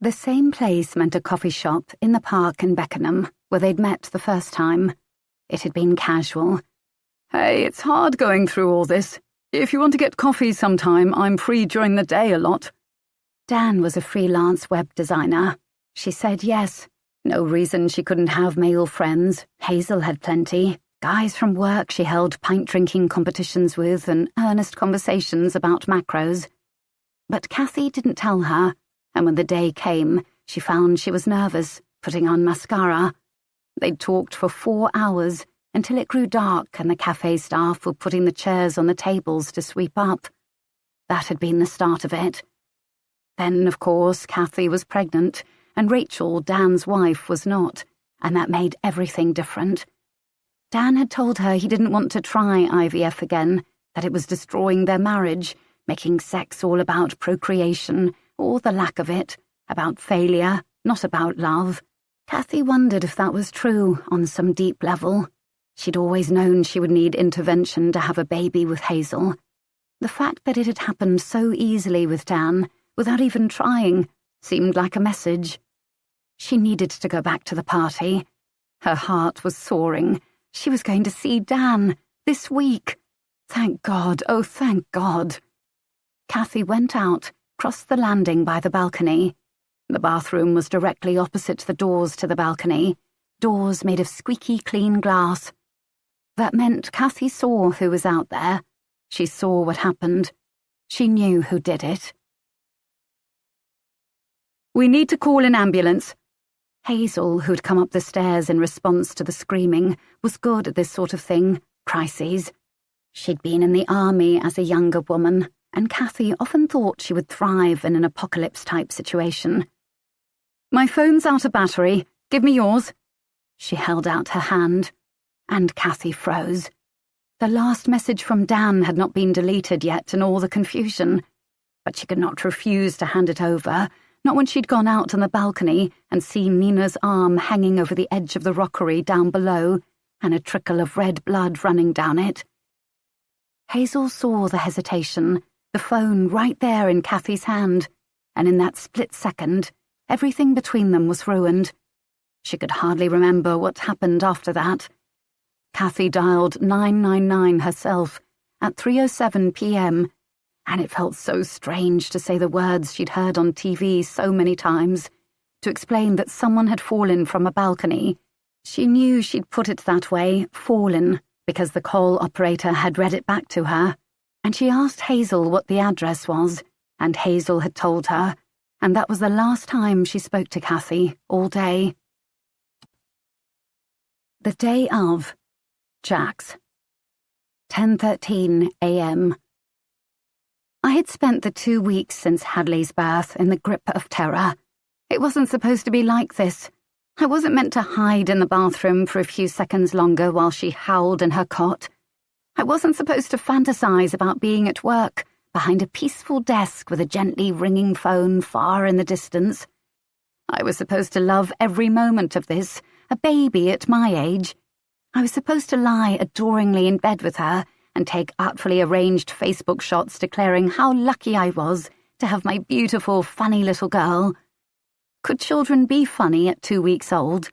The same place meant a coffee shop in the park in Beckenham, where they'd met the first time. It had been casual. Hey, it's hard going through all this. If you want to get coffee sometime, I'm free during the day a lot. Dan was a freelance web designer. She said yes. No reason she couldn't have male friends. Hazel had plenty. Guys from work she held pint-drinking competitions with and earnest conversations about macros. But Kathy didn't tell her, and when the day came, she found she was nervous, putting on mascara. They'd talked for 4 hours, until it grew dark and the cafe staff were putting the chairs on the tables to sweep up. That had been the start of it. Then, of course, Kathy was pregnant, and Rachel, Dan's wife, was not, and that made everything different. Dan had told her he didn't want to try IVF again, that it was destroying their marriage, making sex all about procreation, or the lack of it, about failure, not about love. Kathy wondered if that was true on some deep level. She'd always known she would need intervention to have a baby with Hazel. The fact that it had happened so easily with Dan, without even trying, seemed like a message. She needed to go back to the party. Her heart was soaring. She was going to see Dan, this week. Thank God, oh thank God. Kathy went out, crossed the landing by the balcony. The bathroom was directly opposite the doors to the balcony, doors made of squeaky clean glass. That meant Kathy saw who was out there. She saw what happened. She knew who did it. We need to call an ambulance. Hazel, who'd come up the stairs in response to the screaming, was good at this sort of thing, crises. She'd been in the army as a younger woman, and Kathy often thought she would thrive in an apocalypse-type situation. My phone's out of battery. Give me yours. She held out her hand, and Kathy froze. The last message from Dan had not been deleted yet in all the confusion, but she could not refuse to hand it over, not when she'd gone out on the balcony and seen Nina's arm hanging over the edge of the rockery down below and a trickle of red blood running down it. Hazel saw the hesitation, the phone right there in Kathy's hand, and in that split second, everything between them was ruined. She could hardly remember what happened after that. Kathy dialed 999 herself at 3:07 p.m., and it felt so strange to say the words she'd heard on TV so many times, to explain that someone had fallen from a balcony. She knew she'd put it that way, fallen, because the call operator had read it back to her, and she asked Hazel what the address was, and Hazel had told her, and that was the last time she spoke to Kathy all day. The day of. Jax. 10:13 a.m. I had spent the 2 weeks since Hadley's birth in the grip of terror. It wasn't supposed to be like this. I wasn't meant to hide in the bathroom for a few seconds longer while she howled in her cot. I wasn't supposed to fantasize about being at work, behind a peaceful desk with a gently ringing phone far in the distance. I was supposed to love every moment of this, a baby at my age. I was supposed to lie adoringly in bed with her and take artfully arranged Facebook shots declaring how lucky I was to have my beautiful, funny little girl. Could children be funny at 2 weeks old?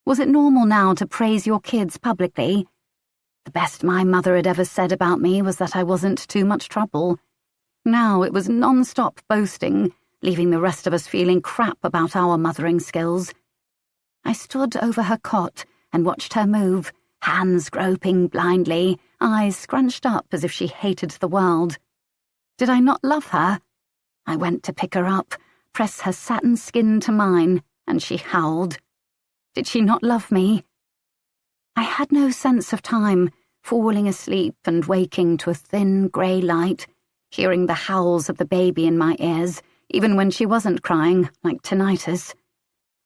Was it normal now to praise your kids publicly? The best my mother had ever said about me was that I wasn't too much trouble. Now it was non-stop boasting, leaving the rest of us feeling crap about our mothering skills. I stood over her cot and watched her move, hands groping blindly, eyes scrunched up as if she hated the world. Did I not love her? I went to pick her up, press her satin skin to mine, and she howled. Did she not love me? I had no sense of time, falling asleep and waking to a thin grey light, hearing the howls of the baby in my ears, even when she wasn't crying, like tinnitus.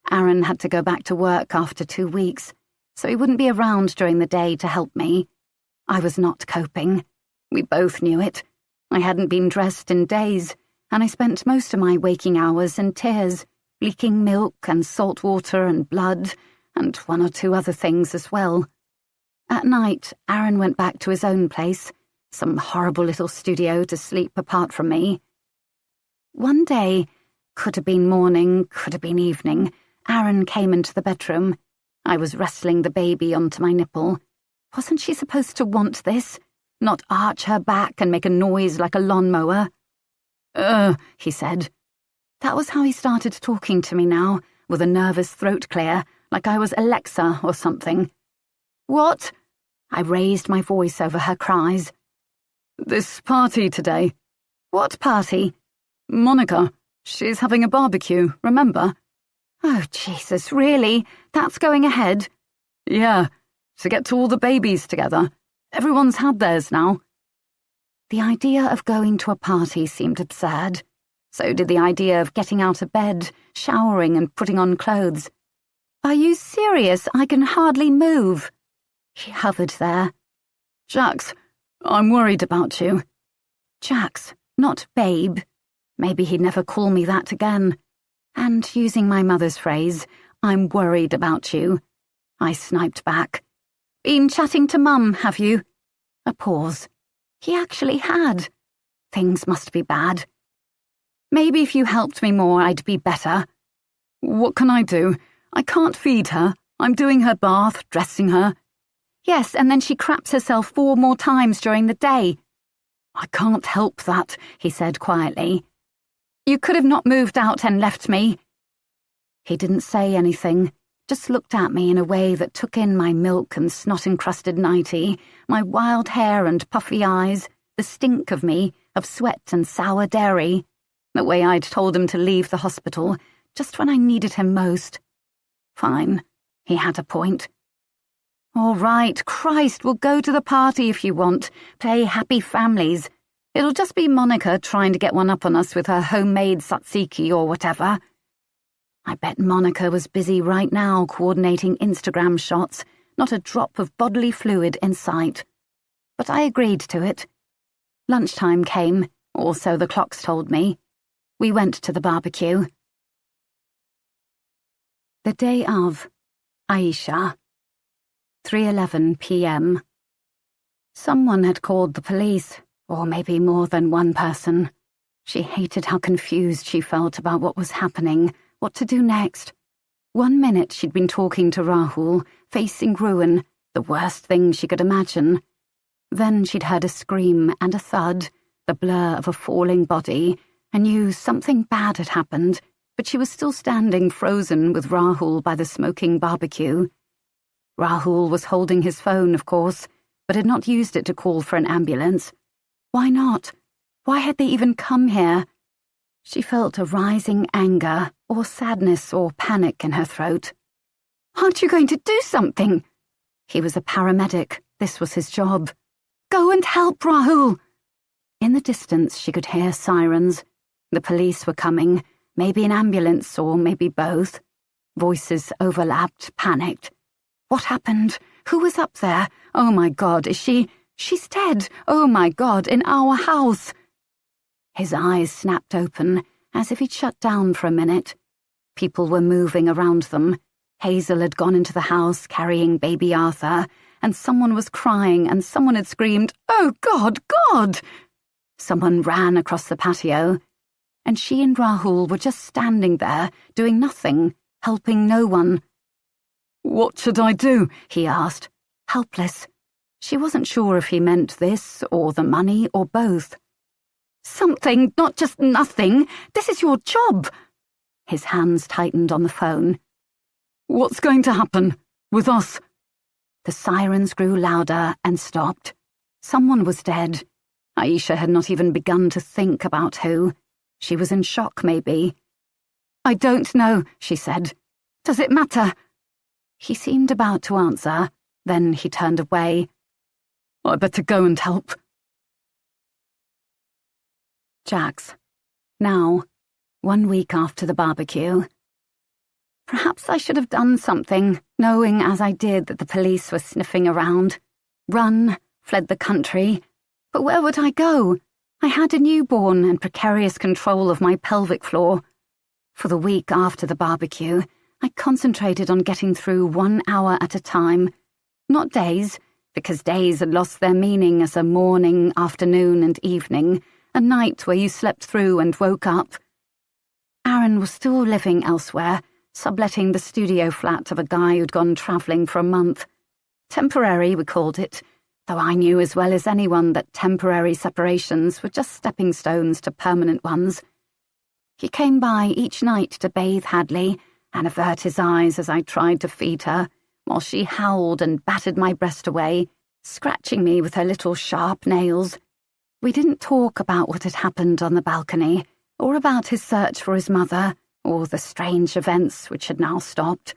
Aaron had to go back to work after 2 weeks, so he wouldn't be around during the day to help me. I was not coping. We both knew it. I hadn't been dressed in days, and I spent most of my waking hours in tears, leaking milk and salt water and blood, and 1 or 2 other things as well. At night, Aaron went back to his own place, some horrible little studio to sleep apart from me. One day, Could have been morning, could have been evening. Aaron came into the bedroom. I was wrestling the baby onto my nipple. Wasn't she supposed to want this? Not arch her back and make a noise like a lawnmower? He said. That was how he started talking to me now, with a nervous throat clear, like I was Alexa or something. What? I raised my voice over her cries. This party today. What party? Monica. She's having a barbecue, remember? Oh, Jesus, really? That's going ahead? Yeah, to get to all the babies together. Everyone's had theirs now. The idea of going to a party seemed absurd. So did the idea of getting out of bed, showering and putting on clothes. Are you serious? I can hardly move. He hovered there. Jax, I'm worried about you. Jax, not babe. Maybe he'd never call me that again. And using my mother's phrase, I'm worried about you. I sniped back. Been chatting to Mum, have you? A pause. He actually had. Things must be bad. Maybe if you helped me more, I'd be better. What can I do? I can't feed her. I'm doing her bath, dressing her. Yes, and then she craps herself 4 more times during the day. I can't help that, he said quietly. You could have not moved out and left me. He didn't say anything, just looked at me in a way that took in my milk and snot-encrusted nightie, my wild hair and puffy eyes, the stink of me, of sweat and sour dairy, the way I'd told him to leave the hospital, just when I needed him most. Fine, he had a point. All right, Christ, we'll go to the party if you want, play Happy Families. It'll just be Monica trying to get one up on us with her homemade tzatziki or whatever. I bet Monica was busy right now coordinating Instagram shots, not a drop of bodily fluid in sight. But I agreed to it. Lunchtime came, or so the clocks told me. We went to the barbecue. The day of. Aisha. 3:11 p.m. Someone had called the police, or maybe more than one person. She hated how confused she felt about what was happening, what to do next. 1 minute she'd been talking to Rahul, facing ruin, the worst thing she could imagine. Then she'd heard a scream and a thud, the blur of a falling body, and knew something bad had happened, but she was still standing frozen with Rahul by the smoking barbecue. Rahul was holding his phone, of course, but had not used it to call for an ambulance. Why not? Why had they even come here? She felt a rising anger, or sadness, or panic in her throat. Aren't you going to do something? He was a paramedic. This was his job. Go and help Rahul! In the distance, she could hear sirens. The police were coming, maybe an ambulance, or maybe both. Voices overlapped, panicked. What happened? Who was up there? Oh my God, is she... She's dead! Oh my God, in our house! His eyes snapped open, as if he'd shut down for a minute. People were moving around them. Hazel had gone into the house carrying baby Arthur, and someone was crying, and someone had screamed, "Oh God, God!" Someone ran across the patio, and she and Rahul were just standing there, doing nothing, helping no one. "What should I do?" he asked, helpless. She wasn't sure if he meant this, or the money, or both. Something, not just nothing. This is your job. His hands tightened on the phone. What's going to happen? With us? The sirens grew louder and stopped. Someone was dead. Aisha had not even begun to think about who. She was in shock, maybe. I don't know, she said. Does it matter? He seemed about to answer. Then he turned away. I better go and help. Jax. Now, 1 week after the barbecue. Perhaps I should have done something, knowing as I did that the police were sniffing around. Run, fled the country. But where would I go? I had a newborn and precarious control of my pelvic floor. For the week after the barbecue, I concentrated on getting through 1 hour at a time. Not days, because days had lost their meaning as a morning, afternoon, and evening, a night where you slept through and woke up. Aaron was still living elsewhere, subletting the studio flat of a guy who'd gone travelling for a month. Temporary, we called it, though I knew as well as anyone that temporary separations were just stepping stones to permanent ones. He came by each night to bathe Hadley and avert his eyes as I tried to feed her, while she howled and battered my breast away, scratching me with her little sharp nails. We didn't talk about what had happened on the balcony, or about his search for his mother, or the strange events which had now stopped.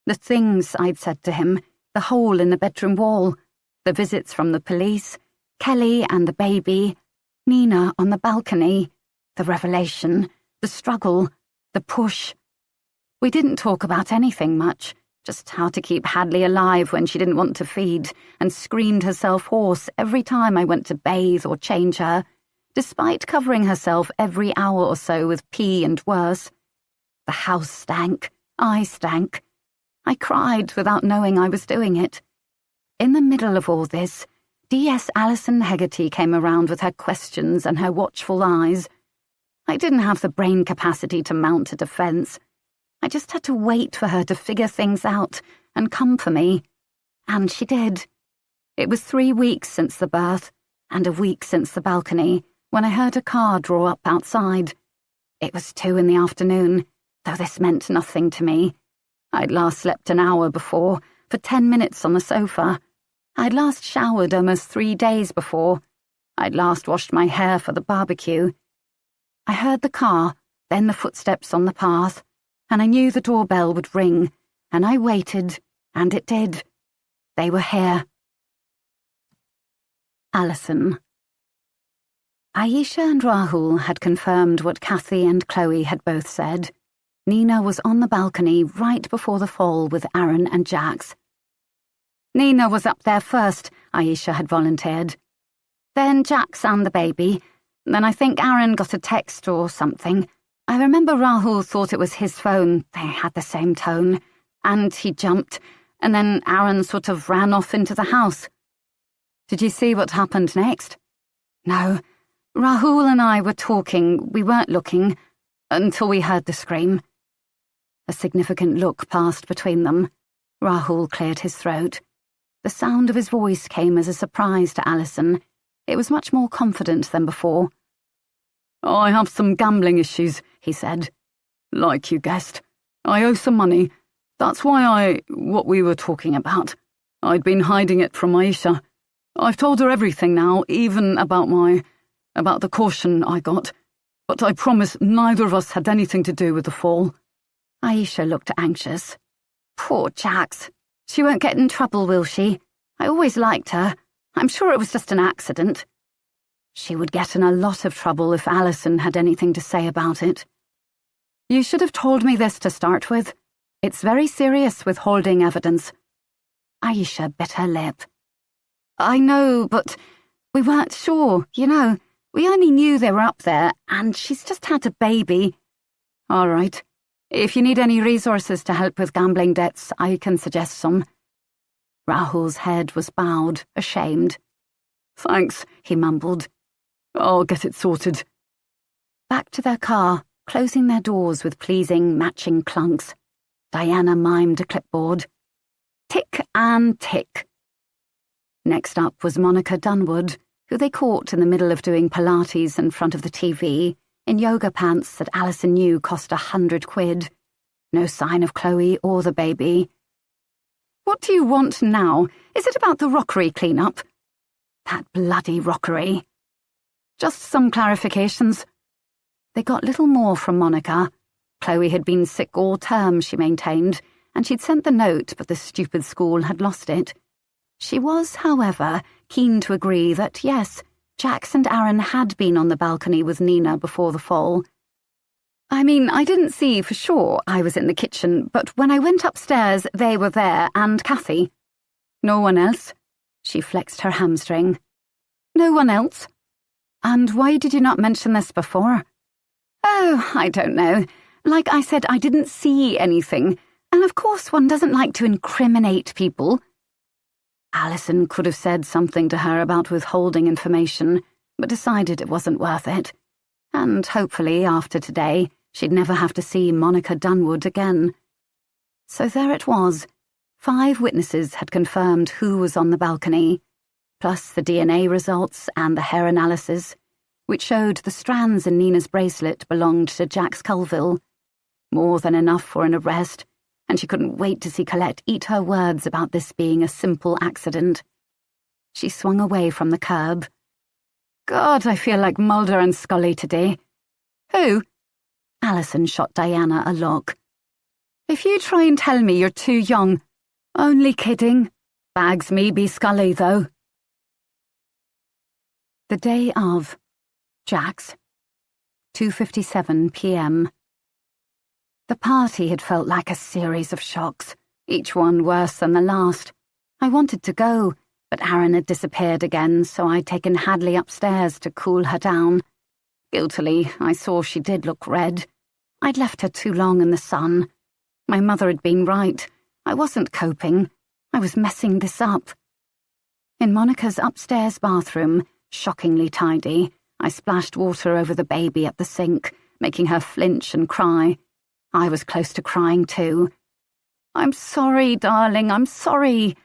The things I'd said to him, the hole in the bedroom wall, the visits from the police, Kelly and the baby, Nina on the balcony, the revelation, the struggle, the push. We didn't talk about anything much, just how to keep Hadley alive when she didn't want to feed and screamed herself hoarse every time I went to bathe or change her, despite covering herself every hour or so with pee and worse. The house stank. I stank. I cried without knowing I was doing it. In the middle of all this, DS Alison Hegarty came around with her questions and her watchful eyes. I didn't have the brain capacity to mount a defence. I just had to wait for her to figure things out and come for me. And she did. It was 3 weeks since the birth, and a week since the balcony, when I heard a car draw up outside. It was 2 in the afternoon, though this meant nothing to me. I'd last slept an hour before, for 10 minutes on the sofa. I'd last showered almost 3 days before. I'd last washed my hair for the barbecue. I heard the car, then the footsteps on the path, and I knew the doorbell would ring, and I waited, and it did. They were here. Alison. Aisha and Rahul had confirmed what Kathy and Chloe had both said. Nina was on the balcony right before the fall with Aaron and Jax. Nina was up there first, Aisha had volunteered. Then Jax and the baby. Then I think Aaron got a text or something. I remember Rahul thought it was his phone. They had the same tone. And he jumped, and then Aaron sort of ran off into the house. Did you see what happened next? No. Rahul and I were talking. We weren't looking, until we heard the scream. A significant look passed between them. Rahul cleared his throat. The sound of his voice came as a surprise to Alison. It was much more confident than before. I have some gambling issues, he said. Like you guessed. I owe some money. That's why what we were talking about. I'd been hiding it from Aisha. I've told her everything now, even about the caution I got. But I promise neither of us had anything to do with the fall. Aisha looked anxious. Poor Jax. She won't get in trouble, will she? I always liked her. I'm sure it was just an accident. She would get in a lot of trouble if Alison had anything to say about it. You should have told me this to start with. It's very serious withholding evidence. Aisha bit her lip. I know, but we weren't sure, you know. We only knew they were up there, and she's just had a baby. All right. If you need any resources to help with gambling debts, I can suggest some. Rahul's head was bowed, ashamed. Thanks, he mumbled. I'll get it sorted. Back to their car, closing their doors with pleasing matching clunks. Diana mimed a clipboard. Tick and tick. Next up was Monica Dunwood, who they caught in the middle of doing Pilates in front of the TV, in yoga pants that Alison knew cost £100. No sign of Chloe or the baby. What do you want now? Is it about the rockery clean-up? That bloody rockery. Just some clarifications. They got little more from Monica. Chloe had been sick all term, she maintained, and she'd sent the note, but the stupid school had lost it. She was, however, keen to agree that, yes, Jax and Aaron had been on the balcony with Nina before the fall. I mean, I didn't see for sure. I was in the kitchen, but when I went upstairs, they were there, and Kathy. No one else? She flexed her hamstring. No one else? And why did you not mention this before? Oh, I don't know. Like I said, I didn't see anything, and of course one doesn't like to incriminate people. Alison could have said something to her about withholding information, but decided it wasn't worth it. And hopefully, after today, She'd never have to see Monica Dunwood again. So there it was. 5 witnesses had confirmed who was on the balcony, plus the DNA results and the hair analysis, which showed the strands in Nina's bracelet belonged to Jax Colville. More than enough for an arrest, and she couldn't wait to see Colette eat her words about this being a simple accident. She swung away from the curb. God, I feel like Mulder and Scully today. Who? Alison shot Diana a look. If you try and tell me you're too young. Only kidding. Bags me be Scully, though. The day of. Jax. 2:57 p.m. The party had felt like a series of shocks, each one worse than the last. I wanted to go, but Aaron had disappeared again, so I'd taken Hadley upstairs to cool her down. Guiltily, I saw she did look red. I'd left her too long in the sun. My mother had been right. I wasn't coping. I was messing this up. In Monica's upstairs bathroom, shockingly tidy, I splashed water over the baby at the sink, making her flinch and cry. I was close to crying too. I'm sorry, darling, I'm sorry.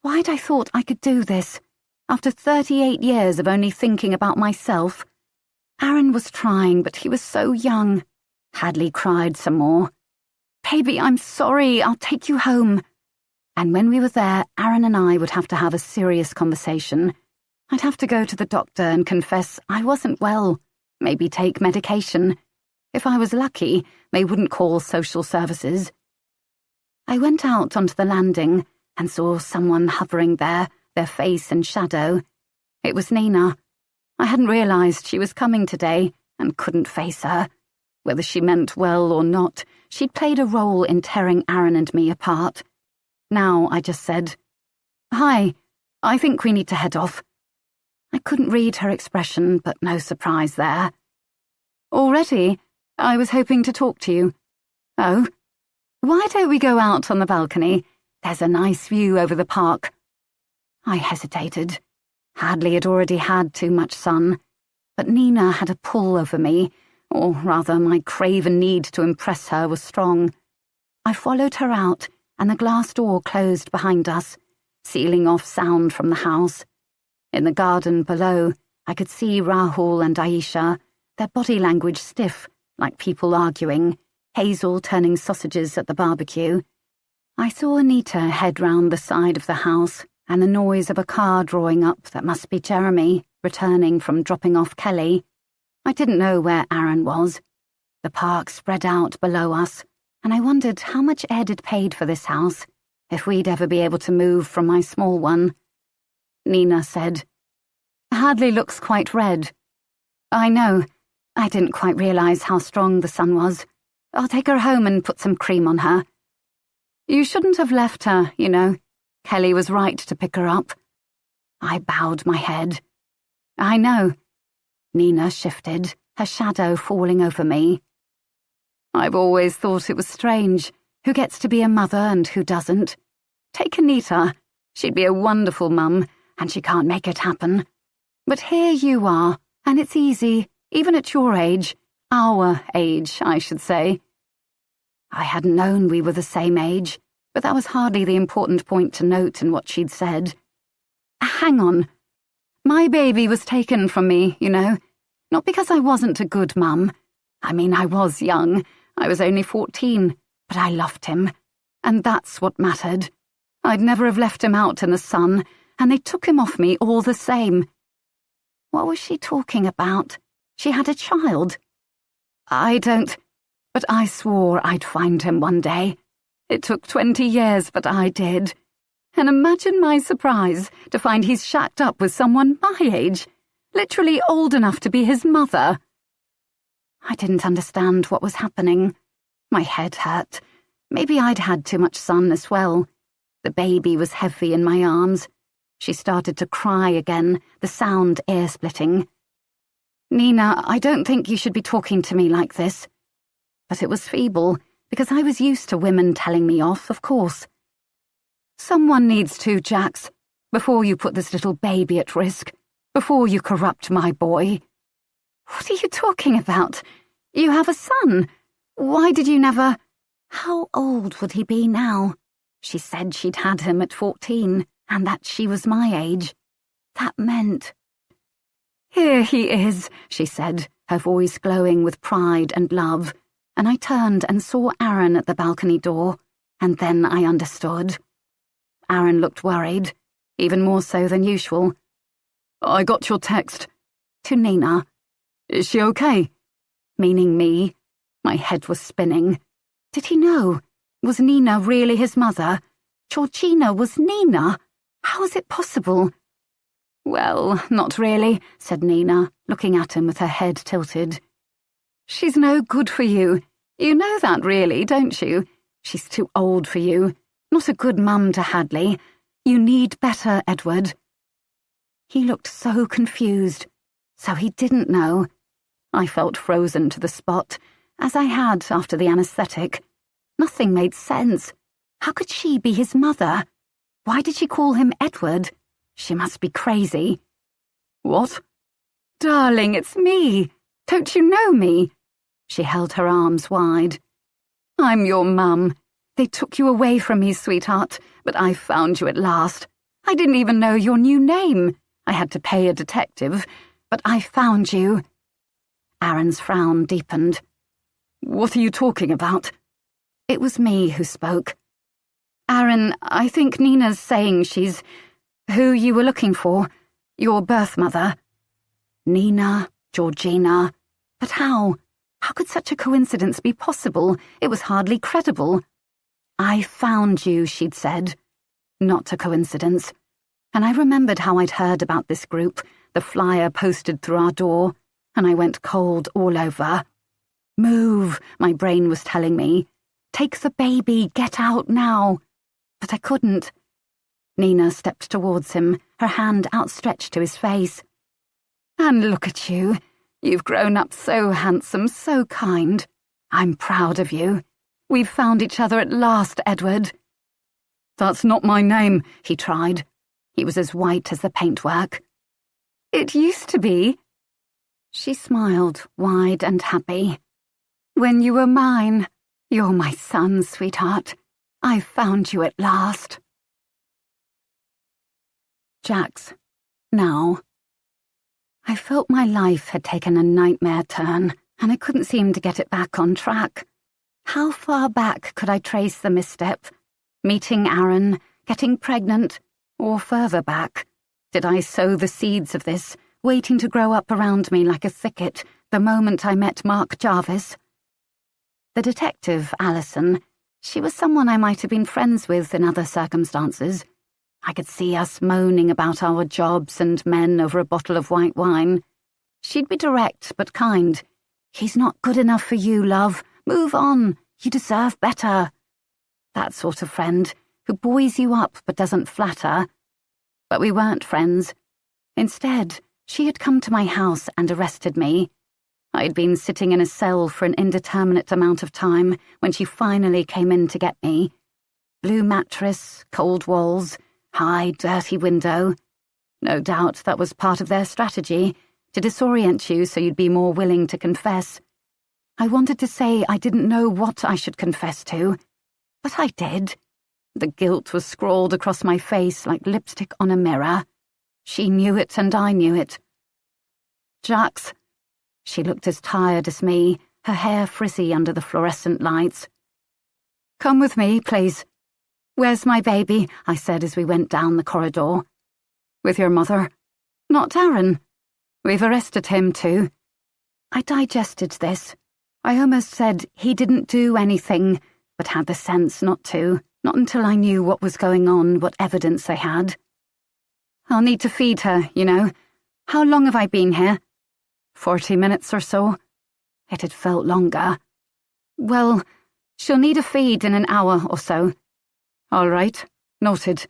Why'd I thought I could do this? After 38 years of only thinking about myself. Aaron was trying, but he was so young. Hadley cried some more. Baby, I'm sorry, I'll take you home. And when we were there, Aaron and I would have to have a serious conversation. I'd have to go to the doctor and confess I wasn't well, maybe take medication. If I was lucky, they wouldn't call social services. I went out onto the landing and saw someone hovering there, their face in shadow. It was Nina. I hadn't realised she was coming today and couldn't face her. Whether she meant well or not, she'd played a role in tearing Aaron and me apart. Now I just said, Hi, I think we need to head off. I couldn't read her expression, but no surprise there. Already? I was hoping to talk to you. Oh? Why don't we go out on the balcony? There's a nice view over the park. I hesitated. Hadley had already had too much sun, but Nina had a pull over me, or rather my craven need to impress her was strong. I followed her out, and the glass door closed behind us, sealing off sound from the house. In the garden below, I could see Rahul and Aisha, their body language stiff, like people arguing, Hazel turning sausages at the barbecue. I saw Anita head round the side of the house, and the noise of a car drawing up that must be Jeremy, returning from dropping off Kelly. I didn't know where Aaron was. The park spread out below us, and I wondered how much Ed had paid for this house, if we'd ever be able to move from my small one. Nina said, Hadley looks quite red. I know. I didn't quite realise how strong the sun was. I'll take her home and put some cream on her. You shouldn't have left her, you know. Kelly was right to pick her up. I bowed my head. I know. Nina shifted, her shadow falling over me. I've always thought it was strange, who gets to be a mother and who doesn't. Take Anita. She'd be a wonderful mum, and she can't make it happen. But here you are, and it's easy, even at your age. Our age, I should say. I hadn't known we were the same age, but that was hardly the important point to note in what she'd said. Hang on. My baby was taken from me, you know. Not because I wasn't a good mum. I mean, I was young. I was only 14, but I loved him. And that's what mattered. I'd never have left him out in the sun, and they took him off me all the same. What was she talking about? She had a child. I don't... But I swore I'd find him one day. It took 20 years, but I did. And imagine my surprise to find he's shacked up with someone my age, literally old enough to be his mother. I didn't understand what was happening. My head hurt. Maybe I'd had too much sun as well. The baby was heavy in my arms. She started to cry again, the sound ear-splitting. Nina, I don't think you should be talking to me like this. But it was feeble, because I was used to women telling me off, of course. Someone needs to, Jax, before you put this little baby at risk, before you corrupt my boy. What are you talking about? You have a son. Why did you never— How old would he be now? She said she'd had him at 14, and that she was my age. That meant— Here he is, she said, her voice glowing with pride and love, and I turned and saw Aaron at the balcony door, and then I understood. Aaron looked worried, even more so than usual. I got your text. To Nina. Is she okay? Meaning me. My head was spinning. Did he know? Was Nina really his mother? Georgina was Nina? How was it possible? Well, not really, said Nina, looking at him with her head tilted. She's no good for you. You know that really, don't you? She's too old for you. Not a good mum to Hadley. You need better, Edward. He looked so confused. So he didn't know. I felt frozen to the spot, as I had after the anaesthetic. Nothing made sense. How could she be his mother? Why did she call him Edward? She must be crazy. What? Darling, it's me. Don't you know me? She held her arms wide. I'm your mum. They took you away from me, sweetheart, but I found you at last. I didn't even know your new name. I had to pay a detective, but I found you. Aaron's frown deepened. What are you talking about? It was me who spoke. Aaron, I think Nina's saying she's who you were looking for, your birth mother. Nina, Georgina. But how? How could such a coincidence be possible? It was hardly credible. I found you, she'd said. Not a coincidence. And I remembered how I'd heard about this group, the flyer posted through our door, and I went cold all over. Move, my brain was telling me. Take the baby, get out now. But I couldn't. Nina stepped towards him, her hand outstretched to his face. And look at you. You've grown up so handsome, so kind. I'm proud of you. We've found each other at last, Edward. That's not my name, he tried. He was as white as the paintwork. It used to be. She smiled, wide and happy. When you were mine. You're my son, sweetheart. I've found you at last. Jax. Now. I felt my life had taken a nightmare turn, and I couldn't seem to get it back on track. How far back could I trace the misstep? Meeting Aaron, getting pregnant, or further back? Did I sow the seeds of this, waiting to grow up around me like a thicket, the moment I met Mark Jarvis? The detective, Alison, she was someone I might have been friends with in other circumstances. I could see us moaning about our jobs and men over a bottle of white wine. She'd be direct but kind. He's not good enough for you, love. Move on. You deserve better. That sort of friend, who buoys you up but doesn't flatter. But we weren't friends. Instead, she had come to my house and arrested me. I'd been sitting in a cell for an indeterminate amount of time when she finally came in to get me. Blue mattress, cold walls, high, dirty window. No doubt that was part of their strategy, to disorient you so you'd be more willing to confess. I wanted to say I didn't know what I should confess to, but I did. The guilt was scrawled across my face like lipstick on a mirror. She knew it and I knew it. Jax. She looked as tired as me, her hair frizzy under the fluorescent lights. Come with me, please. Where's my baby? I said as we went down the corridor. With your mother. Not Aaron. We've arrested him too. I digested this. I almost said he didn't do anything, but had the sense not to, not until I knew what was going on, what evidence I had. I'll need to feed her, you know. How long have I been here? 40 minutes or so. It had felt longer. Well, she'll need a feed in an hour or so. All right, noted.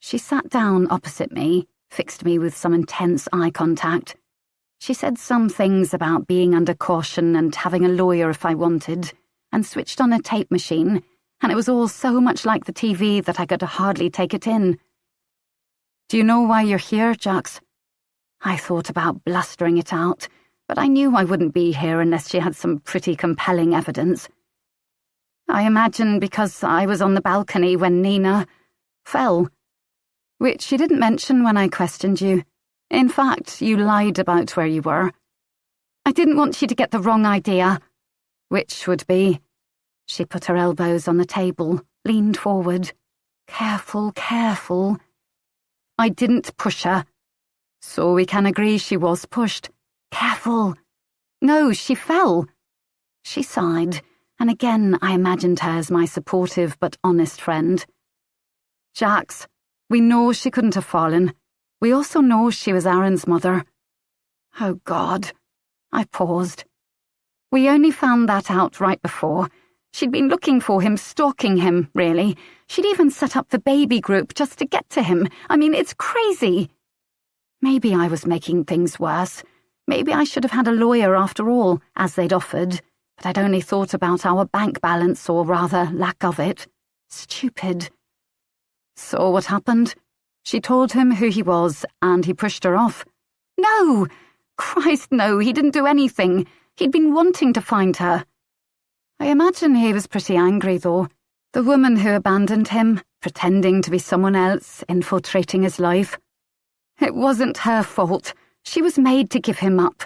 She sat down opposite me, fixed me with some intense eye contact. She said some things about being under caution and having a lawyer if I wanted, and switched on a tape machine, and it was all so much like the TV that I could hardly take it in. Do you know why you're here, Jax? I thought about blustering it out, but I knew I wouldn't be here unless she had some pretty compelling evidence. I imagine because I was on the balcony when Nina fell, which she didn't mention when I questioned you. In fact, you lied about where you were. I didn't want you to get the wrong idea, which would be... She put her elbows on the table, leaned forward. Careful, careful. I didn't push her. So we can agree she was pushed. Careful. No, she fell. She sighed, and again I imagined her as my supportive but honest friend. Jax, we know she couldn't have fallen. We also know she was Aaron's mother. Oh, God. I paused. We only found that out right before. She'd been looking for him, stalking him, really. She'd even set up the baby group just to get to him. I mean, it's crazy. Maybe I was making things worse. Maybe I should have had a lawyer after all, as they'd offered. But I'd only thought about our bank balance, or rather, lack of it. Stupid. So what happened? She told him who he was, and he pushed her off. No! Christ, no, he didn't do anything. He'd been wanting to find her. I imagine he was pretty angry, though. The woman who abandoned him, pretending to be someone else, infiltrating his life. It wasn't her fault. She was made to give him up.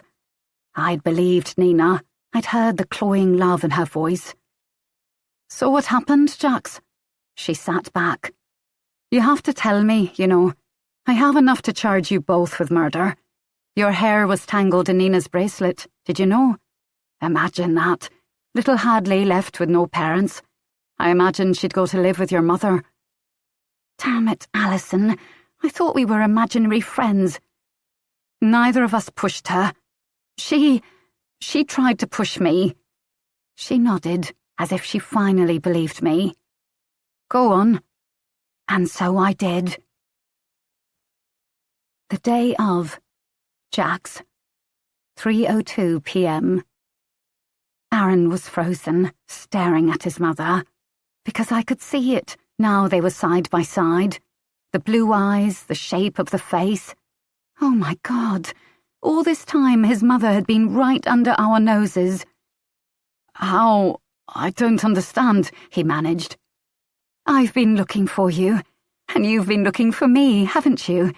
I'd believed Nina. I'd heard the cloying love in her voice. So what happened, Jax? She sat back. You have to tell me, you know. I have enough to charge you both with murder. Your hair was tangled in Nina's bracelet, did you know? Imagine that. Little Hadley left with no parents. I imagine she'd go to live with your mother. Damn it, Alison. I thought we were imaginary friends. Neither of us pushed her. She tried to push me. She nodded, as if she finally believed me. Go on. And so I did. The day of. Jax. 3:02 p.m. Aaron was frozen, staring at his mother. Because I could see it, now they were side by side. The blue eyes, the shape of the face. Oh my God, all this time his mother had been right under our noses. How? I don't understand, he managed. I've been looking for you, and you've been looking for me, haven't you?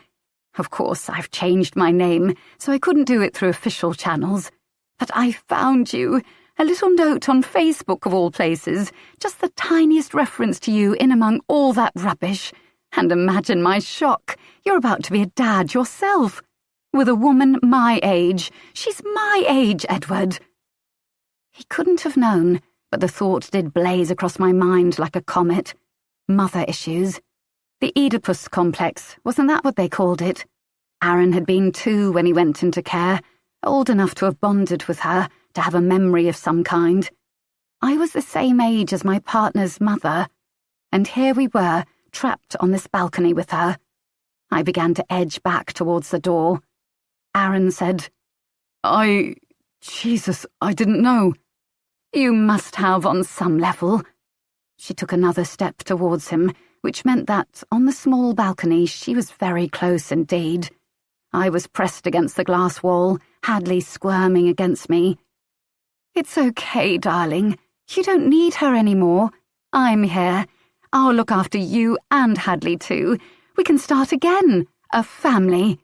Of course, I've changed my name, so I couldn't do it through official channels. But I found you. A little note on Facebook, of all places, just the tiniest reference to you in among all that rubbish. And imagine my shock. You're about to be a dad yourself. With a woman my age. She's my age, Edward. He couldn't have known, but the thought did blaze across my mind like a comet. Mother issues. The Oedipus complex, wasn't that what they called it? Aaron had been 2 when he went into care, old enough to have bonded with her, to have a memory of some kind. I was the same age as my partner's mother, and here we were, trapped on this balcony with her. I began to edge back towards the door. Aaron said, Jesus, I didn't know. You must have on some level. She took another step towards him, which meant that, on the small balcony, she was very close indeed. I was pressed against the glass wall, Hadley squirming against me. It's okay, darling. You don't need her anymore. I'm here. I'll look after you and Hadley too. We can start again. A family.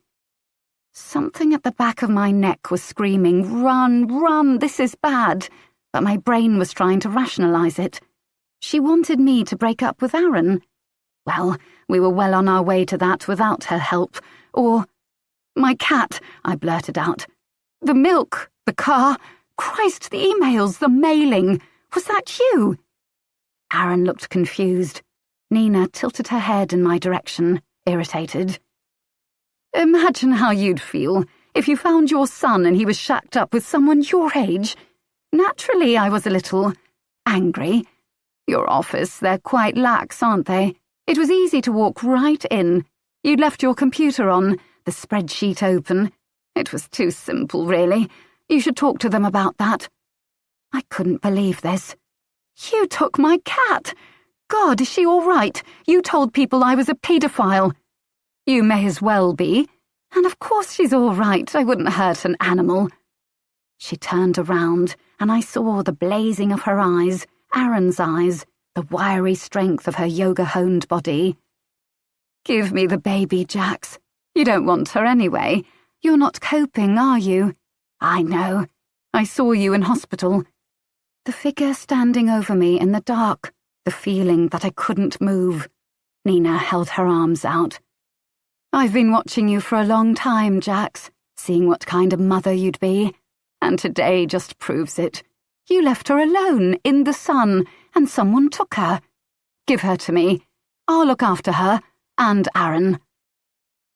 Something at the back of my neck was screaming, run, run, this is bad. But my brain was trying to rationalize it. She wanted me to break up with Aaron. Well, we were well on our way to that without her help. Or, my cat, I blurted out. The milk, the car, Christ, the emails, the mailing. Was that you? Aaron looked confused. Nina tilted her head in my direction, irritated. Imagine how you'd feel if you found your son and he was shacked up with someone your age. Naturally, I was a little angry. Your office, they're quite lax, aren't they? It was easy to walk right in. You'd left your computer on, the spreadsheet open. It was too simple, really. You should talk to them about that. I couldn't believe this. You took my cat. God, is she all right? You told people I was a paedophile. You may as well be. And of course she's all right. I wouldn't hurt an animal. She turned around, and I saw the blazing of her eyes, Aaron's eyes, the wiry strength of her yoga-honed body. "Give me the baby, Jax. You don't want her anyway. You're not coping, are you? I know. I saw you in hospital." The figure standing over me in the dark, the feeling that I couldn't move. Nina held her arms out. "I've been watching you for a long time, Jax, seeing what kind of mother you'd be. And today just proves it. You left her alone, in the sun, and someone took her. Give her to me. I'll look after her, and Aaron."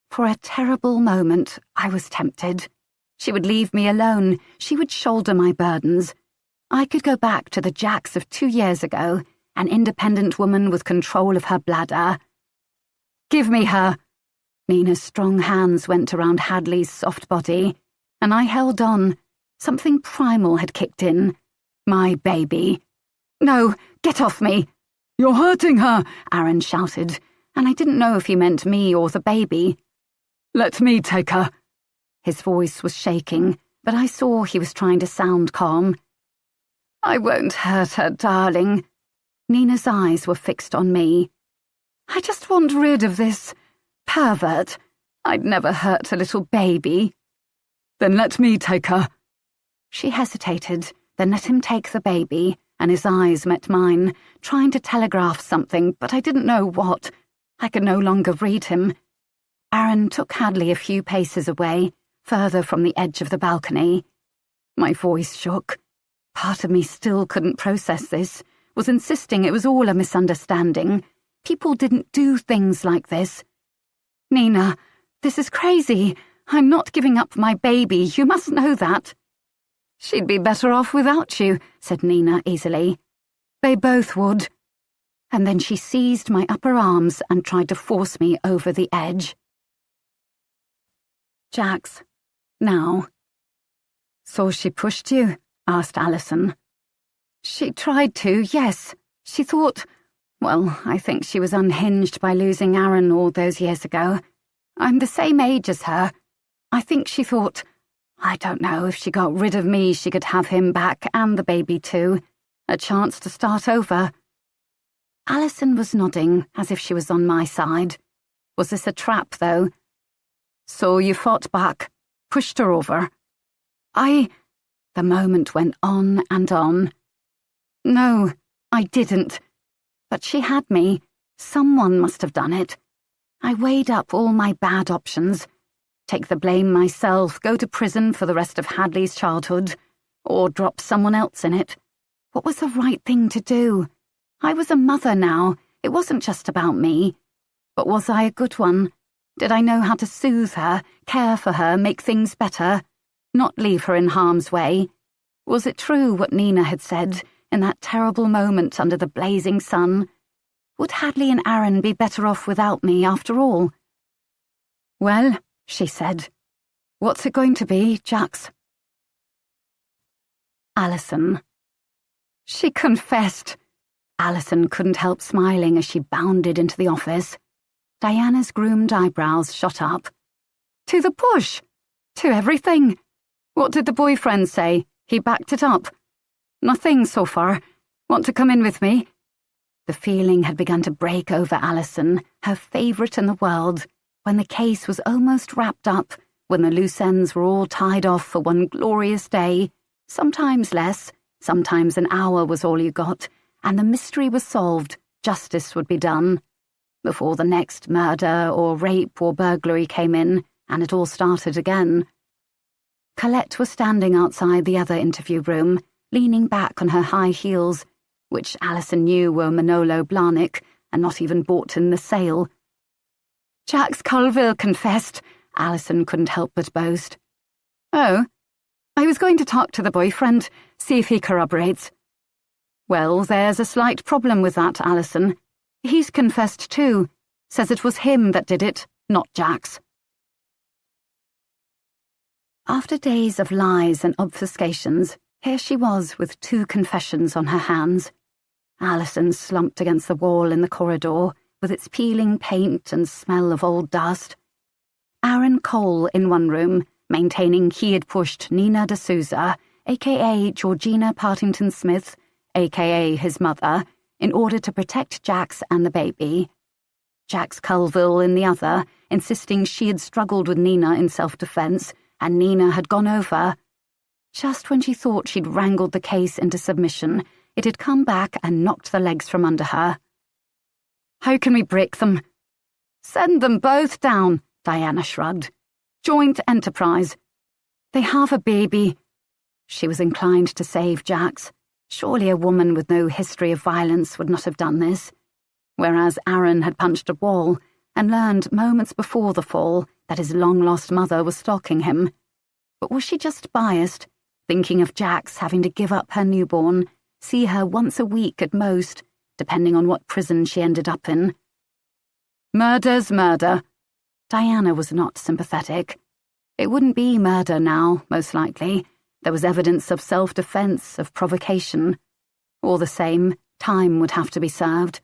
For a terrible moment, I was tempted. She would leave me alone. She would shoulder my burdens. I could go back to the Jax of 2 years ago, an independent woman with control of her bladder. "Give me her." Nina's strong hands went around Hadley's soft body, and I held on. Something primal had kicked in. My baby. "No, get off me." "You're hurting her," Aaron shouted, and I didn't know if he meant me or the baby. "Let me take her." His voice was shaking, but I saw he was trying to sound calm. "I won't hurt her, darling." Nina's eyes were fixed on me. "I just want rid of this pervert. I'd never hurt a little baby." "Then let me take her." She hesitated, then let him take the baby, and his eyes met mine, trying to telegraph something, but I didn't know what. I could no longer read him. Aaron took Hadley a few paces away, further from the edge of the balcony. My voice shook. Part of me still couldn't process this, was insisting it was all a misunderstanding. People didn't do things like this. "Nina, this is crazy. I'm not giving up my baby. You must know that." "She'd be better off without you," said Nina easily. "They both would." And then she seized my upper arms and tried to force me over the edge. "Jax, now." "So she pushed you?" asked Alison. "She tried to, yes. She thought, well, I think she was unhinged by losing Aaron all those years ago. I'm the same age as her. I think she thought, I don't know, if she got rid of me, she could have him back and the baby too. A chance to start over." Alison was nodding, as if she was on my side. Was this a trap, though? "So you fought back, pushed her over." The moment went on and on. "No, I didn't. But she had me. Someone must have done it. I weighed up all my bad options. Take the blame myself, go to prison for the rest of Hadley's childhood, or drop someone else in it. What was the right thing to do? I was a mother now. It wasn't just about me. But was I a good one? Did I know how to soothe her, care for her, make things better? Not leave her in harm's way? Was it true what Nina had said in that terrible moment under the blazing sun? Would Hadley and Aaron be better off without me after all? "Well," she said, "what's it going to be, Jax?" Alison. She confessed. Alison couldn't help smiling as she bounded into the office. Diana's groomed eyebrows shot up. "To the push? To everything? What did the boyfriend say? He backed it up?" "Nothing so far. Want to come in with me?" The feeling had begun to break over Alison, her favourite in the world, when the case was almost wrapped up, when the loose ends were all tied off for one glorious day, sometimes less, sometimes an hour was all you got, and the mystery was solved, justice would be done, before the next murder or rape or burglary came in, and it all started again. Colette was standing outside the other interview room, leaning back on her high heels, which Alison knew were Manolo Blahnik, and not even bought in the sale. "Jax Colville confessed," Alison couldn't help but boast. "Oh, I was going to talk to the boyfriend, see if he corroborates." "Well, there's a slight problem with that, Alison. He's confessed too, says it was him that did it, not Jax." After days of lies and obfuscations, here she was with 2 confessions on her hands. Alison slumped against the wall in the corridor, with its peeling paint and smell of old dust. Aaron Cole in one room, maintaining he had pushed Nina D'Souza, aka Georgina Partington Smith, aka his mother, in order to protect Jax and the baby. Jax Colville in the other, insisting she had struggled with Nina in self-defense, and Nina had gone over. Just when she thought she'd wrangled the case into submission, it had come back and knocked the legs from under her. How can we break them? Send them both down, Diana shrugged. Joint enterprise. They have a baby. She was inclined to save Jax. Surely a woman with no history of violence would not have done this. Whereas Aaron had punched a wall and learned moments before the fall that his long-lost mother was stalking him. But was she just biased, thinking of Jax having to give up her newborn, see her once a week at most, depending on what prison she ended up in? Murder's murder. Diana was not sympathetic. It wouldn't be murder now, most likely. There was evidence of self-defense, of provocation. All the same, time would have to be served.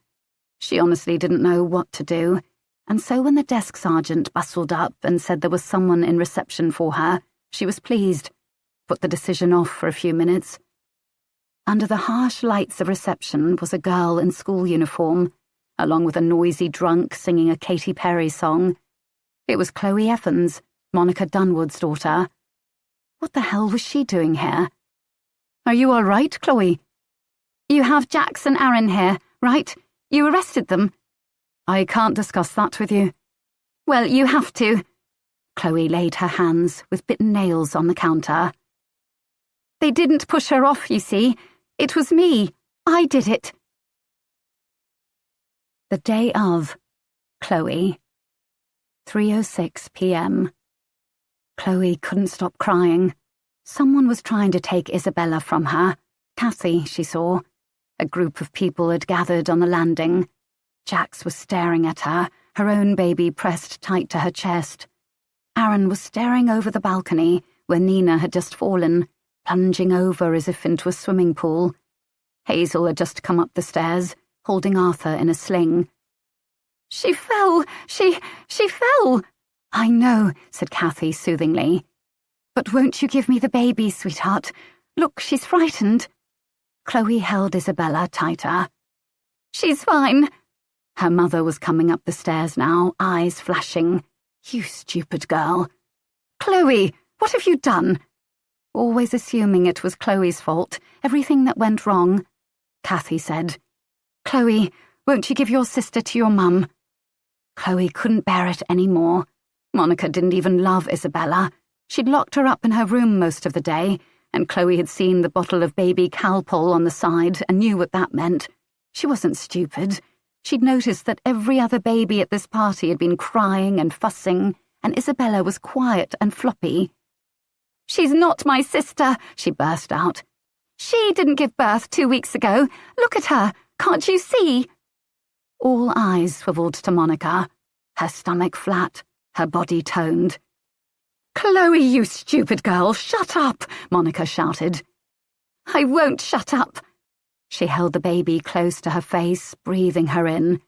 She honestly didn't know what to do, and so when the desk sergeant bustled up and said there was someone in reception for her, she was pleased, put the decision off for a few minutes. Under the harsh lights of reception was a girl in school uniform, along with a noisy drunk singing a Katy Perry song. It was Chloe Evans, Monica Dunwood's daughter. What the hell was she doing here? Are you all right, Chloe? You have Jax and Aaron here, right? You arrested them. I can't discuss that with you. Well, you have to. Chloe laid her hands with bitten nails on the counter. They didn't push her off, you see. It was me. I did it. The day of. Chloe. 3:06 p.m. Chloe couldn't stop crying. Someone was trying to take Isabella from her. Kathy, she saw. A group of people had gathered on the landing. Jax was staring at her, her own baby pressed tight to her chest. Aaron was staring over the balcony where Nina had just fallen, plunging over as if into a swimming pool. Hazel had just come up the stairs, holding Arthur in a sling. She fell! She fell! I know, said Kathy soothingly. But won't you give me the baby, sweetheart? Look, she's frightened. Chloe held Isabella tighter. She's fine. Her mother was coming up the stairs now, eyes flashing. You stupid girl. Chloe, what have you done? Always assuming it was Chloe's fault, everything that went wrong. Kathy said, Chloe, won't you give your sister to your mum? Chloe couldn't bear it any more. Monica didn't even love Isabella. She'd locked her up in her room most of the day, and Chloe had seen the bottle of baby Calpol on the side and knew what that meant. She wasn't stupid. She'd noticed that every other baby at this party had been crying and fussing, and Isabella was quiet and floppy. She's not my sister, she burst out. She didn't give birth 2 weeks ago. Look at her. Can't you see? All eyes swiveled to Monica, her stomach flat, her body toned. Chloe, you stupid girl, shut up, Monica shouted. I won't shut up. She held the baby close to her face, breathing her in.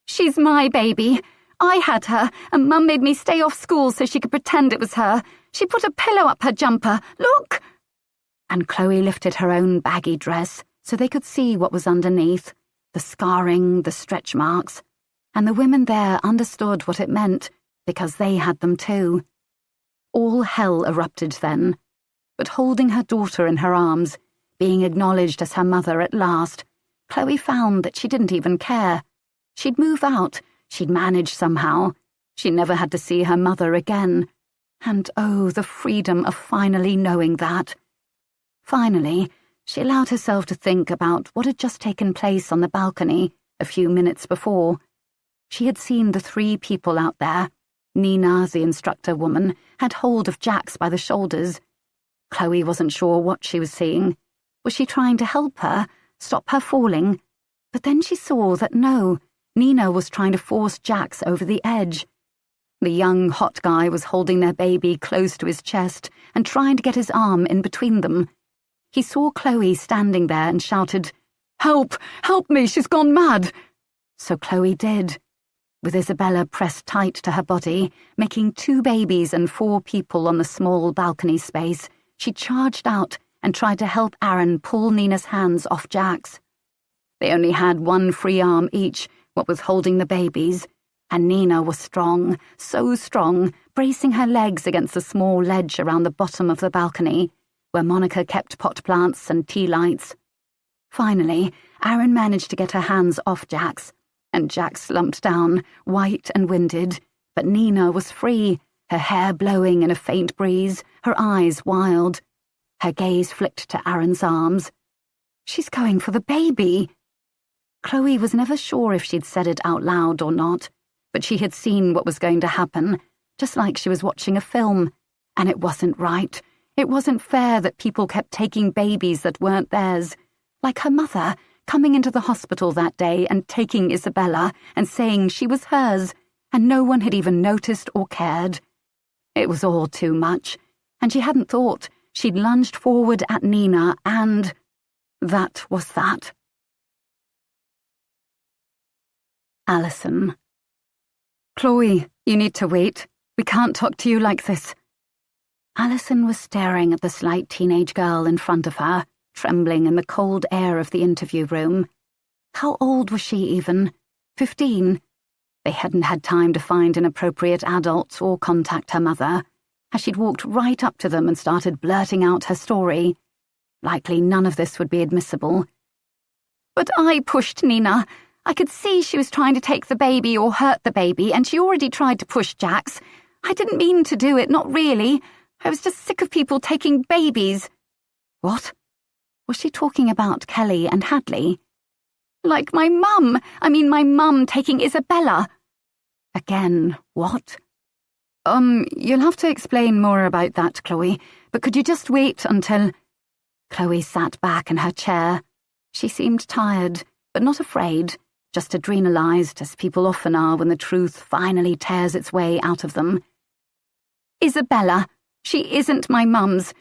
She's my baby. I had her, and Mum made me stay off school so she could pretend it was her. She put a pillow up her jumper. Look! And Chloe lifted her own baggy dress so they could see what was underneath, the scarring, the stretch marks, and the women there understood what it meant because they had them too. All hell erupted then, but holding her daughter in her arms, being acknowledged as her mother at last, Chloe found that she didn't even care. She'd move out, she'd manage somehow. She never had to see her mother again. And oh, the freedom of finally knowing that. Finally, she allowed herself to think about what had just taken place on the balcony a few minutes before. She had seen the 3 people out there. Nina, the instructor woman, had hold of Jax by the shoulders. Chloe wasn't sure what she was seeing. Was she trying to help her, stop her falling? But then she saw that no, Nina was trying to force Jax over the edge. The young, hot guy was holding their baby close to his chest and trying to get his arm in between them. He saw Chloe standing there and shouted, "Help! Help me! She's gone mad!" So Chloe did. With Isabella pressed tight to her body, making 2 babies and 4 people on the small balcony space, she charged out, and tried to help Aaron pull Nina's hands off Jack's. They only had one free arm each, what was holding the babies, and Nina was strong, so strong, bracing her legs against the small ledge around the bottom of the balcony, where Monica kept pot plants and tea lights. Finally, Aaron managed to get her hands off Jack's, and Jack slumped down, white and winded, but Nina was free, her hair blowing in a faint breeze, her eyes wild. Her gaze flicked to Aaron's arms. She's going for the baby. Chloe was never sure if she'd said it out loud or not, but she had seen what was going to happen, just like she was watching a film, and it wasn't right. It wasn't fair that people kept taking babies that weren't theirs, like her mother coming into the hospital that day and taking Isabella and saying she was hers, and no one had even noticed or cared. It was all too much, and she hadn't thought. She'd lunged forward at Nina, and that was that. Alison. Chloe, you need to wait. We can't talk to you like this. Alison was staring at the slight teenage girl in front of her, trembling in the cold air of the interview room. How old was she even? 15? They hadn't had time to find an appropriate adult or contact her mother, as she'd walked right up to them and started blurting out her story. Likely none of this would be admissible. But I pushed Nina. I could see she was trying to take the baby or hurt the baby, and she already tried to push Jack's. I didn't mean to do it, not really. I was just sick of people taking babies. What? Was she talking about Kelly and Hadley? Like my mum. My mum taking Isabella. Again, what? You'll have to explain more about that, Chloe, but could you just wait until... Chloe sat back in her chair. She seemed tired, but not afraid, just adrenalized, as people often are when the truth finally tears its way out of them. Isabella, she isn't my mum's.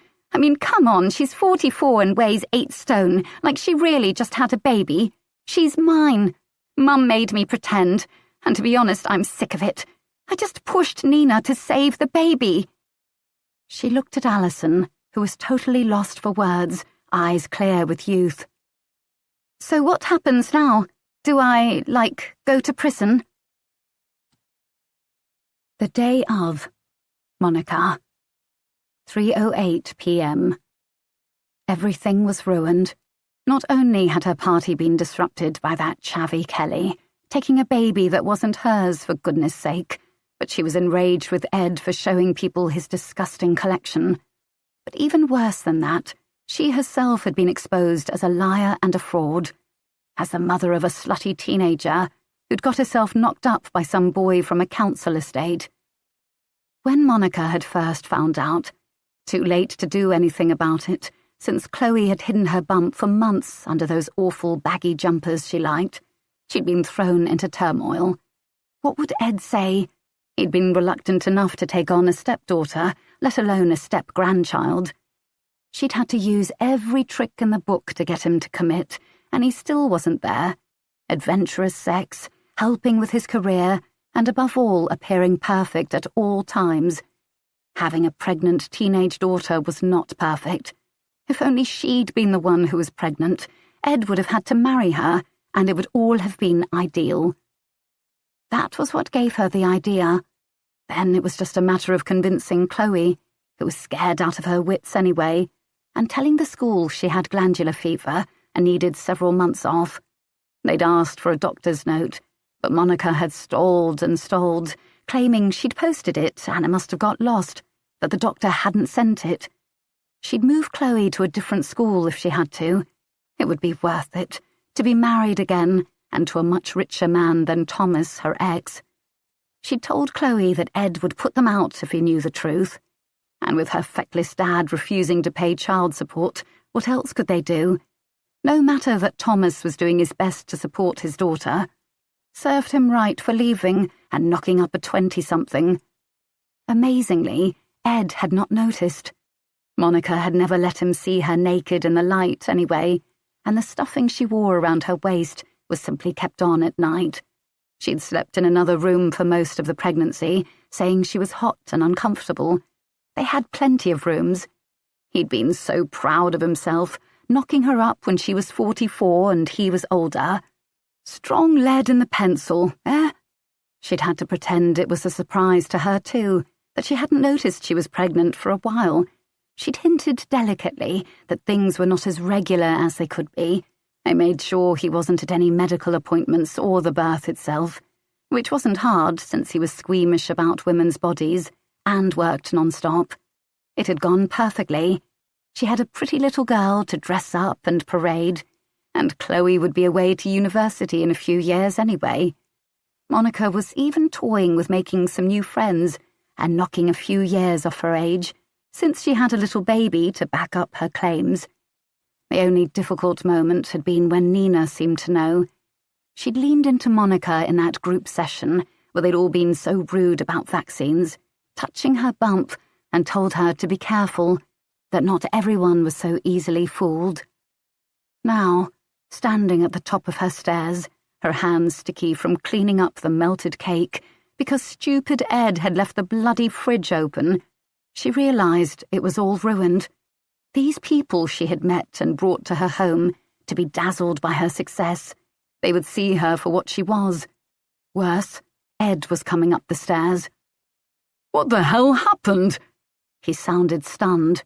Come on, she's 44 and weighs 8 stone, like she really just had a baby. She's mine. Mum made me pretend, and to be honest, I'm sick of it. I just pushed Nina to save the baby. She looked at Alison, who was totally lost for words, eyes clear with youth. So what happens now? Do I, go to prison? The day of. Monica. 3:08 p.m. Everything was ruined. Not only had her party been disrupted by that chavvy Kelly, taking a baby that wasn't hers for goodness sake, but she was enraged with Ed for showing people his disgusting collection. But even worse than that, she herself had been exposed as a liar and a fraud, as the mother of a slutty teenager who'd got herself knocked up by some boy from a council estate. When Monica had first found out, too late to do anything about it, since Chloe had hidden her bump for months under those awful baggy jumpers she liked, she'd been thrown into turmoil. What would Ed say? He'd been reluctant enough to take on a stepdaughter, let alone a step-grandchild. She'd had to use every trick in the book to get him to commit, and he still wasn't there. Adventurous sex, helping with his career, and above all appearing perfect at all times. Having a pregnant teenage daughter was not perfect. If only she'd been the one who was pregnant, Ed would have had to marry her, and it would all have been ideal. That was what gave her the idea. Then it was just a matter of convincing Chloe, who was scared out of her wits anyway, and telling the school she had glandular fever and needed several months off. They'd asked for a doctor's note, but Monica had stalled and stalled, claiming she'd posted it and it must have got lost, that the doctor hadn't sent it. She'd move Chloe to a different school if she had to. It would be worth it, to be married again, and to a much richer man than Thomas, her ex. She'd told Chloe that Ed would put them out if he knew the truth. And with her feckless dad refusing to pay child support, what else could they do? No matter that Thomas was doing his best to support his daughter. Served him right for leaving and knocking up a 20-something. Amazingly, Ed had not noticed. Monica had never let him see her naked in the light anyway, and the stuffing she wore around her waist was simply kept on at night. She'd slept in another room for most of the pregnancy, saying she was hot and uncomfortable. They had plenty of rooms. He'd been so proud of himself, knocking her up when she was 44 and he was older. Strong lead in the pencil, eh? She'd had to pretend it was a surprise to her too, that she hadn't noticed she was pregnant for a while. She'd hinted delicately that things were not as regular as they could be. They made sure he wasn't at any medical appointments or the birth itself, which wasn't hard since he was squeamish about women's bodies and worked non-stop. It had gone perfectly. She had a pretty little girl to dress up and parade, and Chloe would be away to university in a few years anyway. Monica was even toying with making some new friends and knocking a few years off her age, since she had a little baby to back up her claims. The only difficult moment had been when Nina seemed to know. She'd leaned into Monica in that group session where they'd all been so rude about vaccines, touching her bump, and told her to be careful, that not everyone was so easily fooled. Now, standing at the top of her stairs, her hands sticky from cleaning up the melted cake because stupid Ed had left the bloody fridge open, she realised it was all ruined. These people she had met and brought to her home to be dazzled by her success, they would see her for what she was. Worse, Ed was coming up the stairs. "What the hell happened?" He sounded stunned.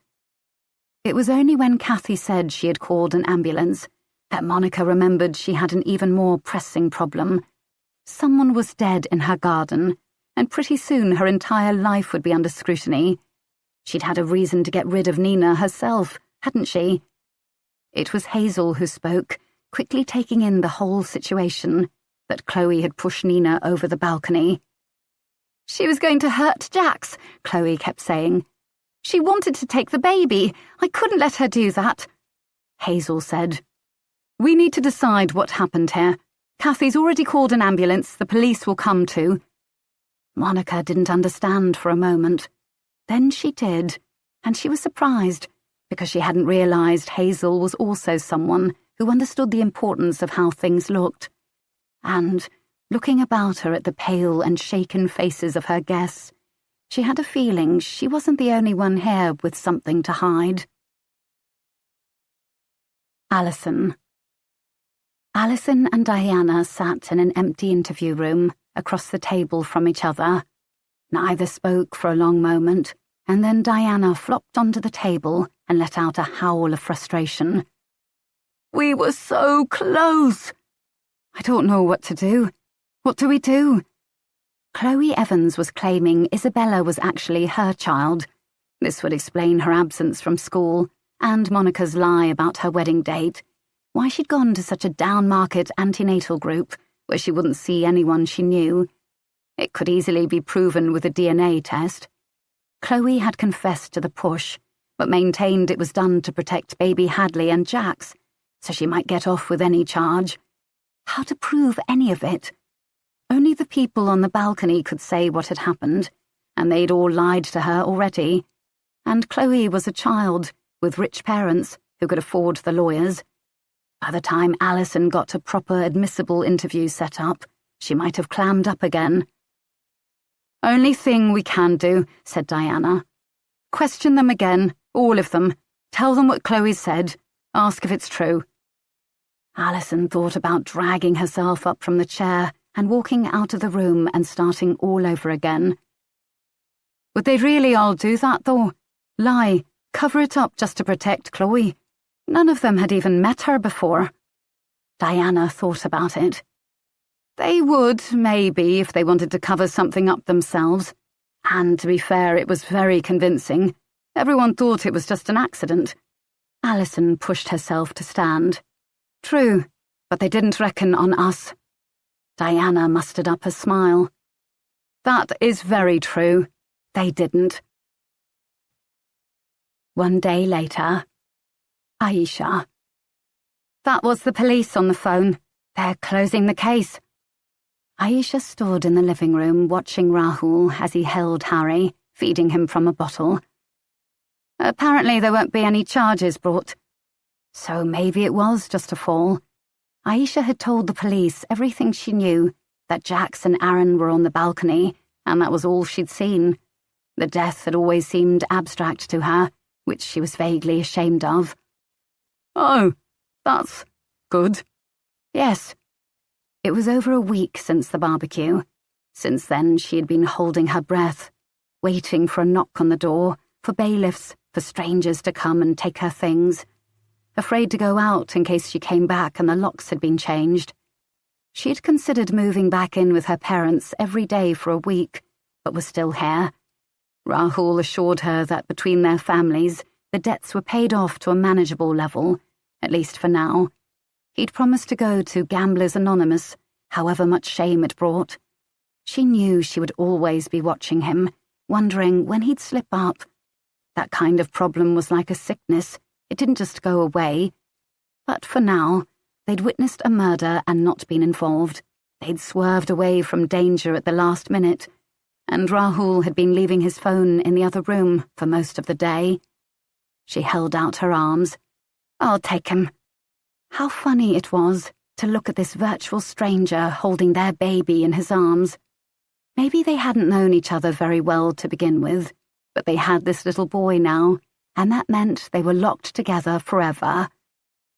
It was only when Kathy said she had called an ambulance that Monica remembered she had an even more pressing problem. Someone was dead in her garden, and pretty soon her entire life would be under scrutiny. She'd had a reason to get rid of Nina herself, hadn't she? It was Hazel who spoke, quickly taking in the whole situation, that Chloe had pushed Nina over the balcony. "She was going to hurt Jax," Chloe kept saying. "She wanted to take the baby. I couldn't let her do that," Hazel said. "We need to decide what happened here. Kathy's already called an ambulance. The police will come too." Monica didn't understand for a moment. Then she did, and she was surprised, because she hadn't realised Hazel was also someone who understood the importance of how things looked. And, looking about her at the pale and shaken faces of her guests, she had a feeling she wasn't the only one here with something to hide. Alison and Diana sat in an empty interview room, across the table from each other. Neither spoke for a long moment, and then Diana flopped onto the table and let out a howl of frustration. "We were so close." "I don't know what to do. What do we do?" Chloe Evans was claiming Isabella was actually her child. This would explain her absence from school, and Monica's lie about her wedding date, why she'd gone to such a down-market antenatal group where she wouldn't see anyone she knew. It could easily be proven with a DNA test. Chloe had confessed to the push, but maintained it was done to protect baby Hadley and Jax, so she might get off with any charge. How to prove any of it? Only the people on the balcony could say what had happened, and they'd all lied to her already. And Chloe was a child, with rich parents who could afford the lawyers. By the time Alison got a proper admissible interview set up, she might have clammed up again. "Only thing we can do," said Diana. "Question them again, all of them. Tell them what Chloe said. Ask if it's true." Alison thought about dragging herself up from the chair and walking out of the room and starting all over again. Would they really all do that, though? Lie, cover it up just to protect Chloe? None of them had even met her before. Diana thought about it. They would, maybe, if they wanted to cover something up themselves. And to be fair, it was very convincing. Everyone thought it was just an accident. Alison pushed herself to stand. "True, but they didn't reckon on us." Diana mustered up a smile. "That is very true. They didn't." One day later, Aisha. "That was the police on the phone. They're closing the case." Aisha stood in the living room watching Rahul as he held Harry, feeding him from a bottle. "Apparently there won't be any charges brought." So maybe it was just a fall. Aisha had told the police everything she knew, that Jax and Aaron were on the balcony, and that was all she'd seen. The death had always seemed abstract to her, which she was vaguely ashamed of. Oh, that's good. Yes. It was over a week since the barbecue. Since then, she had been holding her breath, waiting for a knock on the door, for bailiffs, for strangers to come and take her things, afraid to go out in case she came back and the locks had been changed. She had considered moving back in with her parents every day for a week, but was still here. Rahul assured her that between their families, the debts were paid off to a manageable level, at least for now. He'd promised to go to Gamblers Anonymous, however much shame it brought. She knew she would always be watching him, wondering when he'd slip up. That kind of problem was like a sickness. It didn't just go away. But for now, they'd witnessed a murder and not been involved. They'd swerved away from danger at the last minute, and Rahul had been leaving his phone in the other room for most of the day. She held out her arms. "I'll take him." How funny it was to look at this virtual stranger holding their baby in his arms. Maybe they hadn't known each other very well to begin with, but they had this little boy now, and that meant they were locked together forever.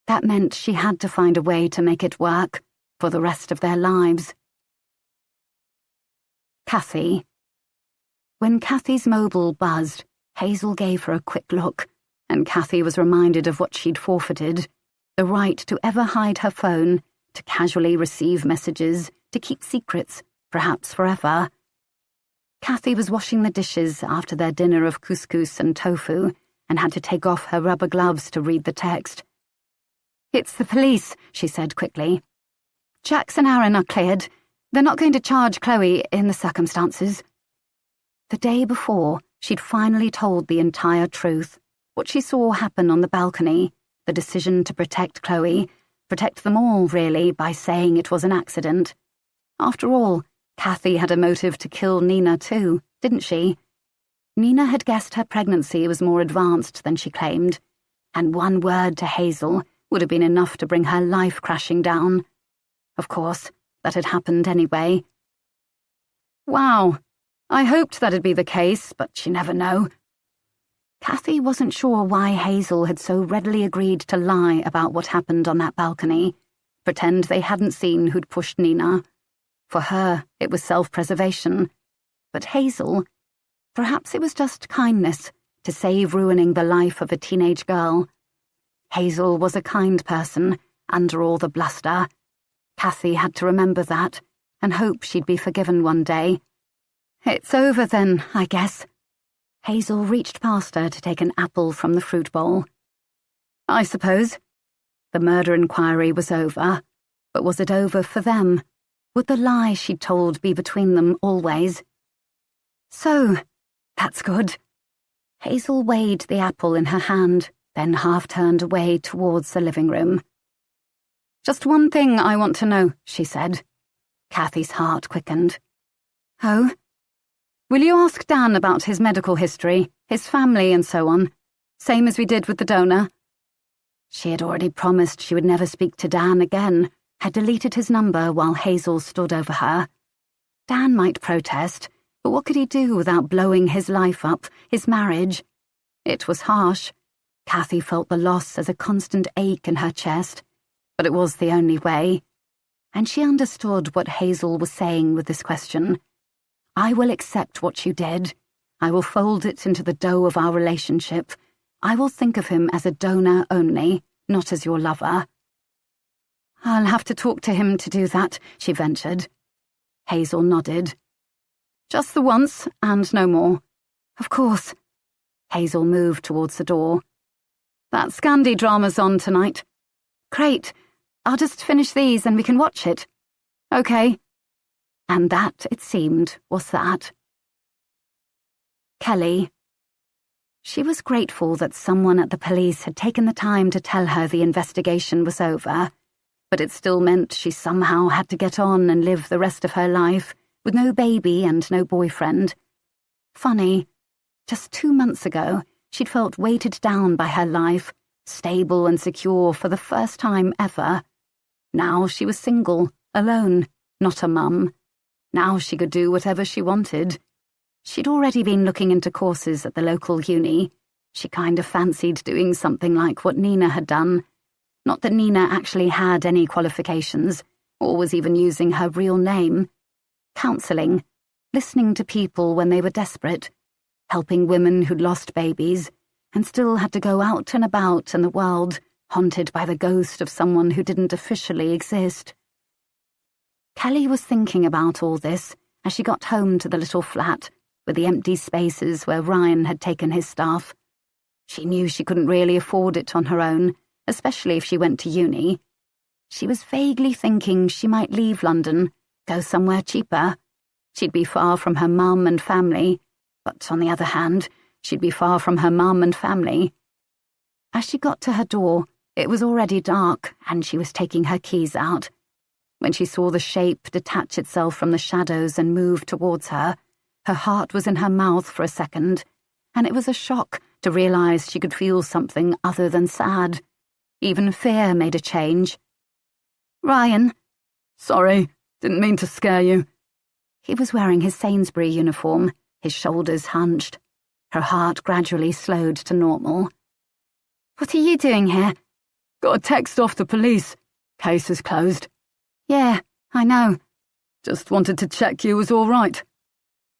That meant she had to find a way to make it work for the rest of their lives. Kathy. When Kathy's mobile buzzed, Hazel gave her a quick look, and Kathy was reminded of what she'd forfeited: the right to ever hide her phone, to casually receive messages, to keep secrets, perhaps forever. Kathy was washing the dishes after their dinner of couscous and tofu, and had to take off her rubber gloves to read the text. "It's the police," she said quickly. "Jax and Aaron are cleared. They're not going to charge Chloe in the circumstances." The day before, she'd finally told the entire truth, what she saw happen on the balcony, the decision to protect Chloe, protect them all, really, by saying it was an accident. After all, Kathy had a motive to kill Nina too, didn't she? Nina had guessed her pregnancy was more advanced than she claimed, and one word to Hazel would have been enough to bring her life crashing down. Of course, that had happened anyway. Wow, I hoped that'd be the case, but you never know. Kathy wasn't sure why Hazel had so readily agreed to lie about what happened on that balcony, pretend they hadn't seen who'd pushed Nina. For her, it was self-preservation. But Hazel, perhaps it was just kindness to save ruining the life of a teenage girl. Hazel was a kind person, under all the bluster. Kathy had to remember that, and hope she'd be forgiven one day. "It's over then, I guess." Hazel reached past her to take an apple from the fruit bowl. "I suppose." The murder inquiry was over, but was it over for them? Would the lie she'd told be between them always? "So, that's good." Hazel weighed the apple in her hand, then half-turned away towards the living room. "Just one thing I want to know," she said. Kathy's heart quickened. "Oh? Will you ask Dan about his medical history, his family and so on, same as we did with the donor?" She had already promised she would never speak to Dan again, had deleted his number while Hazel stood over her. Dan might protest, but what could he do without blowing his life up, his marriage? It was harsh. Kathy felt the loss as a constant ache in her chest, but it was the only way. And she understood what Hazel was saying with this question. "I will accept what you did. I will fold it into the dough of our relationship. I will think of him as a donor only, not as your lover." "I'll have to talk to him to do that," she ventured. Hazel nodded. "Just the once, and no more." "Of course." Hazel moved towards the door. "That Scandi drama's on tonight." "Great. I'll just finish these and we can watch it." "Okay." And that, it seemed, was that. Kelly. She was grateful that someone at the police had taken the time to tell her the investigation was over, but it still meant she somehow had to get on and live the rest of her life, with no baby and no boyfriend. Funny, just 2 months ago, she'd felt weighted down by her life, stable and secure for the first time ever. Now she was single, alone, not a mum. Now she could do whatever she wanted. She'd already been looking into courses at the local uni. She kind of fancied doing something like what Nina had done. Not that Nina actually had any qualifications, or was even using her real name. Counselling, listening to people when they were desperate, helping women who'd lost babies, and still had to go out and about in the world, haunted by the ghost of someone who didn't officially exist. Kelly was thinking about all this as she got home to the little flat, with the empty spaces where Ryan had taken his staff. She knew she couldn't really afford it on her own, especially if she went to uni. She was vaguely thinking she might leave London, go somewhere cheaper. She'd be far from her mum and family, but on the other hand, she'd be far from her mum and family. As she got to her door, it was already dark, and she was taking her keys out. When she saw the shape detach itself from the shadows and move towards her, her heart was in her mouth for a second, and it was a shock to realise she could feel something other than sad. Even fear made a change. "Ryan." Sorry, didn't mean to scare you. He was wearing his Sainsbury uniform, his shoulders hunched. Her heart gradually slowed to normal. "What are you doing here?" Got a text off the police. Case is closed. "Yeah, I know." Just wanted to check you was all right.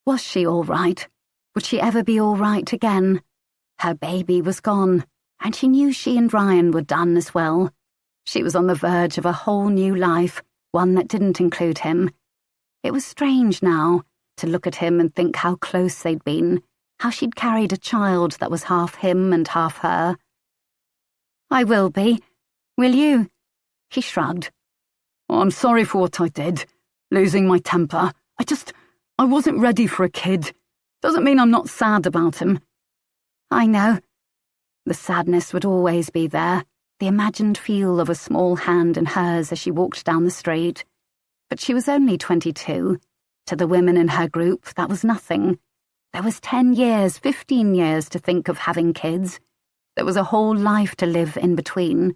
Was she all right? Would she ever be all right again? Her baby was gone, and she knew she and Ryan were done as well. She was on the verge of a whole new life, one that didn't include him. It was strange now to look at him and think how close they'd been, how she'd carried a child that was half him and half her. "I will be. Will you?" He shrugged. I'm sorry for what I did. Losing my temper. I wasn't ready for a kid. Doesn't mean I'm not sad about him. "I know." The sadness would always be there, the imagined feel of a small hand in hers as she walked down the street. But she was only 22. To the women in her group, that was nothing. There was 10 years, 15 years to think of having kids. There was a whole life to live in between.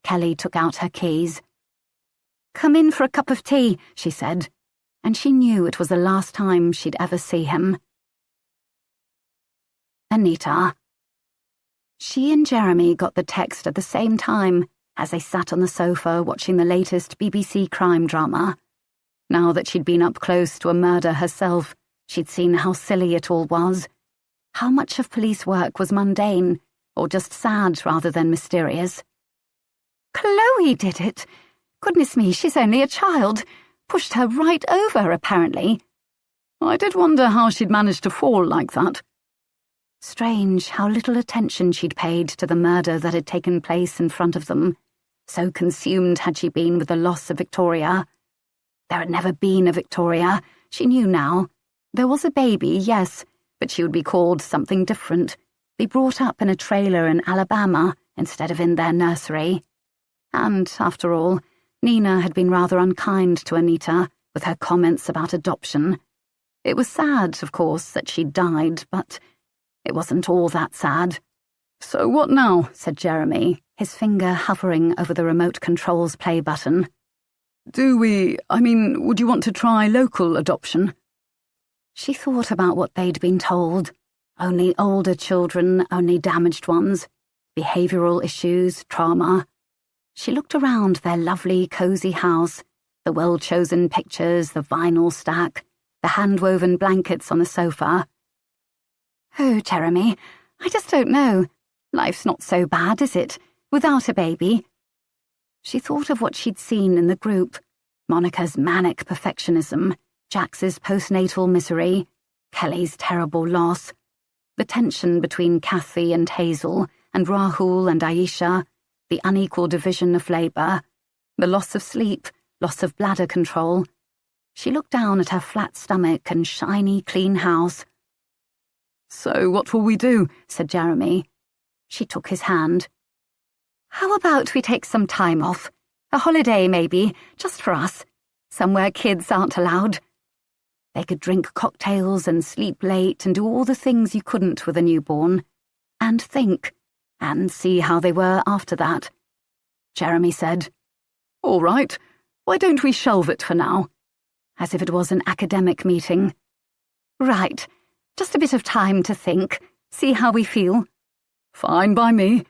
Kelly took out her keys. "Come in for a cup of tea," she said, and she knew it was the last time she'd ever see him. Anita. She and Jeremy got the text at the same time as they sat on the sofa watching the latest BBC crime drama. Now that she'd been up close to a murder herself, she'd seen how silly it all was. How much of police work was mundane, or just sad rather than mysterious. "Chloe did it. Goodness me, she's only a child. Pushed her right over, apparently." I did wonder how she'd managed to fall like that. Strange how little attention she'd paid to the murder that had taken place in front of them. So consumed had she been with the loss of Victoria. There had never been a Victoria, she knew now. There was a baby, yes, but she would be called something different, be brought up in a trailer in Alabama instead of in their nursery. And, after all, Nina had been rather unkind to Anita with her comments about adoption. It was sad, of course, that she'd died, but it wasn't all that sad. "So what now?" said Jeremy, his finger hovering over the remote control's play button. Would you want to try local adoption? She thought about what they'd been told. Only older children, only damaged ones. Behavioural issues, trauma. She looked around their lovely, cosy house, the well-chosen pictures, the vinyl stack, the hand-woven blankets on the sofa. "Oh, Jeremy, I just don't know. Life's not so bad, is it, without a baby?" She thought of what she'd seen in the group, Monica's manic perfectionism, Jax's postnatal misery, Kelly's terrible loss, the tension between Kathy and Hazel, and Rahul and Aisha, the unequal division of labour, the loss of sleep, loss of bladder control. She looked down at her flat stomach and shiny, clean house. "So what will we do?" said Jeremy. She took his hand. "How about we take some time off? A holiday, maybe, just for us. Somewhere kids aren't allowed." They could drink cocktails and sleep late and do all the things you couldn't with a newborn. And think. And see how they were after that. Jeremy said, "All right, why don't we shelve it for now?" As if it was an academic meeting. "Right, just a bit of time to think. See how we feel?" "Fine by me."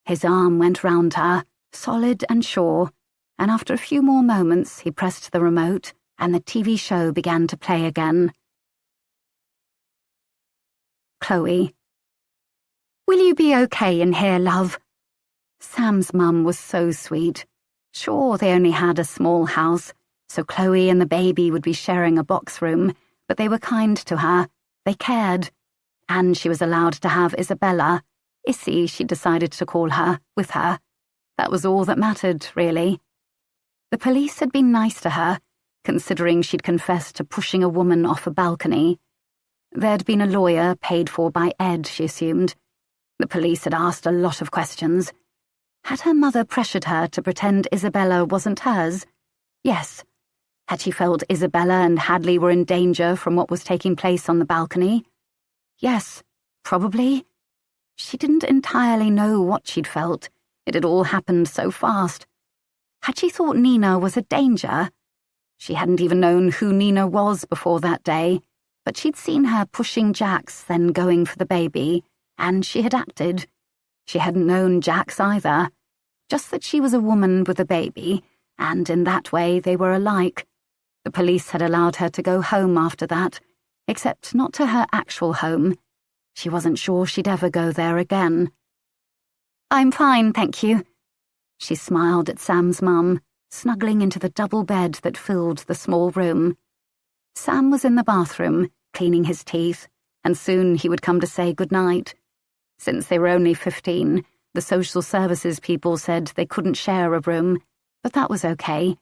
His arm went round her, solid and sure, and after a few more moments he pressed the remote and the TV show began to play again. Chloe. "Will you be okay in here, love?" Sam's mum was so sweet. Sure, they only had a small house, so Chloe and the baby would be sharing a box room, but they were kind to her. They cared. And she was allowed to have Isabella, Issy she decided to call her, with her. That was all that mattered, really. The police had been nice to her, considering she'd confessed to pushing a woman off a balcony. There'd been a lawyer paid for by Ed, she assumed. The police had asked a lot of questions. Had her mother pressured her to pretend Isabella wasn't hers? Yes. Had she felt Isabella and Hadley were in danger from what was taking place on the balcony? Yes, probably. She didn't entirely know what she'd felt. It had all happened so fast. Had she thought Nina was a danger? She hadn't even known who Nina was before that day, but she'd seen her pushing Jax, then going for the baby, and she had acted. She hadn't known Jax either, just that she was a woman with a baby, and in that way they were alike. The police had allowed her to go home after that, except not to her actual home. She wasn't sure she'd ever go there again. "I'm fine, thank you." She smiled at Sam's mum, snuggling into the double bed that filled the small room. Sam was in the bathroom, cleaning his teeth, and soon he would come to say goodnight. Since they were only 15, the social services people said they couldn't share a room, but that was okay.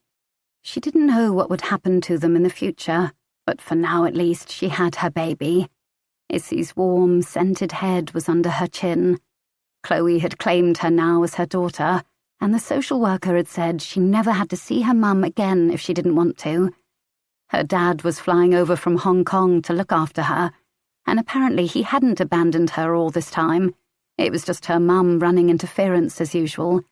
She didn't know what would happen to them in the future, but for now at least she had her baby. Issy's warm, scented head was under her chin. Chloe had claimed her now as her daughter, and the social worker had said she never had to see her mum again if she didn't want to. Her dad was flying over from Hong Kong to look after her, and apparently he hadn't abandoned her all this time. It was just her mum running interference as usual.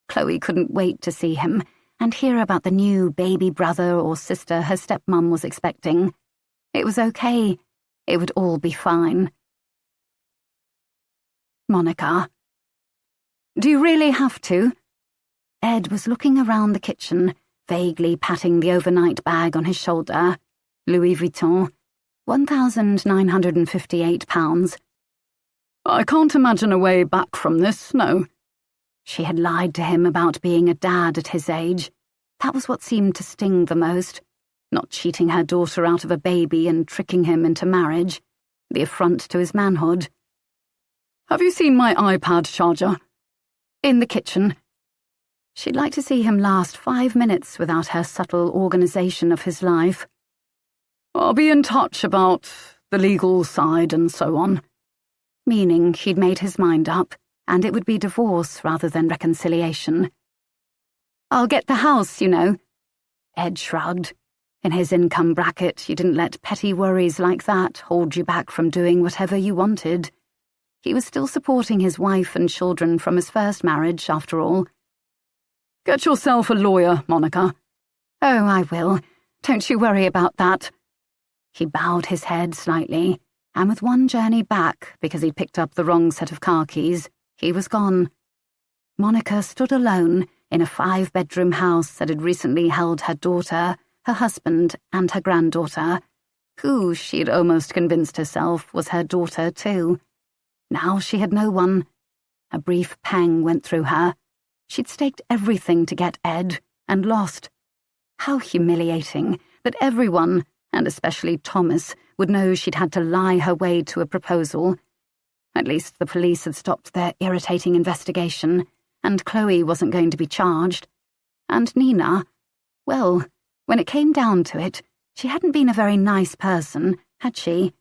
Chloe couldn't wait to see him and hear about the new baby brother or sister her stepmum was expecting. It was okay. It would all be fine. Monica. "Do you really have to?" Ed was looking around the kitchen, vaguely patting the overnight bag on his shoulder. Louis Vuitton, £1,958. "I can't imagine a way back from this, no." She had lied to him about being a dad at his age. That was what seemed to sting the most. Not cheating her daughter out of a baby and tricking him into marriage. The affront to his manhood. "Have you seen my iPad charger?" "In the kitchen." She'd like to see him last 5 minutes without her subtle organisation of his life. "I'll be in touch about the legal side and so on." Meaning he'd made his mind up, and it would be divorce rather than reconciliation. "I'll get the house, you know." Ed shrugged. In his income bracket, you didn't let petty worries like that hold you back from doing whatever you wanted. He was still supporting his wife and children from his first marriage, after all. "Get yourself a lawyer, Monica." "Oh, I will. Don't you worry about that." He bowed his head slightly, and with one journey back, because he'd picked up the wrong set of car keys, he was gone. Monica stood alone in a 5-bedroom house that had recently held her daughter, her husband, and her granddaughter, who, she'd almost convinced herself, was her daughter too. Now she had no one. A brief pang went through her. She'd staked everything to get Ed, and lost. How humiliating that everyone, and especially Thomas, would know she'd had to lie her way to a proposal. At least the police had stopped their irritating investigation, and Chloe wasn't going to be charged. And Nina, well, when it came down to it, she hadn't been a very nice person, had she?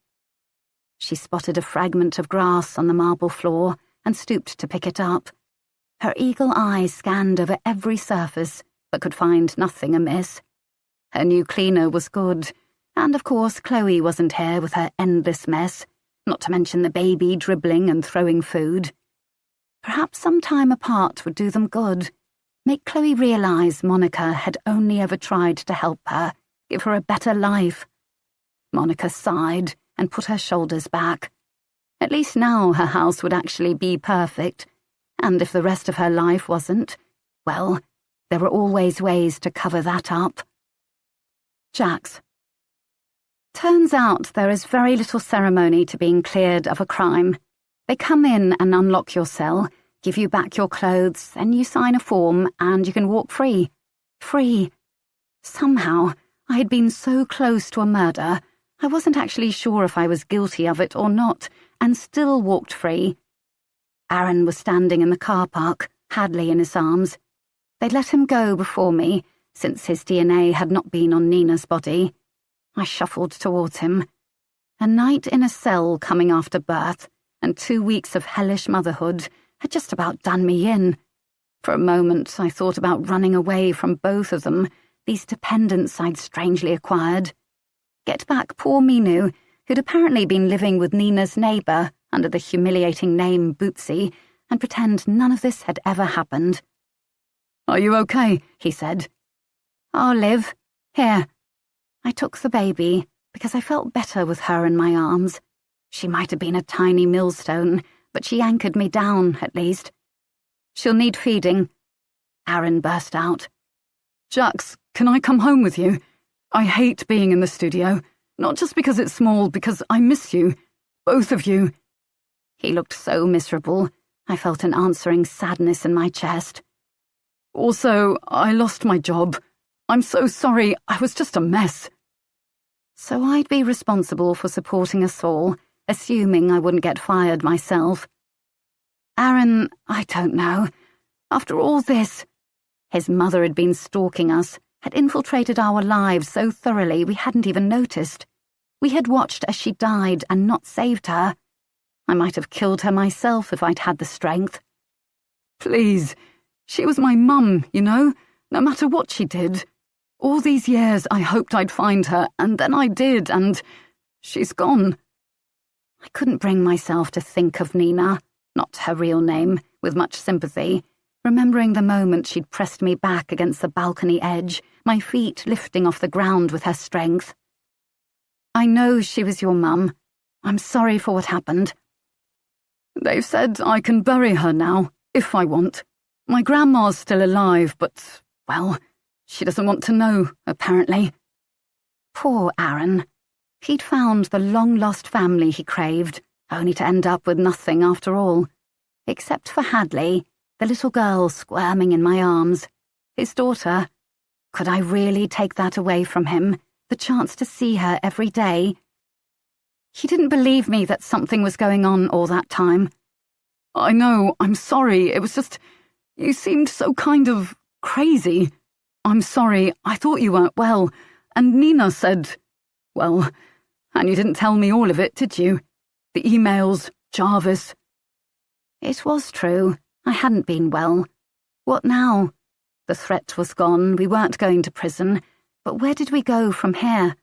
She spotted a fragment of grass on the marble floor and stooped to pick it up. Her eagle eye scanned over every surface, but could find nothing amiss. Her new cleaner was good, and of course Chloe wasn't here with her endless mess, not to mention the baby dribbling and throwing food. Perhaps some time apart would do them good. Make Chloe realize Monica had only ever tried to help her, give her a better life. Monica sighed and put her shoulders back. At least now her house would actually be perfect, and if the rest of her life wasn't, well, there were always ways to cover that up. Jax. Turns out there is very little ceremony to being cleared of a crime. They come in and unlock your cell, give you back your clothes, then you sign a form and you can walk free. Free. Somehow, I had been so close to a murder, I wasn't actually sure if I was guilty of it or not, and still walked free. Aaron was standing in the car park, Hadley in his arms. They'd let him go before me, since his DNA had not been on Nina's body. I shuffled towards him. A night in a cell coming after birth, and 2 weeks of hellish motherhood had just about done me in. For a moment, I thought about running away from both of them, these dependents I'd strangely acquired. Get back poor Minu, who'd apparently been living with Nina's neighbour under the humiliating name Bootsy, and pretend none of this had ever happened. "Are you okay?" he said. "I'll live. Here." I took the baby, because I felt better with her in my arms. She might have been a tiny millstone, but she anchored me down, at least. "She'll need feeding," Aaron burst out. "Jax, can I come home with you? I hate being in the studio, not just because it's small, because I miss you. Both of you." He looked so miserable. I felt an answering sadness in my chest. "Also, I lost my job. I'm so sorry, I was just a mess." So I'd be responsible for supporting us all, assuming I wouldn't get fired myself. Aaron, I don't know. After all this, his mother had been stalking us, had infiltrated our lives so thoroughly we hadn't even noticed. We had watched as she died and not saved her. I might have killed her myself if I'd had the strength. "Please, she was my mum, you know, no matter what she did. All these years I hoped I'd find her, and then I did, and she's gone." I couldn't bring myself to think of Nina, not her real name, with much sympathy, remembering the moment she'd pressed me back against the balcony edge, my feet lifting off the ground with her strength. "I know she was your mum. I'm sorry for what happened." "They've said I can bury her now, if I want. My grandma's still alive, but, well, she doesn't want to know, apparently." Poor Aaron. He'd found the long-lost family he craved, only to end up with nothing after all. Except for Hadley, the little girl squirming in my arms. His daughter. Could I really take that away from him, the chance to see her every day? He didn't believe me that something was going on all that time. "I know, I'm sorry, it was just, you seemed so kind of crazy. I'm sorry, I thought you weren't well, and Nina said, well, and you didn't tell me all of it, did you? The emails, Jarvis." It was true, I hadn't been well. What now? The threat was gone, we weren't going to prison, but where did we go from here?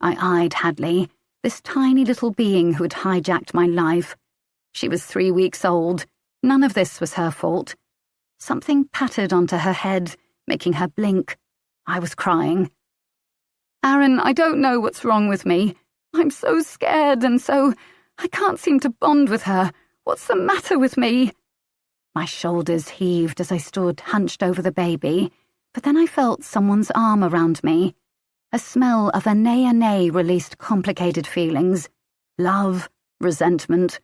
I eyed Hadley, this tiny little being who had hijacked my life. She was 3 weeks old. None of this was her fault. Something pattered onto her head, making her blink. I was crying. "Aaron, I don't know what's wrong with me. I'm so scared and so... I can't seem to bond with her. What's the matter with me?" My shoulders heaved as I stood hunched over the baby, but then I felt someone's arm around me. A smell of anay released complicated feelings. Love, resentment.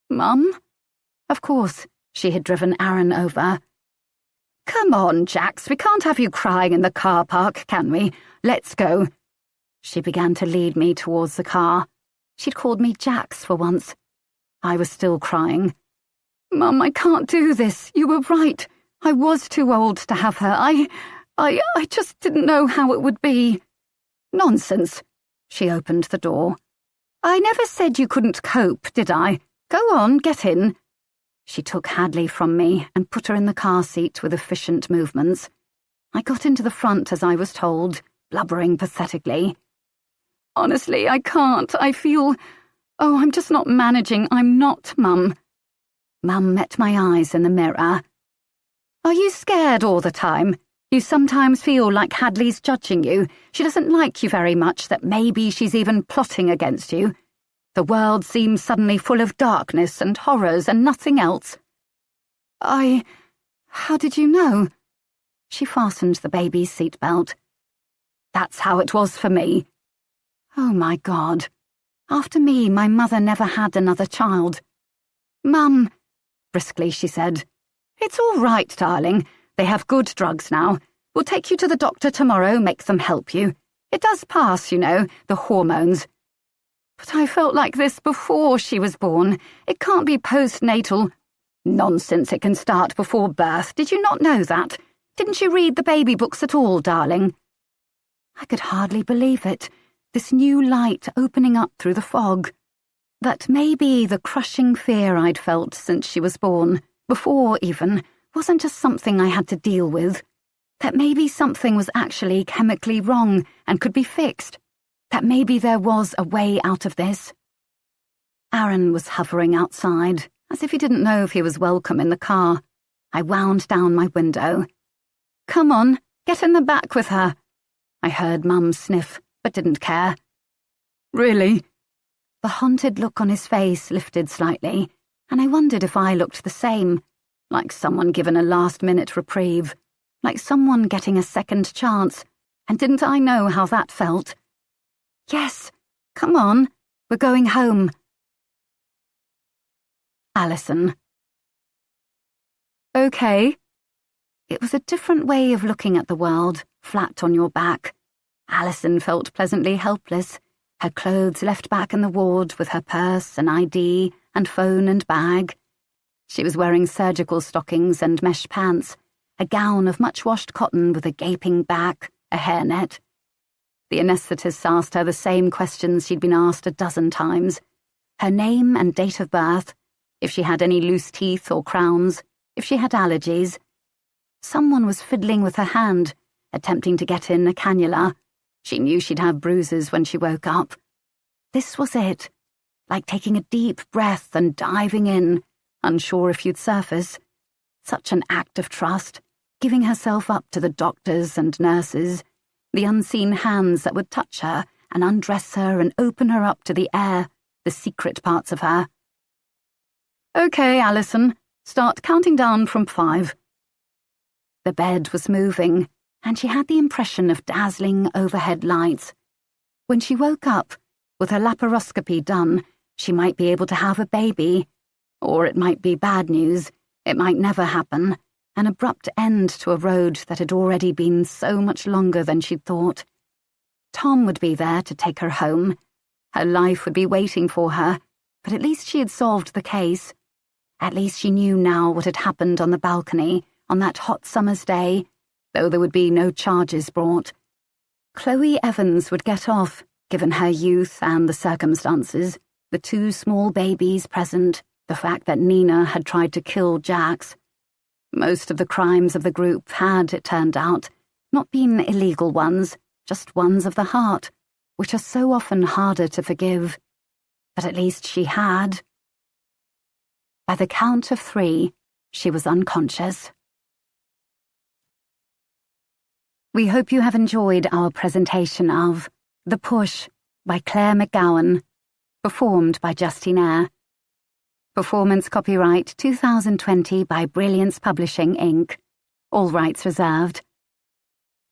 "Mum?" Of course, she had driven Aaron over. "Come on, Jax, we can't have you crying in the car park, can we? Let's go." She began to lead me towards the car. She'd called me Jax for once. I was still crying. "Mum, I can't do this. You were right. I was too old to have her. I just didn't know how it would be." "Nonsense." She opened the door. "I never said you couldn't cope, did I? Go on, get in." She took Hadley from me and put her in the car seat with efficient movements. I got into the front as I was told, blubbering pathetically. "Honestly, I can't. I feel... Oh, I'm just not managing. I'm not, Mum." Mum met my eyes in the mirror. "Are you scared all the time? You sometimes feel like Hadley's judging you. She doesn't like you very much, that maybe she's even plotting against you. The world seemed suddenly full of darkness and horrors and nothing else. How did you know? She fastened the baby's seatbelt. That's how it was for me. Oh, my God. After me, my mother never had another child. Mum, briskly she said, it's all right, darling. They have good drugs now. We'll take you to the doctor tomorrow, make them help you. It does pass, you know, the hormones. But I felt like this before she was born. It can't be postnatal. Nonsense, it can start before birth. Did you not know that? Didn't you read the baby books at all, darling? I could hardly believe it, this new light opening up through the fog. That maybe the crushing fear I'd felt since she was born, before even, wasn't just something I had to deal with. That maybe something was actually chemically wrong and could be fixed. That maybe there was a way out of this. Aaron was hovering outside, as if he didn't know if he was welcome in the car. I wound down my window. Come on, get in the back with her. I heard Mum sniff, but didn't care. Really? The haunted look on his face lifted slightly, and I wondered if I looked the same, like someone given a last-minute reprieve, like someone getting a second chance, and didn't I know how that felt? Yes, come on, we're going home. Alison. Okay. It was a different way of looking at the world, flat on your back. Alison felt pleasantly helpless, her clothes left back in the ward with her purse and ID and phone and bag. She was wearing surgical stockings and mesh pants, a gown of much-washed cotton with a gaping back, a hairnet. The anaesthetist asked her the same questions she'd been asked a dozen times. Her name and date of birth, if she had any loose teeth or crowns, if she had allergies. Someone was fiddling with her hand, attempting to get in a cannula. She knew she'd have bruises when she woke up. This was it, like taking a deep breath and diving in, unsure if you'd surface. Such an act of trust, giving herself up to the doctors and nurses, the unseen hands that would touch her and undress her and open her up to the air, the secret parts of her. Okay, Alison, start counting down from 5. The bed was moving, and she had the impression of dazzling overhead lights. When she woke up, with her laparoscopy done, she might be able to have a baby. Or it might be bad news, it might never happen, an abrupt end to a road that had already been so much longer than she'd thought. Tom would be there to take her home. Her life would be waiting for her, but at least she had solved the case. At least she knew now what had happened on the balcony on that hot summer's day, though there would be no charges brought. Chloe Evans would get off, given her youth and the circumstances, the 2 small babies present, the fact that Nina had tried to kill Jax. Most of the crimes of the group had, it turned out, not been illegal ones, just ones of the heart, which are so often harder to forgive. But at least she had. By the count of 3, she was unconscious. We hope you have enjoyed our presentation of The Push by Claire McGowan, performed by Justine Eyre. Performance copyright 2020 by Brilliance Publishing, Inc. All rights reserved.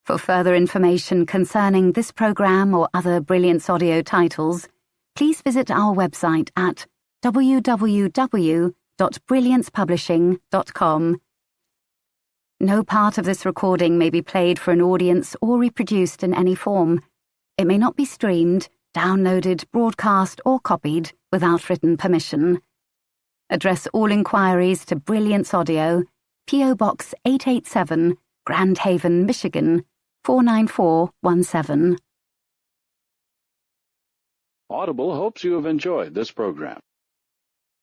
For further information concerning this program or other Brilliance audio titles, please visit our website at www.brilliancepublishing.com. No part of this recording may be played for an audience or reproduced in any form. It may not be streamed, downloaded, broadcast, or copied without written permission. Address all inquiries to Brilliance Audio, P.O. Box 887, Grand Haven, Michigan, 49417. Audible hopes you have enjoyed this program.